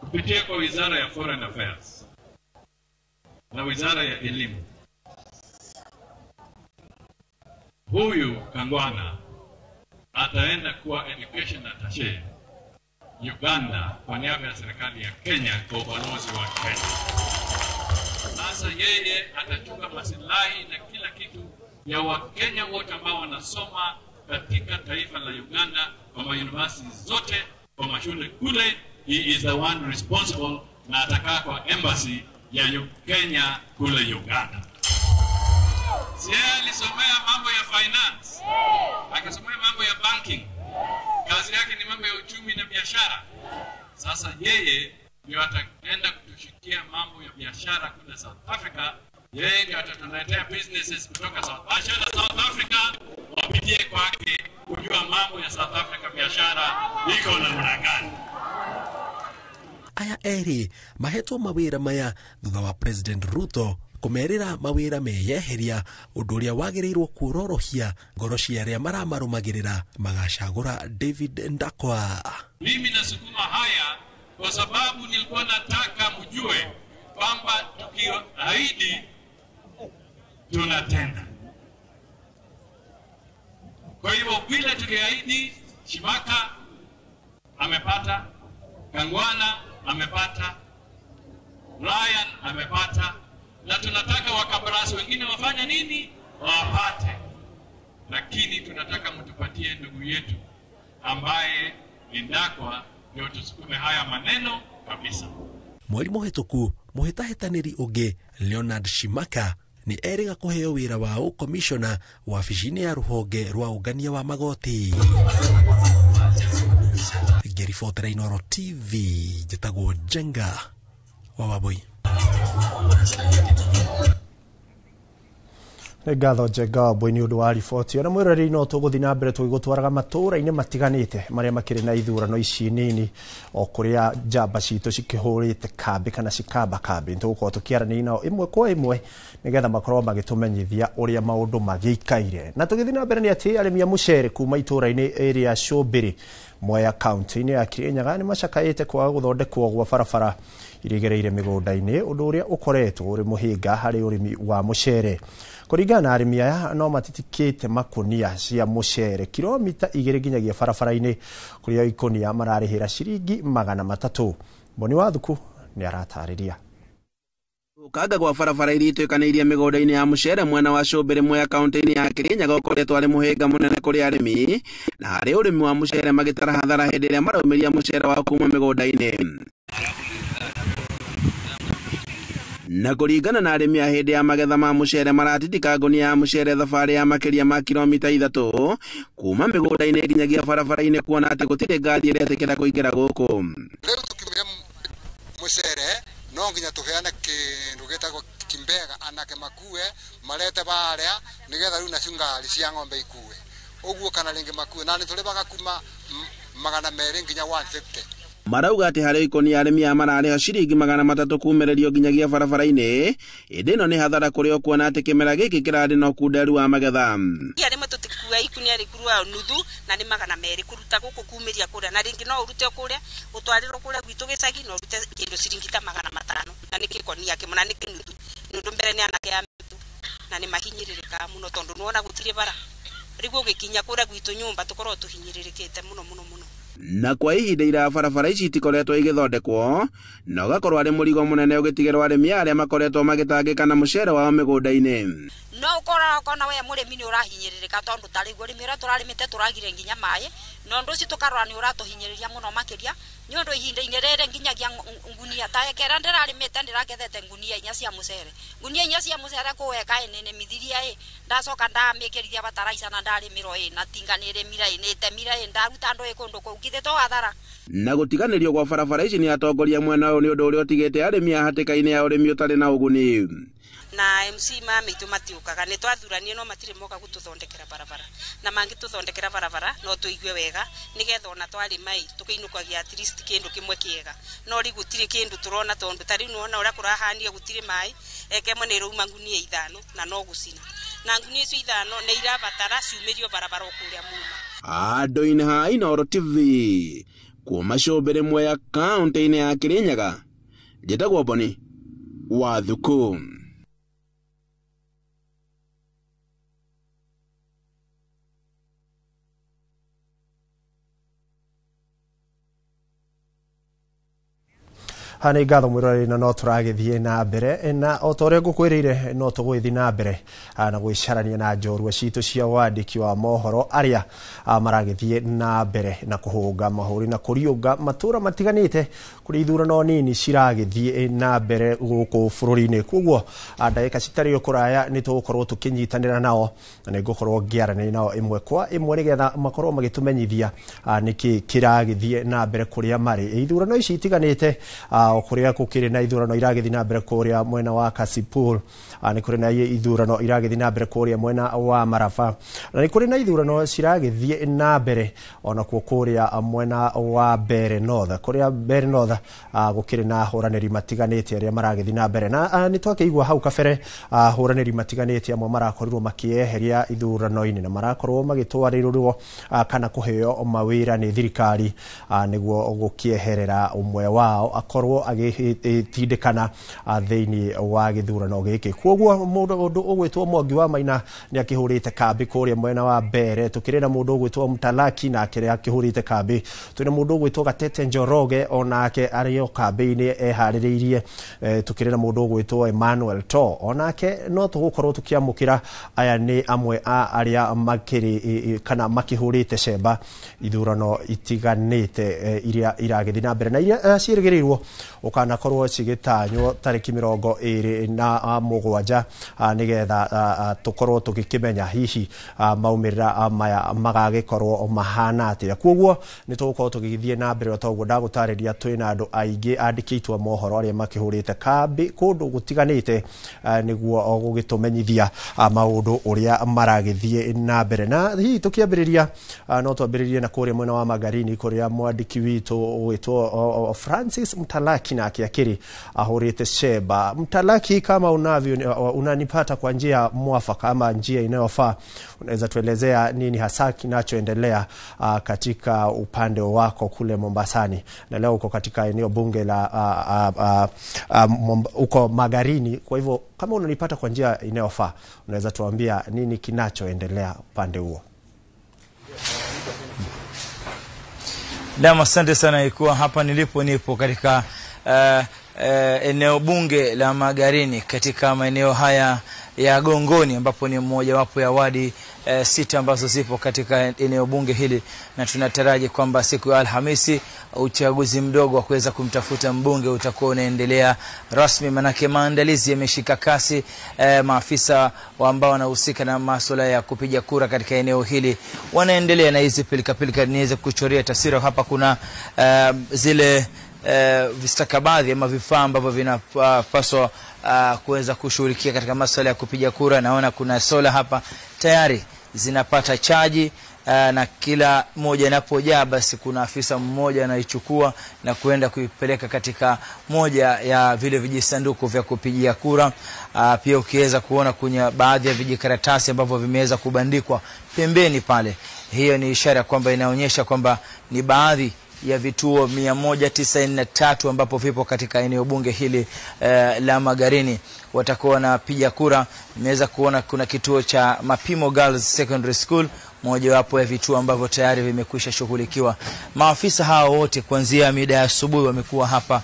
Kupitia kwa wizara ya Foreign Affairs na wizara ya elimu, huyu Kangwana ataenda kuwa education attaché Uganda kwa niaba ya serikali ya Kenya kwa ubalozi wa Kenya. Sasa yeye atachunga maslahi na kila kitu ya Wakenya wote ambao wanasoma katika taifa la Uganda kwa university zote, kwa mashule kule. He is the one responsible na atakaa kwa embassy ya Kenya kule Uganda. Yeye alisomea mambo ya finance, akasomea mambo ya banking, kazi yake ni mambo ya uchumi na biashara. Sasa yeye ndio ataenda kutushikia mambo ya biashara kule South Africa. Yeye ndio atatuletea businesses kutoka South Africa wapitie kwake kujua mambo ya South Africa biashara iko namna gani. Aya eri mahetwo mawĩra maya thutha wa President Ruto kũmerĩra mawĩra meyeheria, ũndũ ũrĩa wagĩrĩirwo kuororohia ngoro cia arĩa maramarũmagĩrĩra magacagũra David Ndakwa. Mimi nasukuma haya kwa sababu nilikuwa nataka mjue kwamba tukiahidi tunatenda. Kwa hivyo vile tuliahidi, Shimaka amepata, Kangwana amepata, Ryan amepata, na tunataka wakabarasi wengine wafanya nini? Wapate. Lakini tunataka mtupatie ndugu yetu ambaye ni Ndakwa ndio tusukume haya maneno kabisa. Mweri mũhĩtũku mũhĩtahĩtanĩri ũngĩ Leonard Shimaka ni erĩga kũheo wĩra wa ũkomishona wabici-inĩ ya rũhonge rwa ũngania wa magoti. Ngĩribotera Inooro TV, njĩtagwo Njenga wa Waboi. Ngatho Njenga wa Boy nĩ ũndũ wa riboti ĩyo. Na mwĩroreri no tũgũthiĩ na mbere tũgĩgũtwaraga matũũra-inĩ matiganĩte marĩa makĩrĩ na ithurano ici nini, o kũrĩa njamba citũ cikĩhũrĩte kambĩ kana cikamba kambĩ. Nĩtũgũkorwo tũkĩaranĩria nao ĩmwe kwa ĩmwe nĩgetha makorwo magĩtũmenyithia ũrĩa maũndũ magĩikaire. Na tũgĩthiĩ na mbere nĩ atĩ arĩmi a mũcere kuma itũũra-inĩ ĩrĩa Cũmbĩrĩ Mwea kaunti-inĩ ya Kirinyaga nĩ macakaĩte kwaga gũthondekwo gwa barabara iria igereire mĩgũnda-inĩ, ũndũ ũrĩa ũkoretwo ũrĩ mũhĩnga harĩ ũrĩmi wa mũcere. Kũringana na arĩmi aya no matitikĩte makũnia cia mũcere kilomita 2 nginyagia barabara-inĩ, kũrĩa ikũnia mararĩhĩra ciringi 300. Boni wa Thuku nĩ aratarĩria. Gũkanga gwa barabara iria ituĩkanĩirie mĩgũnda-inĩ ya mũcere mwena wa Cũmbĩrĩ Mwea kaunti-inĩ ya Kirinyaga ũkoretwo arĩ mũhĩnga mũnene kũrĩ arĩmi na harĩ ũrĩmi wa mũcere magĩtara hathara hĩndĩ ĩrĩa maraumĩria mũcere wa kuma mĩgũnda-inĩ. Na kũringana na arĩmi a hĩndĩ ya magetha ma mũcere maratitika ngũnia ya mũcere thabarĩ ya makĩria ma kilomita 3 kuma mĩgũnda-inĩ nginyagia barabara-inĩ, kuona atĩ gũtirĩ ngari ĩrĩa ĩtĩkĩra kũingĩra gũkũ. Rĩu tũkiumĩria mũcere no nginya tũheane kĩndũ gĩtagwo kimbega anake makue marete barĩa nĩgetha rĩu nacio ngari cia ng'ombe ikue ũguo kana rĩngĩ makue na nĩ tũrĩbaga kuma 200 nginya 150. Marauga atĩ harĩ ikũnia arĩmi aya mararĩha ciringi 300 kumĩrĩrio nginyagia barabara-inĩ, ĩndĩ ĩno nĩ hathara kũrĩ o kuona atĩ kĩmera gĩkĩ kĩrarĩ na ũkunderu wa magetha. Arĩmi tũtikua ikunia rĩkurua nuthu na nĩ 200 kũruta gũkũ kumĩria kũrĩa, na rĩngĩ no ũrute kũrĩa ũtwarĩrwo kũrĩa gwitũ gĩcagi no ũrute kĩndũ ciringi ta 500 na nĩ kĩkonia kĩmwe na nĩ kĩnuthu. Nĩ mbere nĩ anake ya mĩtu na nĩ mahinyĩrĩrĩka mũno tondũ nĩwona gũtirĩ bara. Rĩu ũgĩkinya kũrĩa gwitũ nyũmba tũkorwo tũhinyĩrĩrĩkĩte mũno. na kwa ihinda ira barabara ici itikoretwo igithondekwo na ugakorwo ari murigo munene ugitigerwo arimi aria makoretwo magitangika na mucere wao migunda-ini. No ukona we murimi ni urahinyiririka tondu tarigwo rimira turarimite turagire nginya mai no ndu ci tukarora ni uratuhinyiriria muno makiria ni undu ihinda-ini rere nginyagia ngunia taekera ndirarimite ndirakethete ngunia 4 cia mucere ngunia 4 cia mucere kuweka nene mithiria ndacoka ndamikirithia bataraisa na ndarimiro na tinganire mira temira ndaruta ndu ikundu kugithito athara na gutiganirio kwa barabara ici ni atongoria mwena uyu ni undu uria utigite arimi hatikaini ya urimi utari na uguni na MC mamitu matiukaga ni twathuranie no matire moka gututhondekera barabara na mangi tuthondekera barabara no tuigue wega nigetha ona twari mai tukiinukagia at least kindu kimwe kiega no ri gutire kindu turona tondu tari nuona uria kurahania gutire mai ekemwe ni ruma ngunia 5 na no gucina na ngunia icio 5 ni irabatara ciumirio barabara okuria muma Andu-ini ha Inooro TV kuma Combere Mwea kaunti-ini ya Kirinyaga njitagwo Boni Wathuku. Hani ngatho mwirori na no turagithie na mbere na otore ngukwirire no tugwithi na mbere na gwicarania na njorua citu cia wandiki wa mohoro aria maragithie na mbere na kuhunga mahuri na kuriunga matura matiganite kuri ithurano nini ciragithie na mbere guku bururi-ini kuguo ndagika citari ukuraya ni tugukorwo tukinyitanira nao na ngukorwo ngiarania nao imwe kwa imwe nigetha makorwo magitumenyithia niki kiragithie na mbere kuria mari ithurano ici itiganite okuria kukiri na ithurano iragithi na mbere kuria mwena wa Kasipul ni kuri na ithurano iragithi na mbere kuria mwena wa Marafa na ni kuri na ithurano ciragithi na mbere ona kuria mwena wa Bere North kuria Bere North gukiri na huraniri matiganite aria maragithi na mbere na ni twakeigwa hau kabere huraniri matiganite amwe marakorirwo makieheria ithurano-ini na marakorwo magitwarirwo kana kuheo mawira ni thirikari niguo gukieherera umwe wao akorwo agitindikana thiini wa githurano giki koguo mundu ugwitwo Mwangi wa Maina ni akihurite kambi kuria mwena wa Bere tukirina mundu ugwitwo Mtalaki na akiria akihurite kambi twina mundu ugwitwo Gatete Njoroge onake ario kambi-ini ehaririirie tukirina mundu ugwitwo Emmanuel To onake no tugukorwo tukiamukira aya ni amwe aria makiri kana makihurite cemba ithurano itiganite iria iragithi na mbere na iria ciirigirirwo ukana korwo cigitanywo tariki 27 nigetha tukorwo tukikimenya hihi maumirira maya magagikorwo mahana atia koguo ni tugukorwo tugithie na mbere toguo ndagutariria twina andu aingi andikitwo mohoro aria makihurite kambi kundu gutiganite niguo gugitumenyithia maundu uria maragithie na mbere na hihi tukiambiriria no twambiririe na kuria mwena wa Magarini kuria mwandiki witu witwo Francis Mtalaki na akiakiri ahurite cemba. Mtalaki, kama unanipata kwa njia mwafaka ama njia inayofaa, unaweza tuelezea nini hasa kinachoendelea katika upande wako kule Mombasani? Na leo uko katika eneo bunge la uko Magarini, kwa hivyo kama unanipata kwa njia inayofaa, unaweza tuambia nini kinachoendelea upande huo? Naam, asante sana. Ikuwa hapa nipo katika eneo bunge la Magarini katika maeneo haya ya Gongoni, ambapo ni mmoja wapo ya wadi 6 ambazo zipo katika eneo bunge hili, na tunataraji kwamba siku ya Alhamisi uchaguzi mdogo wa kuweza kumtafuta mbunge utakuwa unaendelea rasmi, manake maandalizi yameshika kasi. Maafisa ambao wanahusika na masuala ya kupiga kura katika eneo hili wanaendelea na hizi pilika niweze kuchorea taswira. Hapa kuna zile vistakabadhi ama vifaa ambavyo vinapaswa kuweza kushughulikia katika masuala ya kupiga kura. Naona kuna sola hapa tayari zinapata chaji, na kila moja inapojaa basi kuna afisa mmoja anaichukua na kuenda kuipeleka katika moja ya vile vijisanduku vya kupigia kura. Pia ukiweza kuona kwenye baadhi ya vijikaratasi ambavyo vimeweza kubandikwa pembeni pale, hiyo ni ishara kwamba inaonyesha kwamba ni baadhi ya vituo 193 ambapo vipo katika eneo bunge hili la Magarini watakuwa na piga kura. Nimeweza kuona kuna kituo cha Mapimo Girls Secondary School, mojawapo ya vituo ambavyo tayari vimekwisha shughulikiwa. Maafisa hao wote kuanzia mida ya asubuhi wamekuwa hapa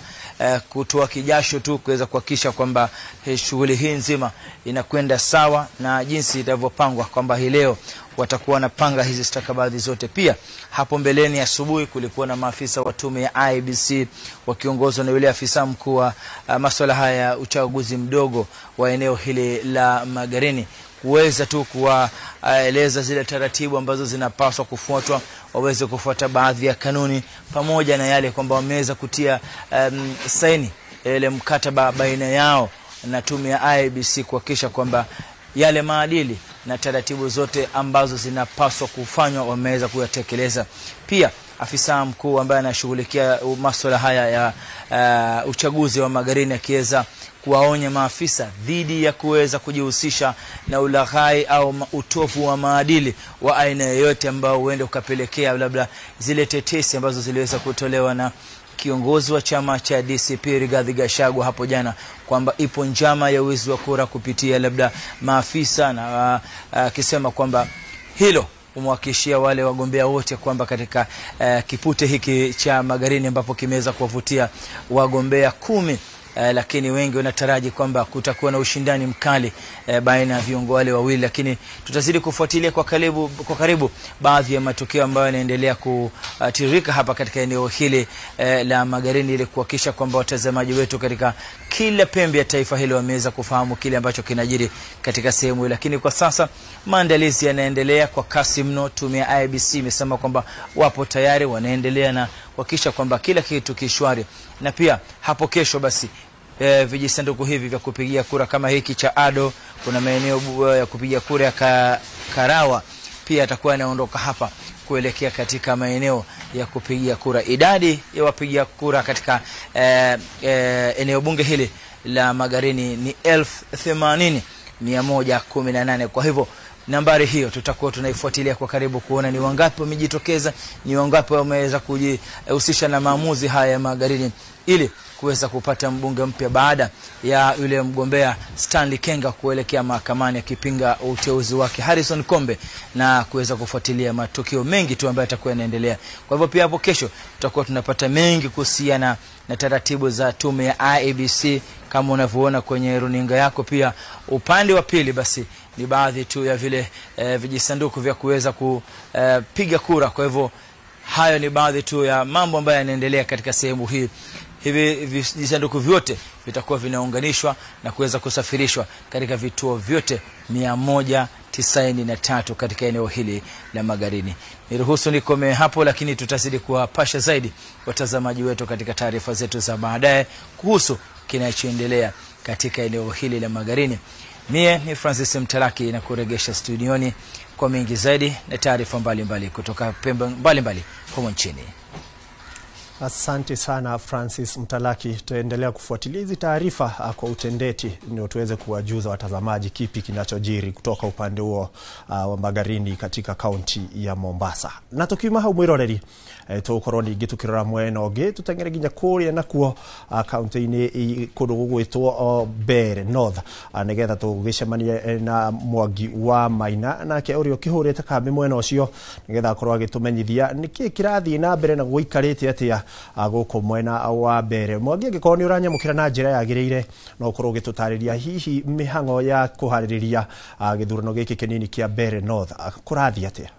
kutoa kijasho tu kuweza kuhakikisha kwamba shughuli hii nzima inakwenda sawa na jinsi itavyopangwa, kwamba hii leo watakuwa wanapanga hizi stakabadhi zote. Pia hapo mbeleni asubuhi kulikuwa na maafisa wa tume ya IEBC wakiongozwa na yule afisa mkuu wa masuala haya ya uchaguzi mdogo wa eneo hili la Magarini, kuweza tu kuwaeleza zile taratibu ambazo zinapaswa kufuatwa, waweze kufuata baadhi ya kanuni, pamoja na yale kwamba wameweza kutia saini ile mkataba baina yao na tume ya IEBC kuhakikisha kwamba yale maadili na taratibu zote ambazo zinapaswa kufanywa wameweza kuyatekeleza. Pia afisa mkuu ambaye anashughulikia masuala haya ya uchaguzi wa Magarini akiweza kuwaonya maafisa dhidi ya kuweza kujihusisha na ulaghai au utofu wa maadili wa aina yoyote ambao huenda ukapelekea labda zile tetesi ambazo ziliweza kutolewa na kiongozi wa chama cha DCP Rigathi Gachagua hapo jana, kwamba ipo njama ya wizi wa kura kupitia labda maafisa, na akisema kwamba hilo umwakishia wale wagombea wote kwamba katika kipute hiki cha Magarini ambapo kimeweza kuwavutia wagombea 10, lakini wengi wanataraji kwamba kutakuwa na ushindani mkali baina ya viongozi wale wawili, lakini tutazidi kufuatilia kwa karibu baadhi ya matukio ambayo yanaendelea kutirika hapa katika eneo hili la Magarini, ili kuhakikisha kwamba watazamaji wetu katika kila pembe ya taifa hilo wameweza kufahamu kile ambacho kinajiri katika sehemu hii. Lakini kwa sasa maandalizi yanaendelea kwa kasi mno. Tume ya IEBC imesema kwamba wapo tayari, wanaendelea na kuhakikisha kwamba kila kitu kishwari, na pia hapo kesho basi vijisanduku hivi vya kupigia kura kama hiki cha Ado, kuna maeneo ya kupigia kura ya Karawa pia atakuwa anaondoka hapa kuelekea katika maeneo ya kupigia kura. Idadi ya wapigia kura katika eneo bunge hili la Magarini ni 80,118. Kwa hivyo nambari hiyo tutakuwa tunaifuatilia kwa karibu kuona ni wangapi wamejitokeza, ni wangapi wameweza kujihusisha na maamuzi haya ya Magarini, ili kuweza kupata mbunge mpya baada ya yule mgombea Stanley Kenga kuelekea mahakamani akipinga uteuzi wake Harrison Kombe, na kuweza kufuatilia matukio mengi tu ambayo yatakuwa yanaendelea. Kwa hivyo pia hapo kesho tutakuwa tunapata mengi kuhusiana na taratibu za tume ya IEBC kama unavyoona kwenye runinga yako. Pia upande wa pili basi ni baadhi tu ya vile vijisanduku vya kuweza kupiga kura. Kwa hivyo hayo ni baadhi tu ya mambo ambayo yanaendelea katika sehemu hii. Hivi vijisanduku vyote vitakuwa vinaunganishwa na kuweza kusafirishwa katika vituo vyote 193 katika eneo hili la Magarini. Niruhusu nikome hapo, lakini tutazidi kuwapasha zaidi watazamaji wetu katika taarifa zetu za baadaye kuhusu kinachoendelea katika eneo hili la Magarini. Mie ni Francis Mtalaki na kuregesha studioni kwa mengi zaidi na taarifa mbalimbali kutoka pembe mbalimbali humu nchini. Asante sana Francis Mtalaki. Tuendelea kufuatilia hizi taarifa kwa utendeti ndio tuweze kuwajuza watazamaji kipi kinachojiri kutoka upande huo wa Magarini katika kaunti ya Mombasa. Na tukiuma hau mwiroreri tukoroni gitukirora mwena oge tutangere ginya kuria nakuo kaunti ni kundu gugwitwo Bere North, nigetha tugicemania na Mwangi wa Maina nake urio kihurite kambi mwena ucio nigetha akorwo agitumenyithia niki kirathi na mbere na guikarite atia guko mwena wa Bere. Mwangi angikorwo ni uranyamukira na njira yagireire no ukorwo gitutariria hihi mihango ya kuhaririria githurano giki kinini kia Bere North kurathi atia?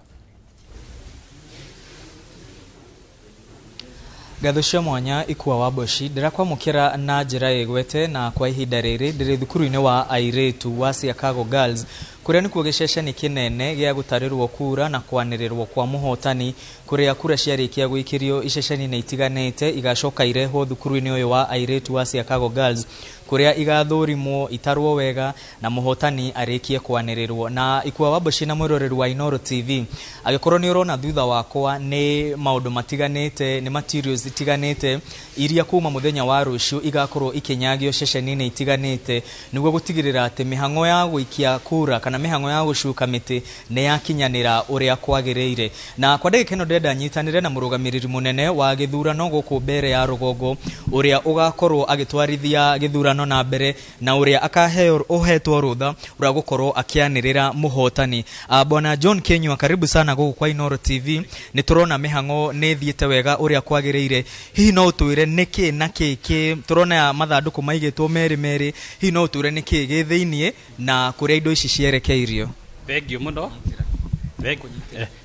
Gathusha mwanya ikuwa waboshi ndirakwa mukira na njira igwete, na kwa ihinda riri ndiri thukuru-ini wa airetu wa Chicago Girls kuria ni kuogesheshani kinene gya gutarirwo kura na kwanirirwo kwa muhotani kuria kura ciarikia guikirio iceshani na itiganete igacoka ireho thukuru-ini uyu wa airetu wa Chicago Girls kuria igathurimwo itarwo wega na muhotani arikie kwanirirwo. Na ikuwa waboshi na mwiroreri wa Inoro TV agikorwo ni urona thutha wakwa ni maundu matiganete, ni materials itiganete iria kuma muthenya wa rucio igakorwo ikinyagio ceceni-ini itiganete niguo gutigirira ati mihango ya guikia kura kana mihango ya gucuka miti ne yakinyanira uria kwagiriire. Na kwa ndagika ino ndenda nyitanire na murugamiriri munene wa githurano guku mbere ya Rugongo uria ugakorwo agitwarithia githurano na mbere na uria akaheo uhetwo rutha uria gukorwo akianirira muhotani. Bwana John Kenywa, karibu sana guku kwa Inooro TV. Ni turona mihango ni thiete wega uria kwagiriire. Hihi no utwire niki na kiki turona mathanduku maigitwo meri hihi no utwire niki gi thiinie na kuria indo ici cierekeirio? Thank you muno.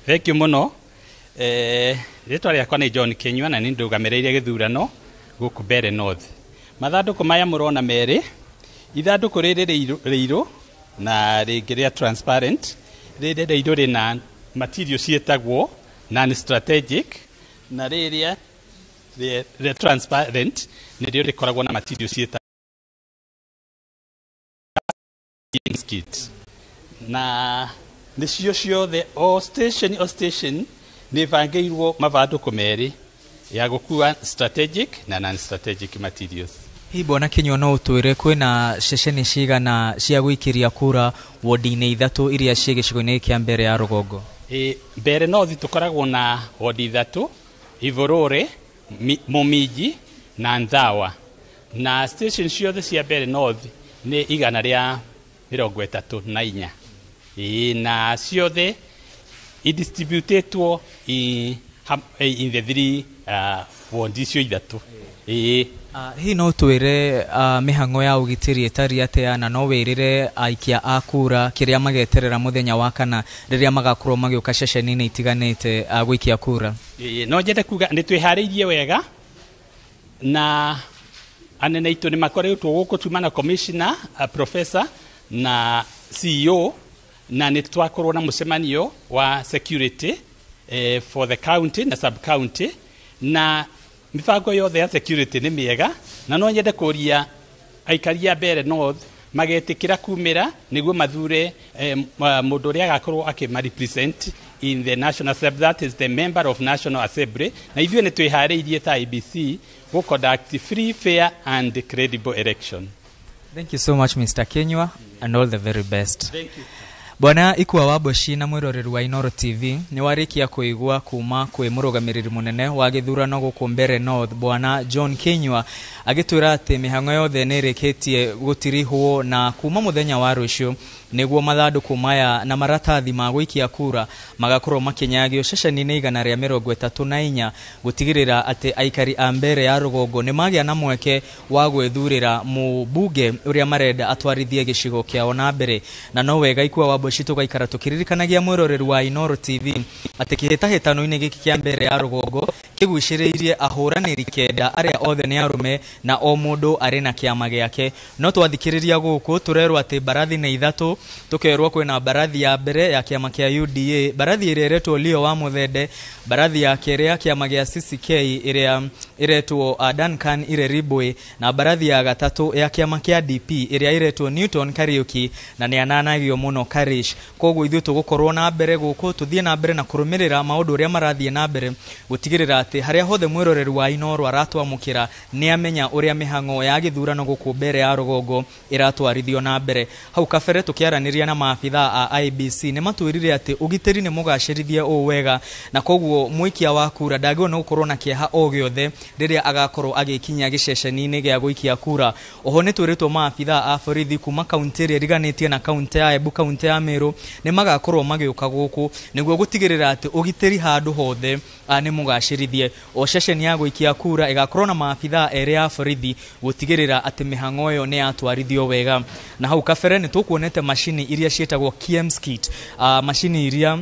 Thank you muno. Ritwa riakwa ni John Kenywa na ni ndugamiriire githurano guku Mbeere North. Mathanduku maya murona meri, ithanduku riri riiru na ringi ria transparent, riri riiru rina material cietagwo non strategic, na riria the transparent ni rio rikoragwo na material cietagwo kit. Na nicio ciothe o station ni bangeirwo mathanduku meri ya gukua strategic na non strategic materials. Hii Bwana Kenywa no utwire kwina ceceni cigana cia guikiria kura wodi-ini ithatu iria cie gicigo-ini kia Mbeere ya Rugongo? Mbeere North tukoragwo na wodi ithatu, Ivurore, Mumiji na Nthawa. Na station ciothe cia Mbeere North ni 134. Na ciothe distributetwo in the three wodi icio ithatu. Hii no twire mihango ya ugitiri etari atia na no wirire aikia akura kiria mageterera muthenya wa kana riria magakorwo magiuka ceceni-ini itiganite gwikia kura? No njende kuga ni twihariirie wega na anene itu ni makoretwo guku tuma na commissioner, professor na CEO, na ni twakorwo na mucemanio wa security for the county na sub county, na mifango yothe ya security ni miega, na no nyende kuria aikari a Mbeere North magetikira kumira niguo mathure mundu uria agakorwo akimarepresent in the National Assembly, that is the member of National Assembly. Na ithue ni twihariirie ta IBC go conduct free, fair and credible election. Thank you so much Mr. Kenywa and all the very best. Thank you. Bwana Ikwa Waboshi na mwiroreri wa Inooro TV ni warikia kuigua kuma kwi murugamiriri munene wa githurano guku Mbeere North Bwana John Kenywa agitwira ati mihango yothe nirikitie gutirihwo na kuma muthenya wa rucio niguo mathanduku maya na maratathi ma gwikia kura magakorwo makinyagio ceceni-ini 134 gutigirira ati aikari a Mbeere ya Rugongo ni magia na mweke wa gwithurira mubunge uria marenda atwarithie gicigo kiao na mbere. Na no wega Ikwa Waboshi tugaikara tukiririkanagia mwiroreri wa Inooro TV ati kihitahitano-ini giki kia Mbeere ya Rugongo kiguciriirie ahuraniri kenda aria othe ni arume na o mundu ari na kiama giake. No twathikiriria guku turerwo ati barathi ni ithatu, tukerwo kwina barathi ya mbere ya kiama kia UDA, barathi iria iretwo Leo wa Muthende, barathi ya keri ya kiama gia CCK iria iretwo Duncan Ireribwe, na barathi ya gatatu ya kiama kia DP iria iretwo Newton Kariuki na ni ananagio muno Karish. Koguo ithu tugukorwo na mbere guku tuthie na mbere na kurumirira maundu uria marathie na mbere gutigirira ati haria hothe mwiroreri wa Inooro aratwamukira ni amenya uria mihango ya githurano guku Mbeere ya Rugongo iratwarithio na mbere. Hau kabere tukiaraniria na maabitha a IBC ni matwirire ati ugitiri ni mugacirithie o wega, na koguo mwikia wa kura ndagona gukorwo na kieha o giothe riria agakorwo agikinya giceceni-ini gia gwikia kura. Oho ni twiritwo maabitha a borithi kuma kaunti iria riganitie na kaunti ya Embu, kaunti ya Meru ni magakorwo magiuka guku niguo gutigirira ati ugitiri handu hothe ni mugacirithie. O ceceni ya gwikia kura igakorwo na maabitha eri ya borithi gutigirira ati mihango yo ni atwarithio wega. Na hau kabere ni tukuonete mashini iria cietagwo KMS kit, mashini iria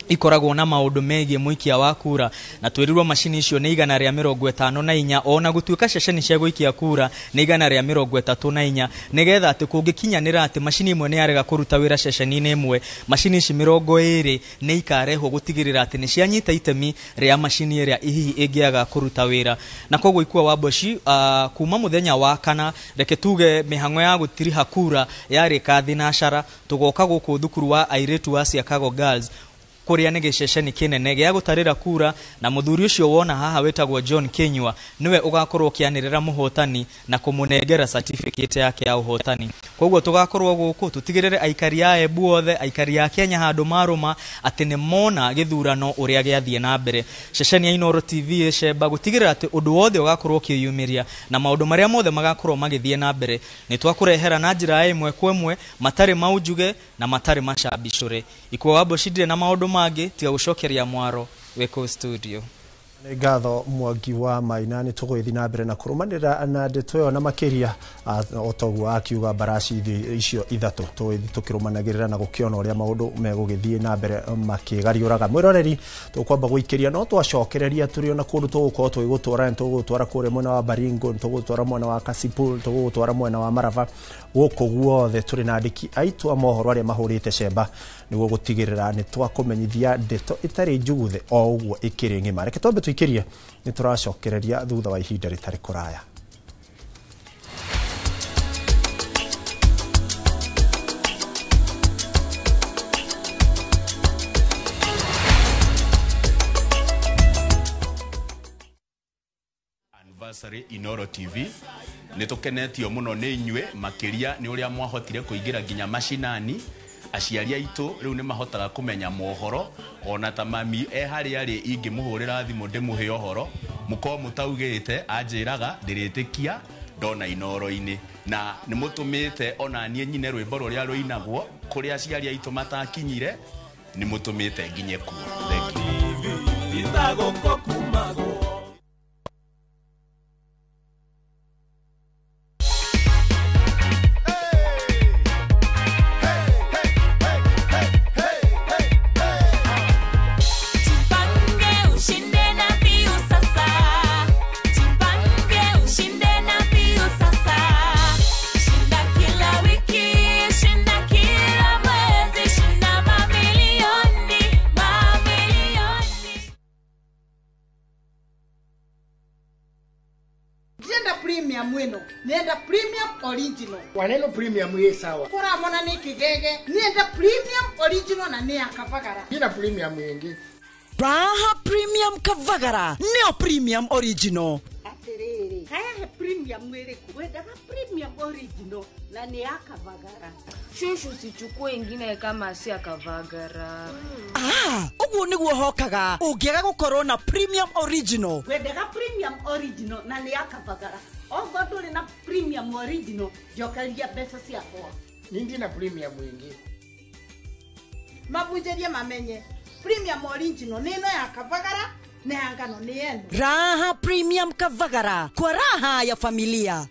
ikoragwo na maundu megie mwikia wa kura, na twirirwo mashini icio ni 154 ona gutuika ceceni cia gwikia kura ni 134 nigetha ati kungikinyanira ati mashini imwe ni yarega kuruta wira ceceni-ini imwe, mashini ici 20 ni ikarehwo gutigirira ati ni cianyita itemi ria mashini iria hihi ingiaga kuruta wira. Na koguo Ikwa Waboshi kuma muthenya wa kana reke tuge mihango ya gutiriha kura yari kathi na ashara tugoka guku thukuru wa airetu wa Chicago Girls kuria nä gä ceceni kä nene gä a gå tarä ra kura na må thuri å cio wona haha wetagwo John Kenyua nĩwe ũgakorwo ũkĩanĩrĩra mũhotani na kũmũnengera certificate yake ya ũhotani. Koguo tũgakorwo gũkũ tũtigĩrĩre aikari a Embu othe, aikari a Kenya handũ marũma atĩ nĩ mona gĩthurano ũrĩa gĩathiĩ na mbere. Ceceni ya Inooro TV ĩcemba gũtigĩrĩra atĩ ũndũ wothe ũgakorwo ũkĩyumĩria na maũndũ marĩa mothe magakorwo magĩthiĩ na mbere nĩ twakũrehera na njĩra ĩmwe kwa ĩmwe, matarĩ maunjuge na matarĩ macambicũre. Ikuo wa Boshi ndirĩ na maũndũ mangĩ tiga gũcokeria mwaro wĩkũ studio. Nĩ ngatho Mwangi wa Maina, nĩ tũgũthiĩ na mbere na kũrũmanĩrĩra na ndeto ĩyo na makĩria o toguo akiuga mbaraci icio ithatũ tũkĩrũmanagĩrĩra na gũkĩona ũrĩa maũndũ megũgĩthiĩ na mbere makĩgariũraga. Mwĩroreri tũkwamba gũikĩria no twacokereria tũrĩ ona kũndũ tũgũkorwo tũgĩgũtwara, nĩ tũgũgũtwara kũrĩa mwena wa Baringo, nĩ tũgũgũtwara mwena wa Kasipul, tũgũgũtwara mwena wa Marava. Gũkũ guothe tũrĩ na andĩki aitũ a mohoro arĩa mahũrĩte cemba nĩguo gũtigĩrĩra nĩ twakũmenyithia ndeto ĩtarĩ njuguthe o ũguo ĩkĩrĩ ng'ima. Reke twambe tũikĩrie nĩ tũracokereria thutha wa ihinda rĩtarĩ kũraya. Anniversary Inooro TV nĩ tũkenetio mũno nĩ inyuĩ, makĩria nĩ ũrĩa mwahotire kũingĩra nginya mashinani. Aciari aitũ rĩu nĩ mahotaga kũmenya mohoro, ona ta mami harĩa arĩ ingĩmũhũrĩra thimũ ndĩmũhe ũhoro mũkorwo mũtaugĩte anjĩraga ndĩrĩtĩkia ndona Inooro-inĩ, na nĩ mũtũmĩte ona niĩ nyine rwĩmbo rũrĩa rũinagwo kũrĩa aciari aitũ matakinyire, nĩ mũtũmĩte nginye kuo. Thank you. Nienda premium original. Waneno premium ye sawa. Kura mona ni kigege. Nienda premium original na ni akavagara. Ina premium yengi. Raha premium kavagara. Neo premium original. Aterere. Haya premium mwere kuweda premium original na ni akavagara. Shushu sichukue ingine kama si akavagara. Uguo niguo hokaga. Ungiaga gukorwo na premium original. Weda premium original na ni akavagara. Ogodole na premium original jokalia pesa siako. Nindi na premium wingi. Mabujeria mamenye. Premium original neno ya kavagara na angano ni yenu. Raha premium kavagara kwa raha ya familia.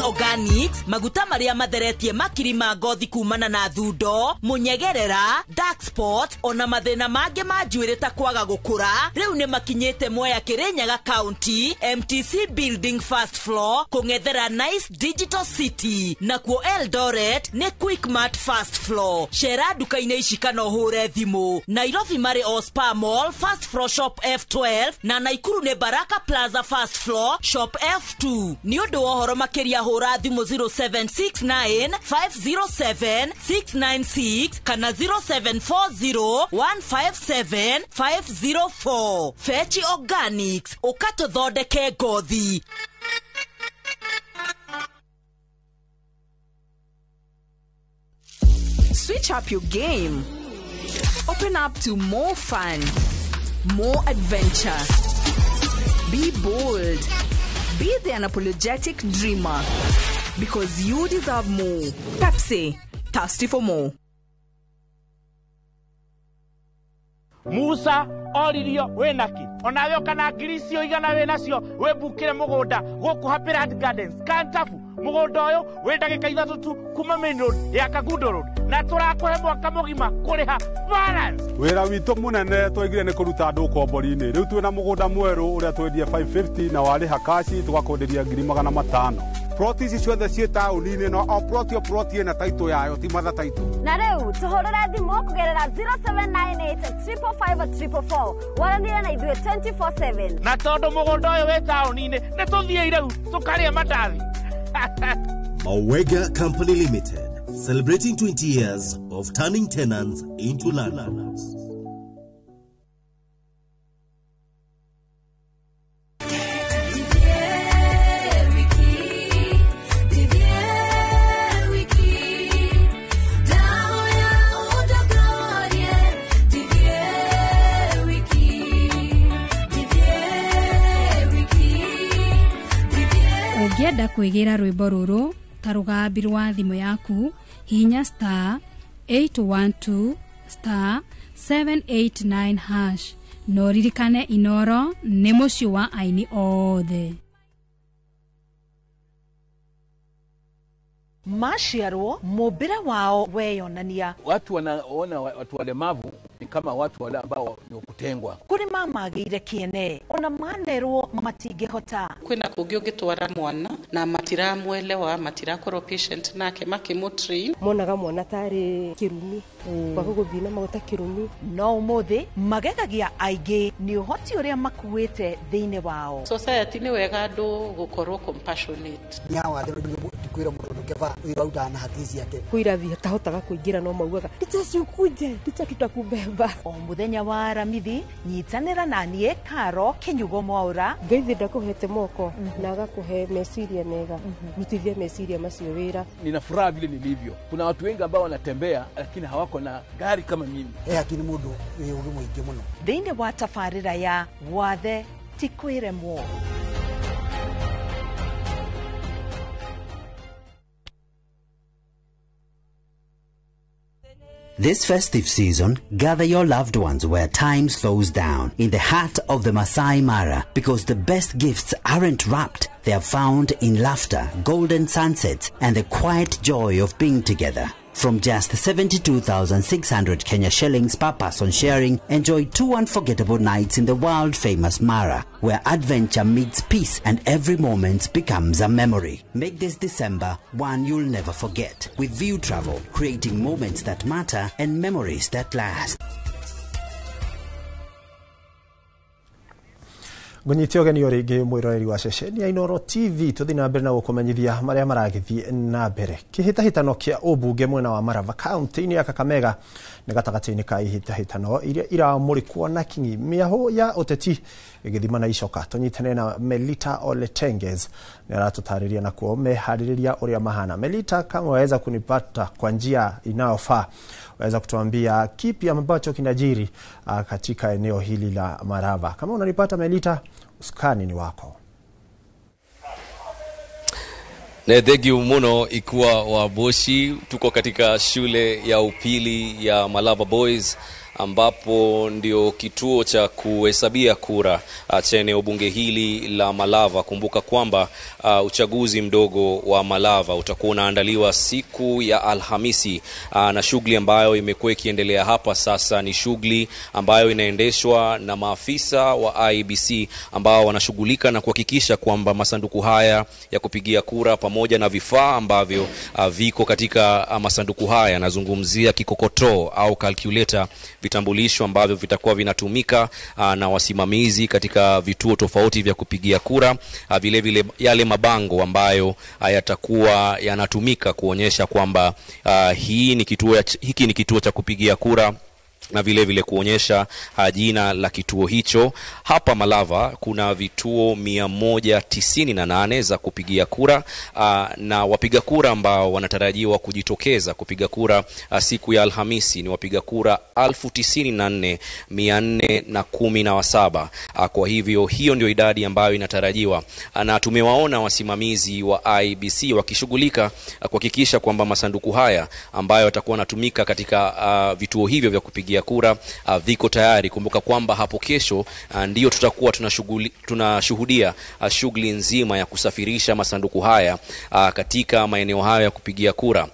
Organics, maguta maria matheretie makiri ma ngothi kumana na thundo, munyegerera, dark spot, ona mathina mange ma njuĩrĩ ta kwaga gũkũra. Rĩu nĩ makinyĩte Mwea Kirinyaga County, MTC Building first floor, kũng'ethera Nice Digital City. Nakuo Eldoret nĩ Quickmart first floor. Cera duka-inĩ ici kana ũhũre thimũ. Nairobi marĩ Ospa Mall first floor shop F12 na Naikuru nĩ Baraka Plaza first floor shop F2. Nĩ ũndũ wa ũhoro makĩria hũra thimũ 0769 507 696 kana 0740 157 504. Fetch Organics, ukatũthondeke ngothi. Switch up your game. Open up to more fun, more adventure. Be bold. Be the unapologetic dreamer. Because you deserve more. Pepsi, thirsty for more. Musa oririo wenaki onawe kana grisio igana wenacio webukire mugunda guku Happyland Gardens Kantafu mugunda uyu we ndagika ithatu tu kuma main road ya Kagundo road na turakuhe mwaka mugima kuriha balance. Wira witu munene twegire ni kuruta andu kombori-ini riu twina mugunda mweru uria twendie 550 na wariha kashi tugakwenderia 500,000. Proti ici ciothe ciĩ taũni-inĩ no o proti ĩna taitũ yayo ti matha taitũ. Na rĩu tũhũrĩre thimũ kũgerera 0798-345-344 waranĩre na ithuĩ 24/7. Na tondũ mũgũnda ũyũ wĩ taũni-inĩ nĩ tũthiĩ rĩu tũkarĩe mandathi. Mawega Company Limited, celebrating 20 years of turning tenants into landlords. Ũngĩenda kwĩgĩra rwĩmbo rũrũ ta rũgambi rwa thimũ yaku hihinya *812*789# no ririkane Inoro nĩ mũciĩ wa aini othe. Mashiaro mobira wao weyonania. Watu wanaona watu walemavu ni kama watu wale ambao ni kutengwa. Kuri mama gire kiene ona manero matigehota. Kwina kugyo gitwara mwana na matiramwelewa matirakoro patient nake makimutri. Monaga mwana tari kirumi. Bakuguthina magota kirumi. No mothe magegagia aige ni uhoti uria makuite thiine wao. Society ni wega andu gukorwo compassionate. Nyawa kwira mundu keva wirauda na hatizi yake kwira thia tahotaga kuingira no maugaga ndicacukuje ndicakitakumbemba o muthenya wa Aramithi nyitanira nanie Karo Kinyugo Mwaura ngeithi ndakuhete moko na agakuhe meciria mega mutithie meciria macio wira. Nina furaha vile nilivyo. Kuna watu wengi ambao wanatembea lakini hawako na gari kama mimi. Akini mundu ugi mwingi muno thiine wa tafarira ya wathe tikwiremwo. This festive season, gather your loved ones where time slows down, in the heart of the Masai Mara, because the best gifts aren't wrapped, they are found in laughter, golden sunsets, and the quiet joy of being together. From just 72,600 Kenya shillings per person sharing, enjoy 2 unforgettable nights in the world-famous Mara, where adventure meets peace and every moment becomes a memory. Make this December one you'll never forget with View Travel, creating moments that matter and memories that last. Ngũnyite ũgeni ũrĩ ingĩ mwĩroreri wa ceceni ya Inoro TV tũthi na mbere na gũkũmenyithia marĩa maragĩthiĩ na mbere. Kĩhĩtahĩtano kĩa ũmbunge mwena wa Marava kaunti-inĩ ya Kakamega nĩ gatagatĩ-inĩ ka ihĩtahĩtano iria iramũrĩkwo na kingi mĩaho ya ũteti ĩgĩthima na icoka. Tũnyitane na Melita Oletenges nĩ aratũtarĩria na kuo meharĩrĩria ũrĩa mahana. Melita, kama waweza kunipata kwa njia inayofaa, waweza kutuambia kipi ambacho kinajiri katika eneo hili la Marava. Kama unanipata Melita, usukani ni wako. Thegi muno ikuwa wa Boshi, tuko katika shule ya upili ya Malava Boys ambapo ndio kituo cha kuhesabia kura cha eneo bunge hili la Malava. Kumbuka kwamba uchaguzi mdogo wa Malava utakuwa unaandaliwa siku ya Alhamisi, na shughuli ambayo imekuwa ikiendelea hapa sasa ni shughuli ambayo inaendeshwa na maafisa wa IEBC ambao wanashughulika na kuhakikisha kwamba masanduku haya ya kupigia kura pamoja na vifaa ambavyo viko katika masanduku haya, nazungumzia kikokotoo au calculator, vitambulisho ambavyo vitakuwa vinatumika na wasimamizi katika vituo tofauti vya kupigia kura, vile vile yale mabango ambayo yatakuwa yanatumika kuonyesha kwamba hiki ni kituo cha kupigia kura, na vile vile kuonyesha jina la kituo hicho. Hapa Malava kuna vituo 198 za kupigia kura, na wapiga kura ambao wanatarajiwa kujitokeza kupiga kura siku ya Alhamisi ni wapiga kura 94,417. Kwa hivyo hiyo ndio idadi ambayo inatarajiwa, na tumewaona wasimamizi wa IEBC wakishughulika kuhakikisha kwamba masanduku haya ambayo yatakuwa yanatumika katika vituo hivyo vya kupigia kura viko tayari. Kumbuka kwamba hapo kesho ndio tutakuwa tunashuhudia shughuli nzima ya kusafirisha masanduku haya katika maeneo haya ya kupigia kura.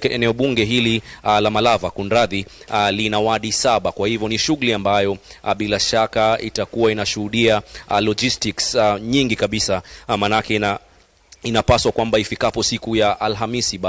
Eneo bunge hili la Malava kunradhi lina wadi 7, kwa hivyo ni shughuli ambayo bila shaka itakuwa inashuhudia logistics nyingi kabisa, manake inapaswa kwamba ifikapo siku ya Alhamisi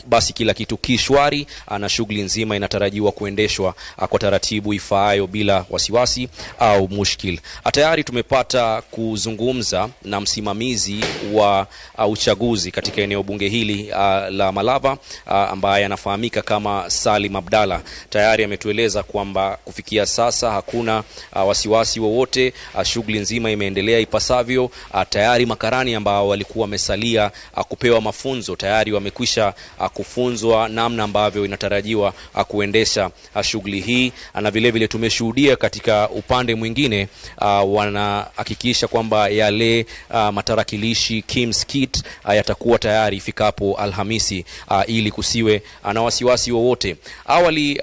basi kila kitu kishwari na shughuli nzima inatarajiwa kuendeshwa kwa taratibu ifaayo bila wasiwasi au mushkil. Tayari tumepata kuzungumza na msimamizi wa uchaguzi katika eneo bunge hili la Malava ambaye anafahamika kama Salim Abdalla. Tayari ametueleza kwamba kufikia sasa hakuna wasiwasi wowote, shughuli nzima imeendelea ipasavyo. Tayari makarani ambao walikuwa wamesalia kupewa mafunzo tayari wamekwisha kufunzwa namna ambavyo inatarajiwa kuendesha shughuli hii, na vile vile tumeshuhudia katika upande mwingine wanahakikisha kwamba yale matarakilishi Kim's Kit yatakuwa tayari ifikapo Alhamisi ili kusiwe na wasiwasi wowote. Awali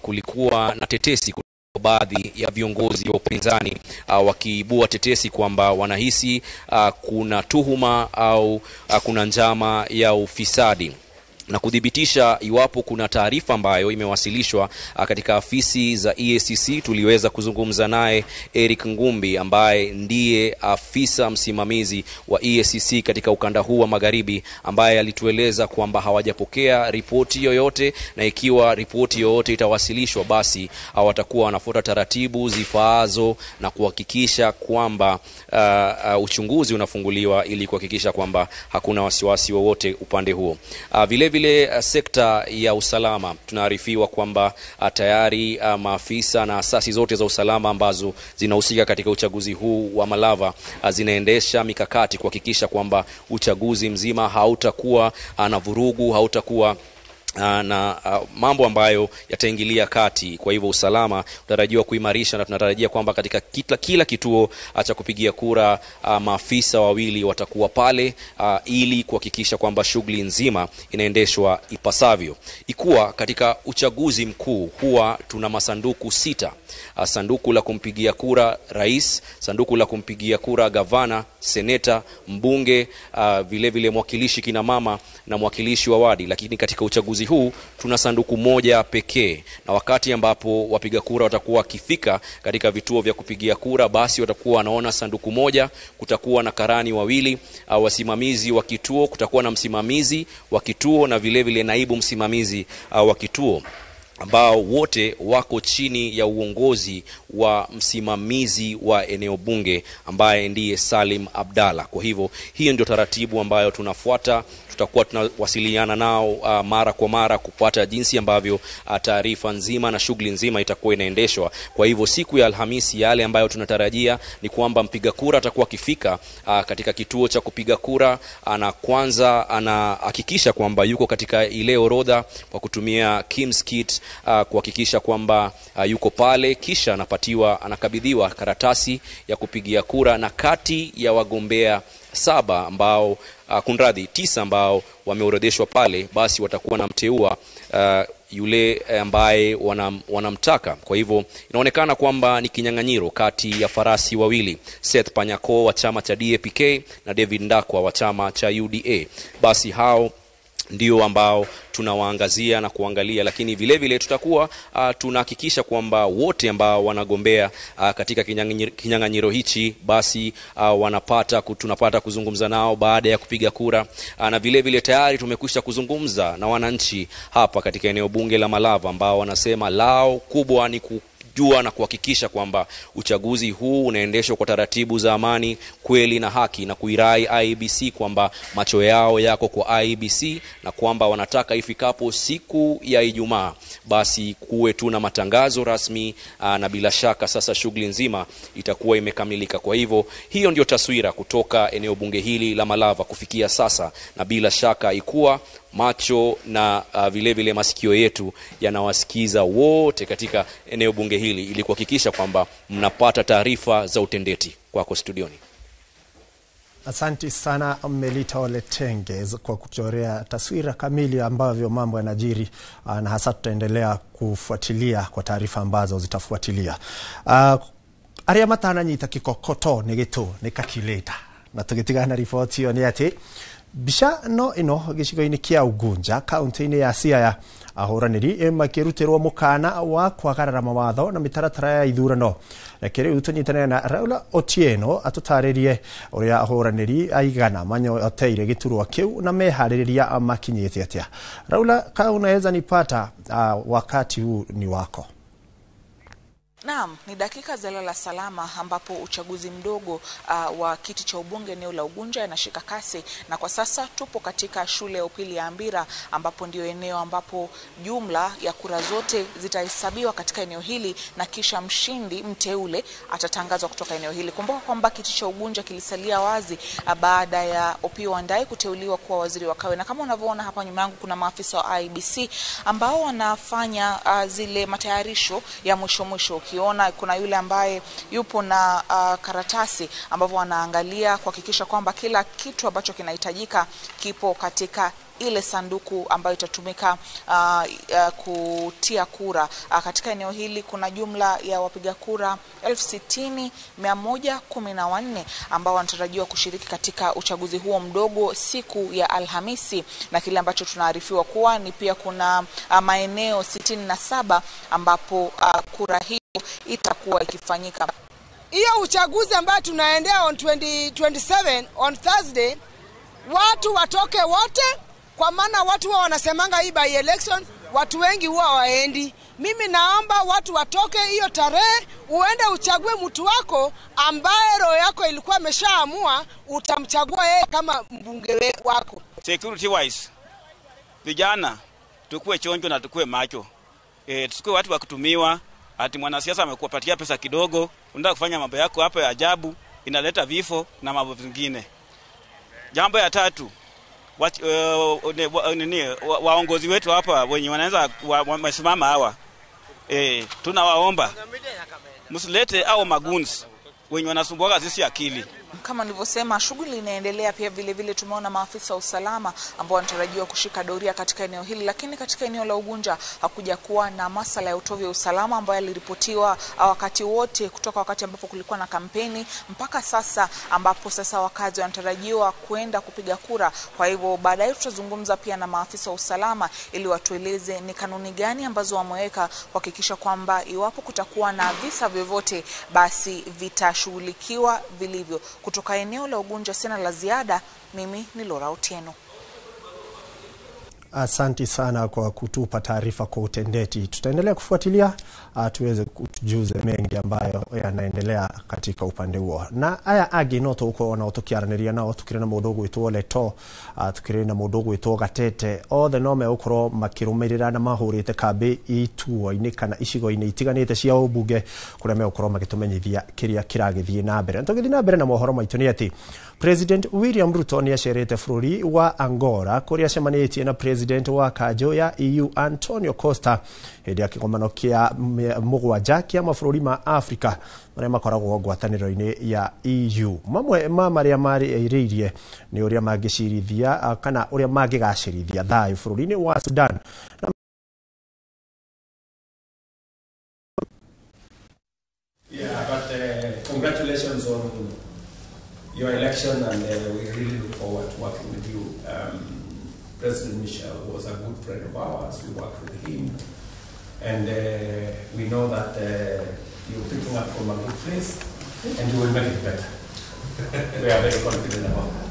kulikuwa na tetesi baadhi ya viongozi wa upinzani wakiibua tetesi kwamba wanahisi kuna tuhuma au kuna njama ya ufisadi, na kudhibitisha iwapo kuna taarifa ambayo imewasilishwa katika afisi za EACC. Tuliweza kuzungumza naye Eric Ngumbi ambaye ndiye afisa msimamizi wa EACC katika ukanda huu wa magharibi, ambaye alitueleza kwamba hawajapokea ripoti yoyote, na ikiwa ripoti yoyote itawasilishwa basi watakuwa wanafuata taratibu zifaazo na kuhakikisha kwamba uchunguzi unafunguliwa ili kuhakikisha kwamba hakuna wasiwasi wowote upande huo. Vile sekta ya usalama tunaarifiwa kwamba tayari maafisa na asasi zote za usalama ambazo zinahusika katika uchaguzi huu wa Malava zinaendesha mikakati kuhakikisha kwamba uchaguzi mzima hautakuwa na vurugu, hautakuwa na mambo ambayo yataingilia kati. Kwa hivyo usalama tunatarajiwa kuimarisha, na tunatarajia kwamba katika kila kituo cha kupigia kura maafisa wawili watakuwa pale ili kuhakikisha kwamba shughuli nzima inaendeshwa ipasavyo. Ikuwa katika uchaguzi mkuu huwa tuna masanduku 6. Sanduku la kumpigia kura rais, sanduku la kumpigia kura gavana, seneta, mbunge, vile vile mwakilishi kina mama na mwakilishi wa wadi. Lakini katika uchaguzi huu tuna sanduku moja pekee, na wakati ambapo wapiga kura watakuwa wakifika katika vituo vya kupigia kura basi watakuwa wanaona sanduku moja. Kutakuwa na karani wawili, wasimamizi wa kituo, kutakuwa na msimamizi wa kituo na vile vile naibu msimamizi wa kituo, ambao wote wako chini ya uongozi wa msimamizi wa eneo bunge ambaye ndiye Salim Abdalla. Kwa hivyo hiyo ndio taratibu ambayo tunafuata. Tutakuwa tunawasiliana nao mara kwa mara kupata jinsi ambavyo taarifa nzima na shughuli nzima itakuwa inaendeshwa. Kwa hivyo siku ya Alhamisi yale ambayo tunatarajia ni kwamba mpiga kura atakuwa akifika katika kituo cha kupiga kura, na kwanza anahakikisha kwamba yuko katika ile orodha kwa kutumia Kim's Kit, kuhakikisha kwamba yuko pale, kisha anakabidhiwa karatasi ya kupigia kura, na kati ya wagombea 7 ambao 9 ambao wameorodheshwa pale basi watakuwa namteua yule ambaye wanamtaka. Kwa hivyo inaonekana kwamba ni kinyang'anyiro kati ya farasi wawili, Seth Panyako wa chama cha DAPK na David Ndakwa wa chama cha UDA. Basi hao ndio ambao tunawaangazia na kuangalia, lakini vile vile tutakuwa tunahakikisha kwamba wote ambao wanagombea katika kinyang'anyiro hichi basi tunapata kuzungumza nao baada ya kupiga kura, na vile vile tayari tumekwisha kuzungumza na wananchi hapa katika eneo bunge la Malava ambao wanasema lao kubwa ni jua na kuhakikisha kwamba uchaguzi huu unaendeshwa kwa taratibu za amani, kweli na haki, na kuirai IEBC kwamba macho yao yako kwa IEBC na kwamba wanataka ifikapo siku ya Ijumaa basi kuwe tu na matangazo rasmi, na bila shaka sasa shughuli nzima itakuwa imekamilika. Kwa hivyo hiyo ndio taswira kutoka eneo bunge hili la Malava kufikia sasa, na bila shaka ikuwa macho na vile vile masikio yetu yanawasikiza wote katika eneo bunge hili ili kuhakikisha kwamba mnapata taarifa za utendeti. Kwako studioni. Asante sana Melita Oletenge kwa kuchorea taswira kamili ambavyo mambo yanajiri, na hasa tutaendelea kufuatilia kwa taarifa ambazo zitafuatilia. Aria matana nyita kikokoto negeto nekakileta na tugitigana ripoti hiyo ni ati Bica no ino gicigo-ini kia Ugunja kaunti-ini ya Siaya ahoraniri makirutirwo mukana wa kwagarara mawatho na mitaratara ya ithurano. Reke riu tunyitane na Raula Otieno atutaririe uria ahoraniri aigana manyoteire giturwa kiu na mehaririria makinyite atia. Raula, ka unaweza nipata wakati huu ni wako. Naam, ni dakika za lala salama ambapo uchaguzi mdogo wa kiti cha ubunge eneo la Ugunja inashika kasi, na kwa sasa tupo katika shule ya upili ya Ambira ambapo ndio eneo ambapo jumla ya kura zote zitahesabiwa katika eneo hili na kisha mshindi mteule atatangazwa kutoka eneo hili. Kumbuka kwamba kiti cha Ugunja kilisalia wazi baada ya Opiyo Wandayi kuteuliwa kuwa waziri wa kawe, na kama unavyoona hapa nyuma yangu kuna maafisa wa IEBC ambao wanafanya zile matayarisho ya mwisho. Ukiona kuna yule ambaye yupo na karatasi ambavyo wanaangalia kuhakikisha kwamba kila kitu ambacho kinahitajika kipo katika ile sanduku ambayo itatumika kutia kura. Katika eneo hili kuna jumla ya wapiga kura 60,114 ambao wanatarajiwa kushiriki katika uchaguzi huo mdogo siku ya Alhamisi, na kile ambacho tunaarifiwa kuwa ni pia kuna maeneo 67 ambapo kura hiyo itakuwa ikifanyika. Hiyo uchaguzi ambayo tunaendea on 2027 on Thursday, watu watoke wote, kwa maana watu wao wanasemanga hii by election watu wengi huwa waendi. Mimi naomba watu watoke hiyo tarehe, uende uchague mtu wako ambaye roho yako ilikuwa imeshaamua utamchagua yeye kama mbunge wako. Security wise, vijana tukue chonjo na tukue macho. Tusikue watu wa kutumiwa ati mwanasiasa amekupatia pesa kidogo, unataka kufanya mambo yako hapa ya ajabu, inaleta vifo na mambo mengine. Jambo ya tatu, waongozi wetu hapa wenye wanaweza wamesimama hawa, tunawaomba msilete au magunzi wenye wanasumbuaka sisi akili. Kama nilivyosema, shughuli inaendelea. Pia vile tumeona maafisa wa usalama ambao wanatarajiwa kushika doria katika eneo hili, lakini katika eneo la Ugunja hakuja kuwa na masala ya utovu wa usalama ambayo yaliripotiwa wakati wote kutoka wakati ambapo kulikuwa na kampeni mpaka sasa ambapo sasa wakazi wanatarajiwa kwenda kupiga kura. Kwa hivyo baadaye tutazungumza pia na maafisa wa usalama ili watueleze ni kanuni gani ambazo wameweka kuhakikisha kwamba iwapo kutakuwa na visa vyovyote basi vitashughulikiwa vilivyo. Kutoka eneo la Ugunja sina la ziada. Mimi ni Laura Otieno. Asante sana kwa kutupa taarifa kwa utendeti. Tutaendelea kufuatilia tuweze kutujuze mengi ambayo yanaendelea katika upande huo. Na aya agi noto uko wanaotokiaraniria nao tukire na mudogo witwo Leto, tukire na mudogo witwo Gatete, othe no me ukoro makirumirira na mahurite kambi ituo-ini kana icigo-ini itiganite cia ubunge kuria me ukoro magitumenyithia kiria kiragithie na mbere. Ntogithie na mbere na mohoro maitu ni ati President William Ruto ni acerete bururi wa Angola kuria cemanitie na President wa Kajo ya EU Antonio Costa hĩndĩ ya kĩgomano kĩa mũgwanja kĩa mabũrũri ma Afrika marĩa makoragwo ngwatanĩro-inĩ ya EU. Mamwe ma marĩa marĩrĩirie nĩ ũrĩa mangĩcirithia kana ũrĩa mangĩgacĩrithia thayũ bũrũri-inĩ wa Sudan. Yeah, but congratulations on your election, and we really look forward to working with you. President Michel was a good friend of ours. We worked with him, and we know that you're picking up from a good place, and you will make it better. We are very confident about that.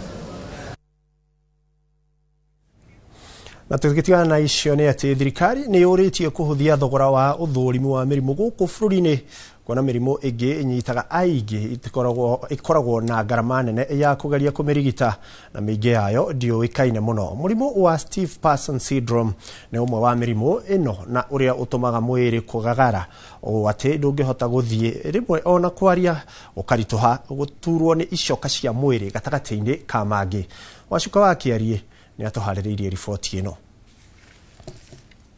Na tukitigana na icio nĩ atĩ thirikari nĩ yũrĩtie kũhũthia thogora wa ũthũrimu wa mĩrimũ gũkũ bũrũri-inĩ, kuona mĩrimũ ĩngĩ ĩnyitaga aingĩ ĩkoragwo na ngarama nene ya kũgeria kũmĩrigita, na mĩingĩ yayo ndĩũĩkaine mũno. Mũrimũ wa Stiff Person Syndrome nĩ ũmwe wa mĩrimũ ĩno na ũrĩa ũtũmaga mwĩrĩ kũgagara ũũ atĩ ndũngĩhota gũthiĩ, rĩmwe ona kwaria ũkaritũha, gũturwo nĩ icoka cia mwĩrĩ gatagatĩ-inĩ ka mangĩ. Wacuka wa Kĩarie ni atuharĩrĩirie riboti ĩno.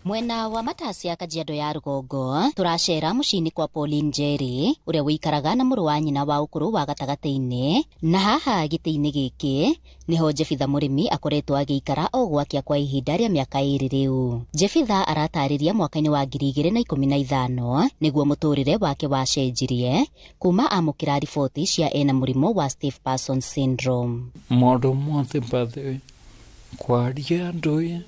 Mwena wa Matasi ya Kajiado ya Rugongo turacera mucini kwa Pauline Njeri uria wikaraga na mũrũ wa nyina wa ũkũrũ wa gatagata-inĩ, na haha gĩtĩ-inĩ gĩkĩ niho Jefitha mũrĩmi akoretwo agĩikara o gwakia kwa ihinda rĩa mĩaka 2 rĩu. Jefitha aratarĩria mwaka-inĩ wa 2015 nĩguo mũtũrĩre wake wacenjirie kuma amũkĩra riboti cia ena mũrimũ wa Stiff Person Syndrome. Maũndũ mothe mbathe kwaria ndui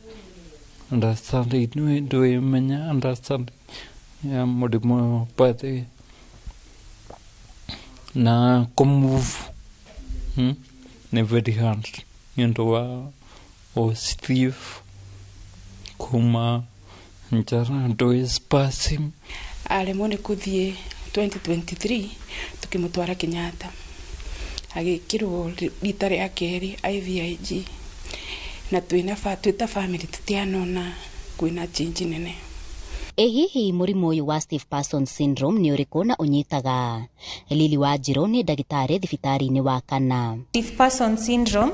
understanding ndui menya understanding ya murimu pate na kumove ni very hard ndio wa o Steve kuma njara ndui spassim alemone kuthie 2023 tukimutwara Kenyatta agikirwo rita ria keri IVIG na twita family tutianona kwina change nene. Hihi murimu uyu wa Steve Person syndrome ni uriku na unyitaga? Lili Wanjiru ni ndagitari thibitari-ini wa Kana. Steve Person syndrome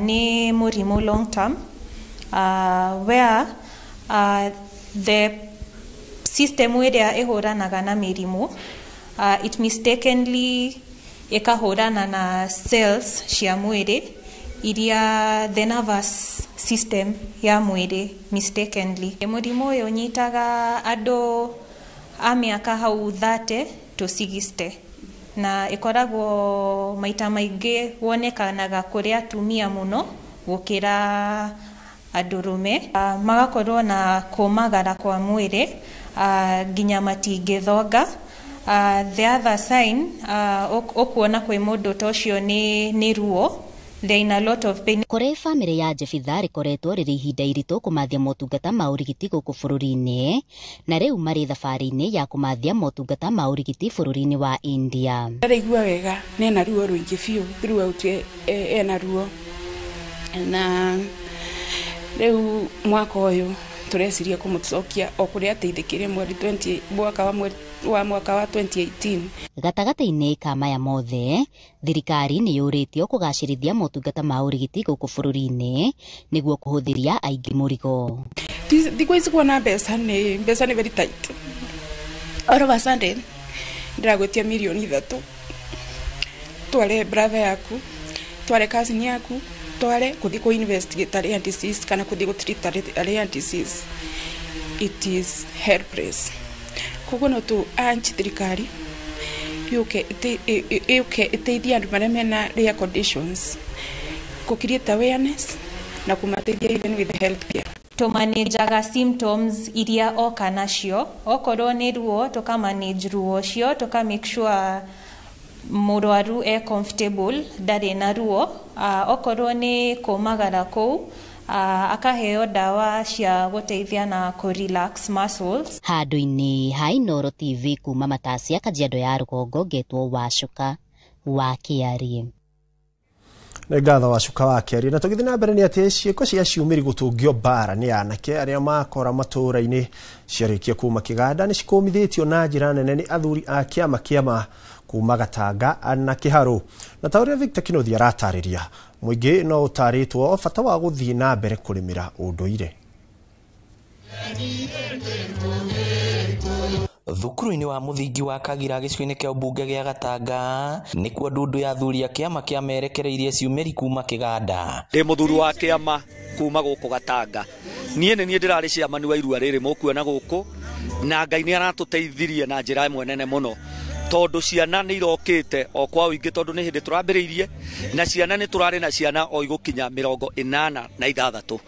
ni murimu long term where the system iria ihuranaga na mirimu it mistakenly ikahurana na cells cia mwiri iria the nervous system ya mwiri mistakenly. Murimu uyu nyitaga andu a miaka hau 30 to 60 na ikoragwo maita maingi wonekanaga kuri atumia muno gukira andurume. Magakorwo na kumagara kwa mwiri nginya matingithonga. The other sign okuona kwi mundu tocio ni ruo. There in a lot of pain. Kore family ya Jefitha rikoretwo riri ihinda iritu kumathia motungata ma urigiti guku bururi-ini na riu mari thabari-ini ya kumathia motungata ma urigiti bururi-ini wa India. Ndaigua wega nena ruo ruingi biu throughout ena ruo na riu mwaka uyu tureciria kumucokia okuri ateithikire mweri 20 mwaka wa 2018. Gatagata-ini ka maya mothe thirikari ni yuritio kugacirithia motungata ma urigiti guku bururi-ini niguo kuhuthiria aingi murigo. Thikũ ici kuona mbeca ni very tight. All of a sudden ndiragwetia milioni 3 tware brother yaku tware cousin yaku tware kuthi ku investigate area disease kana kuthi ku treat area disease. It is helpless. Koguo no tu anchi thirikari yuke iteithia andu maria mena rare conditions ku create awareness na kumateithia even with health care. To manage symptoms iria oka nacio okorwo ni ruo toka manage ruo cio toka make sure murwaru comfortable ndari na ruo. Okorwo ni kumagara kou akaheo dawa cia guteithia na ku relax muscles. Handu-ini ha Inooro TV kuma Matasia Kajiado ya Rugongo ngetwo Wacuka wa Kiari. Ngatho Wacuka wa Kiari. Na tugithi na mbere ni ati ciiko cia ciumiri gutungio bara ni anake aria makora matura-ini ciarikia kuma kiganda ni cikumithitio na njira nene ni athuri a kiama kuma Gatanga na Kiharu. Na tauria Victor Kinothia ratariria muingi no utaritwo bata wa guthii na mbere kurimira unduire. Thukuru-ini wa muthingi wa Kagira gicigo-ini kia ubunge gia Gatanga nikuo ndundu ya athuri a kiama kia merekereirie ciumiri kuma kiganda. Ndi muthuri wa kiama kuma guku Gatanga. Nie ndirari ciamani wa irua riri mukuona guku na Ngai ni aratuteithirie na njira imwe nene muno. Tondu ciana ni irokite o kwa wingi tondu ni hindi turambiriirie na ciana ni turari na ciana o igukinya 86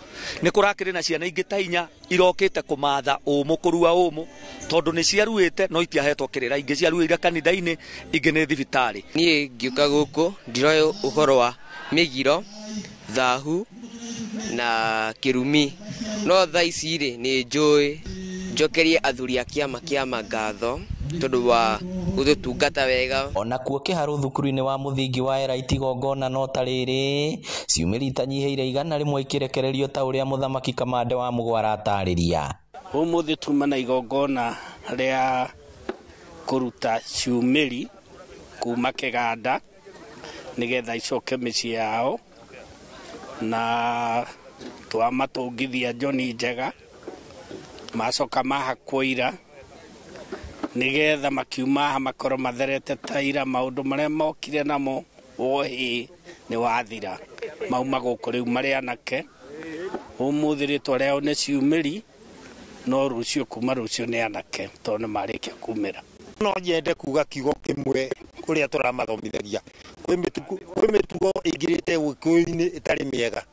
ni kurakiri na ciana ingi ta inya irokite kumatha umu kurua umu tondu ni ciaruite no itiahetwo kirira ingi ciaruire kanitha-ini ingi ni thibitari. Nie ngiuka guku ndiroyo uhoro wa migiro thahu na kirumi no tha ici ri ni njui njokerie athuri a kiama ngatho tondu wa guthutungata wega. Ona kuo Kiharu thukuru-ini wa muthingi wa Eraiti Gongona no tariri ciumiri itanyiheire igana rimwe ikirekererio ta uria muthamaki Kamande wa Mugwara atariria. Umuthi tuma na igongona ria kuruta ciumiri kuma kiganda nigetha icoke micii yao na twamatungithia Joni Njega macoka mahakwoira nigetha makiuma makoro matherete taira maundu maria mokire namo wohi ni wathira mauma guku riu mari anake umuthi ritwa riao ni ciumiri no rucio kuma rucio ni anake tondu marikia kumira. No nyende kuga kiugo kimwe kuria turamathomithagia kwi mitugo ingirite wikuini itari miega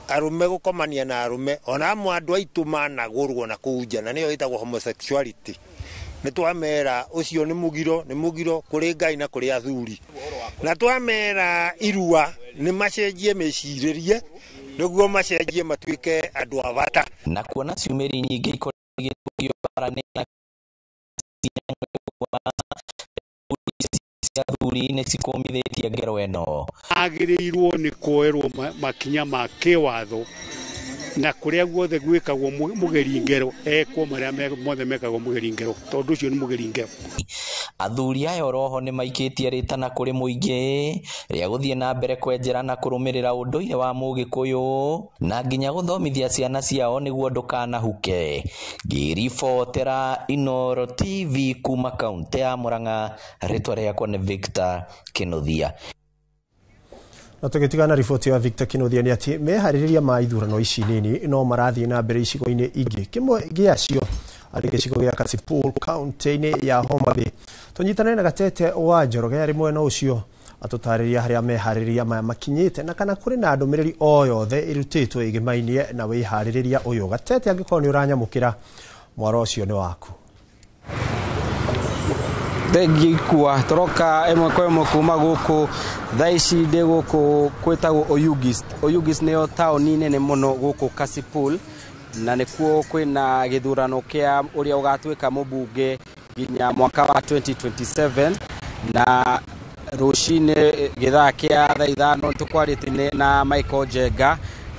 arume gukomania na arume ona amwe andu aitu managurwo na kuja na niyo itagwo homosexuality nitwamera ucio ni mugiro kuri Ngai na kuri athuri na twamera irua ni macenjie meciririe niguo macenjie matuike andu abata na kuona ciumeri nyingi ikoragwo barani athuri ni cikomithitie ngero eno agiriirwo ni koerwo makinya ma kiwatho na kuria guothe gwikagwo mugeri ngero ekwo maria mothe mekagwo mugeri ngero tondu ucio ni mugeri ngero. Athuri aya oroho ni maikitie ritana kuri muingi ria guthie na mbere kwenjera na kurumirira unduire wa Mugikuyu na nginya guthomithia ciana ciao niguo ndukanahuke. Ngiribotera Inooro TV kuma kaunti ya Murang'a, ritwa riakwa ni Victor Kinuthia. Na tugitigana riboti ya Victor Kinuthia ni ati mehaririria ma ithurano ici nini no marathie na mbere icigo-ini ingi kimwe giacio ari gicigo gia Kasipul kaunti-ini ya Homa Bay. Tunyitane na Gatete wa Njoroge ari mwena ucio atutariria haria mehaririria maya makinyite na kana kuri na ndumiriri o yothe irutitwo igimainie na wihaririria uyu. Gatete angikorwo ni uranyamukira mwaro ucio ni waku. Thengikua toroka emwe kwa emwe kuma guku thaici ndi guku kwitagwo Oyugis niyo tauni nene muno guku Kasipul na nikuo kwina githurano kia uria ugatwika mubunge ginya mwaka wa 2027 na rucine githaa kia thaa ithano tukwarite na Michael Jenga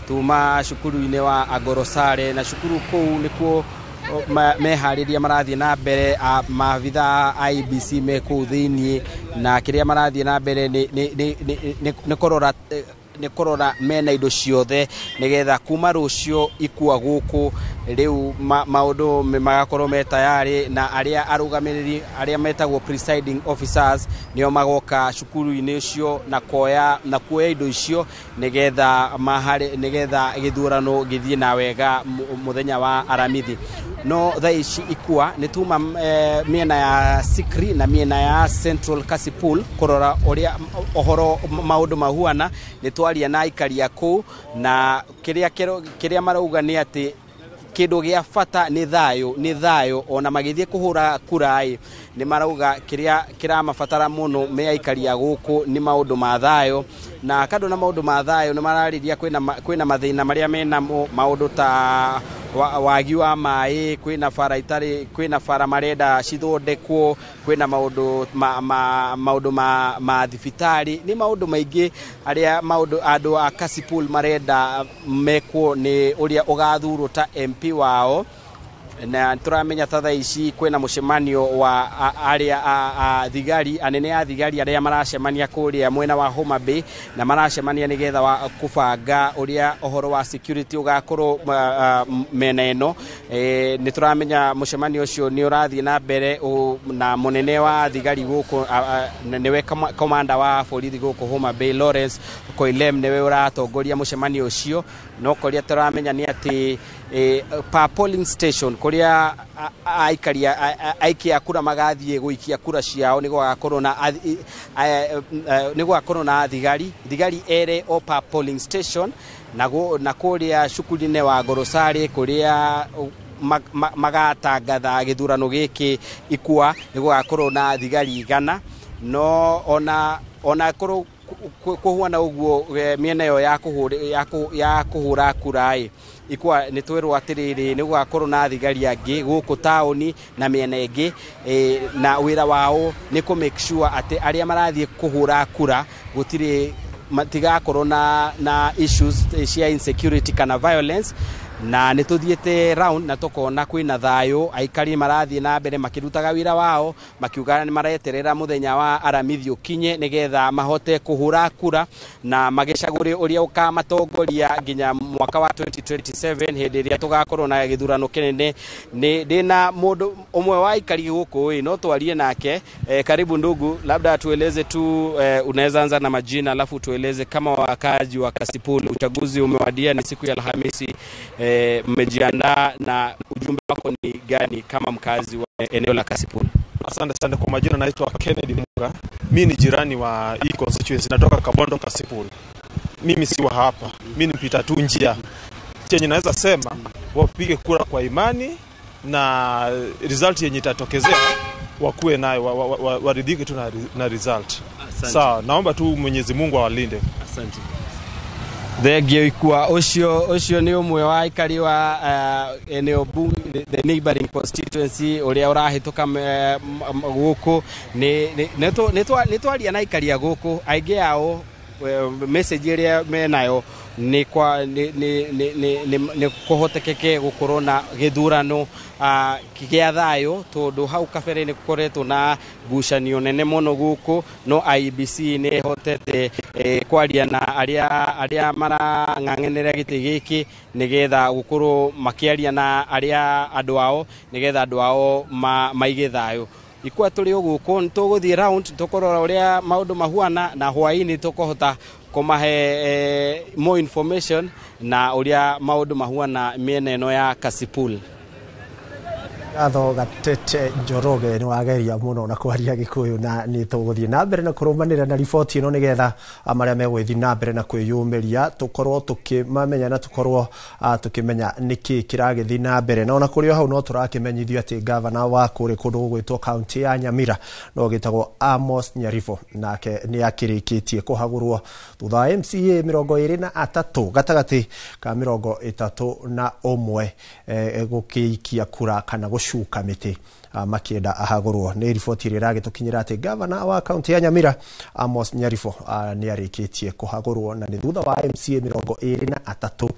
tuma cukuru-ini wa Agorosare na cukuru kuu nikuo mehariria marathie na mbere mavitha IBC meku thiini na kiria marathie na mbere ni korora mena indo ciothe nigetha kuma rucio ikua guku riu maundu magakorwo me tayari na aria arugamiriri aria metagwo presiding officers nio magoka cukuru-ini ucio na kuoya indo icio nigetha githurano githie na wega muthenya wa Aramithi. No thaici ikua nituma miena ya Sikri na miena ya Central Kasipul korora uria ohoro maundu mahuana nitwaria na ikaria ku na kiria marauga ni ati kindu gia fata ni thayo ona magithie kuhura kurai ni marauga kiria mafatara muno me aikaria guku ni maundu ma thayo na kando na maundu ma thayo ni marariria kwina mathina maria mena maundu ta wagi wa mai kwina fara marenda cithondekwo kwina maundu ma thibitari ni maundu maingi aria andu a Kasipul marenda mekwo ni uria ugathurwo ta MP wao na turamenya tatha ici kwina mucemanio wa aria thigari anene a thigari aria maracemania kuria mwena wa Homa Bay na maracemania nigetha wa kubanga uria ohoro wa security ugakorwo mena eno ni turamenya mucemanio ucio ni urathie na mbere na munene wa thigari guku niwe commander wa borithi guku Homa Bay Lawrence Koilem niwe uratongoria mucemanio ucio no koria turamenya ni ati pa polling station kuria aikia kura magathie guikia kura ciao ni gwakorwo na thigari ere o pa polling station na kuria cukuru-ini wa Gorosari kuria magatangatha githurano giki ikua ni gwakorwo na thigari 100 no ona korwo kuhuana uguo miena yo ya kuhura kurai ikwa ni twirwo atiriri ni gwakorwo na thigari angi guku tauni na miena ingi na wira wao ni ku make sure ati aria marathie kuhura kura gutiri matigakorwo na issues cia insecurity kana violence na nituthiete round na tukona kwina thayo aikari marathie na mbere makirutaga wira wao makiuga ni mareterera muthenya wa Aramithi ukinye nigetha mahote kuhura kura na magicaguri uria ukamatongoria nginya mwaka wa 2027 hindi ria tugakorwo na githurano kinene ni ndina mundu umwe wa aikari guku no twarie nake karibu ndugu labda tueleze tu unaweza anza na majina alafu tueleze kama wakazi wa Kasipul uchaguzi umewadia ni siku ya Alhamisi mmejiandaa na ujumbe wako ni gani kama mkazi wa eneo la Kasipul? Asante sana kwa majina, naitwa Kennedy Munga. Mimi ni jirani wa hii constituency, natoka Kabondo Kasipul. mimi si wa hapa, mimi nipita tu njia. Chenye naweza sema wapige kura kwa imani na result yenye itatokezea wakuwe nayo waridhike tu na result. Sawa, naomba tu Mwenyezi Mungu awalinde. Asante. Thegio ikua ucio ni umwe wa ikari wa eneo bunge the neighboring constituency uria urahituka guku ni twaria na ikari ya guku aige yao message iria menayo ni kwa ni kuhotekeke gukorwo na githurano kia thayo tondu hau kabere ni kukoretwo na ngucanio nene muno guku no IBC ni hotete kwaria na aria marang'ang'enera giti giki nigetha gukorwo makiaria na aria andu ao nigetha andu ao maige thayo ikwa turi guku tuguthie round tukorora uria maundu mahuana na hwaini tukohota kumahe more information na uria maundu mahuana miena eno ya Kasipul. Gatho Gatete Njoroge ni wageria muno na kwaria Gikuyu na ni tuguthie na mbere na kurumanira na riboti ino nigetha amaria megwithi na mbere na kwiyumiria tukorwo tukimamenya na tukorwo tukimenya niki kiragithi na mbere na ona kuri hau no turakimenyithio ati governor wa kuri kundu gwitwo county ya Nyamira no gitagwo Amos Nyaribo nake ni akirikitie kuhagurwo thutha wa MCA 23 gatagati ka 31 gukiikia kura kana shuka miti makienda ahagurwo ni riboti iri ragitukinyira ati governor wa county ya Nyamira Amos Nyaribo ni arikitie kuhagurwo na ni thutha wa MCA 23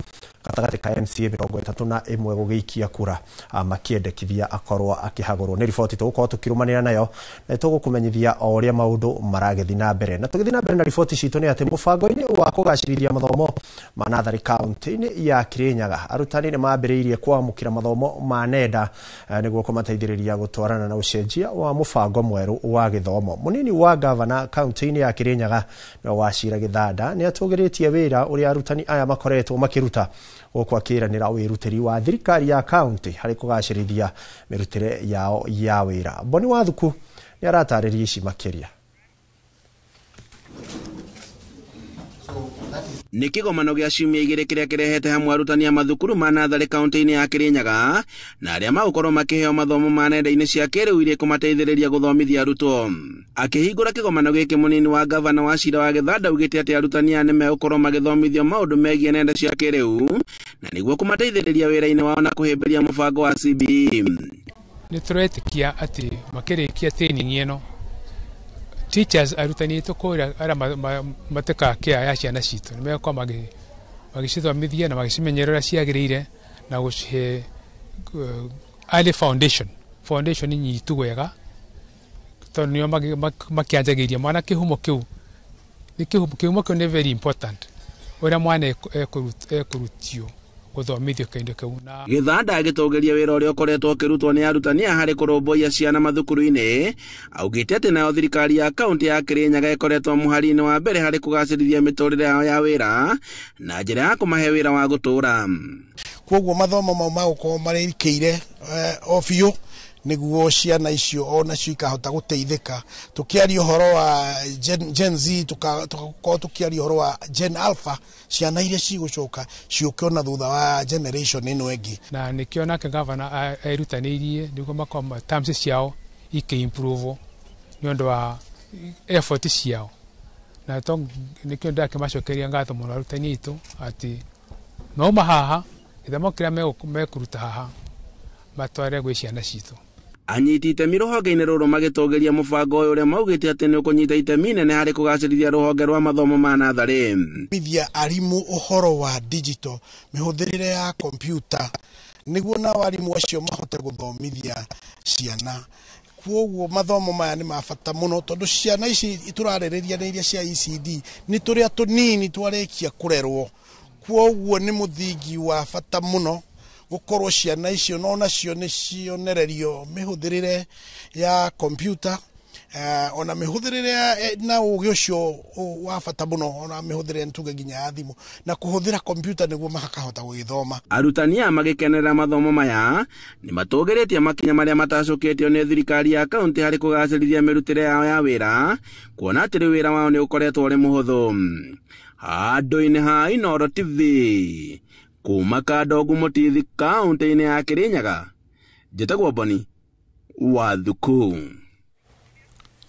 gatagati ka MCA 31 gugiikia kura makiendekithia akorwo akihagurwo ni riboti tugukorwo tukirumanira nayo na tugukumenyithia o uria maundu maragethi na mbere na tugithi na mbere na riboti citu ni ati mubango-ini wa kugacirithia mathomo ma Nathari county ya Kirinyaga arutani ni mambiriirie kwamukira mathomo ma nenda niguo kumateithiriria gutwarana na ucenjia wa mubango mweru wa githomo. Munini wa governor county ya Kirinyaga no Wachira Githanda ni atugiritie wira uria arutani aya makoretwo makiruta gukwakiranira wirutiri wa thirikari ya county hari kugacirithia mirutire yao ya wira. Boni Wathuku ni aratariria ici makiria. Ni kigomano gya ciumia igiri kiria kirehete hamwe arutani a mathukuru ma Nathari county-ini ya Kirinyaga na aria magukorwo makiheo mathomo ma nenda-ini cia kiriu iria kumateithiriria guthomithia arutwo. Akihingura kigomano giki munini wa governor Wachira wa Githanda augite ati arutani aya ni megukorwo magithomithio maundu megie nenda cia kiriu na niguo kumateithiriria wira-ini wao na kuhimbiria mubango wa CBE. Ni turetikia ati makirikia training ino teachers arutani tukora ara mateka kia ya ciana citu ni meko magicithomithia na magicimenyerera ciagirire na gucihe early foundation nyitu wega tondu nio makianjagiria mwana kihumo kiu ni kihumo kiu ni very important ora mwana ekurutio guthomithio kaindo kiu na Githanda agitogeria wira uria ukoretwo ukirutwo ni arutani hari kuromboia ciana mathukuru-ini augite ati nayo thirikari ya county ya Kirinyaga ikoretwo muhari-ini wa mbere hari kugacirithia miturire yao ya wira na njira ya kumahe wira wa gutura. Koguo mathomo mau magukorwo marikire ofio niguo ciana icio ona cio ikahota guteithika tukiaria uhoro wa Gen Z tukakorwo tukiaria uhoro wa Gen Alpha ciana iria cigucoka ciukiona thutha wa generation ino engi na nikiona ke governor airutanirie niguo makoma terms ciao iki-improve niondo wa effort ciao na to nikio ndake macokeria ngatho muno arutani itu ati no mahaha ithamo kiria mekuruta haha matware gwi ciana citu. Anyiti itemi ruhonge-ini ruru magitogeria mubango uyu uria maugite ati ni ukunyita itemi nene hari kugacirithia ruhonge rwa mathomo ma Nathari. Bithia arimu uhoro wa digital mihuthirire ya computer niguo na arimu acio mahote guthomithia ciana. Kuoguo mathomo maya ni mabata muno tondu ciana ici turaririria ni iria cia ECD ni turia tunini twarekia kurerwo. Kuoguo ni muthingi wa bata muno gukorwo ciana icio no nacio ni cionererio mihuthirire ya computer ona mihuthirire na ugi ucio wa bata muno ona mihuthirire ntuge nginya ya thimu na kuhuthira computer niguo makahota gwithoma. Arutani a magikenera mathomo maya ni matugeretie makinya maria matacukitio ni thirikari ya county hari kugacirithia mirutire yao ya wira kuona ati wira wao ni ukoretwo uri muhuthu. handũ-inĩ ha Inooro TV kuma Kandogu Mũtithi kaunti-inĩ ya Kirinyaga njĩtagwo Boni Wathuku.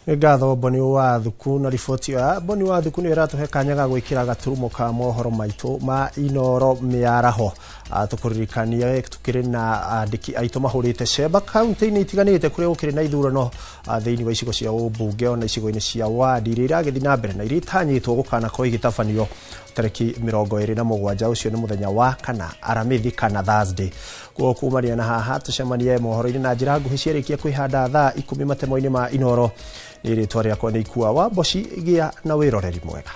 Ngatho Boni Wathuku na riboti ya Boni Wathuku nĩ ĩratũhe kanya ga gwĩkĩra gaturumo ka mohoro maitũ ma Inooro mĩaraho. Tũkũririkania tukĩrĩ na andĩki aitũ mahũrĩte cemba kaunti-inĩ itiganĩte kũrĩa gũkĩrĩ na ithurano thĩinĩ wa icigo cia ũmbunge ona icigo-inĩ cia wadi iria iragĩthiĩ na mbere na iria itanyĩtwo gũkanakorwo igĩtabanio tarĩki 27. Ũcio nĩ mũthenya wa kana aramithi kana Thursday. Kumania na haha tũcemanie mohoro-inĩ na njĩra nguhĩ ciarĩkia kwĩhanda thaa 10 matemo-inĩ ma Inooro. Nĩ rĩtwa rĩakwa nĩ Ikua wa Boci, gĩa na wĩroreri mwega.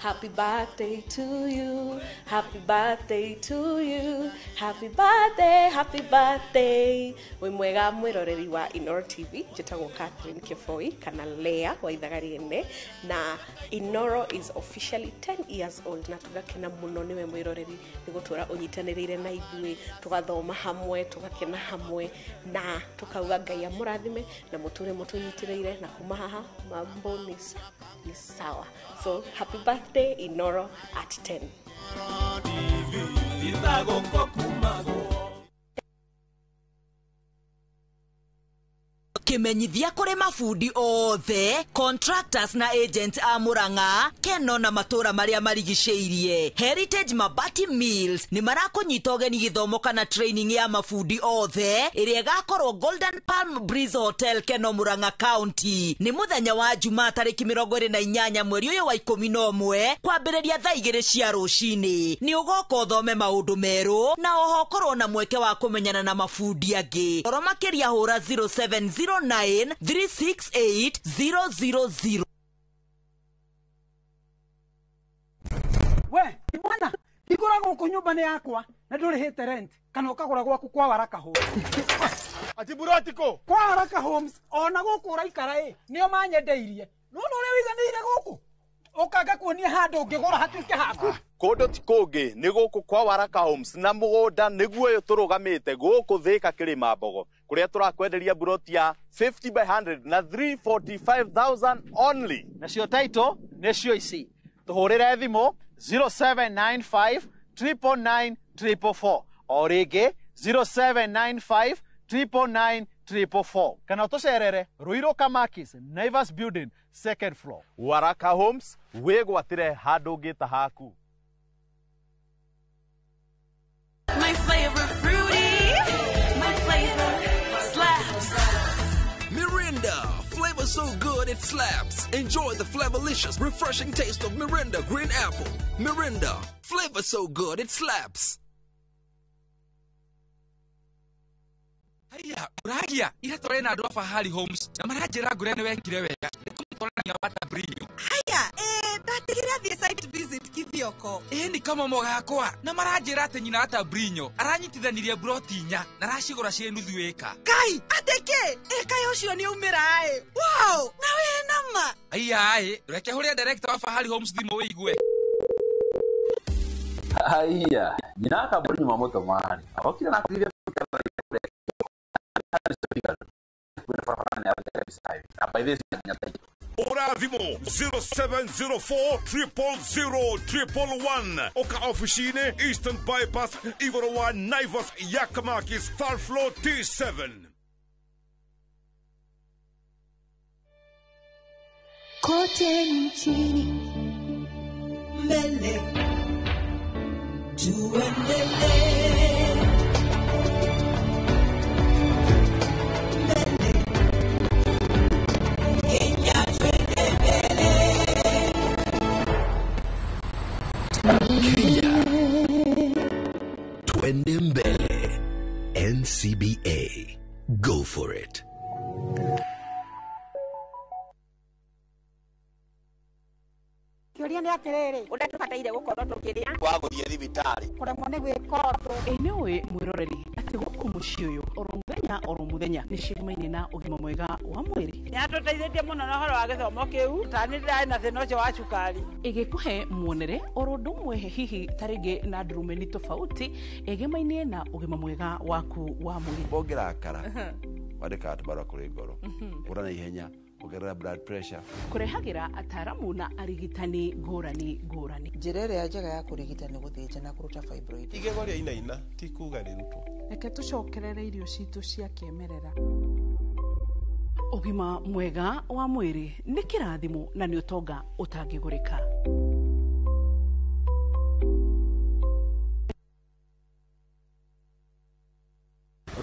Happy birthday to you, happy birthday to you, happy birthday, happy birthday. Wĩ mwega mwĩroreri wa Inooro TV, njĩtagwo Catherine Kĩboi kana Lea wa Ithagariene, na Inooro is officially 10 years old na tugakena mũno nĩwe mwĩroreri nĩ gũtũra ũnyitanĩrĩire na ithuĩ, tugathoma hamwe, tugakena hamwe na tukauga Ngai amũrathime na mũtũre mũtũnyitĩrĩire na kuma haha mambo ni sawa. So happy birthday Inooro at 10. Kimenyithia kũrĩ mafundi othe, contractors na agents a Murang'a, Keno na matura marĩa marigicĩirie. Heritage Mabati Mills nĩ marakũnyita ũgeni gĩthomo kana training ya mafundi othe ĩrĩa ĩgakorwo Golden Palm Breeze Hotel Keno, Murang'a County. Nĩ mũthenya wa Jumaa tarĩki 28 mweri ũyũ wa 11 kwambĩrĩria thaa 2 cia rũcinĩ. Nĩ ũgoka ũthome maũndũ merũ na oho korwo na mweke wa kũmenyana na mafundi angĩ. Toro makĩria hũra 0709368000. We, bwana, ikora gũkũ nyũmba-inĩ yakwa na ndũrĩhĩte rent kana ũkagũra gwaku kwa Waraka Homes. Ati burotiko kwa Waraka Homes ona gũkũ ũraikara nĩo manyendeirie. No ũrĩa wiganĩire gũkũ ũkanga kuonia handũ ũngĩgũra hatuĩke haku. Kũndũ ti kũngĩ nĩ gũkũ kwa Waraka Homes na mũgũnda nĩguo ũyũ tũrũgamĩte gũkũ Thĩka Kĩrĩma Mbogo kũrĩa tũrakwenderia buroti ya 50 by 100 na 345,000 only. Nacio title nĩcio ici. Tũhũrĩre thimũ 0795 999 444 o rĩngĩ 0795 999 444 kana ũtũcerere Ruiru Kamakis Naivas Building second floor. Waraka Homes wĩgwatĩre handũ ũngĩta haku. My favorite fruity, my flavor slaps. Mirinda, flavor so good it slaps. Enjoy the flavorlicious, refreshing taste of Mirinda Green Apple. Mirinda, flavor so good it slaps. Haya, uragia, ira tore na andũ Fahari Homes na maranjĩra ngũre nĩ wekire wega. Nĩtũmũtwarania wata brinyo. Haya, ndatigire athiĩ site visit Kithioko. Ni kama mogakwa na maranjĩra atĩ nyina ata brinyo aranyitithanirie broti 4 na aracigũra ciĩ nuthu ĩka. Kai, ateke, ĩka ũcio nĩ umĩra Wow, na we nama. Haya, reke hũrĩa director wa Fahari Homes thimũ wĩigue. Haya, nyina aka brinyo mamoto mani. Awakira na kile Ora Vimo 0704 000 Oka Officine Eastern Bypass Ivorowa Naivas Yakamakis Third Floor T7. Kote nchini mbele tuendelee. Kenya, twende mbele. NCBA, go for it. makĩria nĩ atĩrĩrĩ ũrĩa tũbataire gũkorwo tũkĩrĩa wagũthiĩ thibitarĩ kũremwo nĩ gwĩka ũndũ. Nĩ ũĩ mwĩroreri atĩ gũkũ mũciĩ ũyũ oro mũthenya nĩ ciumaine na ũgima mwega wa mwĩrĩ. Nĩ atũteithĩtie mũno na ũhoro wa gĩthomo kĩu tani ndirarĩ na thĩna ũcio wa cukari. Ĩgĩkũhe muonere oro ũndũ ũmwe hihi tarĩngĩ na ndurumeni tofauti ĩgĩmainie na ũgima mwega waku wa mwĩrĩ. Ũngĩrakara wandĩkaga tũbarũa kũrĩ ngoro ũra na ihenya ũgerera blood pressure kũrehagĩra ataaramu na arigitani ngũrani. Njĩra ĩrĩa njega ya kũrigita nĩ gũthĩnja na kũruta fibroid. Igego rĩa inaina ti kuga rĩrutwo. Reke tũcokerere irio citũ cia kĩmerera. Ũgima mwega wa mwĩrĩ nĩ kĩrathimo na nĩ ũtonga ũtangĩgũrĩka.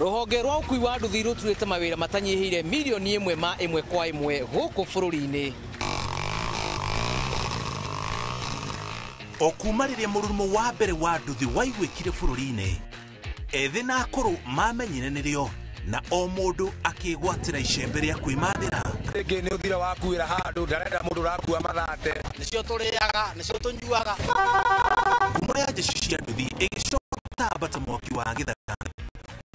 Rũhonge rwa ũkui wa nduthi rũturĩte mawĩra matanyihĩire milioni 1 kwa 1 gũkũ bũrũri-inĩ. O kuma rĩrĩa mũrurumo wa mbere wa nduthi waiguĩkire bũrũri-inĩ, ethĩ na akũrũ mamenyire nĩrĩo na o mũndũ akĩgwatĩra icembe rĩa kwĩmathĩra. Rĩngĩ nĩ ũthira wakuĩra handũ ndarenda mũndũ ũrakua mathate. Nĩcio tũrĩaga, nĩcio tũnyuaga. Ngumo ya jeshi cia nduthi ĩgĩcoka mbata mwaki wa gĩthaka.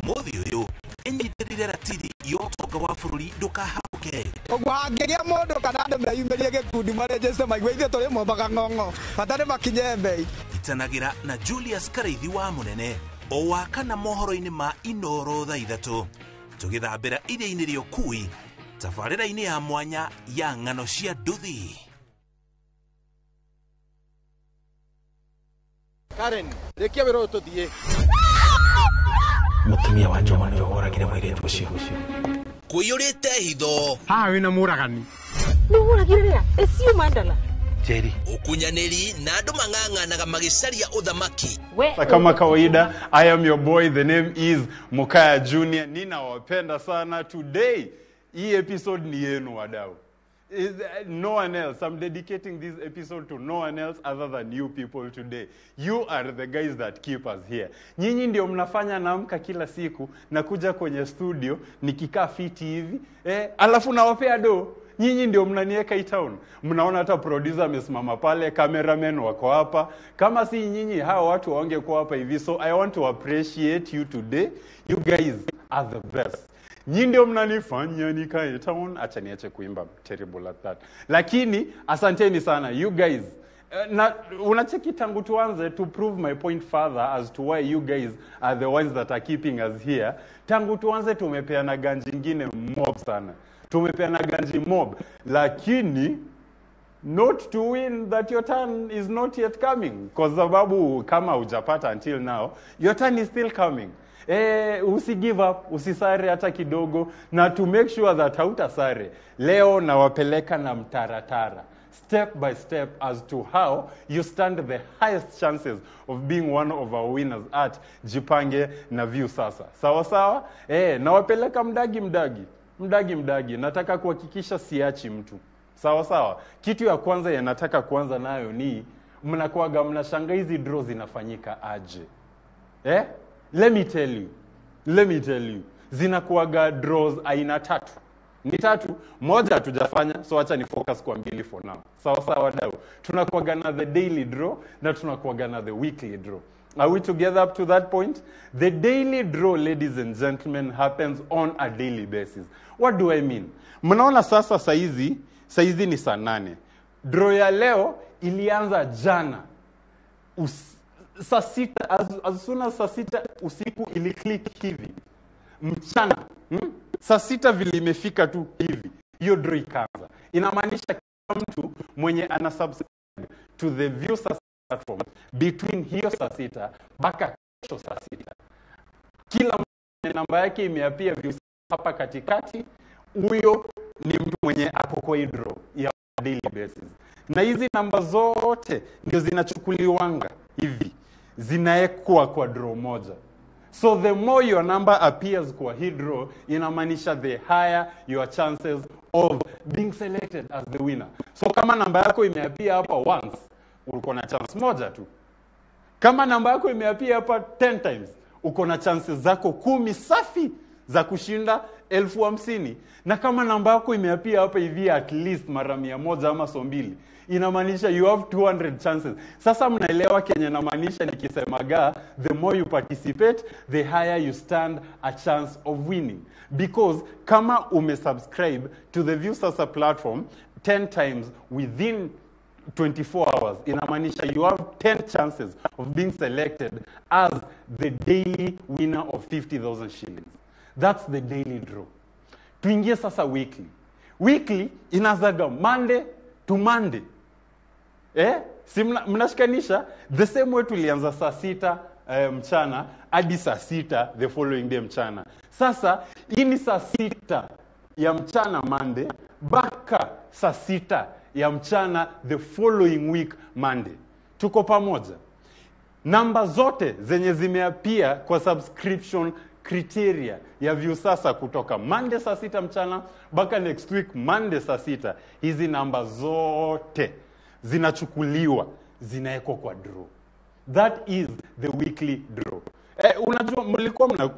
Mũthĩ ũyũ ĩnyitĩrĩire ratiri ya ũtonga wa bũrũri ndũkahaũke. Ũguo hangĩgĩa mũndũ kana andũ meyumĩrie gĩkundi marĩa Jesũ maigua ithuĩ tũrĩ mombaga ng'ong'o bata nĩ makinye mbei. Itanagĩra na Julius Karaithi wa Mũnene o wakana mohoro-inĩ ma Inooro thaa 3 tũgĩthambĩra iria-inĩ rĩa ũkui tabarĩra-inĩ ya mwanya ya ng'ano cia nduthi. Karen, rekia wĩra ũyũ tũthiĩ. Mũtumia wa Joma nĩ ũhoragire mũirĩtu ũcio. Kũiyũrĩte hitho. Haha wĩna mũragani. Nĩ ũhoragire rĩa? Ĩcio Mandala. Jerry. Ũkunyanĩri na andũ mang'ang'anaga magĩcaria ũthamaki. Kama kawaida, I am your boy, the name is Mukaya Junior. Ninawapenda sana. Today, hii episode ni yenu wadau. No one else. I'm dedicating this episode to no one else other than you people today. You are the guys that keep us here. Nyinyi ndio mnafanya naamka kila siku na kuja kwenye studio nikikaa fiti hivi. Alafu nawapea do. Nyinyi ndio mnaniweka hii town. Mnaona hata producer amesimama pale, cameraman wako hapa. Kama si nyinyi hao watu wangekuwa hapa hivi. So I want to appreciate you today. You guys are the best. Nyinyi ndio mnanifanya nikae town. Acha niache kuimba, terrible at that. Lakini asanteni sana you guys. Na unacheki tangu tuanze to prove my point further as to why you guys are the ones that are keeping us here. Tangu tuanze tumepeana ganji nyingine mob sana. Tumepeana ganji mob, lakini not to win that your turn is not yet coming. Kwa sababu kama hujapata until now, your turn is still coming. Usi give up, usisare hata kidogo, na to make sure that hautasare. Leo nawapeleka na mtaratara, step by step as to how you stand the highest chances of being one of our winners at Jipange na View sasa. Sawa sawa? Nawapeleka mdagi. Nataka kuhakikisha siachi mtu. Sawa sawa? Kitu ya kwanza ya nataka kuanza nayo ni mnakuaga mnashanga hizi draw zinafanyika aje. Let me tell you. Zinakuaga draws aina 3. Ni 3, moja hatujafanya, so acha ni focus kwa 2 for now. Sawa sawa wadau. Tunakuaga na the daily draw na tunakuaga na the weekly draw. Are we together up to that point? The daily draw, ladies and gentlemen, happens on a daily basis. What do I mean? Mnaona sasa saizi ni saa 8. Draw ya leo ilianza jana. Saa 6, as soon as saa 6 usiku ili click hivi. Mchana, saa 6 vile imefika tu hivi. Hiyo draw ikaanza. Inamaanisha kila mtu mwenye ana subscribe to the View platform between hiyo saa 6 mpaka kesho saa 6. Kila mwenye namba yake imeapia View hapa katikati, huyo ni mtu mwenye ako kwa draw ya daily basis. Na hizi namba zote ndio zinachukuliwanga hivi, zinaekwa kwa draw moja. So the more your number appears kwa hii draw, inamaanisha the higher your chances of being selected as the winner. So kama namba yako imeapia hapa once, uko na chance moja tu. Kama namba yako imeapia hapa 10 times, uko na chances zako 10 safi za kushinda 50,000. Na kama namba yako imeapia hapa hivi at least mara 100 ama 200, inamaanisha you have 200 chances. Sasa mnaelewa kenye inamaanisha nikisemaga the more you participate, the higher you stand a chance of winning. Because kama umesubscribe to the Viusasa platform 10 times within 24 hours, inamaanisha you have 10 chances of being selected as the daily winner of 50,000 shillings. That's the daily draw. Tuingie sasa weekly. Weekly inazaga Monday to Monday. Si mnashikanisha the same way tulianza saa 6 mchana hadi saa 6 the following day mchana. Sasa hii ni saa 6 ya mchana Monday baka saa 6 ya mchana the following week Monday. Tuko pamoja. Namba zote zenye zimeapia kwa subscription criteria ya Viusasa kutoka Monday saa 6 mchana baka next week Monday saa 6, hizi namba zote zinachukuliwa, zinaekwa kwa draw. That is the weekly draw. Unajua mlikuwa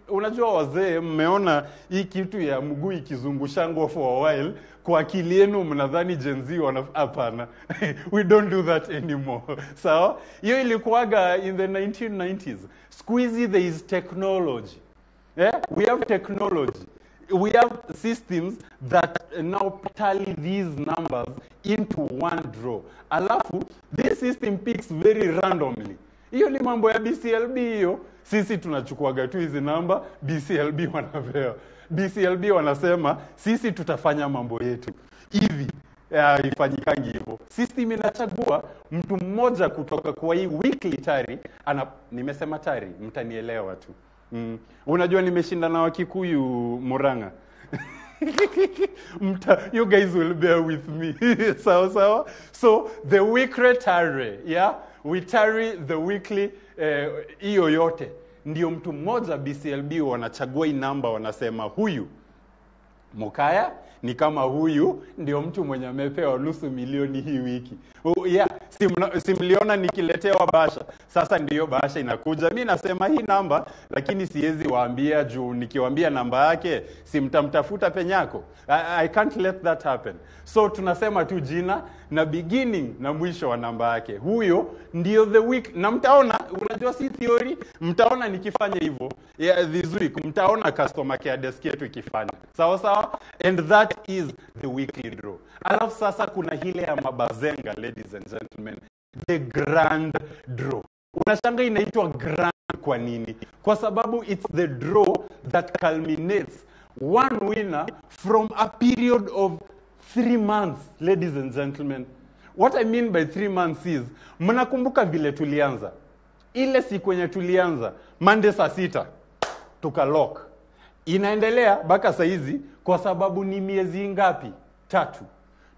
unajua wazee mmeona hii kitu ya mguu ikizungushangwa for a while, kwa akili yenu mnadhani Gen Z hapana. We don't do that anymore. So, hiyo ilikuwaga in the 1990s. Siku hizi there is technology. We have technology. We have systems that now tally these numbers into one draw. Alafu, this system picks very randomly. Hiyo ni mambo ya BCLB hiyo. Sisi tunachukuaga tu hizi namba, BCLB wanapewa. BCLB wanasema sisi tutafanya mambo yetu. Hivi ifanyikangi hivyo. System inachagua mtu mmoja kutoka kwa hii weekly tari, nimesema tari, mtanielewa tu. Unajua nimeshinda na Wakikuyu Murang'a. You guys will bear with me. Sawa. So the weekly tari, yeah? We tarry the weekly hiyo yote. Ndio mtu mmoja BCLB wanachagua hii namba, wanasema huyu Mukaya ni kama huyu ndio mtu mwenye amepewa $500,000 hii wiki. Simliona nikiletewa bahasha. Sasa ndiyo bahasha inakuja. Mimi nasema hii namba, lakini siwezi waambia juu nikiwaambia namba yake simtamtafuta penyako. I can't let that happen. So tunasema tu jina na beginning na mwisho wa namba yake. Huyo ndio the week. Na mtaona, unajua si theory, mtaona nikifanya hivyo. This week mtaona customer care desk yetu ikifanya. Sawa? And that is the weekly draw. Alafu sasa kuna hile ya mabazenga, ladies and gentlemen, the grand draw. Unashanga inaitwa grand kwa nini? Kwa sababu it's the draw that culminates one winner from a period of 3 months, ladies and gentlemen. What I mean by 3 months is, mnakumbuka vile tulianza. Ile siku yenye tulianza, Monday saa 6, tukalock. Inaendelea baka saa hizi kwa sababu ni miezi ngapi? 3.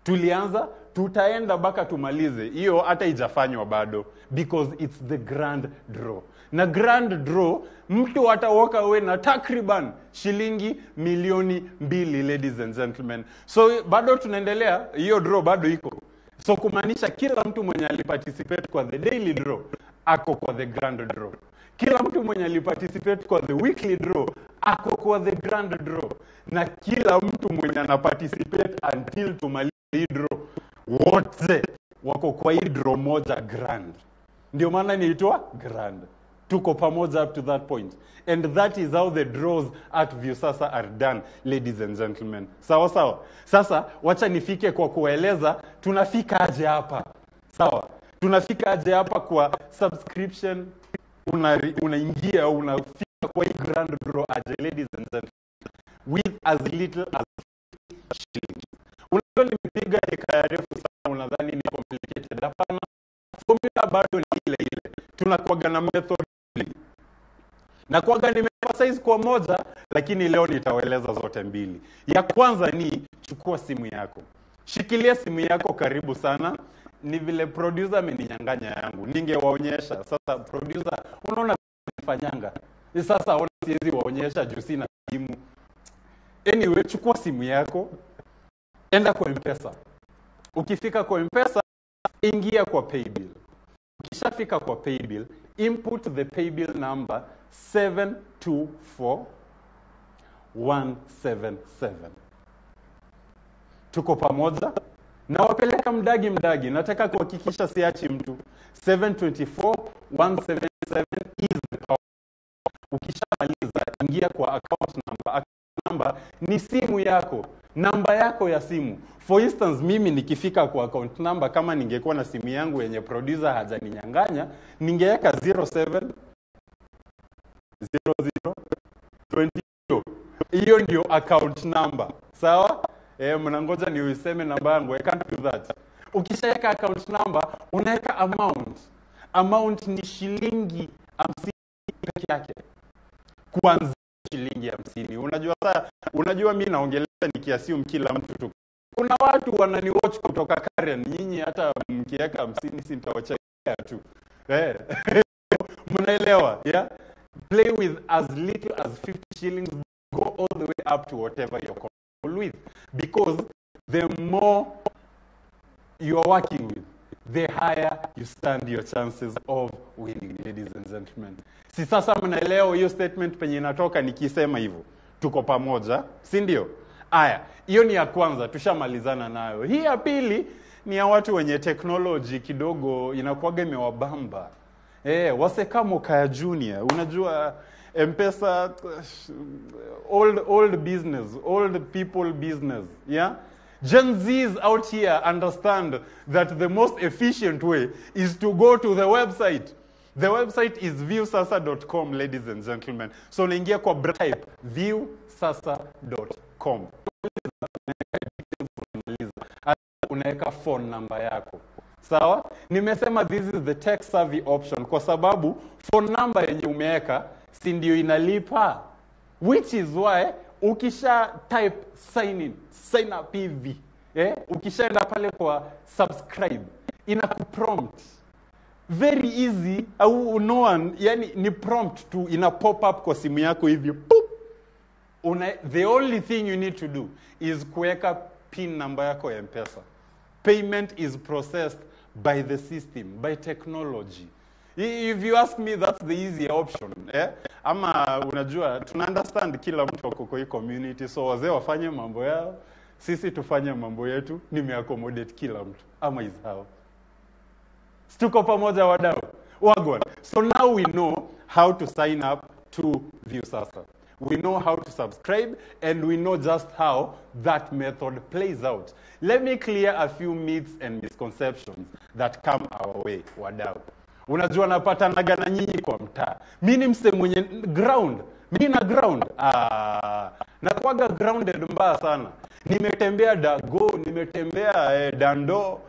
Tulianza, tutaenda baka tumalize. Hiyo hata ijafanywa bado because it's the grand draw. Na grand draw mtu atawoka we na takriban shilingi milioni 2, ladies and gentlemen. So bado tunaendelea, hiyo draw bado iko. So kumaanisha kila mtu mwenye aliparticipate kwa the daily draw ako kwa the grand draw. Kila mtu mwenye aliparticipate kwa the weekly draw ako kwa the grand draw. Na kila mtu mwenye anaparticipate until tumalize hii draw, wote wako kwa hii draw moja grand. Ndio maana inaitwa grand. Tuko pamoja up to that point. And that is how the draws at Viusasa are done, ladies and gentlemen. Sawa. Sasa wacha nifike kwa kueleza tunafika aje hapa. Sawa. Tunafika aje hapa kwa subscription, unaingia unafika kwa hii grand draw aje, ladies and gentlemen, with as little as shillings. Unajua nimepiga hekaya refu sana, unadhani ni complicated. Hapana, formula bado ni ile. Tunakuaga na method. Na kuaga nimeemphasize kwa moja, lakini leo nitawaeleza zote mbili. Ya kwanza ni chukua simu yako. Shikilia simu yako karibu sana. Ni vile producer ameninyang'anya yangu. Ningewaonyesha. Sasa producer, unaona nifanyanga. Sasa ona siwezi waonyesha juu sina simu. Anyway, chukua simu yako. Enda kwa M-Pesa. Ukifika kwa M-Pesa, ingia kwa Paybill. Ukishafika kwa Paybill, input the Paybill number 724 177. Tuko pamoja? Na wapeleka mdagi, nataka kuhakikisha siachi mtu. 724 177 is the power. Ukishamaliza ingia kwa account number. Account number ni simu yako, namba yako ya simu. For instance, mimi nikifika kwa account number, kama ningekuwa na simu yangu yenye producer hajaninyang'anya, ningeweka 07 00 20. Hiyo ndio account number. Sawa? Mnangoja ni useme namba yangu. I can't do that. Ukishaweka account number, unaweka amount. Amount ni shilingi 50 peke yake. Kuanzia shilingi 50. Unajua mimi naongelea nikiassume kila mtu tu. Kuna watu wananiwatch kutoka Karen. Nyinyi hata mkiweka 50 si nitawachekea tu. Mnaelewa? Yeah? Play with as little as 50 shillings, go all the way up to whatever you're comfortable with. Because the more you are working with, the higher you stand your chances of winning, ladies and gentlemen. Si sasa mnaelewa hiyo statement penye inatoka nikisema hivyo. Tuko pamoja, si ndio? Aya, hiyo ni ya kwanza, tushamalizana nayo. Hii ya pili ni ya watu wenye technology kidogo inakuwaga imewabamba. Waseka Kaya Junior, unajua M-Pesa, old business, old people business, yeah? Gen Zs out here understand that the most efficient way is to go to the website. The website is viewsasa.com, ladies and gentlemen. So unaingia kwa type viewsasa.com. Unaweka phone number yako. Sawa? Nimesema this is the tech savvy option kwa sababu phone number yenye umeweka si ndio inalipa. Which is why ukisha type sign up hivi, ukishaenda pale kwa subscribe, inakuprompt. Very easy, au no one, yani ni prompt tu, ina pop up kwa simu yako hivi. Poop. The only thing you need to do is kuweka pin number yako ya M-Pesa. Payment is processed by the system, by technology. If you ask me, that's the easier option. Ama unajua, tuna understand kila mtu wako kwa hii community, so wazee wafanye mambo yao, sisi tufanye mambo yetu, nimeaccommodate kila mtu. Ama is how. Tuko pamoja wadau. Wagwan. So now we know how to sign up to Viewsasa. We know how to subscribe, and we know just how that method plays out. Let me clear a few myths and misconceptions that come our way, wadau. Unajua napatanaga na nyinyi kwa mtaa. Mimi ni mse mwenye ground. Mimi na ground. Nakuwaga grounded mbaya sana. Nimetembea Dago, nimetembea Dando,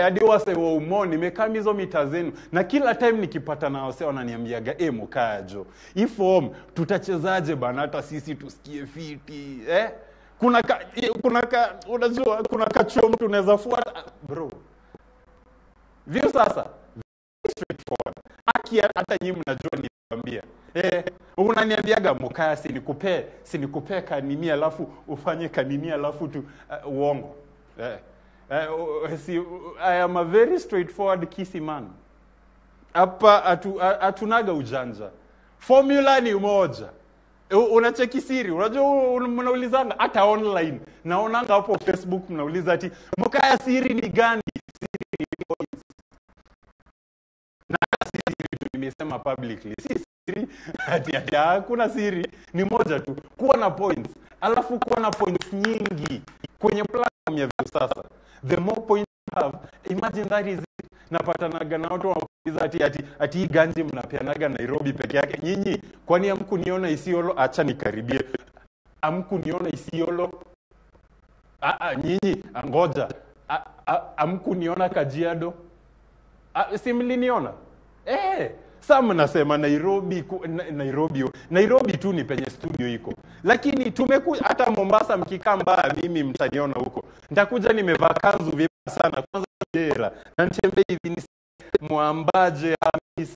hadi wase wa Umo, nimekaa hizo mita zenu. Na kila time nikipata na wase wananiambiaga, Mukajo, hii form tutachezaje bana hata sisi tusikie fiti, unajua kuna kacho mtu unaweza fuata bro. Viewsasa straightforward. Hata nyinyi mnajua nikwambia. Unaniambiaga Mukaya sinikupe kanini alafu ufanye kanini alafu tu uongo. I am a very straightforward kissy man. Hapa atunaga ujanja. Formula ni moja. Unacheki siri, unajua mnaulizanga hata online. Naonanga hapo Facebook mnauliza ati Mukaya siri ni gani? Siri ni points. Na siri nimesema publicly. Si siri, hakuna siri, ni moja tu. Kuwa na points. Alafu kuwa na points nyingi kwenye platform ya Viewsasa. The more points you have, imagine that is it. Napatanaga na watu wanauliza ati ganji mnapeanaga Nairobi peke yake. Nyinyi kwani hamkuniona Isiolo? Acha nikaribie. Hamkuniona Isiolo? Nyinyi ngoja. Hamkuniona Kajiado? Si mliniona? Sasa mnasema Nairobi tu ni penye studio iko. Lakini tumekuja hata Mombasa mkikaa mbaya mimi mtaniona huko. Nitakuja nimevaa kanzu vibaya sana kwanza jela. Na nitembea hivi ni Mwambaje Hamisa.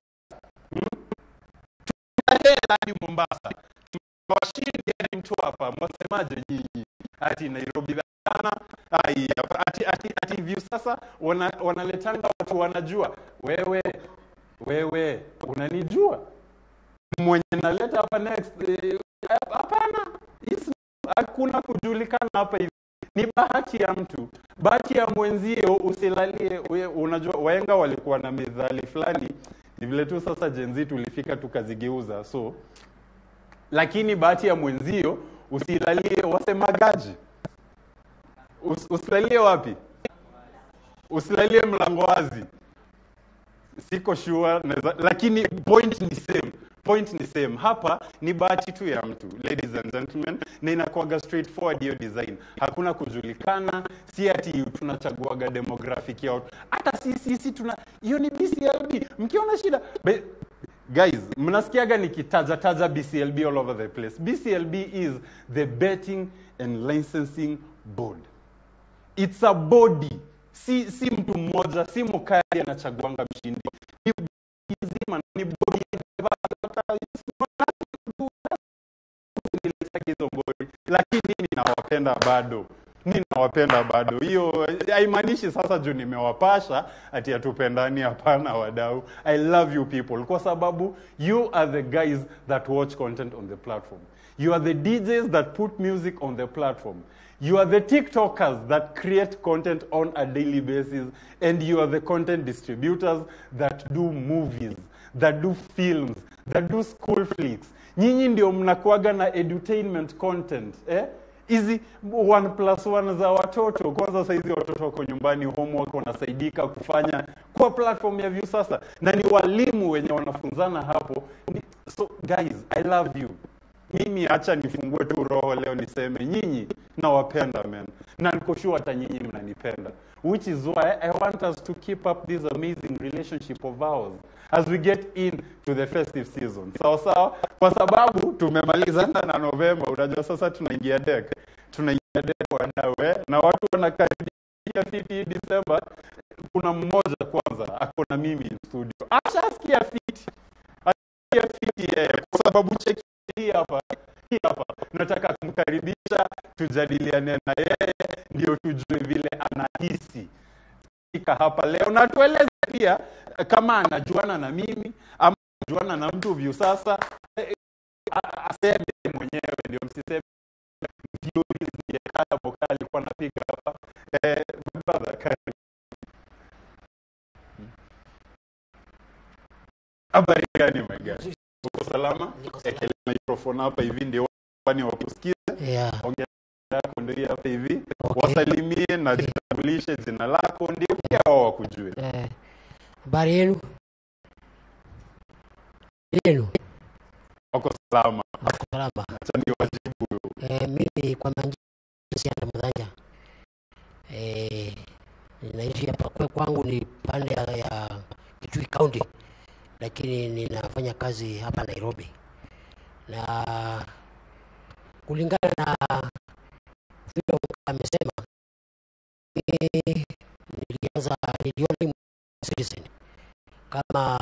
Tunaenda hadi Mombasa. Tunawashindi hadi Mtwapa. Mwasemaje nyinyi? Ati Nairobi sana. Ati Viewsasa wanaletanga watu wanajua. Wewe unanijua? Mwenye naleta hapa next hapana. Hakuna kujulikana hapa hivi. Ni bahati ya mtu. Bahati ya mwenzio usilalie. Unajua wahenga walikuwa na methali fulani. Ni vile tu sasa Gen Z tulifika tukazigeuza. So lakini bahati ya mwenzio usilalie wasemagaji. Usilalie wapi? Usilalie mlango wazi. Siko sure lakini point ni same. Hapa ni bahati tu ya mtu, ladies and gentlemen, na inakuwa straightforward hiyo design. Hakuna kujulikana, si ati tunachaguaga demographic yao. Hata sisi tuna hiyo ni BCLB. Mkiona shida guys, mnasikiaga nikitaja BCLB all over the place. BCLB is the Betting and Licensing Board. It's a body. Si mtu mmoja, si mkali anachaguanga mshindi. Ni nzima, ni body. Lakini ninawapenda bado. Hiyo haimaanishi sasa juu nimewapasha ati atupendani, hapana wadau. I love you people kwa sababu you are the guys that watch content on the platform. You are the DJs that put music on the platform. You are the TikTokers that create content on a daily basis, and you are the content distributors that do movies, that do films, that do school flicks. Nyinyi ndio mnakuaga na edutainment content, Hizi 1+1 za watoto. Kwanza saizi watoto wako nyumbani, homework wanasaidika kufanya kwa platform ya View sasa. Na ni walimu wenye wanafunzana hapo. So guys, I love you. Mimi acha nifungue tu roho leo niseme nyinyi nawapenda man. Na niko sure hata nyinyi mnanipenda. Which is why I want us to keep up this amazing relationship of ours as we get into the festive season. Sawa, kwa sababu tumemaliza na November, unajua sasa tunaingia deck wadau, na watu wanakaribia fiti December. Kuna mmoja kwanza ako na mimi in studio. Ashasikia fiti kwa sababu cheki hii hapa. Nataka kumkaribisha, tujadiliane na yeye ndio tujue vile anahisi hapa leo, na tueleze pia kama anajuana na mimi ama anajuana na mtu View sasa. Aseme mwenyewe, ndio msiseme Views ni kala mokali kwa napiga hapa. Brother, karibu. Habari gani my guy? Uko salama? Ekelea microphone hapa hivi ndio wani wakusikize. Ongea yako ndio hapa hivi. Wasalimie na jitambulishe jina lako ndio pia wao wakujue. Habari yenu? Uko salama? Uko salama. Acha ni wajibu. Mimi kwa manjia ya Mudhanja. Ninaishi hapa kwangu ni pande ya Kitui County. Lakini ninafanya kazi hapa Nairobi. Na kulingana na vile amesema, niliona Citizen kama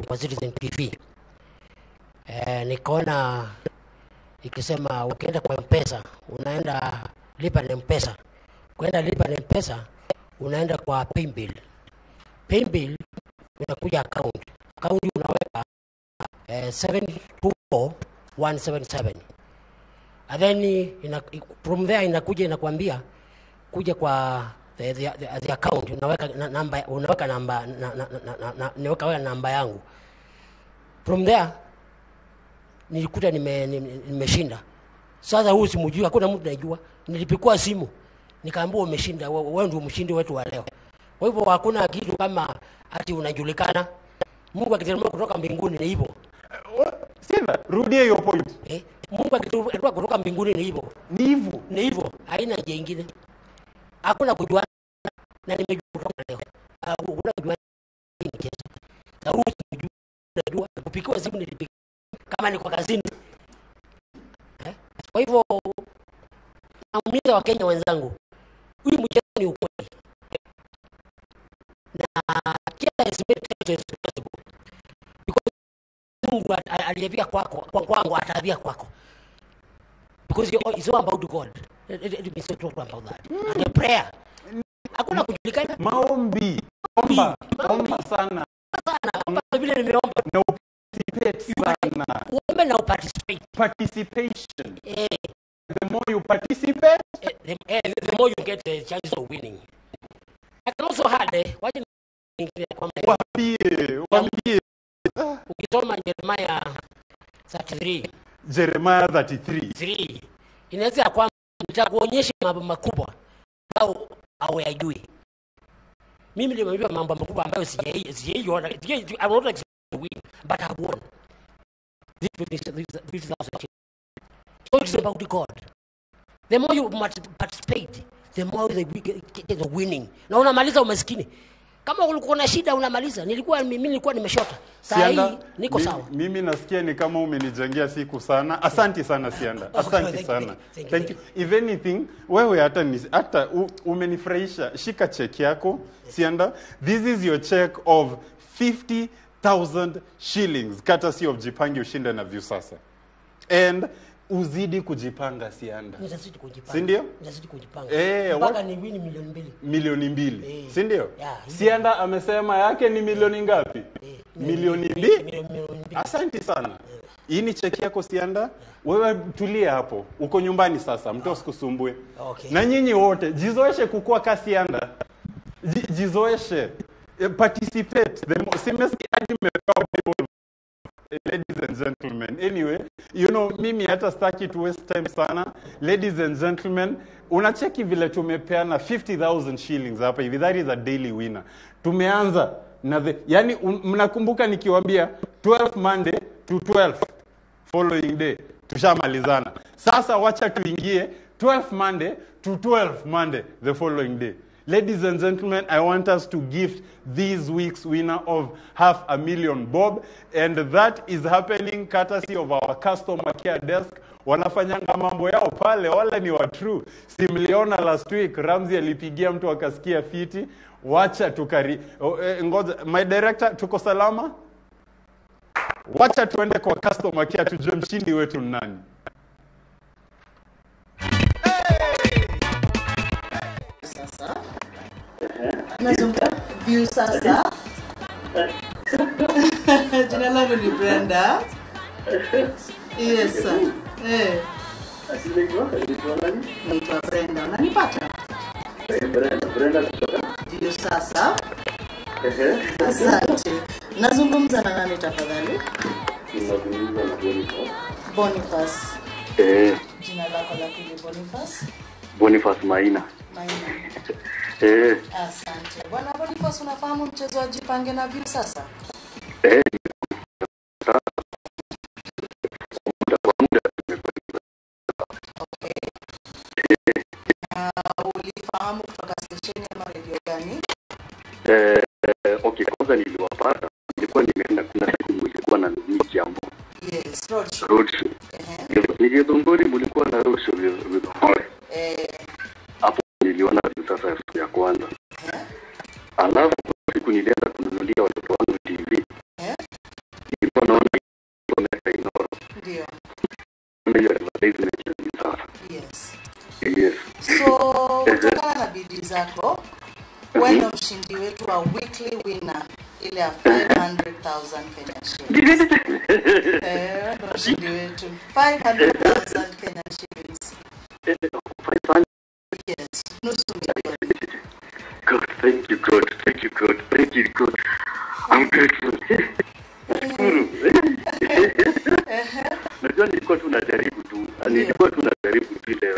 kwa Citizen TV. Nikaona ikisema ukienda kwa M-Pesa unaenda lipa na M-Pesa. Kwenda lipa na M-Pesa unaenda kwa Paybill. Paybill unakuja account unaweka 724177, and then from there inakuambia kuja kwa the account, unaweka namba yangu. From there nilikuta nimeshinda. Sasa huu simujui, hakuna mtu anajua. Nilipikua simu nikaambiwa umeshinda, wewe ndio mshindi wetu wa leo. Kwa hivyo hakuna kitu kama ati unajulikana. Mungu akiteremka kutoka mbinguni ni hivyo. Sina, rudia hiyo point. Mungu akiteremka kutoka mbinguni ni hivyo. Ni hivyo. Haina njia nyingine. Hakuna kujua na nimejua kutoka leo. Hakuna kujua ni kesa. Na huyu unajua kupikiwa simu nilipika kama ni kwa kazini. Kwa hivyo namuuliza Wakenya wenzangu, huyu mchezo ni ukweli. Na kila is possible. Because Mungu aliyevia kwangu atavia kwako. Because it's all about God. Let me say about that. And the prayer. Hakuna kujulikana. Maombi. Omba sana. Vile nimeomba. participate sana. Women now participate. Participation. The more you participate, the more you get the chances of winning. I can also add, Wambie. Ukisoma Jeremiah 33. Jeremiah 33. Inaweza kwamba nitakuonyesha mambo makubwa au hawayajui. Mimi nimejua mambo makubwa ambayo sijaiona. I'm not expecting to win, but I won. This is so it's about God. The more you participate, the more they get the winning. Na unamaliza umaskini. Kama ulikuwa na shida unamaliza. Mimi nilikuwa nimeshota. Sasa hii niko sawa. Mimi nasikia ni kama umenijengea siku sana. Asante sana Sianda. Asante sana. Thank you. If anything, wewe hata umenifurahisha. Shika check yako Sianda. This is your check of 50,000 shillings courtesy of Jipange Ushinde na Viusasa. And uzidi kujipanga Sianda. Nitazidi kujipanga. Si ndio? Nitazidi kujipanga. Mpaka ni win milioni 2. Si ndio? Sianda amesema yake ni milioni ngapi? Milioni 2. Asante sana. Hii ni cheki yako Sianda. Wewe tulia hapo. Uko nyumbani sasa, mtu usikusumbue. Na nyinyi wote jizoeshe kukua kasi Sianda. Jizoeshe. Participate. Simesikia hadi mmepewa Bible. Ladies and gentlemen, anyway, you know, mimi hata staki to waste time sana. Ladies and gentlemen, unacheki vile tumepeana 50,000 shillings hapa hivi. That is a daily winner. Tumeanza na yani mnakumbuka nikiwaambia 12 Monday to 12 following day. Tushamalizana. Sasa wacha tuingie 12 Monday to 12 Monday the following day. Ladies and gentlemen, I want us to gift this week's winner of 500,000 bob, and that is happening courtesy of our customer care desk. Wanafanyanga mambo yao pale, wala ni wa true. Simliona last week Ramzi alipigia mtu akasikia fiti. Wacha tukari ngoja, my director, tuko salama? Wacha tuende kwa customer care tujue mshindi wetu nani. Nazungumza Viusasa. Jina langu ni Brenda. Yes sir. Naitwa Brenda. Unanipata? Brenda kutoka Viusasa. Asante. Nazungumza na nani tafadhali? Nazungumza na Boniface. Jina lako la pili Boniface? Boniface Maina. Asante. Bwana Boniface, unafahamu mchezo wa Jipange na Viusasa? Ulifahamu kutoka stesheni ya radio gani? Okay, kwanza niliwapata. Nilikuwa nimeenda kuna siku mlikuwa na miji yangu. Yes, roadshow. Roadshow. Nilidondori mlikuwa na roadshow with hapo niliona sasa ya kwanza. Alafu siku nilienda kununulia watoto wangu TV. Nilikuwa naona wameka Inoro. Ndio. Ndio advertisement ya sasa. Yes. Yes. So, kutokana na bidii zako, wewe ndo mshindi wetu wa weekly winner ile ya 500,000 Kenya shillings. Ndo mshindi wetu 500,000 Kenya shillings. Yes, nusu milioni. God, thank you God, thank you God, thank you God. I'm grateful. Najua nilikuwa tunajaribu tu. Nilikuwa tunajaribu tu ile.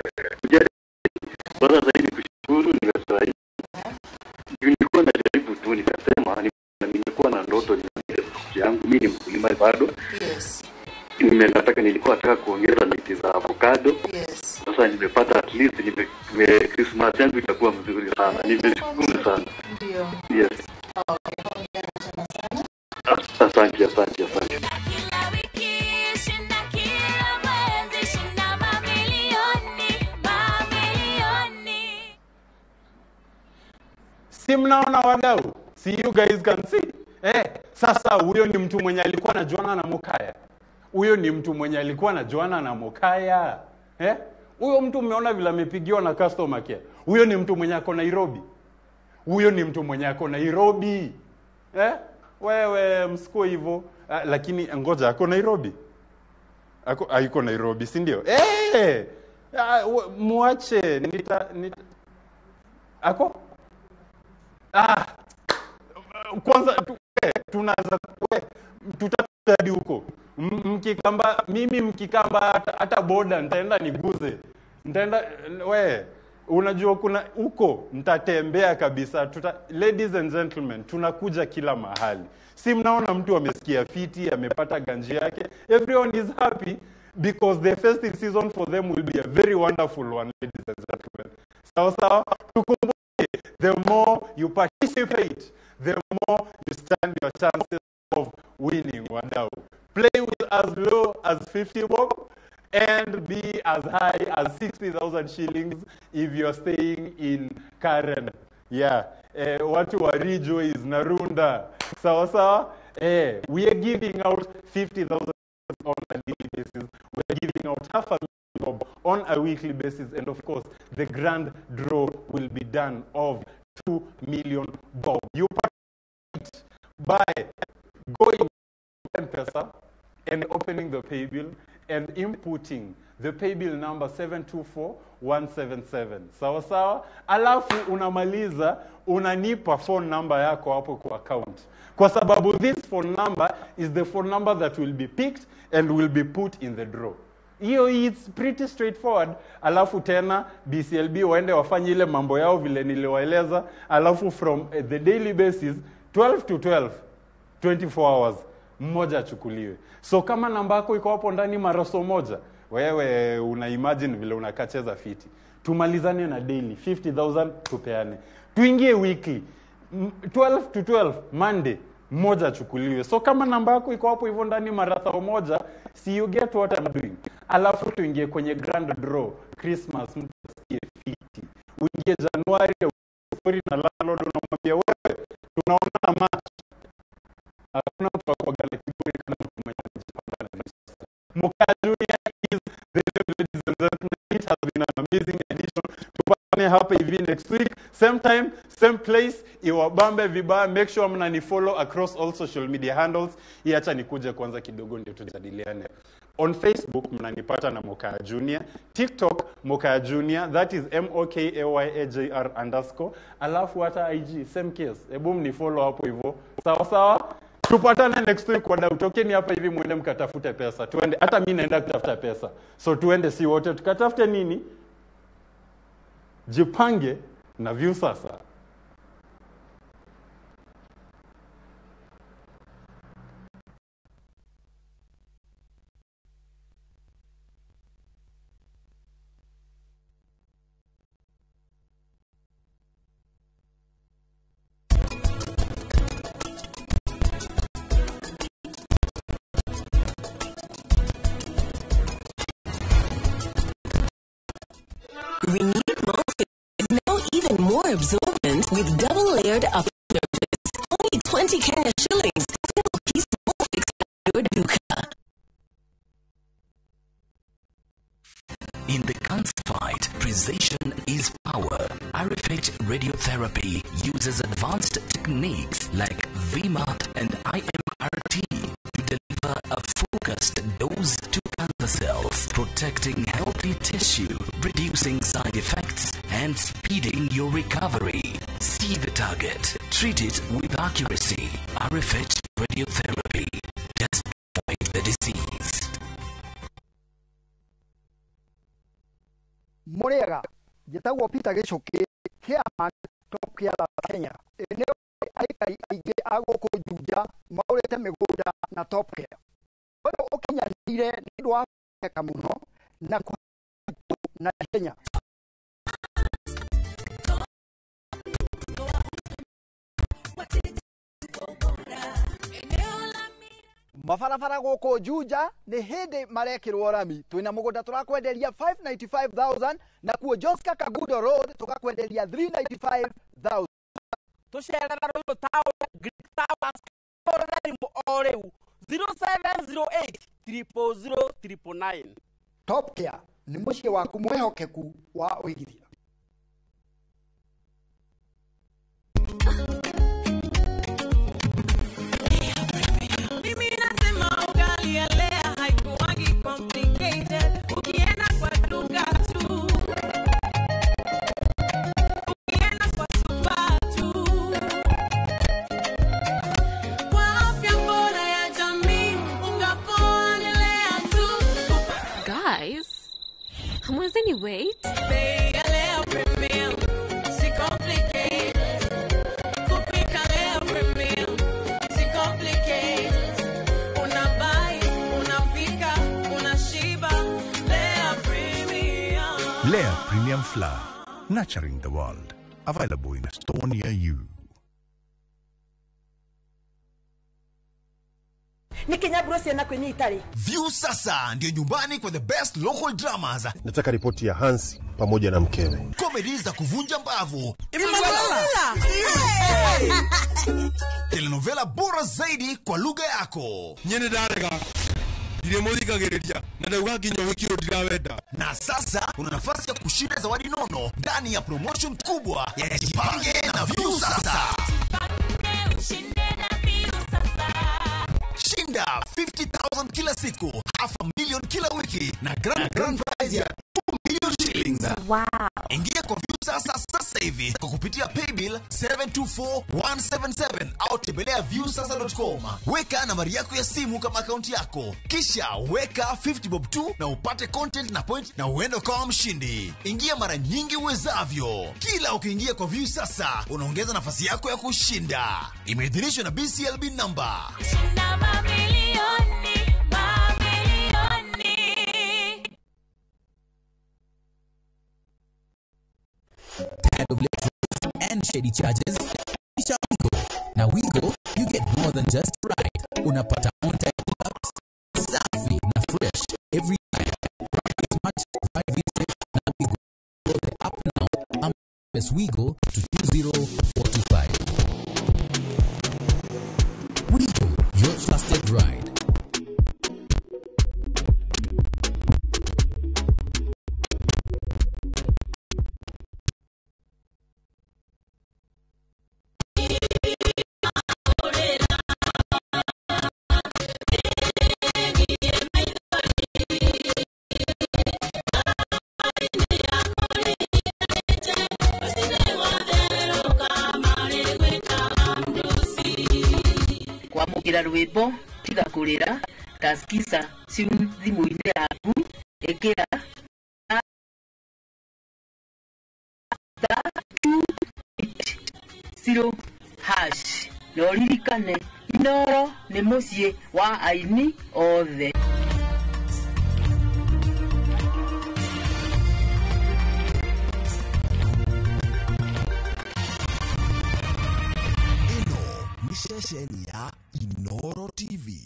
Bora zaidi kushukuru nimefurahi. Nilikuwa najaribu tu nikasema nimekuwa na ndoto yangu mimi ni mkulima bado. Yes. Nilikuwa nataka kuongeza miti za avocado. Yes. Sasa nimepata at least Christmas yangu itakuwa mzuri sana. Nimeshukuru sana. Ndio. Yes. Okay, hongera sana. Asante. Si mnaona wadau? See you guys can see. Sasa huyo ni mtu mwenye alikuwa anajuana na Mukaya. Huyo ni mtu mwenye alikuwa anajuana na Mukaya. Huyo mtu umeona vile amepigiwa na customer care. Huyo ni mtu mwenye ako Nairobi. Huyo ni mtu mwenye ako Nairobi. Wewe msiko hivyo. lakini ngoja ako Nairobi. Hayuko Nairobi, si ndio? Muache ako kwanza tunaanza tutadi huko. Mkikamba hata boda nitaenda niguze. Unajua kuna huko nitatembea kabisa. Ladies and gentlemen, tunakuja kila mahali. Si mnaona mtu amesikia fiti, amepata ganji yake. Everyone is happy because the festive season for them will be a very wonderful one, ladies and gentlemen. So tukumbuke, the more you participate, the more you stand your chances of winning, wadau. Play with as low as 50 bob and be as high as 60,000 shillings if you're staying in Karen. Watu wa Rijo is Narunda. Sawa. We are giving out 50,000 on a daily basis. We are giving out half a million bob on a weekly basis. And of course, the grand draw will be done of 2 million bob. You participate by going to M-Pesa and opening the pay bill and inputting the pay bill number 724177. Sawa. Alafu unamaliza unanipa phone number yako hapo kwa account. Kwa sababu this phone number is the phone number that will be picked and will be put in the draw. It's pretty straightforward. Alafu tena BCLB waende wafanye ile mambo yao vile niliwaeleza. Alafu from the daily basis 12 to 12 24 hours mmoja achukuliwe. So kama namba yako iko hapo ndani maraso moja, wewe una imagine vile unakacheza fiti. Tumalizane na daily 50,000 tupeane. Tuingie weekly 12 to 12 Monday mmoja achukuliwe. So kama namba yako iko hapo hivyo ndani maraso moja, see you get what I'm doing. Alafu tuingie kwenye grand draw Christmas mtasikie fiti. Uingie Januari story na landlord unamwambia wewe tunaona match. Hakuna mtu akogana kiburi kana mtu mwenye anajipanga. Moka Junior is the ladies and gentlemen. It has been an amazing edition. Tupatane hapa hivi next week, same time, same place. Iwabambe vibaya. Make sure mnani follow across all social media handles. Acha nikuje kwanza kidogo ndio tujadiliane. On Facebook mnanipata na Moka Junior, TikTok Moka Junior, that is MOKAYAJR_. Alafu hata IG same case. Hebu mnifollow hapo hivyo. Sawa. Tupatane next week kwa utokeni hapa hivi muende mkatafute pesa. Tuende, hata mimi naenda kutafuta pesa. So tuende si wote tukatafute nini? Jipange na view sasa. Renewed Molfix is now even more absorbent with double-layered upper surface. Only 20 Kenya shillings. Still piece Molfix at your duka. In the cancer fight, precision is power. RFH radiotherapy uses advanced techniques like VMAT and IMRT to deliver a focused dose to cancer cells, protecting healthy tissue, reducing side effects, and speeding your recovery. See the target. Treat it with accuracy. RFH radiotherapy. Just fight the disease. Moriega, jetagwo Peter Gichuki, Chairman Top Kia Kenya. Eneo aikari aingĩ a gũkũ Juja maũrĩte mĩgũnda na Top Care. Ũyũ ũkinyanĩire nĩ ũndũ wa kũheka mũno na na Kenya. Mabarabara gũkũ Juja nĩ hĩndĩ marekĩrwo rami. Twĩna mũgũnda tũrakwenderia 595,000 na kuo Joska Kagudo Road tũgakwenderia 395,000. Tũcerera Royal Tower, Greek Towers, thimũ o rĩu 0708 000 999. Top Care nĩ mũciĩ waku mwehokeku wa ũigithia. Mimi na nurturing the world. Available in a store near you. View sasa ndio nyumbani kwa the best local dramas. Nataka ripoti ya Hansi pamoja na mkewe. Comedy za kuvunja mbavu. Telenovela bora zaidi kwa lugha yako. Nyene darega. Dire muzika geredia. Nadauga kinyo wikiro diraweda. Na sasa una nafasi ya kushinda zawadi nono ndani ya promotion kubwa ya Jipange na View sasa. Shinda 50,000 kila siku, $500,000 kila wiki na grand prize ya 2 million shillings. Wow. Ingia kwa View sasa hivi kwa kupitia paybill 724177 au tembelea viewsasa.com. Weka nambari yako ya simu kama akaunti yako, kisha weka 50 bob tu na upate content na point na uende kwa mshindi. Ingia mara nyingi uwezavyo. Kila ukiingia kwa View sasa unaongeza nafasi yako ya kushinda. Imeidhinishwa na BCLB number. Tired of late fees and shady charges? Now Wigo, you get more than just right. Unapata on-time pickups, safi na fresh every time. Practice much, drive it safe na Wigo. Go the app now. Press Wigo to 20425. Wigo, your trusted ride. Kwamukira rwimbo tiga kurira taskisa thimu-inĩ yaku ekira #280# no ririkane Inooro nĩ mũciĩ wa aini othe. Sesheni ya Inooro TV.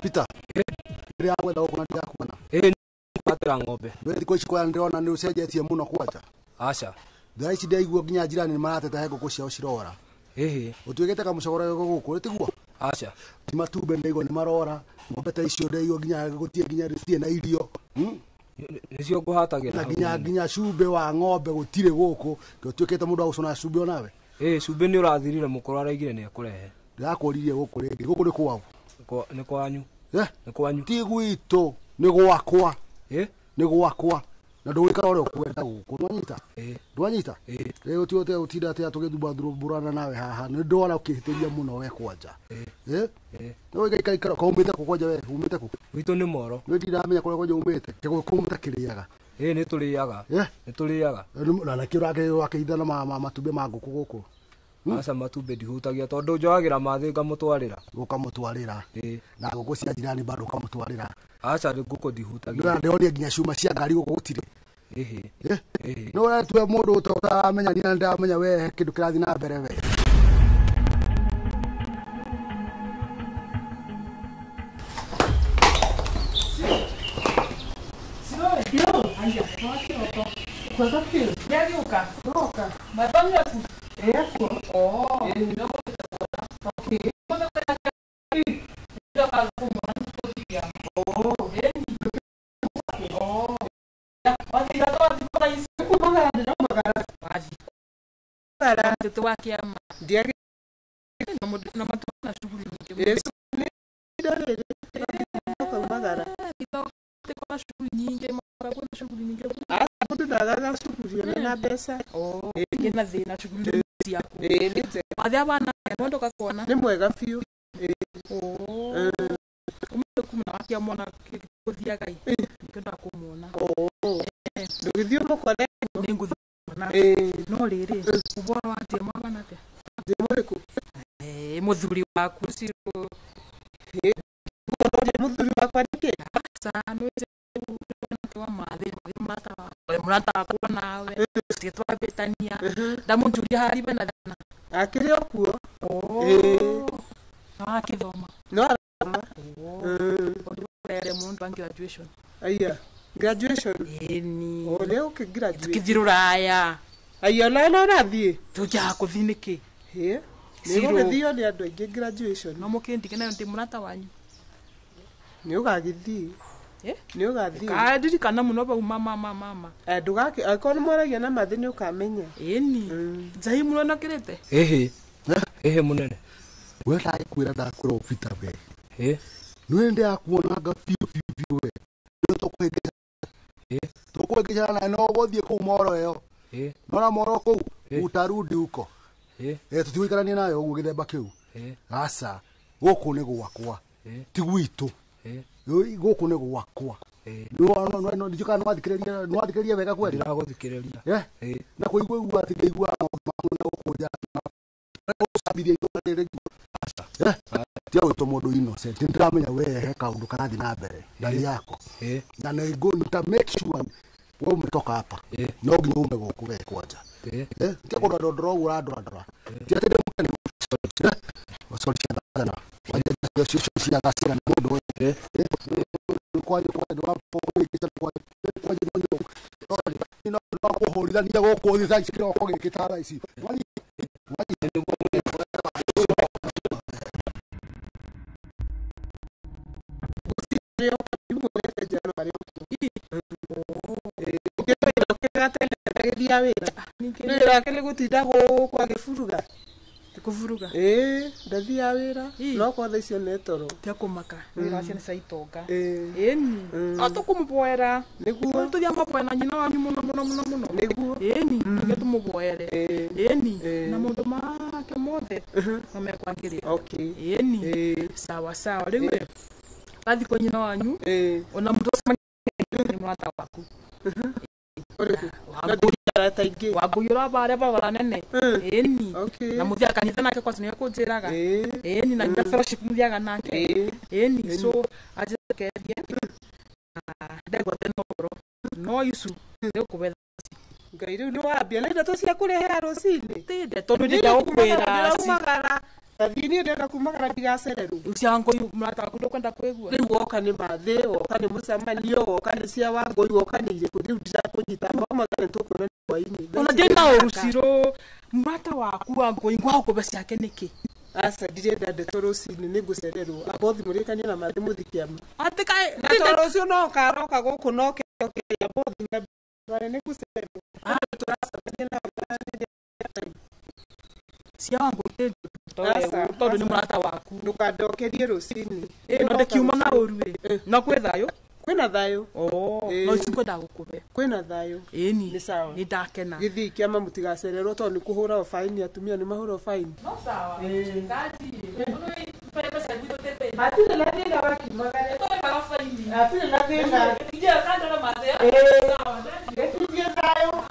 Peter, ria gwetha gũkũ na ndigakuona. Patera ng'ombe. Thikũ ici kwa ndĩrona nĩ ũcenjetie mũno kwanja. Aca. Thaa ici ndaigua nginya njirani nĩ marateta he ngũkũ ciao cirora. Ũtuĩkĩte kamũcogoro gũkũ rĩ tiguo? Aca. Ti matumbĩ ndaigua nĩ marora, ng'ombe ta icio ndaigua nginya gũtirĩ nginya na irio. Nĩcio ngũhatagĩra. Na nginya cumbĩ wa ng'ombe gũtirĩ gũkũ, ũtuĩkĩte mũndũ wa gũcũna cumbĩ onawe. Cumbĩ nĩ ũrathirire mũkũrũ araigire nĩ ekũrehe. Ndakũririe gũkũ rĩngĩ, gũkũ nĩ kwao. Nĩ kwanyu. Nĩ kwanyu. Ti gwitũ, nĩ gwakwa. Nĩ gwakwa. Na ndũgũikara ũrĩa ũkwenda gũkũ. Ndwanyita? Ndwanyita? Rĩu ti ũtinda atĩ tũgĩthumburana nawe haha. Nĩ ndona ũkĩhĩtĩria mũno we kwanja. Nĩ ũgaikara kaumĩte kũ kwanja we? Umĩte kũ? Gwitũ nĩ Moro. Nĩ ndiramenya kũrĩa kwanja umĩte. Kĩgũkũ mũtakĩrĩaga. Nĩ tũrĩaga. Nĩ tũrĩaga. Na nakĩo wakĩithana matumbĩ ma ngũkũ gũkũ. Asa matumbĩ ndihutagia tondu njoyagira mathi ngamutwarira ukamutwarira na ngũkũ cia jirani bado ukamutwarira acha ngũkũ ndihutagia ndionia nginya cuma cia ngari gũkũ gũtire no twe mũndũ ũtamenya ni ndamenya we kindu kirathi na mbere we Kwenda pili. Yagiuka. Noka. Mabangi yaku. Yako. Oh. Okay. Mtoto wake ama ndiye na matoto na shughuli nyingi. Yesu ni dole kwa magara. Kwa shughuli nyingi, mara kwa shughuli nyingi. Mtu dagaga shughuli na pesa. Oh, kina zina shughuli yako. Nize. Baadhi ya bana ndoka kuona. Ni mwega fiu. Oh. Kumna wakia mwana kikothia gai. Kenda kumuona. Oh. Ndugithio mukore ningu no riri ubora wa temo bana te. Demore ku. Muthuri waku siro. Muthuri wakwa nike. Sana kwa madhe murata kwa nawe sitwa betania ndamunjuria hari bana dana akiri okuo kithoma no arama ere mundu an graduation aya graduation ni ole ukigraduate kithiruraya aya no rathie tuja kuthiniki Nigo githio ni andu aingi graduation no mukindi kana ndi murata wanyu ni ugagithii ni ugathii kadiri kana muno ba mama ndugaki akona mwaragia na mathi ni ukamenya ni nzai muno nakirete ehe munene we ta kwira ndakwira ofita we no ndi akuonaga fiu we tukwegeza na no gothie ku moro yo nona moro ku utarudi uko tutiwikarania nayo uguo githemba kiu asa guku ni gwakwa ti gwitu guku ni gwakwa no ndijukana nwathikiriria wega kweli ndiraguthikiriria na kuigua igua tikigua na gukuja usabiria itorere asa tia wetu mundu innocent ndiramenya we he kaundu karathi na mbere ndani yako na nego nita make sure wewe umetoka hapa no nginya ume guku we kwanja tia kuna dodoro urandora tia tende mukani wasori sana waje sio gasira na mundu kwa wapo kwa ino no kuhorithania guku thi thaici kiroko gikitara ici Nä gutinda gå giburuga kuvuruga ndathia wira no kwa tha icio nä toro tia kumaka wira cia nä caitonga eni atukumuboera niguo tuthia maboena nyina wanyu muno niguo eni nge tumuboere eni na mundu make mothe mamekwangiria eni sawa riu kathi kwa nyina wanyu ona mundu ni mwata waku waguyura bare bagora nene eni na muthia kanitha nake kwa sine kunjiraga eni na nda fellowship muthiaga nake eni so ajekerie ndego tenoro no yusu ndio kubetha ngai riu ni wambia na ndeto cia kurehera rucini tinde tondu ndija gukwira magara tathini ndenda kumagara ndigacererwo uciango murata waku ndukwenda kwigua riu woka ni mathi woka ni mucemanio woka ni cia wangoi woka ni iriku riu ndirakunyita magara tukwira kwaini ona ndina uruciro murata waku wangoi ngwa kube ciake niki asa ndirenda ndeto rucini ni ngucererwo abothi murikania na mathi muthikiama atika ndeto rucio no karoka guku no kiokeria abothi ngabare ni ngucererwo turacemania na cia wangoi tondu ni murata waku ndukandokerie rucini no ndikiuma na urue na kwi thayo kwina thayo no ikwenda gukube kwina thayo eni ni sawa ni ndakena githi kiama mutigacererwo tondu ni kuhura faini atumia ni mahura faini no sawa ngaji pesa gitote atile na thina wakimagare to para faini atile na thina ije kanda na mathe sawa ngetuje thayo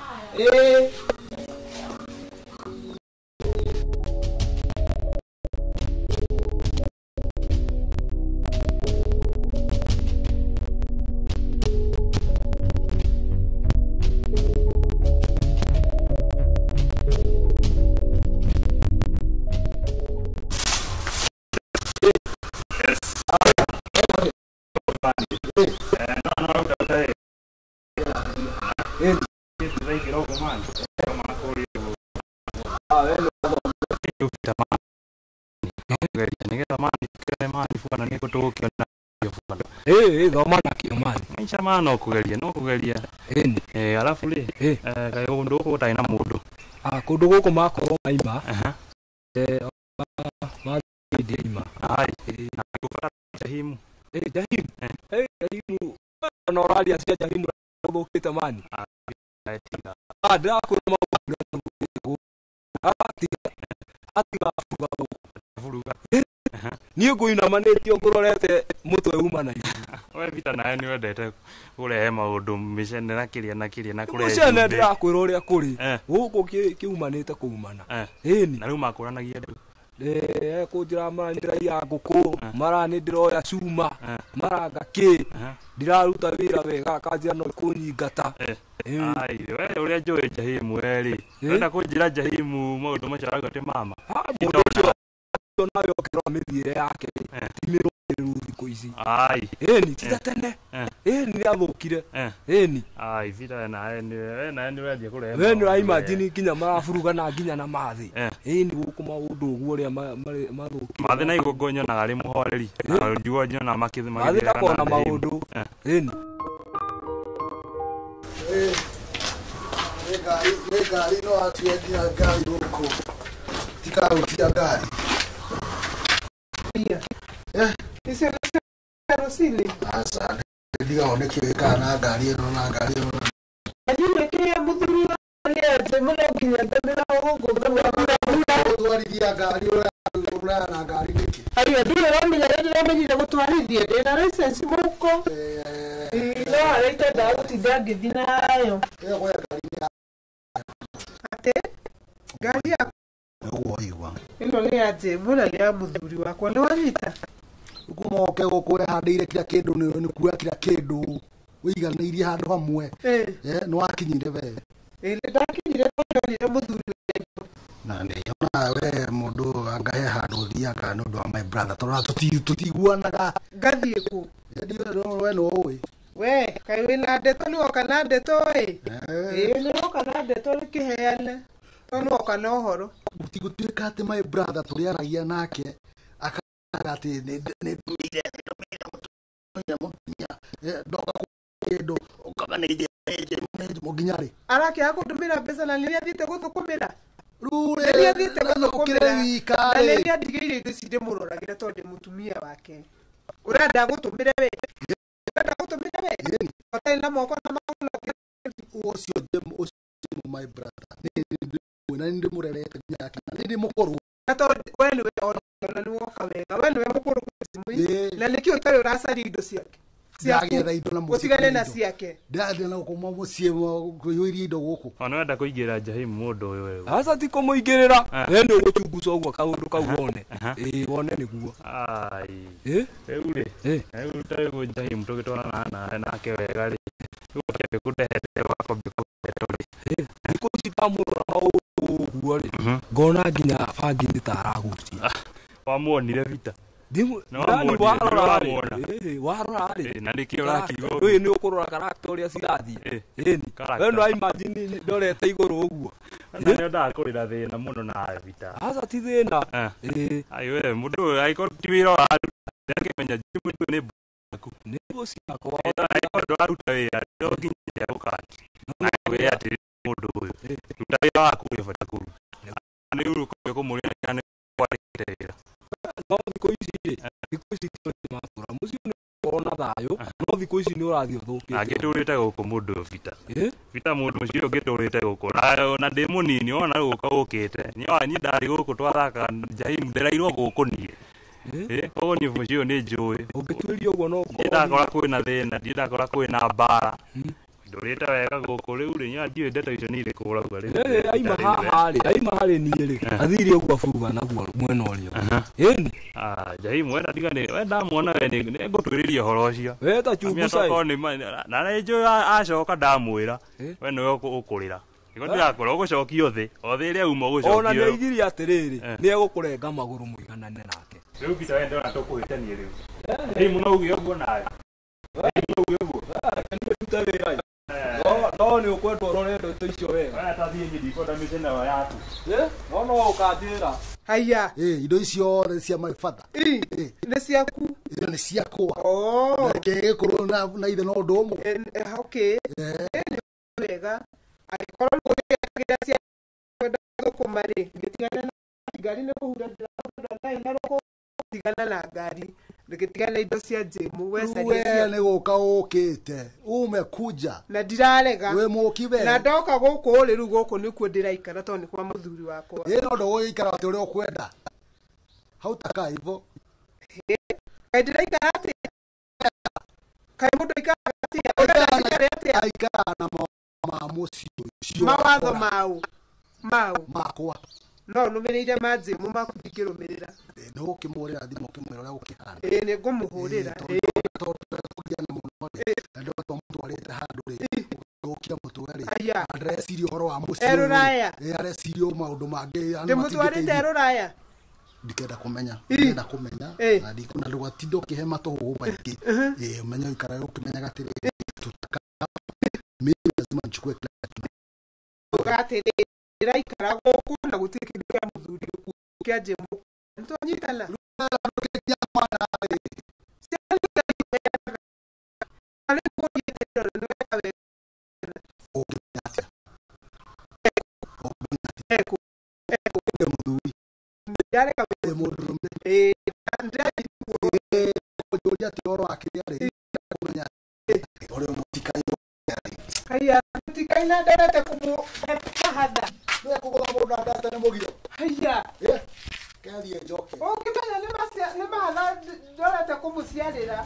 man. Kama kuri. Weno Vitamani. Nigera mani kene mani fwana niko tokyo na fwana. Thomana kio mani. Maisha mana okugeria no kugeria. Eni. Alafu ri kai undu ko taina mundu. Kundu guku makorwo maima. Ma ima. Ai. Kupata jahimu. Jahimu. Jahimu. Na orali asia jahimu thukite mani. Ndakura maundu. Atiga fuga. Niĩ ngũinamanĩtio ngũrorete mũtwe uma na igũrũ. We Vita nawe nĩ wendete kũrehe maũndũ mĩcene na kĩrĩa na kĩrĩa na kũrehe. Mũcene ndĩrakwĩra ũrĩa kũrĩ. Gũkũ kĩumanĩte kũumana. Ĩni. Na rĩu makũranagia ndũ. Kũnjĩra marandĩra ngũkũ, maranĩndĩra oya cuma, maranga kĩ. Ndiraruta wĩra wega kanjĩra no kũnyingata. Ai, we ũrĩa njũĩ Jahimu we-rĩ. Wenda kũnjĩra Jahimu maũndũ macio araugĩte mama. Mũndũ ũcio nawe ũkĩrora mĩthiĩre yake ti mĩrũmĩrĩru thikũ ici. Ai. Ĩni ti ta tene. Ĩni nĩathũkire. Ĩni. Ai, Vita nawe nĩ ũrathiĩ kũrehe. We nĩ ũraimagine nginya maraburugana nginya na mathĩ. Ĩni gũkũ maũndũ ũguo ũrĩa mathũkire. Mathĩ na igũngũ nyonaga arĩ mũhoreri. Njiguo nyonaga makĩthĩ. Mathĩ ndakona maũndũ. Ĩni. Ngari no atuendia ngari gũkũ. Tikarutia ngari. Icio karosili. Asa ndiga oneke weka na ngari ĩno na ngari ĩno. Ajue kia muthuri wa nĩate mũno nginya ndemera gũkũ gũtwarithia ngari ũrĩa na ngari nĩkĩ. Ayo ndĩramenyire gũtwarithia ndĩna license mũhuko. No arĩitenda gũtinda ngĩthiĩ nayo. Ate ngari yaku ũgũigua. Ĩno nĩ ya Jemũ na nĩ ya mũthuri wakwa nĩ wanyita. Ũkũmoke gũkũ handĩire kila kĩndũ nĩ kuoya kila kĩndũ ũiganĩirie handũ hamwe. Nĩ wakinyire we. Nĩ ndakinyire ndonire mũthuri na nĩona we mũndũ angahe handũ ũthiaga nĩ ũndũ wa my brother tondũ tũtiguanaga. Ngathiĩ kũ? We nĩ ũĩ. We kaĩ wĩna ndeto nĩ woka na ndeto ĩ. Nĩ woka na ndeto kĩheane. Tondũ woka na ũhoro. Gũtigũtuĩka atĩ my brother tũrĩaragia nake akaga atĩ nĩ mũtumia ndoka kĩndũ ũkaganĩire mũnginyarĩ. Arakĩaga kũndũmĩra mbeca na nĩrĩa thiĩte gũthũkũmĩra. Rĩrĩa thiĩte gũthũkũmĩra wika na nĩrĩa ndigĩire indo ici ndĩmũroragĩra tondũ ndĩ mũtumia wake. Ũrenda gũtũmĩre we. Ũrenda gũtũmĩre we. Ũtarĩ na moko na magũrũ. Ũcio my brother. Nĩ ndĩmũrerete nginya nĩ mũkũrũ. We nĩwe ona nĩ woka wega. We nĩwe mũkũrũ kũcimu. Na nĩkĩ ũtarĩ ũracaria indo ciake. Ndagĩetha indo na mũciĩ. Ũtigane na ciake. Ndathiĩ na gũkũ mũciĩ kũiyũria indo gũkũ. Ona wenda kũingĩra Jahimu mũndũ ũyũ wewe. Aca ti kũmũingĩrĩra. We nĩ ũgũchunguca ũguo kaũndũ kau wone. Wone nĩguo. Ai. Rĩu-rĩ. Rĩu tarĩguo Jahimu tũgĩtwarana nake wega-rĩ. Rĩu ũkĩndehete wakwambia kũndehete-rĩ. Thikũ ici ndamũrora ũguo-rĩ. Ngona nginya bangi-inĩ ta aragucia. Wamuonire Vita? Warora-rĩ. Na nĩkĩo ũrakiuga ũguo. Ũyũ nĩ ũkũrora karakta ũrĩa cirathiĩ. We nĩ waimagine ndorete igũrũ ũguo. Na nĩendaga kũrĩra thĩna mũno nawe Vita. Aca ti thĩna. Ai we mũndũ ũyũ angĩkorwo ti wĩra ũraruta nĩakĩmenya Jahimu ũyũ nĩ mbũku. Nĩ mbũci yakwa. Angĩkorwo ndũraruta wĩra no nginya ũkaki. Na wĩra atĩ mũndũ ũyũ. Ruta wĩra waku ũrĩa ũbatiĩ kũruta. Nĩ ũrũkũria kũmũrĩa kana kwarĩte wĩra. No thikũ ici-rĩ, thikũ ici ti ũrĩa matũra. Mũciĩ nĩ ũkorwo na thayũ, no thikũ ici nĩ ũrathiĩ ũthũkĩte. Angĩtũrĩte gũkũ mũndũ ũyũ Vita. Vita mũndũ ũcio ũngĩtũrĩte gũkũ. Na ndĩ mũnini ona rĩu gũka ũkĩte. Niĩ ndarĩ gũkũ twathakaga Jahimu ndereirwo gũkũ niĩ. Koguo niĩ mũciĩ ũyũ nĩ njũĩ. Ũngĩtuĩria ũguo no ũkorwo. Ndakora kwĩna thĩna, ndakora kwĩna mbara. Ndũrĩte wega gũkũ rĩu-rĩ niĩ ndiũĩ ndeto icio nĩ irĩkũ ũrauga rĩu. Aima harĩ niĩ-rĩ, athire ũguo aburuga naguo mwena ũrĩa. Ĩni. Jahimu wenda ndigane, we ndamuona we nĩngũtuĩrĩria ũhoro ũcio. We ta chunguca. Na nĩnjũĩ acoka ndamwĩra, we nĩwe ũkũrĩra. Nĩguo ndĩrakũra ũgũcokio thĩ, o thĩ ĩrĩa uma ũgũcokio. Ona nĩoigire atĩrĩrĩ, nĩegũkũrenga magũrũ mũiganane nake. Rĩu Vita we ndĩrona tũkũhĩtania rĩu. Jahimu no uge ũguo nawe. Jahimu no uge ũguo. Nĩ ũrute wĩra. No nĩ ũkwenda ũrore ndeto icio wega. Hata thiĩ ngĩdikoda mĩcene yaku. Wona ũkanjĩra. Haya. Indo icio cia my father. Nĩ ciaku. Indo nĩ ciakwa. Oh. Ngĩkorwo na ithe no ũndũ ũmwe. Okay. Nĩ wega. Angĩkorwo nĩgũgĩkĩra cia kwenda thũkũma rĩ, gĩtigana na ngari nĩ kũhura ndĩrakwenda na tigana na ngari. Ndĩgĩtigana indo cia Jemu wecaria cia. Nĩ gũka ũkĩte. Umekuja. Na ndirarega. We mũkibe. Na ndoka gũkũ rĩ rĩu gũkũ nĩkuo ndĩraikara tondũ nĩ kwa mũthuri wakwa. No ndũgũikara atĩ ũrĩa ũkwenda. Hau taka ivo. Ndĩraikara atĩ. Kaĩ mũndũ aikara atĩ. Aikara na mũciĩ ũcio. Mawatho mau. Makwa. No nũmĩrĩire ma Jemu makũthikĩrũmĩrĩra. Nĩ ũkĩmũhũrĩra thimũ ũkĩmwĩra ũrĩa gũkĩhana. Nĩ ngũmũhũrĩra. Andũ twamũtwarĩte handũ rĩ ũkia mũtwari areciria ũhoro wa mũciĩ Rũraya areciria maũndũ mangĩ ndĩmũtwarĩte Rũraya ndikenda kũmenya na ndũgatinde ũkĩhe matũhũgũ maingĩ ũmenye ũikara ũkĩmenyaga atĩrĩrĩ tutaka mimi lazima nichukue atĩrĩrĩ ndĩraikara gũkũ na gũtirĩ kĩndũ kĩa mũthuri kĩa Jemu nĩtwanyitana Haya, tikaina nderete kumũhanda. Nĩ kũgũra mũndũ andata nĩ mũgiro. Haya. Kĩathiĩ njoke. Ũkĩmenya nĩ mahatha ndorete kũmũciarĩra.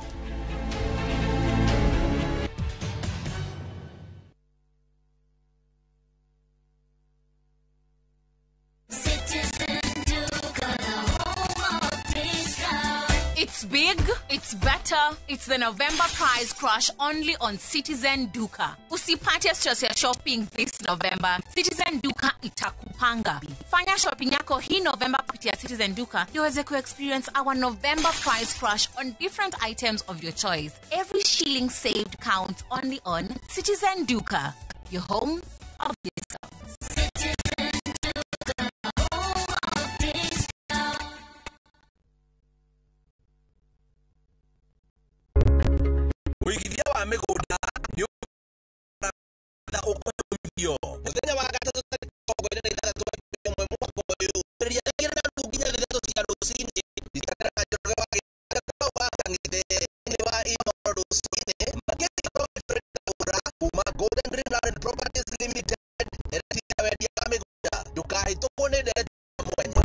It's big, it's better, it's the November prize crush only on Citizen Duka. Usipate stress ya shopping this November. Citizen Duka itakupanga. Fanya shopping yako hii November kupitia Citizen Duka iweze experience our November prize crush on different items of your choice. Every shilling saved counts only on Citizen Duka, your home of discounts. Citizen Duka, home of discounts. Uigithia wa mĩgũnda nĩ ũkũhũthio mũthenya wa gatatũ tarĩki 26 mwaka ũyũ rĩrĩa ngĩrĩra nginya thikũ cia rũcinĩ ndikaraga njoroge wa gĩthatũ wa kang'ethe nĩ wa ino rũcinĩ magĩkorwo kũra kuma Golden Dreamland Properties Limited ĩrĩa wendia wa mĩgũnda ndũkahĩtũkwo nĩ ndeto mwanya.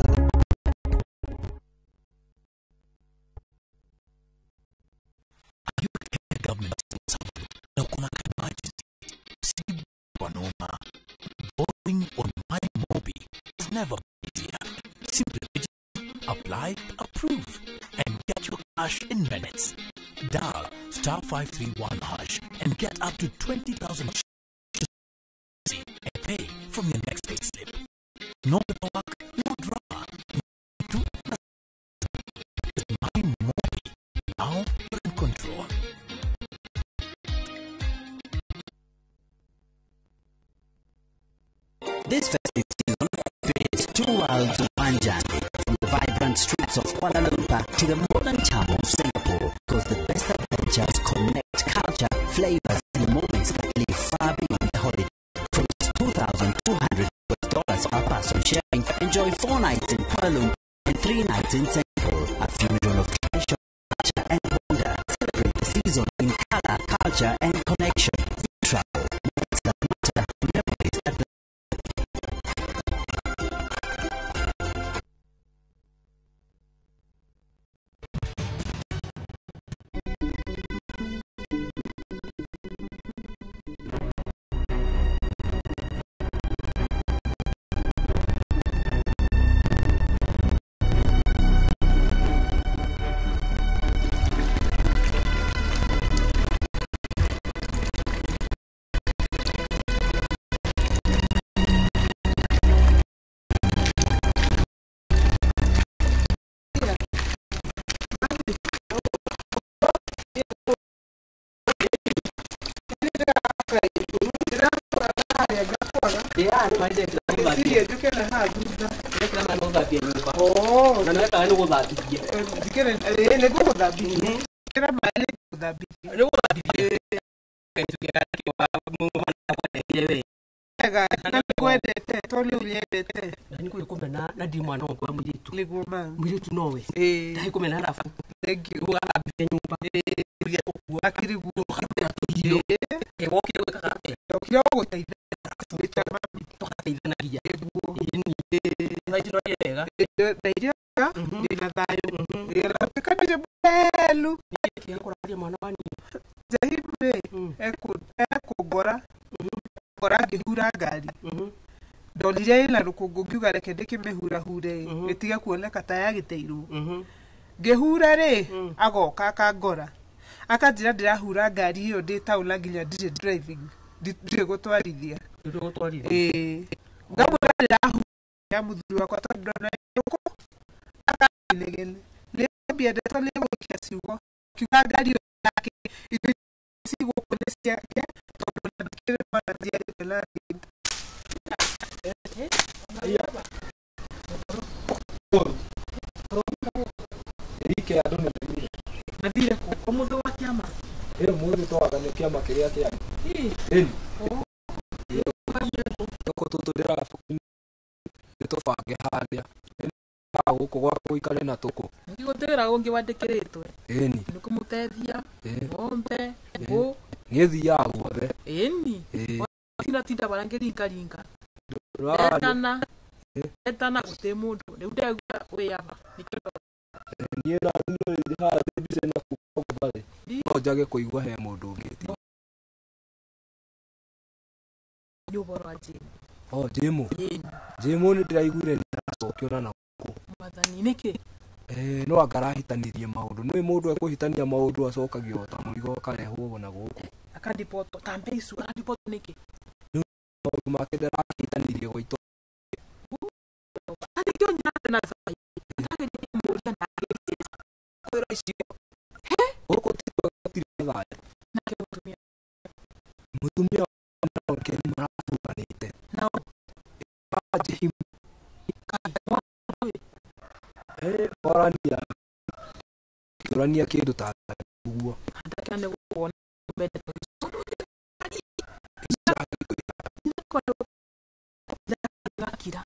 Government na kuna emergency si wanoma borrowing on my mobi is never easier. Simply apply, approve, and get your cash in minutes. Dial *531# and get up to 20,000 and pay from your next pay slip. No paperwork, no drama. My mobi. Now you're in control. This festive season brings two worlds of one journey, from the vibrant streets of Kuala Lumpur to the modern charm of Singapore, because the best adventures connect culture, flavors, and moments that live far beyond the holiday. From just $2,200 per person sharing, enjoy 4 nights in Kuala Lumpur and 3 nights in Singapore. A fusion of tradition, culture, and wonder. Celebrate the season in color, culture, and connection. Travel makes that matter. Memories at the Kila mwana uthambia nyumba. Na naweka ni guthambia. Ndikere ne guthambia. Kira mali guthambia. Ni guthambia. Kaitukia kwa Mungu anakuwa ega na kwendete toli uliendete. Nani kule kumbe na ndi mwana wangu muritu. Ligoma. Muritu nowe. Dai kumbe na rafu. Thank you. Guthambia nyumba. Kuria kuwa akiri guo. Iyo. Wokire wekakate. Wokire guteithia. Tukateithanagia. Ini. Naitino yega. Ndairia ndina thayo. Ndikanaje belu. Yakuraria mwana wani. Jahimbe ekugora. Gora ngihura ngari. Ndonire ina rukungu ngiuga reke ndikimihura hure gitige kuoneka ta yagiteirwo. Ngihura ri agoka akangora. Akanjira ndirahura ngari iyo ndi tauna nginya ndire driving. Ndire gutwarithia. Ndire gutwarithia. Ngamura ndirahu ya muthuri wakwa tondu ndona yuko akanegene. Nĩambia ndetole gũikia ciugo. Kiuga ngari iyo yake indo ciugo kũrĩ ciake tondũ ndakĩrĩ mana njiarĩte na ndĩ. Erike andũ nĩ mathire. Mathire kũ mũthĩ wa kĩama. Mũthĩ twagane kĩama kĩrĩa kĩarĩ. Ĩni. Tũko tũtũ ndĩrabuku nĩtũbange harĩa. Gũkũ gwa gũikare na tũkũ. Ngĩgũtĩra ũngĩ wandĩkĩrĩtwe. Ĩni. Nĩ kũmũteithia. Ng'ombe. Ngũ. Nĩ thiaga guothe. Ĩni. Tinda barangĩringaringa. Etana gũtĩ mũndũ. Rĩu ndegua wĩyaba. Niĩ na haha mbica na kubarĩ. No njage kũigua he mũndũ ũngĩ. Nĩ ũboro wa Jim. Jim. Jim nĩ ndĩraiguire nĩ aracokio na gũkũ. Mwathani nĩkĩ? No angarahitanirie maũndũ. Nĩ mũndũ ekũhitania maũndũ acokagio ta mũrigo akarehwo na gũkũ. Akadipoto tambesu akadipoto nĩkĩ? Maũndũ make ndarahitanirie gwa ito. Adikio nyate na zai. Ndagĩrĩire mũria na gĩcĩci. Kwĩra icio. Gũkũ tiri thayũ. Nake mũtumia wake nĩ maraburanĩte. Jim. Orania kĩndũ ta ũguo. Ndakane kuona mbete kira.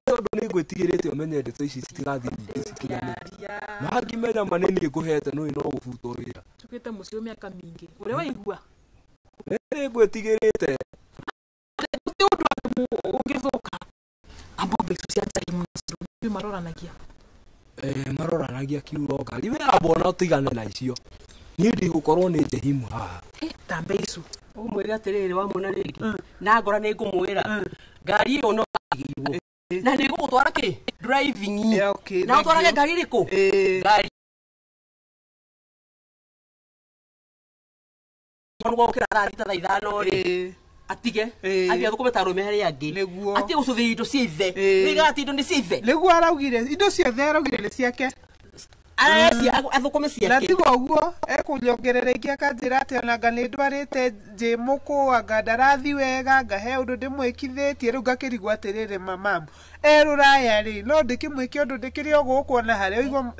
Tondũ nĩ ngwĩtigĩrĩte ũmenye ndeto ici citigathiĩ nyingĩ cikinyanĩte. Mangĩmenya manini ngũhete no gũbutwo wĩra. Tukĩte mũciĩ mĩaka mingĩ. Ũrĩa waigua? Nĩ ngwĩtigĩrĩte. Nĩ ũndũ wa ũngĩthũka. Ambombe icio cia Jaimu nĩ maroranagia. Maroranagia kiugo ngari. Wĩra mbona ũtigane na icio. Niĩ ndigũkorwo nĩ Jaimu haha. Tambe icio. Ũmwĩre atĩrĩrĩ wamwona rĩngĩ. Na ngora nĩ ngũmwĩra. Ngari ĩyo no agĩirwo. Na nĩ gũgũtwara kĩ? Driving. Na ũtwarage ngari ĩrĩkũ? Ngari. Gũkĩra thaa thita thaa ithano rĩ. Atige. Athiĩ athũkũme ta arũme harĩa angĩ. Atige gũcũthĩria indo cia ithe. Nĩiga ati indo nĩ cia ithe. Nĩguo araugire indo ciothe araugire nĩ ciake. Athũkũme ciake. Na tiga ũguo ekũnyongerera ingĩ akanjĩra atĩ ona anga nĩ ndwarĩte Njĩmũkũ anga ndarathi wega ngahe ũndũ ndĩmwĩkithĩtie rĩu ngakĩrigwo atĩrĩrĩ mamamu rũraya rĩ no ndĩkĩmwĩke ũndũ ndĩkĩrĩ o gũkũ na harĩa ũigua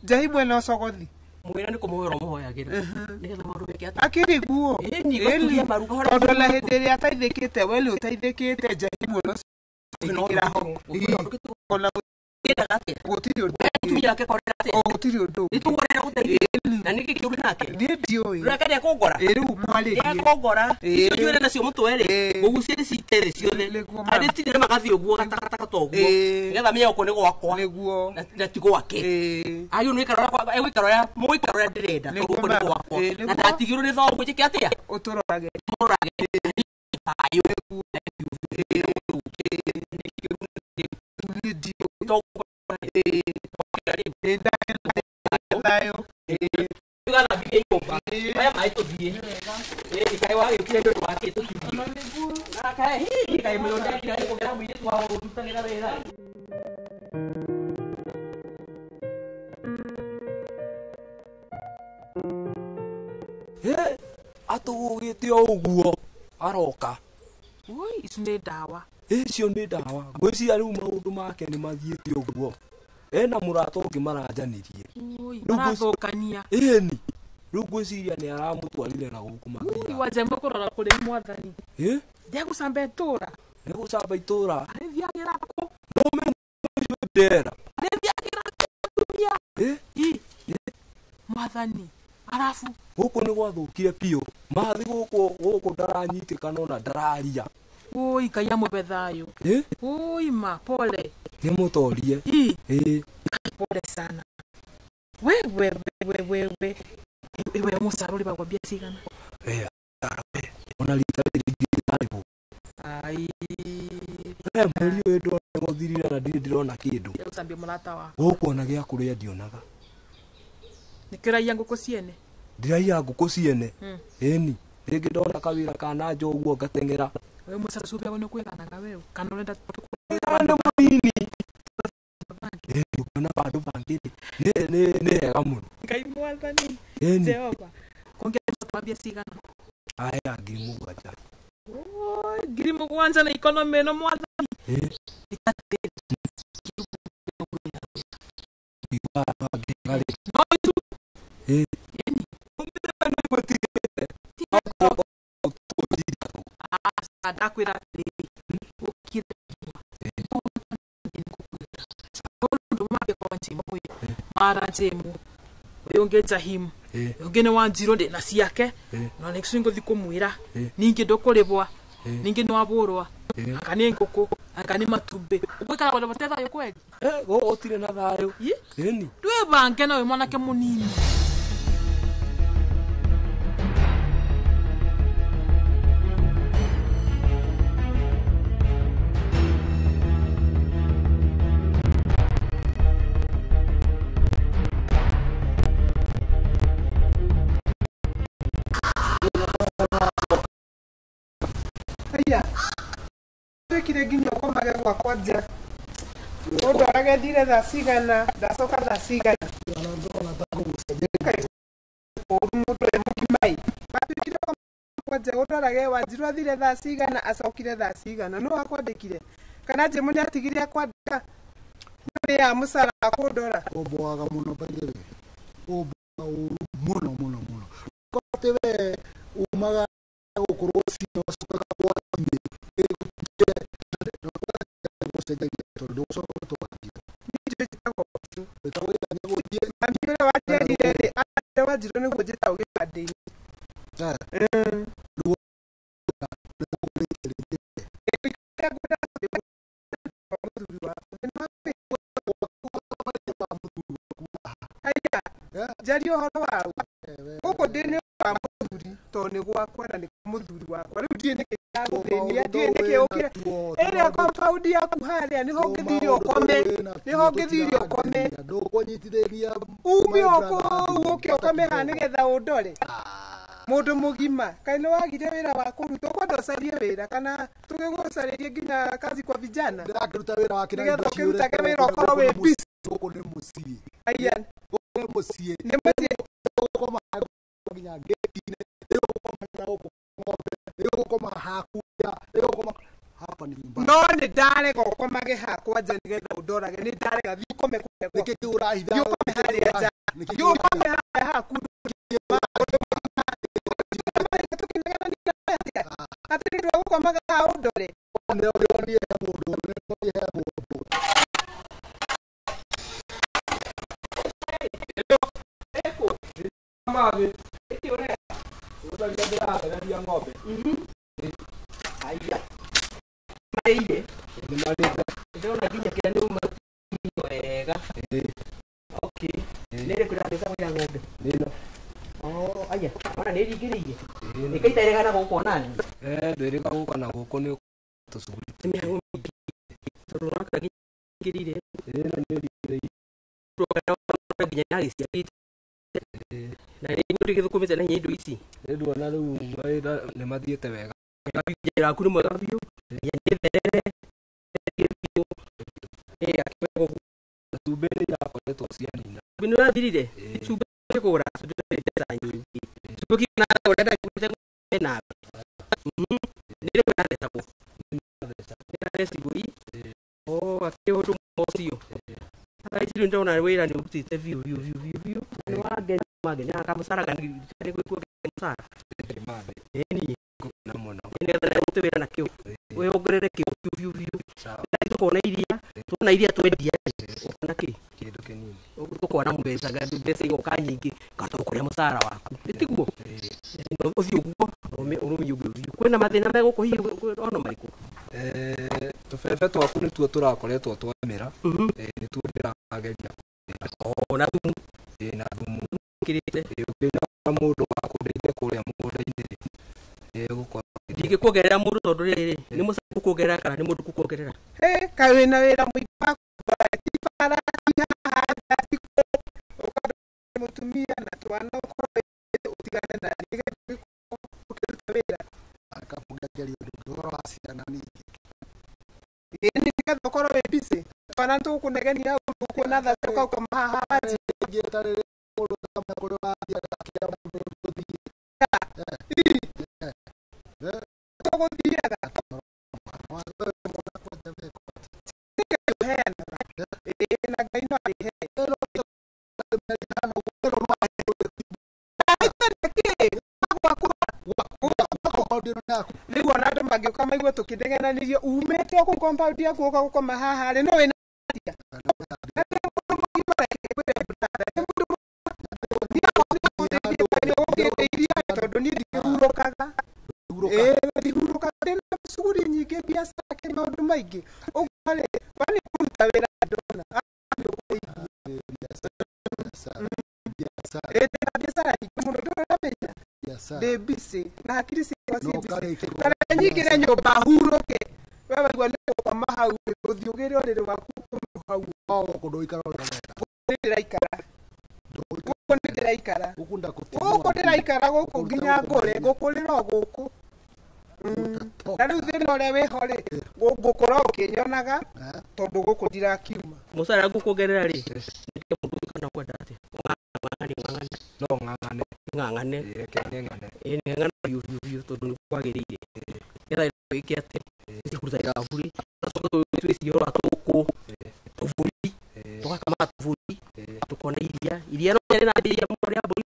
Jaimu ena ũcogothi. Mwĩra nĩ kũmũhũra ũmũhoyagĩra nĩgetha maũndũ meke atĩa. Akĩriguo tondũ ona hĩndĩ ĩrĩa ateithĩkĩte we nĩ ũteithĩkĩte Jaimu no gũtirĩ ũndũ nĩtũgũrĩra gũteithia na nĩkĩ kĩũru nake niĩ ndiũĩ rĩu akũngora rĩu mwarĩrie akũngora icio njuĩrĩ nacio mũtwe rĩ gũgucia nĩ citĩrĩ ciothe arĩtithire magathiĩ ũguo gatagataka ta ũguo nĩgetha menye gũkũ nĩ gwakwa na ti gwake ayũ nĩ gũikara ũrĩa ndĩrenda tondũ gũkũ nĩ gwakwa na ndatigirwo nĩ thoguo njĩke atĩa ũtũrorage ayũ Gana vile nyumba. Haya maito vie. Kai wa yukire ndo wake tukithie. Na kai hii kai mlonda kila iko gara mwite tu wao tutagira wera. Atugugite o uguo aroka. Oi, icio nĩ ndawa. icio nĩ ndawa ngwĩciria rĩu maũndũ make nĩ mathiĩte ũguo ena mũrata ũngĩ maranjanirie marathũkania ĩni rĩu ngwĩciria nĩ aramũtwarire na gũkũ mathiaga wajembe kũrora kũrĩ mwathani ndegũcamba itũra ndegũcamba itũra arĩthiagĩra kũ ndera arĩthiagĩra mwathani arabu gũkũ nĩ gwathũkire piũ mathi gũkũ ndaranyitĩkana ona ndararia ui Ngai amũhe thayũ ui ma pole nĩ mũtorie pole sana wewe mũcara ũrĩ bagwambia cigana ona rita rĩrĩ ai mweri ũyũ ndona gũthirire na ndirĩ ndĩrona kĩndũ gũcambia mũrata wa gũkũ ona gĩa kũrĩa ndionaga nĩkĩraia ngũkũ ciene ndiraia ngũkũ ciene ĩni rĩngĩ ndona kawĩra kana njoguo ngateng'era wewe mũcara cubia nĩ kwĩganaga wewe kana ũrenda nĩ mũnini ukona bado bangĩ nĩ hega mũno Ngai mwathani Jehova kuongea mabia cigana aya ngiri mũgwanja ngiri mũgwanja na economy no mwathani ndakwĩra atĩrĩrĩ ũkire ndũ mabia kwa njimu mara njimu ũyũ ũngĩ Jahimu ũngĩ nĩ Wanjirũ ndĩ na ciake no nĩ kĩcio ngũthi kũmwĩra ningĩ ndũkũrĩbwa ningĩ nĩ wabũrwa aka nĩ ngũkũ aka nĩ matumbĩ ũgwĩkara wale bate thayũ kweli ũtirĩ na thayũ ĩni ndwĩbange nawe mwanake mũnini kire nginya ũkomage gwakwa nja ũndũ aragethire thaa cigana ndacoka thaa cigana mũndũ e mũkimai watuĩkire gwakwa nja ũndũ arage Wanjirũ athire thaa cigana acokire thaa cigana nũ wakwandĩkire kana Jemu nĩ atigire akwandĩka nĩ ya mũcara akũndora ũmboaga mũno baigĩre ũmboaga mũno kotewe umaga gũkorwo cino cokaga gwathie Wanjirũ nĩguo njĩtagwo gĩbandĩ-inĩ njaria ũhoro wau gũkũ ndĩ nĩ wa mũthuri tondũ nĩ gwakwa na nĩ mũthuri wakwa rĩu ndiĩ nĩkĩ ndagũthĩnia ndiĩ nĩkĩ ũkire ĩrĩa compound yaku harĩa nĩho ngĩthire ũkome nĩho ngĩthire ũkome ume ũke ũkome haha nĩgetha ũndore mũndũ mũgima kaĩ nĩ wagire wĩra wa kũruta ũkwenda ũcarie wĩra kana tũgĩgũcarĩrie nginya kazi kwa vijana nĩgetha ũkĩrutage wĩra ũkorwo wĩ busy gũkũ nĩ mũciĩ aya nĩ mũciĩ gũkoma nginya ngĩti-inĩ gũkoma hakuya gũkoma hapa ni nyumba no nĩ ndarega ũkomage hakwa nja nĩgetha ũndorage nĩ ndarega thiĩ ũkome kũrĩa nĩkĩ ũrahitha ũkome harĩa nja thiĩ ũkome harĩa haku atĩ nĩ ndwa gũkomaga haha ũndore Mami, utalia ng'ombe. Aya. Maile. Ndio na kinya kile ndio wega. Okay. Nile kuna pesa kwa ng'ombe. Nino. Oh, aya. Ona nili kiriye. Nikaitaire kana gũkũ nani? Ndĩrĩga gũka na gũkũ nĩ tũcuguri. Nĩ tondũ waka kirire. Na nĩ ndire. Nginya yari cia na rĩu ndĩgĩthũkũmĩte na hinya indo ici nĩnduona rĩu nĩ mathiĩte wega njĩra yaku nĩ mwega biũ nĩtherere cumbĩ nĩ irakoretwo cianina nĩ ũrathirire cumbĩ kũgũra cumbĩ kĩna ũrenda nawe nĩrĩ kwĩna thecagwo Taresi gui. Oh, akio ndo mosio. Aka itiri ndo na wira ni utite view. Ni wage mage na kama sara kan ni ku sara. Eni na mono. Ni nda utewira na kio. We ogorere kio view. Ndio kona iria. Tuna iria twedia. Na ki kindu kinini. Ukukwana mbesa gadi mbesa iyo kanyingi gatokuria musara waku. Nditiguo. Ndio uthio guo. Urumi yugo. Kwena mathina mego kuhiyo ono mariko. Tufefe twaku ni tuo turakoretwo twamira. Ni tuo ndirageria. Na thumu. Na thumu. Kirite. Na mundu wa kundeithia kuria mugunda-ini. Gukora ndingikuongerera mundu tondu riri ni musaku kuongerera kana ni mundu kukuongerera. Kaĩ wĩna wĩra mũingĩ wa bara mutumia na twana ukorwo utigane na ukiruta wĩra akamugageria ndugoro asiana nini ni nigetha ukorwo wĩ busy twana tũkũnegenia kuona tha tukauka mahaha ngetarĩrĩ mũndũ kama kũrĩ wathia kĩa mũndũ gũthiĩ tũgũthiaga na Ngai no arĩhe rĩu ona andũ mangĩũka maigua tũkĩndegenanirio umĩte o kũu compound yaku ũka gũkoma haha rĩ no wĩna tondũ niĩ ndikĩhurũkaga ndihurũkaga ndĩna cuguri nyingĩ biacara kĩ maũndũ maingĩ ũguo rĩ wani kũruta wĩra ndona biacara nyingĩ mũno ndũramenya ndĩ busy na hakiri ciakwa ciĩ busy kana nyingĩre nyũmba hurũke we waigua nĩ gũkoma hau ũthiĩ ũgĩre ũrĩrĩ waku hau gũkũ ndũikara ndĩraikara gũkũ ndĩraikara gũkũ ndĩraikara gũkũ nginya ngũre ngũkũrĩra o gũkũ na rĩu thĩna ũrĩa wĩho rĩ ngũkũra ũkĩnyonaga tondũ gũkũ ndirakiuma musara gukuongerera rĩ nĩkĩ mũndũ kana kwenda atĩ no ng'ang'ane ng'ang'ane biũ tondũ nĩ kwagĩrĩire getha ĩke atĩ kũruta gaburi twĩciora tũkũ tũburi tũgakama tũburi tũkona iria no rĩrĩ na mbia mũno rĩa mbũri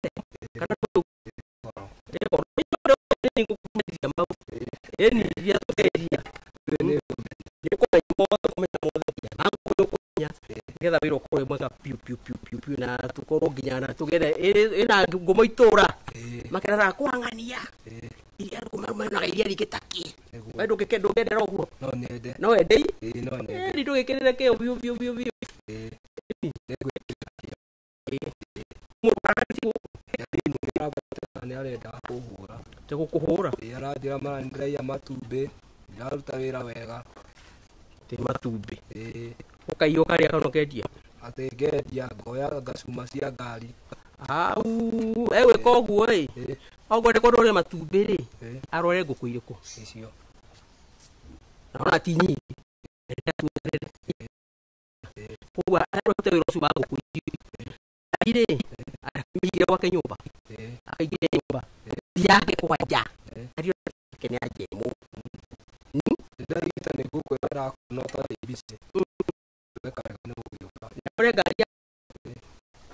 kana eni iria tũkeria nĩ kũmenya getha wĩra ũkorwo mwega piu na tũkorwo nginya na tũgethe ĩna ngumo itũra makerera kwang'ania iria rũkumarumaga iria rĩgĩtakĩ we ndũngĩendera ũguo no endei ni ndũgĩkĩrĩre kĩo biu nĩ arenda kũhũra gũkũhũra aranjĩra marandĩraia matumbĩ ndĩraruta wĩra wega tĩ matumbĩ ũkaiya ũkarĩa kana ũkendia atĩ ngendia ngoya ngacuma cia ngari egwĩka ũguo ĩ oguo nĩ kũndũ ũrĩa matumbĩ rĩ arore ngũkũ irĩkũ icio naona ti nyingi koguo arute wĩra ũcio wa ngũkũ irĩ akamĩigire gwake nyũmba akaigire nyũmba yake kwanja ario kene ajemo ndagita nĩ ngũkwĩra no ta ibici wekaga nĩ gũgĩũka nĩore ngari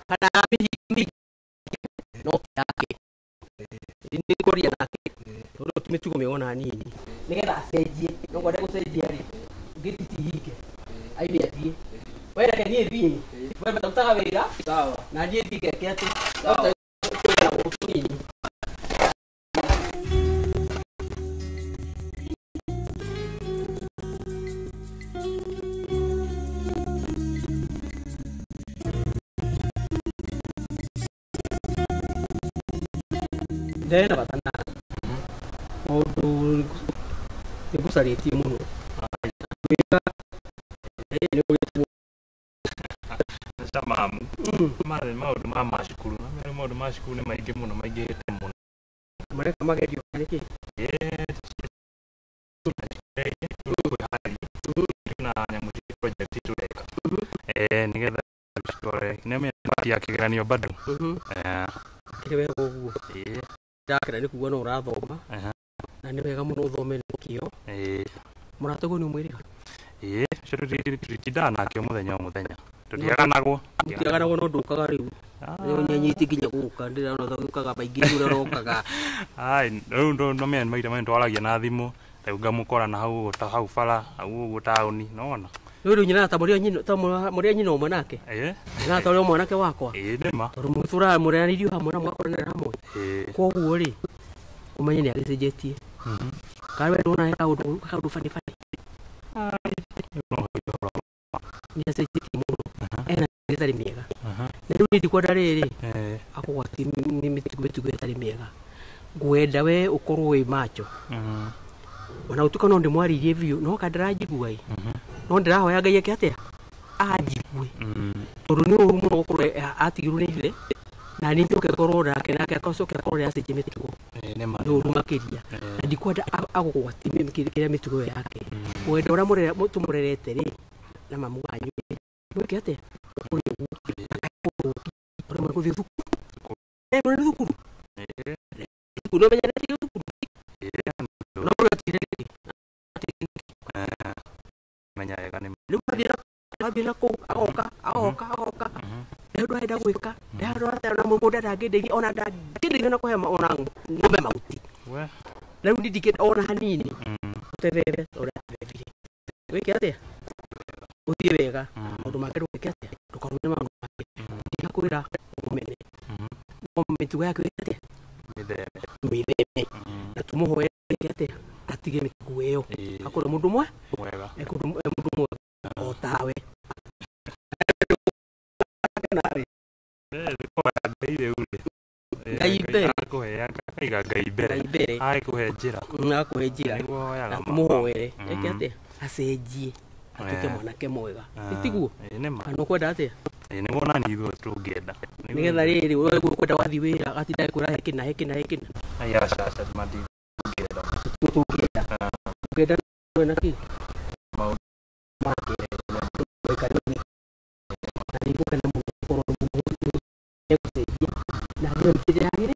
kana mĩhingi no yake nĩ kũria nake tondũ tũmĩtugo mĩgona nini nĩgetha acenjie no kwenda gũcenjia rĩ ngĩtitihinge aire athiĩ wenda niĩ thiĩ we matautaga wĩra sawa na niĩ thiĩ ngeke atĩ ndĩrenda batana mũndũ nĩngũcarĩtie mũno mamu marĩ maũndũ ma macukuru maũndũ ma cukuru nĩ maingĩ mũno maingĩhĩte mũno mareka magerio nĩkĩ na nyamũ cia project tũreka nĩgetha nĩmĩtia kĩgeranio bado kĩrĩ wega ũguo ndakĩra nĩ kuga no ũrathoma na nĩ wega mũno ũthome nĩ kĩo Muratogo ni mwirika. Cero tritida nake muthenya tutiaganagwo tutiaganagwo no ndukaga riu yo nyenyiti kinya guka ndira no thukaga baingi ura rokaga ai no men maita men twaragia na thimu riu ngamukora na hau bara hau tauni nona riu nyina ta muria nyina umwe nake na ta uri mwanake wakwa nima tori mutura mureanirio hamwe na mwakoranira hamwe koguo ri umenye ni agicenjetie kawe ndona heka undu fani Nia sejiti muno ena itari miega na riu ndikwenda riri akugwati mitugo itari miega ngwenda we ukorwo wi macho ona utuka no ndimwaririe biu no kandirajigua i no ndirahoya Ngai ake atia ajigue tondu ni uru muno gukorwo atigirwo ni hithe na ni njoke korwo nake akocoke akorwo yacenjie mitugo ni uru makiria na ndikwenda agugwati mitugo yake wenda uria mutumurerete ri na mamu wanyu nduke atia uri mu kuthi thukuru uri thukuru kuno menya ni thukuru no uri atireke menya yega ni riu abira ko aoka ndio enda gwika ndio na mugunda ndangindeirie ona ndangindeirie na kuhema ona ngombe mauti we riu ndikenda ona hanini terere ora terere wiki atia uthie wega maundu make ndwike atia ndukarune maundu make ndigakwira umene no mitugo yake atia mitheme na tumuhoe atia atige mitugo iyo akore mundu mwe mwega mundu mwe otawe Gaire ule Gaibere kaiga gaibere ai kuhe njira na muhoere eke atia acenjie atuke mwanake mwega itiguo kana kwenda atia ni wona ni ithuo tungienda nigetha riri wewe kwenda wathi wira gatinda kura hekina ai acha madi tungienda wena ki mau weka ni ndio kana mukoro na ndio mtije agire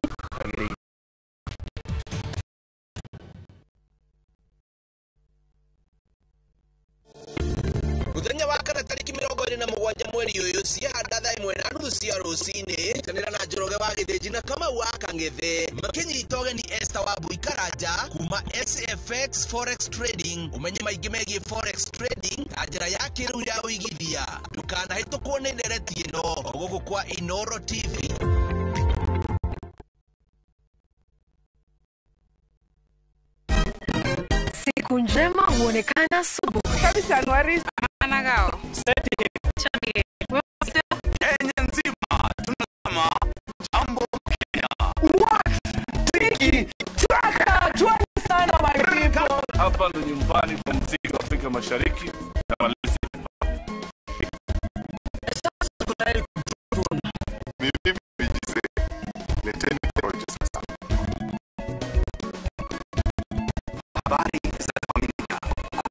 muthenya wa kana tariki 27 mweri uyu ciahanda thaa 1:30 cia rucini kanira na Njoroge wa Githĩnji na Kamau wa Kang'ethe makinyita ũgeni Esther wa Buikaranja kuma SFX Forex Trading umenye maingĩ megiĩ Forex Trading na njĩra ya kĩrĩu ya ũigithia ndũkanahĩtũkwo nĩ ndereti ĩno gũkũ kwa Inoro TV. Siku njema huonekana asubuhi. Kabisa Januari anagao. Chani. Kenya nzima tunasema jambo Kenya. Tiki twaka twani sana my people. Hapa ndo nyumbani kwa muziki wa Afrika Mashariki na Malaysia. Mimi nijize. Leteni project sasa. Habari za kuaminika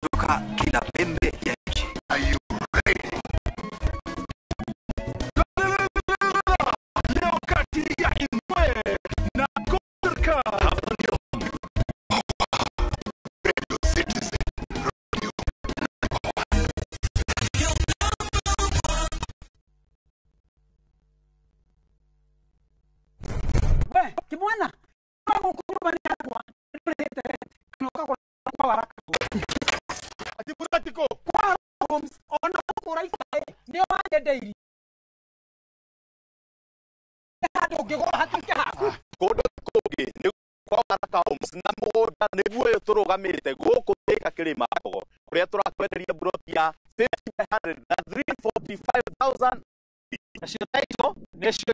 kutoka kila pembe ya nchi. Are you ready? Leo kati ya Imwe na Kotarka. Hapa ndio Radio Citizen Radio. We kimwana kama kunyumba ni yako kwa waraka ati buratiko kwa homes ona kuraisa ni wanje daily hado gego hatuke hapo kodo koge ni kwa waraka homes na muda niguo turugamirite guku thika kirima ago kuria turakwenderia buroti ya 500 na 345,000 nacio taito nacio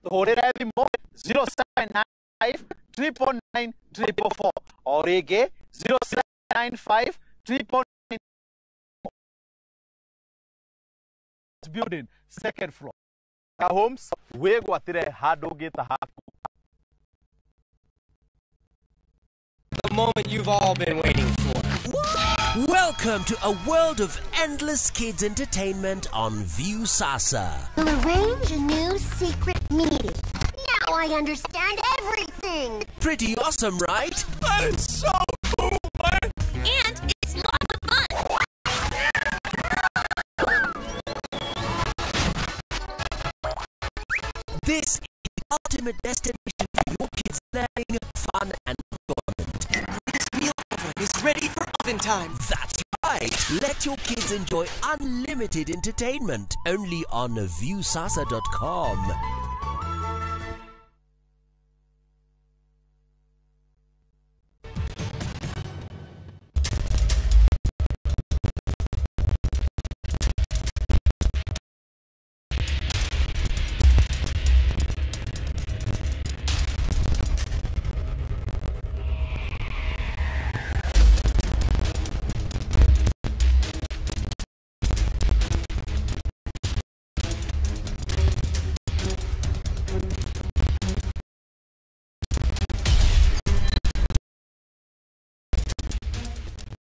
tuhurira thimo 079 399 o rĩngĩ 0795 399 building second floor homes wegwatire handu ngita haku. The moment you've all been waiting for. Welcome to a world of endless kids entertainment on View Sasa. We'll arrange a new secret meeting. Now I understand everything. Pretty awesome, right? That is so cool, man. And it's lots This is the ultimate destination for your kids' learning, fun, and enjoyment. This meal oven is ready for oven time. That's right. Let your kids enjoy unlimited entertainment only on viewsasa.com.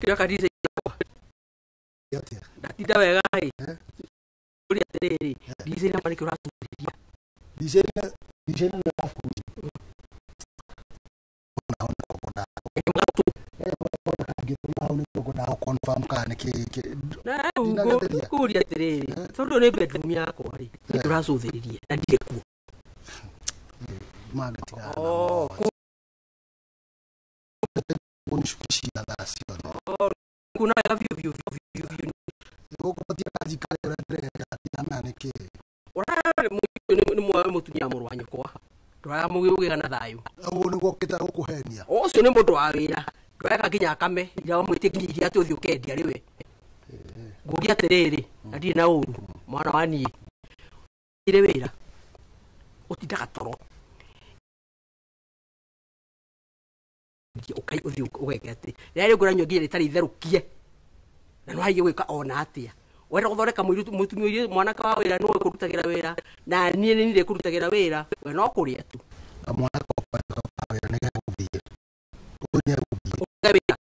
Kira kadise yako. Yate. Datida wega hai. Uri atere. Dise na mani kura tu. Dise na afu. Ona kokoda. Kokoda confirm kana ke. Na uri atere. Sodo ne bedroom yako hari. Kura so theririe. Na ndie ku. Magatika. Oh. Unishukishia basi ono. Kuna ya view. Ngokupatia kazi kale na neke. Ora mutumia murwanyu kwa. Ndwa mugiuge kana thayu. Ugo niguo kita gukuhenia. Ucio ni mundu wa wira. Ndweka kinya kame ira mwitikinyithia ati uthi ukendia riwe. Ngugia atiriri ndiri na uru mwana wani. Ire wira. Utindaka toro. Ukai uthi ugekete rero nguranyo ngire tari therukie na no haye gwika ona atia wera guthoreka mutumia mwanaka wa wira no kurutagira wira na nie ni ndire kurutagira wira we no kuria tu mwanaka wa wira nege kuthie unya wira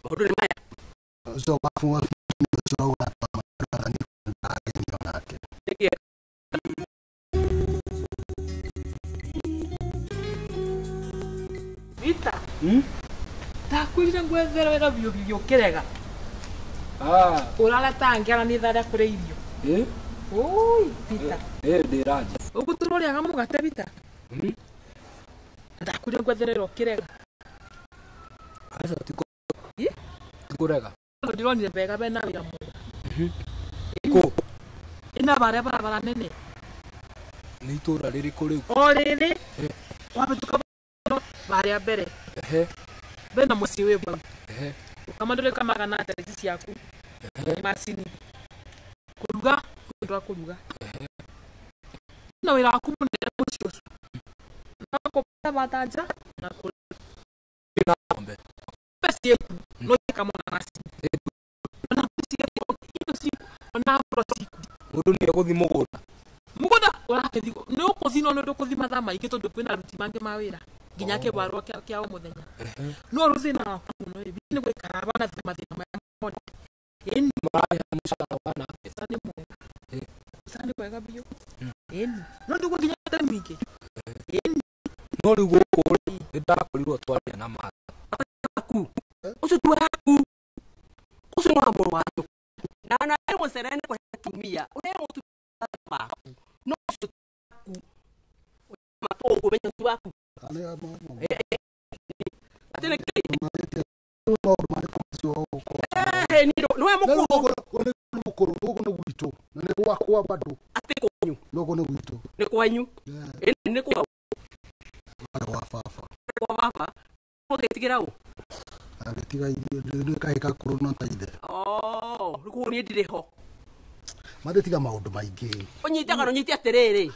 odo ni maya so bafu so wa ni nake Vita. Takwira ngwethera wega biyo kirega. Urala tangira ni thara kure irio. Oi, Vita. Ndiraje. Uguturoria ga mugate Vita. Takwira ngwethera kirega. Asa tiko. Tikurega. Ndironire bega bena wira mu. Ko. Ina bara nene. Ni itura riri kuri. O riri. Wabetuka Maria mbere. Bena muci we bwa. Kama ndore kama kana tariki ciaku. Macini. Kuruga, ndwa kuruga. Na wira waku munene mucio. Na kopata batanja na na ngombe. Pesi yeku no kama na macini. Na pesi yeku ito si na prosiku. Mundu ni guthi mugunda. Mugunda urakethi no kuthino no kuthi mathama ikito ndukwina ruti mange mawira. Ginya ke barwa kya umuthenya no ruthina no ibini gwikara bana themathina maya eni maya musara bana sane mwega sane kwega biyo eni no ndugo ginya temike eni no rigo kuri ndakorirwo twaria na mata aku ucio twaku ucio no amoro waku na ero serene kwa tumia ure mutumia waku no ucio ku mapo kumenya twaku ni kwanyu ni kwa wafafa wafafa mugetigira u agetiga irio kaika kuruna taide riku ni ndiriho madetiga maundu maingi unyitaga no nyiti atiriri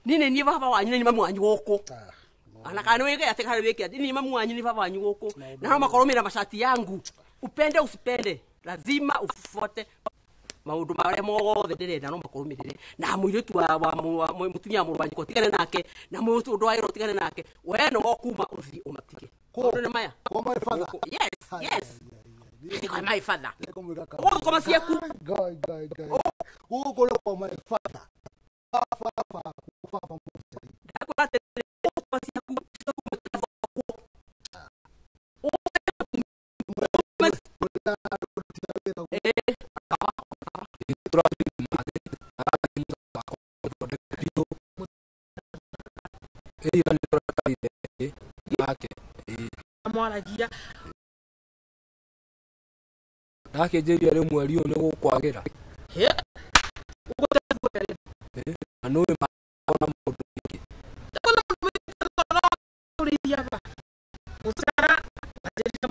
nini ni baba wanyu ni mamu wanyu guku ana kana weke atikana weke ni mamu wanyu ni baba wanyu guku na no makoromira mashati yangu upende usipende lazima ufuate maundu mare mothe ndirenda no makurumirire na muiritu wa mutumia murwanyi ko tigane nake na mutu ndo wairo tigane nake we no kuma uthi umatike ko ndo maya ko my father yes ko my father ko kama sieku ko ko my father papa ndakora tete ko sieku ira ni turakarire yake amwaragia ndake njeria ri mweri uyu ni gukwagira anoi makona mundu ingi uridiaba musara ajeria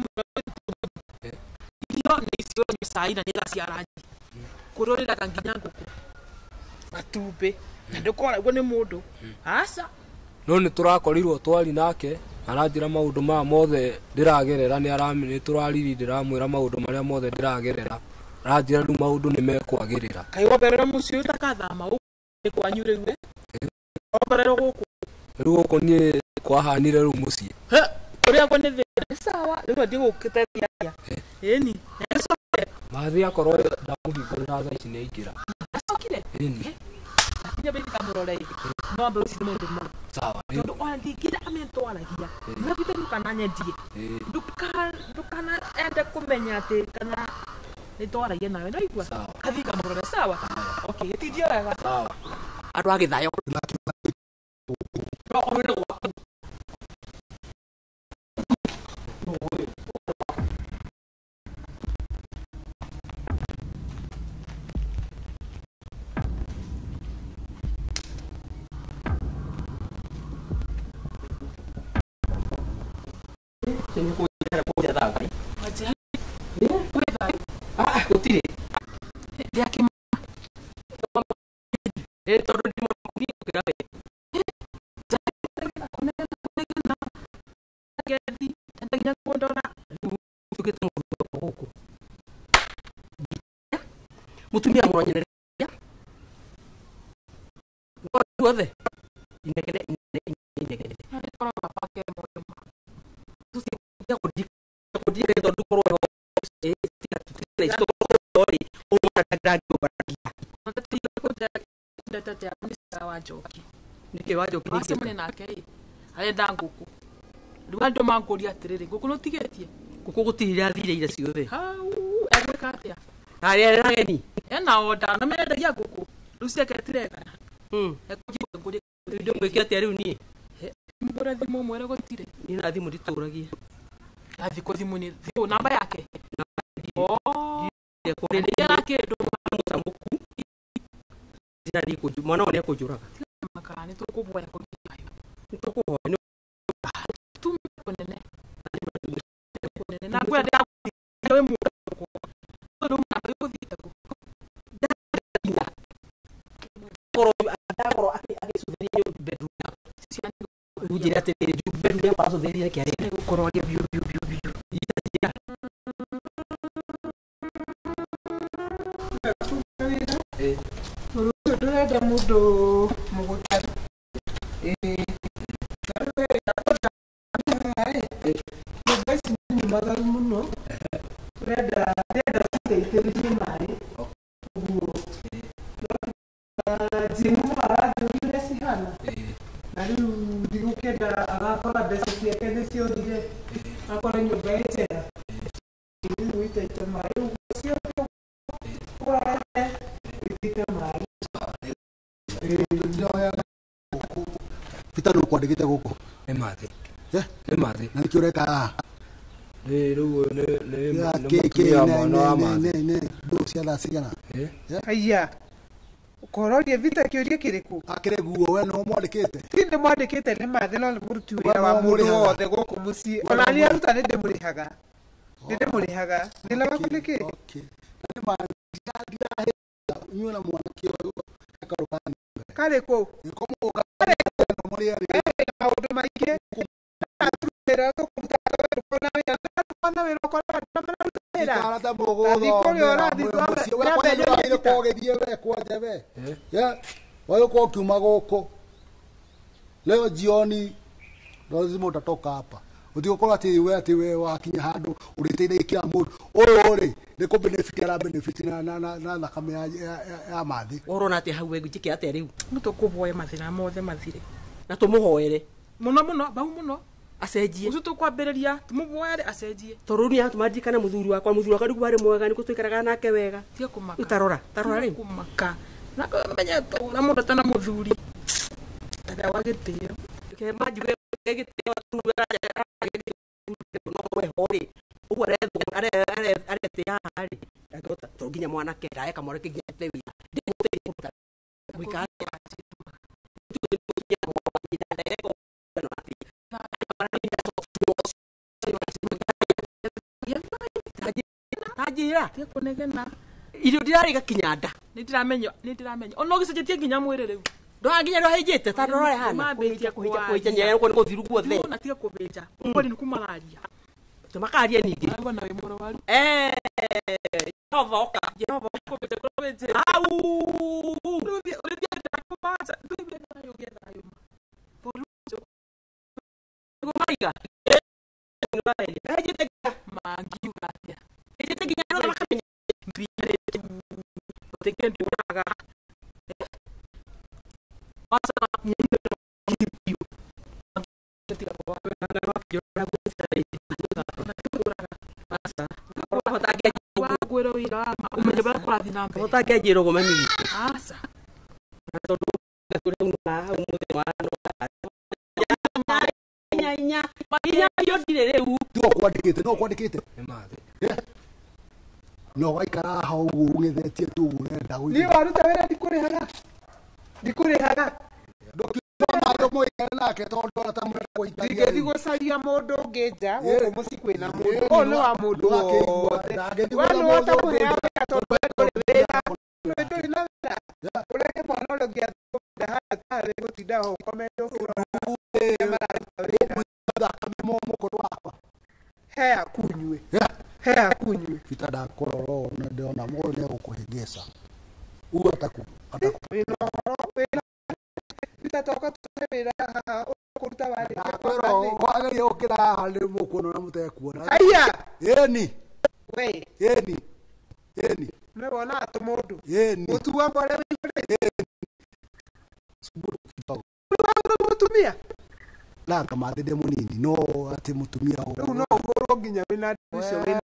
iyo ni sio ni saina ni ciaraji kurorira kanginya nguku matumbe na ndukora gwo ni mundu asa no ni turakorirwo twari nake aranjira maundu ma mothe ndiragerera ni aramini turariri ndiramwira maundu maria mothe ndiragerera aranjira riu maundu ni mekwagirira kai woberera mucio utakathama ni kwanyure gwe woberera guku riu guku ni kwahanire riu mucie uria gwo ni thina sawa riu ndi gukiteria eni eso mathi akorwo ndamuhingurira thaa ici ni aingira acokire eni nya bindi kamurorei no ambe uci mundu mu sawa tondu ona ndingira amento aragia na bite ndukana nyendie ndukana ende kumenya ati kana nitwaragia nawe ndaigua kathi kamurore sawa okay gitidio wega sawa andu agithayo Sini kuja kuja tahu kan? Aja. Kutiri. Dia kim. Toro di mana kuni kira apa? Jadi, tentangnya kondona. Kita mau buku. Mutumia muranya ya. Dua deh. Ini kene. Kalau bapak ke mau terus dia kodi itu dulu kalau tidak story umur ada dia nanti kuda data ya ni sawajoki nike wajoki nike mune nake ale danguku duando mangori atirire guku no tigetie guku gutirira thire ira ciothe hau egwe katia ari ngeni ena oda no mende ya guku rusia ketirega ekuji ngori ndio ngwiki ati ari uni mbora thimo mwere gotire ni na thimu dituragia athi ko thimu ni thimu namba yake ya kore ni yake ndo musamuku zina ni kuju mwana one kujuraga makani to ko boya ko to ko no tu konene na kwa dia yo mu ko ndo na yo dita ko koro ake sudeni yo bedroom ujira ate ju bedroom ya paso dele ya kiare koro ya biu ita turenda mudo muguta basi ni magaru muno turenda siteiterie mai uguo jimu arathurire cihana na riu ndigukenda agakora mbeca ciake nĩciũthire akora nyũmba ĩ njega rĩu wĩitĩte maĩ ũcio ũrarete wĩitĩte maĩ Peter nũkwandĩkĩte gũkũ nĩ mathĩ nĩ mathĩ na nĩkĩo ũreka haha rĩu nĩ ndũ cia thaa cigana aya ukororie vita kiurie kiriku akire guo we no mwandikite tinde mwandikite ni mathi no muruti wira wa mundu wothe guku mucii ona ni aruta ni ndimurihaga nila wakuniki ni mandia nyuna mwanake uyu akarukana kare ko ikomuka no muri ari maundu maingi aturira ko kumutaka kona ya kona wira kona na karata wayuko kiuma gũkũ leo jioni lazima utatoka hapa utikokorwo ati we wakinya handu uriteithia mundu uyu ri ni ku benefit ara benefit na thakame ya mathi urona ati hau egujike ate riu nitukuvoya mathina mothe mathire na tumuhoere muno bau muno acenjie ucio tukwambiriria tumuvoere acenjie toruni atumadikana muthuri wakwa riu ari mwega ni kutuikaraga nake wega tie kumaka utarora riu kumaka na menya tora mundu tana muthuri tada wagitio ke majuge egiteo tuwera ya no we hori ugo are te hari agota toginya mwana ke rae kamore ke gete wi de te kuta wika tajira kunegena irio dirari gakinyanda nitiramenya ono gicejetie nginya mwire riu nginya ndo hejete ta ndorore hana kuhija nyero ko ngo thiru guothe na tie kubija ko ni kumararia tumakaria ningi bana we moro wali Jehova kubija kubija au uri dia kumaza uri nayo genda porujo kumaiga hejete mangi ugatia hejete nginya ndo makamenya mbire tekendi uraga asa otakejiro gomemi asa inya yodire reu no kwandikite no waikara hau ungethetie tu urenda ni waruta wera ndikurihaga ndo moikara nake tondu atamwenda kuitagia ndigethi gucaria mundu ungi nja guku muci kwina mundu o ni wa mundu wothe wanu wota kuhea wega tondu nduri wira nduri na wira ureke mwana uria ungi athunda hatari gutinda ho komendo hea kunywe vitada kororo na ndona mundu ni gukuhingisa ugo ataku bitatoka tuwira kuruta wale pero wageria ukira hali mukono na mutekuona aya yeni we yeni mebona atumundu yeni utuwa mbole wigure suburu kidogo mutumia la kama dede munini no ati mutumia huko no ngoro nginya wina dicio wina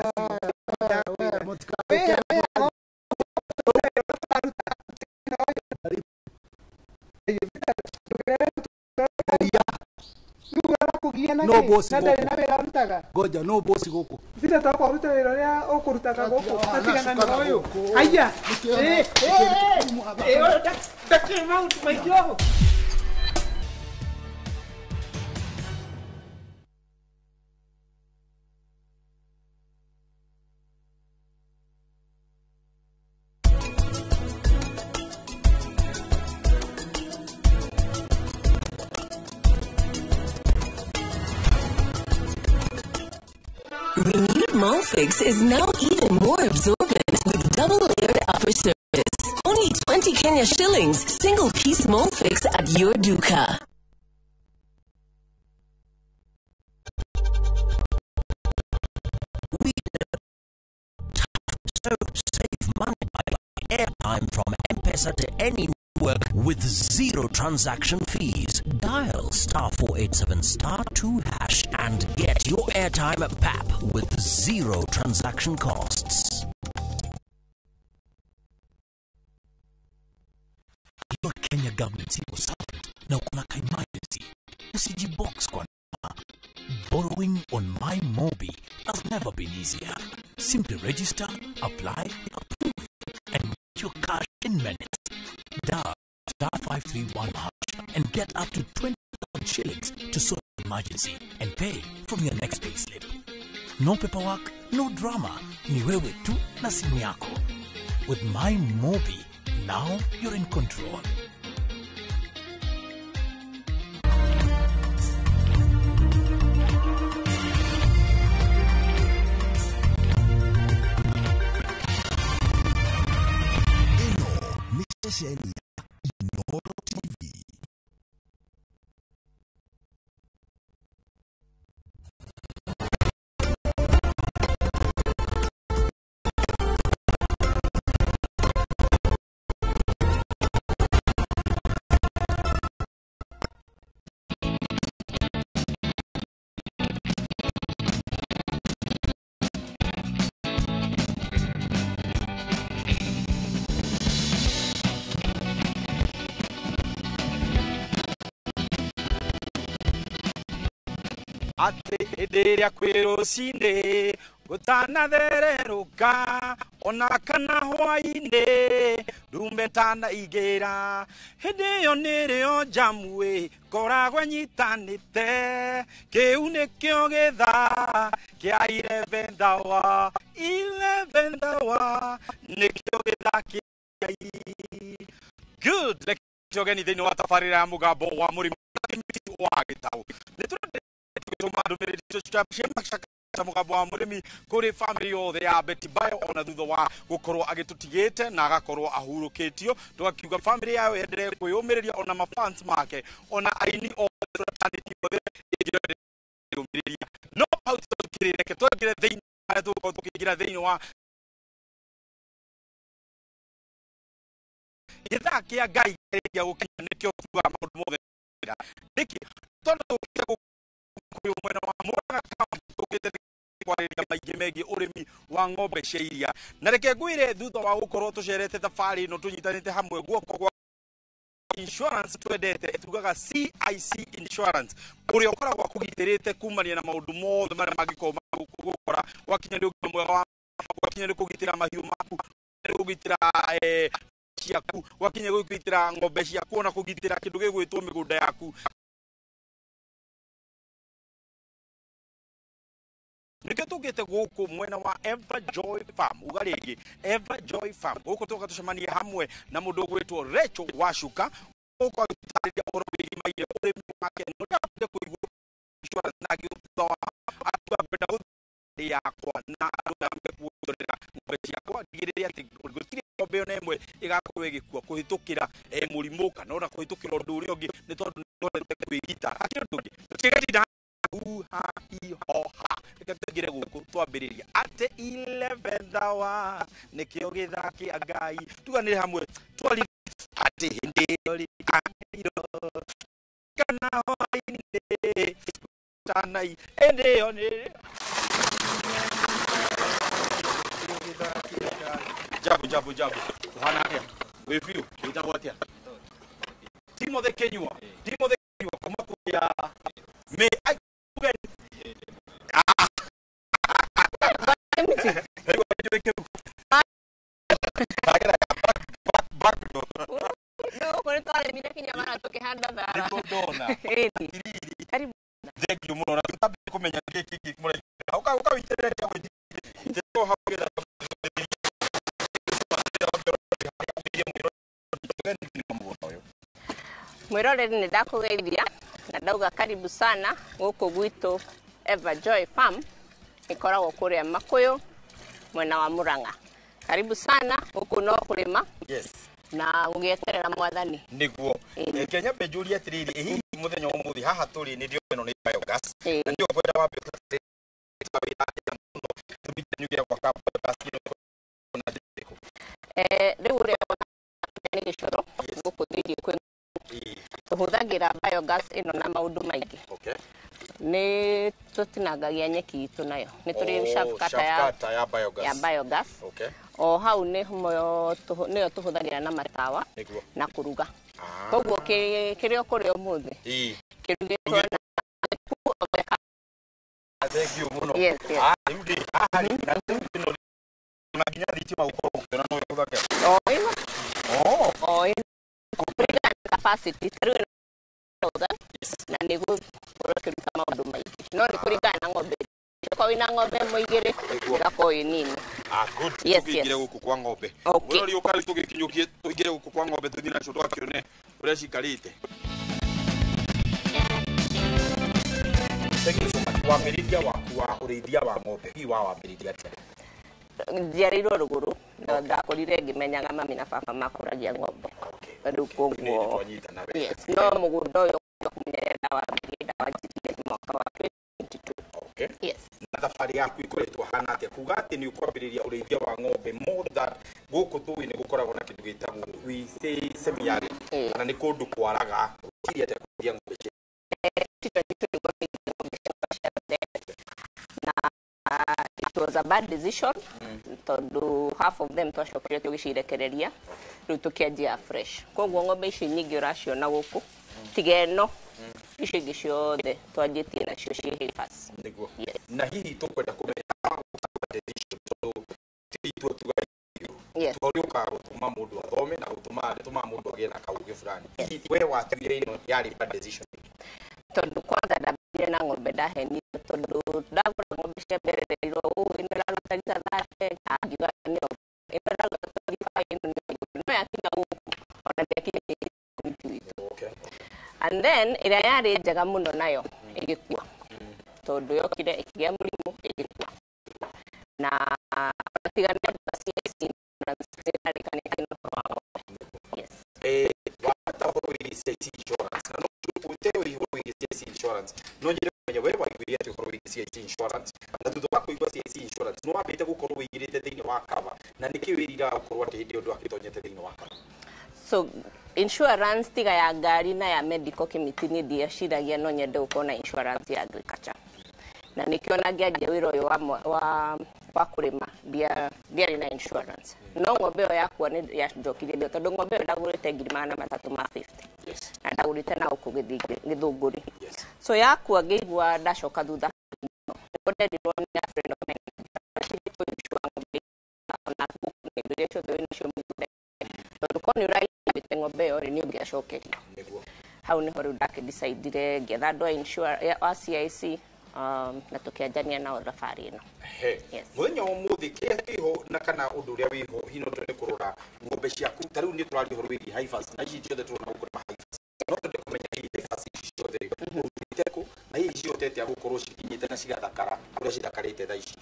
no bosi goja no bosi goko vita toko ruta wira ria ukurutaga goko atigana na uyu aya dakika mauti maijo Renewed Molfix is now even more absorbent with double-layered upper surface. Only 20 Kenya shillings, single-piece Molfix at your duka. So save money by airtime from M-Pesa to any network with zero transaction fees. Dial *487*2# and get your airtime PAP with zero transaction costs. Your Kenya government civil servant na uko na emergency, usijibox kwa borrowing on MyMobi has never been easier. Simply register, apply, approve it, and get your cash in minutes. Dial *531# and get up to 20,000 shillings to sort the emergency and pay from your next pay slip. No paperwork, no drama. Ni wewe tu na simu yako. With MyMobi, now you're in control. Stesheni ya Inooro TV. ati ĩrĩa kwĩrũcinĩ gũtanathererũka ona kana hwainĩ ndume tanaigĩra hĩndĩ ĩyo nĩrĩo njamwe koragwo nyitanĩte kĩu nĩkĩo gĩthaa kĩa 11th hour nĩkĩo gĩthaa kĩa good lekĩogeni thĩinĩ wa tabarĩra ya mũgambo wa mũrĩmi wa gĩtaũ nĩtũratũma ndũmĩrĩri cia macaka mũgambo wa mũrĩmi kũrĩ family yothe ya Betty Bayo ona thutha wa gũkorwo agĩtũtigĩte na agakorwo ahurũkĩtio tũgakiuga family yayo yendelee kwĩyũmĩrĩria ona mafans make ona aini othe tũratanĩtie yũmĩrĩria no hau tũkĩrĩreke twengere thĩinĩ harĩa tũgũkorwo tũkĩingĩra thĩinĩ wa gĩthaa kĩa Ngai gĩa gũkinya nĩkĩo kuuga maũndũ mothe nĩkĩ tondũ tũkĩra kũyũ mwena wa Mũrang'a tũkĩte kwarĩria maingĩ megiĩ ũrĩmi wa ng'ombe cia iria na reke ngwĩre thutha wa gũkorwo tũcerete thabarĩ ĩno tũnyitanĩte hamwe guoko gwa insurance twendete tugaga CIC insurance ũrĩa ũkoragwo akũgitĩrĩte kumania na maũndũ mothe marĩa mangĩkorwo gũkora wakinya nĩ ũgima mwega wa wakinya nĩ kũgitĩra mahiũ maku kũgitĩra ciaku wakinya kũgitĩra ng'ombe ciaku ona kũgitĩra kĩndũ gĩgwĩtwo mĩgũnda yaku nĩkĩo tũgĩte gũkũ mwena wa Everjoy Farm ugarĩngĩ Everjoy Farm gũkũ tũka tũcemania hamwe na mũndũ ũgwĩtwo Rachel Wacuka gũkũ agĩtarĩria ũhoro wĩgiĩ maire ũrĩmi wake nĩũrĩa akĩenda kũigua insurance na gĩthutha wa atũambĩra gũthĩ yakwa na arũgambe kuongerera ng'ombe ciakwa ndigĩrĩre atĩ gũtirĩ ng'ombe ona ĩmwe ĩgakorwo ĩgĩkua kũhĩtũkĩra mũrimũ kana ona kũhĩtũkĩra ũndũ ũrĩa ũngĩ nĩ tondũ nĩtwendete kwĩgita akĩrĩ ũndũ ũngĩ tũtigatinda ha reka tũingĩre gũkũ twambĩrĩria atĩ 11th hour nĩkĩo gĩthaa kĩa Ngai tuganĩre hamwe twarire atĩ hĩndĩ ĩyo rĩkanĩiro kana hwainĩ tanai hĩndĩ ĩyo nĩ jabu ũhana atĩa wĩ biũ wĩtagwo atĩa Timothy Kenyua kuma kũrĩa me mwĩroreri nĩ ndakũgeithia na ndauga karibu sana gũkũ gwitũ Everjoy Farm ikoragwo kũrĩa Makũyũ mwena wa Mũrang'a. Karibu sana gũkũ no kũrĩma na gũgĩeterera mwathani nĩguo Kenya benjũria atĩrĩrĩ hihi mũthenya ũmũthĩ haha tũrĩ nĩ ndio ĩno nĩ biogas na ndio kwenda wa rĩu ũrĩa nĩ gĩcoro gũkũ thĩinĩ kwĩ tũhũthagĩra biogas ĩno na maũndũ maingĩ nĩ tũtinangagia nyeki itũ nayo nĩ tũrĩ shaft cutter ya biogas o hau nĩyo tũhũthagĩra na matawa na kũruga koguo kĩrĩa ũkũrĩa ũmũthĩ kĩrugĩtwo na thank you muno na nginya thitima gũkorwo gũkĩona no ĩhũthagĩra capacity na nĩgũkorwo kĩruta maũndũ maingĩ no nĩ kũringana na ng'ombe kwa wĩna ng'ombe mũigĩrĩ ĩgakorwo ĩ nini tũingĩre gũkũ kwa ng'ombe ũrori ũkari tũgĩkinyũkie tũingĩre gũkũ kwa ng'ombe tũthiĩ nacio twakĩone ũrĩa cikarĩte wambĩrĩria waku wa ũrĩithia wa ng'ombe hihi wambĩrĩria atĩa njiarĩirwo Rũgũrũ na ndakũrire ngĩmenyaga mami na baba makũragia ng'ombe rĩu koguo no mũgũnda ũyũ kũmenyerera ndawa njirie mwaka wa 2022 na thabarĩ yaku ĩkoretwo hana atĩa kuga atĩ nĩ ũkwambĩrĩria ũrĩithia wa ng'ombe more than gũkũ tũĩ nĩ gũkoragwo na kĩndũ gĩtagwo semi-arid kana nĩ kũndũ kwaraga ũtiria atĩa kũrĩithia ng'ombe it was a bad decision tondu half of them twacokire tũgĩcirekereria rĩu tũkĩanjia fresh koguo ng'ombe ici nyingĩ ũraciona gũkũ tiga ĩno icio ingĩ ciothe twanjĩtie nacio ciĩ Heifas. Niguo. Na hihi tukwenda kumenya decision tondũ tito tuga tũrĩũka gũtũma mũndũ athome na gũtũma mũndũ agĩe na kaũgĩ fulani. Hihi we watuire ino yarĩ bad decision? Tondũ kwanza ndambire na ng'ombe ndahenire tondũ ndagũra ng'ombe cia mbere rĩrwo ĩno ĩraruta rita thate angiuga ĩno ĩraruta rita ĩno no yakinya gũkũ ona ndĩakinya komiti witũ. And then ĩrĩa yarĩ njega mũno nayo ĩgĩkua tondũ yokire ĩkĩgĩa mũrimũ ĩgĩkua na atiganĩte basi wata ũhoro CIC insurance na no ũtewe ihoro CIC insurance no njĩre kumenya we waiguire atĩ ũhoro wĩgiĩ CIC insurance na thutha wa kũigua CIC insurance no wambĩte gũkorwo wĩigĩrĩte thĩinĩ wa cover na nĩkĩ wĩrira gũkorwo atĩ hĩndĩ ũndũ akĩtonyete thĩinĩ wa cover? So insurance tiga ya ngari na ya medical committee nĩ ndiaciragia no nyende gũkorwo na insurance ya agriculture na nĩkĩona ngĩanjia wĩra ũyũ wa kũrĩma ndiarĩ na insurance no ng'ombe ĩyo yakua nĩ yanjokirie mbio tondũ ng'ombe ĩyo ndagũrĩte 350 na ndagũrĩte na gũkũ Gĩthũngũri. So yakua ngĩigua ndacoka thutha nĩkwenderirwo nĩ a friend of mine ona ng'ombe icio twĩ nacio mũgũnda tondũ ko nĩ ũraigĩte ng'ombe ĩyo rĩ nĩ ũngĩacokerio. Hau nĩho rĩu ndakĩdecidire ngĩetha andũ a CIC na tukianjania nao thabarĩ ĩno. Mũthenya ũmũthĩ kĩrĩa kĩho na kana ũndũ ũrĩa wĩho hihi no twende kũrora ng'ombe ciaku ta rĩu nĩ tũraria ũhoro wĩgiĩ Heifas na ici ciothe tũrona gũkũrĩma Heifas no twende kũmenya hihi Heifas ici ciothe ũrutĩte kũ na hihi ciotete agũkorwo cikinyĩte na cigathakara ũrĩa cithakarĩte thaa ici?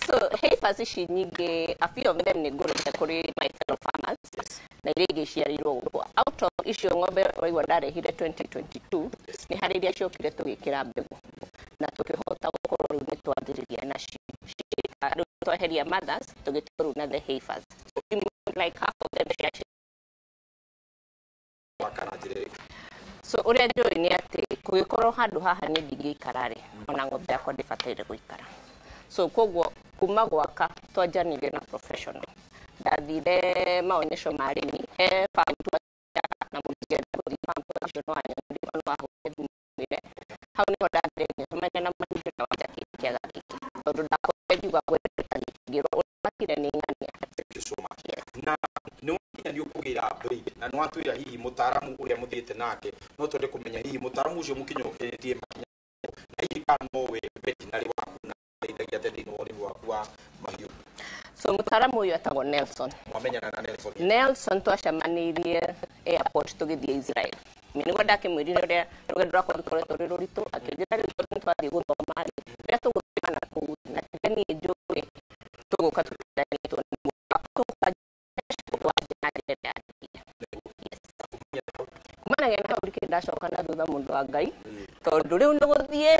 So Heifas ici nyingĩ a few of them nĩ ngũrĩte kũrĩ my fellow farmers na iria ingĩ ciarirwo gũkũ. Out of icio ng'ombe waigua ndarehire 2022 nĩ harĩ iria ciokire tũgĩkĩra mbegũ na tukihota gũkorwo rĩu nĩ twambĩrĩria nacio rĩu tweheria mothers tũgĩtua rĩu na the Heifas like half of them so ũrĩa njũĩ nĩ atĩ kũgĩkorwo handũ haha nĩ ndingĩikara rĩ ona ng'ombe yakwa ndĩbataire gũikara. So koguo kuma gwaka twanjanirie na professional ndathire maonyesho ma arĩmi he farm na mũngĩenda gũthiĩ farm professional wanyonire hau nĩho ndathire tũmenya na mahinda na wanja kĩaga gĩkĩ tondũ ndakorwo ngiuga kwenda ngĩrwo ũmakire nĩ ng'ania. Na nĩ wakinya nĩ ũkũgĩra break na nĩ watwĩra hihi mũtaaramu ũrĩa mũthiĩte nake no twende kũmenya hihi mũtaaramu ũcio mũkinyũkĩtie makinya na hihi kana no we veterinary waku na ndeithagia thĩinĩ wa ũrĩmi waku wa mahiũ. So mũtaaramu ũyũ etagwo Nelson. Wamenyana na Nelson? Nelson twacemanirie airport tũgĩthiĩ Israel. Nĩguo ndakĩmwĩrire ũrĩa rũgendo rwakwa rũkoretwo rwĩ rũritũ akĩnjĩra rĩu tondũ nĩtwathiĩ gũthoma rĩrĩa tũgũthoma na kũu na niĩ njũĩ tũgũka tũkendanĩtwo kumanagia na hau rĩkĩ ndacoka na thutha mũndũ wa Ngai tondũ rĩu nĩ gũthiĩ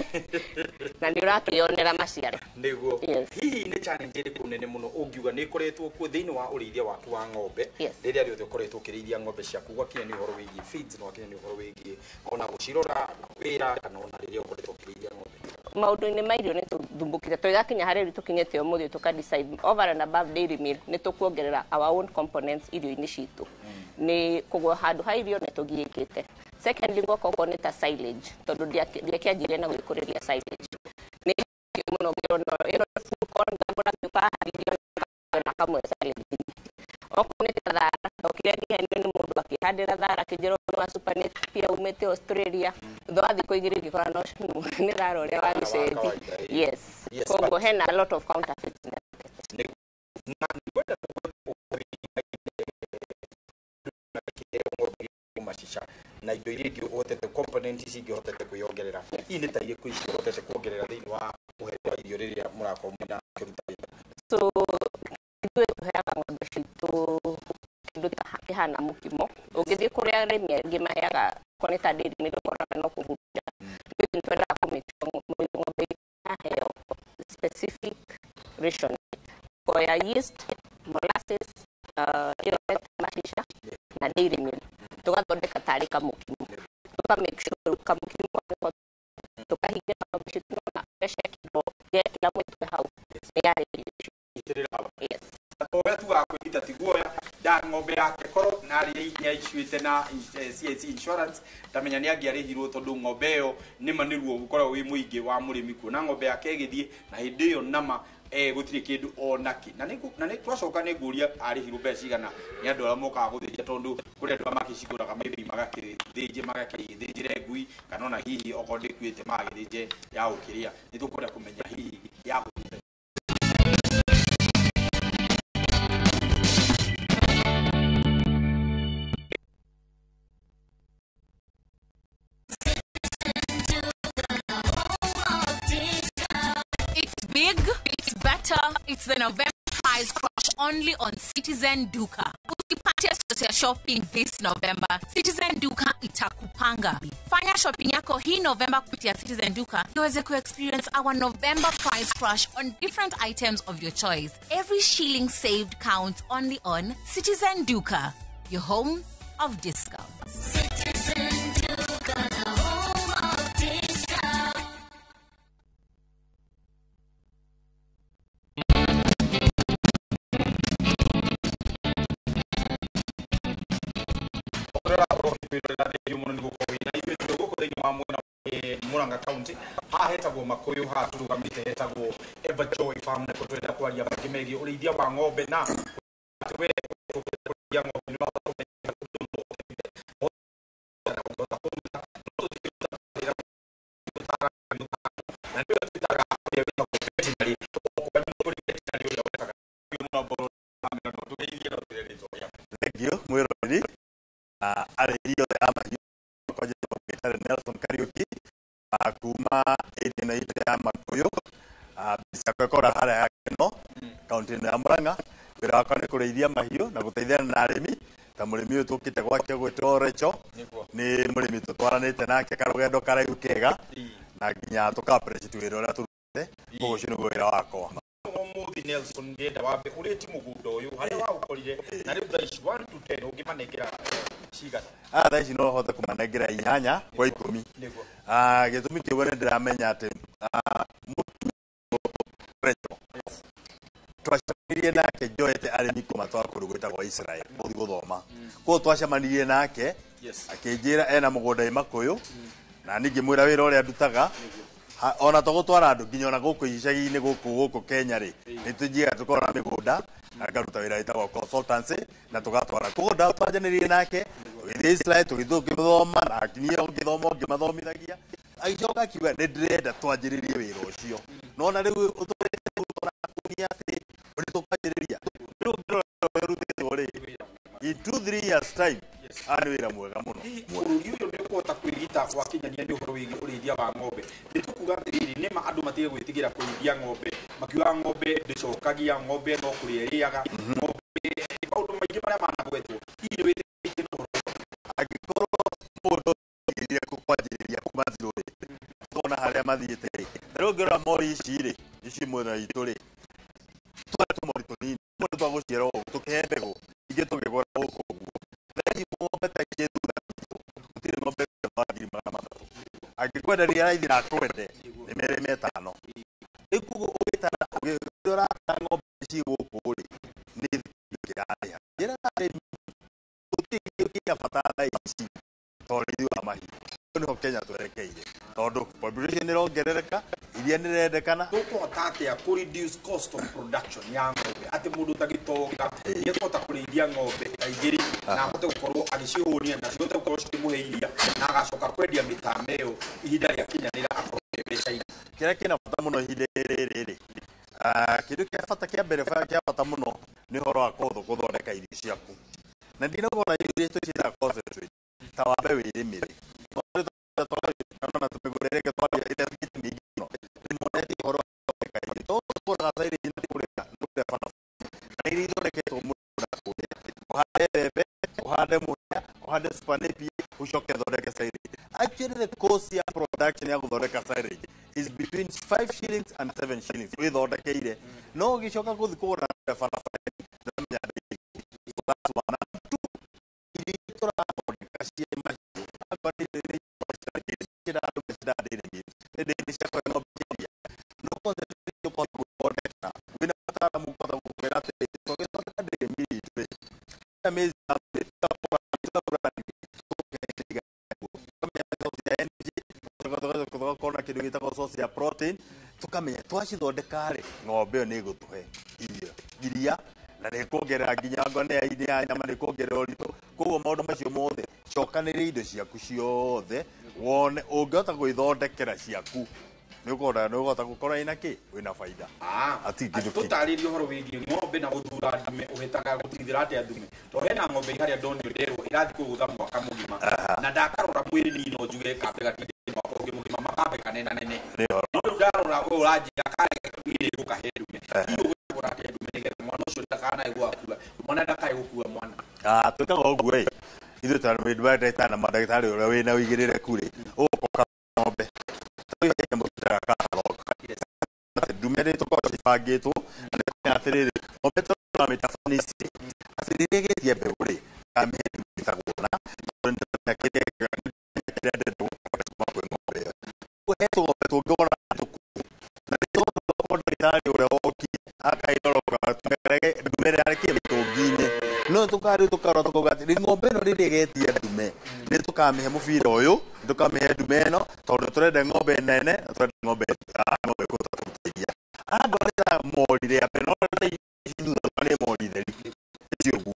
na nĩ ũrakĩonera maciaro. Nĩguo hihi nĩ challenge ĩrĩkũ nene mũno ũngiuga nĩ ĩkoretwo kuo thĩinĩ wa ũrĩithia waku wa ng'ombe rĩrĩa rĩothe ũkoretwo ũkĩrĩithia ng'ombe ciaku gwakinya nĩ ũhoro wĩgiĩ feeds na gwakinya nĩ ũhoro wĩgiĩ ona gũcirora wĩra kana ona rĩrĩa ũkoretwo ũkĩrĩithia ng'ombe? Maũndũ-inĩ ma irio nĩ tũthumbũkĩte tũgakinya harĩa rĩu tũkinyĩte ũmũthĩ tũka-decide over and above dairy meal nĩ tũkuongerera our own components irio-inĩ citũ nĩ kũgũa handũ ha irio nĩ tũgiĩkĩte. Secondly ngoko okorwo nĩ ta silage tondũ ndiakĩanjire na gwĩkũrĩria silage nĩ mũno ĩno food corn ngagũra gĩbaharithio na kamwe silage okorwo nĩ ta thara okire ndihenio nĩ mũndũ akĩhandĩra thara akĩnjĩra wa supernet pia umĩte Australia thutha wa thikũ igĩrĩ ngĩkora no nĩ thara ũrĩa wa gĩcenji. Yes koguo hena a lot of counterfeits na indo iria ingĩ ũhotete components ici ingĩ ũhotete kwĩongerera hihi nĩ ta irĩkũ ici ũhotete kuongerera thĩinĩ wa kũherea irio rĩrĩa mũrakorwo mwĩna kĩruta wĩra? So ithuĩ tũheaga ng'ombe citũ kĩndũ kĩhana mũkimo ũngĩthiĩ kũrĩa arĩmi aingĩ maheaga korwo nĩ ta dairy meal ũkoraga no kũhutia ithuĩ nĩ twendaga ng'ombe yaheo specific ration ya yeast molasses mahisha na dairy meal tugathondeka tarĩ kamũkimo tuka make sure kamũkimo tukahingia ng'ombe citũ na pressure kila mũtu hau nĩ yarĩ ũrĩa tugaga kwĩrita ti guoya nda ng'ombe yake korwo nari yaicwite na CIC insurance tamenya ni angiarihirwo tondu ng'ombe yo nima niruo gukorwo wi muingi wa murimi kuona ng'ombe yake githie na hindi iyo nama gutire kindu onaki na ni twacoka ni nguria arihirwo mbeca cigana ni andu ara moka guthithia tondu kuri andu makiciguraga maybe magakithije magakithijire ngui kana ona hihi okonde kwite magithije ya ukiria ni tukwenda kumenya hihi ya It's big, it's better, it's the November prize crush only on Citizen Duka. Usipate stress ya shopping this November. Citizen Duka itakupanga. Fanya shopping yako hii November kupitia Citizen Duka. Uweze ku experience our November prize crush on different items of your choice. Every shilling saved counts only on Citizen Duka, your home of discounts. Citizen Duka, the home of discounts. Muranga County ha hetagwo Makuyu ha turugamite hetagwo Ever Joy Farm na kutwenda kwaria makimegi urithia wa ng'ombe na we ya ng'ombe no mwirori arerio ya mahiũ koje kwa Nelson Kariuki kuma ene ite ya Makuyu bisa kwekora hara ya keno kaunti ya Murang'a wira wakwa ni kureithia mahiũ na guteithia na arimi ta murimi uyu tukite gwake gwitwo Recho ni murimi tutwaranite nake karugendo karaihu kega na nginya tukapreciate wira uria turute koguo ucio niguo wira wakwa muthi Nelson ndenda wambe ureti mugundo uyu haria wa ukorire na riu thaici 1 to 10 ungimanengera cigana thaici no hote kumanengera 8 kwa 10 gitumi kiugo ni ndiramenya ati Recho twacamanirie nake njoete arimi kuma twakurugwita gwa Israel muthi guthoma ko twacamanirie nake akinjira ena mugunda Makuyu na ningi mwira wira uria ndutaga ona tugutwara andu nginya ona guku icagi-ini guku Kenya ri nitujiga tukora migunda akaruta wira itagwo consultancy na tugatwara kugunda twanjanirie nake tugithie Israel tugithoma na akinyia ngithoma ngimathomithagia agicoka akiuga ni ndirenda twanjiririe wira ucio nona riu uturete kunia ati uri tukwanjiriria riu rutete uri in 2-3 years time ani wira mwega muno bururi uyu ni kuhota kwirigita wakinyania ni uhoro wigi urithia wa ng'ombe nitukuga atiriri nima andu matige gwitigira kurithia ng'ombe makiuga ng'ombe ndicokagia ng'ombe no kuria iriaga ng'ombe maundu maingi maria managwetwo hihi witigira no agikorwo mundu iria kukwanjiriria kuma ziruri tona haria mathiite riu ngirora mori ici ri ici mwena itu ri twatu mori tunini mundu twaguciara ugu tukihe mbegu ingi tugigura guku uguo thai ng'ombe ta ingi thutha gutiri ng'ombe magiri magatatu angikwenderia raithi na twende ni mere 5 ikugo ugitara ugirora ng'ombe ici guku ri ni kiraya gira ari utikia fatara ici torithi wa mahiũ niho Kenya twerekeire tondu population irongerereka iria nirendekana tukuhota atia ku reduce cost of production ya ng'ombe ati mundu tagitonga ni kuhota kurithia ng'ombe kaingiri na ahote gukorwo agicihunia na cihote gukorwo cikimuhe iria na agacoka kwendia mitame iyo ihinda ria kinyanira akorwo mbeca kiria kina bata muno ihinda riri kindu kia bata kia mbere kia bata muno ni horo wa kuthondeka irio ciaku na ndinagona irio tucira concentrate ta wambe wirimire na tumegorereke twaria ile kitu mingi no ni moneti horo wa irio to kora zaire ni kureka ndio fana ni thondeke to muno kuria uhande bebe uhande munya uhande spanepi ushoke thondeke zaire actually the cost ya production ya guthondeka zaire is between 5 shillings and 7 shillings with thondekeire no gicoka guthi kugura fana na myanda that's one and two ili tora thondeka cia mahiũ abari kira andu mecindandire ndi ciakwa ng'ombe no concentrate upon guthondeka wina wataalamu kwenda gukwira ati tugithondeka ndĩrĩ miri itwe amazing kindu gitagwo source ya protein tukamenya twacithondeka ri ng'ombe ĩyo nĩ ĩgũtũhe iria na nĩ ĩkuongerera nginya ngone ya nyama nĩ ĩkuongerera ũritũ koguo maũndũ macio mothe cokanĩrĩria indo ciaku ciothe wone ũngĩhota gwĩthondekera ciaku nĩ ũkũhota gũkorwo ina kĩ wĩna baida tũtarĩrie ũhoro wĩgiĩ ng'ombe na gũthura ndume ũhĩtaga gũtithĩra atĩa ndume to hena ng'ombe harĩa ndonio nderwo ĩrathiĩ kũgũtha mwaka mũgima na ndakarora mwĩrĩ nino njuge kambe gatinde mwaka ũngĩ mũgima makambe kanena nene no rĩu ndarora ũyũ ũranjĩra kare mwĩrĩ gũkahe ndume hiyo gũkũra atĩa ndume nĩgetha mwana ũcio ndakanae gũakua mwana ndakae gũkua mwana twĩkaga ũguo ĩ ithuĩ twana na mandagĩtarĩ ũrĩa wĩna ũigĩrĩrĩku rĩ ũgũkoka ng'ombe ndume nĩ tũkorwo cibangĩtwo na atĩrĩrĩ ng'ombe tũna mĩtabanĩci atĩrĩrĩ gĩtie mbegũ rĩ kamĩhe ndĩtagwo na kĩrĩa ndĩrenda gũkorwo kwĩ ng'ombe ĩyo he tũgombe tũngĩgora tũkuũ na nĩ tũgombe ndagĩtarĩ ũrĩa woki akairoroka tũmerege ndume ĩrĩa yarekia mĩtũngi-inĩ no tũkarĩ tũkarora tũkauga atĩrĩ ng'ombe ĩno rĩrĩa ĩgetia ndume nĩ tũkamĩhe mũbira ũyũ nĩ tũkamĩhe ndume ĩno tondũ tũrenda ng'ombe nene na tũrenda ng'ombe kũhota kũtũteithia andũ arĩa morire ya peno nĩ moritheri icio guo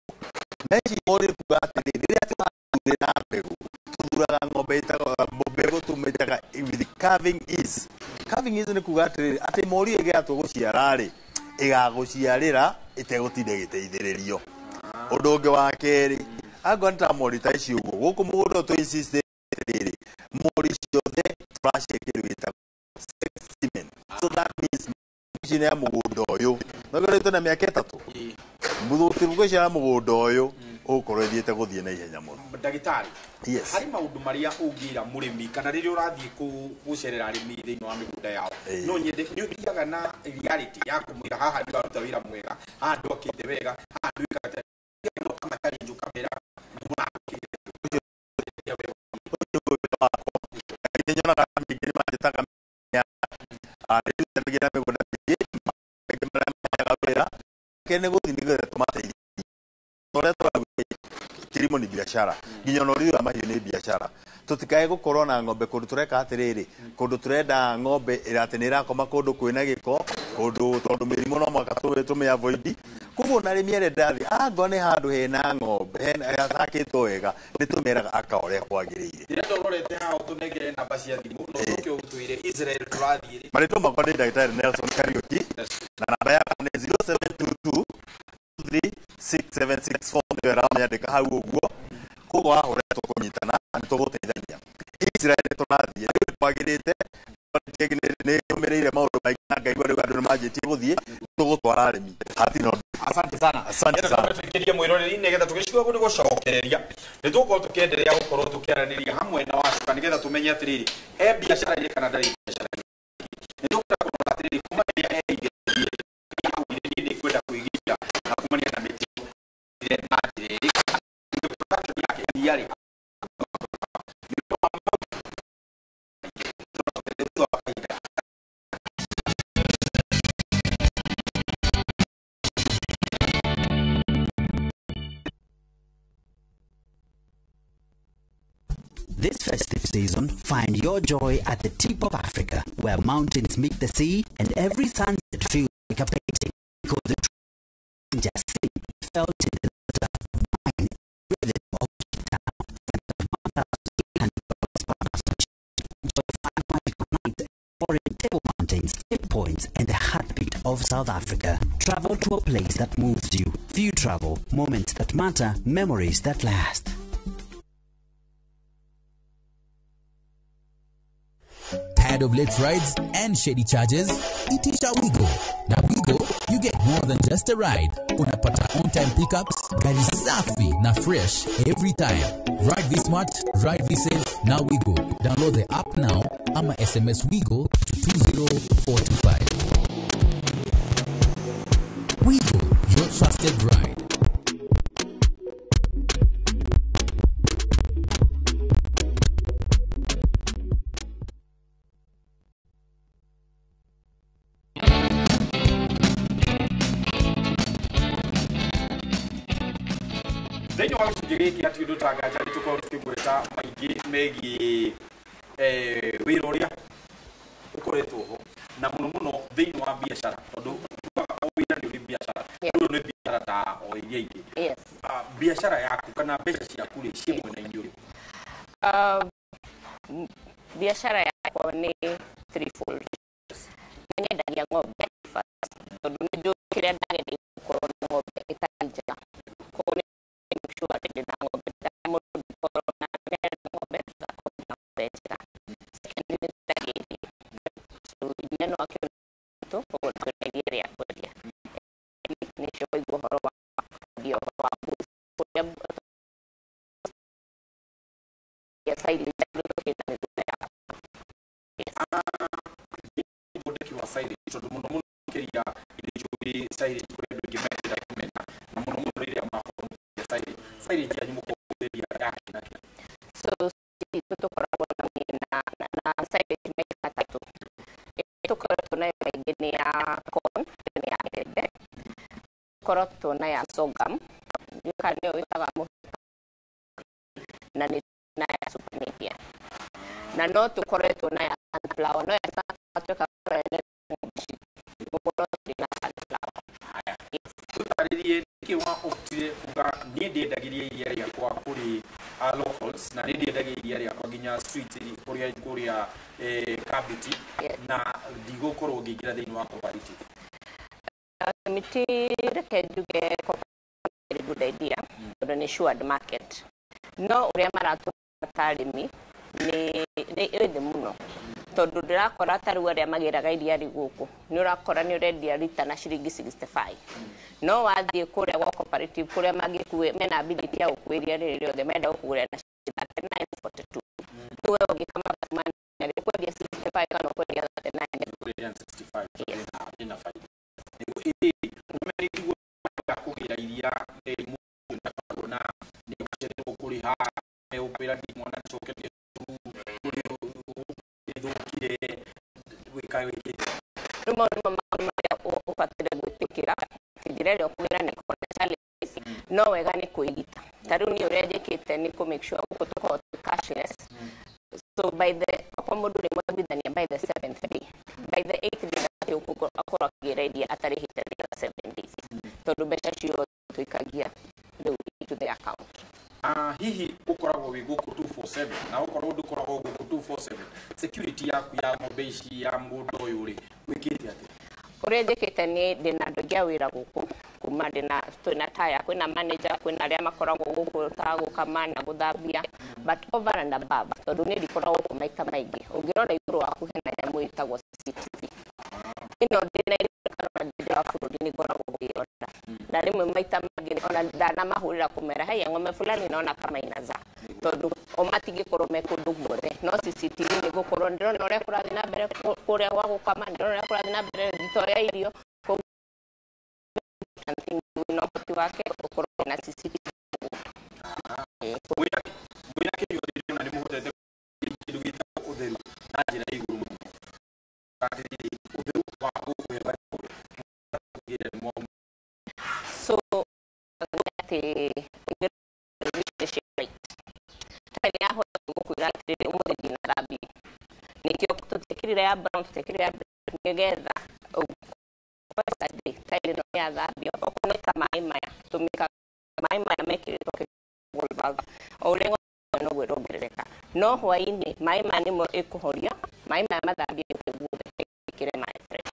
na ici morire kuga atĩrĩ rĩrĩa tũrathuure na mbegũ tũthuraga ng'ombe mbegũ tũmĩtaga with calving is nĩ kuga atĩ morire ĩgĩatua gũciara rĩ ĩgagũciarĩra ĩtegũtinda ĩgĩteithĩrĩrio ũndũ ũngĩ wa kerĩ angwa nĩ ta mori ta ici ũguo gũkũ mũgũnda tũiciste rĩrĩ mori ciothe tũracia kĩndũ gĩtagwo semen so that means ici nĩ ya mũgũnda ũyũ nagorĩtwo na mĩaka ĩtatũ mũthũkĩru cia mũgũnda ũyũ ũgũkorwo ĩthiĩte gũthiĩ na ihenya mũno ndagĩtarĩ harĩ maũndũ marĩa ũngĩra mũrĩmi kana rĩrĩa ũrathiĩ gũcerera arĩmi thĩinĩ wa mĩgũnda yao no nyende nĩ ũthiaga na reality ya kũmwĩra haha nĩ waruta wĩra mwega haha ndwakĩte wega haha ndwĩkate kamatarinju kamera nyonaga mĩingĩ nĩ manjĩtaga rĩrĩa mĩgũnda mĩingĩ marĩa wĩra ke nĩ gũthiĩ nĩgetha tũmateithie ũrĩa tũraguo kilimo ni biashara nginya ũrĩithia wa mahiũ nĩ biashara tũtikae gũkorwo na ng'ombe kũndũ tũreka atĩrĩrĩ kũndũ tũrenda ng'ombe atĩ nĩ ĩrakoma kũndũ kwĩna gĩko kũndũ tondũ mĩrimũ no mwaka tũmĩ avoid koguo na arĩmi arĩa ndathi angwa nĩ handũ hena ng'ombe hakĩtwo wega nĩ tũmeraga aka ũrĩa kwagĩrĩire rĩrĩa tũrorete haha tũnengere namba cia thimũ no tũke ũtwĩre Israel tũrathiĩ marĩtwa makwa nĩ ndagĩtarĩ Nelson Kariuki na namba yakwa nĩ 0722 3676 ndio aramyandĩka hau ũguo koguo wahũra tũkũnyitana nĩ tũgũteithania Israel tũrathiĩ rĩu twagĩrĩte nĩ tũmĩrĩire maũndũ maingĩ na ngaigua rĩu andũ nĩ manjĩtie gũthiĩ tũgũtwara arĩmi hatina asante sana tukirie mwiroreri nigetha tugicikwa gundi gucokereria ni tugukorwo tukiendelea gukorwo tukiaranĩria hamwe na wacuka nigetha tumenye atĩrĩrĩ biacara ĩrĩ kana ndarĩ biacara ni tukwenda kũrora atĩrĩrĩ kuma rĩrĩa nĩ kwenda kwĩgita na kumania na mĩtĩ atĩrĩrĩ yake iria This festive season, find your joy at the tip of Africa, where mountains meet the sea and every sunset feels like a painting, because the train just felt in the letter of wine, rhythm of town, and of 1,800 partners. Enjoy 5 magical nights exploring Table Mountains, Tip Points, and the heartbeat of South Africa. Travel to a place that moves you. Few travel, moments that matter, memories that last. Tired of late rides and shady charges? Itisha Wigo. Na Wigo, you get more than just a ride. Unapata on-time pickups, gari safi na fresh every time. Ride V-Smart, ride V-Safe, now Wigo. Download the app now, ama SMS Wigo to 20425. Wigo, your trusted ride. thĩinĩ wa gĩcunjĩ gĩkĩ hatirĩ tũtangaja nĩ tũkorwo tũkĩgweta maingĩ megiĩ wĩra ũrĩa na muno thĩinĩ wa biacara tondũ wĩra nĩ ũrĩ biacara ũyũ nĩ biacara ta o iria ingĩ biacara yaku kana mbeca ciaku rĩ ciĩ mwena-inĩ ũrĩkũ? Biashara yakwa nĩ threefold. Nĩ nyendagia ng'ombe first tondũ nĩ njũĩ kĩrĩa ndageria gũkorwo na ng'ombe ĩtarĩ njega, koguo nĩ sure atĩ ndĩna ng'ombe mũndũ ngĩkorwo na ng'ombe ngakorwo na ng'ombe njega. Second nĩ nyendagia irio, so iria no akĩonetwo koguo nĩ iria rĩa kwendia. Nĩcio waigua ũhoro wa kwendia ũhoro wa kũrĩa silage silage tondũ mũno mũno kĩria irio silage kũrĩa andũ aingĩ mendete kũmena na mũno mũno rĩrĩa makorwo silage yanyu mũkũhũthĩria yake na kĩĩ? So tũkoragwo na silage maita matatũ. Tũkoretwo nayo kaingĩ nĩ ya corn, nĩ ya mbembe, tũkoretwo na ya sorghum, kana nĩyo wĩtaga mũhĩa, na nĩ na ya super napier, na no tũkoretwo na ya sunflower, no ya sunflower tweka tũtarĩrie nĩkĩ wahotire kuga niĩ ndĩendagĩria iria rĩakwa kũrĩ locals na nĩ ndĩendagia iria rĩakwa nginya street kũrĩa Kabiti na ndigũkorwo ngĩingĩra thĩinĩ wa cooperative? Miti reke njuge cooperative good idea tondũ nĩ assured market, no ũrĩa maratũta arĩmi nĩ thĩ mũno tondũ ndĩrakora ta rĩu arĩa magĩraga iria gũkũ nĩ ũrakora nĩ ũrendia rita na ciringi 65, no wathiĩ kũrĩa gwa cooperative kũrĩa mangĩkuĩ mena ability ya gũkuua iria rĩrĩ rĩothe menda gũkũgũrĩra na ciringi 39.42, rĩu wewe ũngĩkama nĩ kwendia 65 kana kwendia 65 ina faida. Ũmenyereire kũgĩra iria mũndũ na nĩ ũcererwo kũrĩha ũkwĩra ndi mwana coketie no wega nĩ kwĩgita. Ta rĩu niĩ ũrĩa njĩkĩte nĩ kũ make sure gũkũ tũkorwo cashless, so by the kwa mũndũ nĩ mwambithania by the 7th day, by the 8th day akorwo akĩgĩra iria atarĩhĩte thutha 7 days tondũ mbeca ciothe tũikagia rĩu into the account. Hihi ũkoragwo wĩ gũkũ 247 na ũkorwo ndũkoragwo gũkũ 247 security yaku ya ng'ombe ici ya mũndũ ũyũ rĩ wĩkĩte atĩa? Ũrĩa njĩkĩte nĩ ndĩna andũ aingĩ a wĩra gũkũ kuma twĩna taya, kwĩna manager, kwĩna arĩa makoragwo gũkũ ta gũkama na gũthambia, but over and above tondũ nĩ ndikoragwo gũkũ maita maingĩ, ũngĩrora igũrũ waku hena nyamũ ĩtagwo CCTV. Ĩno ndĩna ĩrĩkana ndĩra bũrũri nĩ ngoragwo ngĩona na rĩmwe maita mangĩ ona ndanamahũrĩra kũmera haya ng'ombe fulani naona kama inaza tondũ o matingĩkorwo me kũndũ guothe, no CCTV nĩ gũkorwo ndĩrona ũrĩa kũrathiĩ na mbere kũrĩa gwa gũkama, ndĩrona ũrĩa kũrathiĩ na mbere thito ya irio, no ũhoti wake gũkorwo na CCTV. Wĩna kĩrĩa ũrĩrĩ na nĩ mũhotete kĩndũ gĩtagwo ũtheru na njĩra igũrũ mũno. Ũtheru wa gũkwĩra so atĩ ya hota gũkwĩra atĩrĩrĩ ũmũthĩ ndinathambia, nĩkĩo tũtekĩrire ya brown tũtekĩrire ya nĩgetha taĩrĩ no yathambio okorwo nĩ ta maĩ maya tũmĩkaga maĩ maya mekĩrĩtwo kĩgũrũ o ũrĩa ng'ombe noguo ĩrongerereka, no hwaĩ-inĩ maĩ maya nĩmo ĩkũhoria, maĩ maya mathambie guothe ĩkĩre maĩ fresh,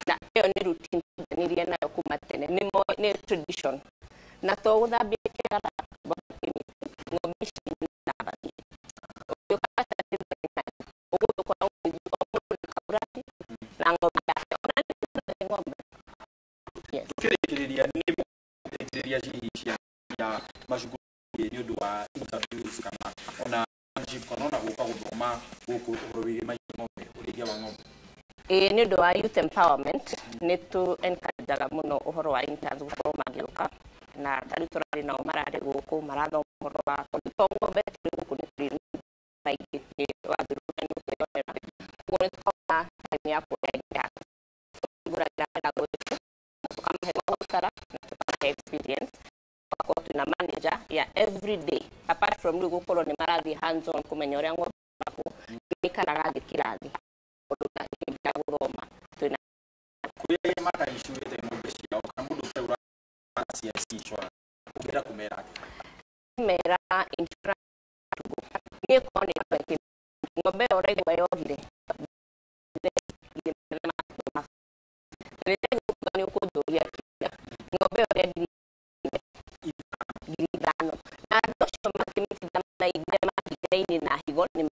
na ĩyo nĩ routine twambĩrĩirie nayo kuma tene, nĩ tradition na to gũthambia kĩgara ng'ombe ici na bathi ũgĩũka ũgũkorwo na ng'ombe yake ona nĩ ng'ombe. Tukĩrĩkĩrĩria nĩ gũteithĩrĩria cihicia ya macukuru nĩ ũndũ wa interviews kana ona chief kana ona gũka gũthoma gũkũ ũhoro wĩgiĩ ng'ombe ũrĩithia wa ng'ombe? Nĩ ũndũ wa youth empowerment nĩ tũ encourageaga mũno ũhoro wa interns gũkorwo magĩũka na tarĩ tũrarĩ nao mararĩ gũkũ marathoma ũhoro wa to ng'ombe tũrĩ gũkũ nĩ tũrĩ maingĩ nĩ wathurũka nĩ ũkwĩrorera, ũguo nĩ tũkona time ya kũrĩa tũgũraga gũkũ tũkamahe gũtara na tũkamahe experience, tũgakorwo twĩna manager ya every day apart from rĩu gũkorwo nĩ marathiĩ hands on kũmenya ũrĩa ng'ombe yaku ĩikaraga thĩ kĩrathi ũndũ na gũthoma, ye maka insurance ng'ombe ciao kana mundu ũtaura CFC insurance ũngĩra kumera mera insurance ni koni peke ng'ombe already wayohire ni ukudoria ng'ombe already gidano na dosho makimiti na igema ni na higo ni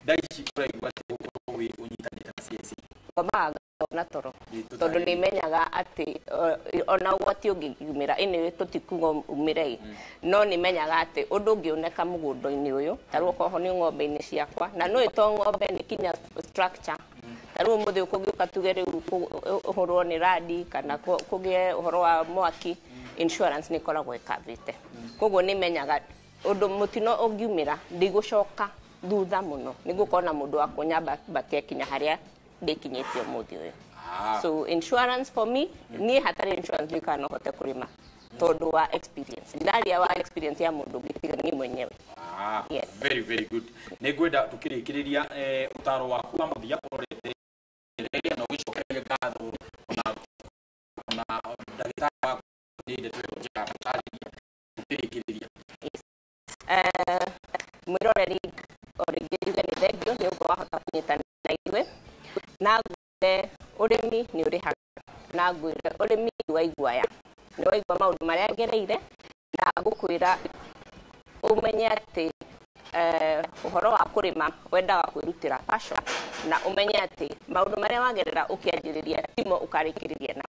daichi kura igwate uwi unyitanira CSC babaga na toro tondu ni menyaga ati ona ugwati ungigumira ini tutikugo umirei no ni menyaga ati undu ungioneka mugundo-ini uyu taru koho ni ng'ombe-ini ciakwa na no ito ng'ombe ni kinya structure taru muthi ukugiuka tugere uhoro ni radi kana kugie uhoro wa mwaki insurance ni koragwo ikavite koguo ni menyaga undu mutino ungiumira ndigucoka thutha muno nigukona mundu akunyamba batekinya haria ndikinyetio muthi uyu so insurance for me ni hatari insurance likano hote kurima tondu wa experience ndaria wa experience ya mundu gitiga ni mwenyewe yes. Very good nigwenda tukirikiriria utaro waku wa muthia urete no gicokeria ngatho na ndagitari wa ndinde tuja tutariria tukirikiriria mwiroreri origiriga ni thengio ni uko wahota kunyitana na itwe na urimi ni urihaga na ngwire urimi waiguaya ni waigua maundu maria ngereire na ngukwira umenye ati uhoro wa kurima wenda wa kwirutira passion na umenye ati maundu maria wagerera ukianjiriria timo ukarikiriria na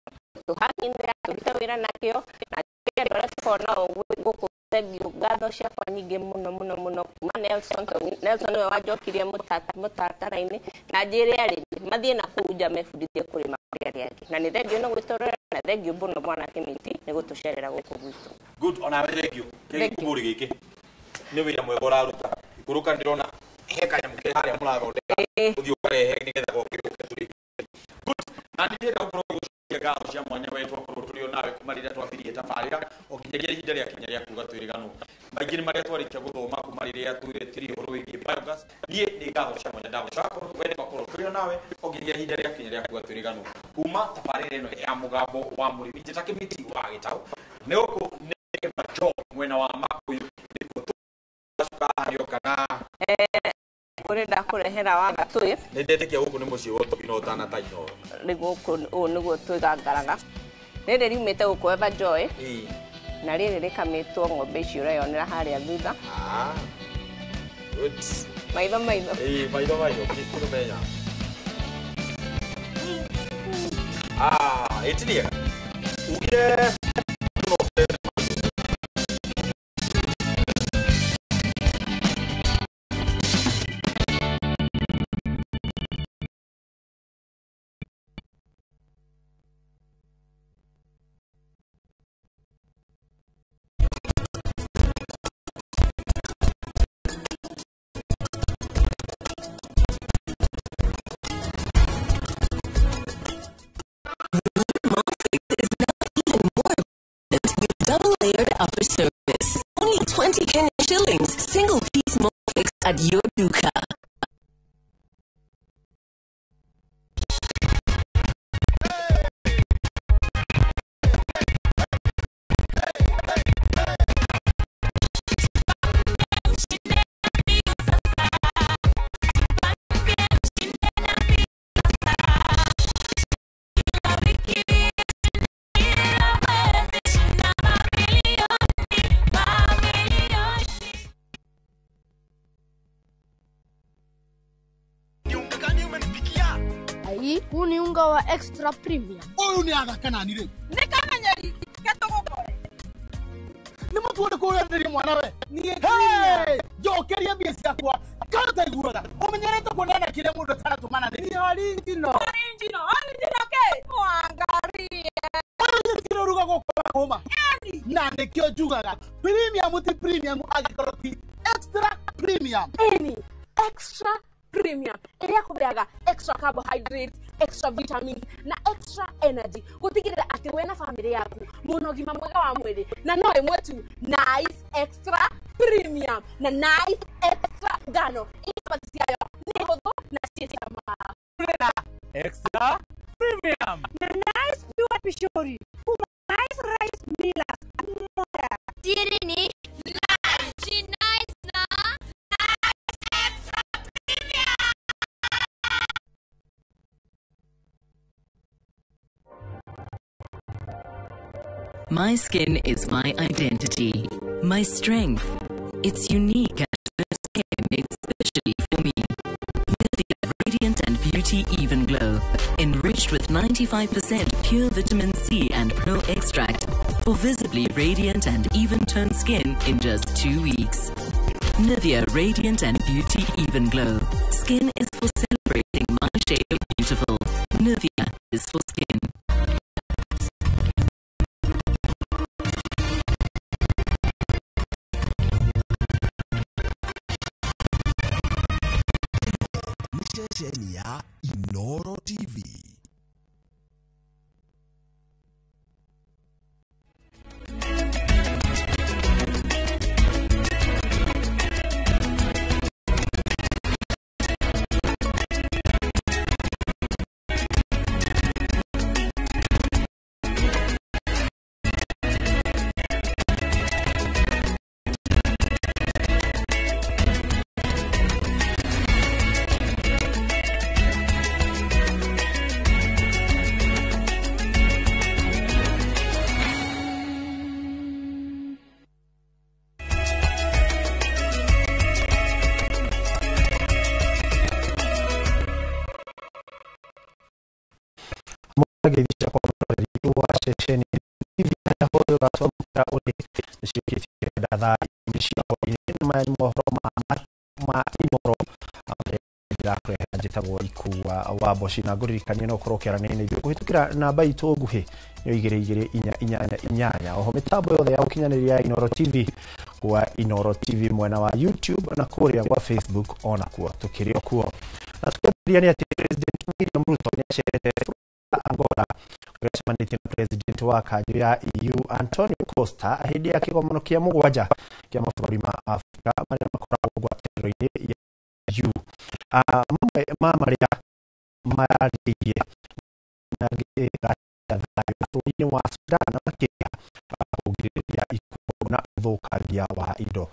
tuhakinira tutawira nakio na ndio tukona nguku thengio ngatho ciakwa nyingi muno kuma Nelson we wajokirie mutatara-ini na njire ari mathie na kuja mebundithie kurima ria na ni thengio no gwitorera na thengio mbuno mwana kimiti ni gutucerera guku gwitu good ona thengio kiguri giki ni wira mwega uraruta ikuruka ndirona heka ya mke haria murathondeka uthio karehe nigetha gokiruke turi good na ndira ukorwo gaho cia mwanya wetu okorwo turi nawe kumarira twambirie tabarira oginyagia ihinda ria kinya ria kuga twiriganu maingĩ nĩ marĩa twarikia guthoma kuma rĩrĩa twĩretirie ũhoro wĩgiĩ biogas niĩ nĩ ngatho cia mwanya ndagũcoka wene makorwo tũrĩ nawe oginyagia ihinda ria kinya ria kuga twiriganu kuma tabarĩra ĩno ya mũgambo wa mũrĩmi njĩta kĩmiti wa gĩtaũ nĩ gũkũ nĩ majo mwena wa Makuyu nĩkuo tũgacukahario kana urenda kurehera wa gatui ni ndetikia guku ni mucii wotu ino tana taino ni guku niguo twigangaraga riri riumite guku Eva Joy na riri rikamitwo ng'ombe icio urayonera haria thutha good maitho maitho kitu menya etinia ugire double-layered upper surface. Only 20 Kenya shillings. Single-piece Molfix at your duka. Huu ni unga wa extra premium. Huyu ni aga kana nire. Nikamenyeri ketogokore. Ni mtu wode ko yandiri mwanawe. Hey! Jokeria biesi yakwa. Kata iguraga. Umenyereta kuonana kile mundu tana tumana ni original. Original ke? Mwangarie. Ari kile ruga ko koma. Na nekio jugaga. Premium agikoroti. Extra premium. Extra premium. Area kubeaga extra carbohydrates, extra vitamins na extra energy. Gutigirira ati we na family yaku muno gima mwega wa mwiri na no imwe tu nice extra premium na nice extra ngano. Ipatisi yayo ni huthu na cieti kama. Extra premium. Pishori. Nice rice millers. Tirini. Nice na. My skin is my identity, my strength. It's unique and skin made specially for me. Nivea Radiant and Beauty Even Glow, enriched with 95% pure vitamin C and Pro Extract for visibly radiant and even-toned skin in just 2 weeks. Nivea Radiant and Beauty Even Glow. Skin is for celebrating my shade of beautiful. Nivea is for skin. Stesheni ya Inoro TV. Gevisha kwa wa shesheni hivi ya hoyo gasoma ule nishikiti dadha mishia kwa ma mohoro ma inoro ndakwe ajitagwo iku wa boshina guririkanye no kurokera nene ibyo guhitukira namba itu guhe yo igire inyanya oho mitambo yothe ya ukinyaniria Inoro TV kwa Inoro TV mwena wa YouTube na kuria kwa Facebook ona kuo tukirio kuo na tukiria ni ati President William Ruto ni sherete Angola kuresemanite na president wa kanju ya EU Antonio Costa ahidi akigomono kia mugwaja kia mabũrũri ma Afrika maria makoragwo ngwatanĩro-inĩ ya EU mamwe ma maria mararirie na bũrũri-inĩ wa Sudan makĩria kũgirĩrĩria ikuũ na ũthũkangia wa indo.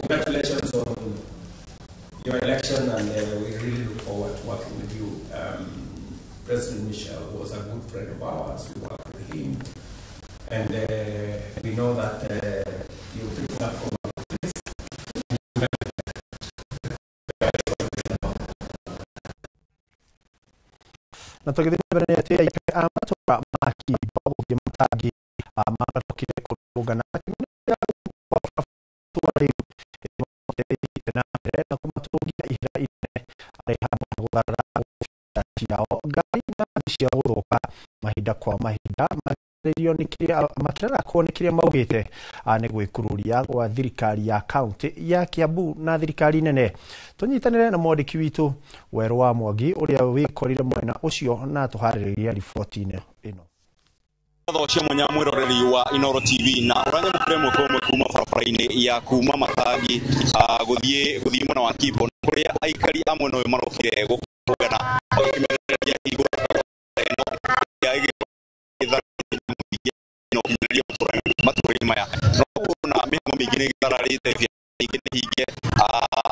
Congratulations on your election, and we really look forward to working with you. President Michel was a good friend of ours. We worked with him, and we know that you're picking up from our place. Na tũgĩthĩmbere nĩ atĩ amatora maki babuge matagi magatũkire kũrũgana na kumatungia ihera inene arĩ hamwe na gũtharara ciao ngai na cia gũthũka mahinda kwa mahinda marĩrio nĩ kĩrĩa matarako nĩ kĩrĩa maugĩte nĩ gwĩkururia gwa thirikari ya kaunti ya Kiambu na thirikari nene. Tũnyitanĩre na mwandĩki witũ Werũ wa Mwangi ũrĩa wĩkorire mwena ũcio na tũharĩrĩria riboti-inĩ ĩno. Thotio munyamwiroreri wa Inoro TV na uranyamukire mwe kuma barabara-inĩ ya kuma Matagi guthie mwena wa Kibo kuria aikari amwe no marokire gũkũngana kimereria igũrũ ya matũra-inĩ maya no na mĩhang'o mĩingĩ nĩ ĩgararĩte ingĩ nĩ hinge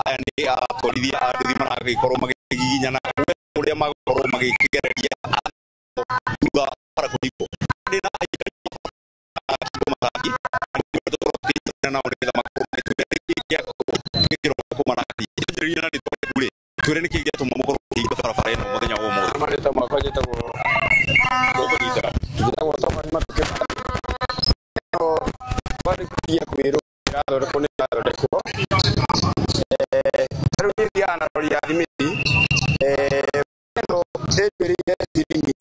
aya nĩ atwarithia a nduthi maragĩkorwo magĩgiginyana ũrĩa magũkorwo magĩkĩgereria thutha para kũhingwo na Matagi na ũrĩtha makorwo magĩtuĩria gĩkĩro kũmaraki njĩrĩria na rĩtwa kure twĩre nĩ kĩĩ gĩatũma mũkorwo kũhinga barabara ĩno mũthenya wa ũmũthĩ. Marĩtwa makwa njĩtagwo warĩkia kwĩrwo irathondekwo nĩ irathondekwo rĩu nĩ thiaga na rori ya thimiti ĩno ĩmbĩrĩire ciringi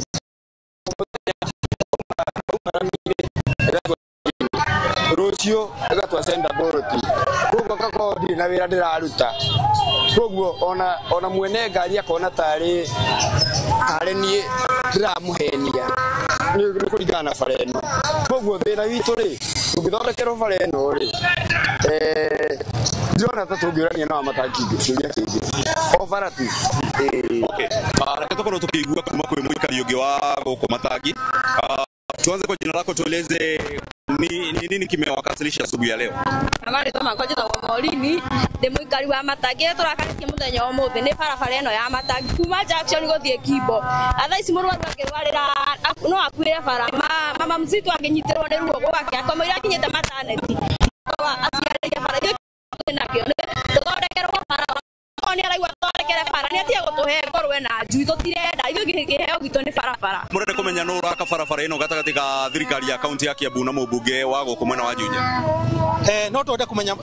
rũciũ ĩgatwa cenda boroti koguo ngakorwo ndirĩ na wĩra ndĩraruta koguo ona mwene ngari akona tarĩ niĩ ndĩramũhenia nĩ kũringana na bara ĩno koguo thĩna witũ rĩ tũngĩthondekerwo bara ĩno rĩ Ndiona ta tungirania na Wamatangi ciuria kingi o bara tu okay reke tukorwo tukigua kuma kwi muikari ungi wa guku Matangi. Tuanze kwa jina lako, tueleze nini kimewakasilisha asubuhi ya leo? Amari toma kwa jina wa Maulini de muikari wa Matangi turakarikia muthenya wa muthi ni barabara eno ya Matangi kuma junction guthie Kimbo atha ici murwaru akirwarira no akuire bara mama mzitu akinyitirwo ni ruo gwake akomeira akinyite mataneti aciarĩire bara nakio tũthondekerwo bara oni araigua tũthondekere bara nĩ atige gũtũhe ngorwe na njui tũtirenda ithuĩ kĩheo gitũ nĩ barabara. Mũrenda kũmenya nũ ũraka barabara ĩno gatagatĩ ka thirikari ya kaunti ya Kiambu na mũmbunge wa gũkũ mwena wa Juja? No twende kũmenya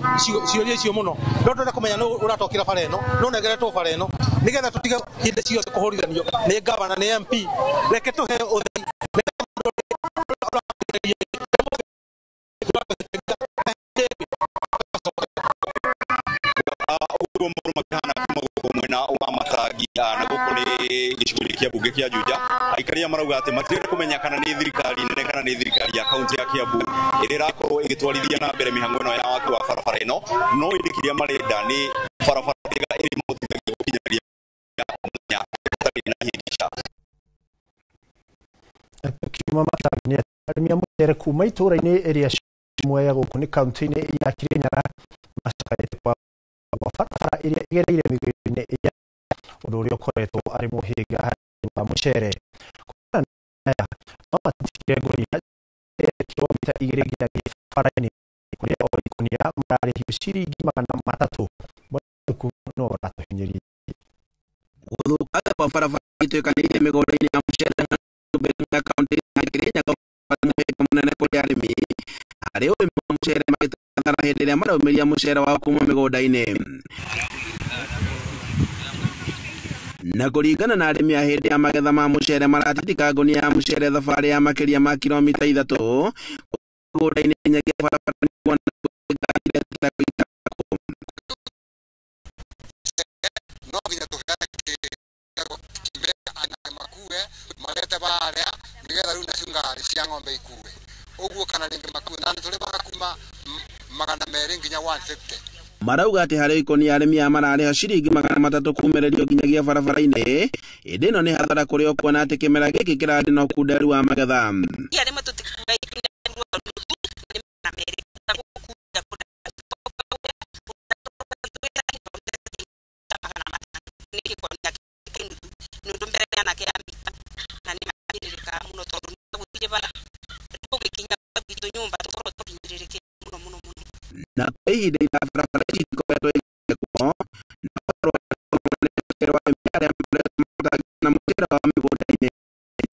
ciũria icio mũno, no twende kũmenya nũ ũratokĩra bara ĩno no negeretwo bara ĩno nĩgetha tũtige hĩndĩ ciothe kũhũrithanio nĩ gavana nĩ MP. Reke tũhe ũtheri mwena wa Matangi na guku ni gicigo kia bunge kia Juja. Aikaria marauga ati matirenda kumenya kana ni thirikari nene kana ni thirikari ya kaunti ya Kiambu ĩrĩa ĩrakorwo ĩgĩtwarithia na mbere mĩhang'o ĩno ya waki wa barabara ĩno, no ĩrĩkĩria marenda ni barabara ĩrĩa ĩrĩmũteithagia gũkinyanĩria mũthenya ĩtarĩ na hĩndĩca. Kiuma Matangi arĩmi a mũcere kuma itũũra-inĩ ĩrĩa cimwe gũkũ nĩ kaunti-inĩ ya Kirinyaga macakaĩte kwa barabara ĩrĩa ĩgereire mĩgũnda-inĩ ĩrĩa ũndũ ũrĩa ũkoretwo arĩ mũhĩnga harĩ wa mũcere. No matikire ngũria kilomita 2 nginyagia barabara-inĩ kũrĩa o ikũnia mararĩhio ciringi 300 no ũratũhinyĩria. Gũthũkanga kwa barabara ituĩkanĩirie mĩgũnda-inĩ ya mũcere na kaunti ya Kirinyaga mũhĩnga mũnene kũrĩ arĩmi harĩ ũrĩmi wa mũcere magĩtathara hĩndĩ ĩrĩa maraumĩria mũcere wao kuma mĩgũnda-inĩ. Na kũringana na arĩmi a hĩndĩ ya magetha ma mũcere maratindĩka ngũnia ya mũcere thabarĩ ya makĩria ma kilomita 3 mĩgũnda-inĩ nyagia barabara nĩguo no nginya tũheane makue marete barĩa nĩgetha rĩu nacio ngari cia ng'ombe ikue ũguo kana rĩngĩ makue na nĩtũrĩmaga kuma 200 nginya 150. Marauga atĩ harĩ ikũnia arĩmi a mararĩha ciringi 300 kumĩrĩrio nginyagia barabara-inĩ. Ĩndĩ ĩno nĩ hathara kũrĩ o kuona atĩ kĩmera gĩkĩ kĩrarĩ na ũkunderu wa magetha. Na kwa ihinda ila barabara ici ikoretwo igĩkwo na mũcere wa mĩgũnda-inĩ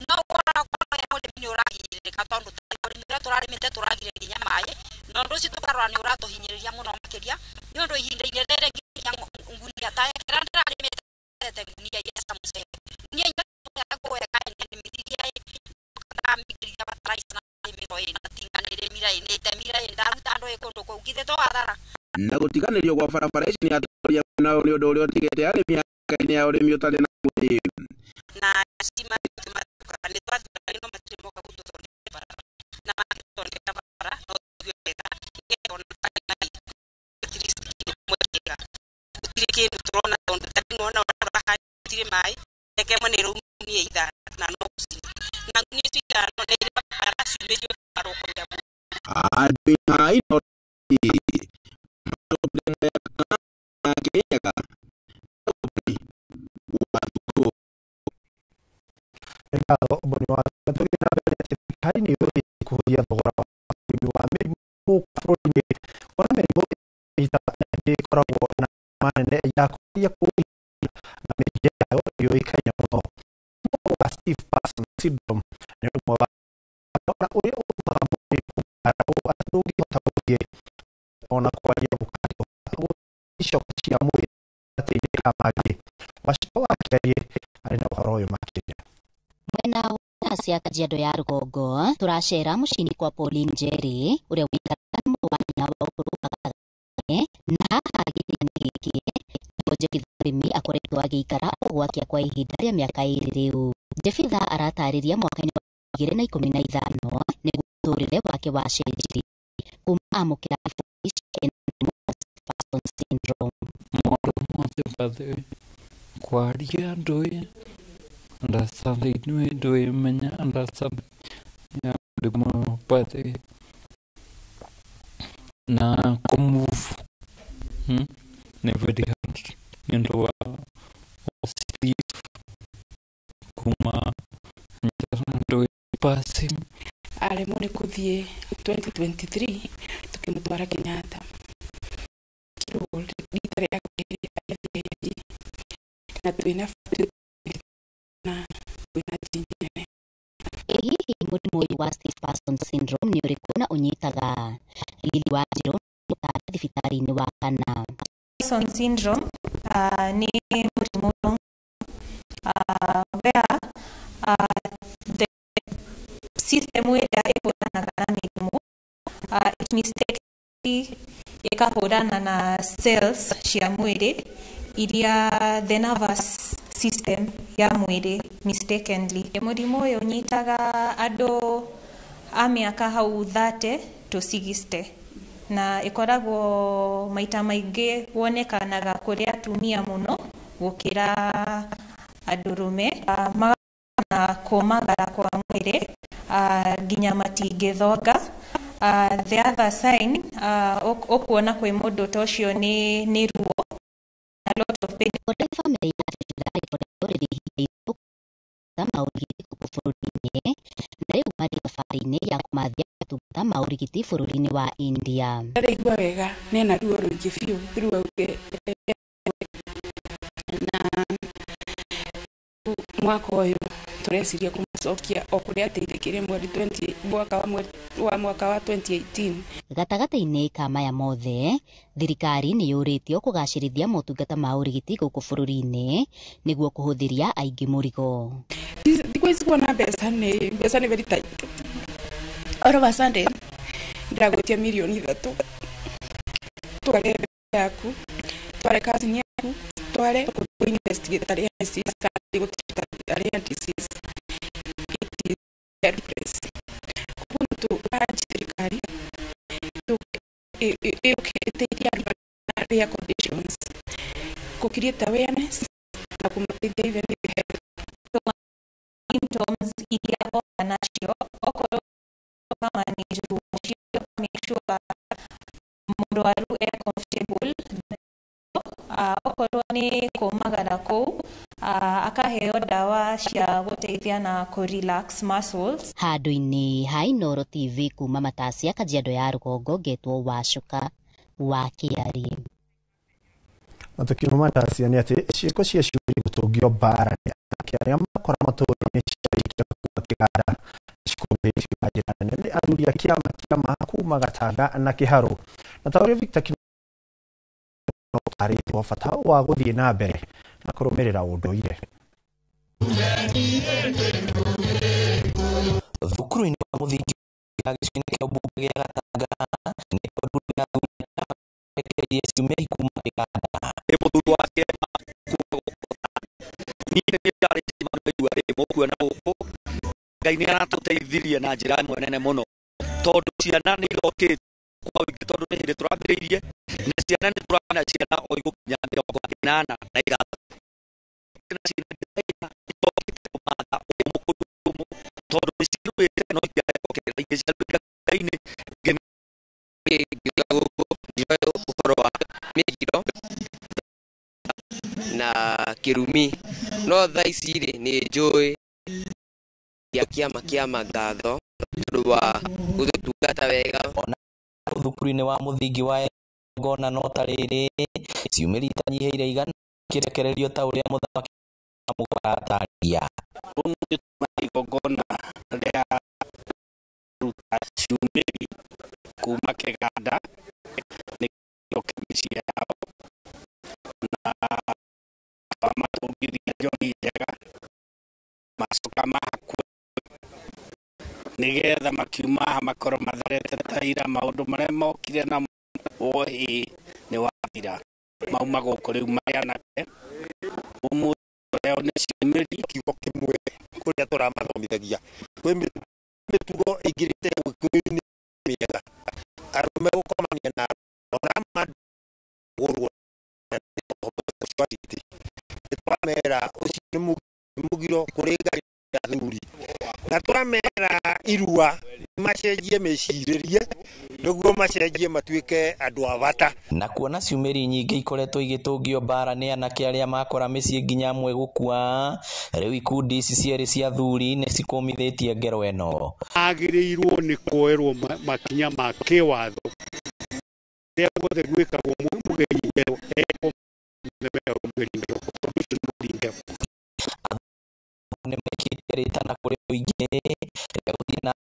no ũkoragwo mũrĩmi nĩ ũragirĩrĩka tondũ ũrĩa tũrarĩmĩte tũragirĩrĩria maĩ na ũndũ ũcio tũkarora nĩ ũratũhinyĩrĩria mũno makĩria nĩ ũndũ ihinda-inĩ rĩrĩ nginya ngunia ta ĩrĩa ndĩrarĩmĩte ngunia ya mũcere ngunia ya kũweka nĩmĩthiria mĩgĩria bataraitha na mĩro ĩna tinga nĩrĩmira ĩnĩtemira ndaruta andũ ĩkũndũ kũu githĩ to hathara. Na gũtiganĩrio gwa barabara ici nĩ atongoria na nĩ ũndũ ũrĩa ũtigĩte arĩmi a kainĩ ya ũrĩmi ũtarĩ na mũthĩ na cima nĩ twathurani no matirĩ moka gũtũthondekera barabara na magĩthondeka barabara no tũgwetha nĩgetha gũtirĩ kĩndũ tũrona tondũ tarĩng'ona hatirĩ maĩ reke mwe nĩ rũmie ithaa na no gũcina na ngunia icio ithano nĩ irĩ barabara ciumĩrio barokũria andũ hai no Kirinyaga ũmboni wa tũgĩ na mbere thirikari nĩ yũrĩte kũhũthia thogora wa ũrĩmi wa mĩrimũ gũkũ bũrũri-inĩ ona mĩrimũ ĩkoragwo na manene ya kũria kũrĩa na mĩrimũ yayo yũĩkaine mũno. Mũrimũ wa Steve Parson syndrome nĩ ũmwe wa ũrĩa ũtũmaga mũndũ ndũngĩhota gũthiĩ ona kwaria gũkariũka icoka cia mwĩrĩ atĩrĩka mangĩ. Waciko wa Kerĩ arĩ na ũhoro ũyũ makĩria. Mwena wa cia Kajiado ya rũgongo tũracera mũcini kwa Pauline Njeri ũrĩa wĩikaraga mũwana wa ũkũrũ wa gatagatĩ na haha gĩthĩ-inĩ gĩkĩ nĩguo Jebitha Rĩmi akoretwo agĩikara ũgwakia kwa ihinda rĩa mĩaka 2 rĩu. Jebitha aratarĩria mwaka-inĩ wa 2015 nĩguo mũtũrĩre wake wacenjirie kuma amũkĩra syndrome. Mothe kwaria ndui ndasathi nui ndui menya ndasathi ya ndimo pathe na kumove ne very hard ndo sleep kuma ndo passing aremwo nĩ gũthiĩ 2023 tukĩmũtwara Kenyatta rita rĩa kerĩ na twĩna jinjene. Hihi mũrimũ ũyũ wa stiff person syndrome nĩ ũrĩkũ na ũnyitaga? Lili Wanjiru ũtara thibitarĩ-inĩ wa Kana. Person syndrome ni mũrimũ where the system ĩrĩa ĩhũranaga na mĩrimũ it mistakenly ĩkahũrana na cells cia mwĩrĩ iria the nervous system ya mwĩrĩ mistakenly. Mũrimũ ũyũ ũnyitaga andũ a mĩaka hau 30 to 60 na ĩkoragwo maita maingĩ wonekanaga kũrĩ atumia mũno gũkĩra andũrũme. Magana kũmagara kwa mwĩrĩ nginya matingĩthonga. The other sign ũkuona kwĩ mũndũ ta ũcio nĩ ruo, a lot of pain. Kũrĩ family ya Tirari kũrĩ rĩhithĩirwo kama ũrigiti gũkũ bũrũri-inĩ na rĩu marĩ thabarĩ-inĩ ya kũmathia ũtungata ma ũrigiti bũrũri-inĩ wa India. Ndaigua wega nena ruo rũingĩ biũ ruo na mwaka ũyũ tureciria kũmacokia o kũrĩa ateithĩkire mwaka wa 2018. Gatagatĩ-inĩ ka maya mothe thirikari nĩ yũrĩtio kũgacĩrithia motungata ma ũrigiti gũkũ bũrũri-inĩ nĩguo kũhũthĩria aingĩ mũrigo. Thikũ ici kuona mbeca nĩ very tight. All of a sudden ndagũtia milioni 3 tware yaku tware kazi yaku tware investigate area disease it is helpless. Kuntu serikali ĩteithia area conditions ku create awareness na kumateithia even symptoms iria nacio okorwo kama ni ruo cio make sure mũrwaru e comfortable. Okorwo nĩ kũmagara kũu akaheo ndawa cia gũteithia na kũ-relax muscles. Handũ-inĩ ha Inooro TV kuma Matasia, Kajiado ya Rũgongo, ngetwo Wacuka wa Kĩari. Matukio Matasia nĩ atĩ ciĩko cia ciũri gũtũngio mbara nĩ anake arĩa makora matũũra-inĩ ciarĩkia kuma kĩganda cikũmbĩrĩcio na njĩra nene nĩ athuri a kĩama kuma Gatanga na Kĩharũ. Na ta ũrĩa Victor arĩtwo bata wa gũthiĩ na mbere na kũrũmĩrĩra ũndũire. Thukuru-inĩ wa mũthingi wa gĩcigo-inĩ kĩa mbunge gĩa Gatanga nĩ ũndũ wa gũtekereria ciumia kuma kĩganda. Nĩ mũthuri wa kĩama niĩ nĩ ndarĩ maigua rĩmwe kuona gũkũ Ngai nĩ aratũteithirie na njĩra ĩmwe nene mũno tondũ ciana nĩ irokĩte kwa wĩingĩ tondũ nĩ hĩndĩ tũrambĩrĩirie na ciana nĩ tũrona ciana o igũkinya 80 na igatũ na ciana itokĩte kũmatha mũkũndũ tondũ nĩ ciruĩte no ikĩarekokerera ingĩ ciarũĩte Ngai-inĩ ngĩoya gũkũ ndioĩ ũhoro wa mĩgiro na kĩrumi no thaa ici rĩ nĩ njũĩ kĩama ngatho tondũ wa gũtungata wega. Thukuru-inĩ wa mũthingi wa Ngona no ta rĩrĩ ciumĩrĩa itanyihĩire igana kĩrekererio ta ũrĩa mũthamaki mũgataria. Ũmũthĩ igongona rĩa ruta ciumĩri kuma kĩganda nĩ gĩoka mĩciĩ yao na matũngithia njori njega macoka mahakua nĩgetha makiuma haha makorwo matharĩte ta ira maũndũ marĩa mokire na wohĩ nĩ wathira mauma gũkũ rĩu marĩ anake. Ũmũthĩ leo nĩ ciumĩri kiugo kĩmwe kũrĩa tũramathomithagia kwĩ mĩtugo ĩingĩrĩte Gĩkũyũ-inĩ mĩega arũme gũkomania na ona gũrwo city twamera ucio mugiro kurega athuri na twamera irua macenjie meciririe niguo macenjie matuike andu abata. Na kuona ciumĩri nyingĩ ikoretwo igĩtũngio mbara nĩ anake arĩa makora mĩciĩ nginya amwe gũkua, rĩu ikundi ici cierĩ cia athuri nĩ cikũmithĩtie ngero ĩno. Agĩrĩirwo nĩ kuoerwo makinya ma kĩwatho rĩrĩa guothe gwĩkagwo mũgeni ngero nĩ mekĩte rĩtana kũrĩ mũingĩ gũthiĩ na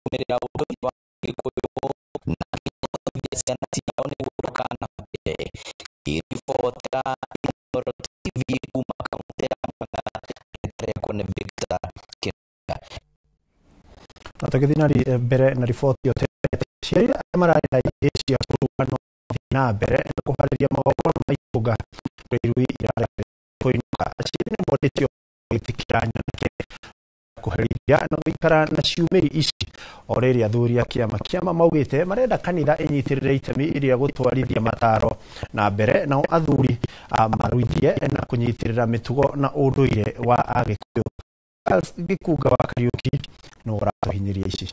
kũmerera ũndũ wa Gĩkũyũ na gũteithia ciana ciao nĩguo ndũkanahate. Iribotera Inooro TV kuma kaunti ya Murang'a, Gĩtrekwo nĩ Victor Kĩnga. Na tũgĩthiĩ mbere na riboti ciĩrĩ mararĩra cia kũrũgano na mbere na kũharĩria magongona ma itunga rĩrui irarĩ kũinũka ciĩrĩ nĩ motĩtio gwĩtĩkĩra nyanake kũherithia na gũikara na ciumĩri ici o rĩrĩa athuri a kĩama maugĩte marenda kanitha ĩnyitĩrĩre itemi iria gũtwarithia mataro na mbere nao athuri maruithie na kũnyitĩrĩra mĩtugo na ũndũire wa Agĩkũyũ. Gĩkunga wa Kariuki no ũratũhinyĩria ici.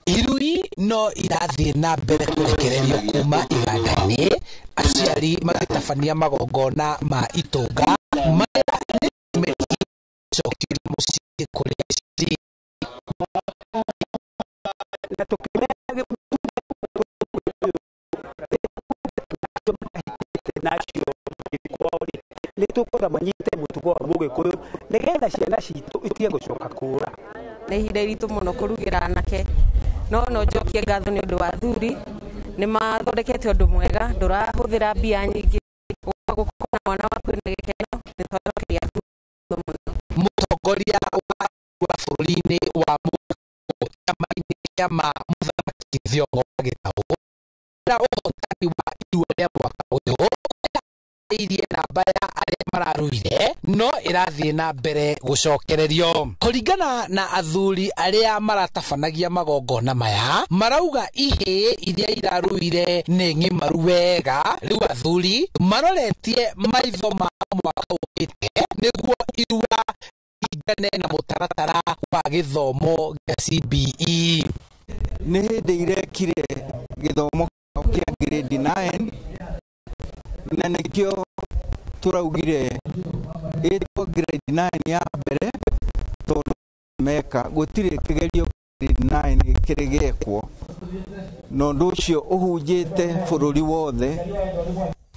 Irui no irathiĩ na mbere kũrekererio kuma iganda-inĩ, aciari magĩtabania magongona ma itunga marĩa nĩmecokire mũciĩ kũrĩa cirĩ. Na tũkĩmenya nacio nĩ tũkũra manyite mũtugo wa Mũgĩkũyũ nĩgetha ciana citũ itige gũcoka kũra. Nĩ ihinda iritũ mũno kũrugĩra anake, no njokie ngatho nĩ ũndũ wa athuri nĩ mathondekete ũndũ mwega, ndũrahũthĩra mbia nyingĩ gũkorwo na mwana waku na gĩkeno, nĩ twacokeria athuri mũno. Mũtongoria wa bũrũri-inĩ wa Mũgĩkũyũ kĩama-inĩ kĩa mũthamaki Thiong'o wa Gĩtaũ na ũhotani wa irua rĩa mwaka ũyũ irie namba ya arĩa mararuire no irathiĩ na mbere gũcokererio. Kũringana na athuri arĩa maratabanagia magongona maya marauga ihĩ iria iraruire nĩ ng'imaru wega, rĩu athuri maroretie maitho mao mwaka ũkĩte nĩguo irua ingane na mũtaratara wa gĩthomo gĩa CBE. Nĩ hĩndĩ irekire gĩthomo kĩa grade 9 na nĩkĩo tũraugire ĩtwo grade 9 ya mbere tondũ meka gũtirĩ kĩgerio grade 9 gĩkĩrĩ gĩekwo na ũndũ ũcio ũhunjĩte bũrũri wothe.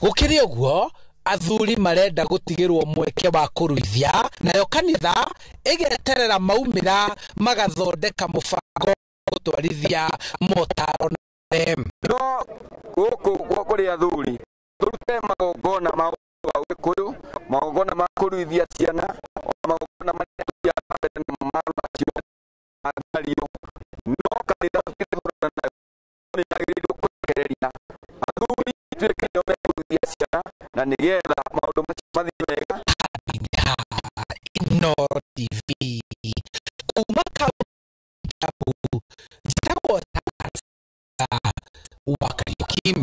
Gũkĩrĩ ũguo athuri marenda gũtigĩrwo mweke wa kũruithia, nayo kanitha ĩgeterera maumĩra magathondeka mũbango gũtwarithia motaro na no gũkũ kũrĩ athuri turute magongona ma Ũgĩkũyũ, magongona ma kũruithia ciana, magongona marĩa tũthiaga mbere namo ma rũracio na ngario, no kanitha tũkĩhũrana nayo nĩ yagĩrĩirwo kũrekereria athuri tuĩke nĩo mekũruithia ciana na nĩgetha maũndũ macio mathiĩ wega. Inooro TV kuma kaunti ya Kiambu njĩtagwo wa Kariuki.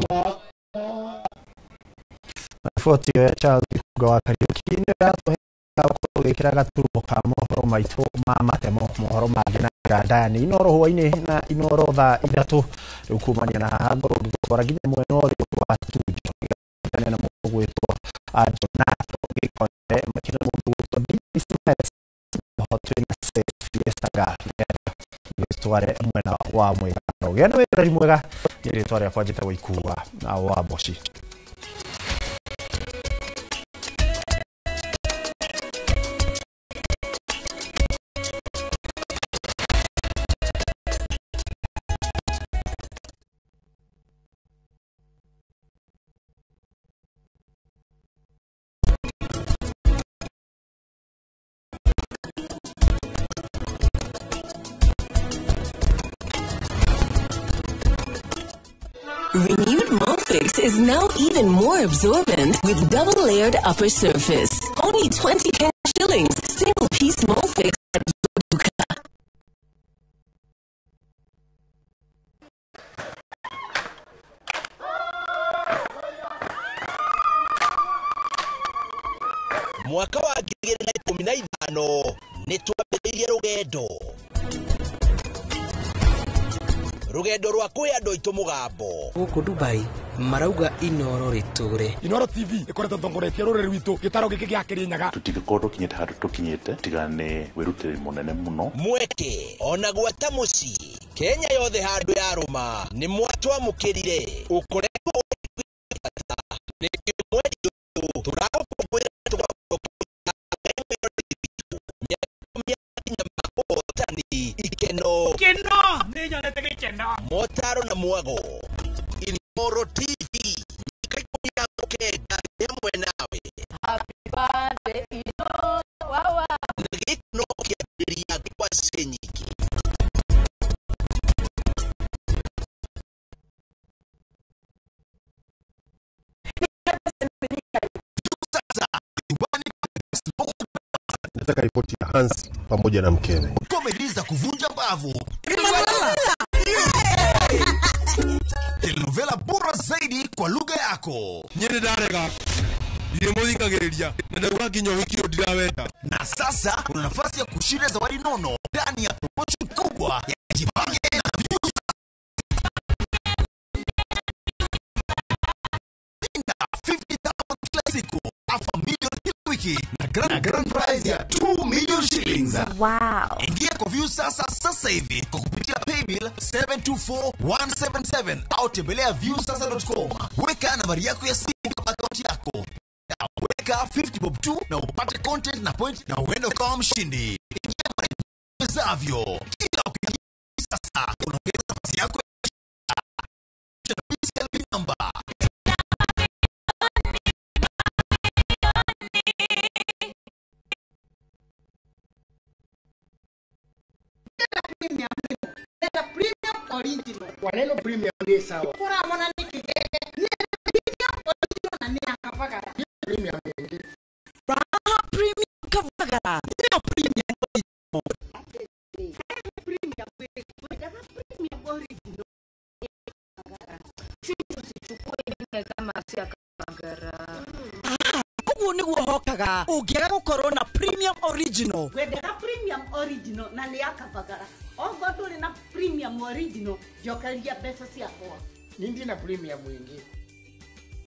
Riboti ya Charles Gĩkunga wa Kariuki nĩ ĩratũheaga gũgĩkĩra gaturumo ka mohoro maitũ ma matemo, mohoro mangĩ na ngandani Inooro hwainĩ na Inooro thaa 3 rĩu kumania na haha ngoro gũtwara nginya mwena ũrĩa wa studio gĩtane na mũndũ gwĩtwo Jonato Gĩkonde makĩna mũndũ gwĩtwo Dismas mahotwe na Fiestaga gĩtware mwena wa mwĩgano gĩa na wĩrori mwega nĩ rĩtwa rĩakwa njĩtagwo Ikua na wa Boci. Renewed Molfix is now even more absorbent with double-layered upper surface. Only 20 Kenya shillings. Single-piece Molfix at Duka. mwaka wa 2015 nitwambĩrĩirie rugendo rwa kwĩ andũ aitũ mũgambo gũkũ Dubai marauga Inoro ritũre. Inoro TV ikoretwo tongoretie rũrĩrĩ rwitũ gĩtaro gĩkĩ gĩa Kĩrĩnyaga. Tũtingĩkorwo tũkinyĩte handũ tũkinyĩte tiga nĩ wĩrutĩri mũnene mũno. Mweke ona gwata mũciĩ Kenya yothe handũ ya rũma nĩ mwatwamũkĩrire ũkoretwo nĩ mweri tũrakũngũĩra ikeno nĩ nyonete gĩkeno motaro na mwago Inoro TV ikaikuria gũkenga hamwe nawe. Happy birthday Inoro wawa gĩkeno kĩambĩrĩria kwa senyiki. Nataka ripoti ya Hans pamoja na mkewe. Komedi za kuvunja mbavu. Telenovela bora zaidi kwa lugha yako. Nyene darega. Ndiye muthikagiriria. Ndauga nginya wiki ndirawenda. Na sasa una nafasi ya kushinda zawadi nono ndani ya promotion kubwa ya Jipange na Views. Inda 50,000 kila siku, half a million kila wiki na grand prize ya 2 million shillings. Wow. Ingia kwa Views sasa hivi kwa kupitia paybill 724177 au tembelea viewsasa.com. Weka nambari yako ya simu kwa akaunti yako. Weka 50 bob tu na upate content na point na uende ukawa mshindi. Ingia mwezavyo. Kila ukiingia sasa unaongeza nafasi yako ya BCLB number. Premium original. Waneno premium ni sawa. Kura mwana ni kigege. Ni premium original na ni akavagara. Premium ni. Premium kavagara. Ni premium original. Premium original. Tusichukue ile kama si akavagara. Kugu ni guhokaga. Ugiaga gukorwo na premium original. Wendera premium original na ni akavagara. Ogo nduri na premium original jokeria pesa ciakwa. Nindi na premium mwingi.